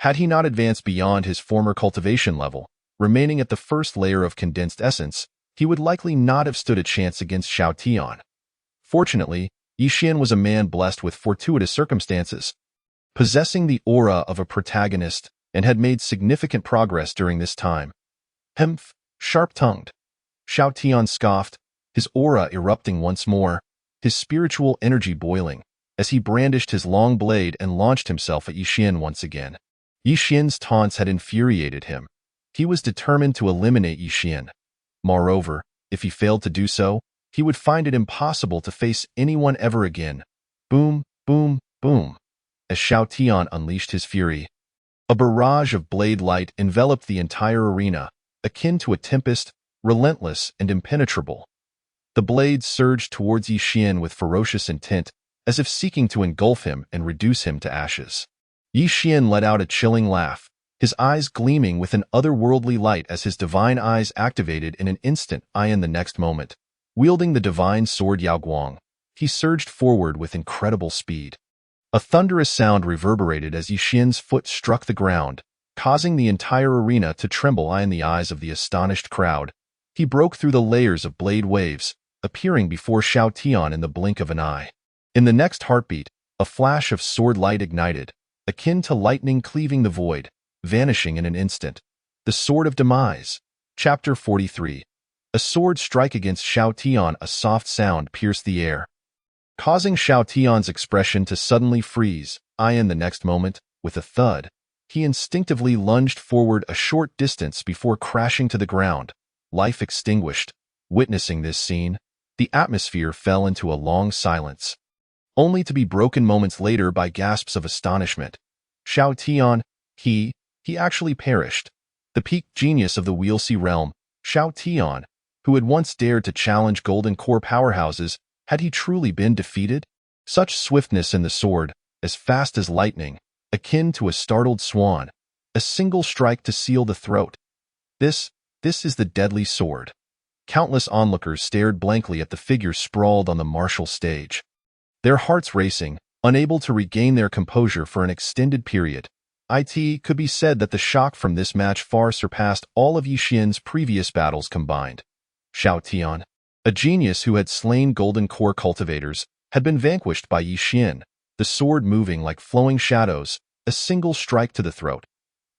Had he not advanced beyond his former cultivation level, remaining at the first layer of condensed essence, he would likely not have stood a chance against Xiao Tian. Fortunately, Yi Xian was a man blessed with fortuitous circumstances, possessing the aura of a protagonist, and had made significant progress during this time. Hemph, sharp-tongued. Xiao Tian scoffed, his aura erupting once more, his spiritual energy boiling, as he brandished his long blade and launched himself at Yi Xian once again. Yi Xian's taunts had infuriated him. He was determined to eliminate Yi Xian. Moreover, if he failed to do so, he would find it impossible to face anyone ever again. Boom, boom, boom. As Xiao Tian unleashed his fury, a barrage of blade light enveloped the entire arena, akin to a tempest, relentless and impenetrable. The blades surged towards Yi Xian with ferocious intent, as if seeking to engulf him and reduce him to ashes. Yi Xian let out a chilling laugh, his eyes gleaming with an otherworldly light as his divine eyes activated in an instant. In the next moment, wielding the divine sword Yaoguang, he surged forward with incredible speed. A thunderous sound reverberated as Yi Xian's foot struck the ground, causing the entire arena to tremble. In the eyes of the astonished crowd, he broke through the layers of blade waves, appearing before Xiao Tian in the blink of an eye. In the next heartbeat, a flash of sword light ignited, akin to lightning cleaving the void, vanishing in an instant. The Sword of Demise. Chapter 43. A sword strike against Xiao Tian, a soft sound pierced the air, causing Xiao Tian's expression to suddenly freeze. In the next moment, with a thud, he instinctively lunged forward a short distance before crashing to the ground, life extinguished. Witnessing this scene, the atmosphere fell into a long silence, only to be broken moments later by gasps of astonishment. Xiao Tian, he actually perished. The peak genius of the Wheelsea realm, Xiao Tian, who had once dared to challenge Golden Core powerhouses, had he truly been defeated? Such swiftness in the sword, as fast as lightning, akin to a startled swan, a single strike to seal the throat. This is the deadly sword. Countless onlookers stared blankly at the figure sprawled on the martial stage, their hearts racing, unable to regain their composure for an extended period. It could be said that the shock from this match far surpassed all of Yi Xian's previous battles combined. Xiao Tian, a genius who had slain Golden Core cultivators, had been vanquished by Yi Xian, the sword moving like flowing shadows, a single strike to the throat.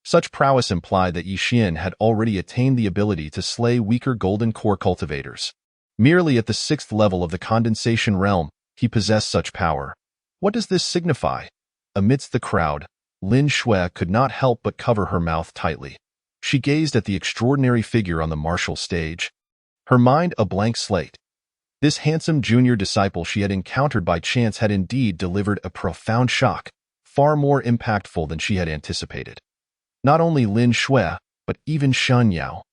Such prowess implied that Yi Xian had already attained the ability to slay weaker Golden Core cultivators. Merely at the 6th level of the condensation realm, he possessed such power. What does this signify? Amidst the crowd, Lin Shui could not help but cover her mouth tightly. She gazed at the extraordinary figure on the martial stage, her mind a blank slate. This handsome junior disciple she had encountered by chance had indeed delivered a profound shock, far more impactful than she had anticipated. Not only Lin Shui, but even Shen Yao,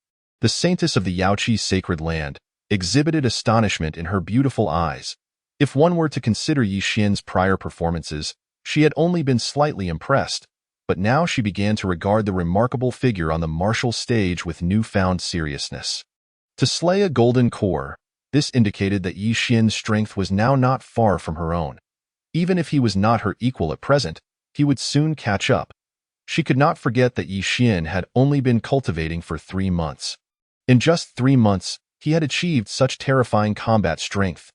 the saintess of the Yaoqi sacred land, exhibited astonishment in her beautiful eyes. If one were to consider Yi Xian's prior performances, she had only been slightly impressed, but now she began to regard the remarkable figure on the martial stage with newfound seriousness. To slay a Golden Core, this indicated that Yi Xian's strength was now not far from her own. Even if he was not her equal at present, he would soon catch up. She could not forget that Yi Xian had only been cultivating for 3 months. In just 3 months, he had achieved such terrifying combat strength.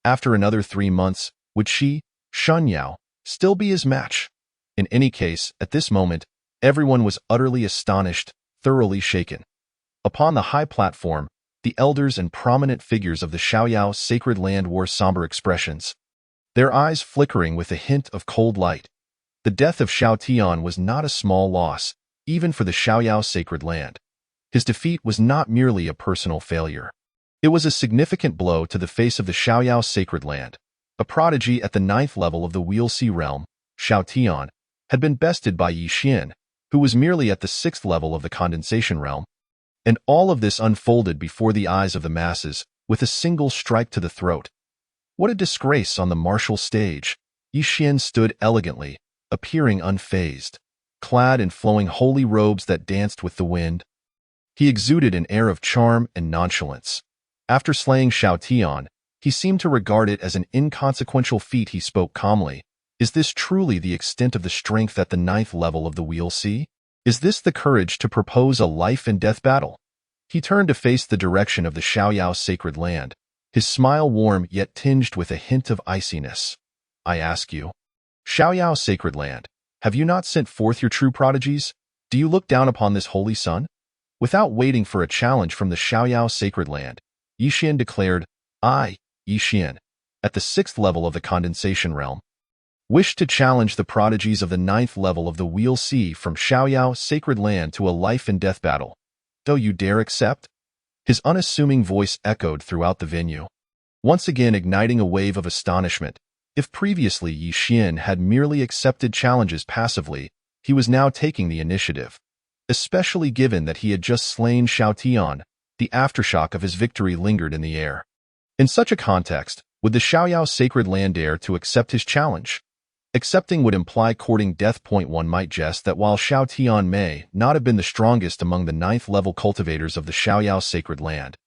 After another 3 months, would she, Shen Yao, still be his match? In any case, at this moment, everyone was utterly astonished, thoroughly shaken. Upon the high platform, the elders and prominent figures of the Xiaoyao sacred land wore somber expressions, their eyes flickering with a hint of cold light. The death of Xiao Tian was not a small loss, even for the Xiaoyao sacred land. His defeat was not merely a personal failure. It was a significant blow to the face of the Xiaoyao sacred land. A prodigy at the 9th level of the Wheelsea realm, Xiao Tian, had been bested by Yi Xian, who was merely at the 6th level of the condensation realm. And all of this unfolded before the eyes of the masses, with a single strike to the throat. What a disgrace on the martial stage! Yi Xian stood elegantly, appearing unfazed, clad in flowing holy robes that danced with the wind. He exuded an air of charm and nonchalance. After slaying Xiao Tian, he seemed to regard it as an inconsequential feat. He spoke calmly. Is this truly the extent of the strength at the 9th level of the Wheelsea? Is this the courage to propose a life-and-death battle? He turned to face the direction of the Xiaoyao sacred land, his smile warm yet tinged with a hint of iciness. I ask you, Xiaoyao sacred land, have you not sent forth your true prodigies? Do you look down upon this holy sun? Without waiting for a challenge from the Xiaoyao sacred land, Yi Xian declared, I, Yi Xian, at the 6th level of the condensation realm, wish to challenge the prodigies of the 9th level of the Wheelsea from Xiaoyao sacred land to a life-and-death battle. Do you dare accept? His unassuming voice echoed throughout the venue, once again igniting a wave of astonishment. If previously Yi Xian had merely accepted challenges passively, he was now taking the initiative. Especially given that he had just slain Xiao Tian, the aftershock of his victory lingered in the air. In such a context, would the Xiaoyao sacred land dare to accept his challenge? Accepting would imply courting death. One might jest that while Xiao Tian may not have been the strongest among the 9th level cultivators of the Xiaoyao sacred land,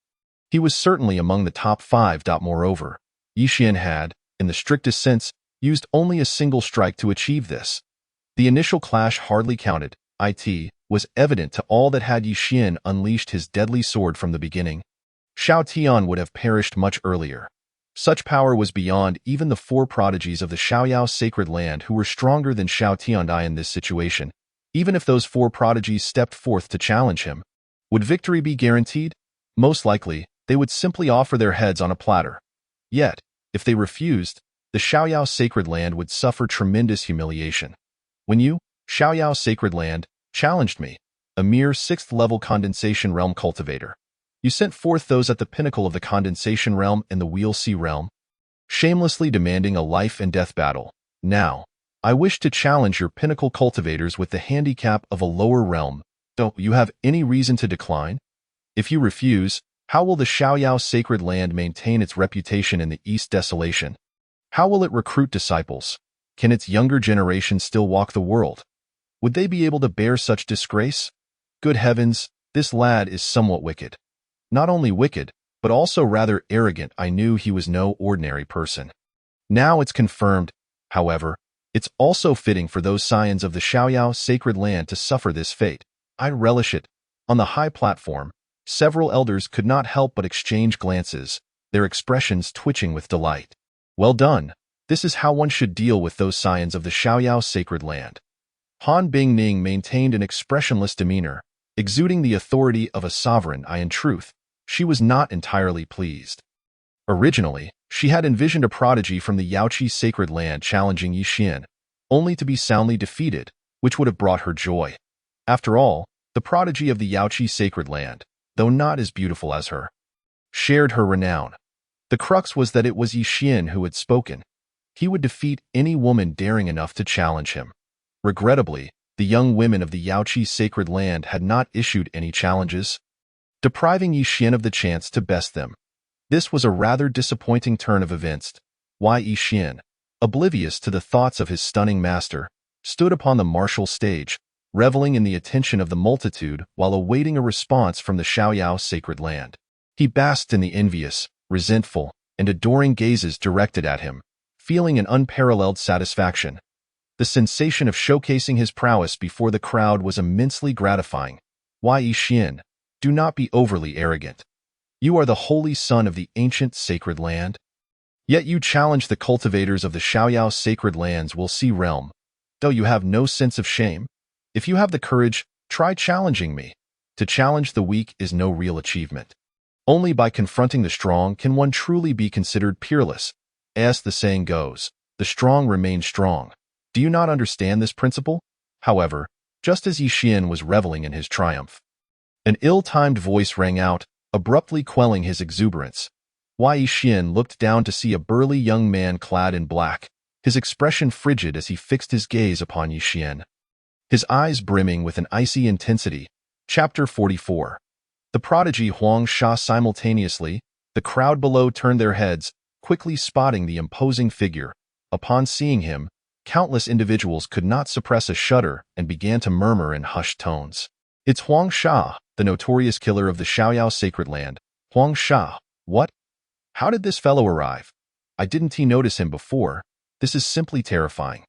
he was certainly among the top 5. Moreover, Yi Xian had, in the strictest sense, used only a single strike to achieve this. The initial clash hardly counted. It was evident to all that had Yi Xian unleashed his deadly sword from the beginning, Xiao Tian would have perished much earlier. Such power was beyond even the 4 prodigies of the Xiaoyao sacred land who were stronger than Xiao Tian in this situation. Even if those 4 prodigies stepped forth to challenge him, would victory be guaranteed? Most likely, they would simply offer their heads on a platter. Yet, if they refused, the Xiaoyao Sacred Land would suffer tremendous humiliation. When you, Xiaoyao Sacred Land, challenged me, a mere 6th-level condensation realm cultivator, you sent forth those at the pinnacle of the condensation realm and the Wheel Sea realm, shamelessly demanding a life-and-death battle. Now, I wish to challenge your pinnacle cultivators with the handicap of a lower realm. Don't you have any reason to decline? If you refuse, how will the Xiaoyao Sacred Land maintain its reputation in the East Desolation? How will it recruit disciples? Can its younger generation still walk the world? Would they be able to bear such disgrace? Good heavens, this lad is somewhat wicked. Not only wicked, but also rather arrogant. I knew he was no ordinary person. Now it's confirmed, however, it's also fitting for those scions of the Xiaoyao Sacred Land to suffer this fate. I relish it. On the high platform, several elders could not help but exchange glances, their expressions twitching with delight. Well done. This is how one should deal with those scions of the Xiaoyao Sacred Land. Han Bingning maintained an expressionless demeanor, exuding the authority of a sovereign. In truth, she was not entirely pleased. Originally, she had envisioned a prodigy from the Yaoqi Sacred Land challenging Yi Xian, only to be soundly defeated, which would have brought her joy. After all, the prodigy of the Yaoqi Sacred Land, though not as beautiful as her, shared her renown. The crux was that it was Yi Xian who had spoken. He would defeat any woman daring enough to challenge him. Regrettably, the young women of the Yaoqi Sacred Land had not issued any challenges, depriving Yi Xian of the chance to best them. This was a rather disappointing turn of events. Why Yi Xian, oblivious to the thoughts of his stunning master, stood upon the martial stage, reveling in the attention of the multitude while awaiting a response from the Xiaoyao Sacred Land. He basked in the envious, resentful, and adoring gazes directed at him, feeling an unparalleled satisfaction. The sensation of showcasing his prowess before the crowd was immensely gratifying. Why Yi Xian, do not be overly arrogant. You are the holy son of the ancient sacred land. Yet you challenge the cultivators of the Xiaoyao Sacred Land's Will Sea realm, though you have no sense of shame. If you have the courage, try challenging me. To challenge the weak is no real achievement. Only by confronting the strong can one truly be considered peerless. As the saying goes, the strong remain strong. Do you not understand this principle? However, just as Yi Xian was reveling in his triumph, an ill-timed voice rang out, abruptly quelling his exuberance. Yi Xian looked down to see a burly young man clad in black, his expression frigid as he fixed his gaze upon Yi Xian, his eyes brimming with an icy intensity. Chapter 44. The prodigy Huang Sha. Simultaneously, the crowd below turned their heads, quickly spotting the imposing figure. Upon seeing him, countless individuals could not suppress a shudder and began to murmur in hushed tones. It's Huang Sha, the notorious killer of the Xiaoyao Sacred Land. Huang Sha, what? How did this fellow arrive? I didn't notice him before. This is simply terrifying.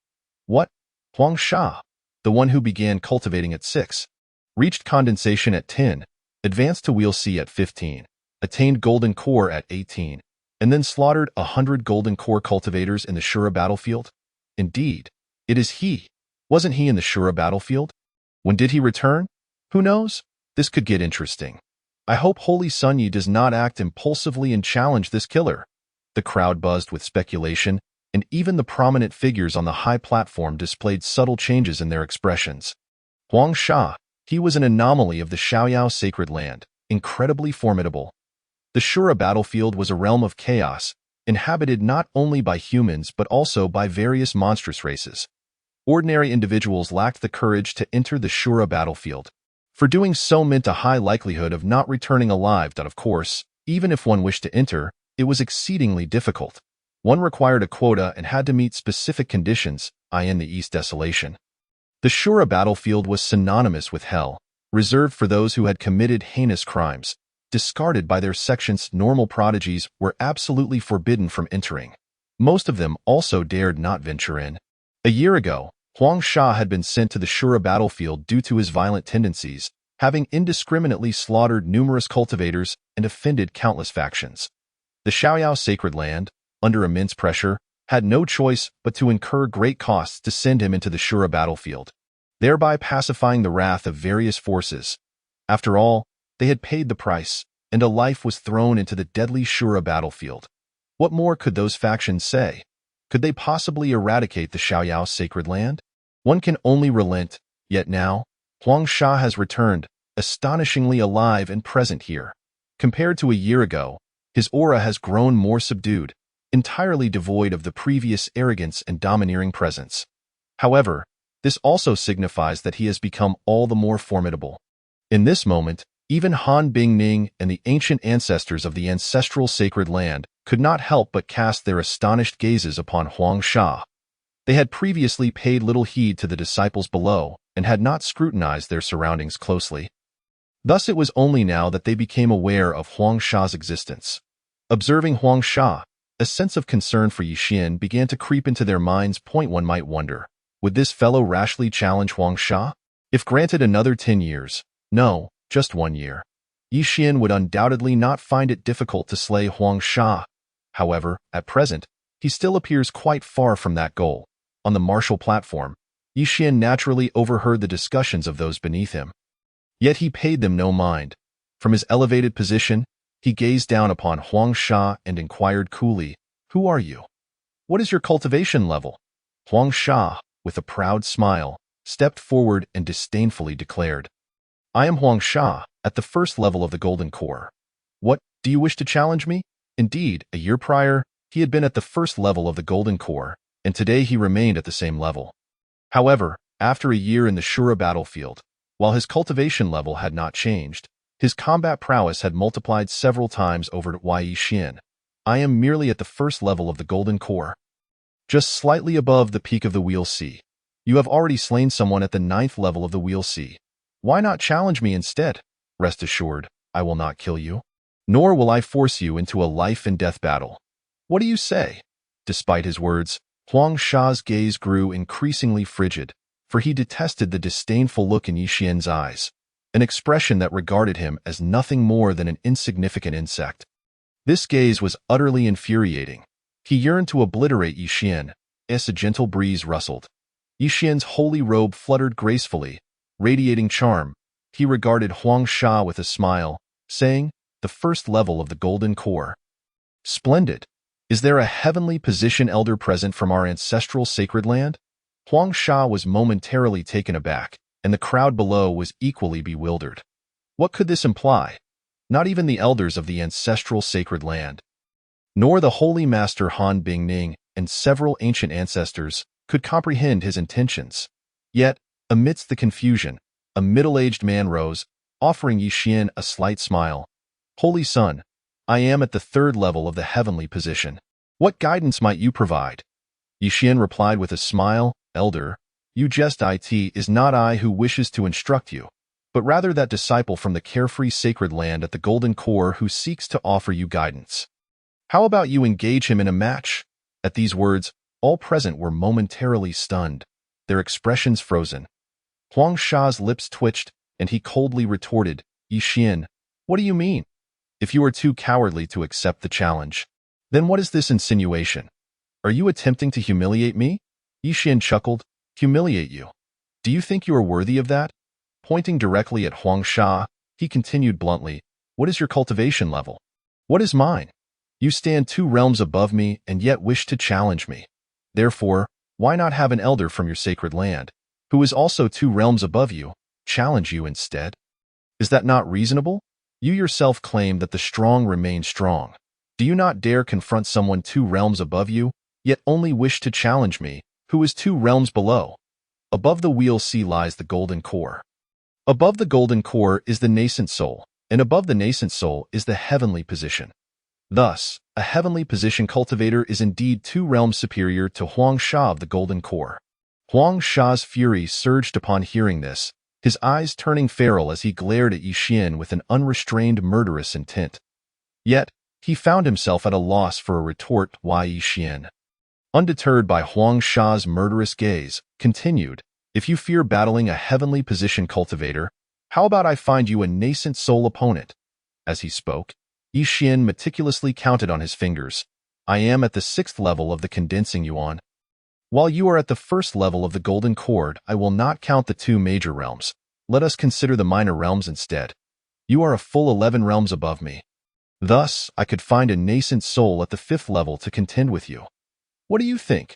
What? Huang Sha, the one who began cultivating at 6, reached condensation at 10, advanced to Wheel Sea at 15, attained Golden Core at 18, and then slaughtered 100 Golden Core cultivators in the Shura battlefield? Indeed, it is he. Wasn't he in the Shura battlefield? When did he return? Who knows? This could get interesting. I hope Holy Sun Yi does not act impulsively and challenge this killer. The crowd buzzed with speculation, and even the prominent figures on the high platform displayed subtle changes in their expressions. Huang Sha, he was an anomaly of the Xiaoyao Sacred Land, incredibly formidable. The Shura battlefield was a realm of chaos, inhabited not only by humans but also by various monstrous races. Ordinary individuals lacked the courage to enter the Shura battlefield. For doing so meant a high likelihood of not returning alive. That, of course, even if one wished to enter, it was exceedingly difficult. One required a quota and had to meet specific conditions, in the East Desolation. The Shura battlefield was synonymous with hell, reserved for those who had committed heinous crimes. Discarded by their section's normal prodigies were absolutely forbidden from entering. Most of them also dared not venture in. A year ago, Huang Sha had been sent to the Shura battlefield due to his violent tendencies, having indiscriminately slaughtered numerous cultivators and offended countless factions. The Xiaoyao Sacred Land, under immense pressure, had no choice but to incur great costs to send him into the Shura battlefield, thereby pacifying the wrath of various forces. After all, they had paid the price. and a life was thrown into the deadly Shura battlefield. What more could those factions say? Could they possibly eradicate the Xiaoyao sacred land? One can only relent, yet now, Huang Sha has returned, astonishingly alive and present here. Compared to a year ago, his aura has grown more subdued, entirely devoid of the previous arrogance and domineering presence. However, this also signifies that he has become all the more formidable. In this moment, even Han Bingning and the ancient ancestors of the ancestral sacred land could not help but cast their astonished gazes upon Huang Sha. They had previously paid little heed to the disciples below and had not scrutinized their surroundings closely. Thus it was only now that they became aware of Huang Sha's existence. Observing Huang Sha, a sense of concern for Yixin began to creep into their minds. One might wonder, would this fellow rashly challenge Huang Sha? If granted another 10 years, no, just 1 year, Yixin would undoubtedly not find it difficult to slay Huang Sha. However, at present, he still appears quite far from that goal. On the martial platform, Yixin naturally overheard the discussions of those beneath him. Yet he paid them no mind. From his elevated position, he gazed down upon Huang Sha and inquired coolly, "Who are you? What is your cultivation level?" Huang Sha, with a proud smile, stepped forward and disdainfully declared, "I am Huang Sha, at the first level of the Golden Core. What, do you wish to challenge me?" Indeed, a year prior, he had been at the first level of the Golden Core, and today he remained at the same level. However, after a year in the Shura battlefield, while his cultivation level had not changed, his combat prowess had multiplied several times over at Yixin. "I am merely at the first level of the Golden Core, just slightly above the peak of the Wheel Sea. You have already slain someone at the 9th level of the Wheel Sea. Why not challenge me instead? Rest assured, I will not kill you, nor will I force you into a life-and-death battle. What do you say?" Despite his words, Huang Sha's gaze grew increasingly frigid, for he detested the disdainful look in Yixin's eyes, an expression that regarded him as nothing more than an insignificant insect. This gaze was utterly infuriating. He yearned to obliterate Yixin, as a gentle breeze rustled. Yixin's holy robe fluttered gracefully, radiating charm. He regarded Huang Sha with a smile, saying, "The first level of the Golden Core. Splendid. Is there a heavenly position elder present from our ancestral sacred land?" Huang Sha was momentarily taken aback, and the crowd below was equally bewildered. What could this imply? Not even the elders of the ancestral sacred land, nor the holy master Han Bingning and several ancient ancestors, could comprehend his intentions. Yet, amidst the confusion, a middle-aged man rose, offering Yixin a slight smile. "Holy Son, I am at the 3rd level of the heavenly position. What guidance might you provide?" Yixin replied with a smile, "Elder, you jest. It is not I who wishes to instruct you, but rather that disciple from the carefree sacred land at the Golden Core who seeks to offer you guidance. How about you engage him in a match?" At these words, all present were momentarily stunned, their expressions frozen. Huang Sha's lips twitched, and he coldly retorted, "Yixin, what do you mean? If you are too cowardly to accept the challenge, then what is this insinuation? Are you attempting to humiliate me?" Yixin chuckled. "Humiliate you? Do you think you are worthy of that?" Pointing directly at Huang Sha, he continued bluntly, "What is your cultivation level? What is mine? You stand 2 realms above me and yet wish to challenge me. Therefore, why not have an elder from your sacred land, who is also 2 realms above you, challenge you instead? Is that not reasonable? You yourself claim that the strong remain strong. Do you not dare confront someone 2 realms above you, yet only wish to challenge me, who is 2 realms below? Above the Wheel Sea lies the Golden Core. Above the Golden Core is the nascent soul, and above the nascent soul is the heavenly position. Thus, a heavenly position cultivator is indeed 2 realms superior to Huang Sha of the Golden Core." Huang Sha's fury surged upon hearing this, his eyes turning feral as he glared at Yixin with an unrestrained murderous intent. Yet, he found himself at a loss for a retort. Yixin, undeterred by Huang Sha's murderous gaze, continued, "If you fear battling a heavenly position cultivator, how about I find you a nascent soul opponent?" As he spoke, Yixin meticulously counted on his fingers. "I am at the 6th level of the condensing yuan. While you are at the 1st level of the Golden Cord, I will not count the 2 major realms. Let us consider the minor realms instead. You are a full 11 realms above me. Thus, I could find a nascent soul at the 5th level to contend with you. What do you think?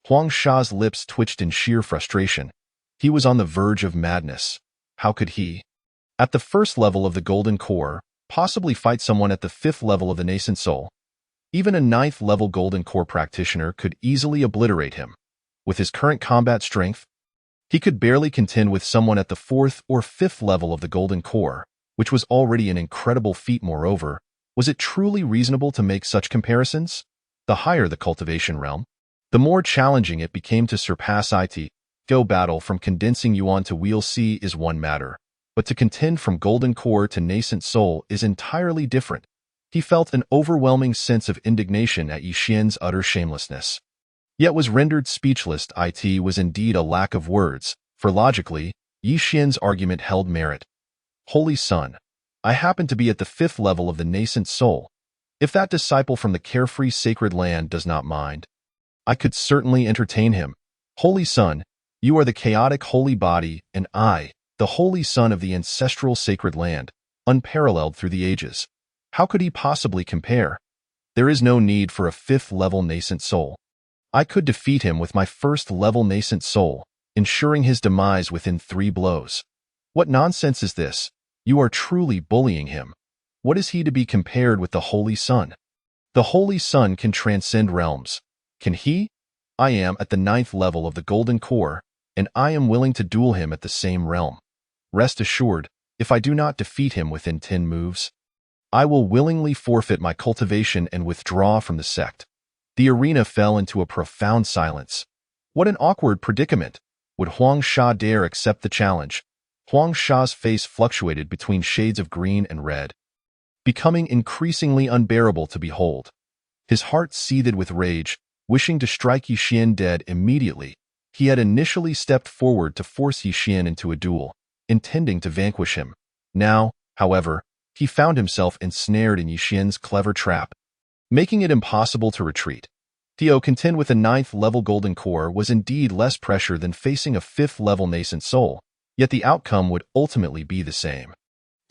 Huang Sha's lips twitched in sheer frustration. He was on the verge of madness. How could he, at the 1st level of the Golden Core, possibly fight someone at the 5th level of the nascent soul? Even a 9th level Golden Core practitioner could easily obliterate him. With his current combat strength, he could barely contend with someone at the 4th or 5th level of the Golden Core, which was already an incredible feat. Moreover, was it truly reasonable to make such comparisons? The higher the cultivation realm, the more challenging it became to surpass it. Go battle from condensing yuan to wheel C is one matter, but to contend from Golden Core to nascent soul is entirely different. He felt an overwhelming sense of indignation at Yi Xian's utter shamelessness, yet was rendered speechless. It was indeed a lack of words, for logically, Yi Xian's argument held merit. Holy Son, I happen to be at the 5th level of the nascent soul. If that disciple from the carefree sacred land does not mind, I could certainly entertain him. Holy Son, you are the chaotic holy body, and I, the holy son of the ancestral sacred land, unparalleled through the ages. How could he possibly compare? There is no need for a 5th level nascent soul. I could defeat him with my 1st level nascent soul, ensuring his demise within 3 blows. What nonsense is this? You are truly bullying him. What is he to be compared with the Holy Son? The Holy Son can transcend realms. Can he? I am at the 9th level of the Golden Core, and I am willing to duel him at the same realm. Rest assured, if I do not defeat him within 10 moves, I will willingly forfeit my cultivation and withdraw from the sect. The arena fell into a profound silence. What an awkward predicament. Would Huang Sha dare accept the challenge? Huang Sha's face fluctuated between shades of green and red, becoming increasingly unbearable to behold. His heart seethed with rage, wishing to strike Yi Xian dead immediately. He had initially stepped forward to force Yi Xian into a duel, intending to vanquish him. Now, however, he found himself ensnared in Yi Xian's clever trap, making it impossible to retreat. To contend with a 9th level Golden Core was indeed less pressure than facing a 5th level nascent soul, yet the outcome would ultimately be the same.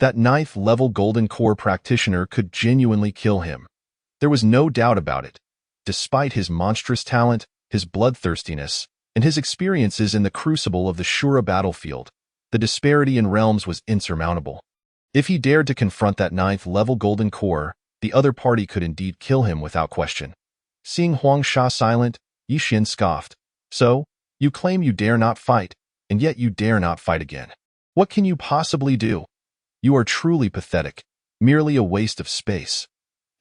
That 9th level Golden Core practitioner could genuinely kill him. There was no doubt about it. Despite his monstrous talent, his bloodthirstiness, and his experiences in the crucible of the Shura battlefield, the disparity in realms was insurmountable. If he dared to confront that 9th level Golden Core, the other party could indeed kill him without question. Seeing Huang Sha silent, Yi Xian scoffed. So, you claim you dare not fight, and yet you dare not fight again. What can you possibly do? You are truly pathetic, merely a waste of space.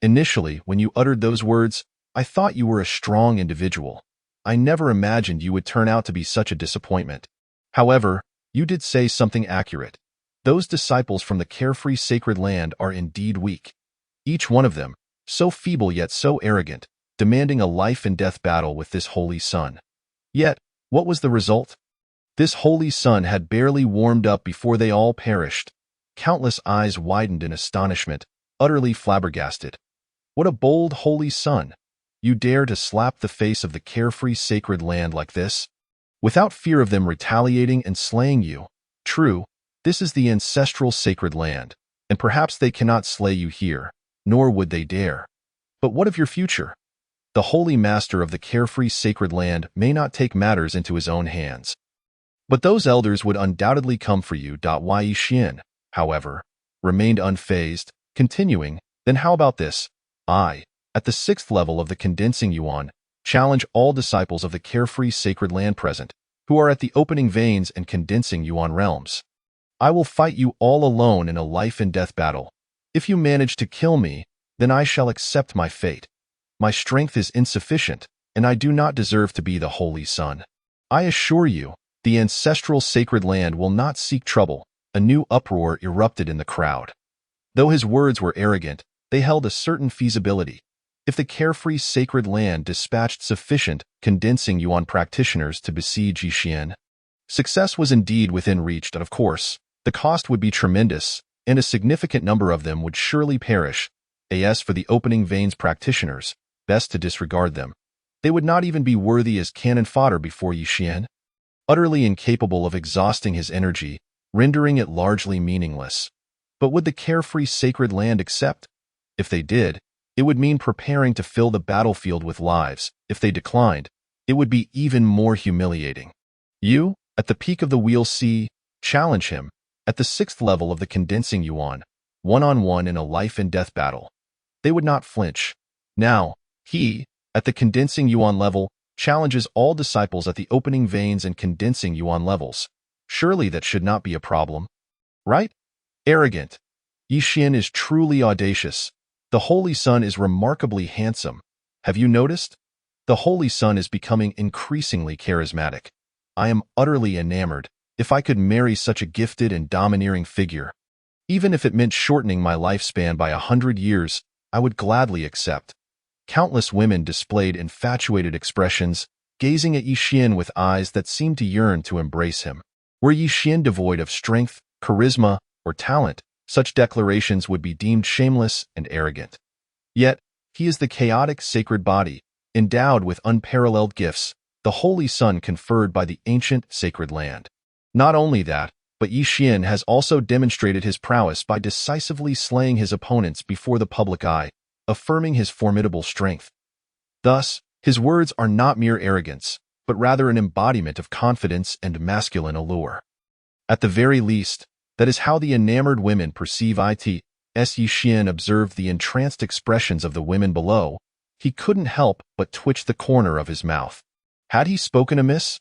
Initially, when you uttered those words, I thought you were a strong individual. I never imagined you would turn out to be such a disappointment. However, you did say something accurate. Those disciples from the carefree sacred land are indeed weak. Each one of them, so feeble yet so arrogant, demanding a life-and-death battle with this holy son. Yet, what was the result? This holy son had barely warmed up before they all perished. Countless eyes widened in astonishment, utterly flabbergasted. What a bold holy son! You dare to slap the face of the carefree sacred land like this? Without fear of them retaliating and slaying you. True, this is the ancestral sacred land, and perhaps they cannot slay you here, nor would they dare. But what of your future? The holy master of the carefree sacred land may not take matters into his own hands, but those elders would undoubtedly come for you. Yi Xian, however, remained unfazed, continuing, then how about this? I, at the 6th level of the condensing yuan, challenge all disciples of the carefree sacred land present, who are at the opening veins and condensing yuan realms. I will fight you all alone in a life-and-death battle. If you manage to kill me, then I shall accept my fate. My strength is insufficient, and I do not deserve to be the holy son. I assure you, the ancestral sacred land will not seek trouble. A new uproar erupted in the crowd. Though his words were arrogant, they held a certain feasibility. If the carefree sacred land dispatched sufficient condensing yuan practitioners to besiege Yi Xian, success was indeed within reach, and of course, the cost would be tremendous, and a significant number of them would surely perish. As for the opening veins practitioners, best to disregard them. They would not even be worthy as cannon fodder before Yi Xian. Utterly incapable of exhausting his energy, rendering it largely meaningless. But would the carefree sacred land accept? If they did, it would mean preparing to fill the battlefield with lives. If they declined, it would be even more humiliating. You, at the peak of the wheel C, challenge him, at the 6th level of the condensing yuan, one-on-one in a life-and-death battle. They would not flinch. Now, he, at the condensing yuan level, challenges all disciples at the opening veins and condensing yuan levels. Surely that should not be a problem. Right? Arrogant. Yi Xian is truly audacious. The Holy Sun is remarkably handsome. Have you noticed? The Holy Sun is becoming increasingly charismatic. I am utterly enamored. If I could marry such a gifted and domineering figure, even if it meant shortening my lifespan by 100 years, I would gladly accept. Countless women displayed infatuated expressions, gazing at Yi Xian with eyes that seemed to yearn to embrace him. Were Yi Xian devoid of strength, charisma, or talent, such declarations would be deemed shameless and arrogant. Yet, he is the chaotic sacred body, endowed with unparalleled gifts, the Holy Sun conferred by the ancient sacred land. Not only that, but Yi Xian has also demonstrated his prowess by decisively slaying his opponents before the public eye, affirming his formidable strength. Thus, his words are not mere arrogance, but rather an embodiment of confidence and masculine allure. At the very least, that is how the enamored women perceive it. As Yi Xian observed the entranced expressions of the women below, he couldn't help but twitch the corner of his mouth. Had he spoken amiss?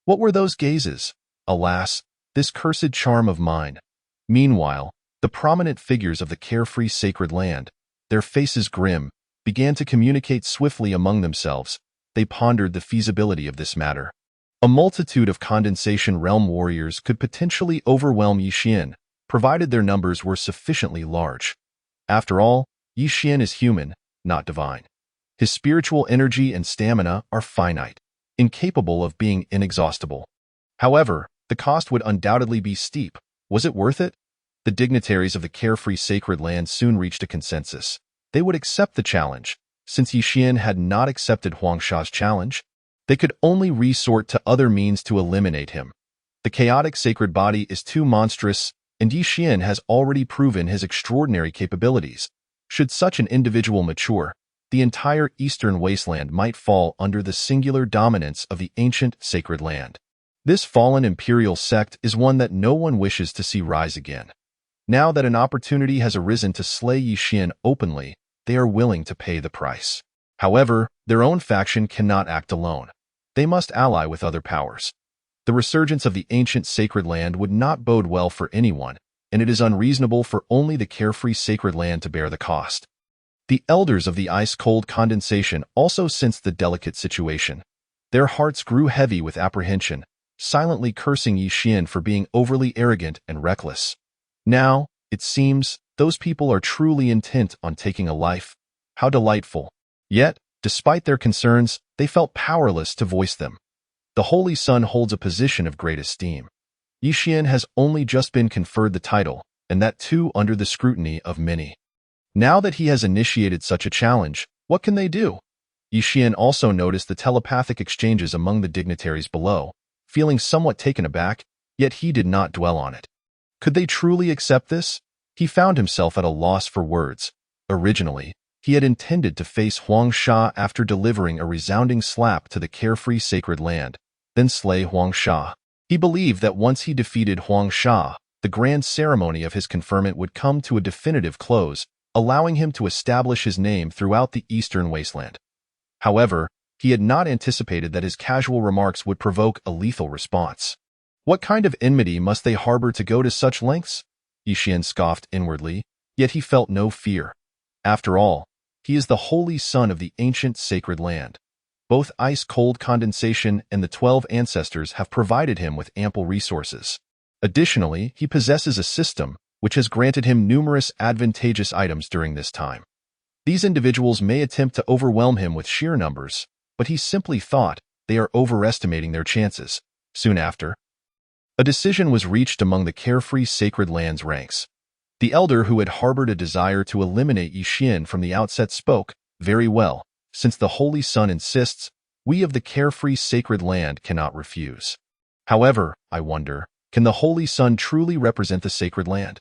What were those gazes? Alas, this cursed charm of mine. Meanwhile, the prominent figures of the carefree sacred land, their faces grim, began to communicate swiftly among themselves. They pondered the feasibility of this matter. A multitude of condensation realm warriors could potentially overwhelm Yi Xian, provided their numbers were sufficiently large. After all, Yi Xian is human, not divine. His spiritual energy and stamina are finite, incapable of being inexhaustible. However, the cost would undoubtedly be steep. Was it worth it? The dignitaries of the carefree sacred land soon reached a consensus. They would accept the challenge. Since Yi Xian had not accepted Huang Sha's challenge, they could only resort to other means to eliminate him. The chaotic sacred body is too monstrous, and Yi Xian has already proven his extraordinary capabilities. Should such an individual mature, the entire eastern wasteland might fall under the singular dominance of the ancient sacred land. This fallen imperial sect is one that no one wishes to see rise again. Now that an opportunity has arisen to slay Yi Xian openly, they are willing to pay the price. However, their own faction cannot act alone. They must ally with other powers. The resurgence of the ancient sacred land would not bode well for anyone, and it is unreasonable for only the carefree sacred land to bear the cost. The elders of the ice-cold condensation also sensed the delicate situation. Their hearts grew heavy with apprehension, silently cursing Yi Xian for being overly arrogant and reckless. Now, it seems, those people are truly intent on taking a life. How delightful. Yet, despite their concerns, they felt powerless to voice them. The Holy Sun holds a position of great esteem. Yi Xian has only just been conferred the title, and that too under the scrutiny of many. Now that he has initiated such a challenge, what can they do? Yi Xian also noticed the telepathic exchanges among the dignitaries below, feeling somewhat taken aback, yet he did not dwell on it. Could they truly accept this? He found himself at a loss for words. Originally, he had intended to face Huang Sha after delivering a resounding slap to the carefree sacred land, then slay Huang Sha. He believed that once he defeated Huang Sha, the grand ceremony of his conferment would come to a definitive close, allowing him to establish his name throughout the eastern wasteland. However, he had not anticipated that his casual remarks would provoke a lethal response. What kind of enmity must they harbor to go to such lengths? Yi Xian scoffed inwardly, yet he felt no fear. After all, he is the holy son of the ancient sacred land. Both ice-cold condensation and the 12 ancestors have provided him with ample resources. Additionally, he possesses a system which has granted him numerous advantageous items during this time. These individuals may attempt to overwhelm him with sheer numbers, but he simply thought they are overestimating their chances. Soon after, a decision was reached among the carefree sacred land's ranks. The elder who had harbored a desire to eliminate Yi Xian from the outset spoke, "Very well, since the Holy Sun insists, we of the carefree sacred land cannot refuse. However, I wonder, can the Holy Sun truly represent the sacred land?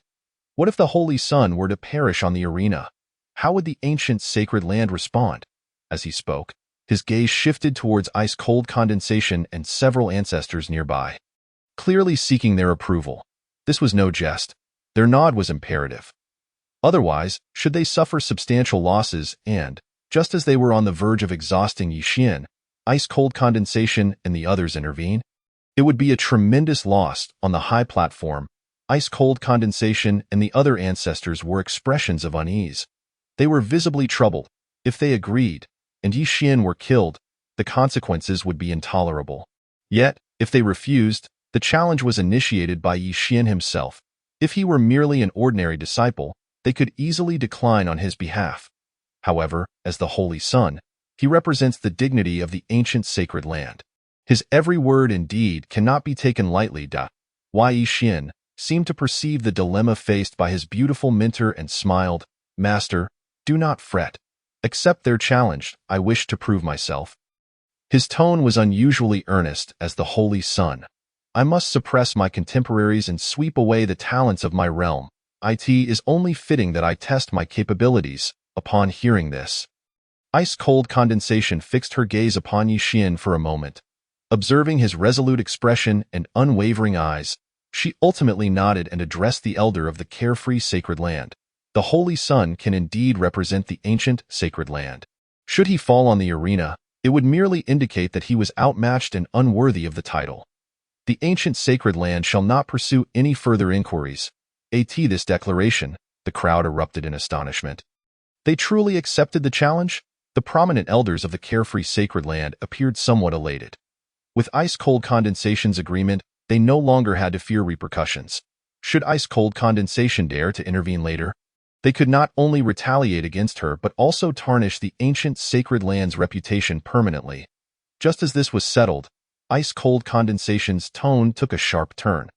What if the Holy Sun were to perish on the arena? How would the ancient sacred land respond? As he spoke, his gaze shifted towards ice-cold condensation and several ancestors nearby, clearly seeking their approval. This was no jest. Their nod was imperative. Otherwise, should they suffer substantial losses and, just as they were on the verge of exhausting Yixian, ice-cold condensation and the others intervene? It would be a tremendous loss. On the high platform, ice-cold condensation and the other ancestors were expressions of unease. They were visibly troubled. If they agreed, and Yixian were killed, the consequences would be intolerable. Yet, if they refused, the challenge was initiated by Yixian himself. If he were merely an ordinary disciple, they could easily decline on his behalf. However, as the Holy Sun, he represents the dignity of the ancient sacred land. His every word and deed cannot be taken lightly. Wei Yixian seemed to perceive the dilemma faced by his beautiful mentor and smiled. Master, do not fret. Accept their challenge. I wish to prove myself. His tone was unusually earnest as the Holy Sun. I must suppress my contemporaries and sweep away the talents of my realm. It is only fitting that I test my capabilities. Upon hearing this, ice-cold condensation fixed her gaze upon Yixian for a moment. Observing his resolute expression and unwavering eyes, she ultimately nodded and addressed the elder of the carefree sacred land. The Holy Sun can indeed represent the ancient sacred land. Should he fall on the arena, it would merely indicate that he was outmatched and unworthy of the title. The ancient sacred land shall not pursue any further inquiries. This declaration, the crowd erupted in astonishment. They truly accepted the challenge? The prominent elders of the carefree sacred land appeared somewhat elated. With ice-cold condensation's agreement, they no longer had to fear repercussions. Should ice-cold condensation dare to intervene later, they could not only retaliate against her but also tarnish the ancient sacred land's reputation permanently. Just as this was settled, ice-cold condensation's tone took a sharp turn.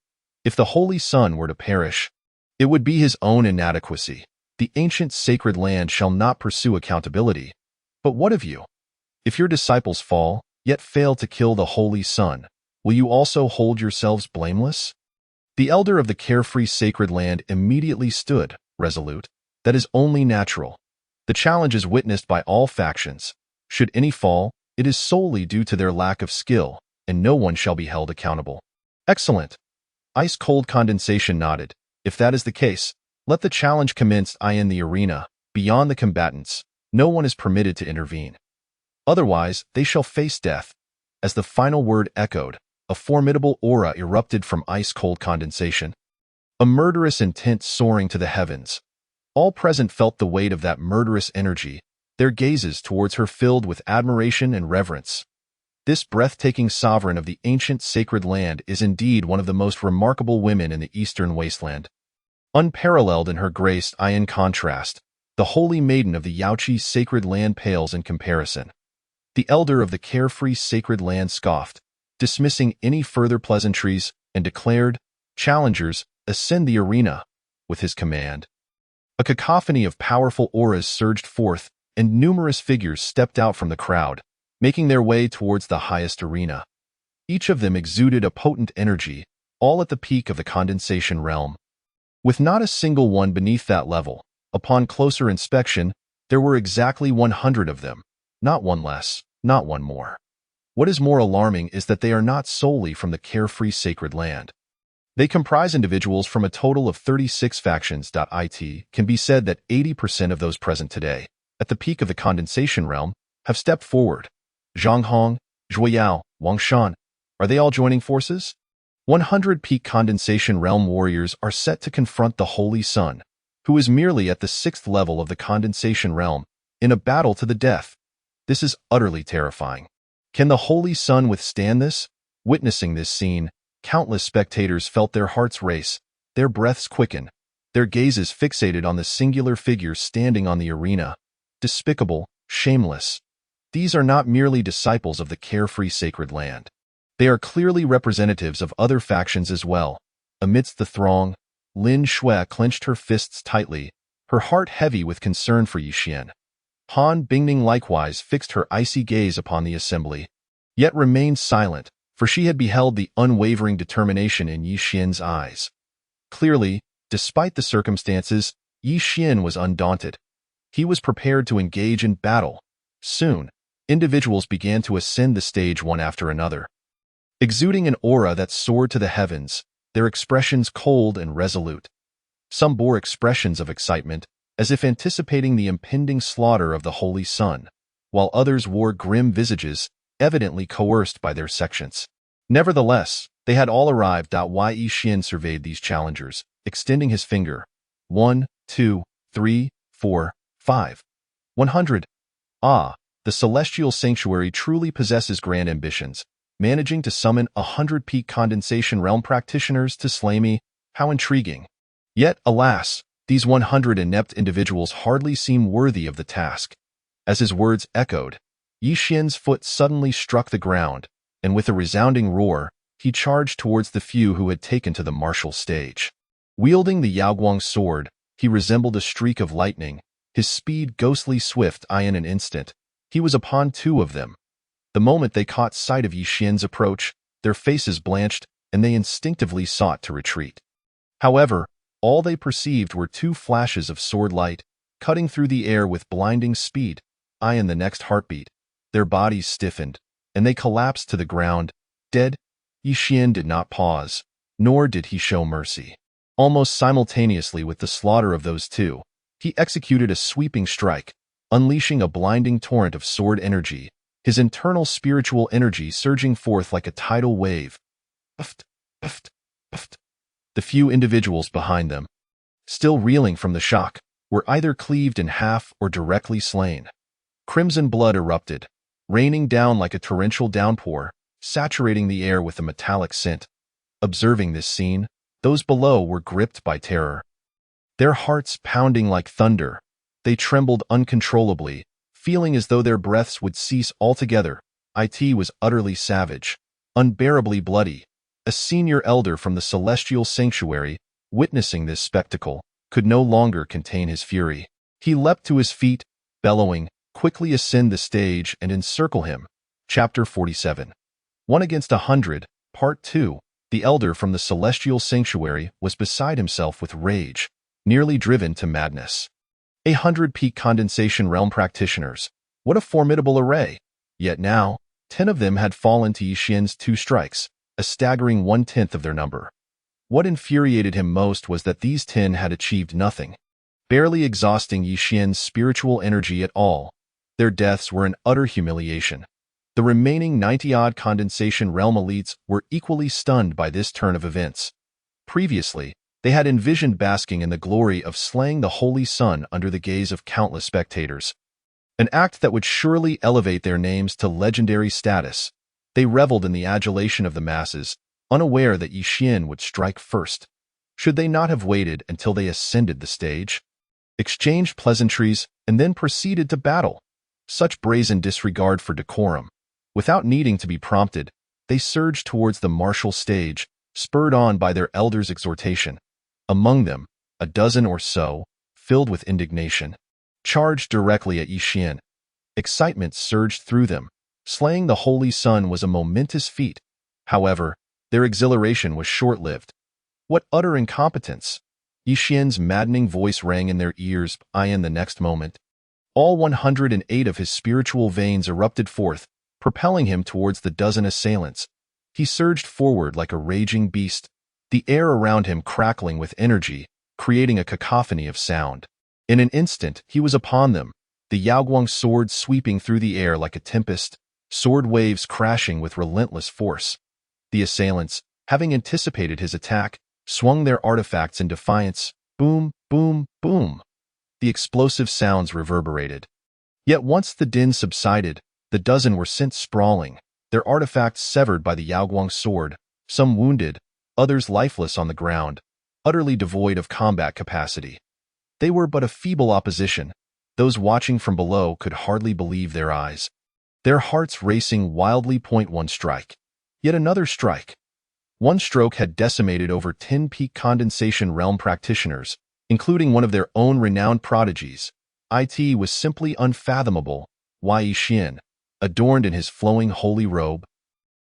If the Holy Sun were to perish, it would be his own inadequacy. The ancient sacred land shall not pursue accountability. But what of you? If your disciples fall, yet fail to kill the Holy Sun, will you also hold yourselves blameless? The elder of the carefree sacred land immediately stood, resolute. That is only natural. The challenge is witnessed by all factions. Should any fall, it is solely due to their lack of skill, and no one shall be held accountable. Excellent. Ice-cold condensation nodded. If that is the case, let the challenge commence. In the arena, beyond the combatants, no one is permitted to intervene. Otherwise, they shall face death. As the final word echoed, a formidable aura erupted from ice-cold condensation. A murderous intent soaring to the heavens. All present felt the weight of that murderous energy, their gazes towards her filled with admiration and reverence. This breathtaking sovereign of the ancient sacred land is indeed one of the most remarkable women in the eastern wasteland. Unparalleled in her grace, in contrast, the holy maiden of the Yaoqi sacred land pales in comparison. The elder of the carefree sacred land scoffed, dismissing any further pleasantries, and declared, "Challengers, ascend the arena." With his command, a cacophony of powerful auras surged forth, and numerous figures stepped out from the crowd, making their way towards the highest arena. Each of them exuded a potent energy, all at the peak of the condensation realm. With not a single one beneath that level, upon closer inspection, there were exactly 100 of them, not one less, not one more. What is more alarming is that they are not solely from the carefree sacred land. They comprise individuals from a total of 36 factions. It can be said that 80% of those present today, at the peak of the condensation realm, have stepped forward. Zhang Hong, Zhuo Yao, Wang Shan, are they all joining forces? 100 peak condensation realm warriors are set to confront the Holy Sun, who is merely at the 6th level of the condensation realm, in a battle to the death. This is utterly terrifying. Can the Holy Sun withstand this? Witnessing this scene, countless spectators felt their hearts race, their breaths quicken, their gazes fixated on the singular figure standing on the arena. Despicable, shameless. These are not merely disciples of the carefree sacred land. They are clearly representatives of other factions as well. Amidst the throng, Lin Shui clenched her fists tightly, her heart heavy with concern for Yixian. Han Bingning likewise fixed her icy gaze upon the assembly, yet remained silent, for she had beheld the unwavering determination in Yixian's eyes. Clearly, Despite the circumstances, Yi Xian was undaunted. He was prepared to engage in battle. Soon, individuals began to ascend the stage one after another. Exuding an aura that soared to the heavens, their expressions cold and resolute. Some bore expressions of excitement, as if anticipating the impending slaughter of the Holy Sun, while others wore grim visages, evidently coerced by their sections. Nevertheless, they had all arrived. Yi Xian surveyed these challengers, extending his finger. 1, 2, 3, 4, 5. 100. Ah, the celestial sanctuary truly possesses grand ambitions. Managing to summon 100 peak condensation realm practitioners to slay me, how intriguing. Yet, alas, these 100 inept individuals hardly seem worthy of the task. As his words echoed, Yi Xian's foot suddenly struck the ground, and with a resounding roar, he charged towards the few who had taken to the martial stage. Wielding the Yaoguang sword, he resembled a streak of lightning, his speed ghostly swift. In an instant, he was upon two of them. The moment they caught sight of Yi Xian's approach, their faces blanched, and they instinctively sought to retreat. However, all they perceived were two flashes of sword light, cutting through the air with blinding speed. In the next heartbeat, their bodies stiffened, and they collapsed to the ground, dead. Yi Xian did not pause, nor did he show mercy. Almost simultaneously with the slaughter of those two, he executed a sweeping strike, unleashing a blinding torrent of sword energy, his internal spiritual energy surging forth like a tidal wave. Puffed, puffed, puffed. The few individuals behind them, still reeling from the shock, were either cleaved in half or directly slain. Crimson blood erupted, raining down like a torrential downpour, saturating the air with a metallic scent. Observing this scene, those below were gripped by terror. Their hearts pounding like thunder, they trembled uncontrollably, feeling as though their breaths would cease altogether. It was utterly savage, unbearably bloody. A senior elder from the celestial sanctuary, witnessing this spectacle, could no longer contain his fury. He leapt to his feet, bellowing, quickly ascend the stage and encircle him. Chapter 47. 1 against 100, Part 2. The elder from the celestial sanctuary was beside himself with rage, nearly driven to madness. 100 peak condensation realm practitioners. What a formidable array! Yet now, 10 of them had fallen to Yi Xian's 2 strikes, a staggering 1/10 of their number. What infuriated him most was that these 10 had achieved nothing, barely exhausting Yi Xian's spiritual energy at all. Their deaths were an utter humiliation. The remaining 90-odd condensation realm elites were equally stunned by this turn of events. Previously, they had envisioned basking in the glory of slaying the Holy Sun under the gaze of countless spectators, an act that would surely elevate their names to legendary status. They reveled in the adulation of the masses, unaware that Yi Xian would strike first. Should they not have waited until they ascended the stage, exchanged pleasantries, and then proceeded to battle? Such brazen disregard for decorum. Without needing to be prompted, they surged towards the martial stage, spurred on by their elders' exhortation. Among them, a dozen or so, filled with indignation, charged directly at Yi Xian. Excitement surged through them. Slaying the Holy Sun was a momentous feat. However, their exhilaration was short-lived. What utter incompetence! Yi Xian's maddening voice rang in their ears. In the next moment, all 108 of his spiritual veins erupted forth, propelling him towards the dozen assailants. He surged forward like a raging beast, the air around him crackling with energy, creating a cacophony of sound. In an instant, he was upon them, the Yaoguang sword sweeping through the air like a tempest, sword waves crashing with relentless force. The assailants, having anticipated his attack, swung their artifacts in defiance. Boom, boom, boom. The explosive sounds reverberated. Yet once the din subsided, the dozen were sent sprawling, their artifacts severed by the Yaoguang sword, some wounded, others lifeless on the ground, utterly devoid of combat capacity. They were but a feeble opposition. Those watching from below could hardly believe their eyes. Their hearts racing wildly. 1 strike. Yet another strike. One stroke had decimated over 10 peak condensation realm practitioners, including one of their own renowned prodigies. It was simply unfathomable. Yi Xian, adorned in his flowing holy robe,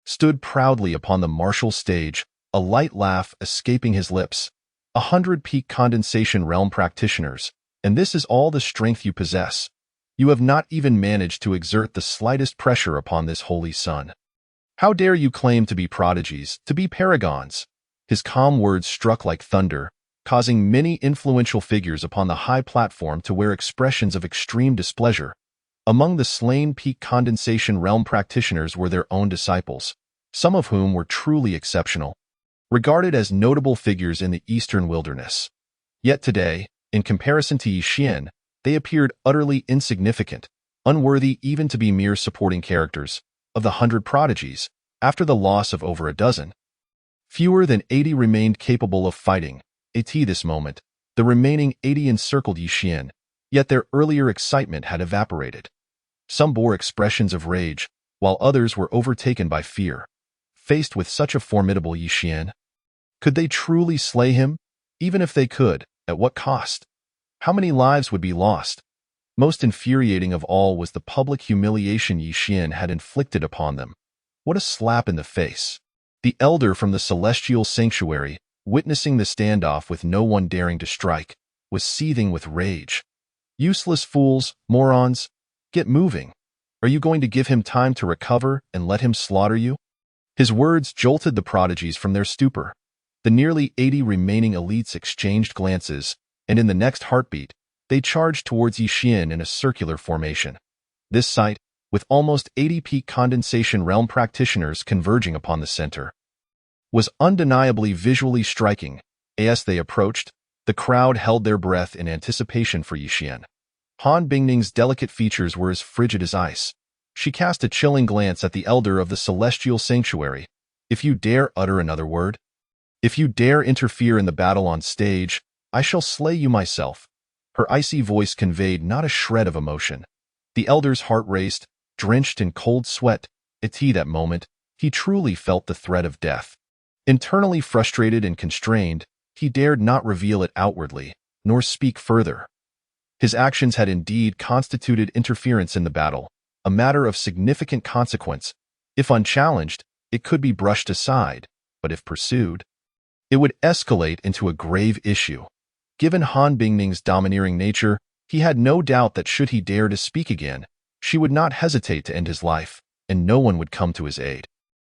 stood proudly upon the martial stage, a light laugh escaping his lips. 100 peak condensation realm practitioners, and this is all the strength you possess. You have not even managed to exert the slightest pressure upon this holy sun. How dare you claim to be prodigies, to be paragons? His calm words struck like thunder, causing many influential figures upon the high platform to wear expressions of extreme displeasure. Among the slain peak condensation realm practitioners were their own disciples, some of whom were truly exceptional, regarded as notable figures in the eastern wilderness. Yet today, in comparison to Yi Xian, they appeared utterly insignificant, unworthy even to be mere supporting characters. Of the 100 prodigies, after the loss of over a dozen, fewer than 80 remained capable of fighting. At this moment, the remaining 80 encircled Yi Xian, yet their earlier excitement had evaporated. Some bore expressions of rage, while others were overtaken by fear. Faced with such a formidable Yi Xian, could they truly slay him? Even if they could, at what cost? How many lives would be lost? Most infuriating of all was the public humiliation Yi Xian had inflicted upon them. What a slap in the face! The elder from the celestial sanctuary, witnessing the standoff with no one daring to strike, was seething with rage. Useless fools, morons, get moving. Are you going to give him time to recover and let him slaughter you? His words jolted the prodigies from their stupor. The nearly 80 remaining elites exchanged glances, and in the next heartbeat, they charged towards Yi Xian in a circular formation. This sight, with almost 80 peak condensation realm practitioners converging upon the center, was undeniably visually striking. As they approached, the crowd held their breath in anticipation for Yi Xian. Han Bingning's delicate features were as frigid as ice. She cast a chilling glance at the elder of the celestial sanctuary. If you dare utter another word, if you dare interfere in the battle on stage, I shall slay you myself. Her icy voice conveyed not a shred of emotion. The elder's heart raced, drenched in cold sweat. At that moment, he truly felt the threat of death. Internally frustrated and constrained, he dared not reveal it outwardly, nor speak further. His actions had indeed constituted interference in the battle, a matter of significant consequence. If unchallenged, it could be brushed aside, but if pursued, it would escalate into a grave issue. Given Han Bingning's domineering nature, he had no doubt that should he dare to speak again, she would not hesitate to end his life, and no one would come to his aid.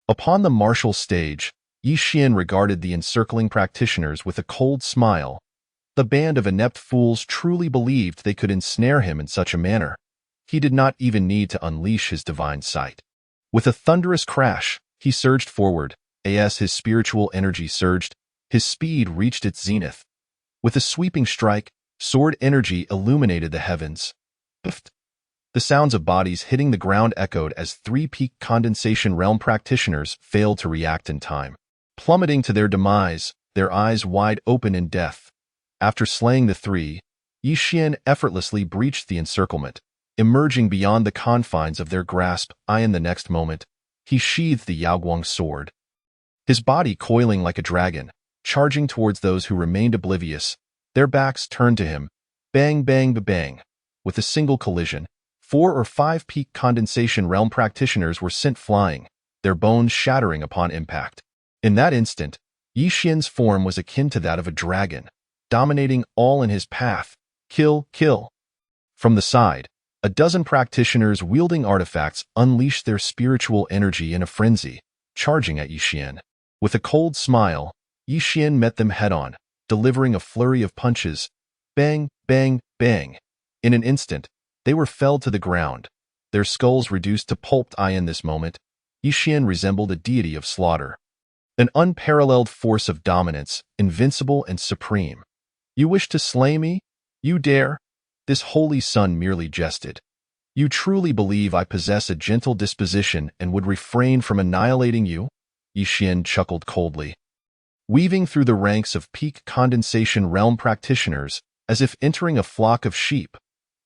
Upon the martial stage, Yi Xian regarded the encircling practitioners with a cold smile. The band of inept fools truly believed they could ensnare him in such a manner. He did not even need to unleash his divine sight. With a thunderous crash, he surged forward. As his spiritual energy surged, his speed reached its zenith. With a sweeping strike, sword energy illuminated the heavens. Pft! The sounds of bodies hitting the ground echoed as 3 peak condensation realm practitioners failed to react in time, plummeting to their demise, their eyes wide open in death. After slaying the 3, Yi Xian effortlessly breached the encirclement, emerging beyond the confines of their grasp. In the next moment, he sheathed the Yaoguang sword, his body coiling like a dragon, charging towards those who remained oblivious, their backs turned to him. Bang, bang, bang. With a single collision, 4 or 5 peak condensation realm practitioners were sent flying, their bones shattering upon impact. In that instant, Yi Xian's form was akin to that of a dragon, dominating all in his path. Kill, kill. From the side, a dozen practitioners wielding artifacts unleashed their spiritual energy in a frenzy, charging at Yi Xian. With a cold smile, Yi Xian met them head-on, delivering a flurry of punches. Bang, bang, bang. In an instant, they were felled to the ground, their skulls reduced to pulp. In this moment, Yi Xian resembled a deity of slaughter, an unparalleled force of dominance, invincible and supreme. You wish to slay me? You dare? This holy sun merely jested. You truly believe I possess a gentle disposition and would refrain from annihilating you? Yi Xian chuckled coldly. Weaving through the ranks of peak condensation realm practitioners, as if entering a flock of sheep,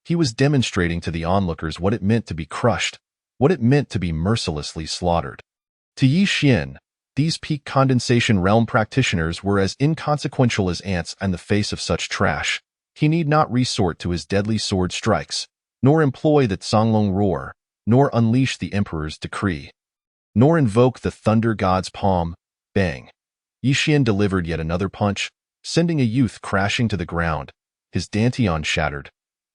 he was demonstrating to the onlookers what it meant to be crushed, what it meant to be mercilessly slaughtered. To Yi Xian, these peak condensation realm practitioners were as inconsequential as ants in the face of such trash. He need not resort to his deadly sword strikes, nor employ the Songlong roar, nor unleash the Emperor's decree, nor invoke the thunder god's palm. Bang! Yi Xian delivered yet another punch, sending a youth crashing to the ground, his dantian shattered.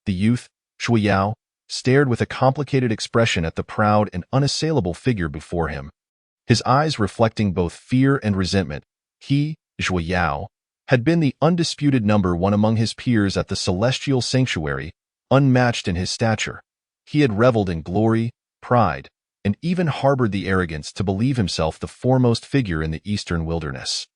The youth, Shuiyao, stared with a complicated expression at the proud and unassailable figure before him, his eyes reflecting both fear and resentment. He, Shuiyao, had been the undisputed number one among his peers at the celestial sanctuary, unmatched in his stature. He had reveled in glory, pride, and even harbored the arrogance to believe himself the foremost figure in the eastern wilderness.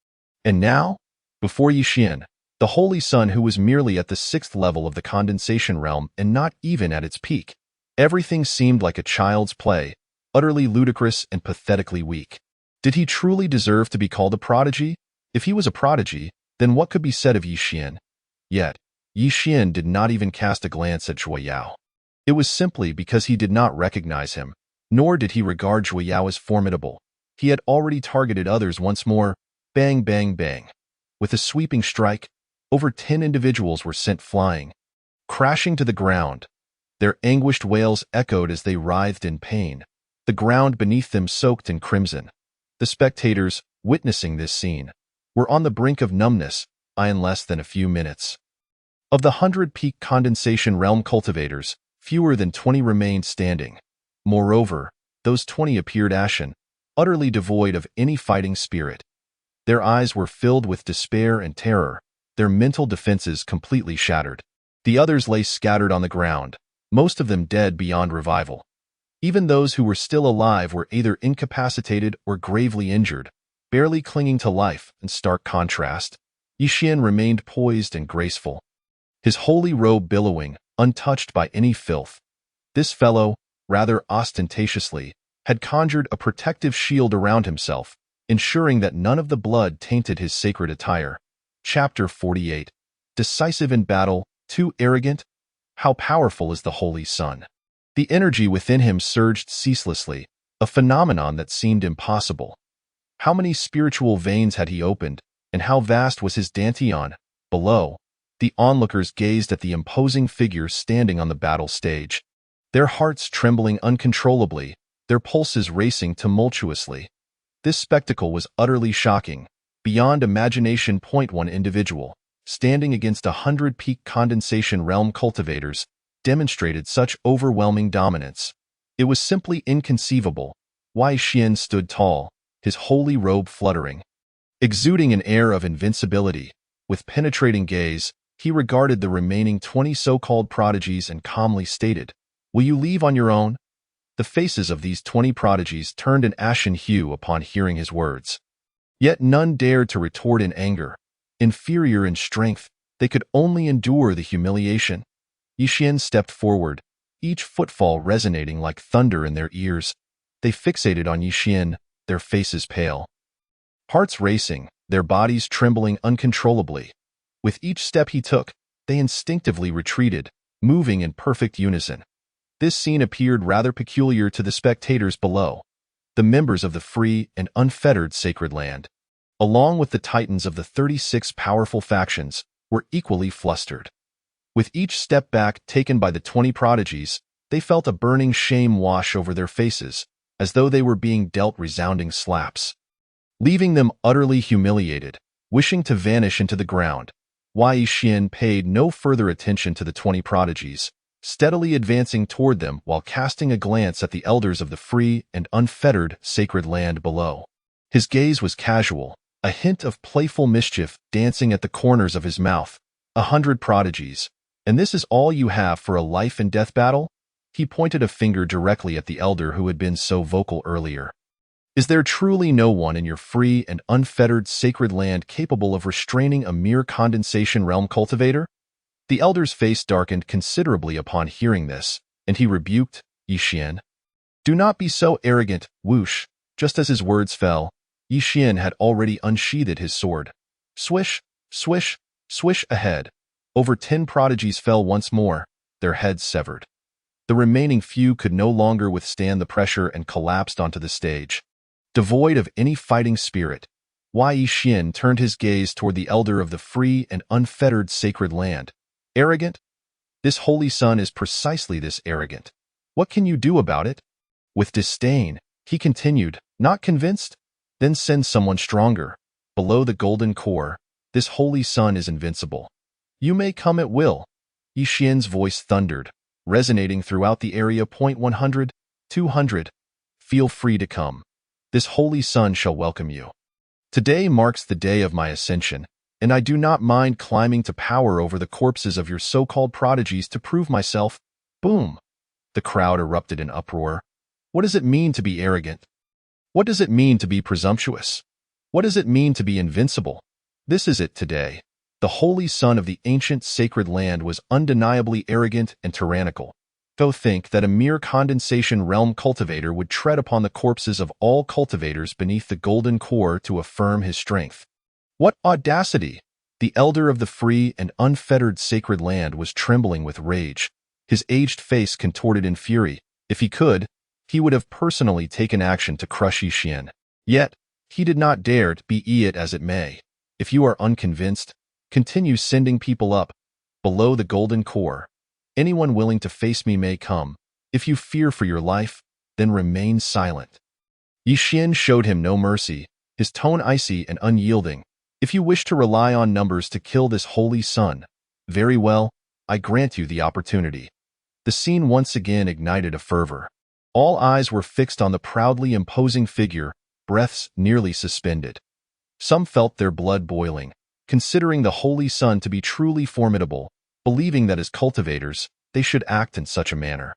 And now, before Yixin, the Holy Sun, who was merely at the 6th level of the condensation realm and not even at its peak, everything seemed like a child's play, utterly ludicrous and pathetically weak. Did he truly deserve to be called a prodigy? If he was a prodigy, then what could be said of Yixin? Yet, Yixin did not even cast a glance at Shuiyao. It was simply because he did not recognize him, nor did he regard Shuiyao as formidable. He had already targeted others once more. Bang, bang, bang. With a sweeping strike, over 10 individuals were sent flying, crashing to the ground. Their anguished wails echoed as they writhed in pain, the ground beneath them soaked in crimson. The spectators, witnessing this scene, were on the brink of numbness in less than a few minutes. Of the 100 peak condensation realm cultivators, fewer than 20 remained standing. Moreover, those 20 appeared ashen, utterly devoid of any fighting spirit. Their eyes were filled with despair and terror, their mental defenses completely shattered. The others lay scattered on the ground, most of them dead beyond revival. Even those who were still alive were either incapacitated or gravely injured, barely clinging to life. In stark contrast, Yixin remained poised and graceful, his holy robe billowing, untouched by any filth. This fellow, rather ostentatiously, had conjured a protective shield around himself, ensuring that none of the blood tainted his sacred attire. Chapter 48. Decisive in battle, too arrogant? How powerful is the Holy Sun? The energy within him surged ceaselessly, a phenomenon that seemed impossible. How many spiritual veins had he opened, and how vast was his dantian? Below, the onlookers gazed at the imposing figure standing on the battle stage, their hearts trembling uncontrollably, their pulses racing tumultuously. This spectacle was utterly shocking, beyond imagination. One individual, standing against 100 peak condensation realm cultivators, demonstrated such overwhelming dominance. It was simply inconceivable. Wai Xian stood tall, his holy robe fluttering, exuding an air of invincibility. With penetrating gaze, he regarded the remaining 20 so-called prodigies and calmly stated, "Will you leave on your own?" The faces of these 20 prodigies turned an ashen hue upon hearing his words. Yet none dared to retort in anger. Inferior in strength, they could only endure the humiliation. Yixin stepped forward, each footfall resonating like thunder in their ears. They fixated on Yixin, their faces pale, hearts racing, their bodies trembling uncontrollably. With each step he took, they instinctively retreated, moving in perfect unison. This scene appeared rather peculiar to the spectators below. The members of the free and unfettered sacred land, along with the titans of the 36 powerful factions, were equally flustered. With each step back taken by the 20 prodigies, they felt a burning shame wash over their faces, as though they were being dealt resounding slaps, leaving them utterly humiliated, wishing to vanish into the ground. Wai Xian paid no further attention to the 20 prodigies, steadily advancing toward them while casting a glance at the elders of the free and unfettered sacred land below. His gaze was casual, a hint of playful mischief dancing at the corners of his mouth. 100 prodigies, and this is all you have for a life and death battle? He pointed a finger directly at the elder who had been so vocal earlier. Is there truly no one in your free and unfettered sacred land capable of restraining a mere condensation realm cultivator? The elder's face darkened considerably upon hearing this, and he rebuked Yixin. Do not be so arrogant. Whoosh. Just as his words fell, Yixin had already unsheathed his sword. Swish, swish, swish ahead. Over 10 prodigies fell once more, their heads severed. The remaining few could no longer withstand the pressure and collapsed onto the stage. Devoid of any fighting spirit, Wai Yixin turned his gaze toward the elder of the free and unfettered sacred land. Arrogant? This Holy Sun is precisely this arrogant. What can you do about it? With disdain, he continued, not convinced? Then send someone stronger. Below the golden core, This holy sun is invincible. You may come at will. Yi Xian's voice thundered, resonating throughout the area. 100, 200. Feel free to come. This holy sun shall welcome you. Today marks the day of my ascension, and I do not mind climbing to power over the corpses of your so-called prodigies to prove myself. Boom! The crowd erupted in uproar. What does it mean to be arrogant? What does it mean to be presumptuous? What does it mean to be invincible? This is it today. The holy son of the ancient sacred land was undeniably arrogant and tyrannical. Go think that a mere condensation realm cultivator would tread upon the corpses of all cultivators beneath the golden core to affirm his strength. What audacity! The elder of the free and unfettered sacred land was trembling with rage, his aged face contorted in fury. If he could, he would have personally taken action to crush Yi Xian. Yet, he did not dare, be it as it may. If you are unconvinced, continue sending people up, below the golden core. Anyone willing to face me may come. If you fear for your life, then remain silent. Yi Xian showed him no mercy, his tone icy and unyielding. If you wish to rely on numbers to kill this holy sun, very well, I grant you the opportunity. The scene once again ignited a fervor. All eyes were fixed on the proudly imposing figure, breaths nearly suspended. Some felt their blood boiling, considering the holy sun to be truly formidable, believing that as cultivators, they should act in such a manner.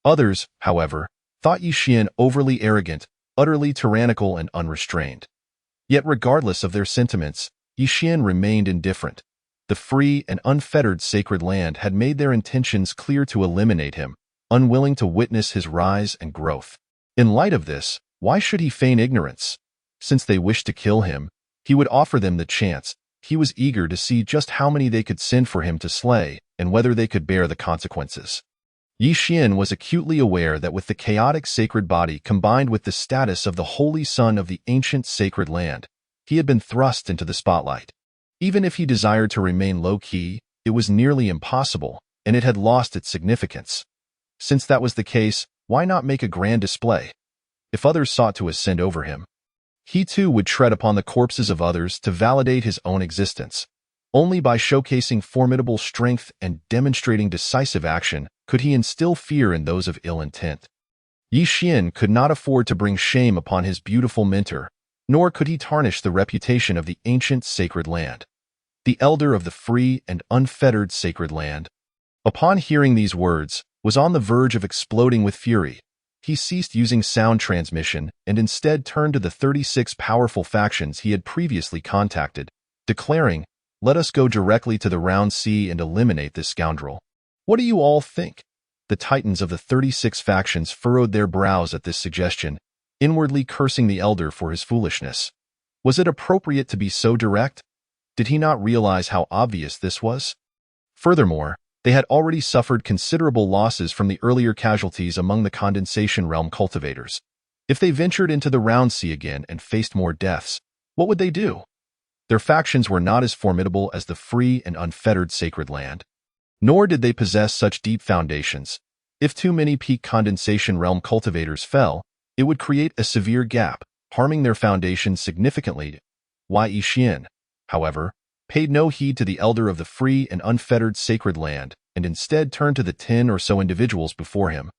Others, however, thought Yi Xian overly arrogant, utterly tyrannical and unrestrained. Yet regardless of their sentiments, Yi Xian remained indifferent. The free and unfettered sacred land had made their intentions clear to eliminate him, unwilling to witness his rise and growth. In light of this, why should he feign ignorance? Since they wished to kill him, he would offer them the chance. He was eager to see just how many they could send for him to slay, and whether they could bear the consequences. Yi Xian was acutely aware that with the chaotic sacred body combined with the status of the holy son of the ancient sacred land, he had been thrust into the spotlight. Even if he desired to remain low-key, it was nearly impossible, and it had lost its significance. Since that was the case, why not make a grand display? If others sought to ascend over him, he too would tread upon the corpses of others to validate his own existence. Only by showcasing formidable strength and demonstrating decisive action could he instill fear in those of ill intent. Yi Xian could not afford to bring shame upon his beautiful mentor, nor could he tarnish the reputation of the ancient sacred land, the elder of the free and unfettered sacred land. Upon hearing these words, was on the verge of exploding with fury. He ceased using sound transmission and instead turned to the 36 powerful factions he had previously contacted, declaring, "Let us go directly to the Round Sea and eliminate this scoundrel." What do you all think? The titans of the 36 factions furrowed their brows at this suggestion, inwardly cursing the elder for his foolishness. Was it appropriate to be so direct? Did he not realize how obvious this was? Furthermore, they had already suffered considerable losses from the earlier casualties among the condensation realm cultivators. If they ventured into the Round Sea again and faced more deaths, what would they do? Their factions were not as formidable as the free and unfettered sacred land, nor did they possess such deep foundations. If too many peak condensation realm cultivators fell, it would create a severe gap, harming their foundations significantly. Yi Xian, however, paid no heed to the elder of the free and unfettered sacred land, and instead turned to the 10 or so individuals before him,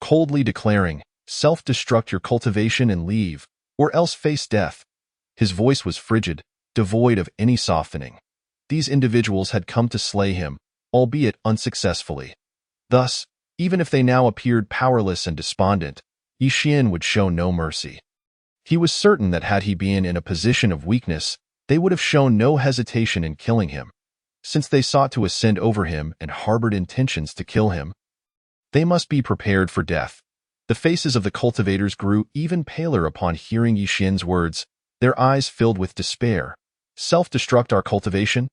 coldly declaring, "Self-destruct your cultivation and leave, or else face death." His voice was frigid, devoid of any softening. These individuals had come to slay him, albeit unsuccessfully. Thus, even if they now appeared powerless and despondent, Yi Xian would show no mercy. He was certain that had he been in a position of weakness, they would have shown no hesitation in killing him. Since they sought to ascend over him and harbored intentions to kill him, they must be prepared for death. The faces of the cultivators grew even paler upon hearing Yi Xian's words, their eyes filled with despair. Self-destruct our cultivation?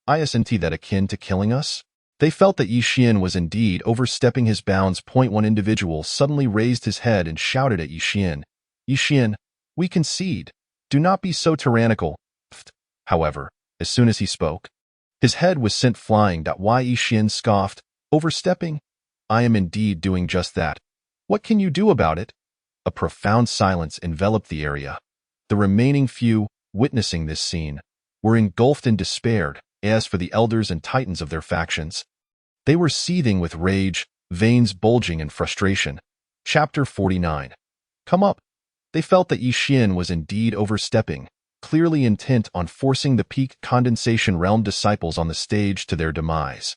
Isn't that akin to killing us? They felt that Yi Xian was indeed overstepping his bounds. One individual suddenly raised his head and shouted at Yi Xian, "Yi Xian, we concede. Do not be so tyrannical." However, as soon as he spoke, his head was sent flying. Yi Xian scoffed, "Overstepping? I am indeed doing just that. What can you do about it?" A profound silence enveloped the area. The remaining few, witnessing this scene, were engulfed in despair. As for the elders and titans of their factions, they were seething with rage, veins bulging in frustration. Chapter 49. Come up. They felt that Yi Xian was indeed overstepping, clearly intent on forcing the peak condensation realm disciples on the stage to their demise.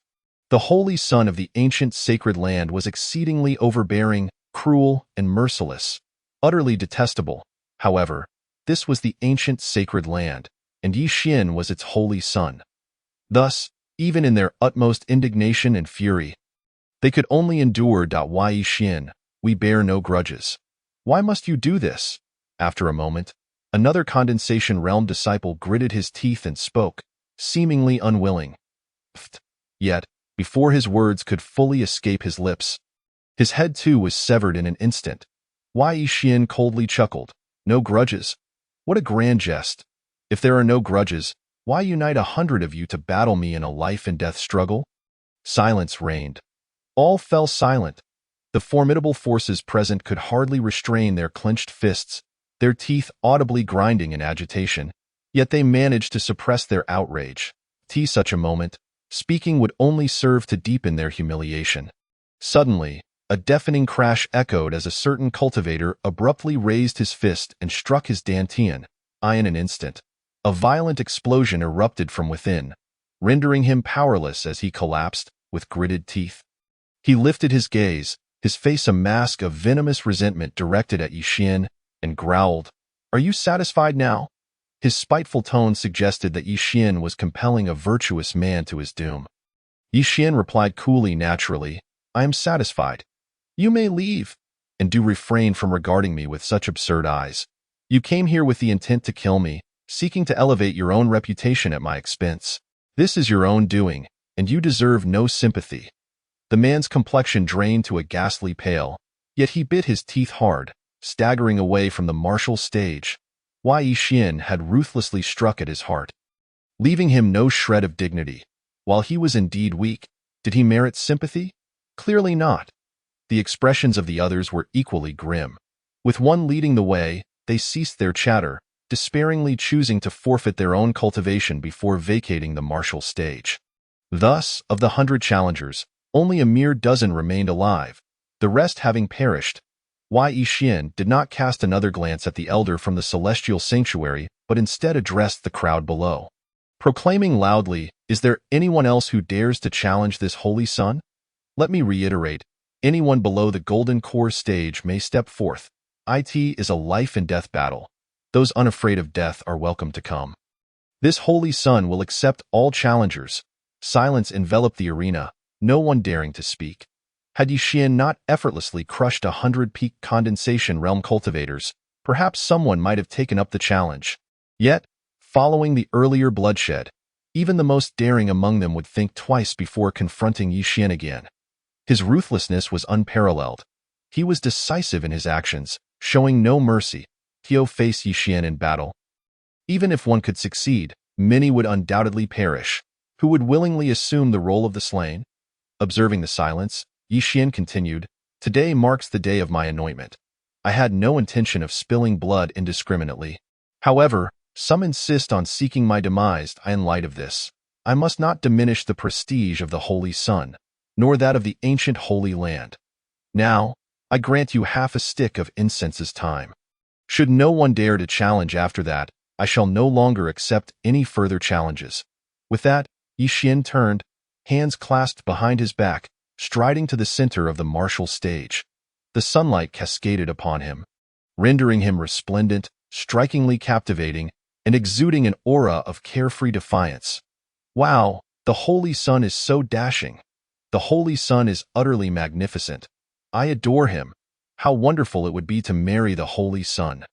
The holy son of the ancient sacred land was exceedingly overbearing, cruel, and merciless, utterly detestable. However, this was the ancient sacred land, and Yi Xian was its holy son. Thus, even in their utmost indignation and fury, they could only endure. Why, Yi Xian, we bear no grudges. Why must you do this? After a moment, another condensation realm disciple gritted his teeth and spoke, seemingly unwilling. Yet, before his words could fully escape his lips, his head too was severed in an instant. Why, Yi Xian coldly chuckled. No grudges? What a grand jest. If there are no grudges, why unite 100 of you to battle me in a life-and-death struggle? Silence reigned. All fell silent. The formidable forces present could hardly restrain their clenched fists, their teeth audibly grinding in agitation, yet they managed to suppress their outrage. Such a moment, speaking would only serve to deepen their humiliation. Suddenly, a deafening crash echoed as a certain cultivator abruptly raised his fist and struck his dantian. In an instant, a violent explosion erupted from within, rendering him powerless as he collapsed, with gritted teeth. He lifted his gaze, his face a mask of venomous resentment directed at Yi Xian, and growled, "Are you satisfied now?" His spiteful tone suggested that Yi Xian was compelling a virtuous man to his doom. Yi Xian replied coolly, naturally, "I am satisfied. You may leave, and do refrain from regarding me with such absurd eyes. You came here with the intent to kill me, seeking to elevate your own reputation at my expense. This is your own doing, and you deserve no sympathy." The man's complexion drained to a ghastly pale, yet he bit his teeth hard, staggering away from the martial stage. Why, Yi Xian had ruthlessly struck at his heart, leaving him no shred of dignity. While he was indeed weak, did he merit sympathy? Clearly not. The expressions of the others were equally grim. With one leading the way, they ceased their chatter, despairingly choosing to forfeit their own cultivation before vacating the martial stage. Thus, of the 100 challengers, only a mere dozen remained alive, the rest having perished. Yi Xian did not cast another glance at the elder from the celestial sanctuary, but instead addressed the crowd below, proclaiming loudly, "Is there anyone else who dares to challenge this holy son? Let me reiterate, anyone below the golden core stage may step forth. It is a life-and-death battle. Those unafraid of death are welcome to come. This holy son will accept all challengers." Silence enveloped the arena, no one daring to speak. Had Yi Xian not effortlessly crushed 100 peak condensation realm cultivators, perhaps someone might have taken up the challenge. Yet, following the earlier bloodshed, even the most daring among them would think twice before confronting Yi Xian again. His ruthlessness was unparalleled. He was decisive in his actions, showing no mercy. To face Yi Xian in battle. Even if one could succeed, many would undoubtedly perish. Who would willingly assume the role of the slain? Observing the silence, Yi Xian continued, "Today marks the day of my anointment. I had no intention of spilling blood indiscriminately. However, some insist on seeking my demise. In light of this, I must not diminish the prestige of the Holy Son, nor that of the ancient Holy Land. Now, I grant you half a stick of incense's time. Should no one dare to challenge after that, I shall no longer accept any further challenges." With that, Yi Xian turned, hands clasped behind his back, striding to the center of the martial stage. The sunlight cascaded upon him, rendering him resplendent, strikingly captivating, and exuding an aura of carefree defiance. Wow, the Holy Sun is so dashing. The Holy Sun is utterly magnificent. I adore him. How wonderful it would be to marry the Holy Sun.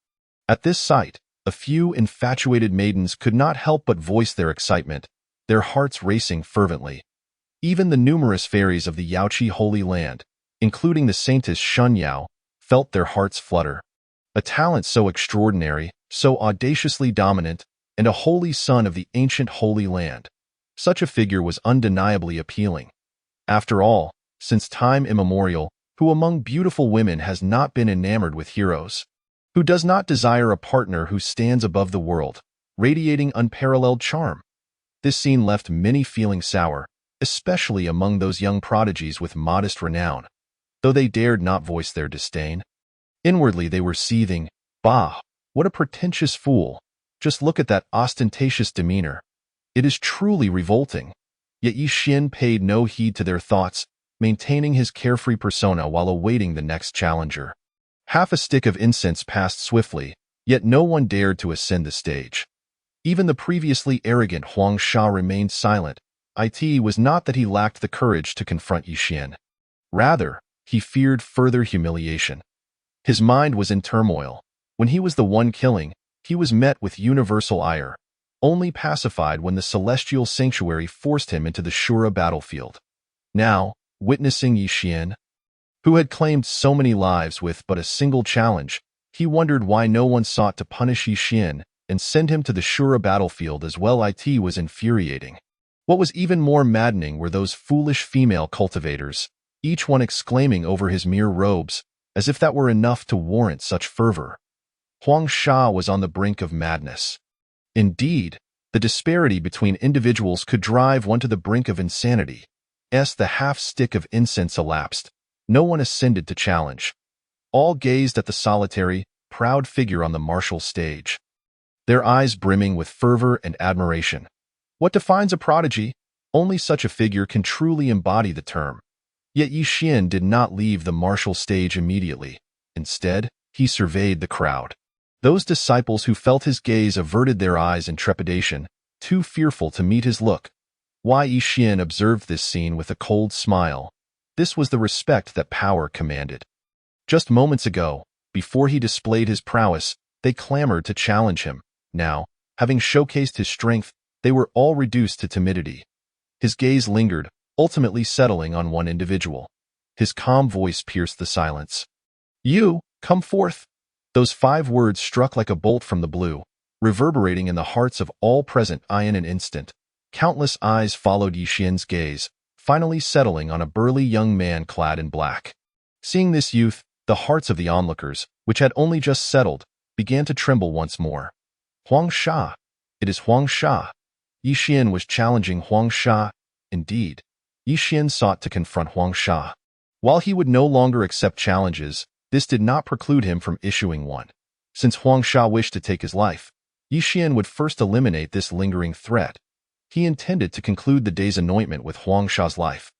At this sight, a few infatuated maidens could not help but voice their excitement, their hearts racing fervently. Even the numerous fairies of the Yaoqi Holy Land, including the saintess Shunyao, felt their hearts flutter. A talent so extraordinary, so audaciously dominant, and a holy son of the ancient Holy Land. Such a figure was undeniably appealing. After all, since time immemorial, who among beautiful women has not been enamored with heroes? Who does not desire a partner who stands above the world, radiating unparalleled charm. This scene left many feeling sour, especially among those young prodigies with modest renown, though they dared not voice their disdain. Inwardly they were seething, "Bah, what a pretentious fool! Just look at that ostentatious demeanor. It is truly revolting." Yet Yi Xian paid no heed to their thoughts, maintaining his carefree persona while awaiting the next challenger. Half a stick of incense passed swiftly, yet no one dared to ascend the stage. Even the previously arrogant Huang Sha remained silent. It was not that he lacked the courage to confront Yi Xian. Rather, he feared further humiliation. His mind was in turmoil. When he was the one killing, he was met with universal ire, only pacified when the celestial sanctuary forced him into the Shura battlefield. Now, witnessing Yi Xian, who had claimed so many lives with but a single challenge, he wondered why no one sought to punish Yi Xian and send him to the Shura battlefield as well. It was infuriating. What was even more maddening were those foolish female cultivators, each one exclaiming over his mere robes, as if that were enough to warrant such fervor. Huang Sha was on the brink of madness. Indeed, the disparity between individuals could drive one to the brink of insanity. As the half-stick of incense elapsed, no one ascended to challenge. All gazed at the solitary, proud figure on the martial stage, their eyes brimming with fervor and admiration. What defines a prodigy? Only such a figure can truly embody the term. Yet Yi Xian did not leave the martial stage immediately. Instead, he surveyed the crowd. Those disciples who felt his gaze averted their eyes in trepidation, too fearful to meet his look. Yi Xian observed this scene with a cold smile. This was the respect that power commanded. Just moments ago, before he displayed his prowess, they clamored to challenge him. Now, having showcased his strength, they were all reduced to timidity. His gaze lingered, ultimately settling on one individual. His calm voice pierced the silence. "You, come forth." Those 5 words struck like a bolt from the blue, reverberating in the hearts of all present. In an instant, countless eyes followed Yi Xian's gaze, finally settling on a burly young man clad in black. Seeing this youth, the hearts of the onlookers, which had only just settled, began to tremble once more. Huang Sha. It is Huang Sha. Yi Xian was challenging Huang Sha. Indeed, Yi Xian sought to confront Huang Sha. While he would no longer accept challenges, this did not preclude him from issuing one. Since Huang Sha wished to take his life, Yi Xian would first eliminate this lingering threat. He intended to conclude the day's anointment with Huang Sha's life.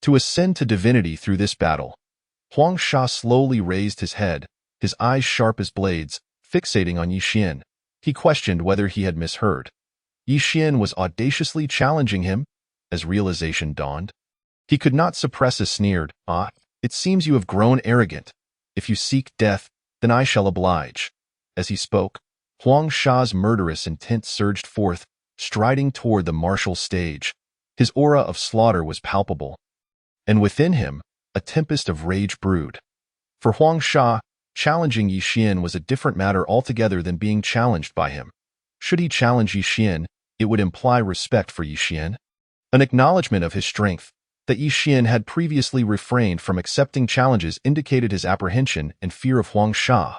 To ascend to divinity through this battle. Huang Sha slowly raised his head, his eyes sharp as blades, fixating on Yi Xian. He questioned whether he had misheard. Yi Xian was audaciously challenging him. As realization dawned, he could not suppress a sneered, "It seems you have grown arrogant. If you seek death, then I shall oblige." As he spoke, Huang Sha's murderous intent surged forth, striding toward the martial stage. His aura of slaughter was palpable, and within him, a tempest of rage brewed. For Huang Sha, challenging Yi Xian was a different matter altogether than being challenged by him. Should he challenge Yi Xian, it would imply respect for Yi Xian, an acknowledgement of his strength. That Yi Xian had previously refrained from accepting challenges indicated his apprehension and fear of Huang Sha.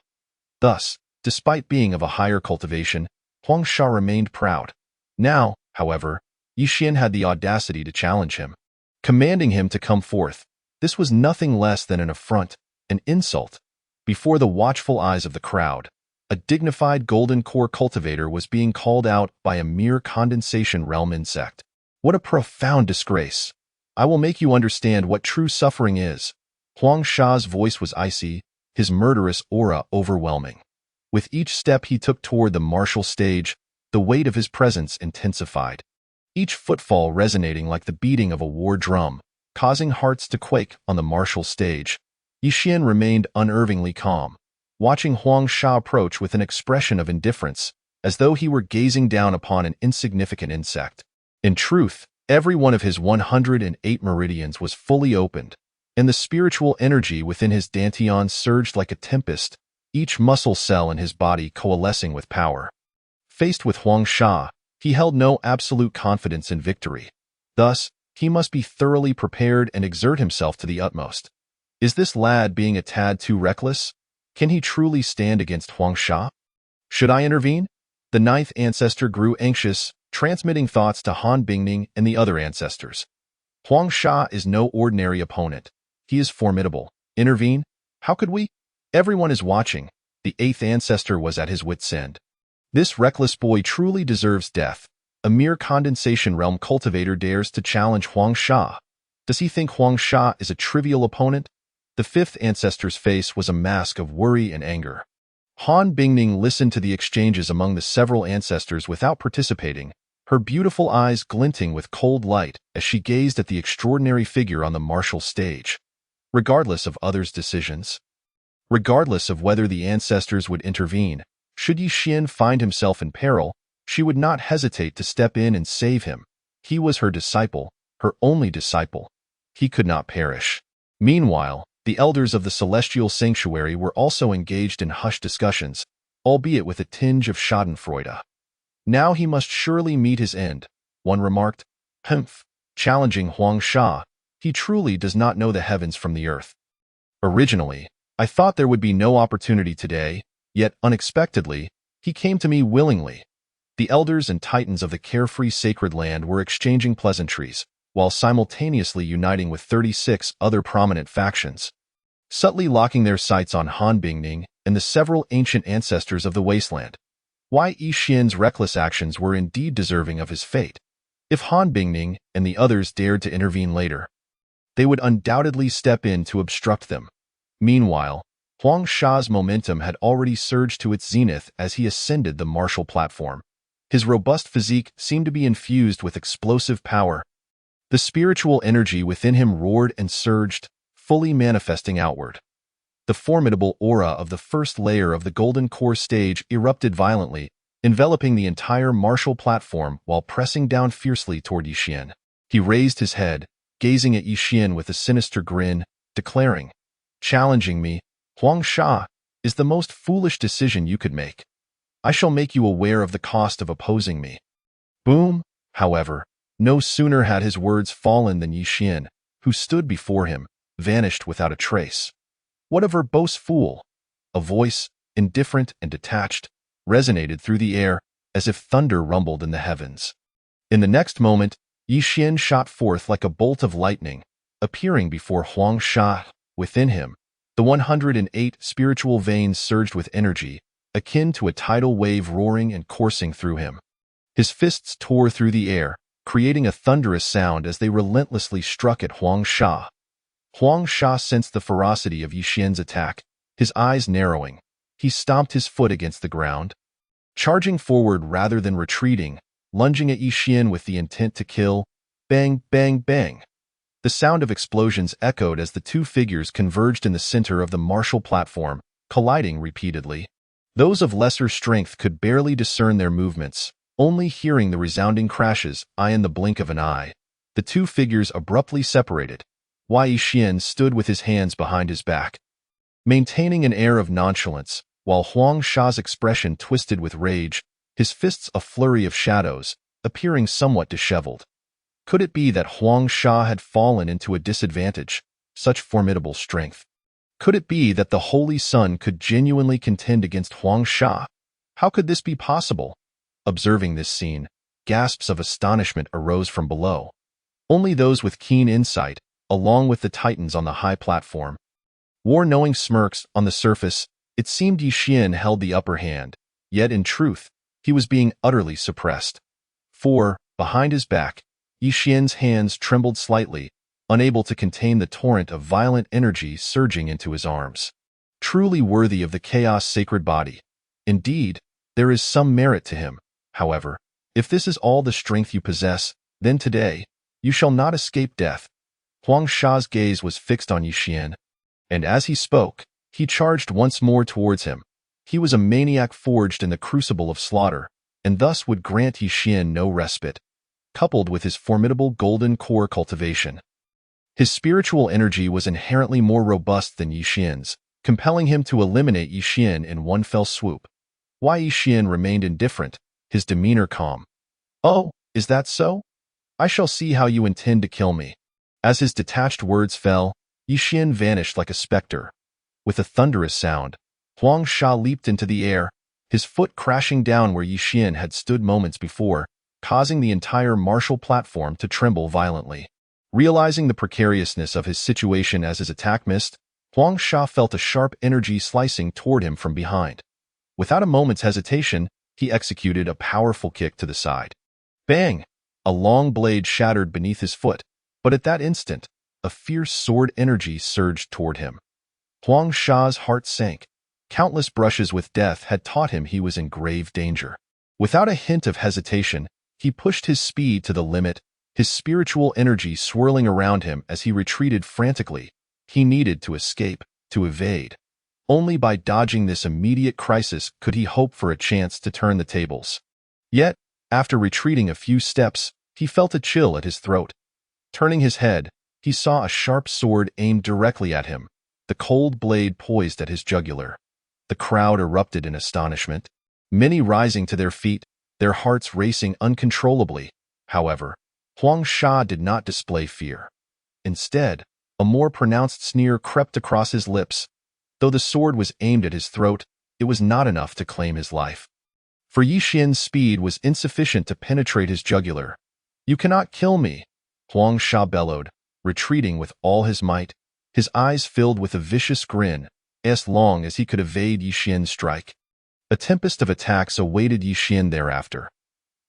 Thus, despite being of a higher cultivation, Huang Sha remained proud. Now, however, Yi Xian had the audacity to challenge him, commanding him to come forth. This was nothing less than an affront, an insult. Before the watchful eyes of the crowd, a dignified golden core cultivator was being called out by a mere condensation realm insect. What a profound disgrace! I will make you understand what true suffering is. Huang Sha's voice was icy, his murderous aura overwhelming. With each step he took toward the martial stage, the weight of his presence intensified. Each footfall resonating like the beating of a war drum, causing hearts to quake on the martial stage. Yi Xian remained unnervingly calm, watching Huang Sha approach with an expression of indifference, as though he were gazing down upon an insignificant insect. In truth, every one of his 108 meridians was fully opened, and the spiritual energy within his dantian surged like a tempest, each muscle cell in his body coalescing with power. Faced with Huang Sha, he held no absolute confidence in victory. Thus, he must be thoroughly prepared and exert himself to the utmost. Is this lad being a tad too reckless? Can he truly stand against Huang Sha? Should I intervene? The ninth ancestor grew anxious, transmitting thoughts to Han Bingning and the other ancestors. Huang Sha is no ordinary opponent. He is formidable. Intervene? How could we? Everyone is watching. The eighth ancestor was at his wit's end. This reckless boy truly deserves death. A mere condensation realm cultivator dares to challenge Huang Sha. Does he think Huang Sha is a trivial opponent? The fifth ancestor's face was a mask of worry and anger. Han Bingning listened to the exchanges among the several ancestors without participating, her beautiful eyes glinting with cold light as she gazed at the extraordinary figure on the martial stage. Regardless of others' decisions, regardless of whether the ancestors would intervene, should Yi Xian find himself in peril, she would not hesitate to step in and save him. He was her disciple, her only disciple. He could not perish. Meanwhile, the elders of the celestial sanctuary were also engaged in hushed discussions, albeit with a tinge of schadenfreude. Now he must surely meet his end, one remarked. Humph, challenging Huang Sha, he truly does not know the heavens from the earth. Originally, I thought there would be no opportunity today, yet unexpectedly, he came to me willingly. The elders and titans of the carefree sacred land were exchanging pleasantries, while simultaneously uniting with 36 other prominent factions, subtly locking their sights on Han Bingning and the several ancient ancestors of the wasteland. Why Yi Xian's reckless actions were indeed deserving of his fate. If Han Bingning and the others dared to intervene later, they would undoubtedly step in to obstruct them. Meanwhile, Huang Sha's momentum had already surged to its zenith as he ascended the martial platform. His robust physique seemed to be infused with explosive power. The spiritual energy within him roared and surged, fully manifesting outward. The formidable aura of the first layer of the golden core stage erupted violently, enveloping the entire martial platform while pressing down fiercely toward Yi Xian. He raised his head, gazing at Yi Xian with a sinister grin, declaring, "Challenging me, Huang Sha, is the most foolish decision you could make. I shall make you aware of the cost of opposing me." Boom, however, no sooner had his words fallen than Yi Xian, who stood before him, vanished without a trace. What a verbose fool! A voice, indifferent and detached, resonated through the air as if thunder rumbled in the heavens. In the next moment, Yi Xian shot forth like a bolt of lightning, appearing before Huang Sha. Within him, the 108 spiritual veins surged with energy, akin to a tidal wave roaring and coursing through him. His fists tore through the air, creating a thunderous sound as they relentlessly struck at Huang Sha. Huang Sha sensed the ferocity of Yi Xian's attack, his eyes narrowing. He stomped his foot against the ground, charging forward rather than retreating, lunging at Yi Xian with the intent to kill. Bang, bang, bang. The sound of explosions echoed as the two figures converged in the center of the martial platform, colliding repeatedly. Those of lesser strength could barely discern their movements, only hearing the resounding crashes in the blink of an eye. The two figures abruptly separated. Yi Xian stood with his hands behind his back, maintaining an air of nonchalance, while Huang Sha's expression twisted with rage, his fists a flurry of shadows, appearing somewhat disheveled. Could it be that Huang Sha had fallen into a disadvantage, such formidable strength? Could it be that the Holy Sun could genuinely contend against Huang Sha? How could this be possible? Observing this scene, gasps of astonishment arose from below. Only those with keen insight, along with the titans on the high platform, wore knowing smirks. On the surface, it seemed Yi Xian held the upper hand, yet in truth, he was being utterly suppressed. For, behind his back, Yi Xian's hands trembled slightly, unable to contain the torrent of violent energy surging into his arms. Truly worthy of the chaos sacred body. Indeed, there is some merit to him. However, if this is all the strength you possess, then today, you shall not escape death. Huang Sha's gaze was fixed on Yi Xian, and as he spoke, he charged once more towards him. He was a maniac forged in the crucible of slaughter, and thus would grant Yi Xian no respite, coupled with his formidable golden core cultivation. His spiritual energy was inherently more robust than Yi Xian's, compelling him to eliminate Yi Xian in one fell swoop. Yi Xian remained indifferent, his demeanor calm. "Oh, is that so? I shall see how you intend to kill me." As his detached words fell, Yi Xian vanished like a specter. With a thunderous sound, Huang Sha leaped into the air, his foot crashing down where Yi Xian had stood moments before, causing the entire martial platform to tremble violently. Realizing the precariousness of his situation as his attack missed, Huang Sha felt a sharp energy slicing toward him from behind. Without a moment's hesitation, he executed a powerful kick to the side. Bang! A long blade shattered beneath his foot, but at that instant, a fierce sword energy surged toward him. Huang Sha's heart sank. Countless brushes with death had taught him he was in grave danger. Without a hint of hesitation, he pushed his speed to the limit, his spiritual energy swirling around him as he retreated frantically. He needed to escape, to evade. Only by dodging this immediate crisis could he hope for a chance to turn the tables. Yet, after retreating a few steps, he felt a chill at his throat. Turning his head, he saw a sharp sword aimed directly at him, the cold blade poised at his jugular. The crowd erupted in astonishment, many rising to their feet, their hearts racing uncontrollably. However, Huang Sha did not display fear. Instead, a more pronounced sneer crept across his lips. Though the sword was aimed at his throat, it was not enough to claim his life. For Yi Xian's speed was insufficient to penetrate his jugular. "You cannot kill me," Huang Sha bellowed, retreating with all his might, his eyes filled with a vicious grin, as long as he could evade Yi Xian's strike. A tempest of attacks awaited Yi Xian thereafter.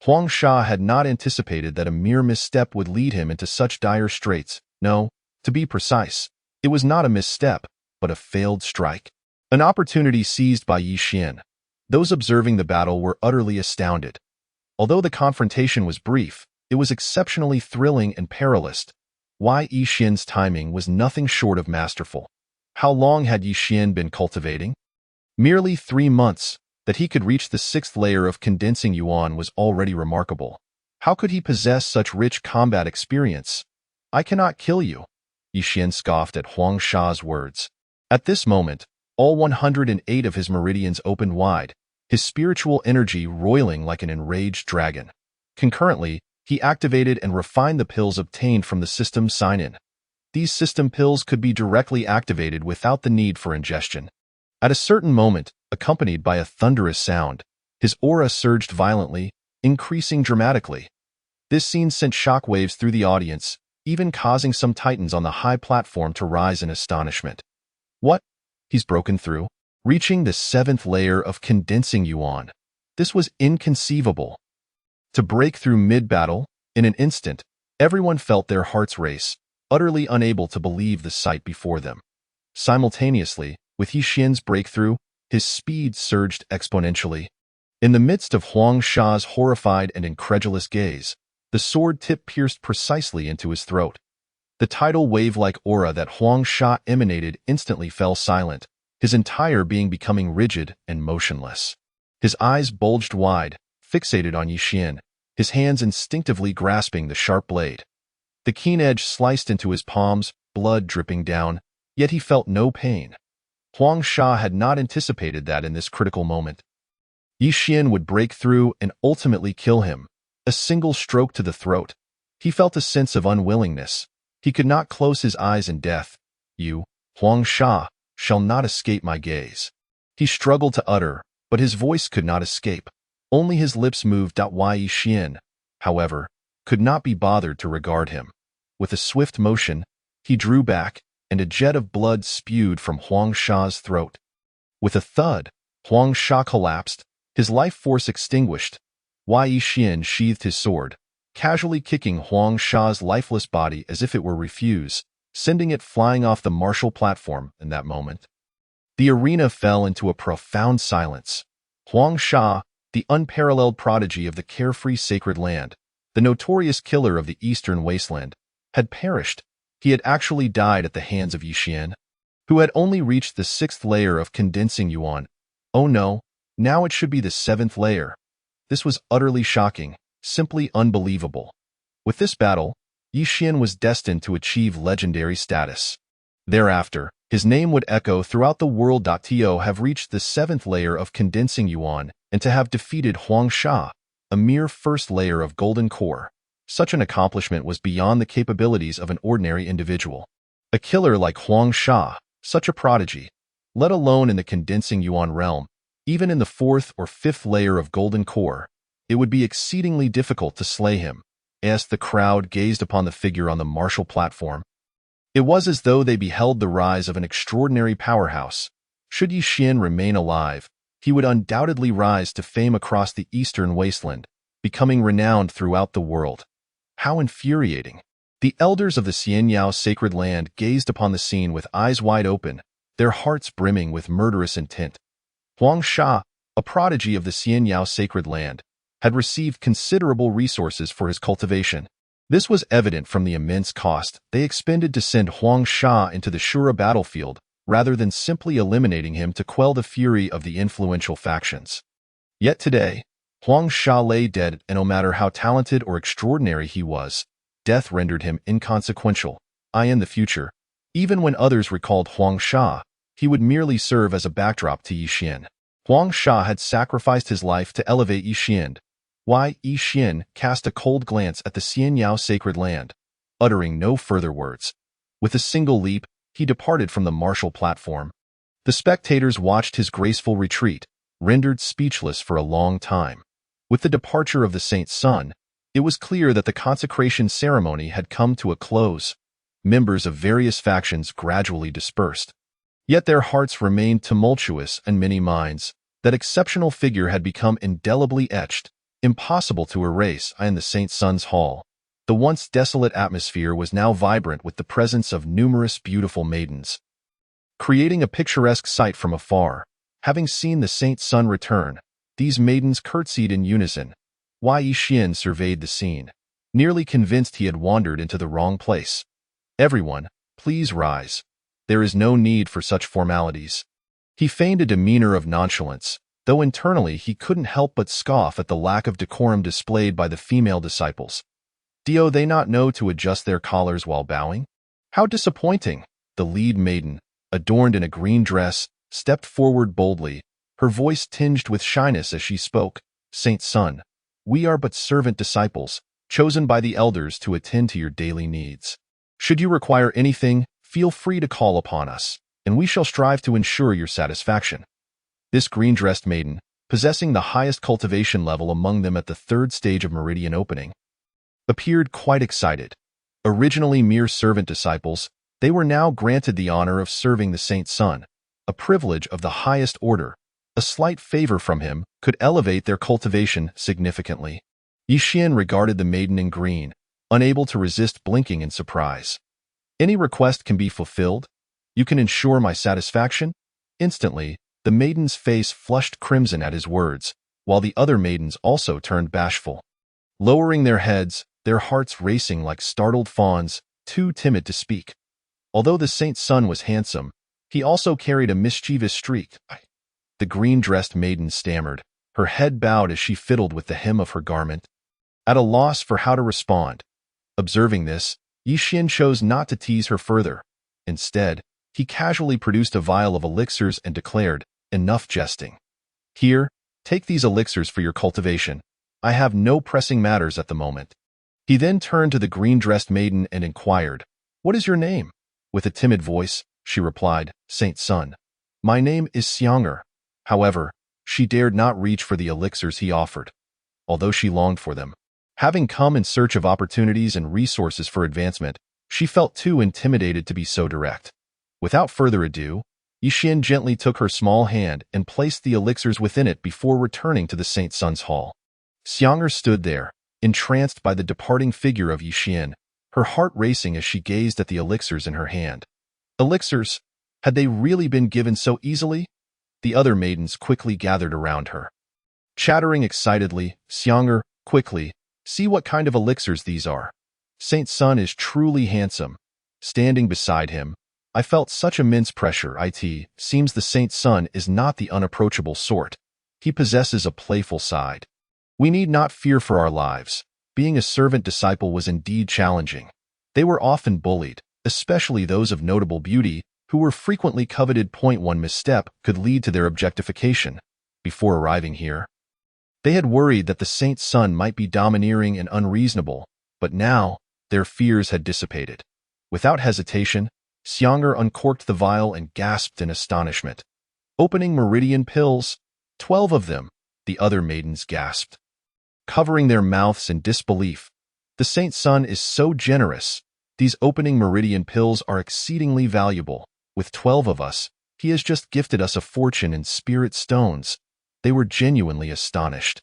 Huang Sha had not anticipated that a mere misstep would lead him into such dire straits. No, to be precise, it was not a misstep, but a failed strike. An opportunity seized by Yi Xian. Those observing the battle were utterly astounded. Although the confrontation was brief, it was exceptionally thrilling and perilous. Yi Xian's timing was nothing short of masterful. How long had Yi Xian been cultivating? Merely 3 months. That he could reach the 6th layer of condensing yuan was already remarkable. How could he possess such rich combat experience? "I cannot kill you," Yi Xian scoffed at Huang Sha's words. At this moment, all 108 of his meridians opened wide, his spiritual energy roiling like an enraged dragon. Concurrently, he activated and refined the pills obtained from the system sign-in. These system pills could be directly activated without the need for ingestion. At a certain moment, accompanied by a thunderous sound, his aura surged violently, increasing dramatically. This scene sent shockwaves through the audience, even causing some titans on the high platform to rise in astonishment. What? He's broken through, reaching the 7th layer of condensing yuan. This was inconceivable. To break through mid-battle, in an instant, everyone felt their hearts race, utterly unable to believe the sight before them. Simultaneously, with Yi Xian's breakthrough, his speed surged exponentially. In the midst of Huang Sha's horrified and incredulous gaze, the sword tip pierced precisely into his throat. The tidal wave-like aura that Huang Sha emanated instantly fell silent, his entire being becoming rigid and motionless. His eyes bulged wide, fixated on Yi Xian, his hands instinctively grasping the sharp blade. The keen edge sliced into his palms, blood dripping down, yet he felt no pain. Huang Sha had not anticipated that in this critical moment. Yi Xian would break through and ultimately kill him. A single stroke to the throat. He felt a sense of unwillingness. He could not close his eyes in death. "You, Huang Sha, shall not escape my gaze." He struggled to utter, but his voice could not escape. Only his lips moved. Yi Xian, however, could not be bothered to regard him. With a swift motion, he drew back, and a jet of blood spewed from Huang Sha's throat. With a thud, Huang Sha collapsed, his life force extinguished. Yi Xian sheathed his sword, casually kicking Huang Sha's lifeless body as if it were refuse, sending it flying off the martial platform in that moment. The arena fell into a profound silence. Huang Sha, the unparalleled prodigy of the carefree sacred land, the notorious killer of the eastern wasteland, had perished. He had actually died at the hands of Yi Xian, who had only reached the 6th layer of condensing yuan. Oh no, now it should be the 7th layer. This was utterly shocking, simply unbelievable. With this battle, Yi Xian was destined to achieve legendary status. Thereafter, his name would echo throughout the world. To have reached the 7th layer of condensing yuan and to have defeated Huang Sha, a mere 1st layer of golden core. Such an accomplishment was beyond the capabilities of an ordinary individual. A killer like Huang Sha, such a prodigy, let alone in the condensing yuan realm, Even in the fourth or fifth layer of golden core, it would be exceedingly difficult to slay him, as the crowd gazed upon the figure on the martial platform. It was as though they beheld the rise of an extraordinary powerhouse. Should Yi Xian remain alive, he would undoubtedly rise to fame across the eastern wasteland, becoming renowned throughout the world. How infuriating! The elders of the Xianyao sacred land gazed upon the scene with eyes wide open, their hearts brimming with murderous intent. Huang Sha, a prodigy of the Xianyao sacred land, had received considerable resources for his cultivation. This was evident from the immense cost they expended to send Huang Sha into the Shura battlefield, rather than simply eliminating him to quell the fury of the influential factions. Yet today, Huang Sha lay dead, and no matter how talented or extraordinary he was, death rendered him inconsequential. In the future, even when others recalled Huang Sha, he would merely serve as a backdrop to Yi Xian. Huang Sha had sacrificed his life to elevate Yi Xian. Yi Xian cast a cold glance at the Xianyao sacred land, uttering no further words. With a single leap, he departed from the martial platform. The spectators watched his graceful retreat, rendered speechless for a long time. With the departure of the Saint's son, it was clear that the consecration ceremony had come to a close. Members of various factions gradually dispersed. Yet their hearts remained tumultuous in many minds. That exceptional figure had become indelibly etched, impossible to erase. In the Saint's son's hall, the once desolate atmosphere was now vibrant with the presence of numerous beautiful maidens. Creating a picturesque sight from afar, having seen the Saint's son return, these maidens curtsied in unison. Yi Xian surveyed the scene, nearly convinced he had wandered into the wrong place. Everyone, please rise. There is no need for such formalities. He feigned a demeanor of nonchalance, though internally he couldn't help but scoff at the lack of decorum displayed by the female disciples. Do they not know to adjust their collars while bowing? How disappointing! The lead maiden, adorned in a green dress, stepped forward boldly, her voice tinged with shyness as she spoke. Saint's son, we are but servant disciples, chosen by the elders to attend to your daily needs. Should you require anything, feel free to call upon us, and we shall strive to ensure your satisfaction. This green-dressed maiden, possessing the highest cultivation level among them at the third stage of meridian opening, appeared quite excited. Originally mere servant disciples, they were now granted the honor of serving the Saint's son, a privilege of the highest order. A slight favor from him could elevate their cultivation significantly. Yi Xian regarded the maiden in green, unable to resist blinking in surprise. Any request can be fulfilled? You can ensure my satisfaction? Instantly, the maiden's face flushed crimson at his words, while the other maidens also turned bashful. Lowering their heads, their hearts racing like startled fawns, too timid to speak. Although the Saint's son was handsome, he also carried a mischievous streak. The green-dressed maiden stammered, her head bowed as she fiddled with the hem of her garment, at a loss for how to respond. Observing this, Yi Xian chose not to tease her further. Instead, he casually produced a vial of elixirs and declared, "Enough jesting. Here, take these elixirs for your cultivation. I have no pressing matters at the moment." He then turned to the green-dressed maiden and inquired, "What is your name?" With a timid voice, she replied, "Saint's son. My name is Xiang'er." However, she dared not reach for the elixirs he offered, although she longed for them. Having come in search of opportunities and resources for advancement, she felt too intimidated to be so direct. Without further ado, Yi Xian gently took her small hand and placed the elixirs within it before returning to the Saint's son's hall. Xiang'er stood there, entranced by the departing figure of Yi Xian, her heart racing as she gazed at the elixirs in her hand. Elixirs? Had they really been given so easily? The other maidens quickly gathered around her. Chattering excitedly, Xiang'er, quickly, see what kind of elixirs these are. Saint's son is truly handsome. Standing beside him, I felt such immense pressure. It seems the Saint's son is not the unapproachable sort. He possesses a playful side. We need not fear for our lives. Being a servant disciple was indeed challenging. They were often bullied, especially those of notable beauty, who were frequently coveted. One misstep could lead to their objectification. Before arriving here, they had worried that the Saint's son might be domineering and unreasonable, but now their fears had dissipated. Without hesitation, Xiang'er uncorked the vial and gasped in astonishment. Opening meridian pills, 12 of them, the other maidens gasped, covering their mouths in disbelief. The Saint Sun is so generous. These opening meridian pills are exceedingly valuable. With 12 of us, he has just gifted us a fortune in spirit stones. They were genuinely astonished.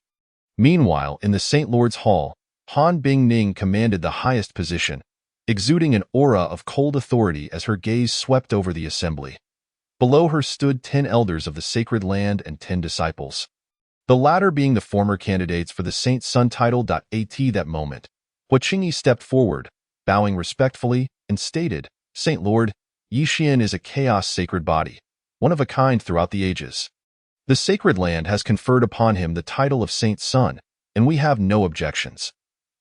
Meanwhile, in the Saint Lord's Hall, Han Bingning commanded the highest position, exuding an aura of cold authority as her gaze swept over the assembly. Below her stood 10 elders of the sacred land and 10 disciples, the latter being the former candidates for the Saint Sun title. At that moment, Hua Qingyi stepped forward, bowing respectfully, and stated, "Saint Lord, Yixian is a chaos sacred body, one of a kind throughout the ages. The sacred land has conferred upon him the title of Saint Sun, and we have no objections.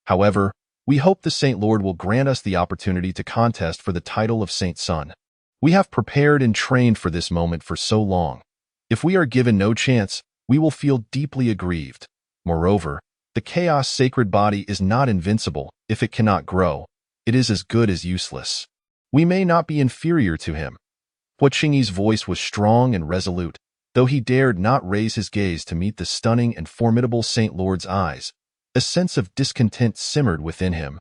However, we hope the Saint Lord will grant us the opportunity to contest for the title of Saint Sun. We have prepared and trained for this moment for so long. If we are given no chance, we will feel deeply aggrieved. Moreover, the chaos sacred body is not invincible. If it cannot grow, it is as good as useless. We may not be inferior to him." Hua Qingyi's voice was strong and resolute, though he dared not raise his gaze to meet the stunning and formidable Saint Lord's eyes. A sense of discontent simmered within him,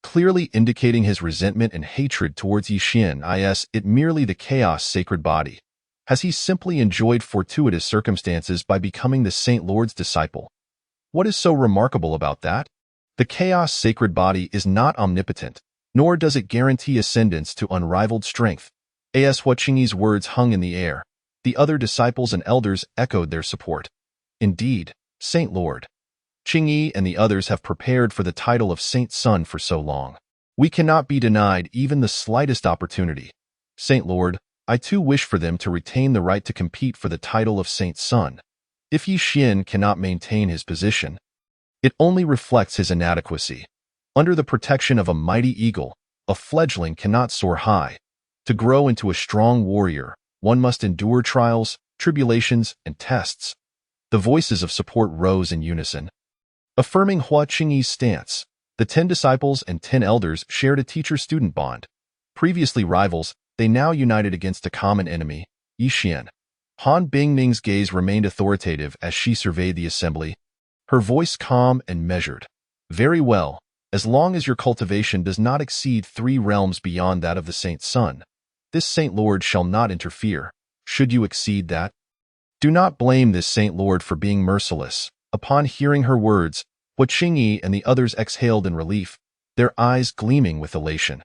clearly indicating his resentment and hatred towards Yixian. Is it merely the chaos sacred body? Has he simply enjoyed fortuitous circumstances by becoming the Saint Lord's disciple? What is so remarkable about that? The chaos sacred body is not omnipotent, nor does it guarantee ascendance to unrivaled strength. As Hua Qingyi's words hung in the air, the other disciples and elders echoed their support. Indeed, Saint Lord, Qingyi and the others have prepared for the title of Saint Sun for so long. We cannot be denied even the slightest opportunity. Saint Lord, I too wish for them to retain the right to compete for the title of Saint Sun. If Yixian cannot maintain his position, it only reflects his inadequacy. Under the protection of a mighty eagle, a fledgling cannot soar high. To grow into a strong warrior, one must endure trials, tribulations, and tests. The voices of support rose in unison, affirming Hua Qingyi's stance. The 10 disciples and 10 elders shared a teacher-student bond. Previously rivals, they now united against a common enemy, Yixian. Han Bingning's gaze remained authoritative as she surveyed the assembly, her voice calm and measured. "Very well, as long as your cultivation does not exceed 3 realms beyond that of the Saint Sun, this Saint Lord shall not interfere. Should you exceed that, do not blame this Saint Lord for being merciless." Upon hearing her words, Hua Qingyi and the others exhaled in relief, their eyes gleaming with elation.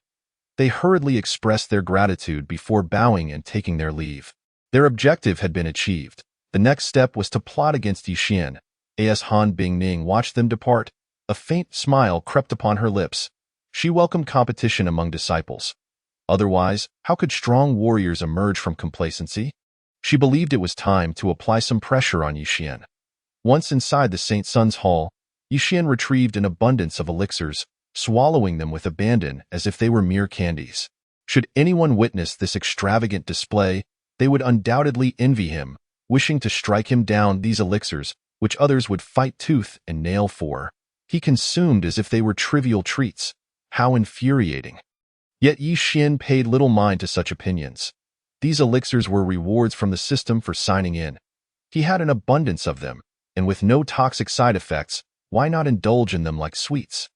They hurriedly expressed their gratitude before bowing and taking their leave. Their objective had been achieved. The next step was to plot against Yixian. As Han Bingning watched them depart, a faint smile crept upon her lips. She welcomed competition among disciples. Otherwise, how could strong warriors emerge from complacency? She believed it was time to apply some pressure on Yixian. Once inside the Saint Sun's hall, Yixian retrieved an abundance of elixirs, swallowing them with abandon as if they were mere candies. Should anyone witness this extravagant display, they would undoubtedly envy him, wishing to strike him down. These elixirs, which others would fight tooth and nail for, he consumed as if they were trivial treats. How infuriating! Yet Yixian paid little mind to such opinions. These elixirs were rewards from the system for signing in. He had an abundance of them, and with no toxic side effects, why not indulge in them like sweets?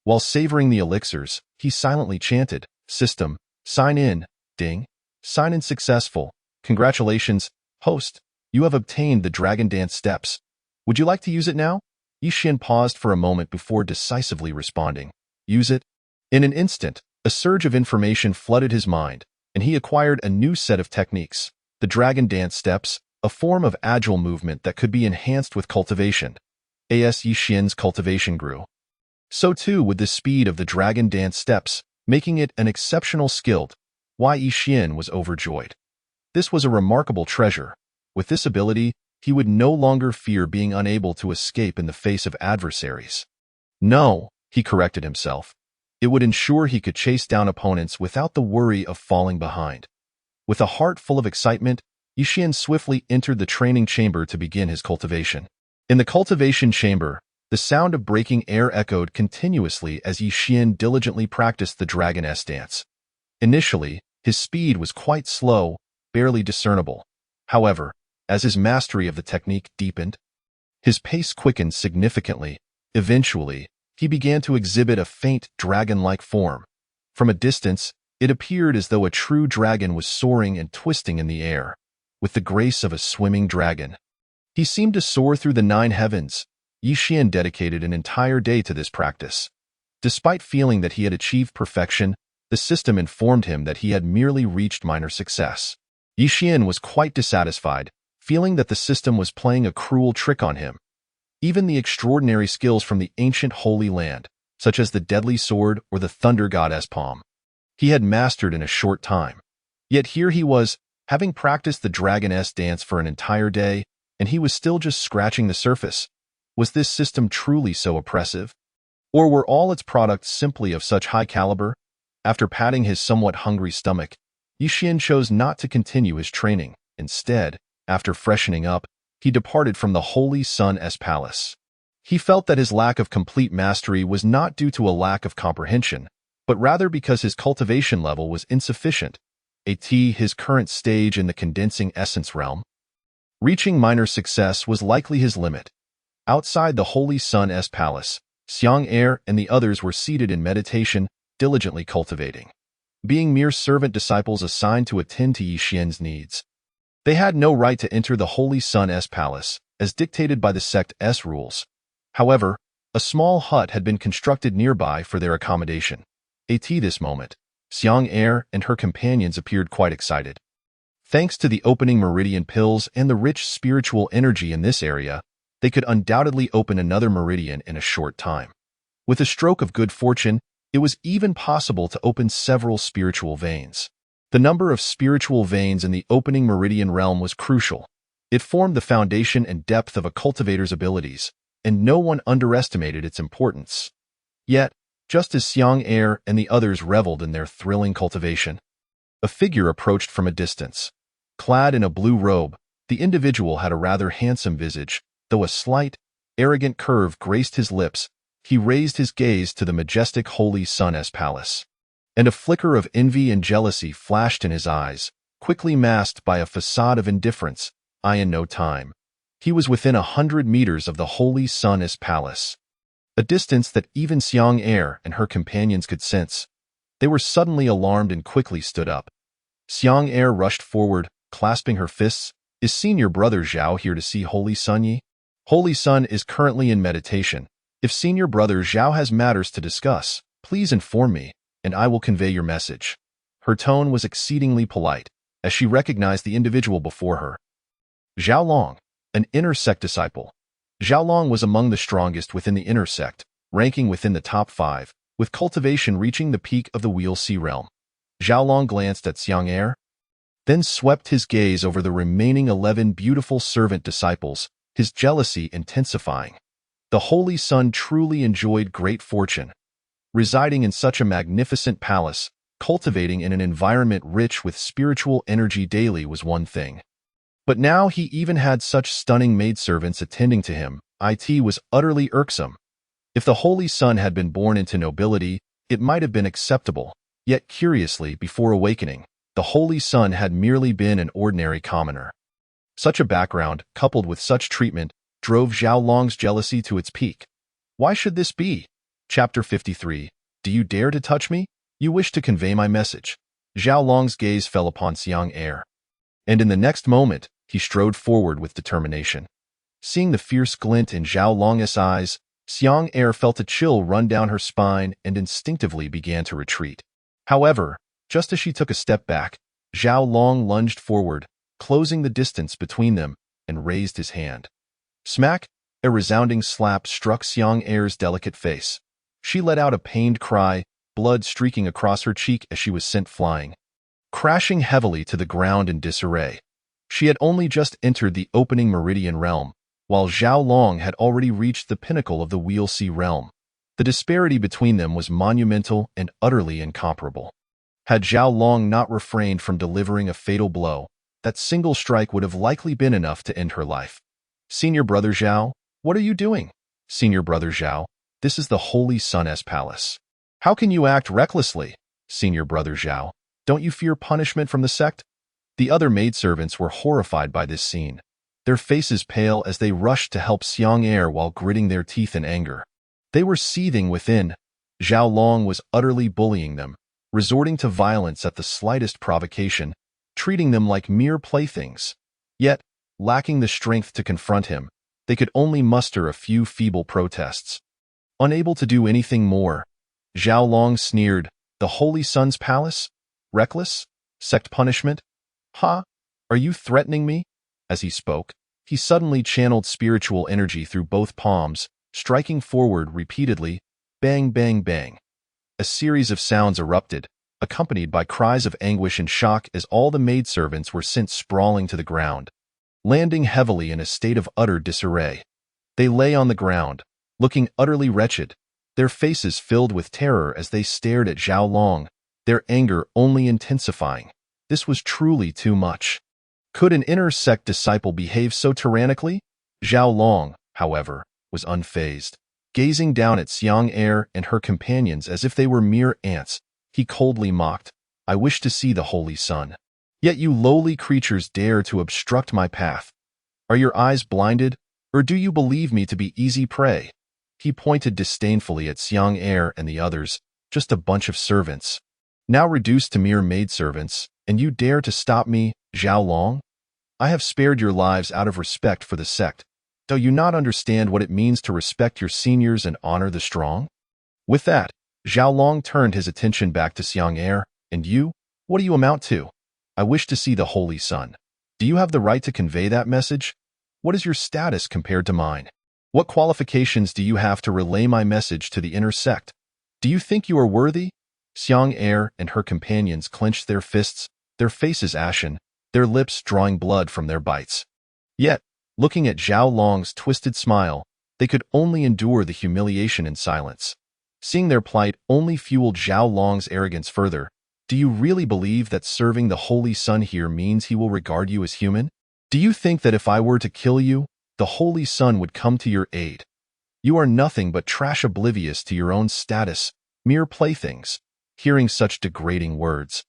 While savoring the elixirs, he silently chanted, "System, sign in, ding, sign in successful. Congratulations, host, you have obtained the Dragon Dance steps. Would you like to use it now?" Yixian paused for a moment before decisively responding, "Use it?" In an instant, a surge of information flooded his mind, and he acquired a new set of techniques, the Dragon Dance steps, a form of agile movement that could be enhanced with cultivation. As Yixian's cultivation grew, so too would the speed of the Dragon Dance steps, making it an exceptional skill. Why Yixian was overjoyed. This was a remarkable treasure. With this ability, he would no longer fear being unable to escape in the face of adversaries. No, he corrected himself. It would ensure he could chase down opponents without the worry of falling behind. With a heart full of excitement, Yixian swiftly entered the training chamber to begin his cultivation. In the cultivation chamber, the sound of breaking air echoed continuously as Yixian diligently practiced the Dragon S dance. Initially, his speed was quite slow, barely discernible. However, As his mastery of the technique deepened, his pace quickened significantly. Eventually, he began to exhibit a faint dragon-like form. From a distance, it appeared as though a true dragon was soaring and twisting in the air, with the grace of a swimming dragon. He seemed to soar through the 9 heavens. Yi Xian dedicated an entire day to this practice. Despite feeling that he had achieved perfection, the system informed him that he had merely reached minor success. Yi Xian was quite dissatisfied, feeling that the system was playing a cruel trick on him. Even the extraordinary skills from the ancient Holy Land, such as the deadly sword or the thunder goddess palm, he had mastered in a short time. Yet here he was, having practiced the dragoness dance for an entire day, and he was still just scratching the surface. Was this system truly so oppressive? Or were all its products simply of such high caliber? After patting his somewhat hungry stomach, Yi Xian chose not to continue his training. Instead, after freshening up, he departed from the Holy Sun's palace. He felt that his lack of complete mastery was not due to a lack of comprehension, but rather because his cultivation level was insufficient. His current stage in the condensing essence realm. Reaching minor success was likely his limit. Outside the Holy Sun's palace, Xiang Er and the others were seated in meditation, diligently cultivating, being mere servant disciples assigned to attend to Yi Xian's needs. They had no right to enter the Holy Sun's palace, as dictated by the sect's rules. However, a small hut had been constructed nearby for their accommodation. At this moment, Xiang Er and her companions appeared quite excited. Thanks to the opening meridian pills and the rich spiritual energy in this area, they could undoubtedly open another meridian in a short time. With a stroke of good fortune, it was even possible to open several spiritual veins. The number of spiritual veins in the opening meridian realm was crucial. It formed the foundation and depth of a cultivator's abilities, and no one underestimated its importance. Yet, just as Xiang Er and the others reveled in their thrilling cultivation, a figure approached from a distance. Clad in a blue robe, the individual had a rather handsome visage, though a slight, arrogant curve graced his lips. He raised his gaze to the majestic Holy Sun's palace, and a flicker of envy and jealousy flashed in his eyes, quickly masked by a facade of indifference. In no time, he was within 100 meters of the Holy Sun's palace, a distance that even Xiang Er and her companions could sense. They were suddenly alarmed and quickly stood up. Xiang Er rushed forward, clasping her fists. Is Senior Brother Zhao here to see Holy Sun Yi? Holy Sun is currently in meditation. If Senior Brother Zhao has matters to discuss, please inform me, and I will convey your message. Her tone was exceedingly polite, as she recognized the individual before her. Zhao Long, an Inner Sect disciple. Zhao Long was among the strongest within the Inner Sect, ranking within the top 5, with cultivation reaching the peak of the Wheel Sea realm. Zhao Long glanced at Xiang Er, then swept his gaze over the remaining 11 beautiful servant disciples, his jealousy intensifying. The Holy Sun truly enjoyed great fortune. Residing in such a magnificent palace, cultivating in an environment rich with spiritual energy daily was one thing. But now he even had such stunning maidservants attending to him. It was utterly irksome. If the Holy Sun had been born into nobility, it might have been acceptable. Yet curiously, before awakening, the Holy Sun had merely been an ordinary commoner. Such a background, coupled with such treatment, drove Zhao Long's jealousy to its peak. Why should this be? Chapter 53. Do you dare to touch me? You wish to convey my message. Zhao Long's gaze fell upon Xiang Er, and in the next moment, he strode forward with determination. Seeing the fierce glint in Zhao Long's eyes, Xiang Er felt a chill run down her spine and instinctively began to retreat. However, just as she took a step back, Zhao Long lunged forward, closing the distance between them, and raised his hand. Smack! A resounding slap struck Xiang Er's delicate face. She let out a pained cry, blood streaking across her cheek as she was sent flying, crashing heavily to the ground in disarray. She had only just entered the opening meridian realm, while Zhao Long had already reached the pinnacle of the Wheel Sea realm. The disparity between them was monumental and utterly incomparable. Had Zhao Long not refrained from delivering a fatal blow, that single strike would have likely been enough to end her life. Senior Brother Zhao, what are you doing? Senior Brother Zhao, this is the Holy Sun's palace. How can you act recklessly? Senior Brother Zhao, don't you fear punishment from the sect? The other maidservants were horrified by this scene. their faces pale as they rushed to help Xiang Er while gritting their teeth in anger. They were seething within. Zhao Long was utterly bullying them, resorting to violence at the slightest provocation, treating them like mere playthings. Yet, lacking the strength to confront him, they could only muster a few feeble protests. Unable to do anything more, Zhao Long sneered, "The Holy Sun's palace? Reckless? Sect punishment? Ha? Are you threatening me?" As he spoke, he suddenly channeled spiritual energy through both palms, striking forward repeatedly, bang, bang, bang. A series of sounds erupted, accompanied by cries of anguish and shock as all the maidservants were sent sprawling to the ground, landing heavily in a state of utter disarray. They lay on the ground, looking utterly wretched, their faces filled with terror as they stared at Zhao Long, their anger only intensifying. This was truly too much. Could an inner sect disciple behave so tyrannically? Zhao Long, however, was unfazed. Gazing down at Xiang Er and her companions as if they were mere ants, he coldly mocked, "I wish to see the Holy Sun. Yet you lowly creatures dare to obstruct my path. Are your eyes blinded, or do you believe me to be easy prey?" He pointed disdainfully at Xiang Er and the others, "Just a bunch of servants, now reduced to mere maidservants, and you dare to stop me, Zhao Long? I have spared your lives out of respect for the sect. Do you not understand what it means to respect your seniors and honor the strong?" With that, Zhao Long turned his attention back to Xiang Er. "And you? What do you amount to? I wish to see the Holy Sun. Do you have the right to convey that message? What is your status compared to mine? What qualifications do you have to relay my message to the inner sect? Do you think you are worthy?" Xiang Er and her companions clenched their fists, their faces ashen, their lips drawing blood from their bites. Yet, looking at Zhao Long's twisted smile, they could only endure the humiliation in silence. Seeing their plight only fueled Zhao Long's arrogance further. "Do you really believe that serving the Holy Sun here means he will regard you as human? Do you think that if I were to kill you, the Holy Sun would come to your aid? You are nothing but trash oblivious to your own status, mere playthings." Hearing such degrading words,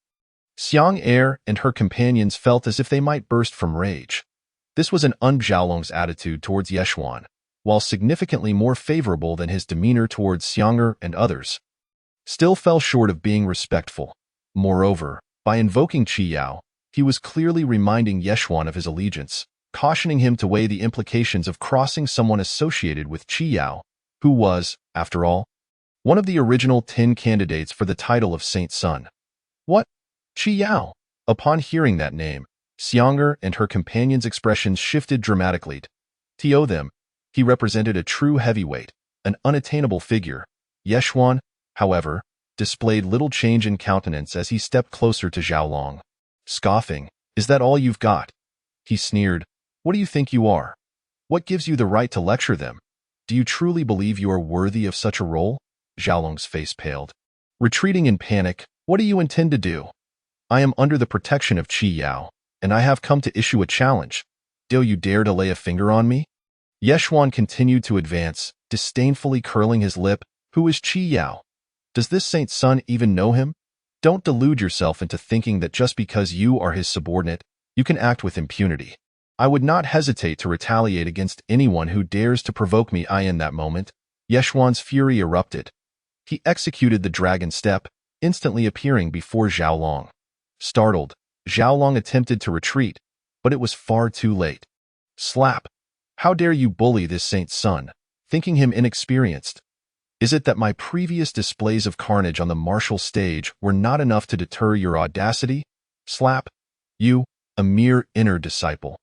Xiang Er and her companions felt as if they might burst from rage. This was an Zhao Long's attitude towards Yeshuan, while significantly more favorable than his demeanor towards Xiang Er and others, still fell short of being respectful. Moreover, by invoking Qi Yao, he was clearly reminding Yeshuan of his allegiance, cautioning him to weigh the implications of crossing someone associated with Qi Yao, who was, after all, one of the original 10 candidates for the title of Saint Sun. What? Qi Yao? Upon hearing that name, Xiang Er and her companions' expressions shifted dramatically. To them, he represented a true heavyweight, an unattainable figure. Yeshuan, however, displayed little change in countenance as he stepped closer to Zhao Long. Scoffing, "Is that all you've got?" He sneered, "What do you think you are? What gives you the right to lecture them? Do you truly believe you are worthy of such a role?" Zhao Long's face paled. Retreating in panic, "What do you intend to do?" "I am under the protection of Qi Yao, and I have come to issue a challenge. Do you dare to lay a finger on me?" Yeshuan continued to advance, disdainfully curling his lip. "Who is Qi Yao? Does this Saint Sun even know him? Don't delude yourself into thinking that just because you are his subordinate, you can act with impunity. I would not hesitate to retaliate against anyone who dares to provoke me." In that moment, Yeshuan's fury erupted. He executed the dragon step, instantly appearing before Zhao Long. Startled, Zhao Long attempted to retreat, but it was far too late. Slap! "How dare you bully this Saint Sun, thinking him inexperienced? Is it that my previous displays of carnage on the martial stage were not enough to deter your audacity? Slap! You, a mere inner disciple.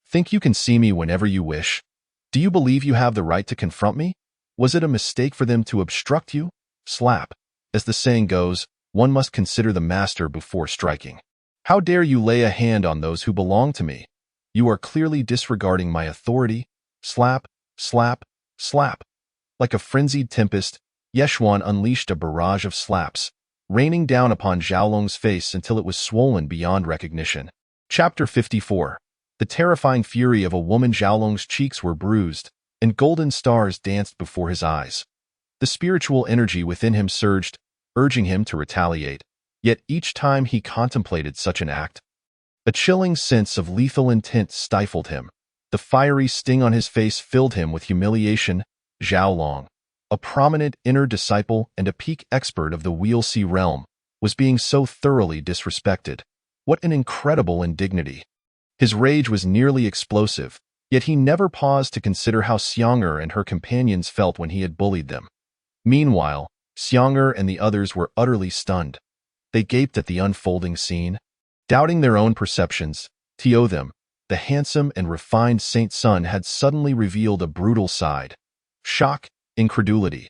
Think you can see me whenever you wish? Do you believe you have the right to confront me? Was it a mistake for them to obstruct you? Slap! As the saying goes, one must consider the master before striking. How dare you lay a hand on those who belong to me? You are clearly disregarding my authority." Slap, slap, slap. Like a frenzied tempest, Yeshuan unleashed a barrage of slaps, raining down upon Zhao Long's face until it was swollen beyond recognition. Chapter 54. The terrifying fury of a woman. Zhao Long's cheeks were bruised, and golden stars danced before his eyes. The spiritual energy within him surged, urging him to retaliate. Yet each time he contemplated such an act, a chilling sense of lethal intent stifled him. The fiery sting on his face filled him with humiliation. Zhao Long, a prominent inner disciple and a peak expert of the Wheel-Sea realm, was being so thoroughly disrespected. What an incredible indignity! His rage was nearly explosive, yet he never paused to consider how Xiang'er and her companions felt when he had bullied them. Meanwhile, Xiang'er and the others were utterly stunned. They gaped at the unfolding scene. Doubting their own perceptions, Them, the handsome and refined Saint Sun, had suddenly revealed a brutal side. Shock, incredulity.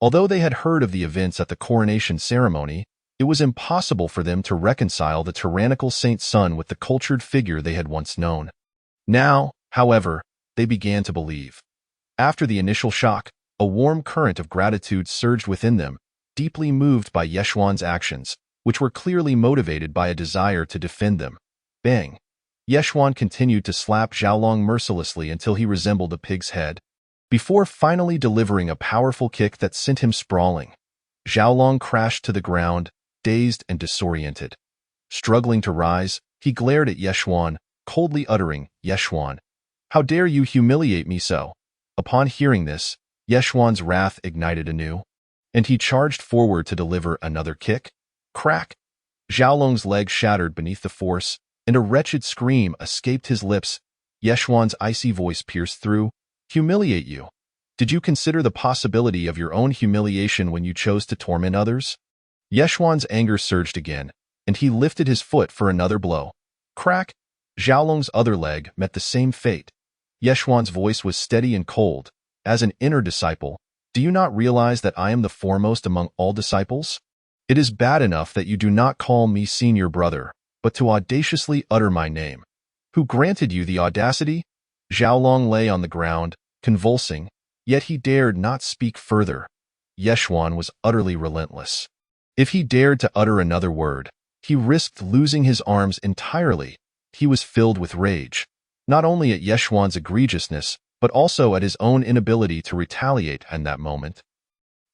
Although they had heard of the events at the coronation ceremony, it was impossible for them to reconcile the tyrannical Saint Sun with the cultured figure they had once known. Now, however, they began to believe. After the initial shock, a warm current of gratitude surged within them, deeply moved by Yeshuan's actions, which were clearly motivated by a desire to defend them. Bang! Yeshuan continued to slap Zhaolong mercilessly until he resembled a pig's head, before finally delivering a powerful kick that sent him sprawling. Zhaolong crashed to the ground, dazed and disoriented. Struggling to rise, he glared at Yeshuan, coldly uttering, "Yeshuan, how dare you humiliate me so?" Upon hearing this, Yeshuan's wrath ignited anew, and he charged forward to deliver another kick. Crack! Zhaolong's leg shattered beneath the force, and a wretched scream escaped his lips. Yeshuan's icy voice pierced through. "Humiliate you? Did you consider the possibility of your own humiliation when you chose to torment others?" Yeshuan's anger surged again, and he lifted his foot for another blow. Crack! Zhaolong's other leg met the same fate. Yeshuan's voice was steady and cold. "As an inner disciple, do you not realize that I am the foremost among all disciples? It is bad enough that you do not call me senior brother, but to audaciously utter my name. Who granted you the audacity?" Zhaolong lay on the ground, convulsing, yet he dared not speak further. Yeshuan was utterly relentless. If he dared to utter another word, he risked losing his arms entirely. He was filled with rage, not only at Yeshuan's egregiousness, but also at his own inability to retaliate in that moment.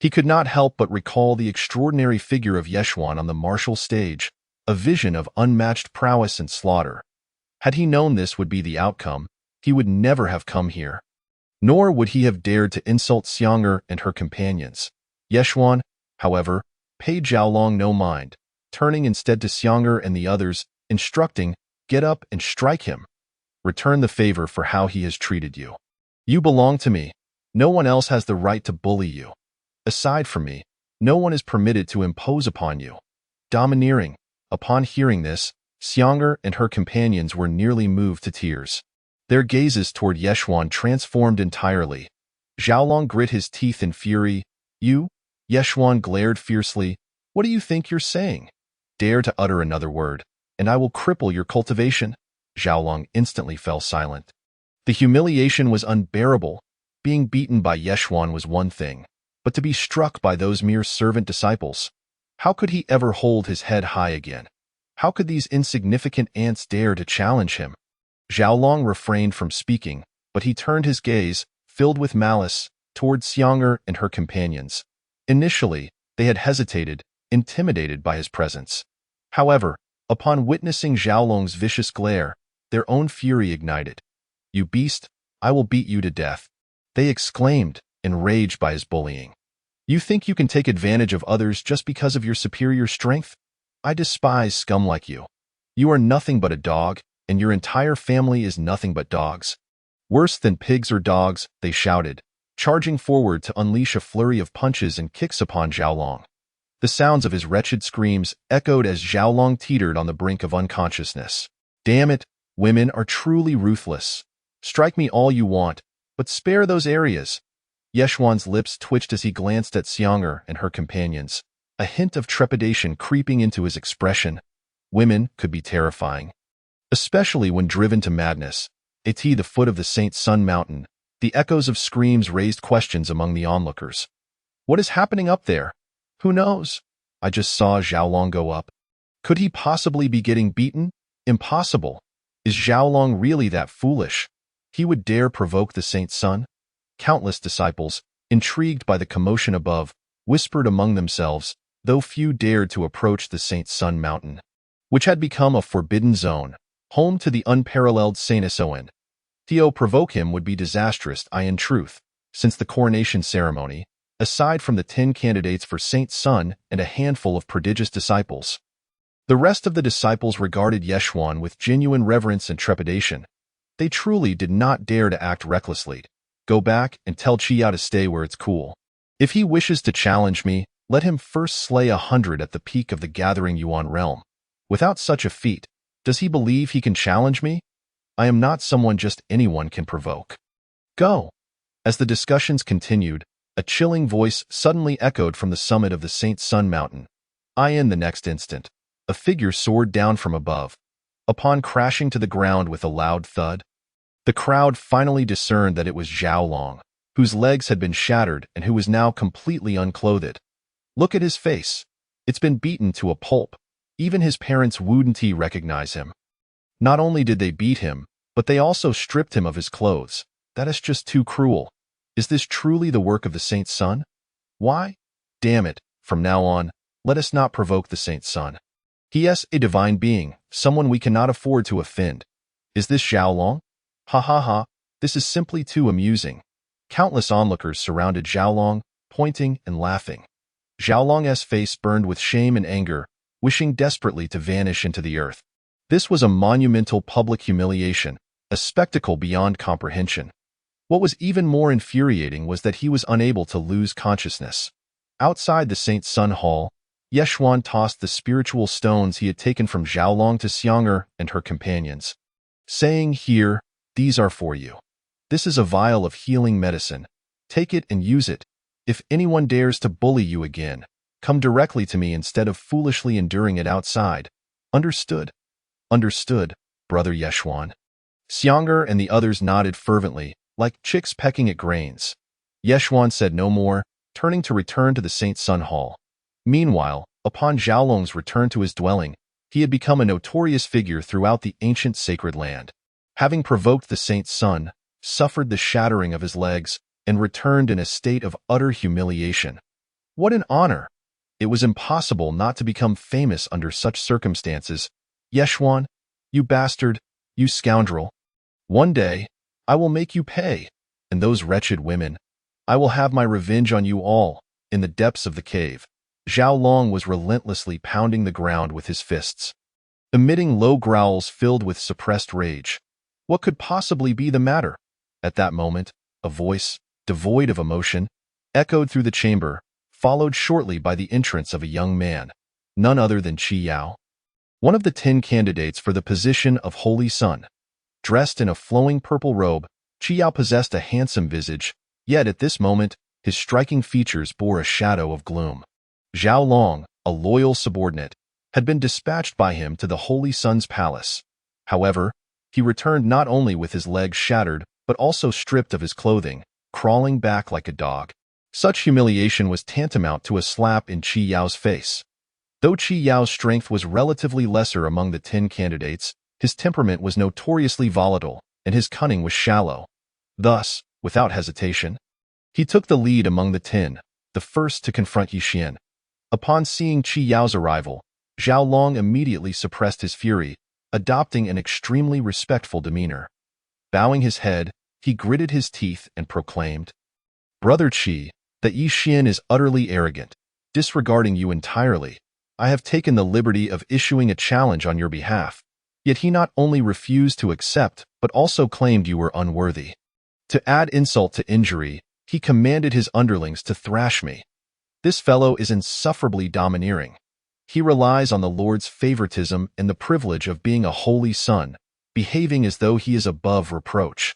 He could not help but recall the extraordinary figure of Yeshuan on the martial stage, a vision of unmatched prowess and slaughter. Had he known this would be the outcome, he would never have come here. Nor would he have dared to insult Xiang'er and her companions. Yeshuan, however, paid Zhaolong no mind, turning instead to Xiang'er and the others, instructing, "Get up and strike him. Return the favor for how he has treated you. You belong to me. No one else has the right to bully you. Aside from me, no one is permitted to impose upon you." Domineering. Upon hearing this, Xiang'er and her companions were nearly moved to tears. Their gazes toward Yeshuan transformed entirely. Zhaolong grit his teeth in fury. "You?" Yeshuan glared fiercely. "What do you think you're saying? Dare to utter another word, and I will cripple your cultivation." Zhaolong instantly fell silent. The humiliation was unbearable. Being beaten by Yeshuan was one thing, but to be struck by those mere servant disciples, how could he ever hold his head high again? How could these insignificant ants dare to challenge him? Zhaolong refrained from speaking, but he turned his gaze, filled with malice, toward Xiang'er and her companions. Initially, they had hesitated, intimidated by his presence. However, upon witnessing Zhaolong's vicious glare, their own fury ignited. "You beast, I will beat you to death," they exclaimed, enraged by his bullying. "You think you can take advantage of others just because of your superior strength? I despise scum like you. You are nothing but a dog, and your entire family is nothing but dogs. Worse than pigs or dogs," they shouted, charging forward to unleash a flurry of punches and kicks upon Zhaolong. The sounds of his wretched screams echoed as Zhaolong teetered on the brink of unconsciousness. "Damn it, women are truly ruthless. Strike me all you want, but spare those areas." Yeshuan's lips twitched as he glanced at Xiang'er and her companions, a hint of trepidation creeping into his expression. Women could be terrifying, especially when driven to madness. At the foot of the Saint Sun Mountain, the echoes of screams raised questions among the onlookers. "What is happening up there?" "Who knows? I just saw Zhaolong go up." "Could he possibly be getting beaten?" "Impossible. Is Zhaolong really that foolish? He would dare provoke the Saint Sun?" Countless disciples, intrigued by the commotion above, whispered among themselves, though few dared to approach the Saint Sun Mountain, which had become a forbidden zone, home to the unparalleled Saint Soen. To provoke him would be disastrous, in truth, since the coronation ceremony, aside from the 10 candidates for Saint Sun and a handful of prodigious disciples, the rest of the disciples regarded Yeshuan with genuine reverence and trepidation. They truly did not dare to act recklessly. Go back and tell Qiyao to stay where it's cool. If he wishes to challenge me, let him first slay 100 at the peak of the gathering Yuan realm. Without such a feat, does he believe he can challenge me? I am not someone just anyone can provoke. Go. As the discussions continued, a chilling voice suddenly echoed from the summit of the Saint Sun Mountain. In the next instant, a figure soared down from above. Upon crashing to the ground with a loud thud, the crowd finally discerned that it was Zhao Long, whose legs had been shattered and who was now completely unclothed. Look at his face. It's been beaten to a pulp. Even his parents wouldn't recognize him. Not only did they beat him, but they also stripped him of his clothes. That is just too cruel. Is this truly the work of the Saint Sun? Why? Damn it, from now on, let us not provoke the Saint Sun. He is a divine being, someone we cannot afford to offend. Is this Zhao Long? Ha ha ha, this is simply too amusing. Countless onlookers surrounded Zhao Long, pointing and laughing. Zhao Long's face burned with shame and anger, wishing desperately to vanish into the earth. This was a monumental public humiliation, a spectacle beyond comprehension. What was even more infuriating was that he was unable to lose consciousness. Outside the Saint Sun Hall, Yeshuan tossed the spiritual stones he had taken from Zhao Long to Xiang'er and her companions, saying, "Here, these are for you. This is a vial of healing medicine. Take it and use it. If anyone dares to bully you again, come directly to me instead of foolishly enduring it outside. Understood?" Understood, Brother Yeshuan. Xiang'er and the others nodded fervently, like chicks pecking at grains. Yeshuan said no more, turning to return to the Saint Sun Hall. Meanwhile, upon Zhao Long's return to his dwelling, he had become a notorious figure throughout the ancient sacred land. Having provoked the Saint Sun, suffered the shattering of his legs, and returned in a state of utter humiliation. What an honor! It was impossible not to become famous under such circumstances. Yeshuan, you bastard, you scoundrel. One day, I will make you pay, and those wretched women. I will have my revenge on you all, in the depths of the cave. Zhao Long was relentlessly pounding the ground with his fists, emitting low growls filled with suppressed rage. What could possibly be the matter? At that moment, a voice, devoid of emotion, echoed through the chamber, followed shortly by the entrance of a young man, none other than Qiyao, one of the 10 candidates for the position of Holy Sun. Dressed in a flowing purple robe, Qiyao possessed a handsome visage, yet at this moment, his striking features bore a shadow of gloom. Zhao Long, a loyal subordinate, had been dispatched by him to the Holy Sun's palace. However, he returned not only with his legs shattered, but also stripped of his clothing, crawling back like a dog. Such humiliation was tantamount to a slap in Qiyao's face. Though Qiyao's strength was relatively lesser among the 10 candidates, his temperament was notoriously volatile, and his cunning was shallow. Thus, without hesitation, he took the lead among the 10, the first to confront Yixin. Upon seeing Qiyao's arrival, Zhao Long immediately suppressed his fury, adopting an extremely respectful demeanor. Bowing his head, he gritted his teeth and proclaimed, "Brother Qi, that Yixin is utterly arrogant, disregarding you entirely. I have taken the liberty of issuing a challenge on your behalf. Yet he not only refused to accept, but also claimed you were unworthy. To add insult to injury, he commanded his underlings to thrash me. This fellow is insufferably domineering. He relies on the Lord's favoritism and the privilege of being a holy son, behaving as though he is above reproach."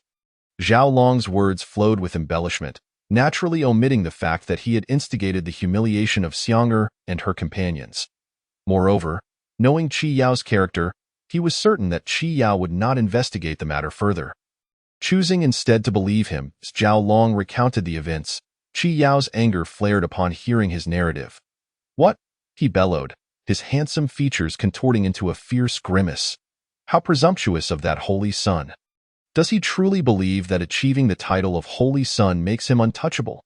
Zhao Long's words flowed with embellishment, naturally omitting the fact that he had instigated the humiliation of Xiang'er and her companions. Moreover, knowing Qiyao's character, he was certain that Qiyao would not investigate the matter further. Choosing instead to believe him, as Zhao Long recounted the events, Qiyao's anger flared upon hearing his narrative. "What?" he bellowed, his handsome features contorting into a fierce grimace. "How presumptuous of that holy son! Does he truly believe that achieving the title of Holy Son makes him untouchable?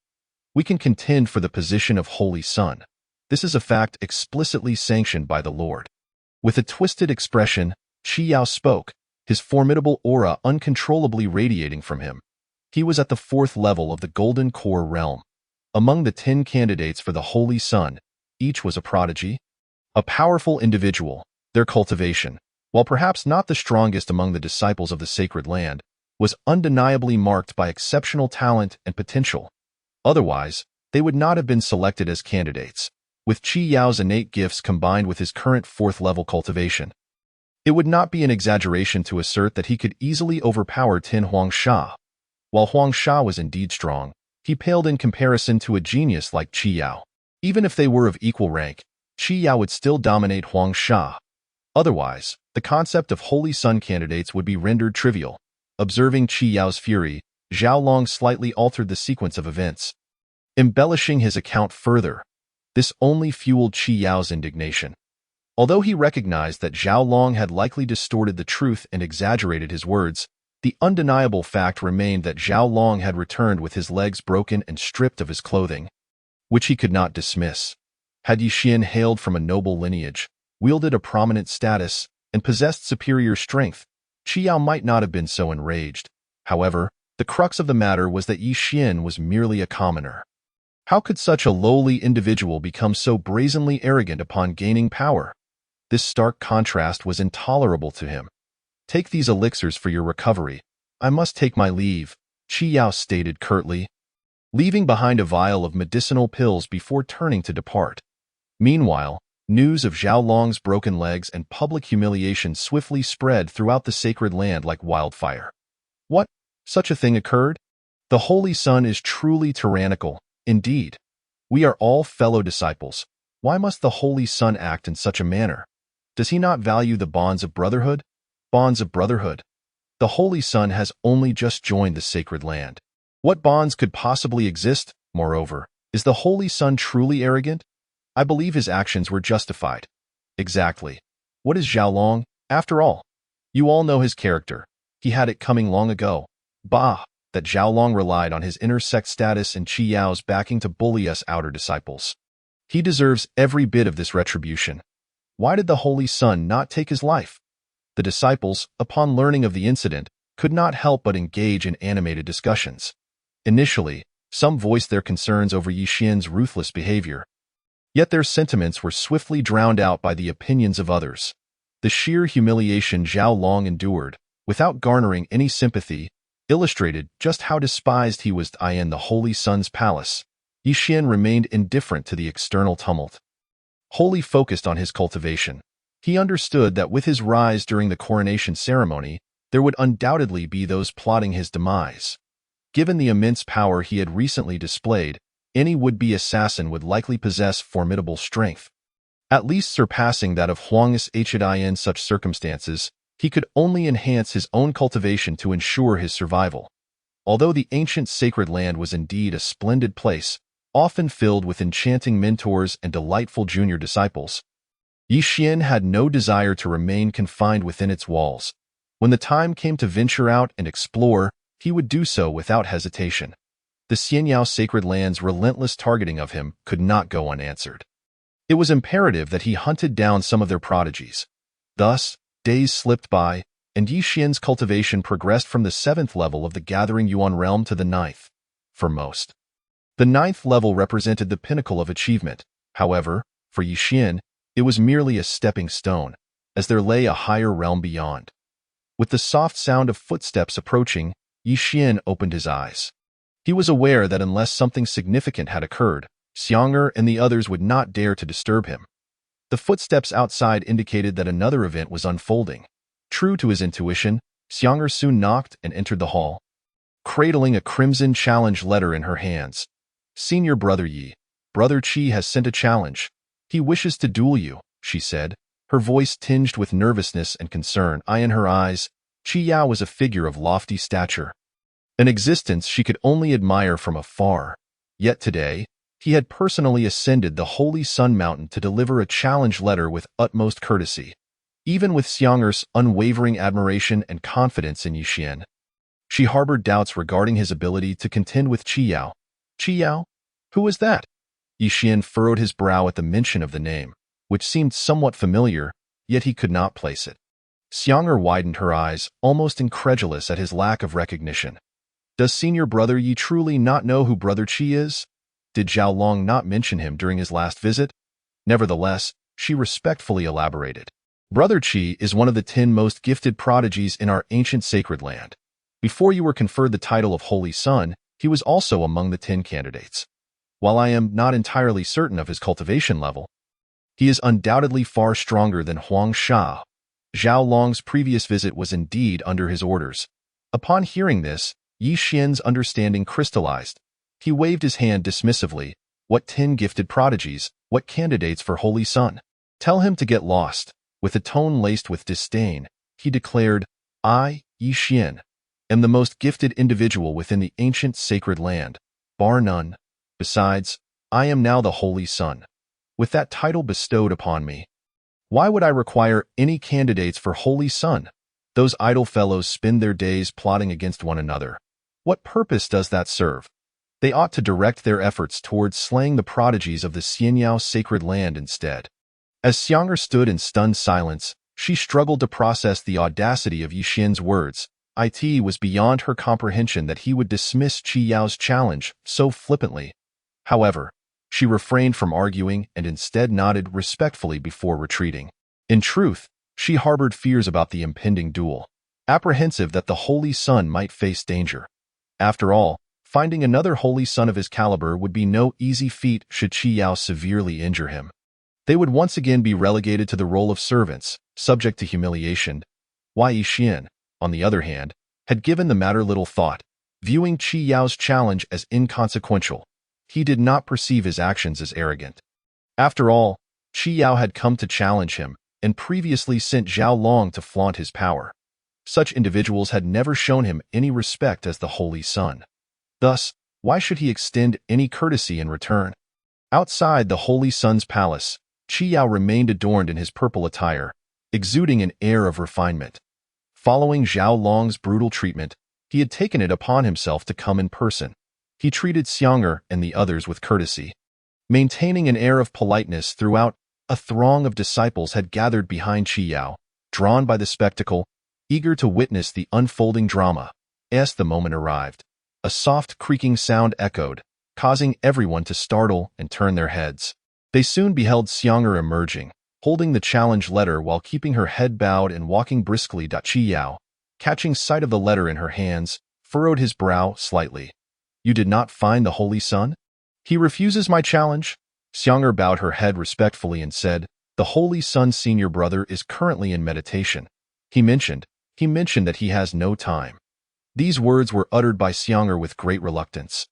We can contend for the position of Holy Son. This is a fact explicitly sanctioned by the Lord." With a twisted expression, Qiyao spoke, his formidable aura uncontrollably radiating from him. He was at the 4th level of the Golden Core realm. Among the 10 candidates for the Holy Sun, each was a prodigy, a powerful individual. Their cultivation, while perhaps not the strongest among the disciples of the sacred land, was undeniably marked by exceptional talent and potential. Otherwise, they would not have been selected as candidates. With Qi Yao's innate gifts combined with his current 4th-level cultivation, it would not be an exaggeration to assert that he could easily overpower Tin Huangsha. While Huangsha was indeed strong, he paled in comparison to a genius like Qi Yao. Even if they were of equal rank, Qi Yao would still dominate Huangsha. Otherwise, the concept of Holy Sun candidates would be rendered trivial. Observing Qi Yao's fury, Zhao Long slightly altered the sequence of events, embellishing his account further. This only fueled Qi Yao's indignation. Although he recognized that Zhao Long had likely distorted the truth and exaggerated his words, the undeniable fact remained that Zhao Long had returned with his legs broken and stripped of his clothing, which he could not dismiss. Had Yixin hailed from a noble lineage, wielded a prominent status, and possessed superior strength, Qi Yao might not have been so enraged. However, the crux of the matter was that Yixin was merely a commoner. How could such a lowly individual become so brazenly arrogant upon gaining power? This stark contrast was intolerable to him. "Take these elixirs for your recovery. I must take my leave," Qi Yao stated curtly, leaving behind a vial of medicinal pills before turning to depart. Meanwhile, news of Zhao Long's broken legs and public humiliation swiftly spread throughout the sacred land like wildfire. What? Such a thing occurred? The Holy Sun is truly tyrannical, indeed. We are all fellow disciples. Why must the Holy Sun act in such a manner? Does he not value the bonds of brotherhood? Bonds of brotherhood? The Holy Sun has only just joined the sacred land. What bonds could possibly exist? Moreover, is the Holy Sun truly arrogant? I believe his actions were justified. Exactly. What is Zhao Long, after all? You all know his character. He had it coming long ago. Bah, that Zhao Long relied on his inner sect status and Qi Yao's backing to bully us outer disciples. He deserves every bit of this retribution. Why did the Holy Sun not take his life? The disciples, upon learning of the incident, could not help but engage in animated discussions. Initially, some voiced their concerns over Yixin's ruthless behavior. Yet their sentiments were swiftly drowned out by the opinions of others. The sheer humiliation Zhao Long endured, without garnering any sympathy, illustrated just how despised he was in the Holy Sun's palace. Yixin remained indifferent to the external tumult, wholly focused on his cultivation. He understood that with his rise during the coronation ceremony, there would undoubtedly be those plotting his demise. Given the immense power he had recently displayed, any would-be assassin would likely possess formidable strength. At least surpassing that of Huang's Hid in such circumstances, he could only enhance his own cultivation to ensure his survival. Although the ancient sacred land was indeed a splendid place, often filled with enchanting mentors and delightful junior disciples, Yixin had no desire to remain confined within its walls. When the time came to venture out and explore, he would do so without hesitation. The Xianyao sacred land's relentless targeting of him could not go unanswered. It was imperative that he hunted down some of their prodigies. Thus, days slipped by, and Yixin's cultivation progressed from the 7th level of the Gathering Yuan realm to the 9th. For most, the 9th level represented the pinnacle of achievement. However, for Yixin, it was merely a stepping stone, as there lay a higher realm beyond. With the soft sound of footsteps approaching, Yixin opened his eyes. He was aware that unless something significant had occurred, Xiang'er and the others would not dare to disturb him. The footsteps outside indicated that another event was unfolding. True to his intuition, Xiang'er soon knocked and entered the hall, cradling a crimson challenge letter in her hands. "Senior Brother Yi, Brother Qi has sent a challenge. He wishes to duel you," she said, her voice tinged with nervousness and concern. In her eyes, Qi Yao was a figure of lofty stature, an existence she could only admire from afar. Yet today, he had personally ascended the Holy Sun Mountain to deliver a challenge letter with utmost courtesy. Even with Xiang'er's unwavering admiration and confidence in Yixin, she harbored doubts regarding his ability to contend with Qi Yao. Qi Yao? Who was that? Yixin furrowed his brow at the mention of the name, which seemed somewhat familiar, yet he could not place it. Xiang'er widened her eyes, almost incredulous at his lack of recognition. Does senior brother Yi truly not know who Brother Qi is? Did Zhao Long not mention him during his last visit? Nevertheless, she respectfully elaborated. Brother Qi is one of the 10 most gifted prodigies in our ancient sacred land. Before you were conferred the title of Holy Son, he was also among the 10 candidates. While I am not entirely certain of his cultivation level, he is undoubtedly far stronger than Huang Sha. Zhao Long's previous visit was indeed under his orders. Upon hearing this, Yi Xian's understanding crystallized. He waved his hand dismissively. What 10 gifted prodigies, what candidates for Holy Son? Tell him to get lost. With a tone laced with disdain, he declared, I, Yi Xian, am the most gifted individual within the ancient sacred land, bar none. Besides, I am now the Holy Son. With that title bestowed upon me, why would I require any candidates for Holy Son? Those idle fellows spend their days plotting against one another. What purpose does that serve? They ought to direct their efforts towards slaying the prodigies of the Xianyao sacred land instead. As Xiang'er stood in stunned silence, she struggled to process the audacity of Yi Xian's words. It was beyond her comprehension that he would dismiss Qi Yao's challenge so flippantly. However, she refrained from arguing and instead nodded respectfully before retreating. In truth, she harbored fears about the impending duel, apprehensive that the Holy Son might face danger. After all, finding another Holy Son of his caliber would be no easy feat should Qi Yao severely injure him. They would once again be relegated to the role of servants, subject to humiliation. Yi Xian, on the other hand, had given the matter little thought, viewing Qi Yao's challenge as inconsequential. He did not perceive his actions as arrogant. After all, Qi Yao had come to challenge him, and previously sent Zhao Long to flaunt his power. Such individuals had never shown him any respect as the Holy Son. Thus, why should he extend any courtesy in return? Outside the Holy Son's palace, Qi Yao remained adorned in his purple attire, exuding an air of refinement. Following Zhao Long's brutal treatment, he had taken it upon himself to come in person. He treated Xiang'er and the others with courtesy. Maintaining an air of politeness throughout, a throng of disciples had gathered behind Qi Yao, drawn by the spectacle, eager to witness the unfolding drama. As the moment arrived, a soft creaking sound echoed, causing everyone to startle and turn their heads. They soon beheld Xiang'er emerging, holding the challenge letter while keeping her head bowed and walking briskly. Qi Yao, catching sight of the letter in her hands, furrowed his brow slightly. You did not find the Holy Son? He refuses my challenge? Xiang'er bowed her head respectfully and said, the Holy Son's senior brother is currently in meditation. He mentioned that he has no time. These words were uttered by Xiang'er with great reluctance,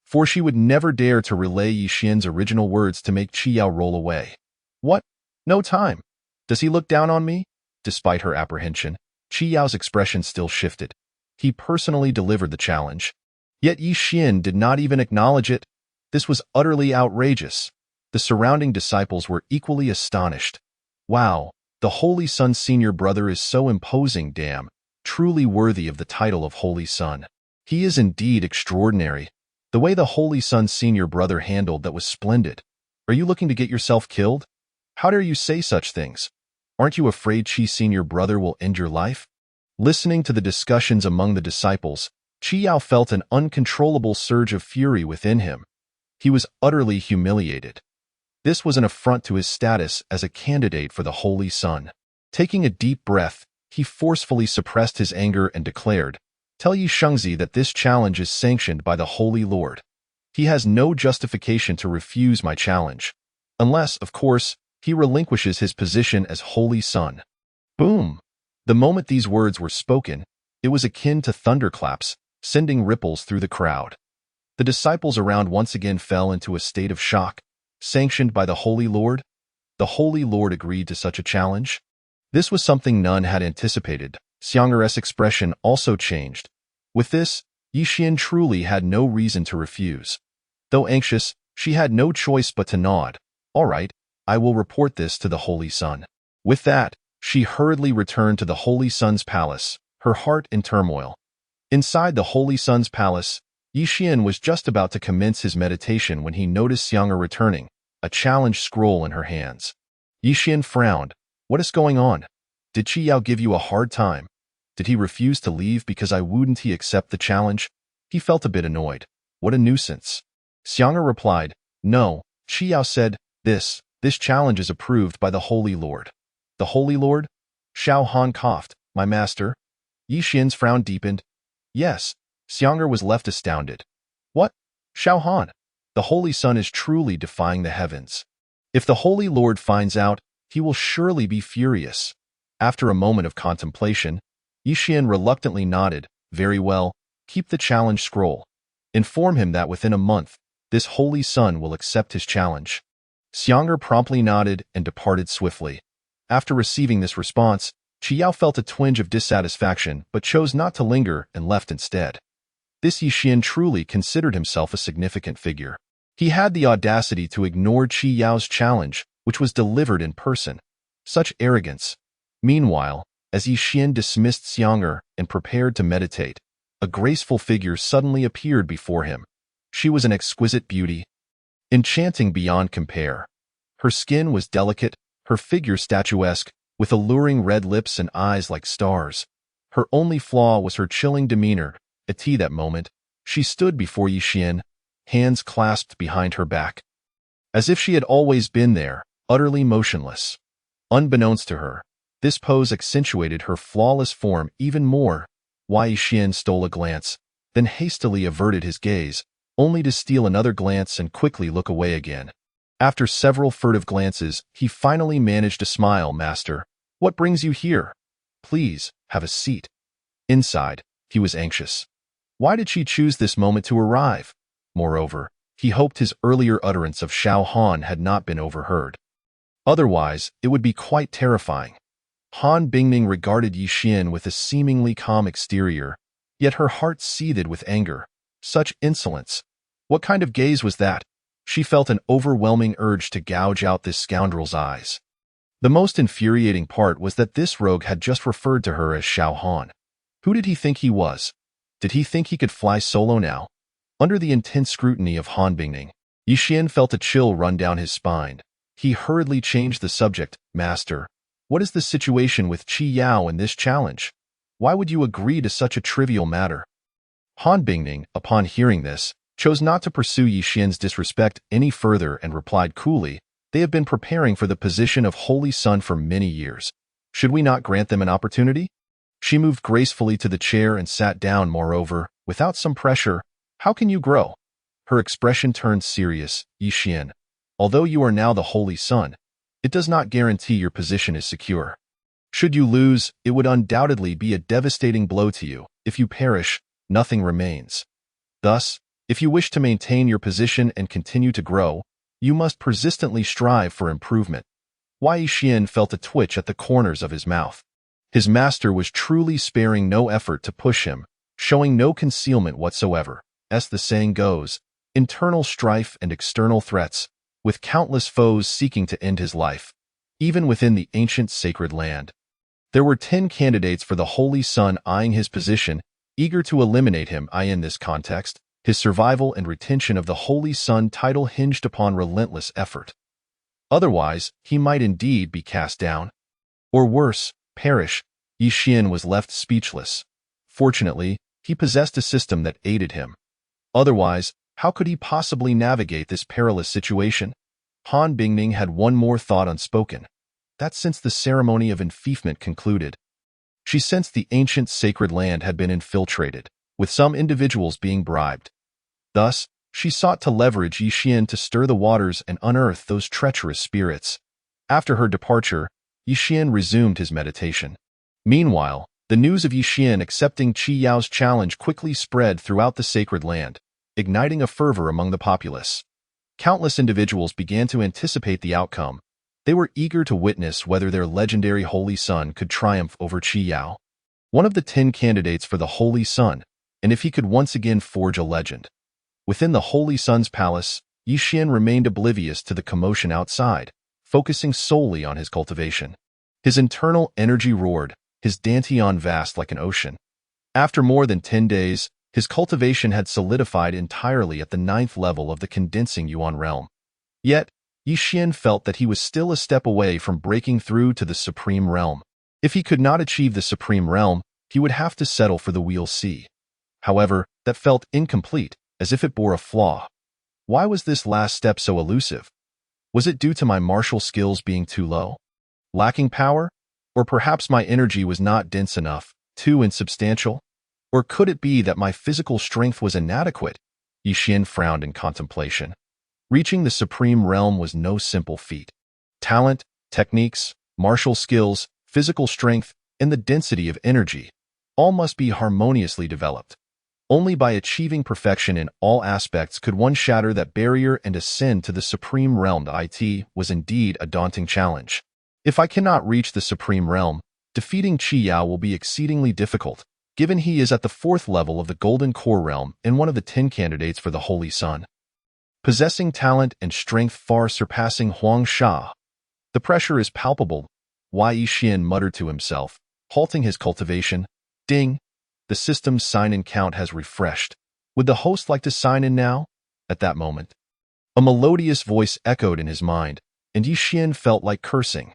for she would never dare to relay Yi Xian's original words to make Qi Yao roll away. What? No time? Does he look down on me? Despite her apprehension, Qi Yao's expression still shifted. He personally delivered the challenge. Yet Yi Xian did not even acknowledge it. This was utterly outrageous. The surrounding disciples were equally astonished. Wow, the Holy Son's senior brother is so imposing, damn, truly worthy of the title of Holy Son. He is indeed extraordinary. The way the Holy Son's senior brother handled that was splendid. Are you looking to get yourself killed? How dare you say such things? Aren't you afraid Qi's senior brother will end your life? Listening to the discussions among the disciples, Qi Yao felt an uncontrollable surge of fury within him. He was utterly humiliated. This was an affront to his status as a candidate for the Holy Son. Taking a deep breath, he forcefully suppressed his anger and declared, Tell Yi Shengzi that this challenge is sanctioned by the Holy Lord. He has no justification to refuse my challenge. Unless, of course, he relinquishes his position as Holy Son. Boom! The moment these words were spoken, it was akin to thunderclaps, sending ripples through the crowd. The disciples around once again fell into a state of shock. Sanctioned by the Holy Lord? The Holy Lord agreed to such a challenge? This was something none had anticipated. Xiang'er's expression also changed. With this, Yi Xian truly had no reason to refuse. Though anxious, she had no choice but to nod. All right, I will report this to the Holy Son. With that, she hurriedly returned to the Holy Son's palace, her heart in turmoil. Inside the Holy Son's palace, Yi Xian was just about to commence his meditation when he noticed Xiang'er returning, a challenge scroll in her hands. Yi Xian frowned. What is going on? Did Qi Yao give you a hard time? Did he refuse to leave because I wouldn't he accept the challenge? He felt a bit annoyed. What a nuisance. Xiang'er replied, no, Qi Yao said, this challenge is approved by the Holy Lord. The Holy Lord? Xiao Han coughed, my master. Yi Xian's frown deepened. Yes, Xiang'er was left astounded. What? Xiao Han? The Holy Sun is truly defying the heavens. If the Holy Lord finds out, he will surely be furious. After a moment of contemplation, Yi Xian reluctantly nodded, very well, keep the challenge scroll. Inform him that within a month, this Holy Sun will accept his challenge. Xiang'er promptly nodded and departed swiftly. After receiving this response, Qi Yao felt a twinge of dissatisfaction but chose not to linger and left instead. This Yi Xian truly considered himself a significant figure. He had the audacity to ignore Qi Yao's challenge, which was delivered in person. Such arrogance. Meanwhile, as Yi Xian dismissed Xiang'er and prepared to meditate, a graceful figure suddenly appeared before him. She was an exquisite beauty, enchanting beyond compare. Her skin was delicate, her figure statuesque, with alluring red lips and eyes like stars. Her only flaw was her chilling demeanor. At that moment, she stood before Yi Xian, hands clasped behind her back, as if she had always been there, utterly motionless. Unbeknownst to her, this pose accentuated her flawless form even more. Yi Xian stole a glance, then hastily averted his gaze, only to steal another glance and quickly look away again. After several furtive glances, he finally managed to smile. Master, what brings you here? Please, have a seat. Inside, he was anxious. Why did she choose this moment to arrive? Moreover, he hoped his earlier utterance of Xiao Han had not been overheard. Otherwise, it would be quite terrifying. Han Bingning regarded Yi Xian with a seemingly calm exterior, yet her heart seethed with anger. Such insolence. What kind of gaze was that? She felt an overwhelming urge to gouge out this scoundrel's eyes. The most infuriating part was that this rogue had just referred to her as Xiao Han. Who did he think he was? Did he think he could fly solo now? Under the intense scrutiny of Han Bingning, Yi Xian felt a chill run down his spine. He hurriedly changed the subject. Master, what is the situation with Qi Yao in this challenge? Why would you agree to such a trivial matter? Han Bingning, upon hearing this, chose not to pursue Yi Xian's disrespect any further and replied coolly, they have been preparing for the position of Holy Sun for many years. Should we not grant them an opportunity? She moved gracefully to the chair and sat down. Moreover, without some pressure, how can you grow? Her expression turned serious. Yi Xian, although you are now the Holy Sun, it does not guarantee your position is secure. Should you lose, it would undoubtedly be a devastating blow to you. If you perish, nothing remains. Thus, if you wish to maintain your position and continue to grow, you must persistently strive for improvement. Yi Xian felt a twitch at the corners of his mouth. His master was truly sparing no effort to push him, showing no concealment whatsoever. As the saying goes, internal strife and external threats, with countless foes seeking to end his life. Even within the ancient sacred land, there were 10 candidates for the Holy Sun eyeing his position, eager to eliminate him. In this context, his survival and retention of the Holy Sun title hinged upon relentless effort. Otherwise, he might indeed be cast down. Or worse, perish. Yi Xian was left speechless. Fortunately, he possessed a system that aided him. Otherwise, how could he possibly navigate this perilous situation? Han Bingning had one more thought unspoken. That since the ceremony of enfeoffment concluded, she sensed the ancient sacred land had been infiltrated, with some individuals being bribed. Thus, she sought to leverage Yi Xian to stir the waters and unearth those treacherous spirits. After her departure, Yi Xian resumed his meditation. Meanwhile, the news of Yi Xian accepting Qi Yao's challenge quickly spread throughout the sacred land, igniting a fervor among the populace. Countless individuals began to anticipate the outcome. They were eager to witness whether their legendary Holy Sun could triumph over Qi Yao, one of the 10 candidates for the Holy Sun, and if he could once again forge a legend. Within the Holy Sun's palace, Yi Xian remained oblivious to the commotion outside, focusing solely on his cultivation. His internal energy roared, his dantian vast like an ocean. After more than 10 days, his cultivation had solidified entirely at the 9th level of the condensing Yuan realm. Yet, Yi Xian felt that he was still a step away from breaking through to the supreme realm. If he could not achieve the supreme realm, he would have to settle for the wheel C. However, that felt incomplete, as if it bore a flaw. Why was this last step so elusive? Was it due to my martial skills being too low? Lacking power? Or perhaps my energy was not dense enough, too insubstantial? Or could it be that my physical strength was inadequate? Yixin frowned in contemplation. Reaching the supreme realm was no simple feat. Talent, techniques, martial skills, physical strength, and the density of energy all must be harmoniously developed. Only by achieving perfection in all aspects could one shatter that barrier and ascend to the supreme realm. It was indeed a daunting challenge. If I cannot reach the supreme realm, defeating Qi Yao will be exceedingly difficult, given he is at the 4th level of the Golden Core realm and one of the 10 candidates for the Holy Sun. Possessing talent and strength far surpassing Huang Sha. The pressure is palpable, Yi Xian muttered to himself, halting his cultivation. Ding! The system's sign-in count has refreshed. Would the host like to sign in now? At that moment, a melodious voice echoed in his mind, and Yi Xian felt like cursing.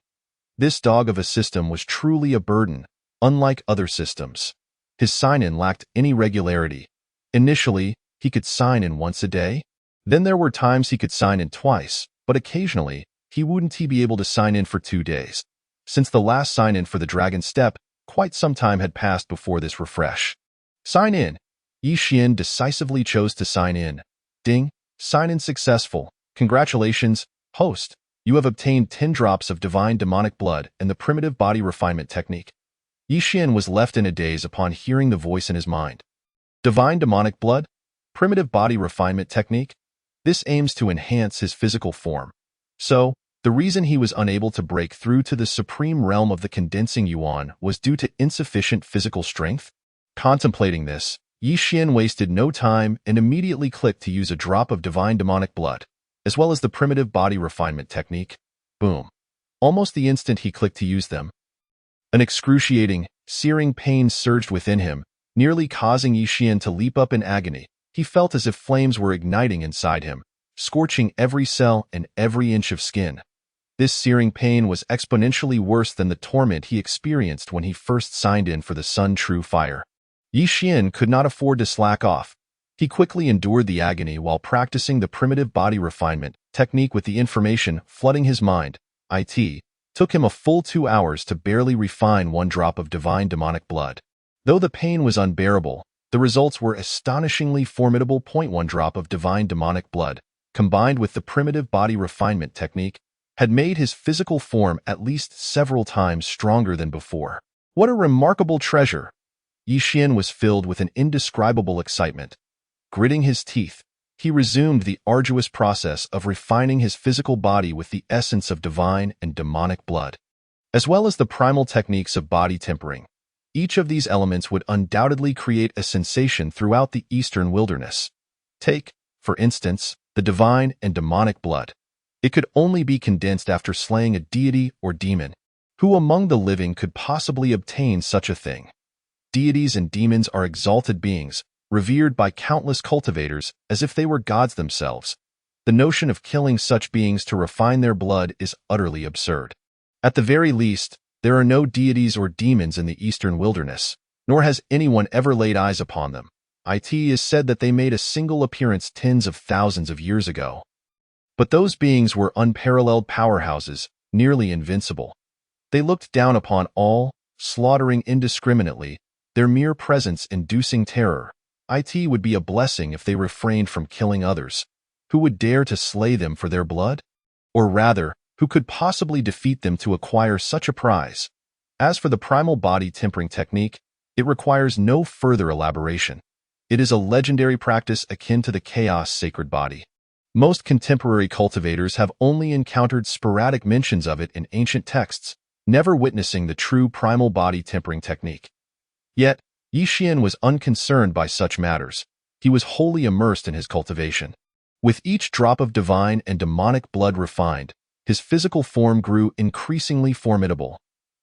This dog of a system was truly a burden, unlike other systems. His sign-in lacked any regularity. Initially, he could sign in once a day. Then there were times he could sign in twice, but occasionally, he wouldn't be able to sign in for 2 days. Since the last sign-in for the Dragon Step, quite some time had passed before this refresh. Sign in. Yi Xian decisively chose to sign in. Ding. Sign-in successful. Congratulations, host. You have obtained 10 drops of divine demonic blood and the primitive body refinement technique. Yi Xian was left in a daze upon hearing the voice in his mind. Divine demonic blood? Primitive body refinement technique? This aims to enhance his physical form. So, the reason he was unable to break through to the supreme realm of the condensing yuan was due to insufficient physical strength? Contemplating this, Yi Xian wasted no time and immediately clicked to use a drop of divine demonic blood, as well as the primitive body refinement technique. Boom. Almost the instant he clicked to use them, an excruciating, searing pain surged within him, nearly causing Yi Xian to leap up in agony. He felt as if flames were igniting inside him, scorching every cell and every inch of skin. This searing pain was exponentially worse than the torment he experienced when he first signed in for the Sun True Fire. Yi Xian could not afford to slack off. He quickly endured the agony while practicing the primitive body refinement technique with the information flooding his mind. It took him a full 2 hours to barely refine 1 drop of divine demonic blood. Though the pain was unbearable, the results were astonishingly formidable. 1 drop of divine demonic blood, combined with the primitive body refinement technique, had made his physical form at least several times stronger than before. What a remarkable treasure! Yi Xian was filled with an indescribable excitement. Gritting his teeth, he resumed the arduous process of refining his physical body with the essence of divine and demonic blood, as well as the primal techniques of body tempering. Each of these elements would undoubtedly create a sensation throughout the eastern wilderness. Take, for instance, the divine and demonic blood. It could only be condensed after slaying a deity or demon. Who among the living could possibly obtain such a thing? Deities and demons are exalted beings, revered by countless cultivators as if they were gods themselves. The notion of killing such beings to refine their blood is utterly absurd. At the very least, there are no deities or demons in the eastern wilderness, nor has anyone ever laid eyes upon them. It is said that they made a single appearance tens of thousands of years ago. But those beings were unparalleled powerhouses, nearly invincible. They looked down upon all, slaughtering indiscriminately, their mere presence inducing terror. It would be a blessing if they refrained from killing others. Who would dare to slay them for their blood? Or rather, who could possibly defeat them to acquire such a prize? As for the primal body tempering technique, it requires no further elaboration. It is a legendary practice akin to the chaos sacred body. Most contemporary cultivators have only encountered sporadic mentions of it in ancient texts, never witnessing the true primal body tempering technique. Yet, Yi Xian was unconcerned by such matters. He was wholly immersed in his cultivation. With each drop of divine and demonic blood refined, his physical form grew increasingly formidable.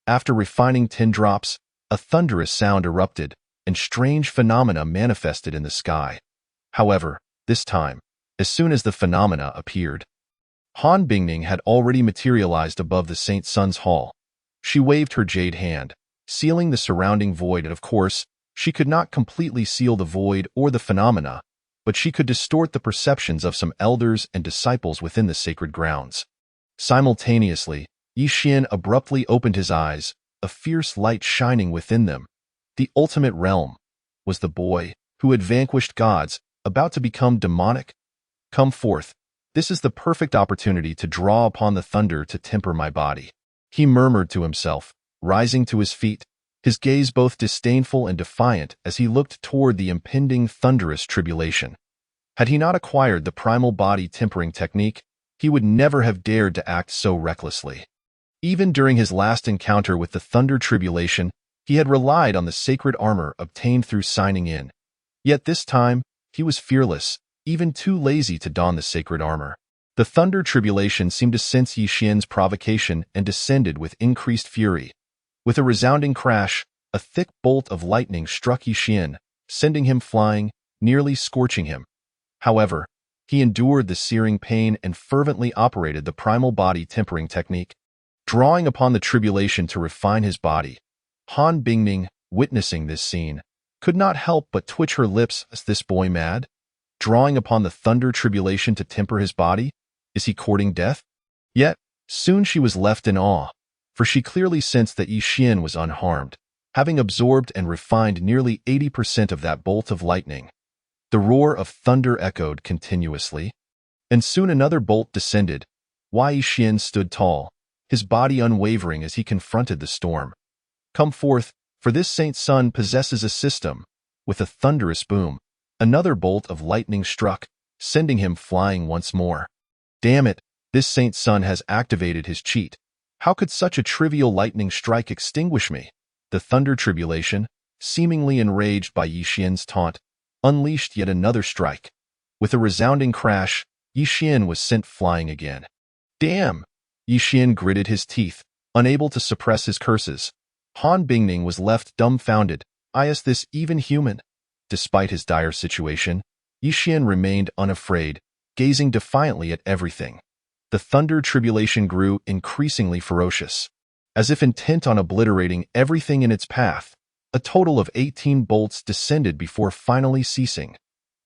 After refining 10 drops, a thunderous sound erupted, and strange phenomena manifested in the sky. However, this time, as soon as the phenomena appeared, Han Bingning had already materialized above the Saint Sun's Hall. She waved her jade hand, sealing the surrounding void, and of course, she could not completely seal the void or the phenomena, but she could distort the perceptions of some elders and disciples within the sacred grounds. Simultaneously, Yi Xian abruptly opened his eyes, a fierce light shining within them. The ultimate realm. Was the boy, who had vanquished gods, about to become demonic? Come forth. This is the perfect opportunity to draw upon the thunder to temper my body. He murmured to himself, rising to his feet, his gaze both disdainful and defiant as he looked toward the impending thunderous tribulation. Had he not acquired the primal body tempering technique, he would never have dared to act so recklessly. Even during his last encounter with the thunder tribulation, he had relied on the sacred armor obtained through signing in. Yet this time, he was fearless, even too lazy to don the sacred armor. The thunder tribulation seemed to sense Yi Xian's provocation and descended with increased fury. With a resounding crash, a thick bolt of lightning struck Yi Xian, sending him flying, nearly scorching him. However, he endured the searing pain and fervently operated the primal body tempering technique. Drawing upon the tribulation to refine his body, Han Bingning, witnessing this scene, could not help but twitch her lips. Is this boy mad? Drawing upon the thunder tribulation to temper his body? Is he courting death? Yet, soon she was left in awe, for she clearly sensed that Yi Xian was unharmed, having absorbed and refined nearly 80% of that bolt of lightning. The roar of thunder echoed continuously, and soon another bolt descended. Yi Xian stood tall, his body unwavering as he confronted the storm. Come forth, for this Saint Sun possesses a system. With a thunderous boom, another bolt of lightning struck, sending him flying once more. Damn it, this Saint Sun has activated his cheat. How could such a trivial lightning strike extinguish me? The thunder tribulation, seemingly enraged by Yi Xian's taunt, unleashed yet another strike. With a resounding crash, Yi Xian was sent flying again. Damn! Yi Xian gritted his teeth, unable to suppress his curses. Han Bingning was left dumbfounded. Is this even human? Despite his dire situation, Yi Xian remained unafraid, gazing defiantly at everything. The thunder tribulation grew increasingly ferocious. As if intent on obliterating everything in its path, a total of 18 bolts descended before finally ceasing.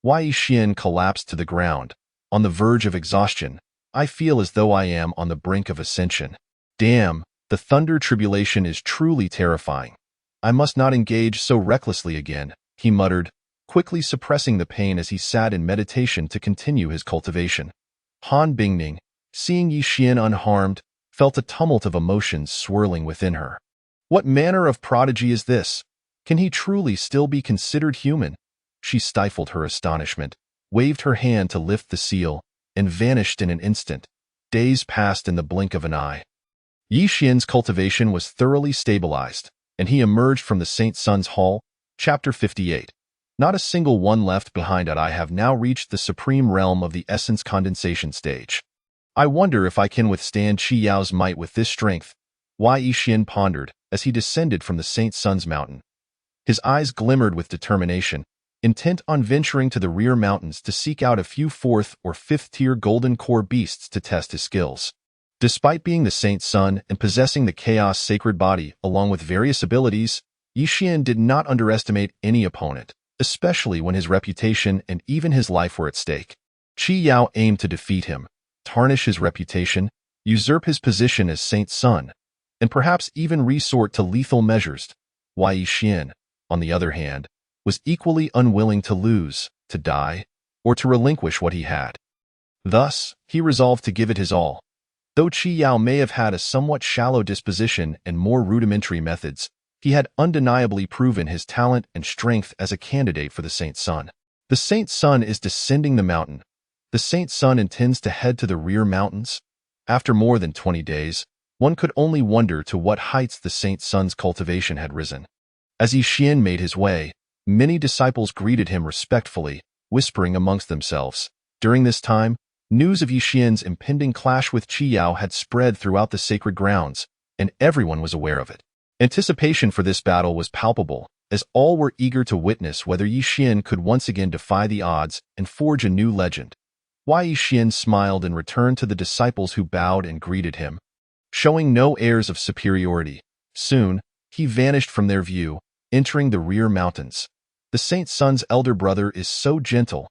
Yi Xian collapsed to the ground. On the verge of exhaustion, I feel as though I am on the brink of ascension. Damn, the thunder tribulation is truly terrifying. I must not engage so recklessly again, he muttered, quickly suppressing the pain as he sat in meditation to continue his cultivation. Han Bingning, seeing Yi Xian unharmed, felt a tumult of emotions swirling within her. What manner of prodigy is this? Can he truly still be considered human? She stifled her astonishment, waved her hand to lift the seal, and vanished in an instant. Days passed in the blink of an eye. Yi Xian's cultivation was thoroughly stabilized, and he emerged from the Saint Sun's Hall. Chapter 58. Not a single one left behind. I have now reached the supreme realm of the essence condensation stage. I wonder if I can withstand Qi Yao's might with this strength. Yi Xian pondered as he descended from the Saint Sun's mountain. His eyes glimmered with determination, intent on venturing to the rear mountains to seek out a few 4th or 5th tier golden core beasts to test his skills. Despite being the Saint Sun and possessing the Chaos Sacred Body along with various abilities, Yi Xian did not underestimate any opponent, especially when his reputation and even his life were at stake. Qi Yao aimed to defeat him, tarnish his reputation, usurp his position as Saint Sun, and perhaps even resort to lethal measures. Yi Xian, on the other hand, was equally unwilling to lose, to die, or to relinquish what he had. Thus, he resolved to give it his all. Though Qi Yao may have had a somewhat shallow disposition and more rudimentary methods, he had undeniably proven his talent and strength as a candidate for the Saint Sun. The Saint Sun is descending the mountain. The Saint Sun intends to head to the rear mountains. After more than 20 days, one could only wonder to what heights the Saint Sun's cultivation had risen. As Yi Xian made his way, many disciples greeted him respectfully, whispering amongst themselves. During this time, news of Yi Xian's impending clash with Qi Yao had spread throughout the sacred grounds, and everyone was aware of it. Anticipation for this battle was palpable, as all were eager to witness whether Yi Xian could once again defy the odds and forge a new legend. Yi Xian smiled and returned to the disciples who bowed and greeted him. Showing no airs of superiority, Soon, he vanished from their view, entering the rear mountains. The saint's son's elder brother is so gentle.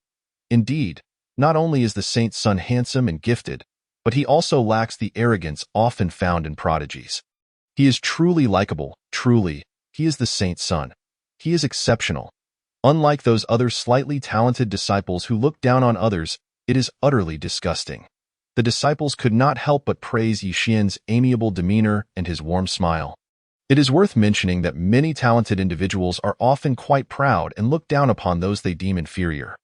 Indeed, not only is the saint's son handsome and gifted, but he also lacks the arrogance often found in prodigies. He is truly likable, truly, he is the saint's son. He is exceptional. Unlike those other slightly talented disciples who look down on others, it is utterly disgusting. The disciples could not help but praise Yixian's amiable demeanor and his warm smile. It is worth mentioning that many talented individuals are often quite proud and look down upon those they deem inferior.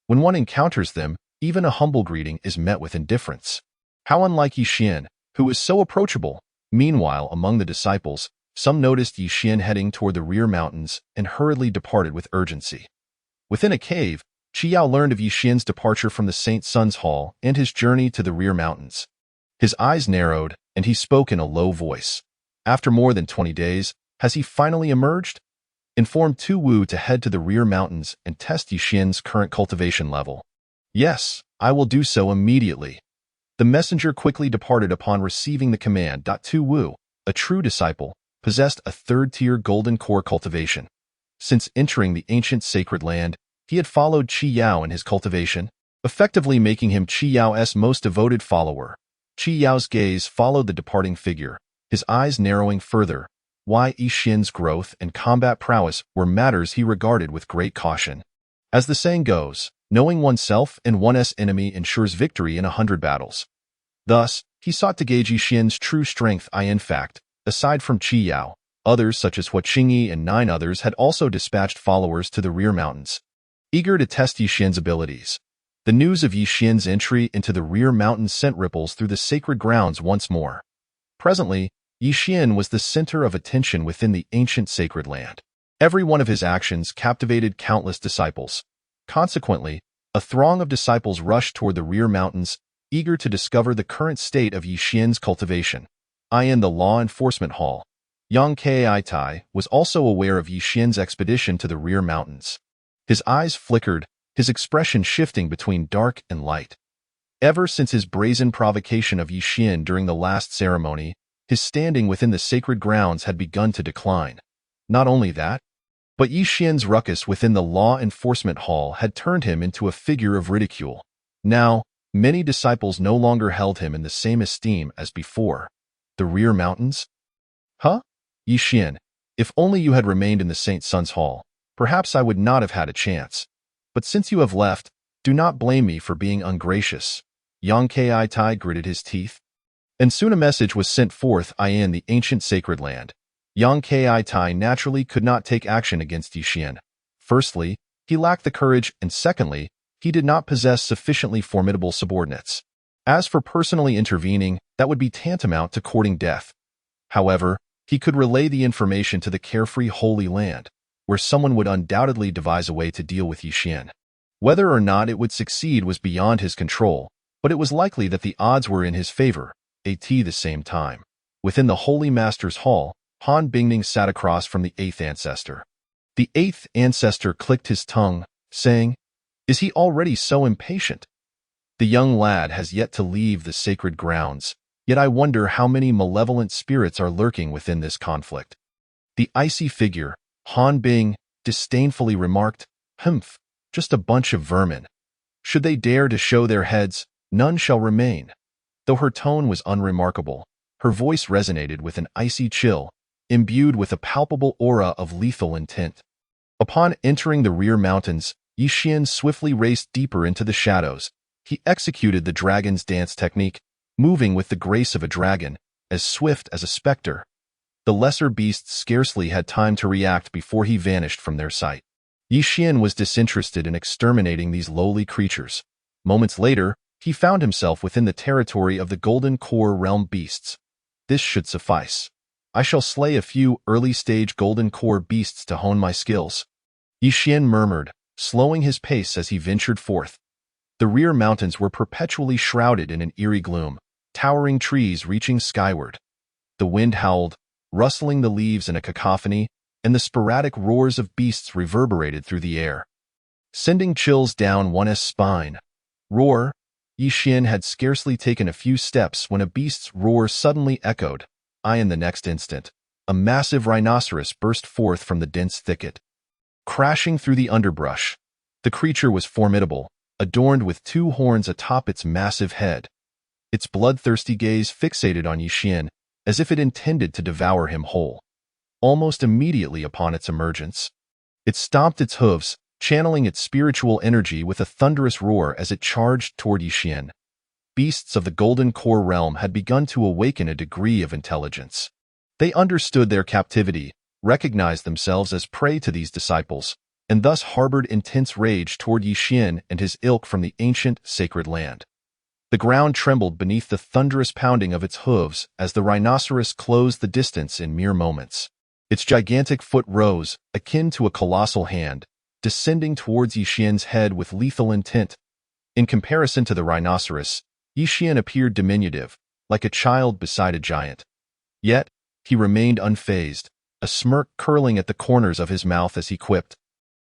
When one encounters them, even a humble greeting is met with indifference. How unlike Yixian, who is so approachable. Meanwhile, among the disciples, some noticed Yixian heading toward the rear mountains and hurriedly departed with urgency. Within a cave, Qiyao learned of Yixian's departure from the saint's son's hall and his journey to the rear mountains. His eyes narrowed, and he spoke in a low voice. After more than 20 days, has he finally emerged? Inform Tu Wu to head to the rear mountains and test Yixian's current cultivation level. Yes, I will do so immediately. The messenger quickly departed upon receiving the command. Tu Wu, a true disciple, possessed a third-tier golden core cultivation. Since entering the ancient sacred land, he had followed Qi Yao in his cultivation, effectively making him Qi Yao's most devoted follower. Qi Yao's gaze followed the departing figure, his eyes narrowing further. Yixian's growth and combat prowess were matters he regarded with great caution. As the saying goes, knowing oneself and one's enemy ensures victory in 100 battles. Thus, he sought to gauge Yixian's true strength. In fact, aside from Qi Yao, others such as Hua Qingyi and 9 others had also dispatched followers to the rear mountains, eager to test Yixian's abilities. The news of Yixian's entry into the rear mountains sent ripples through the sacred grounds once more. Presently, Yixian was the center of attention within the ancient sacred land. Every one of his actions captivated countless disciples. Consequently, a throng of disciples rushed toward the rear mountains, eager to discover the current state of Yixian's cultivation. In the law enforcement hall, Yang Kai was also aware of Yixian's expedition to the rear mountains. His eyes flickered, his expression shifting between dark and light. Ever since his brazen provocation of Yixian during the last ceremony, his standing within the sacred grounds had begun to decline. Not only that, but Yixian's ruckus within the law enforcement hall had turned him into a figure of ridicule. Now, many disciples no longer held him in the same esteem as before. The rear mountains? Huh? Yixian, if only you had remained in the saint's son's hall, perhaps I would not have had a chance. But since you have left, do not blame me for being ungracious. Yang Kai gritted his teeth. And soon a message was sent forth in the ancient sacred land. Yang Kai naturally could not take action against Yixian. Firstly, he lacked the courage, and secondly, he did not possess sufficiently formidable subordinates. As for personally intervening, that would be tantamount to courting death. However, he could relay the information to the carefree Holy Land, where someone would undoubtedly devise a way to deal with Yixian. Whether or not it would succeed was beyond his control, but it was likely that the odds were in his favor. At the same time, within the Holy Master's hall, Han Bingning sat across from the 8th ancestor. The 8th ancestor clicked his tongue, saying, "Is he already so impatient? The young lad has yet to leave the sacred grounds, yet I wonder how many malevolent spirits are lurking within this conflict." The icy figure, Han Bing, disdainfully remarked, "Humph, just a bunch of vermin. Should they dare to show their heads, none shall remain." Though her tone was unremarkable, her voice resonated with an icy chill, imbued with a palpable aura of lethal intent. Upon entering the rear mountains, Yixian swiftly raced deeper into the shadows. He executed the dragon's dance technique, moving with the grace of a dragon, as swift as a specter. The lesser beasts scarcely had time to react before he vanished from their sight. Yixian was disinterested in exterminating these lowly creatures. Moments later, he found himself within the territory of the Golden Core realm beasts. This should suffice. I shall slay a few early-stage Golden Core beasts to hone my skills. Yixian murmured, slowing his pace as he ventured forth. The rear mountains were perpetually shrouded in an eerie gloom, towering trees reaching skyward. The wind howled, rustling the leaves in a cacophony, and the sporadic roars of beasts reverberated through the air, sending chills down one's spine. Roar! Yixian had scarcely taken a few steps when a beast's roar suddenly echoed. In the next instant, a massive rhinoceros burst forth from the dense thicket. Crashing through the underbrush, the creature was formidable, adorned with two horns atop its massive head. Its bloodthirsty gaze fixated on Yi Xian, as if it intended to devour him whole. Almost immediately upon its emergence, it stomped its hooves, channeling its spiritual energy with a thunderous roar as it charged toward Yi Xian. Beasts of the Golden Core realm had begun to awaken a degree of intelligence. They understood their captivity, recognized themselves as prey to these disciples, and thus harbored intense rage toward Yi Xian and his ilk from the ancient, sacred land. The ground trembled beneath the thunderous pounding of its hooves as the rhinoceros closed the distance in mere moments. Its gigantic foot rose, akin to a colossal hand, descending towards Yi Xian's head with lethal intent. In comparison to the rhinoceros, Yi Xian appeared diminutive, like a child beside a giant. Yet, he remained unfazed, a smirk curling at the corners of his mouth as he quipped,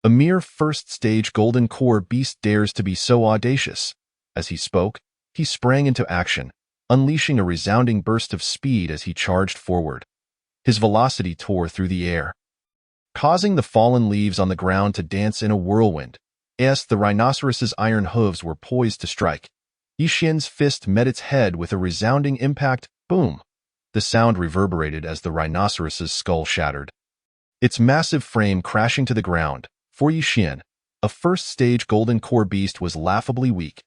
"A mere first-stage Golden Core beast dares to be so audacious." As he spoke, he sprang into action, unleashing a resounding burst of speed as he charged forward. His velocity tore through the air, causing the fallen leaves on the ground to dance in a whirlwind. As the rhinoceros's iron hooves were poised to strike, Yi Xian's fist met its head with a resounding impact. Boom! The sound reverberated as the rhinoceros's skull shattered, its massive frame crashing to the ground. For Yi Xian, a first-stage Golden Core beast was laughably weak.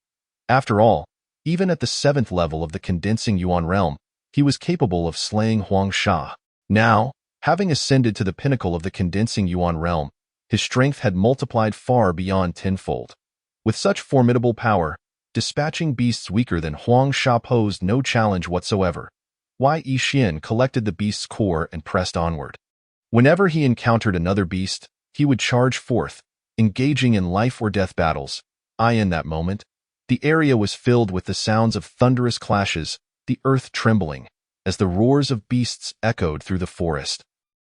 After all, even at the 7th level of the Condensing Yuan realm, he was capable of slaying Huang Sha. Now, having ascended to the pinnacle of the Condensing Yuan realm, his strength had multiplied far beyond tenfold. With such formidable power, dispatching beasts weaker than Huang Sha posed no challenge whatsoever. Yi Xian collected the beast's core and pressed onward. Whenever he encountered another beast, he would charge forth, engaging in life-or-death battles. In that moment, the area was filled with the sounds of thunderous clashes, the earth trembling, as the roars of beasts echoed through the forest,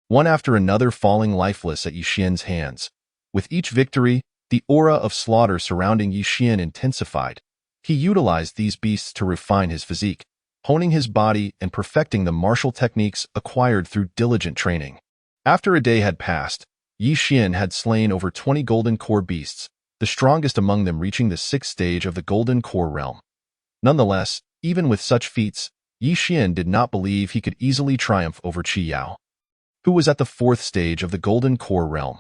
one after another falling lifeless at Yi Xian's hands. With each victory, the aura of slaughter surrounding Yi Xian intensified. He utilized these beasts to refine his physique, honing his body and perfecting the martial techniques acquired through diligent training. After a day had passed, Yi Xian had slain over 20 Golden Core beasts, the strongest among them reaching the 6th stage of the Golden Core realm. Nonetheless, even with such feats, Yi Xian did not believe he could easily triumph over Qi Yao, who was at the 4th stage of the Golden Core realm.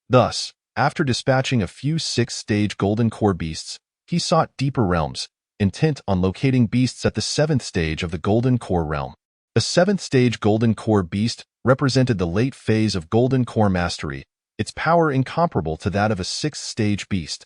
Thus, after dispatching a few 6th-stage Golden Core beasts, he sought deeper realms, intent on locating beasts at the 7th stage of the Golden Core realm. A 7th-stage Golden Core beast represented the late phase of Golden Core mastery, its power incomparable to that of a 6th-stage beast.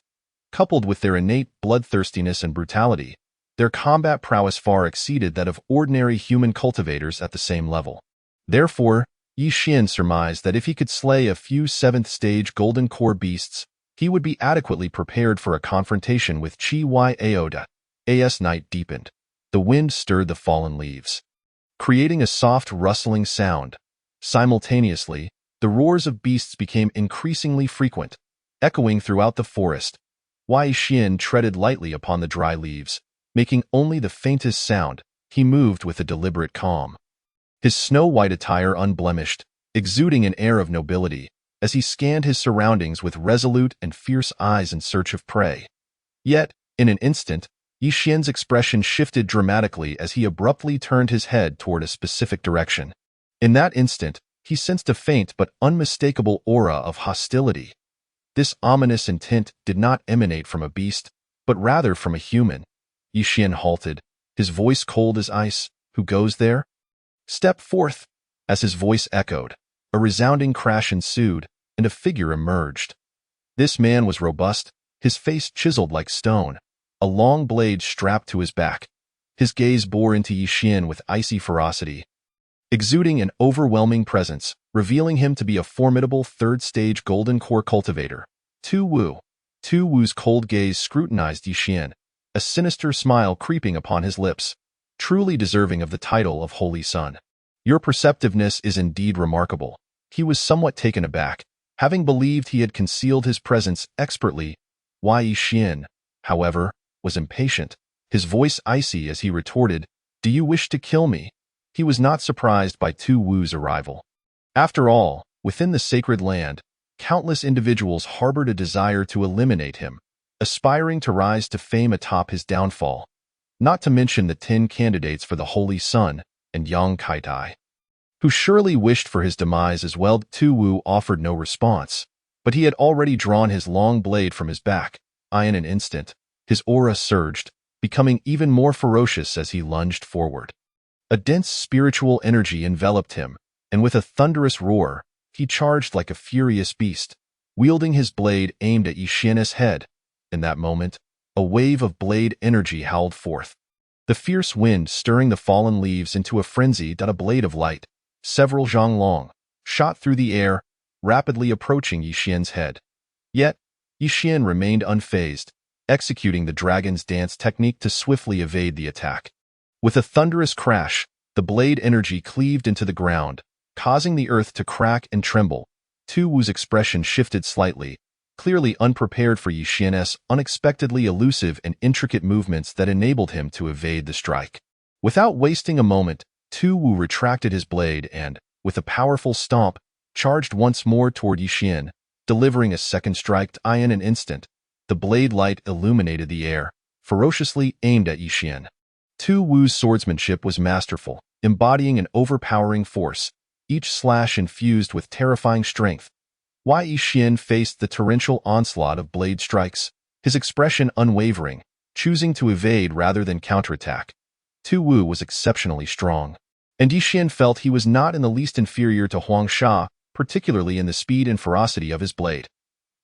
Coupled with their innate bloodthirstiness and brutality, their combat prowess far exceeded that of ordinary human cultivators at the same level. Therefore, Yi Xian surmised that if he could slay a few 7th-stage Golden Core beasts, he would be adequately prepared for a confrontation with Qi Yao. As night deepened, the wind stirred the fallen leaves, creating a soft rustling sound. Simultaneously, the roars of beasts became increasingly frequent, echoing throughout the forest. Yi Xian treaded lightly upon the dry leaves, making only the faintest sound. He moved with a deliberate calm, his snow-white attire unblemished, exuding an air of nobility, as he scanned his surroundings with resolute and fierce eyes in search of prey. Yet, in an instant, Yi Xian's expression shifted dramatically as he abruptly turned his head toward a specific direction. In that instant, he sensed a faint but unmistakable aura of hostility. This ominous intent did not emanate from a beast, but rather from a human. Yi Xian halted, his voice cold as ice. "Who goes there? Step forth!" As his voice echoed, a resounding crash ensued, and a figure emerged. This man was robust, his face chiseled like stone, a long blade strapped to his back. His gaze bore into Yi Xian with icy ferocity, exuding an overwhelming presence, revealing him to be a formidable 3rd-stage Golden Core cultivator. Tu Wu. Tu Wu's cold gaze scrutinized Yi Xian, a sinister smile creeping upon his lips. "Truly deserving of the title of Holy Son. Your perceptiveness is indeed remarkable." He was somewhat taken aback, having believed he had concealed his presence expertly. Yi Xian, however, was impatient, his voice icy as he retorted, "Do you wish to kill me?" He was not surprised by Tu Wu's arrival. After all, within the sacred land, countless individuals harbored a desire to eliminate him, aspiring to rise to fame atop his downfall, not to mention the 10 candidates for the Holy Sun and Yang Kaitai, who surely wished for his demise as well. Tu Wu offered no response, but he had already drawn his long blade from his back. In an instant, his aura surged, becoming even more ferocious as he lunged forward. A dense spiritual energy enveloped him, and with a thunderous roar, he charged like a furious beast, wielding his blade aimed at Yi Xian's head. In that moment, a wave of blade energy howled forth, the fierce wind stirring the fallen leaves into a frenzy. A blade of light, several zhang long, shot through the air, rapidly approaching Yi Xian's head. Yet, Yi Xian remained unfazed, executing the dragon's dance technique to swiftly evade the attack. With a thunderous crash, the blade energy cleaved into the ground, causing the earth to crack and tremble. Tu Wu's expression shifted slightly, clearly unprepared for Yi Xian's unexpectedly elusive and intricate movements that enabled him to evade the strike. Without wasting a moment, Tu Wu retracted his blade and, with a powerful stomp, charged once more toward Yi Xian, delivering a second strike. In an instant, the blade light illuminated the air, ferociously aimed at Yi Xian. Tu Wu's swordsmanship was masterful, embodying an overpowering force, each slash infused with terrifying strength. While Yi Xian faced the torrential onslaught of blade strikes, his expression unwavering, choosing to evade rather than counterattack. Tu Wu was exceptionally strong, and Yi Xian felt he was not in the least inferior to Huang Sha, particularly in the speed and ferocity of his blade.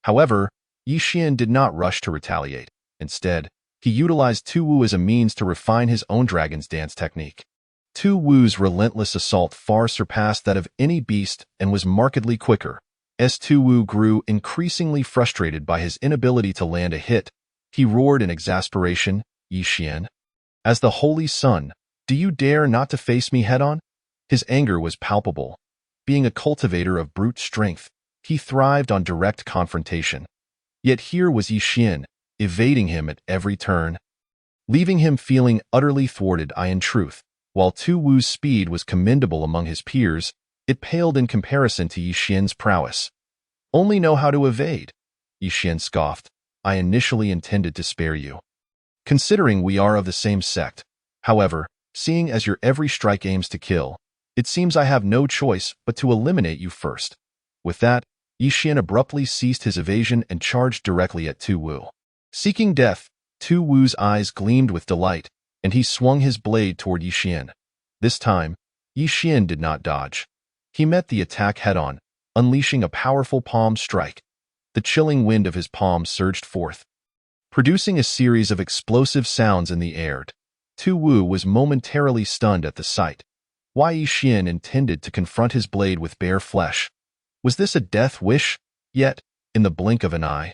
However, Yi Xian did not rush to retaliate. Instead, he utilized Tu Wu as a means to refine his own dragon's dance technique. Tu Wu's relentless assault far surpassed that of any beast and was markedly quicker. As Tu Wu grew increasingly frustrated by his inability to land a hit, he roared in exasperation, "Yi Xian, as the Holy Sun, do you dare not to face me head-on?" His anger was palpable. Being a cultivator of brute strength, he thrived on direct confrontation. Yet here was Yi Xian, evading him at every turn, leaving him feeling utterly thwarted. In truth, while Tu Wu's speed was commendable among his peers, it paled in comparison to Yi Xian's prowess. "Only know how to evade," Yi Xian scoffed. "I initially intended to spare you, considering we are of the same sect. However, seeing as your every strike aims to kill, it seems I have no choice but to eliminate you first." With that, Yi Xian abruptly ceased his evasion and charged directly at Tu Wu. Seeking death, Tu Wu's eyes gleamed with delight, and he swung his blade toward Yi Xian. This time, Yi Xian did not dodge. He met the attack head-on, unleashing a powerful palm strike. The chilling wind of his palm surged forth, producing a series of explosive sounds in the air. Tu Wu was momentarily stunned at the sight. Why Yi Xian intended to confront his blade with bare flesh? Was this a death wish? Yet, in the blink of an eye,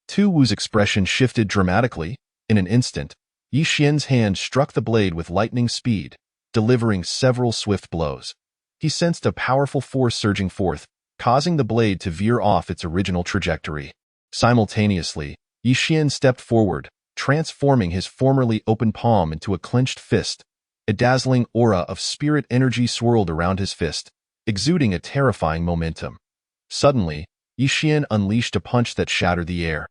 Tu Wu's expression shifted dramatically. In an instant, Yi Xian's hand struck the blade with lightning speed, delivering several swift blows. He sensed a powerful force surging forth, causing the blade to veer off its original trajectory. Simultaneously, Yi Xian stepped forward, transforming his formerly open palm into a clenched fist. A dazzling aura of spirit energy swirled around his fist, exuding a terrifying momentum. Suddenly, Yi Xian unleashed a punch that shattered the air.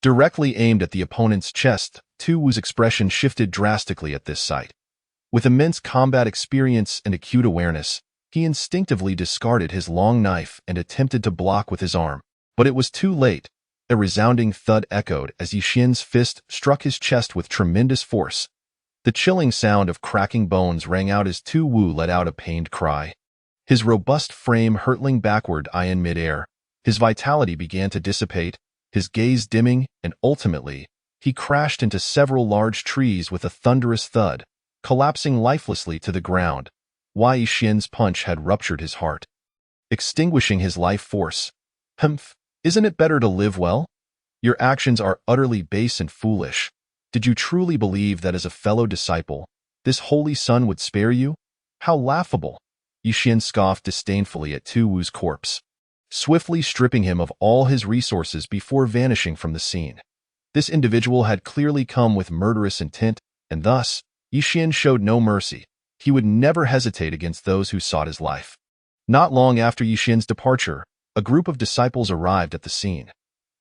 Directly aimed at the opponent's chest, Tu Wu's expression shifted drastically at this sight. With immense combat experience and acute awareness, he instinctively discarded his long knife and attempted to block with his arm. But it was too late. A resounding thud echoed as Yi Xian's fist struck his chest with tremendous force. The chilling sound of cracking bones rang out as Tu Wu let out a pained cry. His robust frame hurtling backward in midair, his vitality began to dissipate, his gaze dimming, and ultimately, he crashed into several large trees with a thunderous thud, collapsing lifelessly to the ground. Yi Xian's punch had ruptured his heart, extinguishing his life force. "Humph, isn't it better to live well? Your actions are utterly base and foolish. Did you truly believe that as a fellow disciple, this holy sun would spare you? How laughable!" Yi Xian scoffed disdainfully at Tu Wu's corpse, swiftly stripping him of all his resources before vanishing from the scene. This individual had clearly come with murderous intent, and thus, Yi Xian showed no mercy. He would never hesitate against those who sought his life. Not long after Yixin's departure, a group of disciples arrived at the scene.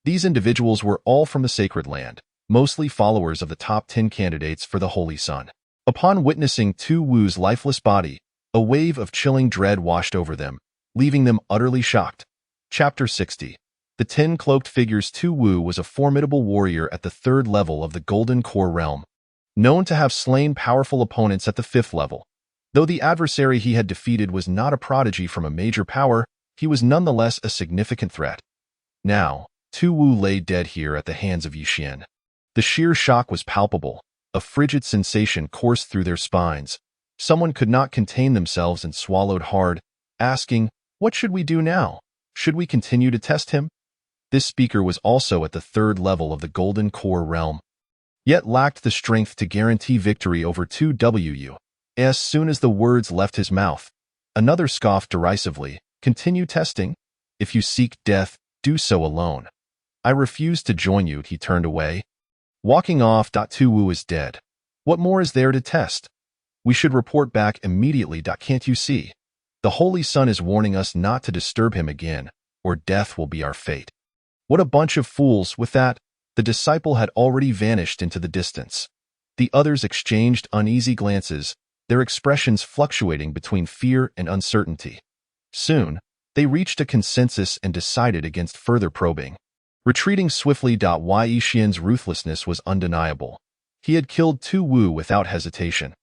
These individuals were all from the Sacred Land, mostly followers of the top 10 candidates for the Holy Sun. Upon witnessing Tu Wu's lifeless body, a wave of chilling dread washed over them, leaving them utterly shocked. Chapter 60. The 10 cloaked figures. Tu Wu was a formidable warrior at the 3rd level of the Golden Core realm, known to have slain powerful opponents at the 5th level. Though the adversary he had defeated was not a prodigy from a major power, he was nonetheless a significant threat. Now, Tu Wu lay dead here at the hands of Yixin. The sheer shock was palpable. A frigid sensation coursed through their spines. Someone could not contain themselves and swallowed hard, asking, "What should we do now? Should we continue to test him?" This speaker was also at the 3rd level of the Golden Core realm, yet lacked the strength to guarantee victory over Tu Wu. As soon as the words left his mouth, another scoffed derisively, "Continue testing? If you seek death, do so alone. I refuse to join you." He turned away. Walking off. Tu Wu is dead. What more is there to test? We should report back immediately. Can't you see? The Holy Sun is warning us not to disturb him again, or death will be our fate. What a bunch of fools. With that, the disciple had already vanished into the distance. The others exchanged uneasy glances, their expressions fluctuating between fear and uncertainty. Soon, they reached a consensus and decided against further probing. Retreating swiftly. Yixin's ruthlessness was undeniable. He had killed Tu Wu without hesitation.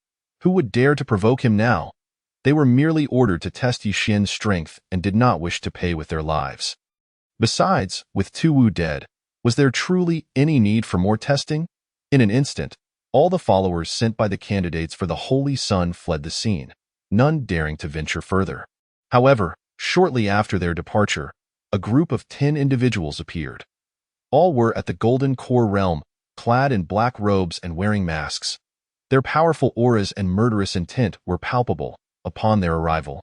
Who would dare to provoke him now? They were merely ordered to test Yixin's strength and did not wish to pay with their lives. Besides, with Tu Wu dead, was there truly any need for more testing? In an instant, all the followers sent by the candidates for the Holy Sun fled the scene, none daring to venture further. However, shortly after their departure, a group of 10 individuals appeared. All were at the Golden Core realm, clad in black robes and wearing masks. Their powerful auras and murderous intent were palpable upon their arrival.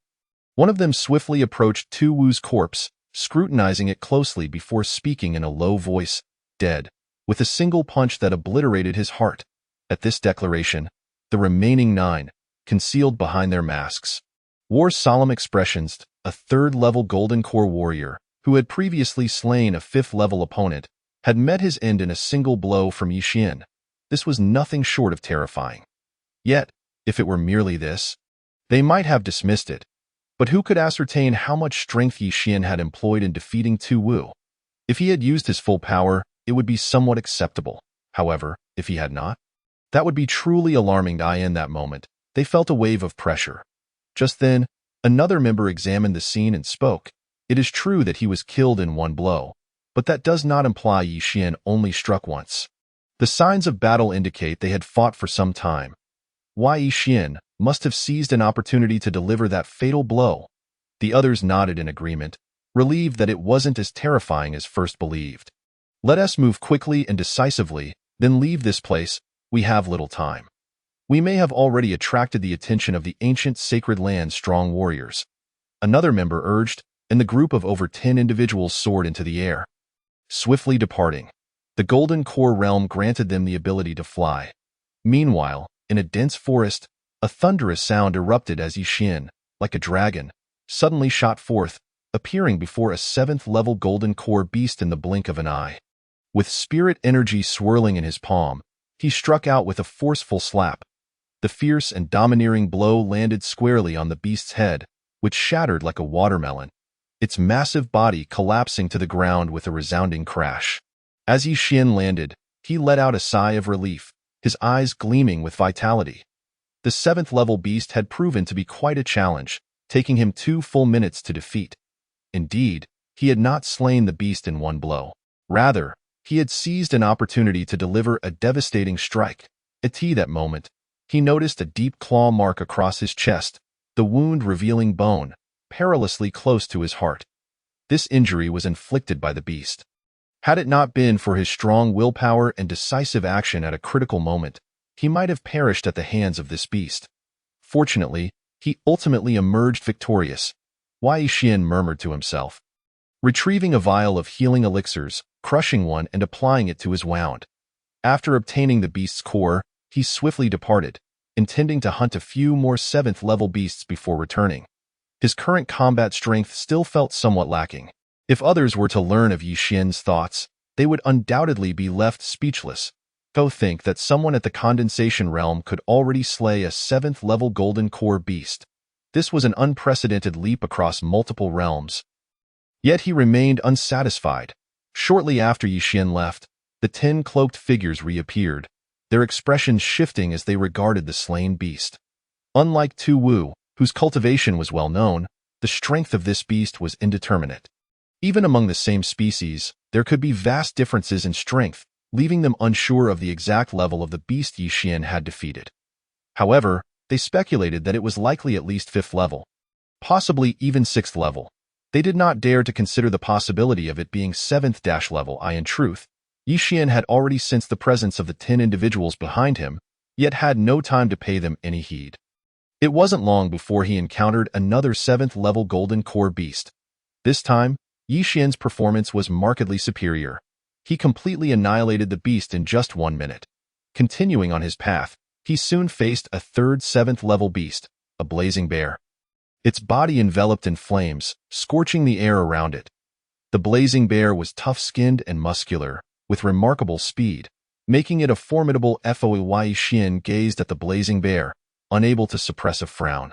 One of them swiftly approached Tu Wu's corpse, scrutinizing it closely before speaking in a low voice, "Dead," with a single punch that obliterated his heart. At this declaration, the remaining 9, concealed behind their masks, wore solemn expressions. A 3rd-level Golden Core warrior, who had previously slain a 5th-level opponent, had met his end in a single blow from Yixin. This was nothing short of terrifying. Yet, if it were merely this, they might have dismissed it. But who could ascertain how much strength Yixin had employed in defeating Tu Wu? If he had used his full power, it would be somewhat acceptable. However, if he had not, that would be truly alarming. In that moment, they felt a wave of pressure. Just then, another member examined the scene and spoke. It is true that he was killed in one blow, but that does not imply Yixin only struck once. The signs of battle indicate they had fought for some time. Yixin must have seized an opportunity to deliver that fatal blow. The others nodded in agreement, relieved that it wasn't as terrifying as first believed. "Let us move quickly and decisively, then leave this place. We have little time. We may have already attracted the attention of the ancient Sacred Land's strong warriors," another member urged, and the group of over 10 individuals soared into the air. Swiftly departing, the Golden Core realm granted them the ability to fly. Meanwhile, in a dense forest, a thunderous sound erupted as Yixin, like a dragon, suddenly shot forth, appearing before a 7th-level Golden Core beast in the blink of an eye. With spirit energy swirling in his palm, he struck out with a forceful slap. The fierce and domineering blow landed squarely on the beast's head, which shattered like a watermelon, its massive body collapsing to the ground with a resounding crash. As Yixin landed, he let out a sigh of relief, his eyes gleaming with vitality. The 7th-level beast had proven to be quite a challenge, taking him 2 full minutes to defeat. Indeed, he had not slain the beast in one blow. Rather, he had seized an opportunity to deliver a devastating strike. At that moment, he noticed a deep claw mark across his chest, the wound revealing bone, perilously close to his heart. This injury was inflicted by the beast. Had it not been for his strong willpower and decisive action at a critical moment, he might have perished at the hands of this beast. Fortunately, he ultimately emerged victorious. Yixin murmured to himself, retrieving a vial of healing elixirs, crushing one and applying it to his wound. After obtaining the beast's core, he swiftly departed, intending to hunt a few more 7th-level beasts before returning. His current combat strength still felt somewhat lacking. If others were to learn of Yi Xian's thoughts, they would undoubtedly be left speechless. Go think that someone at the condensation realm could already slay a 7th-level golden core beast. This was an unprecedented leap across multiple realms. Yet he remained unsatisfied. Shortly after Yi Xian left, the 10 cloaked figures reappeared, their expressions shifting as they regarded the slain beast. Unlike Tu Wu, whose cultivation was well known, the strength of this beast was indeterminate. Even among the same species, there could be vast differences in strength, leaving them unsure of the exact level of the beast Yi Xian had defeated. However, they speculated that it was likely at least 5th level, possibly even 6th level. They did not dare to consider the possibility of it being 7th level. In truth, Yi Xian had already sensed the presence of the 10 individuals behind him, yet had no time to pay them any heed. It wasn't long before he encountered another 7th-level golden core beast. This time, Yi Xian's performance was markedly superior. He completely annihilated the beast in just 1 minute. Continuing on his path, he soon faced a third 7th-level beast, a blazing bear. Its body enveloped in flames, scorching the air around it. The blazing bear was tough-skinned and muscular, with remarkable speed, making it a formidable foe. Yi Xian gazed at the blazing bear, unable to suppress a frown.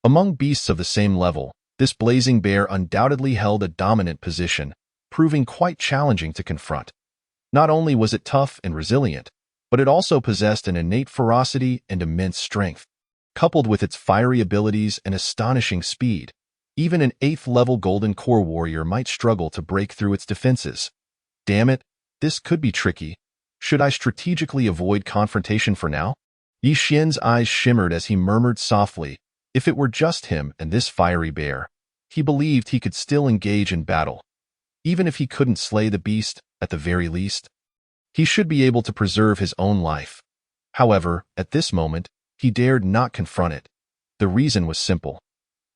Among beasts of the same level, this blazing bear undoubtedly held a dominant position, proving quite challenging to confront. Not only was it tough and resilient, but it also possessed an innate ferocity and immense strength. Coupled with its fiery abilities and astonishing speed, even an 8th-level golden core warrior might struggle to break through its defenses. Damn it, this could be tricky. Should I strategically avoid confrontation for now? Yi Xian's eyes shimmered as he murmured softly, if it were just him and this fiery bear, he believed he could still engage in battle. Even if he couldn't slay the beast, at the very least, he should be able to preserve his own life. However, at this moment, he dared not confront it. The reason was simple.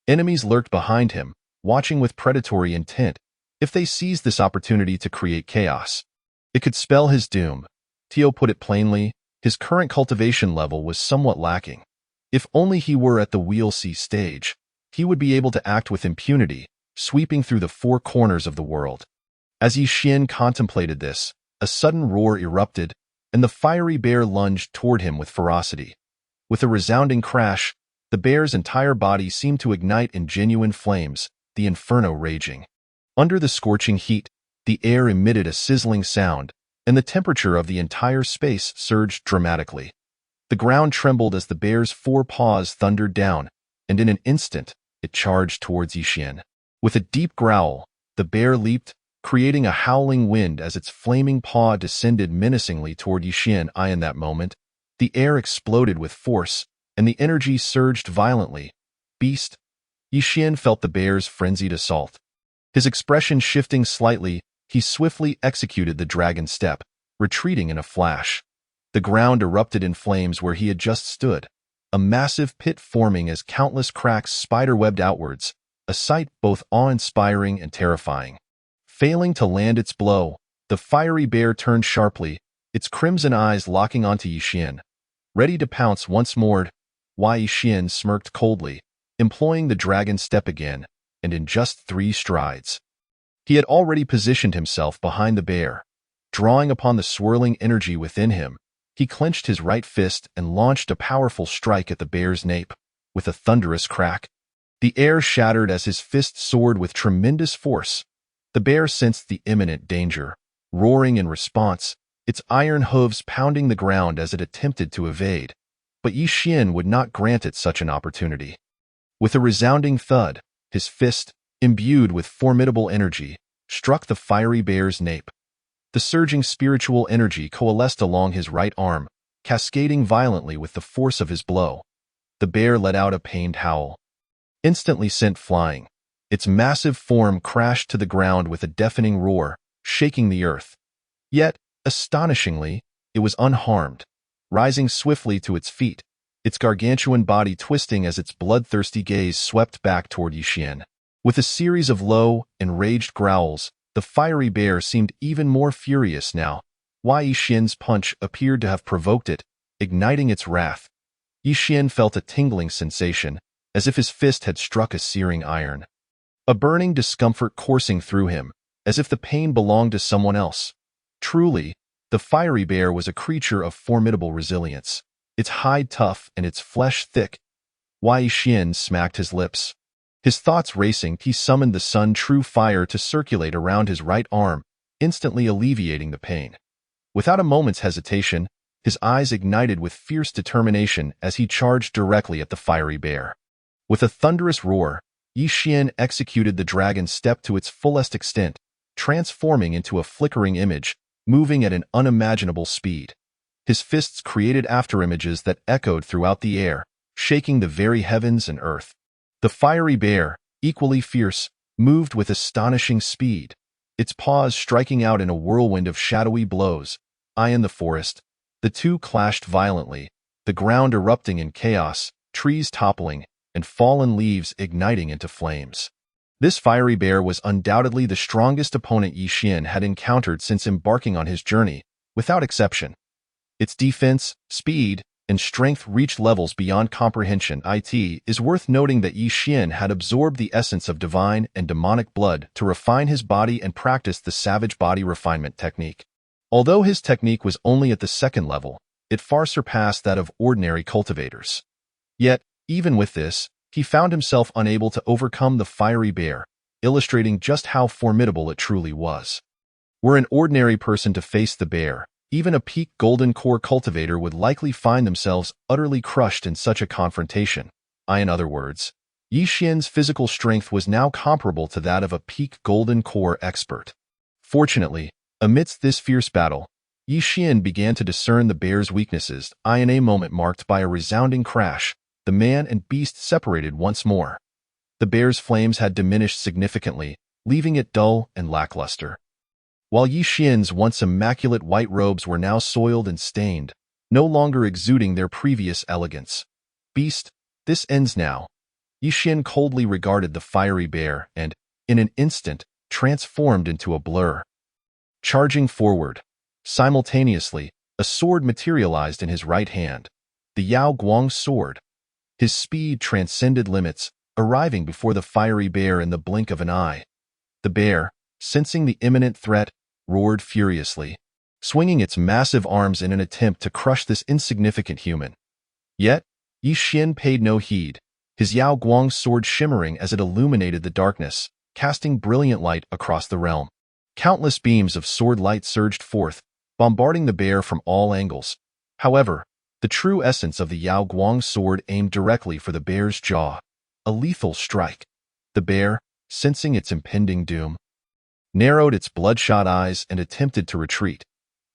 Enemies lurked behind him, watching with predatory intent. If they seized this opportunity to create chaos, it could spell his doom. Tio put it plainly, his current cultivation level was somewhat lacking. If only he were at the Wheel C stage, he would be able to act with impunity, sweeping through the 4 corners of the world. As Yi Xian contemplated this, a sudden roar erupted, and the fiery bear lunged toward him with ferocity. With a resounding crash, the bear's entire body seemed to ignite in genuine flames, the inferno raging. Under the scorching heat, the air emitted a sizzling sound, and the temperature of the entire space surged dramatically. The ground trembled as the bear's 4 paws thundered down, and in an instant, it charged towards Yi Xian. With a deep growl, the bear leaped, creating a howling wind as its flaming paw descended menacingly toward Yi Xian. In that moment, the air exploded with force, and the energy surged violently. Beast! Yi Xian felt the bear's frenzied assault. His expression shifting slightly, he swiftly executed the dragon step, retreating in a flash. The ground erupted in flames where he had just stood, a massive pit forming as countless cracks spiderwebbed outwards, a sight both awe-inspiring and terrifying. Failing to land its blow, the fiery bear turned sharply, its crimson eyes locking onto Yi Xian. Ready to pounce once more, Yi Xian smirked coldly, employing the dragon step again, and in just 3 strides. He had already positioned himself behind the bear. Drawing upon the swirling energy within him, he clenched his right fist and launched a powerful strike at the bear's nape. With a thunderous crack, the air shattered as his fist soared with tremendous force. The bear sensed the imminent danger, roaring in response, its iron hooves pounding the ground as it attempted to evade. But Yi Xian would not grant it such an opportunity. With a resounding thud, his fist, imbued with formidable energy, struck the fiery bear's nape. The surging spiritual energy coalesced along his right arm, cascading violently with the force of his blow. The bear let out a pained howl. Instantly sent flying, its massive form crashed to the ground with a deafening roar, shaking the earth. Yet, astonishingly, it was unharmed, rising swiftly to its feet, its gargantuan body twisting as its bloodthirsty gaze swept back toward Yi Xian. With a series of low, enraged growls, the fiery bear seemed even more furious now. Yi Xian's punch appeared to have provoked it, igniting its wrath. Yi Xian felt a tingling sensation, as if his fist had struck a searing iron. A burning discomfort coursing through him, as if the pain belonged to someone else. Truly, the fiery bear was a creature of formidable resilience, its hide tough and its flesh thick. Wei Xian smacked his lips. His thoughts racing, he summoned the sun true fire to circulate around his right arm, instantly alleviating the pain. Without a moment's hesitation, his eyes ignited with fierce determination as he charged directly at the fiery bear. With a thunderous roar, Yi Xian executed the dragon step to its fullest extent, transforming into a flickering image, moving at an unimaginable speed. His fists created afterimages that echoed throughout the air, shaking the very heavens and earth. The fiery bear, equally fierce, moved with astonishing speed, its paws striking out in a whirlwind of shadowy blows. Eye in the forest, the two clashed violently, the ground erupting in chaos, trees toppling, and fallen leaves igniting into flames. This fiery bear was undoubtedly the strongest opponent Yi Xian had encountered since embarking on his journey, without exception. Its defense, speed, and strength reached levels beyond comprehension. It is worth noting that Yi Xian had absorbed the essence of divine and demonic blood to refine his body and practice the savage body refinement technique. Although his technique was only at the second level, it far surpassed that of ordinary cultivators. Yet, even with this, he found himself unable to overcome the fiery bear, illustrating just how formidable it truly was. Were an ordinary person to face the bear, even a peak golden core cultivator would likely find themselves utterly crushed in such a confrontation. In other words, Yi Xian's physical strength was now comparable to that of a peak golden core expert. Fortunately, amidst this fierce battle, Yi Xian began to discern the bear's weaknesses. In a moment marked by a resounding crash, the man and beast separated once more. The bear's flames had diminished significantly, leaving it dull and lackluster. While Yi Xian's once immaculate white robes were now soiled and stained, no longer exuding their previous elegance. Beast, this ends now. Yi Xian coldly regarded the fiery bear and, in an instant, transformed into a blur. Charging forward, simultaneously, a sword materialized in his right hand, the Yao Guang sword. His speed transcended limits, arriving before the fiery bear in the blink of an eye. The bear, sensing the imminent threat, roared furiously, swinging its massive arms in an attempt to crush this insignificant human. Yet, Yi Xian paid no heed, his Yao Guang sword shimmering as it illuminated the darkness, casting brilliant light across the realm. Countless beams of sword light surged forth, bombarding the bear from all angles. However, the true essence of the Yao Guang sword aimed directly for the bear's jaw, a lethal strike. The bear, sensing its impending doom, narrowed its bloodshot eyes and attempted to retreat.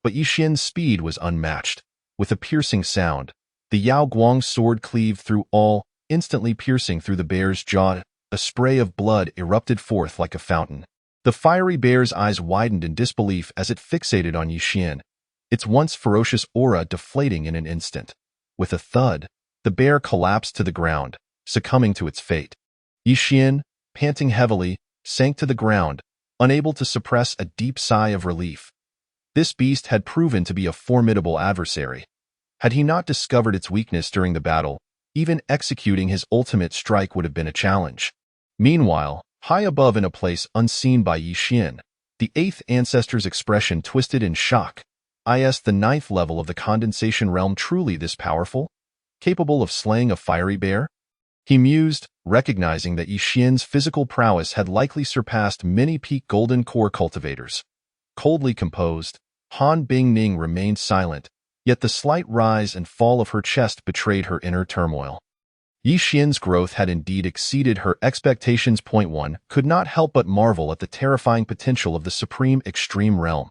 But Yi Xian's speed was unmatched. With a piercing sound, the Yao Guang sword cleaved through all, instantly piercing through the bear's jaw. A spray of blood erupted forth like a fountain. The fiery bear's eyes widened in disbelief as it fixated on Yi Xian, its once ferocious aura deflating in an instant. With a thud, the bear collapsed to the ground, succumbing to its fate. Yi Xian, panting heavily, sank to the ground, unable to suppress a deep sigh of relief. This beast had proven to be a formidable adversary. Had he not discovered its weakness during the battle, even executing his ultimate strike would have been a challenge. Meanwhile, high above in a place unseen by Yi Xian, the eighth ancestor's expression twisted in shock. Is the ninth level of the condensation realm truly this powerful? Capable of slaying a fiery bear? He mused, recognizing that Yi Xian's physical prowess had likely surpassed many peak golden core cultivators. Coldly composed, Han Bingning remained silent, yet the slight rise and fall of her chest betrayed her inner turmoil. Yi Xian's growth had indeed exceeded her expectations. One could not help but marvel at the terrifying potential of the supreme extreme realm.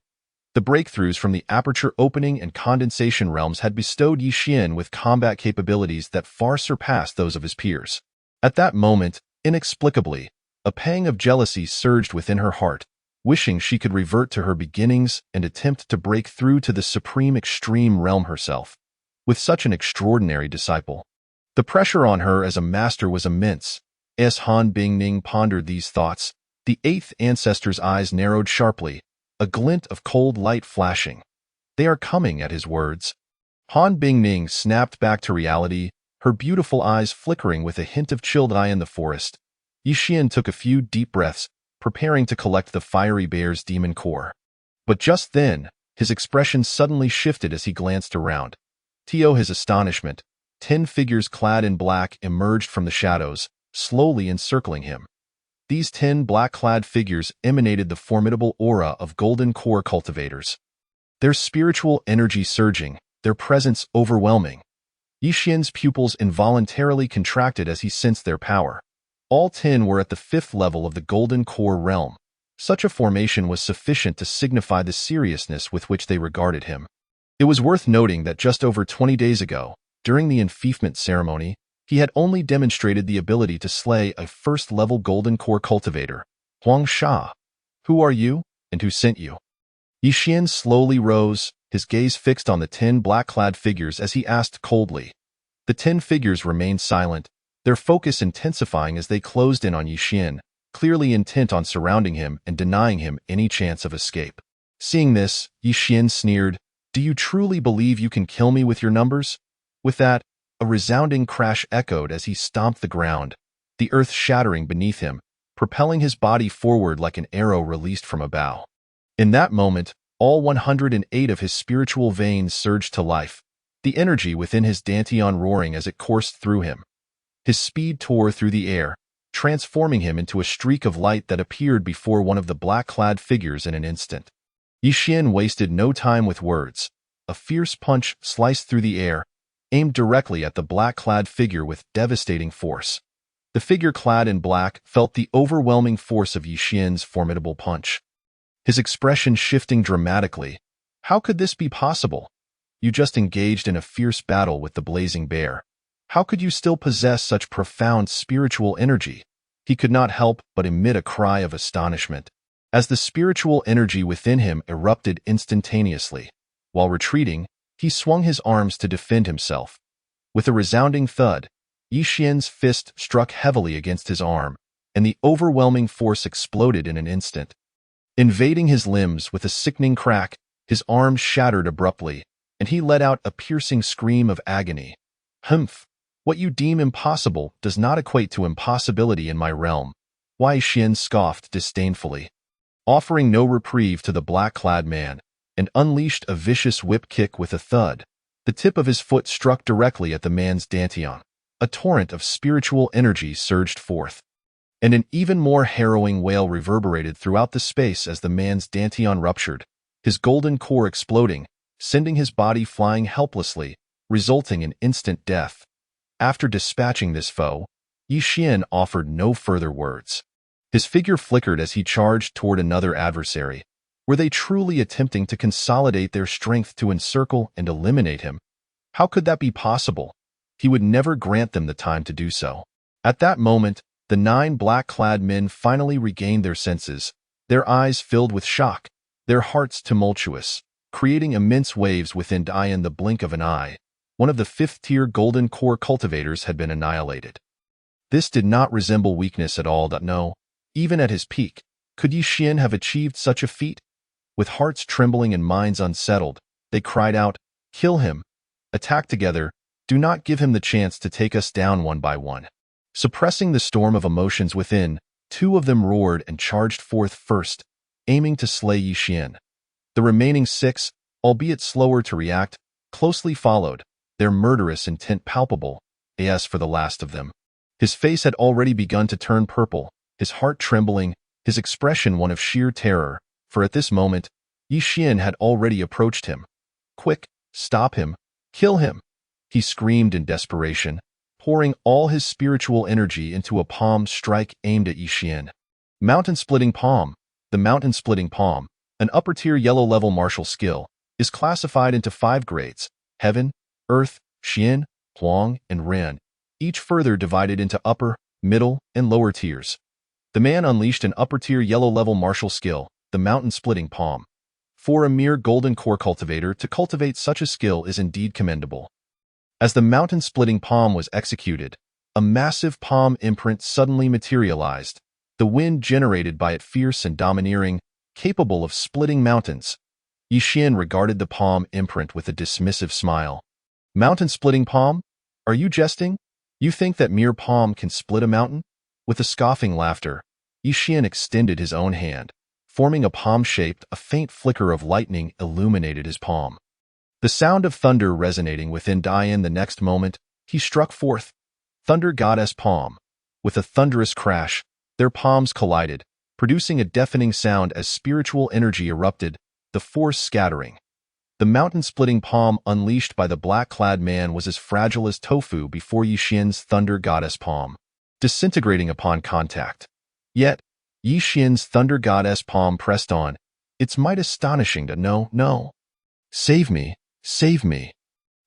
The breakthroughs from the aperture opening and condensation realms had bestowed Yi Xian with combat capabilities that far surpassed those of his peers. At that moment, inexplicably, a pang of jealousy surged within her heart, wishing she could revert to her beginnings and attempt to break through to the supreme extreme realm herself. With such an extraordinary disciple, the pressure on her as a master was immense. As Han Bingning pondered these thoughts, the eighth ancestor's eyes narrowed sharply, a glint of cold light flashing. They are coming at his words. Han Bingning snapped back to reality, her beautiful eyes flickering with a hint of chilled eye in the forest. Yixian took a few deep breaths, preparing to collect the fiery bear's demon core. But just then, his expression suddenly shifted as he glanced around. To his astonishment, 10 figures clad in black emerged from the shadows, slowly encircling him. These 10 black-clad figures emanated the formidable aura of golden core cultivators. Their spiritual energy surging, their presence overwhelming. Yixian's pupils involuntarily contracted as he sensed their power. All 10 were at the 5th level of the golden core realm. Such a formation was sufficient to signify the seriousness with which they regarded him. It was worth noting that just over 20 days ago, during the enfeoffment ceremony, he had only demonstrated the ability to slay a 1st-level golden core cultivator, Huang Sha. Who are you, and who sent you? Yixian slowly rose, his gaze fixed on the 10 black-clad figures as he asked coldly. The 10 figures remained silent, their focus intensifying as they closed in on Yixian, clearly intent on surrounding him and denying him any chance of escape. Seeing this, Yixian sneered, "Do you truly believe you can kill me with your numbers?" With that, a resounding crash echoed as he stomped the ground, the earth shattering beneath him, propelling his body forward like an arrow released from a bow. In that moment, all 108 of his spiritual veins surged to life, the energy within his dantian roaring as it coursed through him. His speed tore through the air, transforming him into a streak of light that appeared before one of the black-clad figures in an instant. Yixian wasted no time with words. A fierce punch sliced through the air, aimed directly at the black-clad figure with devastating force. The figure clad in black felt the overwhelming force of Yixian's formidable punch. His expression shifting dramatically. How could this be possible? You just engaged in a fierce battle with the blazing bear. How could you still possess such profound spiritual energy? He could not help but emit a cry of astonishment, as the spiritual energy within him erupted instantaneously. While retreating, he swung his arms to defend himself. With a resounding thud, Yixian's fist struck heavily against his arm, and the overwhelming force exploded in an instant. Invading his limbs with a sickening crack, his arms shattered abruptly, and he let out a piercing scream of agony. "Humph! What you deem impossible does not equate to impossibility in my realm," Yixian scoffed disdainfully. Offering no reprieve to the black-clad man, and unleashed a vicious whip kick with a thud. The tip of his foot struck directly at the man's dantian. A torrent of spiritual energy surged forth, and an even more harrowing wail reverberated throughout the space as the man's dantian ruptured, his golden core exploding, sending his body flying helplessly, resulting in instant death. After dispatching this foe, Yixian offered no further words. His figure flickered as he charged toward another adversary. Were they truly attempting to consolidate their strength to encircle and eliminate him? How could that be possible? He would never grant them the time to do so. At that moment, the 9 black-clad men finally regained their senses, their eyes filled with shock, their hearts tumultuous, creating immense waves within in the blink of an eye. One of the 5th-tier golden core cultivators had been annihilated. This did not resemble weakness at all. No, even at his peak, could Yixian have achieved such a feat? With hearts trembling and minds unsettled, they cried out, "Kill him! Attack together! Do not give him the chance to take us down one by one." Suppressing the storm of emotions within, 2 of them roared and charged forth first, aiming to slay Yixian. The remaining 6, albeit slower to react, closely followed, their murderous intent palpable, as for the last of them. His face had already begun to turn purple, his heart trembling, his expression one of sheer terror, for at this moment, Yixian had already approached him. "Quick, stop him, kill him!" he screamed in desperation, pouring all his spiritual energy into a palm strike aimed at Yixian. Mountain-splitting palm. The mountain-splitting palm, an upper-tier yellow-level martial skill, is classified into 5 grades: Heaven, Earth, Xian, Huang, and Ren, each further divided into upper, middle, and lower tiers. The man unleashed an upper-tier yellow-level martial skill, the mountain-splitting palm. For a mere golden core cultivator to cultivate such a skill is indeed commendable. As the mountain-splitting palm was executed, a massive palm imprint suddenly materialized, the wind generated by it fierce and domineering, capable of splitting mountains. Yixian regarded the palm imprint with a dismissive smile. Mountain-splitting palm? Are you jesting? You think that mere palm can split a mountain? With a scoffing laughter, Yi Xian extended his own hand. Forming a palm-shaped, a faint flicker of lightning illuminated his palm. The sound of thunder resonating within Dian the next moment, he struck forth. Thunder Goddess Palm. With a thunderous crash, their palms collided, producing a deafening sound as spiritual energy erupted, the force scattering. The mountain-splitting palm unleashed by the black-clad man was as fragile as tofu before Yi Xian's Thunder Goddess Palm, disintegrating upon contact. Yet, Yi Xian's Thunder Goddess Palm pressed on, its might astonishing to no. Save me, save me.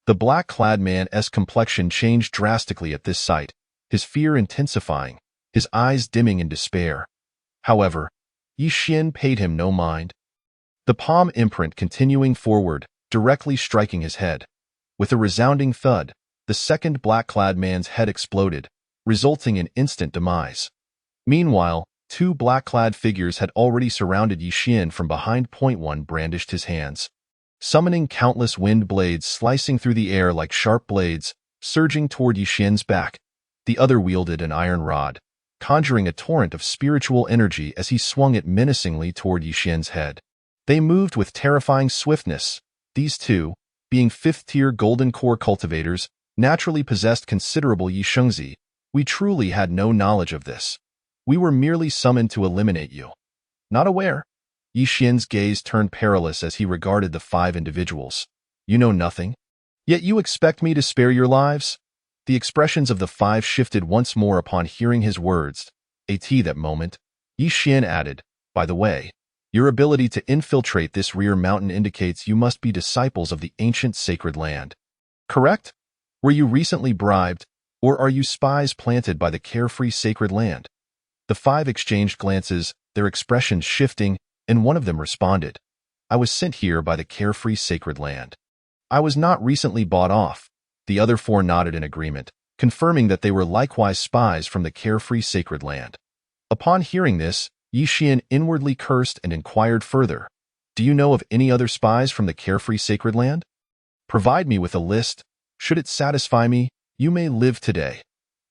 The black-clad man's complexion changed drastically at this sight, his fear intensifying, his eyes dimming in despair. However, Yi Xian paid him no mind. The palm imprint continuing forward, directly striking his head. With a resounding thud, the second black-clad man's head exploded, resulting in instant demise. Meanwhile, two black-clad figures had already surrounded Yi Xian from behind. One brandished his hands, summoning countless wind blades slicing through the air like sharp blades, surging toward Yi Xian's back. The other wielded an iron rod, conjuring a torrent of spiritual energy as he swung it menacingly toward Yi Xian's head. They moved with terrifying swiftness. These two, being fifth-tier golden core cultivators, naturally possessed considerable Yi Shengzi. We truly had no knowledge of this. We were merely summoned to eliminate you. Not aware. Yi Xian's gaze turned perilous as he regarded the five individuals. You know nothing? Yet you expect me to spare your lives? The expressions of the five shifted once more upon hearing his words. At that moment, Yi Xian added, by the way, your ability to infiltrate this rear mountain indicates you must be disciples of the ancient sacred land. Correct? Were you recently bribed, or are you spies planted by the carefree sacred land? The five exchanged glances, their expressions shifting, and one of them responded, I was sent here by the carefree sacred land. I was not recently bought off. The other four nodded in agreement, confirming that they were likewise spies from the carefree sacred land. Upon hearing this, Yi Xian inwardly cursed and inquired further, do you know of any other spies from the carefree sacred land? Provide me with a list. Should it satisfy me, you may live today.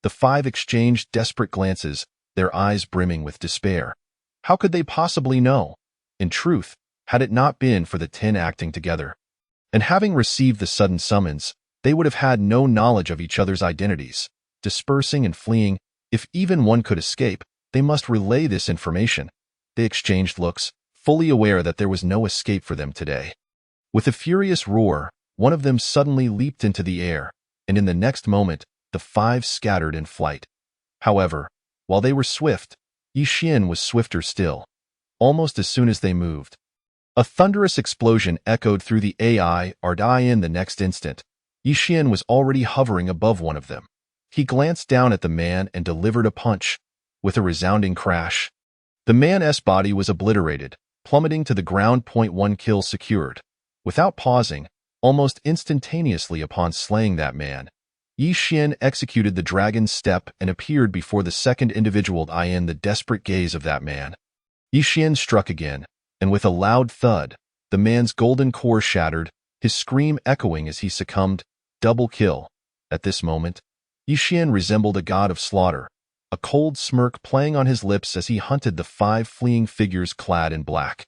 The five exchanged desperate glances, their eyes brimming with despair. How could they possibly know? In truth, had it not been for the 10 acting together, and having received the sudden summons, they would have had no knowledge of each other's identities. Dispersing and fleeing, if even one could escape, they must relay this information. They exchanged looks, fully aware that there was no escape for them today. With a furious roar, one of them suddenly leaped into the air, and in the next moment, the five scattered in flight. However, while they were swift, Yi Xian was swifter still. Almost as soon as they moved, a thunderous explosion echoed through the Dian the next instant. Yi Xian was already hovering above one of them. He glanced down at the man and delivered a punch. With a resounding crash, the man's body was obliterated, plummeting to the ground. 1 kill secured. Without pausing, almost instantaneously upon slaying that man, Yi Xian executed the dragon's step and appeared before the second individual. In the desperate gaze of that man, Yi Xian struck again, and with a loud thud, the man's golden core shattered, his scream echoing as he succumbed. Double kill. At this moment, Yi Xian resembled a god of slaughter, a cold smirk playing on his lips as he hunted the five fleeing figures clad in black.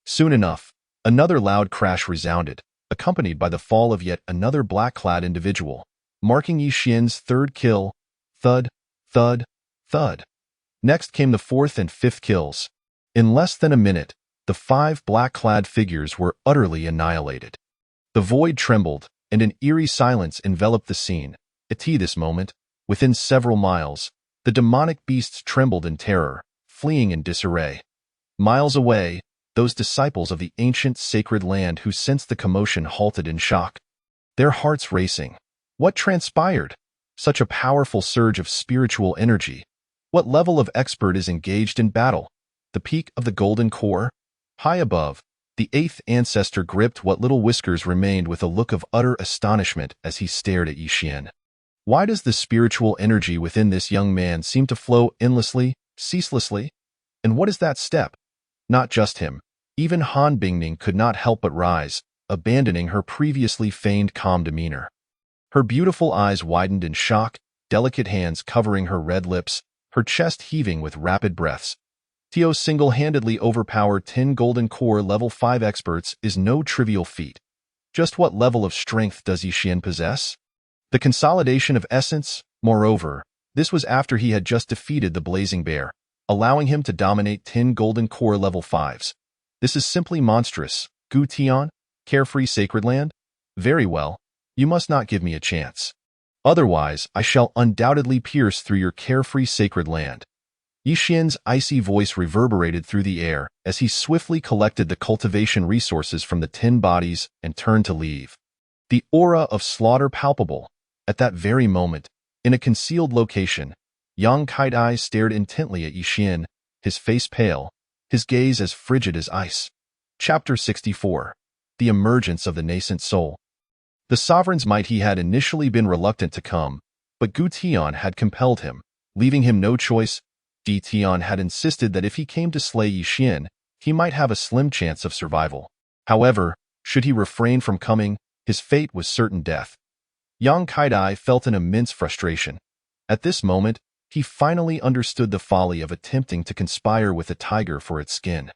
Soon enough, another loud crash resounded, accompanied by the fall of yet another black-clad individual, marking Yi Xian's third kill. Thud, thud, thud. Next came the fourth and fifth kills. In less than a minute, the five black-clad figures were utterly annihilated. The void trembled, and an eerie silence enveloped the scene. At this moment, within several miles, the demonic beasts trembled in terror, fleeing in disarray. Miles away, those disciples of the ancient sacred land who sensed the commotion halted in shock, their hearts racing. What transpired? Such a powerful surge of spiritual energy. What level of expert is engaged in battle? The peak of the golden core? High above, the eighth ancestor gripped what little whiskers remained with a look of utter astonishment as he stared at Yi Xian. Why does the spiritual energy within this young man seem to flow endlessly, ceaselessly? And what is that step? Not just him. Even Han Bingning could not help but rise, abandoning her previously feigned calm demeanor. Her beautiful eyes widened in shock, delicate hands covering her red lips, her chest heaving with rapid breaths. To single-handedly overpower 10 Golden Core Level 5 experts is no trivial feat. Just what level of strength does Yixin possess? The consolidation of essence, moreover, this was after he had just defeated the Blazing Bear, allowing him to dominate 10 Golden Core Level 5s. This is simply monstrous. Gu Tian, carefree sacred land? Very well, you must not give me a chance. Otherwise, I shall undoubtedly pierce through your carefree sacred land. Yixin's icy voice reverberated through the air as he swiftly collected the cultivation resources from the 10 bodies and turned to leave. The aura of slaughter palpable. At that very moment, in a concealed location, Yang Kaidai stared intently at Yixin, his face pale, his gaze as frigid as ice. Chapter 64. The Emergence of the Nascent Soul. The sovereign's might he had initially been reluctant to come, but Gu Tian had compelled him, leaving him no choice. Gu Tian had insisted that if he came to slay Yixin, he might have a slim chance of survival. However, should he refrain from coming, his fate was certain death. Yang Kaidai felt an immense frustration. At this moment, he finally understood the folly of attempting to conspire with a tiger for its skin.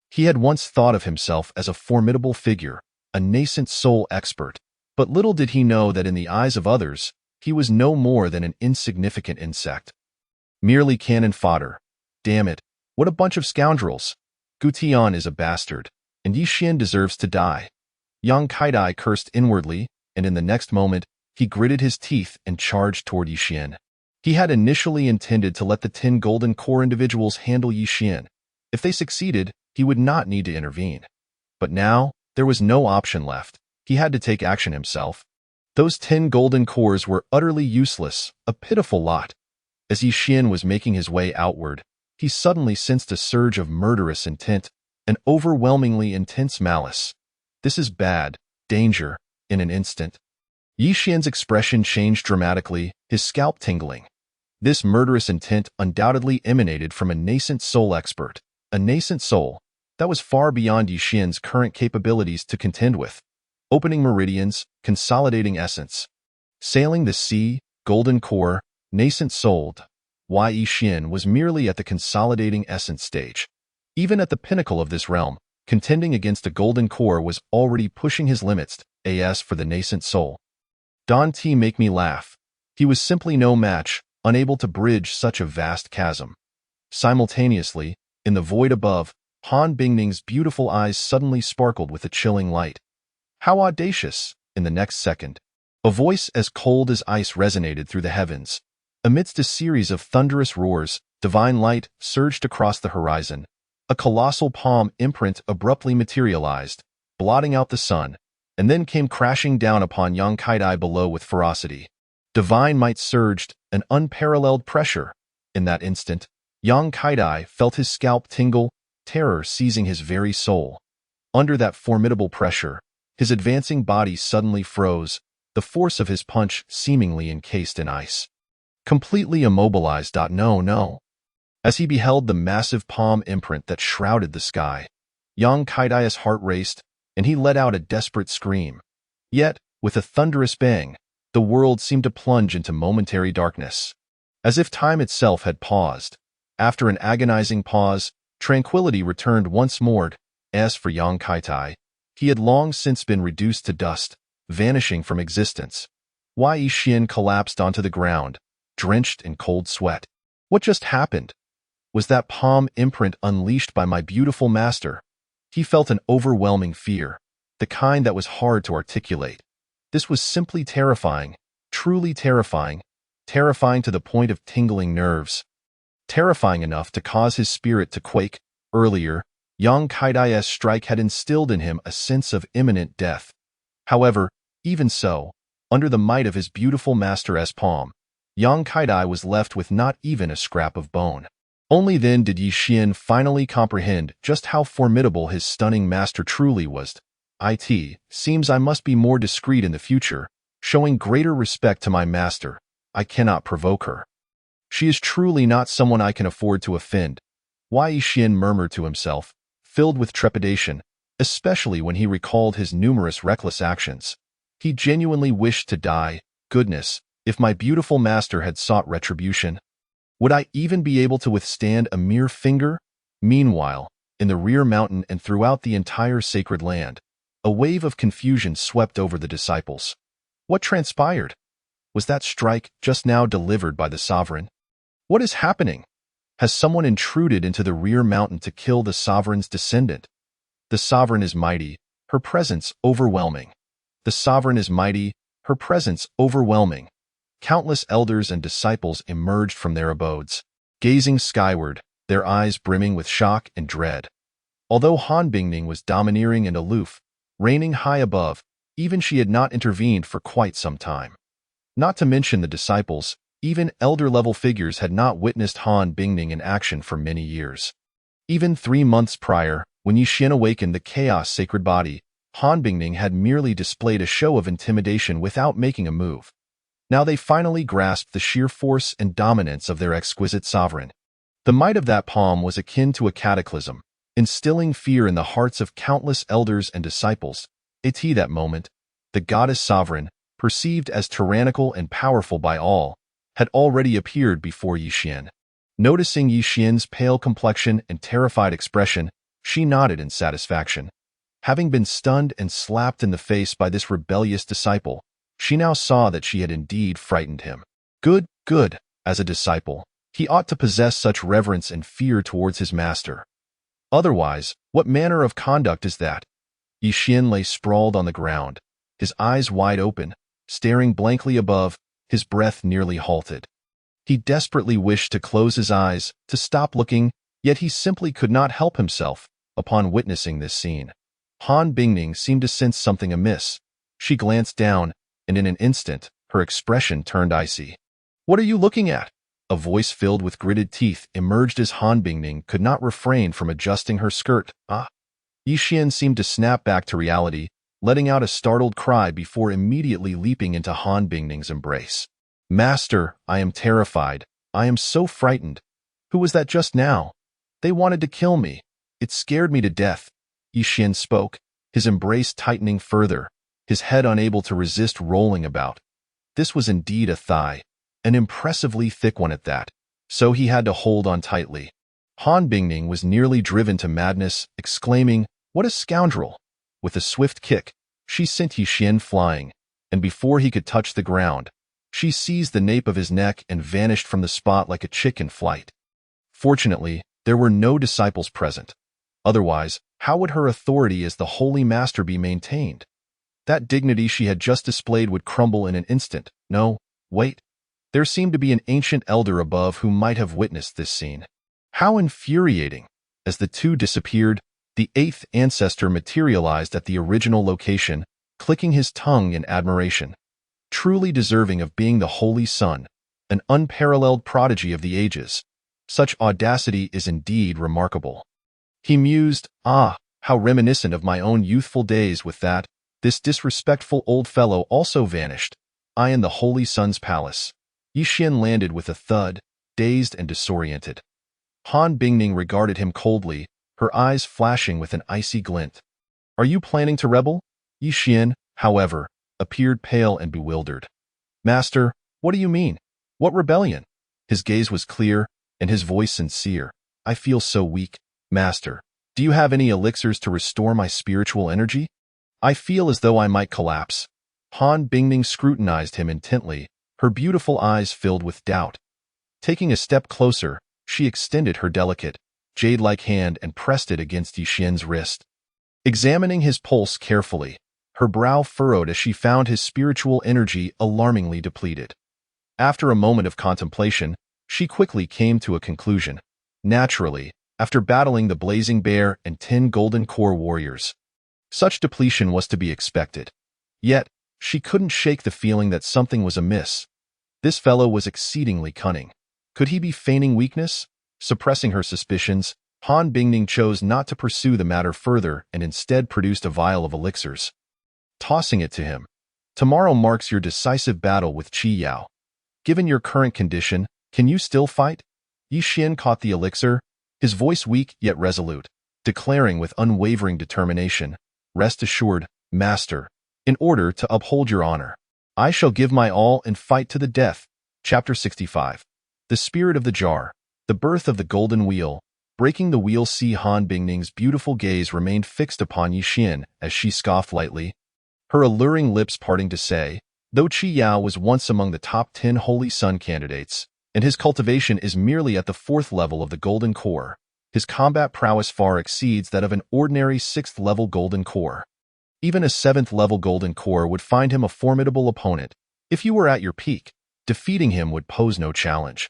He had once thought of himself as a formidable figure, a nascent soul expert, but little did he know that in the eyes of others, he was no more than an insignificant insect. Merely cannon fodder. Damn it, what a bunch of scoundrels. Gu Tian is a bastard, and Yixin deserves to die. Yang Kaidai cursed inwardly, and in the next moment, he gritted his teeth and charged toward Yixin. He had initially intended to let the 10 Golden Core individuals handle Yixin. If they succeeded, he would not need to intervene. But now, there was no option left. He had to take action himself. Those 10 Golden Cores were utterly useless, a pitiful lot. As Yixin was making his way outward, he suddenly sensed a surge of murderous intent, an overwhelmingly intense malice. This is bad, danger, in an instant. Yixin's expression changed dramatically, his scalp tingling. This murderous intent undoubtedly emanated from a nascent soul expert, a nascent soul that was far beyond Yixin's current capabilities to contend with. Opening meridians, consolidating essence. Sailing the sea, Golden Core, nascent souled. Yixin was merely at the consolidating essence stage. Even at the pinnacle of this realm, contending against a Golden Core was already pushing his limits, as for the nascent soul. Don T make me laugh. He was simply no match, unable to bridge such a vast chasm. Simultaneously, in the void above, Han Bingning's beautiful eyes suddenly sparkled with a chilling light. How audacious! In the next second, a voice as cold as ice resonated through the heavens. Amidst a series of thunderous roars, divine light surged across the horizon. A colossal palm imprint abruptly materialized, blotting out the sun, and then came crashing down upon Yang Kaidai below with ferocity. Divine might surged, an unparalleled pressure. In that instant, Yang Kaidai felt his scalp tingle, terror seizing his very soul. Under that formidable pressure, his advancing body suddenly froze, the force of his punch seemingly encased in ice. Completely immobilized. No. As he beheld the massive palm imprint that shrouded the sky, Yang Kaidai's heart raced, and he let out a desperate scream. Yet, with a thunderous bang, the world seemed to plunge into momentary darkness. As if time itself had paused. After an agonizing pause, tranquility returned once more. As for Yang Kaidai, he had long since been reduced to dust, vanishing from existence. Yixin collapsed onto the ground, drenched in cold sweat. What just happened? Was that palm imprint unleashed by my beautiful master? He felt an overwhelming fear, the kind that was hard to articulate. This was simply terrifying, truly terrifying, terrifying to the point of tingling nerves. Terrifying enough to cause his spirit to quake. Earlier, Yang Kaidai's strike had instilled in him a sense of imminent death. However, even so, under the might of his beautiful master's palm, Yang Kaidai was left with not even a scrap of bone. Only then did Yixin finally comprehend just how formidable his stunning master truly was. It seems I must be more discreet in the future, showing greater respect to my master. I cannot provoke her. She is truly not someone I can afford to offend. Yixin murmured to himself, filled with trepidation, especially when he recalled his numerous reckless actions. He genuinely wished to die, goodness, if my beautiful master had sought retribution, would I even be able to withstand a mere finger? Meanwhile, in the rear mountain and throughout the entire sacred land, a wave of confusion swept over the disciples. What transpired? Was that strike just now delivered by the sovereign? What is happening? Has someone intruded into the rear mountain to kill the sovereign's descendant? The sovereign is mighty, her presence overwhelming. The sovereign is mighty, her presence overwhelming. Countless elders and disciples emerged from their abodes, gazing skyward, their eyes brimming with shock and dread. Although Han Bingning was domineering and aloof, reigning high above, even she had not intervened for quite some time. Not to mention the disciples, even elder-level figures had not witnessed Han Bingning in action for many years. Even 3 months prior, when Yixin awakened the chaos sacred body, Han Bingning had merely displayed a show of intimidation without making a move. Now they finally grasped the sheer force and dominance of their exquisite sovereign. The might of that palm was akin to a cataclysm, instilling fear in the hearts of countless elders and disciples. At that moment, the goddess sovereign, perceived as tyrannical and powerful by all, had already appeared before Yixin. Noticing Yixin's pale complexion and terrified expression, she nodded in satisfaction. Having been stunned and slapped in the face by this rebellious disciple, she now saw that she had indeed frightened him. Good. As a disciple, he ought to possess such reverence and fear towards his master. Otherwise, what manner of conduct is that? Yixin lay sprawled on the ground, his eyes wide open, staring blankly above, his breath nearly halted. He desperately wished to close his eyes, to stop looking, yet he simply could not help himself upon witnessing this scene. Han Bingning seemed to sense something amiss. She glanced down, and in an instant, her expression turned icy. "What are you looking at?" A voice filled with gritted teeth emerged as Han Bingning could not refrain from adjusting her skirt. Yixin seemed to snap back to reality, letting out a startled cry before immediately leaping into Han Bingning's embrace. "Master, I am terrified. I am so frightened. Who was that just now? They wanted to kill me. It scared me to death." Yixin spoke, his embrace tightening further, his head unable to resist rolling about. This was indeed a thigh, an impressively thick one at that, so he had to hold on tightly. Han Bingning was nearly driven to madness, exclaiming, "What a scoundrel!" With a swift kick, she sent Yixin flying, and before he could touch the ground, she seized the nape of his neck and vanished from the spot like a chick in flight. Fortunately, there were no disciples present. Otherwise, how would her authority as the Holy Master be maintained? That dignity she had just displayed would crumble in an instant. No, wait. There seemed to be an ancient elder above who might have witnessed this scene. How infuriating! As the two disappeared, the 8th ancestor materialized at the original location, clicking his tongue in admiration. Truly deserving of being the Holy Son, an unparalleled prodigy of the ages. Such audacity is indeed remarkable. He mused, how reminiscent of my own youthful days with that. This disrespectful old fellow also vanished. I in the Holy Son's palace. Yixin landed with a thud, dazed and disoriented. Han Bingning regarded him coldly, her eyes flashing with an icy glint. "Are you planning to rebel?" Yixin, however, appeared pale and bewildered. "Master, what do you mean? What rebellion?" His gaze was clear, and his voice sincere. "I feel so weak. Master, do you have any elixirs to restore my spiritual energy? I feel as though I might collapse." Han Bingning scrutinized him intently, her beautiful eyes filled with doubt. Taking a step closer, she extended her delicate, jade-like hand and pressed it against Yixin's wrist. Examining his pulse carefully, her brow furrowed as she found his spiritual energy alarmingly depleted. After a moment of contemplation, she quickly came to a conclusion. Naturally, after battling the Blazing Bear and 10 Golden Core warriors, such depletion was to be expected. Yet, she couldn't shake the feeling that something was amiss. This fellow was exceedingly cunning. Could he be feigning weakness? Suppressing her suspicions, Han Bingning chose not to pursue the matter further and instead produced a vial of elixirs. Tossing it to him. "Tomorrow marks your decisive battle with Qi Yao. Given your current condition, can you still fight?" Yixin caught the elixir, his voice weak yet resolute, declaring with unwavering determination, "Rest assured, Master, in order to uphold your honor, I shall give my all and fight to the death. Chapter 65. The Spirit of the Jar. The Birth of the Golden Wheel. Breaking the wheel. Han Bingning's beautiful gaze remained fixed upon Yixin as she scoffed lightly, her alluring lips parting to say, though Qi Yao was once among the top 10 Holy Sun candidates, and his cultivation is merely at the 4th level of the Golden Core, his combat prowess far exceeds that of an ordinary 6th level Golden Core. Even a 7th level Golden Core would find him a formidable opponent. If you were at your peak, defeating him would pose no challenge.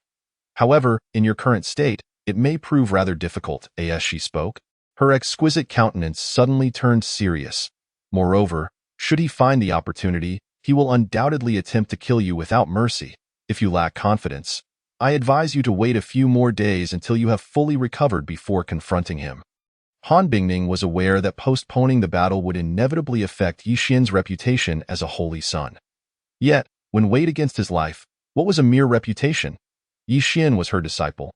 However, in your current state, it may prove rather difficult. As she spoke, her exquisite countenance suddenly turned serious. Moreover, should he find the opportunity, he will undoubtedly attempt to kill you without mercy. If you lack confidence, I advise you to wait a few more days until you have fully recovered before confronting him. Han Bingning was aware that postponing the battle would inevitably affect Yixin's reputation as a holy son. Yet, when weighed against his life, what was a mere reputation? Yixin was her disciple.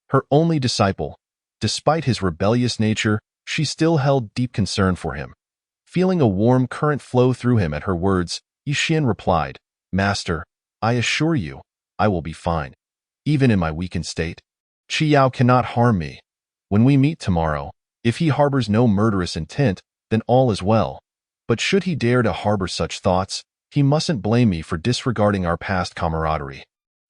Her only disciple. Despite his rebellious nature, she still held deep concern for him. Feeling a warm current flow through him at her words, Yixin replied, "Master, I assure you, I will be fine. Even in my weakened state, Qi Yao cannot harm me. When we meet tomorrow, if he harbors no murderous intent, then all is well. But should he dare to harbor such thoughts, he mustn't blame me for disregarding our past camaraderie."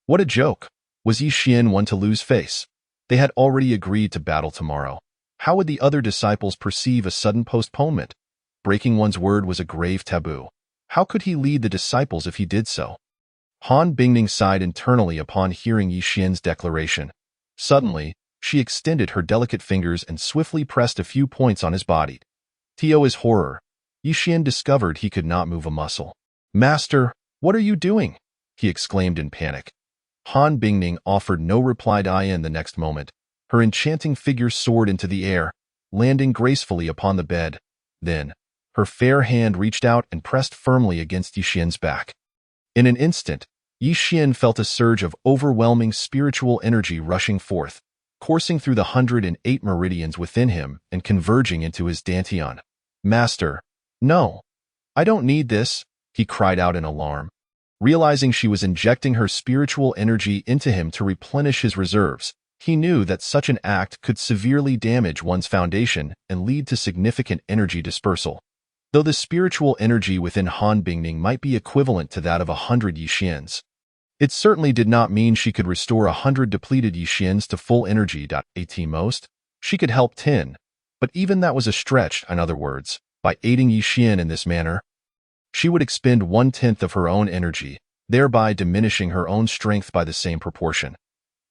What a joke! Was Yixin one to lose face? They had already agreed to battle tomorrow. How would the other disciples perceive a sudden postponement? Breaking one's word was a grave taboo. How could he lead the disciples if he did so? Han Bingning sighed internally upon hearing Yixin's declaration. Suddenly, she extended her delicate fingers and swiftly pressed a few points on his body. To his horror, Yixin discovered he could not move a muscle. "Master, what are you doing?" he exclaimed in panic. Han Bingning offered no reply. In the next moment, her enchanting figure soared into the air, landing gracefully upon the bed. Then, her fair hand reached out and pressed firmly against Yixin's back. In an instant, Yixin felt a surge of overwhelming spiritual energy rushing forth, coursing through the 108 meridians within him and converging into his dantian. "Master, no, I don't need this," he cried out in alarm. Realizing she was injecting her spiritual energy into him to replenish his reserves, he knew that such an act could severely damage one's foundation and lead to significant energy dispersal. Though the spiritual energy within Han Bingning might be equivalent to that of 100 Yixins, it certainly did not mean she could restore 100 depleted Yixins to full energy. At most, she could help 10, but even that was a stretch. In other words, by aiding Yixin in this manner, she would expend 1/10 of her own energy, thereby diminishing her own strength by the same proportion.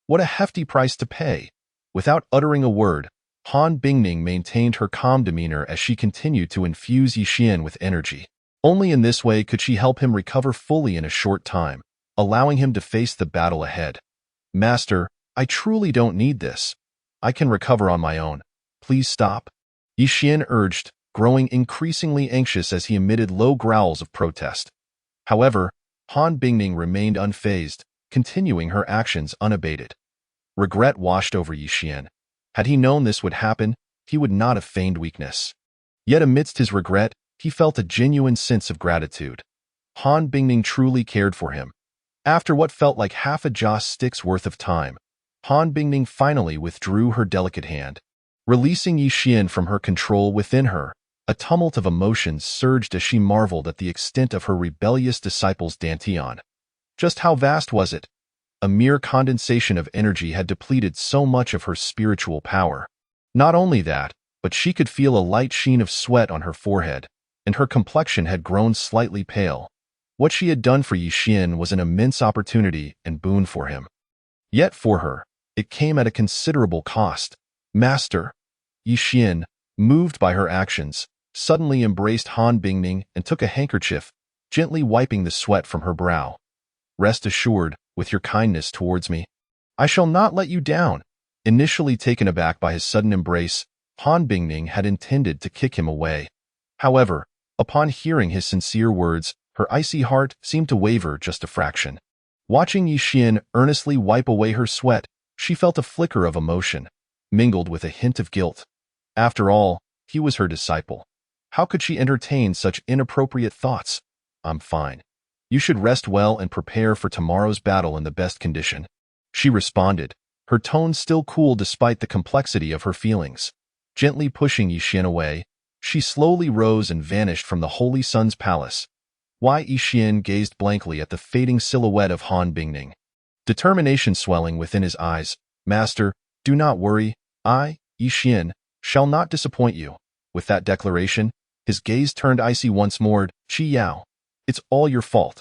What a hefty price to pay! Without uttering a word, Han Bingning maintained her calm demeanor as she continued to infuse Yixin with energy. Only in this way could she help him recover fully in a short time, allowing him to face the battle ahead. "Master, I truly don't need this. I can recover on my own. Please stop," Yixin urged, growing increasingly anxious as he emitted low growls of protest. However, Han Bingning remained unfazed, continuing her actions unabated. Regret washed over Yixin. Had he known this would happen, he would not have feigned weakness. Yet amidst his regret, he felt a genuine sense of gratitude. Han Bingning truly cared for him. After what felt like half a joss stick's worth of time, Han Bingning finally withdrew her delicate hand. Releasing Yixin from her control within her, a tumult of emotions surged as she marveled at the extent of her rebellious disciple's dantian. Just how vast was it? A mere condensation of energy had depleted so much of her spiritual power. Not only that, but she could feel a light sheen of sweat on her forehead, and her complexion had grown slightly pale. What she had done for Yixin was an immense opportunity and boon for him. Yet for her, it came at a considerable cost. "Master," Yixin, moved by her actions, suddenly embraced Han Bingning and took a handkerchief, gently wiping the sweat from her brow. "Rest assured, with your kindness towards me, I shall not let you down." Initially taken aback by his sudden embrace, Han Bingning had intended to kick him away. However, upon hearing his sincere words, her icy heart seemed to waver just a fraction. Watching Yixin earnestly wipe away her sweat, she felt a flicker of emotion, mingled with a hint of guilt. After all, he was her disciple. How could she entertain such inappropriate thoughts? "I'm fine," You should rest well and prepare for tomorrow's battle in the best condition. She responded, her tone still cool despite the complexity of her feelings. Gently pushing Yixin away, she slowly rose and vanished from the Holy Sun's palace. Yixin gazed blankly at the fading silhouette of Han Bingning. Determination swelling within his eyes. Master, do not worry, I, Yixin, shall not disappoint you. With that declaration, his gaze turned icy once more. Qi Yao, it's all your fault.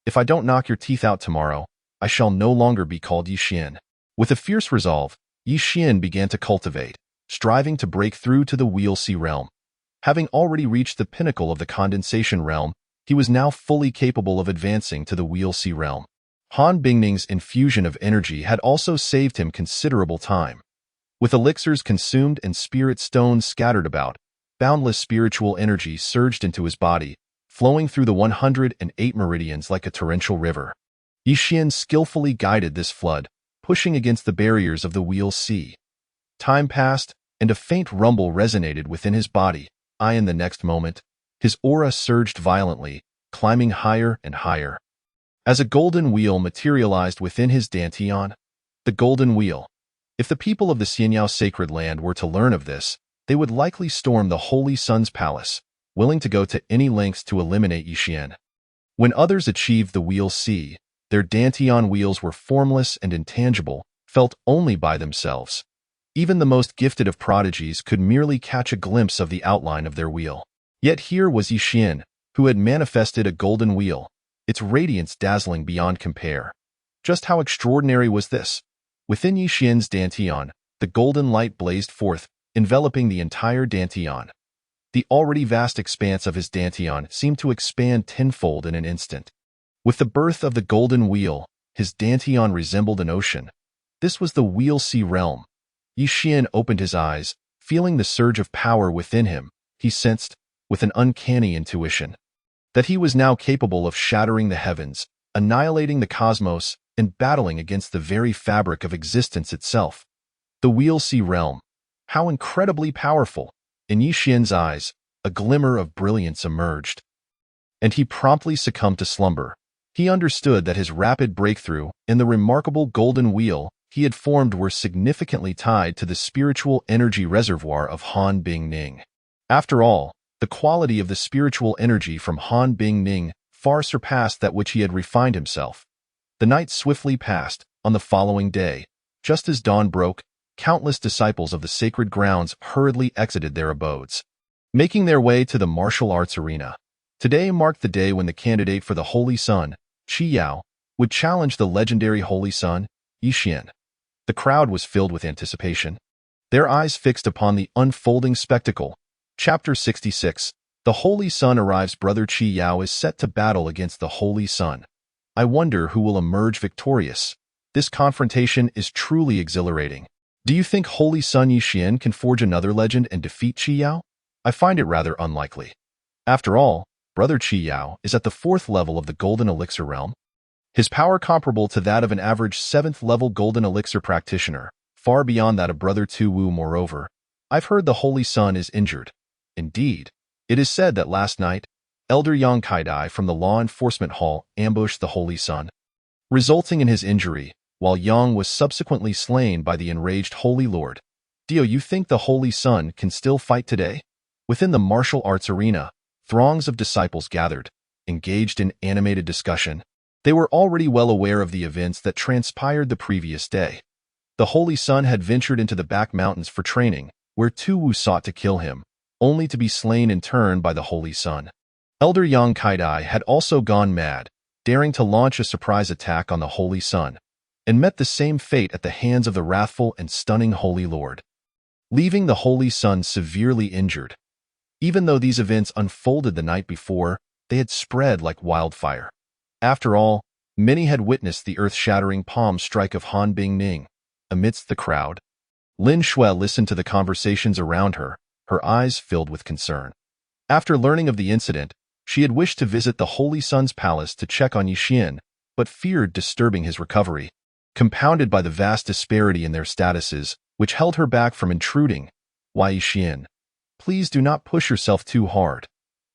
If I don't knock your teeth out tomorrow, I shall no longer be called Yixin. With a fierce resolve, Yixin began to cultivate, striving to break through to the Wheel Sea realm. Having already reached the pinnacle of the condensation realm, he was now fully capable of advancing to the Wheel Sea realm. Han Bingning's infusion of energy had also saved him considerable time. With elixirs consumed and spirit stones scattered about, boundless spiritual energy surged into his body, flowing through the 108 meridians like a torrential river. Yixin skillfully guided this flood, pushing against the barriers of the Wheel Sea. Time passed, and a faint rumble resonated within his body. In the next moment, his aura surged violently, climbing higher and higher. As a golden wheel materialized within his dantian. The golden wheel. If the people of the Xianyao sacred land were to learn of this, they would likely storm the Holy Sun's palace, willing to go to any lengths to eliminate Yixin. When others achieved the Wheel Sea, their dantian wheels were formless and intangible, felt only by themselves. Even the most gifted of prodigies could merely catch a glimpse of the outline of their wheel. Yet here was Yixin, who had manifested a golden wheel, its radiance dazzling beyond compare. Just how extraordinary was this? Within Yixin's dantian, the golden light blazed forth, enveloping the entire dantian. The already vast expanse of his dantian seemed to expand tenfold in an instant. With the birth of the golden wheel, his dantian resembled an ocean. This was the Wheel Sea realm. Yixin opened his eyes, feeling the surge of power within him. He sensed, with an uncanny intuition, that he was now capable of shattering the heavens, annihilating the cosmos, and battling against the very fabric of existence itself. The Wheel Sea realm. How incredibly powerful! In Yixin's eyes, a glimmer of brilliance emerged, and he promptly succumbed to slumber. He understood that his rapid breakthrough and the remarkable golden wheel he had formed were significantly tied to the spiritual energy reservoir of Han Bingning. After all, the quality of the spiritual energy from Han Bingning far surpassed that which he had refined himself. The night swiftly passed. On the following day, just as dawn broke, countless disciples of the sacred grounds hurriedly exited their abodes, making their way to the martial arts arena. Today marked the day when the candidate for the Holy Sun, Qi Yao, would challenge the legendary Holy Sun, Yixin. The crowd was filled with anticipation, their eyes fixed upon the unfolding spectacle. Chapter 66. The Holy Sun arrives. Brother Qi Yao is set to battle against the Holy Sun. I wonder who will emerge victorious. This confrontation is truly exhilarating. Do you think Holy Sun Yixin can forge another legend and defeat Qi Yao? I find it rather unlikely. After all, Brother Qi Yao is at the 4th level of the Golden Elixir realm. His power comparable to that of an average 7th-level Golden Elixir practitioner, far beyond that of Brother Tu Wu. Moreover, I've heard the Holy Sun is injured. Indeed, it is said that last night, Elder Yang Kaidai from the Law Enforcement Hall ambushed the Holy Sun, resulting in his injury, while Yang was subsequently slain by the enraged Holy Lord. Do you think the Holy Sun can still fight today? Within the martial arts arena, throngs of disciples gathered, engaged in animated discussion. They were already well aware of the events that transpired the previous day. The Holy Sun had ventured into the back mountains for training, where Tu Wu sought to kill him, only to be slain in turn by the Holy Sun. Elder Yang Kaidai had also gone mad, daring to launch a surprise attack on the Holy Sun, and met the same fate at the hands of the wrathful and stunning Holy Lord, leaving the Holy Sun severely injured. Even though these events unfolded the night before, they had spread like wildfire. After all, many had witnessed the earth-shattering palm strike of Han Bingning. Amidst the crowd, Lin Shui listened to the conversations around her, her eyes filled with concern. After learning of the incident, she had wished to visit the Holy Sun's palace to check on Yixin, but feared disturbing his recovery, compounded by the vast disparity in their statuses, which held her back from intruding. Why, Yixin, please do not push yourself too hard.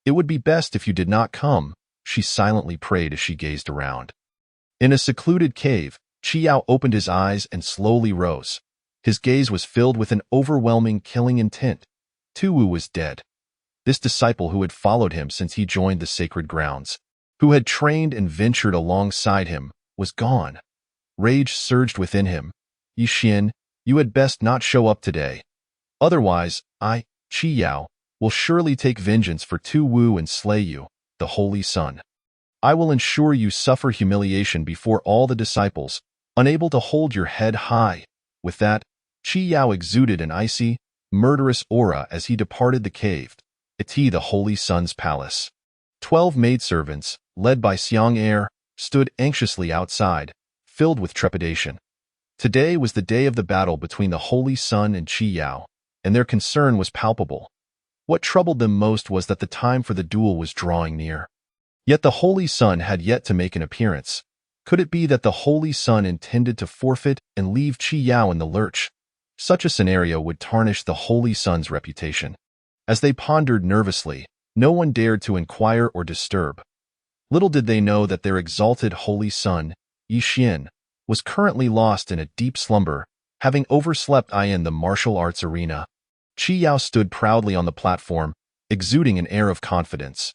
It would be best if you did not come. she silently prayed as she gazed around. In a secluded cave, Qiao opened his eyes and slowly rose. His gaze was filled with an overwhelming killing intent. Tu Wu was dead. This disciple who had followed him since he joined the sacred grounds, who had trained and ventured alongside him, was gone. Rage surged within him. Yixin, you had best not show up today. Otherwise, I, Qiao, will surely take vengeance for Tu Wu and slay you, the Holy Sun. I will ensure you suffer humiliation before all the disciples, unable to hold your head high. With that, Qiao exuded an icy, murderous aura as he departed the cave, the Holy Sun's palace. 12 maidservants, led by Xiang Er, stood anxiously outside, filled with trepidation. Today was the day of the battle between the Holy Sun and Qiao, and their concern was palpable. What troubled them most was that the time for the duel was drawing near. Yet the Holy Sun had yet to make an appearance. Could it be that the Holy Sun intended to forfeit and leave Qiao in the lurch? Such a scenario would tarnish the Holy Sun's reputation. As they pondered nervously, no one dared to inquire or disturb. Little did they know that their exalted Holy Sun, Yixin, was currently lost in a deep slumber, having overslept in the martial arts arena. Qiao stood proudly on the platform, exuding an air of confidence.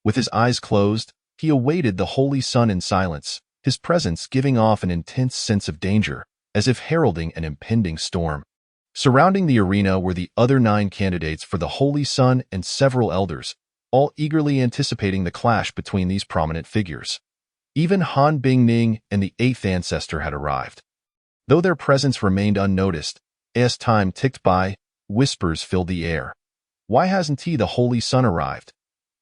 With his eyes closed, he awaited the Holy Sun in silence, his presence giving off an intense sense of danger, as if heralding an impending storm. Surrounding the arena were the other 9 candidates for the Holy Sun and several elders, all eagerly anticipating the clash between these prominent figures. Even Han Bingning and the 8th ancestor had arrived. Though their presence remained unnoticed, as time ticked by, whispers filled the air. Why hasn't the Holy Sun arrived?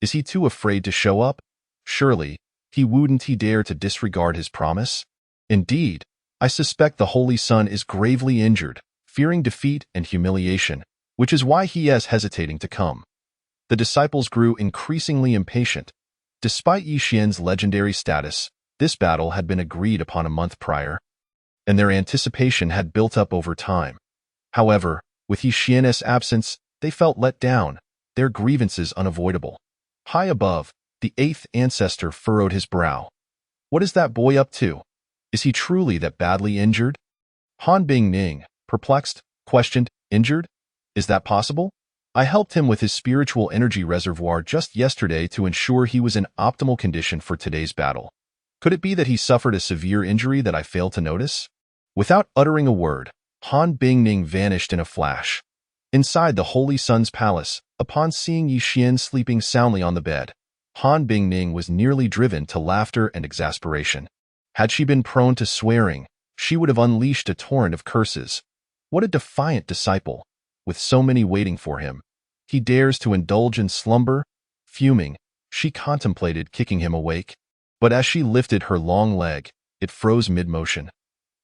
Is he too afraid to show up? Surely, wouldn't he dare to disregard his promise? Indeed, I suspect the Holy Sun is gravely injured, fearing defeat and humiliation, which is why he is hesitating to come. The disciples grew increasingly impatient. Despite Yixin's legendary status, this battle had been agreed upon a month prior, and their anticipation had built up over time. However, with Yixin's absence, they felt let down, their grievances unavoidable. High above, the 8th ancestor furrowed his brow. What is that boy up to? Is he truly that badly injured? Han Bingning, perplexed, questioned, injured? Is that possible? I helped him with his spiritual energy reservoir just yesterday to ensure he was in optimal condition for today's battle. Could it be that he suffered a severe injury that I failed to notice? Without uttering a word, Han Bingning vanished in a flash. Inside the Holy Sun's palace, upon seeing Yixin sleeping soundly on the bed, Han Bingning was nearly driven to laughter and exasperation. Had she been prone to swearing, she would have unleashed a torrent of curses. What a defiant disciple, with so many waiting for him. He dares to indulge in slumber? Fuming, she contemplated kicking him awake. But as she lifted her long leg, it froze mid-motion.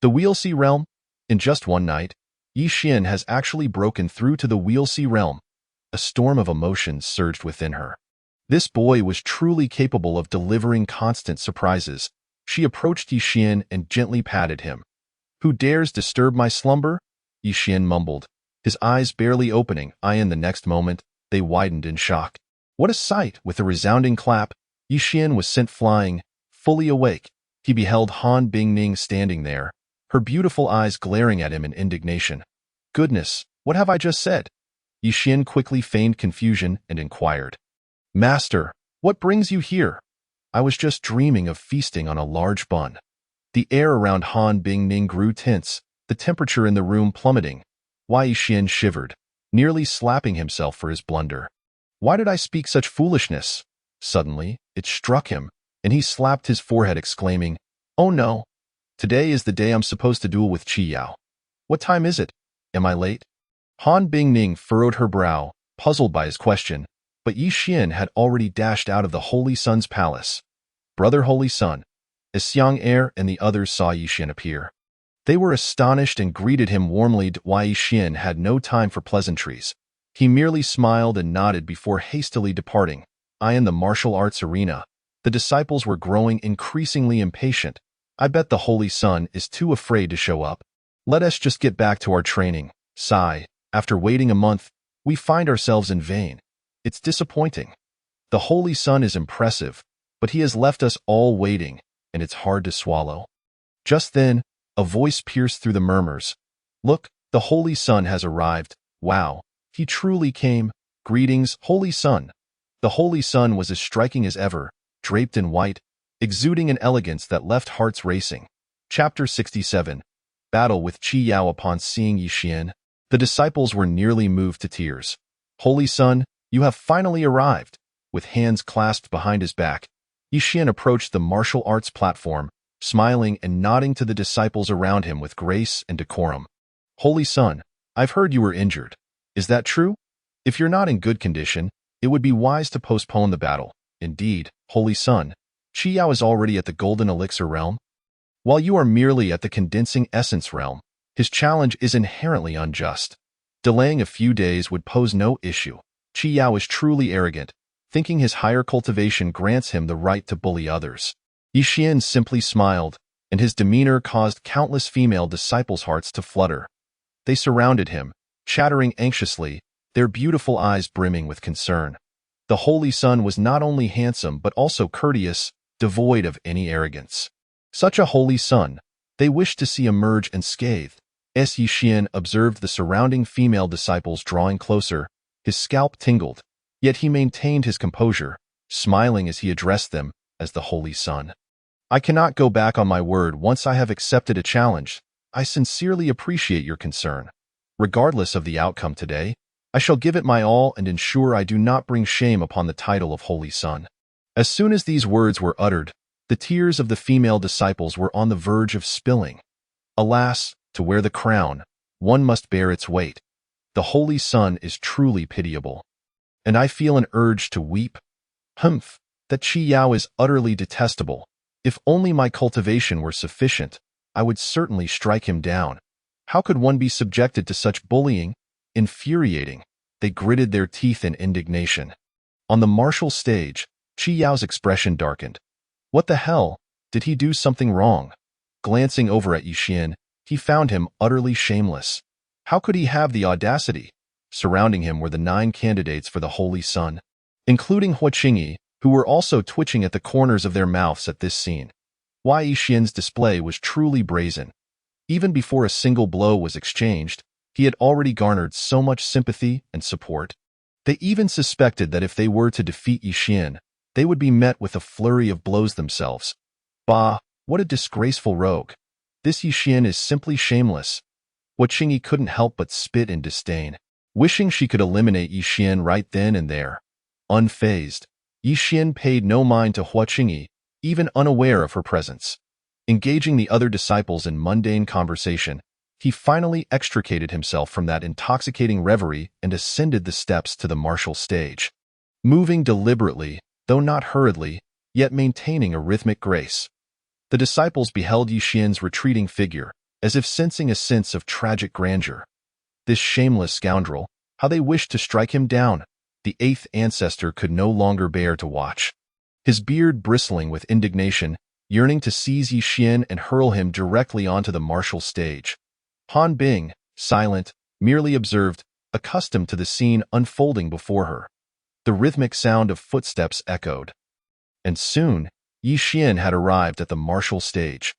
The Wheelsea realm? In just one night, Yixin has actually broken through to the Wheelsea realm. A storm of emotions surged within her. This boy was truly capable of delivering constant surprises. She approached Yixin and gently patted him. Who dares disturb my slumber? Yixin mumbled, his eyes barely opening. In the next moment, they widened in shock. What a sight! With a resounding clap, Yixin was sent flying, fully awake. He beheld Han Bingning standing there, her beautiful eyes glaring at him in indignation. Goodness, what have I just said? Yixin quickly feigned confusion and inquired. Master, what brings you here? I was just dreaming of feasting on a large bun. The air around Han Bingning grew tense, the temperature in the room plummeting. Yixin shivered, nearly slapping himself for his blunder. Why did I speak such foolishness? Suddenly, it struck him, and he slapped his forehead exclaiming, Oh no! Today is the day I'm supposed to duel with Qiao. What time is it? Am I late? Han Bingning furrowed her brow, puzzled by his question, but Yixin had already dashed out of the Holy Sun's palace. Brother Holy Sun, as Xiang Er and the others saw Yixin appear, they were astonished and greeted him warmly. Yixin had no time for pleasantries. He merely smiled and nodded before hastily departing. In the martial arts arena, the disciples were growing increasingly impatient. I bet the Holy Sun is too afraid to show up. Let us just get back to our training. Sigh, after waiting a month, we find ourselves in vain. It's disappointing. The Holy Sun is impressive, but he has left us all waiting, and it's hard to swallow. Just then, a voice pierced through the murmurs. Look, the Holy Sun has arrived. Wow, he truly came. Greetings, Holy Sun. The Holy Sun was as striking as ever, draped in white, exuding an elegance that left hearts racing. Chapter 67. Battle with Qi Yao. Upon seeing Yi Xian, the disciples were nearly moved to tears. Holy Sun, you have finally arrived. With hands clasped behind his back, Yi Xian approached the martial arts platform, smiling and nodding to the disciples around him with grace and decorum. Holy Sun, I've heard you were injured. Is that true? If you're not in good condition, it would be wise to postpone the battle. Indeed, Holy Sun, Qi Yao is already at the Golden Elixir realm. While you are merely at the Condensing Essence realm, his challenge is inherently unjust. Delaying a few days would pose no issue. Qi Yao is truly arrogant, thinking his higher cultivation grants him the right to bully others. Yi Xian simply smiled, and his demeanor caused countless female disciples' hearts to flutter. They surrounded him, chattering anxiously, their beautiful eyes brimming with concern. The Holy Sun was not only handsome but also courteous, devoid of any arrogance. Such a Holy Sun, they wished to see emerge unscathed. As Yi Xian observed the surrounding female disciples drawing closer, his scalp tingled, yet he maintained his composure, smiling as he addressed them as the Holy Sun. I cannot go back on my word once I have accepted a challenge. I sincerely appreciate your concern. Regardless of the outcome today, I shall give it my all and ensure I do not bring shame upon the title of Holy Sun. As soon as these words were uttered, the tears of the female disciples were on the verge of spilling. Alas, to wear the crown, one must bear its weight. The Holy Sun is truly pitiable. And I feel an urge to weep. Humph, that Qi Yao is utterly detestable. If only my cultivation were sufficient, I would certainly strike him down. How could one be subjected to such bullying? Infuriating. They gritted their teeth in indignation. On the martial stage, Qi Yao's expression darkened. What the hell? Did he do something wrong? Glancing over at Yi Xian, he found him utterly shameless. How could he have the audacity? Surrounding him were the 9 candidates for the Holy Sun, including Hua Qingyi, who were also twitching at the corners of their mouths at this scene. Yi Xian's display was truly brazen. Even before a single blow was exchanged, he had already garnered so much sympathy and support. They even suspected that if they were to defeat Yi Xian, they would be met with a flurry of blows themselves. Bah, what a disgraceful rogue. This Yi Xian is simply shameless. Hua Qingyi couldn't help but spit in disdain, wishing she could eliminate Yi Xian right then and there. Unfazed, Yi Xian paid no mind to Hua Qingyi, even unaware of her presence. Engaging the other disciples in mundane conversation, he finally extricated himself from that intoxicating reverie and ascended the steps to the martial stage. Moving deliberately, though not hurriedly, yet maintaining a rhythmic grace. The disciples beheld Yi Xian's retreating figure, as if sensing a sense of tragic grandeur. This shameless scoundrel, how they wished to strike him down. The 8th ancestor could no longer bear to watch. His beard bristling with indignation, yearning to seize Yi Xian and hurl him directly onto the martial stage. Han Bing, silent, merely observed, accustomed to the scene unfolding before her. The rhythmic sound of footsteps echoed. And soon, Yi Xian had arrived at the martial stage.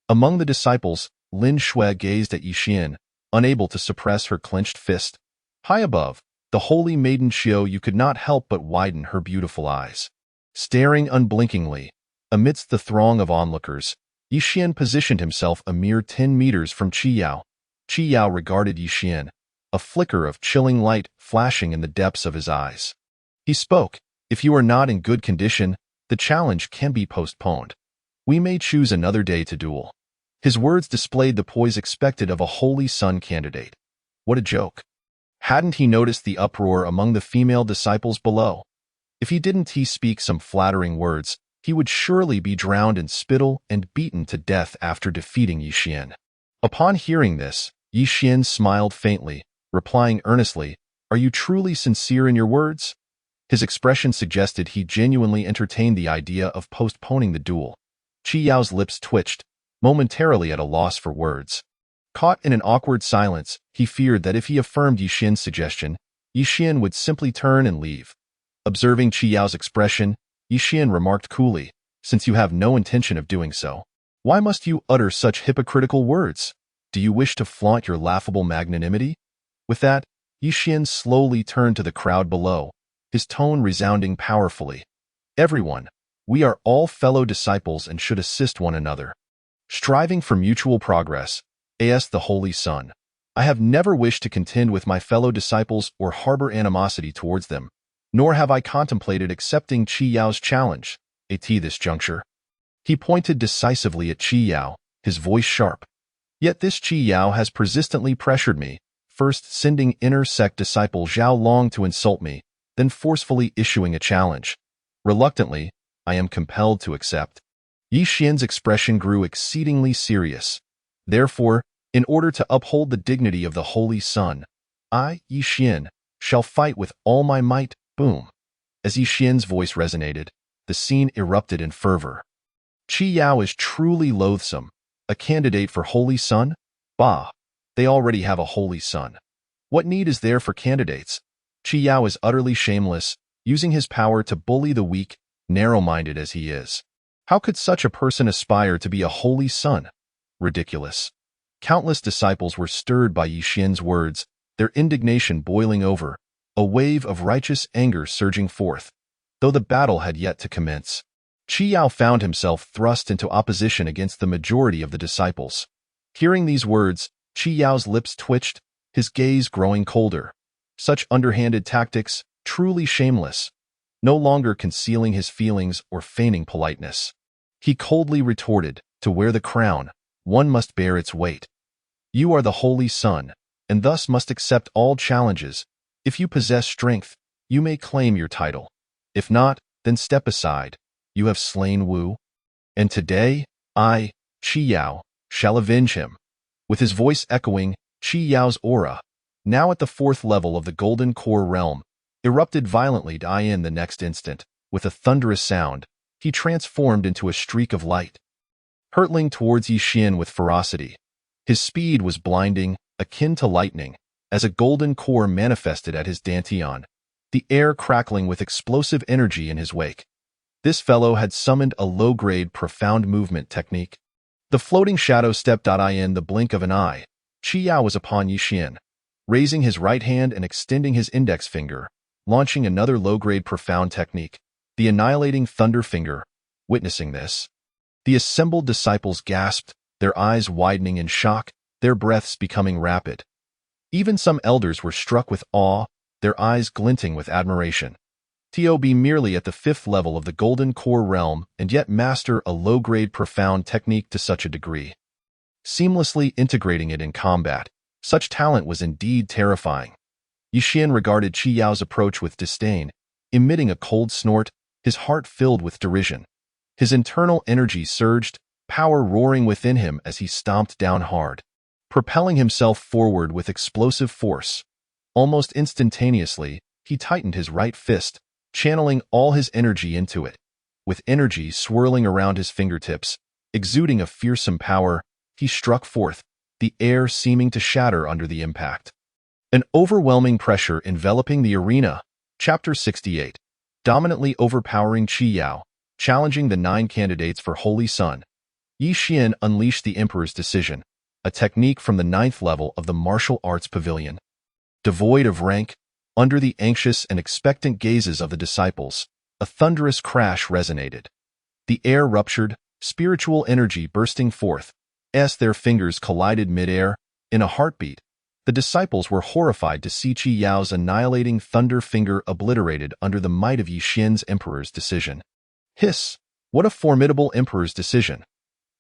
Among the disciples, Lin Shui gazed at Yi Xian, unable to suppress her clenched fist. High above, the holy maiden Xiao Yu could not help but widen her beautiful eyes. Staring unblinkingly, amidst the throng of onlookers, Yi Xian positioned himself a mere 10 meters from Qi Yao. Qi Yao regarded Yi Xian, a flicker of chilling light flashing in the depths of his eyes. He spoke, "If you are not in good condition, the challenge can be postponed. We may choose another day to duel." His words displayed the poise expected of a Holy Sun candidate. What a joke. Hadn't he noticed the uproar among the female disciples below? If he didn't speak some flattering words, he would surely be drowned in spittle and beaten to death after defeating Yi Xian. Upon hearing this, Yi Xian smiled faintly, replying earnestly, "Are you truly sincere in your words?" His expression suggested he genuinely entertained the idea of postponing the duel. Qi Yao's lips twitched, momentarily at a loss for words. Caught in an awkward silence, he feared that if he affirmed Yi Xian's suggestion, Yi Xian would simply turn and leave. Observing Qi Yao's expression, Yi Xian remarked coolly, since you have no intention of doing so. Why must you utter such hypocritical words? Do you wish to flaunt your laughable magnanimity? With that, Yi Xian slowly turned to the crowd below, his tone resounding powerfully. Everyone, we are all fellow disciples and should assist one another, striving for mutual progress, as the Holy Son. I have never wished to contend with my fellow disciples or harbor animosity towards them, nor have I contemplated accepting Qi Yao's challenge at this juncture. He pointed decisively at Qi Yao, his voice sharp. Yet this Qi Yao has persistently pressured me, first sending Emperor Sect disciple Zhao Long to insult me, then forcefully issuing a challenge. Reluctantly, I am compelled to accept. Yi Xian's expression grew exceedingly serious. Therefore, in order to uphold the dignity of the Holy Son, I, Yi Xian, shall fight with all my might. Boom. As Yi Xian's voice resonated, the scene erupted in fervor. Qi Yao is truly loathsome. A candidate for Holy Son? Bah, they already have a Holy Son. What need is there for candidates? Qi Yao is utterly shameless, using his power to bully the weak, narrow-minded as he is. How could such a person aspire to be a Holy Son? Ridiculous. Countless disciples were stirred by Yi Xian's words, their indignation boiling over, a wave of righteous anger surging forth. Though the battle had yet to commence, Qi Yao found himself thrust into opposition against the majority of the disciples. Hearing these words, Qi Yao's lips twitched, his gaze growing colder. Such underhanded tactics, truly shameless. No longer concealing his feelings or feigning politeness, he coldly retorted, "To wear the crown, one must bear its weight. You are the Holy Son, and thus must accept all challenges. If you possess strength, you may claim your title. If not, then step aside. You have slain Wu. And today, I, Qi Yao, shall avenge him." With his voice echoing, Qi Yao's aura, now at the 4th level of the Golden Core realm, erupted violently. In the next instant, with a thunderous sound, he transformed into a streak of light, hurtling towards Yi Xian with ferocity. His speed was blinding, akin to lightning, as a golden core manifested at his dantian, the air crackling with explosive energy in his wake. This fellow had summoned a low-grade profound movement technique. The floating shadow stepped in the blink of an eye. Qi Yao was upon Yi Xian, raising his right hand and extending his index finger, launching another low-grade profound technique, the annihilating thunder finger. Witnessing this, the assembled disciples gasped, their eyes widening in shock, their breaths becoming rapid. Even some elders were struck with awe, their eyes glinting with admiration. To be merely at the 5th level of the Golden Core realm and yet master a low-grade profound technique to such a degree, seamlessly integrating it in combat, such talent was indeed terrifying. Yi Xian regarded Qi Yao's approach with disdain, emitting a cold snort, his heart filled with derision. His internal energy surged, power roaring within him as he stomped down hard, propelling himself forward with explosive force. Almost instantaneously, he tightened his right fist, channeling all his energy into it. With energy swirling around his fingertips, exuding a fearsome power, he struck forth, the air seeming to shatter under the impact. An overwhelming pressure enveloping the arena. Chapter 68. Dominantly overpowering Qi Yao, challenging the 9 candidates for Holy Son. Yi Xian unleashed the Emperor's Decision, a technique from the 9th level of the martial arts pavilion. Devoid of rank, under the anxious and expectant gazes of the disciples, a thunderous crash resonated. The air ruptured, spiritual energy bursting forth, as their fingers collided mid-air. In a heartbeat, the disciples were horrified to see Qi Yao's annihilating thunder finger obliterated under the might of Yi Xian's Emperor's Decision. Hiss! What a formidable Emperor's Decision!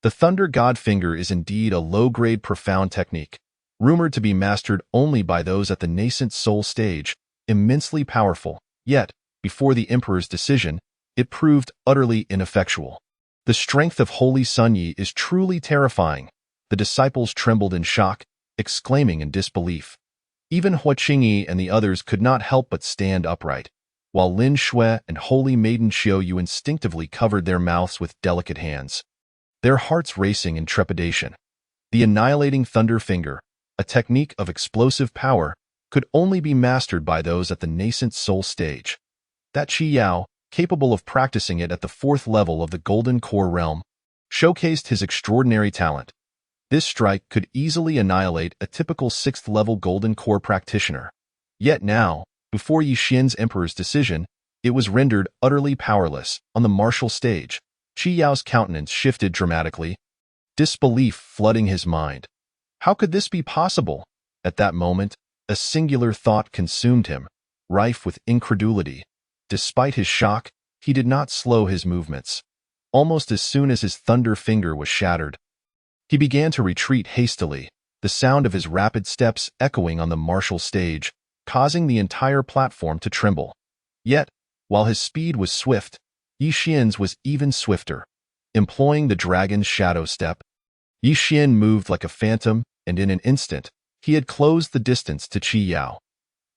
The Thunder God Finger is indeed a low-grade profound technique, rumored to be mastered only by those at the nascent soul stage, immensely powerful, yet, before the Emperor's Decision, it proved utterly ineffectual. The strength of Holy Sun Yi is truly terrifying. The disciples trembled in shock, exclaiming in disbelief. Even Hua Qingyi and the others could not help but stand upright, while Lin Shui and Holy Maiden Xiaoyu instinctively covered their mouths with delicate hands, their hearts racing in trepidation. The annihilating thunder finger, a technique of explosive power, could only be mastered by those at the nascent soul stage. That Qi Yao, capable of practicing it at the 4th level of the Golden Core realm, showcased his extraordinary talent. This strike could easily annihilate a typical 6th level Golden Core practitioner. Yet now, before Yi Xian's Emperor's decision, it was rendered utterly powerless. On the martial stage, Qi Yao's countenance shifted dramatically, disbelief flooding his mind. How could this be possible? At that moment, a singular thought consumed him, rife with incredulity. Despite his shock, he did not slow his movements. Almost as soon as his thunder finger was shattered, he began to retreat hastily, the sound of his rapid steps echoing on the martial stage, causing the entire platform to tremble. Yet, while his speed was swift, Yi Xian's was even swifter. Employing the dragon's shadow step, Yi Xian moved like a phantom, and in an instant, he had closed the distance to Qi Yao.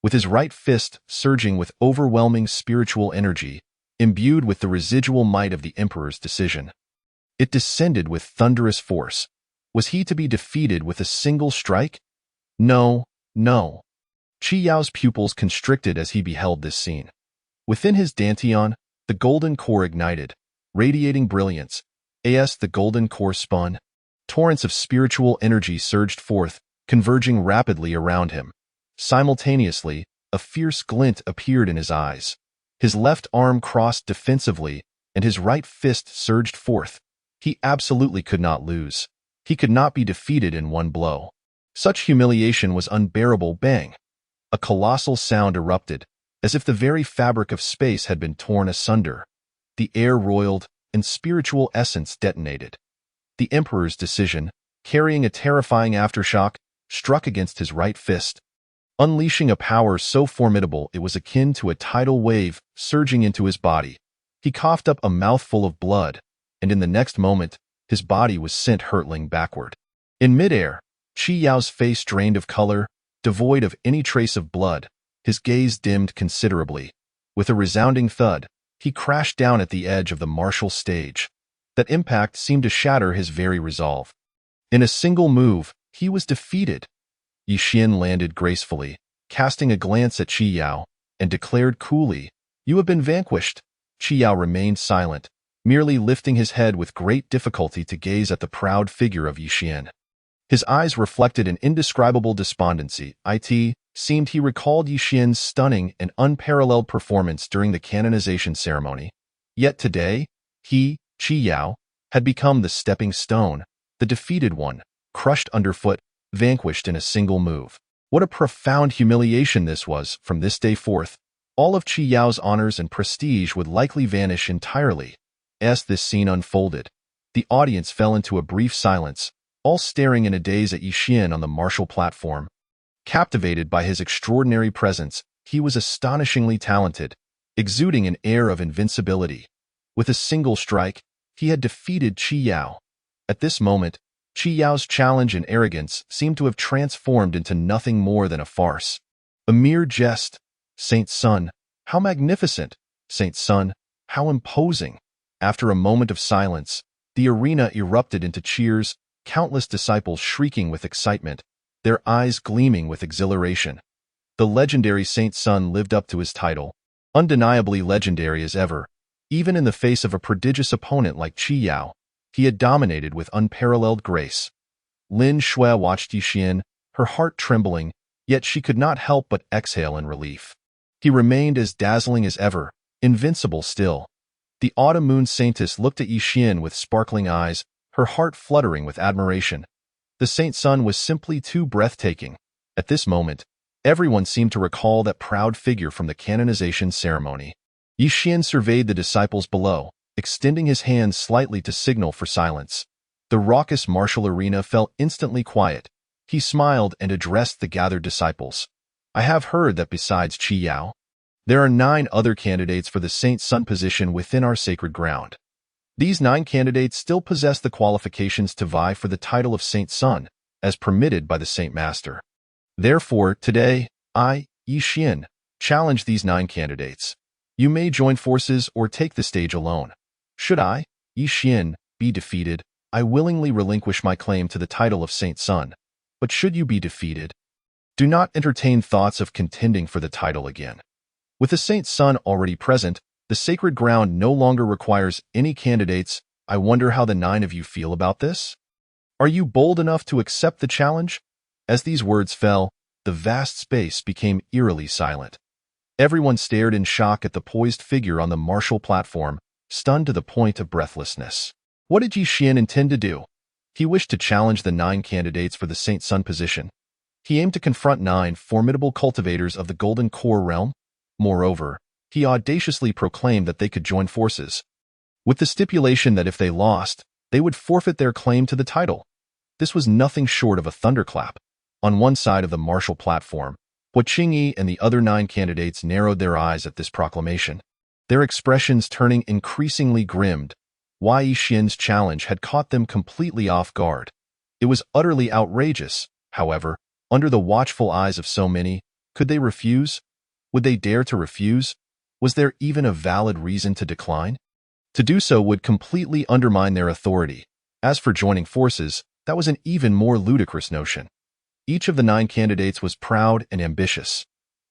With his right fist surging with overwhelming spiritual energy, imbued with the residual might of the Emperor's decision, it descended with thunderous force. Was he to be defeated with a single strike? No, no. Qi Yao's pupils constricted as he beheld this scene. Within his dantian, the Golden Core ignited, radiating brilliance. As the Golden Core spun, torrents of spiritual energy surged forth, converging rapidly around him. Simultaneously, a fierce glint appeared in his eyes. His left arm crossed defensively, and his right fist surged forth. He absolutely could not lose. He could not be defeated in one blow. Such humiliation was unbearable. Bang! A colossal sound erupted, as if the very fabric of space had been torn asunder. The air roiled, and spiritual essence detonated. The Emperor's decision, carrying a terrifying aftershock, struck against his right fist, unleashing a power so formidable it was akin to a tidal wave surging into his body. He coughed up a mouthful of blood, and in the next moment, his body was sent hurtling backward. In midair, Qi Yao's face drained of color, devoid of any trace of blood, his gaze dimmed considerably. With a resounding thud, he crashed down at the edge of the martial stage. That impact seemed to shatter his very resolve. In a single move, he was defeated. Yi Xian landed gracefully, casting a glance at Qi Yao, and declared coolly, "You have been vanquished." Qi Yao remained silent, merely lifting his head with great difficulty to gaze at the proud figure of Yi Xian. His eyes reflected an indescribable despondency. It seemed he recalled Yi Xian's stunning and unparalleled performance during the canonization ceremony. Yet today, he, Qi Yao, had become the stepping stone, the defeated one, crushed underfoot, vanquished in a single move. What a profound humiliation this was. From this day forth, all of Qi Yao's honors and prestige would likely vanish entirely. As this scene unfolded, the audience fell into a brief silence, all staring in a daze at Yi Xian on the martial platform. Captivated by his extraordinary presence, he was astonishingly talented, exuding an air of invincibility. With a single strike, he had defeated Qi Yao. At this moment, Qi Yao's challenge and arrogance seemed to have transformed into nothing more than a farce. A mere jest. Saint Sun, how magnificent! Saint Sun, how imposing! After a moment of silence, the arena erupted into cheers, countless disciples shrieking with excitement, their eyes gleaming with exhilaration. The legendary Saint Sun lived up to his title, undeniably legendary as ever. Even in the face of a prodigious opponent like Qi Yao, he had dominated with unparalleled grace. Lin Shui watched Yi Xian, her heart trembling, yet she could not help but exhale in relief. He remained as dazzling as ever, invincible still. The autumn moon saintess looked at Yi Xian with sparkling eyes, her heart fluttering with admiration. The Saint Sun was simply too breathtaking. At this moment, everyone seemed to recall that proud figure from the canonization ceremony. Yi Xian surveyed the disciples below, extending his hand slightly to signal for silence. The raucous martial arena fell instantly quiet. He smiled and addressed the gathered disciples. "I have heard that besides Qi Yao, there are 9 other candidates for the Saint Sun position within our sacred ground. These 9 candidates still possess the qualifications to vie for the title of Saint Sun, as permitted by the Saint Master. Therefore, today, I, Yi Xian, challenge these 9 candidates. You may join forces or take the stage alone. Should I, Yi Xian, be defeated, I willingly relinquish my claim to the title of Saint Sun. But should you be defeated, do not entertain thoughts of contending for the title again." With the Saint Sun already present, The sacred ground no longer requires any candidates. I wonder how the 9 of you feel about this? Are you bold enough to accept the challenge? As these words fell, the vast space became eerily silent. Everyone stared in shock at the poised figure on the martial platform, stunned to the point of breathlessness. What did Yi Xian intend to do? He wished to challenge the 9 candidates for the Saint Sun position. He aimed to confront 9 formidable cultivators of the Golden Core realm. Moreover, he audaciously proclaimed that they could join forces, with the stipulation that if they lost, they would forfeit their claim to the title. This was nothing short of a thunderclap. On one side of the martial platform, Hua Qingyi and the other 9 candidates narrowed their eyes at this proclamation, their expressions turning increasingly grim. Yi Xian's challenge had caught them completely off guard. It was utterly outrageous. However, under the watchful eyes of so many, could they refuse? Would they dare to refuse? Was there even a valid reason to decline? To do so would completely undermine their authority. As for joining forces, that was an even more ludicrous notion. Each of the 9 candidates was proud and ambitious.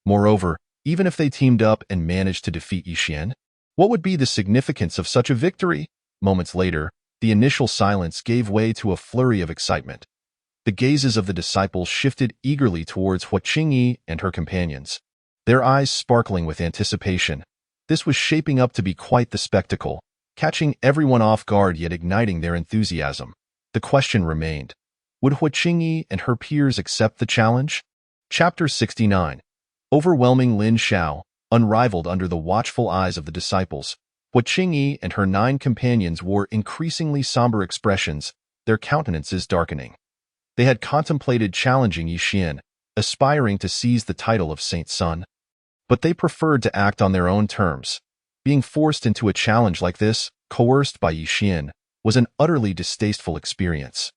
Moreover, even if they teamed up and managed to defeat Yi Xian, what would be the significance of such a victory? Moments later, the initial silence gave way to a flurry of excitement. The gazes of the disciples shifted eagerly towards Hua Qingyi and her companions, their eyes sparkling with anticipation. This was shaping up to be quite the spectacle, catching everyone off guard yet igniting their enthusiasm. The question remained, would Hua Qingyi and her peers accept the challenge? Chapter 69. Overwhelming Lin Xiao, unrivaled under the watchful eyes of the disciples. Hua Qingyi and her 9 companions wore increasingly somber expressions, their countenances darkening. They had contemplated challenging Yi Xian, aspiring to seize the title of Saint Sun. But they preferred to act on their own terms. Being forced into a challenge like this, coerced by Yi Xian, was an utterly distasteful experience.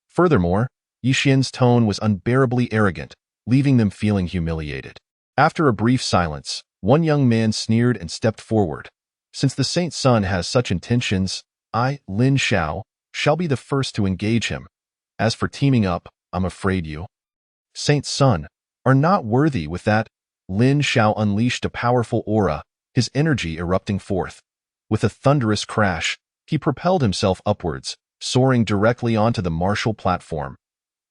Furthermore, Yi Xian's tone was unbearably arrogant, leaving them feeling humiliated. After a brief silence, one young man sneered and stepped forward. Since the Saint Sun has such intentions, I, Lin Xiao, shall be the first to engage him. As for teaming up, I'm afraid you, Saint Sun, are not worthy with that. Lin Xiao unleashed a powerful aura, his energy erupting forth. With a thunderous crash, he propelled himself upwards, soaring directly onto the martial platform.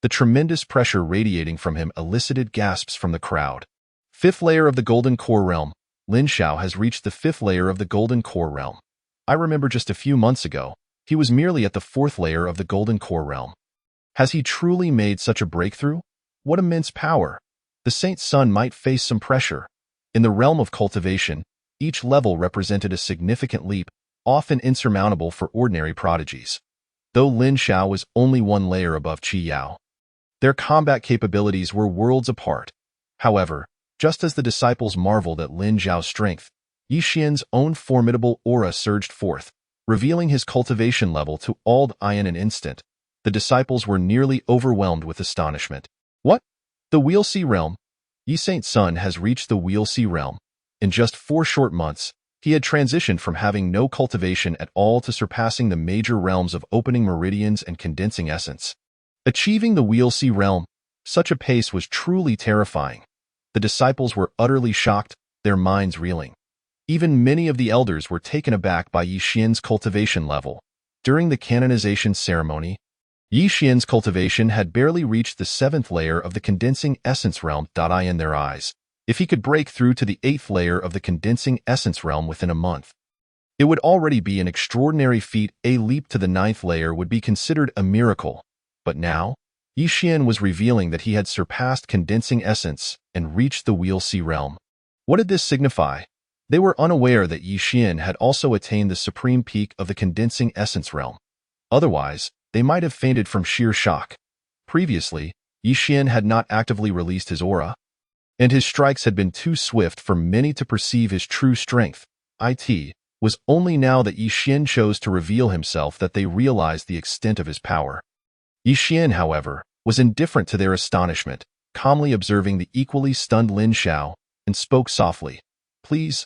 The tremendous pressure radiating from him elicited gasps from the crowd. 5th layer of the Golden Core realm. Lin Xiao has reached the 5th layer of the Golden Core realm. I remember just a few months ago, he was merely at the 4th layer of the Golden Core realm. Has he truly made such a breakthrough? What immense power! The Saint Sun might face some pressure. In the realm of cultivation, each level represented a significant leap, often insurmountable for ordinary prodigies. Though Lin Xiao was only 1 layer above Qi Yao, their combat capabilities were worlds apart. However, just as the disciples marveled at Lin Xiao's strength, Yi Xian's own formidable aura surged forth, revealing his cultivation level to all in an instant. The disciples were nearly overwhelmed with astonishment. What? The Wheel Sea realm? Yi Saint Sun has reached the Wheel Sea realm. In just 4 short months, he had transitioned from having no cultivation at all to surpassing the major realms of opening meridians and condensing essence. Achieving the Wheel Sea realm, such a pace was truly terrifying. The disciples were utterly shocked, their minds reeling. Even many of the elders were taken aback by Yi Xian's cultivation level. During the canonization ceremony, Yi Xian's cultivation had barely reached the 7th layer of the condensing essence realm. In their eyes, if he could break through to the 8th layer of the condensing essence realm within a month, it would already be an extraordinary feat. A leap to the 9th layer would be considered a miracle. But now, Yi Xian was revealing that he had surpassed condensing essence and reached the Wheel Sea realm. What did this signify? They were unaware that Yi Xian had also attained the supreme peak of the condensing essence realm. Otherwise, they might have fainted from sheer shock. Previously, Yi Xian had not actively released his aura, and his strikes had been too swift for many to perceive his true strength. It was only now that Yi Xian chose to reveal himself that they realized the extent of his power. Yi Xian, however, was indifferent to their astonishment, calmly observing the equally stunned Lin Xiao, and spoke softly. Please.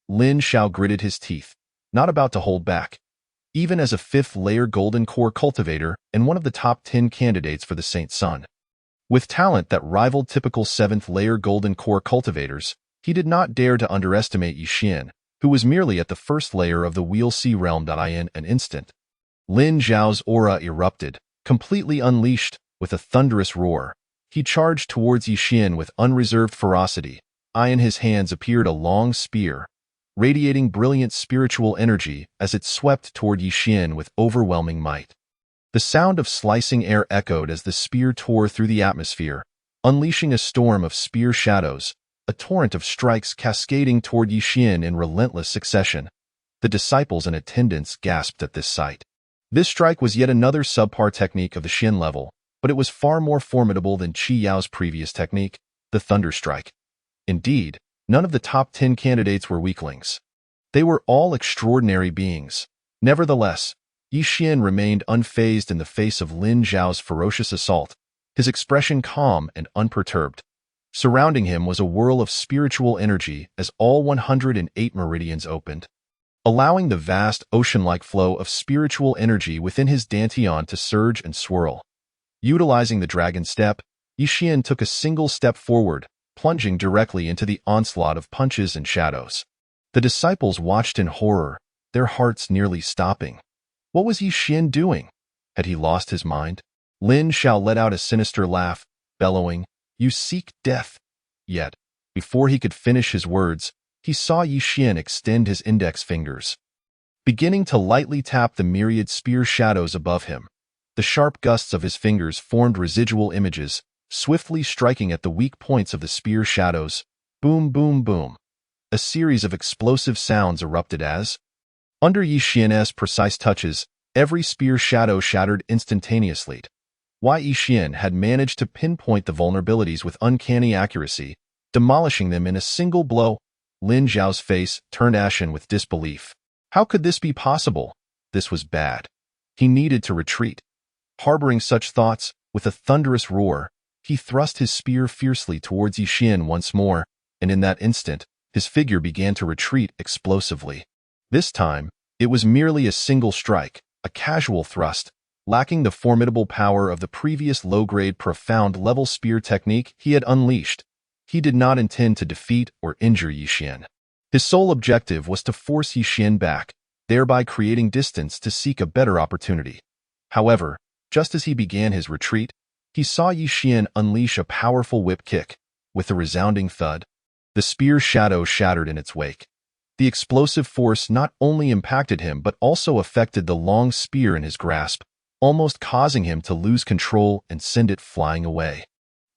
Lin Xiao gritted his teeth, not about to hold back. Even as a 5th layer Golden Core cultivator and one of the top 10 candidates for the Saint Sun, with talent that rivaled typical 7th layer Golden Core cultivators, he did not dare to underestimate Yi Xian. who was merely at the first layer of the Wheel C realm. In an instant, Lin Zhao's aura erupted, completely unleashed. With a thunderous roar, he charged towards Yixin with unreserved ferocity. In his hands appeared a long spear, radiating brilliant spiritual energy as it swept toward Yixin with overwhelming might. The sound of slicing air echoed as the spear tore through the atmosphere, unleashing a storm of spear shadows, a torrent of strikes cascading toward Yixin in relentless succession. The disciples in attendance gasped at this sight. This strike was yet another subpar technique of the Xin level, but it was far more formidable than Qi Yao's previous technique, the Thunder Strike. Indeed, none of the top 10 candidates were weaklings. They were all extraordinary beings. Nevertheless, Yixin remained unfazed in the face of Lin Zhao's ferocious assault, his expression calm and unperturbed. Surrounding him was a whirl of spiritual energy as all 108 meridians opened, allowing the vast ocean-like flow of spiritual energy within his dantian to surge and swirl. Utilizing the dragon step, Yixin took a single step forward, plunging directly into the onslaught of punches and shadows. The disciples watched in horror, their hearts nearly stopping. What was Yixin doing? Had he lost his mind? Lin Zhao let out a sinister laugh, bellowing, "You seek death." Yet, before he could finish his words, he saw Yixin extend his index fingers, beginning to lightly tap the myriad spear shadows above him. The sharp gusts of his fingers formed residual images, swiftly striking at the weak points of the spear shadows. Boom, boom, boom. A series of explosive sounds erupted as, under Yixin's precise touches, every spear shadow shattered instantaneously. Yixin had managed to pinpoint the vulnerabilities with uncanny accuracy, demolishing them in a single blow. Lin Zhao's face turned ashen with disbelief. How could this be possible? This was bad. He needed to retreat. Harboring such thoughts, with a thunderous roar, he thrust his spear fiercely towards Yixin once more, and in that instant, his figure began to retreat explosively. This time, it was merely a single strike, a casual thrust, lacking the formidable power of the previous low-grade profound-level spear technique he had unleashed. He did not intend to defeat or injure Yixin. His sole objective was to force Yixin back, thereby creating distance to seek a better opportunity. However, just as he began his retreat, he saw Yixin unleash a powerful whip kick. With a resounding thud, the spear shadow shattered in its wake. The explosive force not only impacted him but also affected the long spear in his grasp, almost causing him to lose control and send it flying away.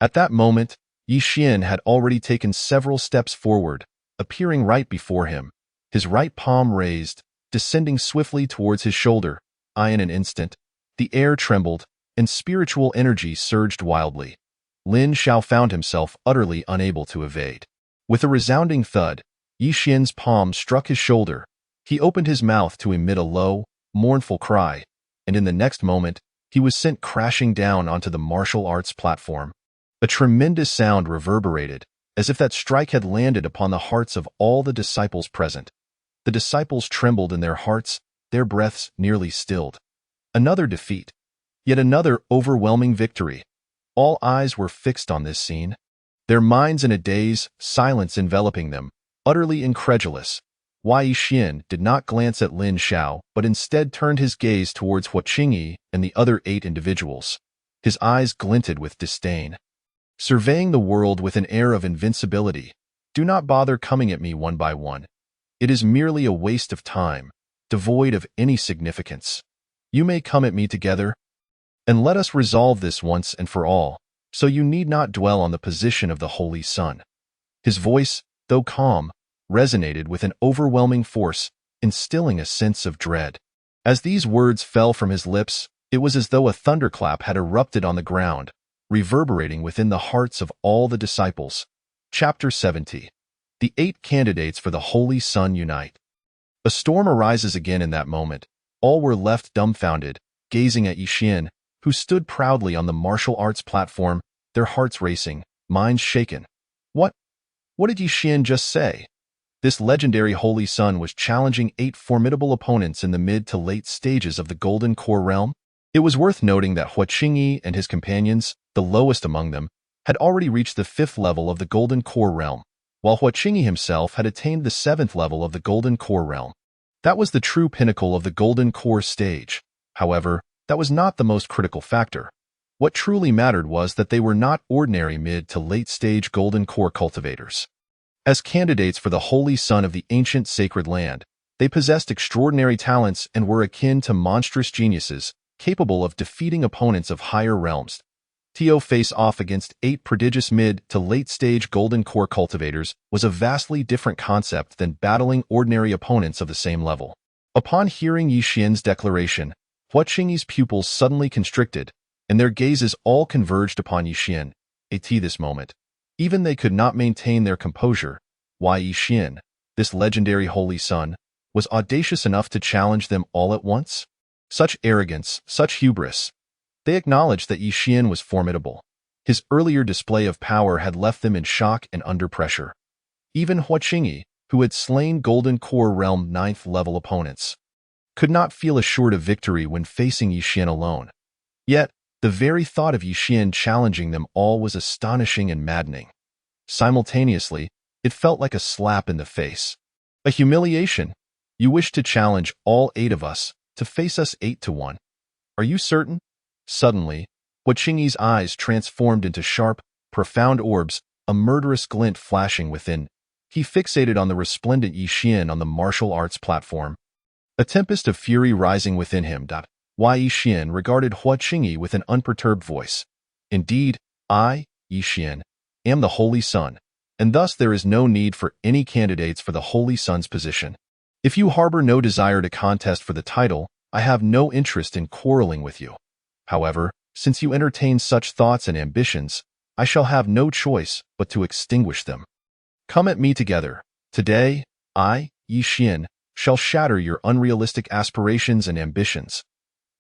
At that moment, Yixin had already taken several steps forward, appearing right before him, his right palm raised, descending swiftly towards his shoulder. In an instant, the air trembled, and spiritual energy surged wildly. Lin Zhao found himself utterly unable to evade. With a resounding thud, Yixin's palm struck his shoulder. He opened his mouth to emit a low, mournful cry, and in the next moment, he was sent crashing down onto the martial arts platform. A tremendous sound reverberated, as if that strike had landed upon the hearts of all the disciples present. The disciples trembled in their hearts, their breaths nearly stilled. Another defeat. Yet another overwhelming victory. All eyes were fixed on this scene, their minds in a daze, silence enveloping them, utterly incredulous. Yixin did not glance at Lin Zhao, but instead turned his gaze towards Hua Qingyi and the other 8 individuals. His eyes glinted with disdain, surveying the world with an air of invincibility. Do not bother coming at me one by one. It is merely a waste of time, devoid of any significance. You may come at me together, and let us resolve this once and for all, so you need not dwell on the position of the Holy Sun. His voice, though calm, resonated with an overwhelming force, instilling a sense of dread. As these words fell from his lips, it was as though a thunderclap had erupted on the ground, reverberating within the hearts of all the disciples. Chapter 70. The 8 candidates for the Holy Sun unite. A storm arises again in that moment. All were left dumbfounded, gazing at Yixin, who stood proudly on the martial arts platform, their hearts racing, minds shaken. What did Yixin just say? This legendary Holy Sun was challenging 8 formidable opponents in the mid to late stages of the Golden Core realm. It was worth noting that Hua Qingyi and his companions, the lowest among them, had already reached the 5th level of the Golden Core realm. while Huaqingyi himself had attained the 7th level of the Golden Core realm. That was the true pinnacle of the Golden Core stage. However, that was not the most critical factor. What truly mattered was that they were not ordinary mid to late-stage Golden Core cultivators. As candidates for the Holy Sun of the ancient sacred land, they possessed extraordinary talents and were akin to monstrous geniuses, capable of defeating opponents of higher realms. To face off against 8 prodigious mid to late-stage Golden Core cultivators was a vastly different concept than battling ordinary opponents of the same level. Upon hearing Yi Xian's declaration, Huaqingyi's pupils suddenly constricted, and their gazes all converged upon Yi Xian. At this moment, even they could not maintain their composure. Why Yi Xian, this legendary Holy Sun, was audacious enough to challenge them all at once? Such arrogance, such hubris. They acknowledged that Yi Xian was formidable. His earlier display of power had left them in shock and under pressure. Even Huaqingyi, who had slain Golden Core Realm 9th level opponents, could not feel assured of victory when facing Yi Xian alone. Yet, the very thought of Yi Xian challenging them all was astonishing and maddening. Simultaneously, it felt like a slap in the face. A humiliation. You wish to challenge all 8 of us, to face us 8-1. Are you certain? Suddenly, Huaqingyi's eyes transformed into sharp, profound orbs, a murderous glint flashing within. He fixated on the resplendent Yi Xian on the martial arts platform. A tempest of fury rising within him. Yi Xian regarded Huaqingyi with an unperturbed voice. Indeed, I, Yi Xian, am the Holy Sun, and thus there is no need for any candidates for the Holy Sun's position. If you harbor no desire to contest for the title, I have no interest in quarreling with you. However, since you entertain such thoughts and ambitions, I shall have no choice but to extinguish them. Come at me together. Today, I, Yi Xian, shall shatter your unrealistic aspirations and ambitions.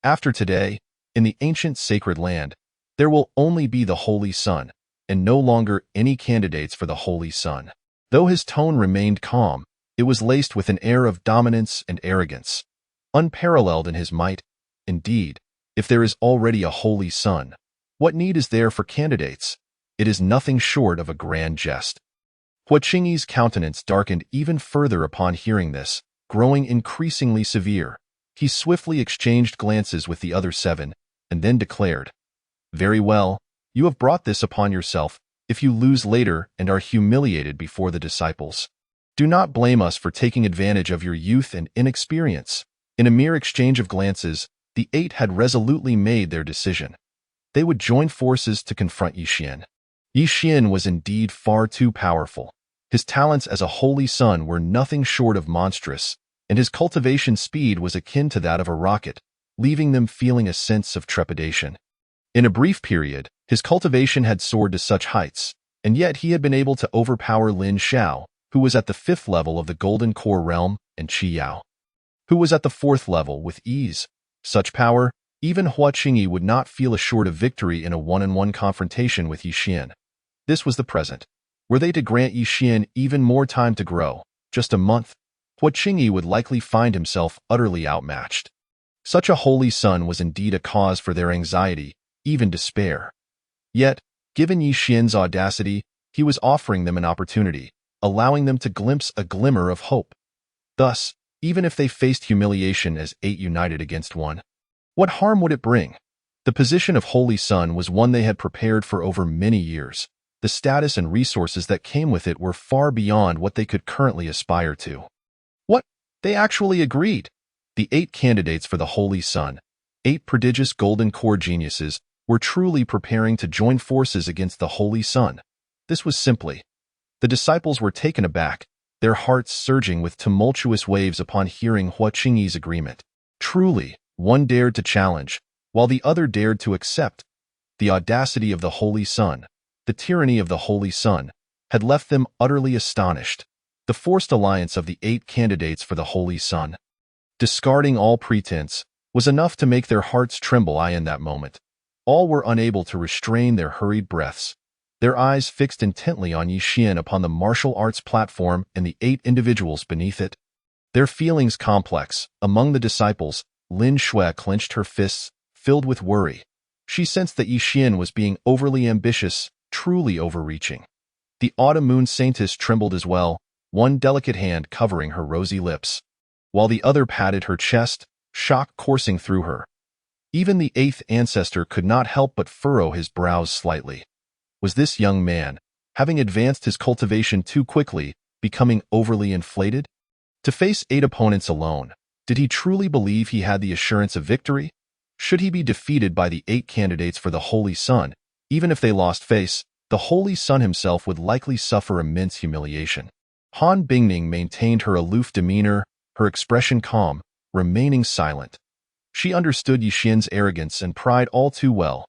After today, in the ancient sacred land, there will only be the Holy Sun, and no longer any candidates for the Holy Sun. Though his tone remained calm, it was laced with an air of dominance and arrogance. Unparalleled in his might, indeed, if there is already a Holy Sun, what need is there for candidates? It is nothing short of a grand jest. Huaqingyi's countenance darkened even further upon hearing this, growing increasingly severe. He swiftly exchanged glances with the other 7, and then declared, "Very well, you have brought this upon yourself. If you lose later and are humiliated before the disciples, do not blame us for taking advantage of your youth and inexperience." In a mere exchange of glances, the 8 had resolutely made their decision. They would join forces to confront Yi Xian. Yi Xian was indeed far too powerful. His talents as a Holy Sun were nothing short of monstrous, and his cultivation speed was akin to that of a rocket, leaving them feeling a sense of trepidation. In a brief period, his cultivation had soared to such heights, and yet he had been able to overpower Lin Xiao, who was at the 5th level of the Golden Core realm, and Qi Yao, who was at the 4th level, with ease. Such power, even Huaqingyi would not feel assured of victory in a one-on-one confrontation with Yi Xian. This was the present. Were they to grant Yi Xian even more time to grow, just a month, Huaqingyi would likely find himself utterly outmatched. Such a Holy Sun was indeed a cause for their anxiety, even despair. Yet, given Yi Xian's audacity, he was offering them an opportunity, allowing them to glimpse a glimmer of hope. Thus, even if they faced humiliation as 8 united against 1, what harm would it bring? The position of Holy Sun was one they had prepared for over many years. The status and resources that came with it were far beyond what they could currently aspire to. What? They actually agreed. The 8 candidates for the Holy Sun, 8 prodigious Golden Core geniuses, were truly preparing to join forces against the Holy Sun. This was simply. The disciples were taken aback, their hearts surging with tumultuous waves upon hearing Huaqingyi's agreement. Truly, one dared to challenge, while the other dared to accept. The audacity of the Holy Sun, the tyranny of the Holy Sun, had left them utterly astonished. The forced alliance of the 8 candidates for the Holy Sun, discarding all pretense, was enough to make their hearts tremble. In that moment, all were unable to restrain their hurried breaths, their eyes fixed intently on Yi Xian upon the martial arts platform and the 8 individuals beneath it. Their feelings complex. Among the disciples, Lin Shui clenched her fists, filled with worry. She sensed that Yi Xian was being overly ambitious, truly overreaching. The autumn moon saintess trembled as well, one delicate hand covering her rosy lips, while the other patted her chest, shock coursing through her. Even the eighth ancestor could not help but furrow his brows slightly. Was this young man, having advanced his cultivation too quickly, becoming overly inflated? To face 8 opponents alone, did he truly believe he had the assurance of victory? Should he be defeated by the 8 candidates for the Holy Sun, even if they lost face, the Holy Sun himself would likely suffer immense humiliation. Han Bingning maintained her aloof demeanor, her expression calm, remaining silent. She understood Yixian's arrogance and pride all too well.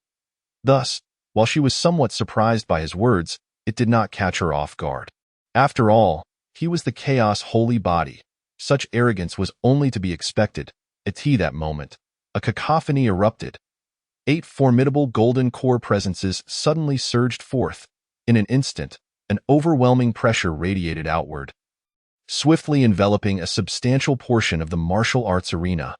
Thus, while she was somewhat surprised by his words, it did not catch her off guard. After all, he was the chaos holy body. Such arrogance was only to be expected. At that moment, a cacophony erupted. 8 formidable golden core presences suddenly surged forth. In an instant, an overwhelming pressure radiated outward, swiftly enveloping a substantial portion of the martial arts arena.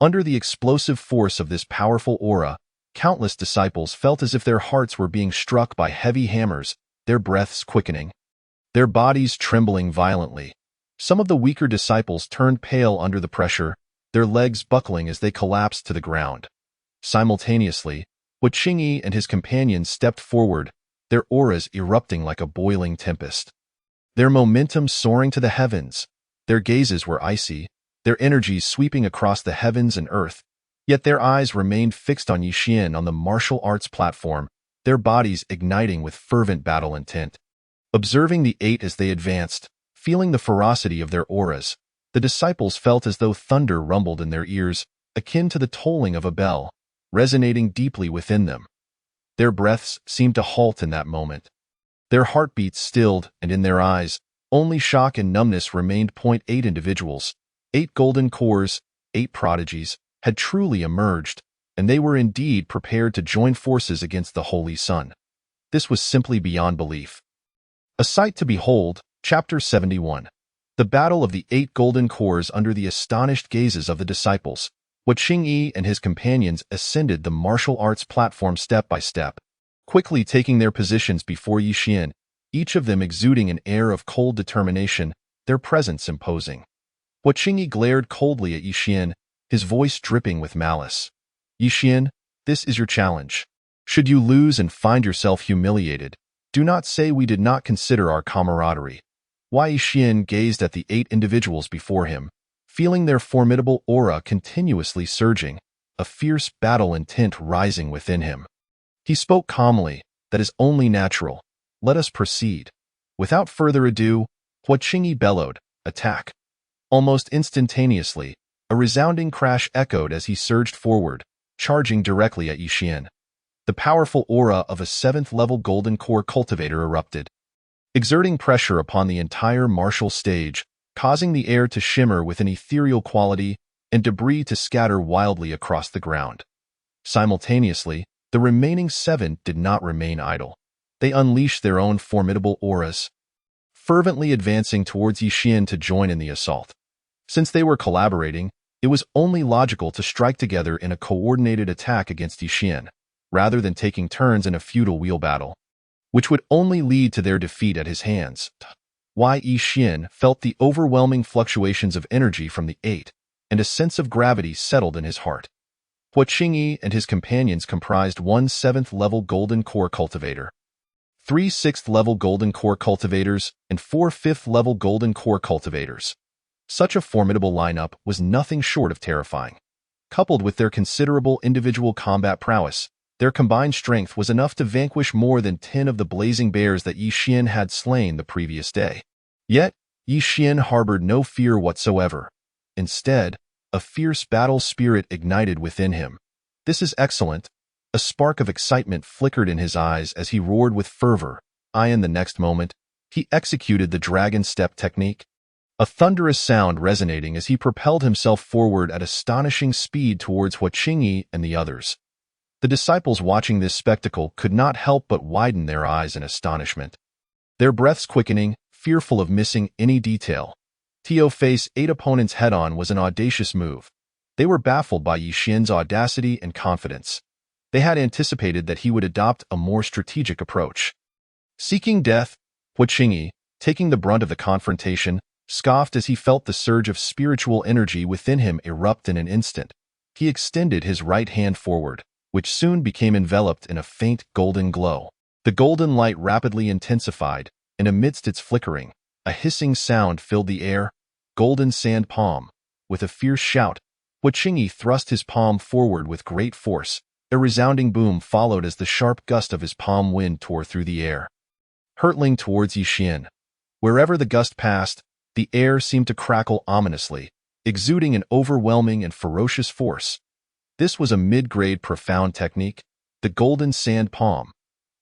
Under the explosive force of this powerful aura, countless disciples felt as if their hearts were being struck by heavy hammers, their breaths quickening, their bodies trembling violently. Some of the weaker disciples turned pale under the pressure, their legs buckling as they collapsed to the ground. Simultaneously, Hua Qingyi and his companions stepped forward, their auras erupting like a boiling tempest. Their momentum soaring to the heavens, their gazes were icy, their energies sweeping across the heavens and earth, yet their eyes remained fixed on Yixian on the martial arts platform, their bodies igniting with fervent battle intent. Observing the 8 as they advanced, feeling the ferocity of their auras, the disciples felt as though thunder rumbled in their ears, akin to the tolling of a bell, resonating deeply within them. Their breaths seemed to halt in that moment. Their heartbeats stilled, and in their eyes, only shock and numbness remained. 8 individuals, 8 golden cores, 8 prodigies, had truly emerged, and they were indeed prepared to join forces against the Holy Sun. This was simply beyond belief. A sight to behold. Chapter 71. The Battle of the 8 Golden Cores. Under the astonished gazes of the disciples, Hua Qingyi and his companions ascended the martial arts platform step by step, quickly taking their positions before Yixian, each of them exuding an air of cold determination, their presence imposing. Hua Qingyi glared coldly at Yixian, his voice dripping with malice. Yixian, this is your challenge. Should you lose and find yourself humiliated, do not say we did not consider our camaraderie. Wei Yixian gazed at the 8 individuals before him, feeling their formidable aura continuously surging, a fierce battle intent rising within him. He spoke calmly, that is only natural. Let us proceed. Without further ado, Hua Qingyi bellowed, attack. Almost instantaneously, a resounding crash echoed as he surged forward, charging directly at Yixian. The powerful aura of a 7th-level golden core cultivator erupted, exerting pressure upon the entire martial stage, causing the air to shimmer with an ethereal quality and debris to scatter wildly across the ground. Simultaneously, the remaining 7 did not remain idle. They unleashed their own formidable auras, fervently advancing towards Yixian to join in the assault. Since they were collaborating, it was only logical to strike together in a coordinated attack against Yixian, rather than taking turns in a futile wheel battle, which would only lead to their defeat at his hands. Wei Yixian felt the overwhelming fluctuations of energy from the 8, and a sense of gravity settled in his heart. Hua Qingyi and his companions comprised 1 7th-level golden core cultivator, 3 6th-level golden core cultivators, and 4 5th-level golden core cultivators. Such a formidable lineup was nothing short of terrifying. Coupled with their considerable individual combat prowess, their combined strength was enough to vanquish more than 10 of the blazing bears that Yixian had slain the previous day. Yet, Yixian harbored no fear whatsoever. Instead, a fierce battle spirit ignited within him. This is excellent. A spark of excitement flickered in his eyes as he roared with fervor. In the next moment, he executed the dragon step technique, a thunderous sound resonating as he propelled himself forward at astonishing speed towards Hua Qingyi and the others. The disciples watching this spectacle could not help but widen their eyes in astonishment, their breaths quickening, fearful of missing any detail. To face 8 opponents head-on was an audacious move. They were baffled by Yixian's audacity and confidence. They had anticipated that he would adopt a more strategic approach. Seeking death, Hua Qingyi, taking the brunt of the confrontation, scoffed as he felt the surge of spiritual energy within him erupt in an instant. He extended his right hand forward, which soon became enveloped in a faint golden glow. The golden light rapidly intensified, and amidst its flickering, a hissing sound filled the air. Golden sand palm. With a fierce shout, Hua Qingyi thrust his palm forward with great force. A resounding boom followed as the sharp gust of his palm wind tore through the air, hurtling towards Yixian. Wherever the gust passed, the air seemed to crackle ominously, exuding an overwhelming and ferocious force. This was a mid-grade profound technique, the golden sand palm.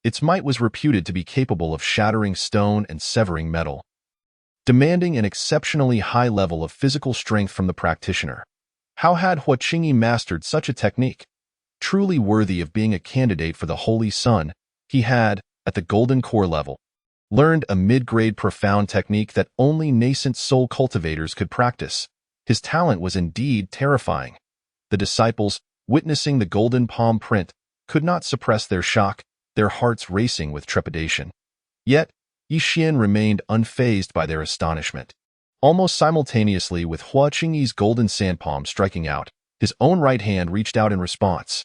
Its might was reputed to be capable of shattering stone and severing metal, demanding an exceptionally high level of physical strength from the practitioner. How had Hua Qingyi mastered such a technique? Truly worthy of being a candidate for the Holy Sun, he had, at the golden core level, learned a mid-grade profound technique that only nascent soul cultivators could practice. His talent was indeed terrifying. The disciples, witnessing the golden palm print, could not suppress their shock, their hearts racing with trepidation. Yet, Yixian remained unfazed by their astonishment. Almost simultaneously with Hua Qingyi's golden sand palm striking out, his own right hand reached out in response.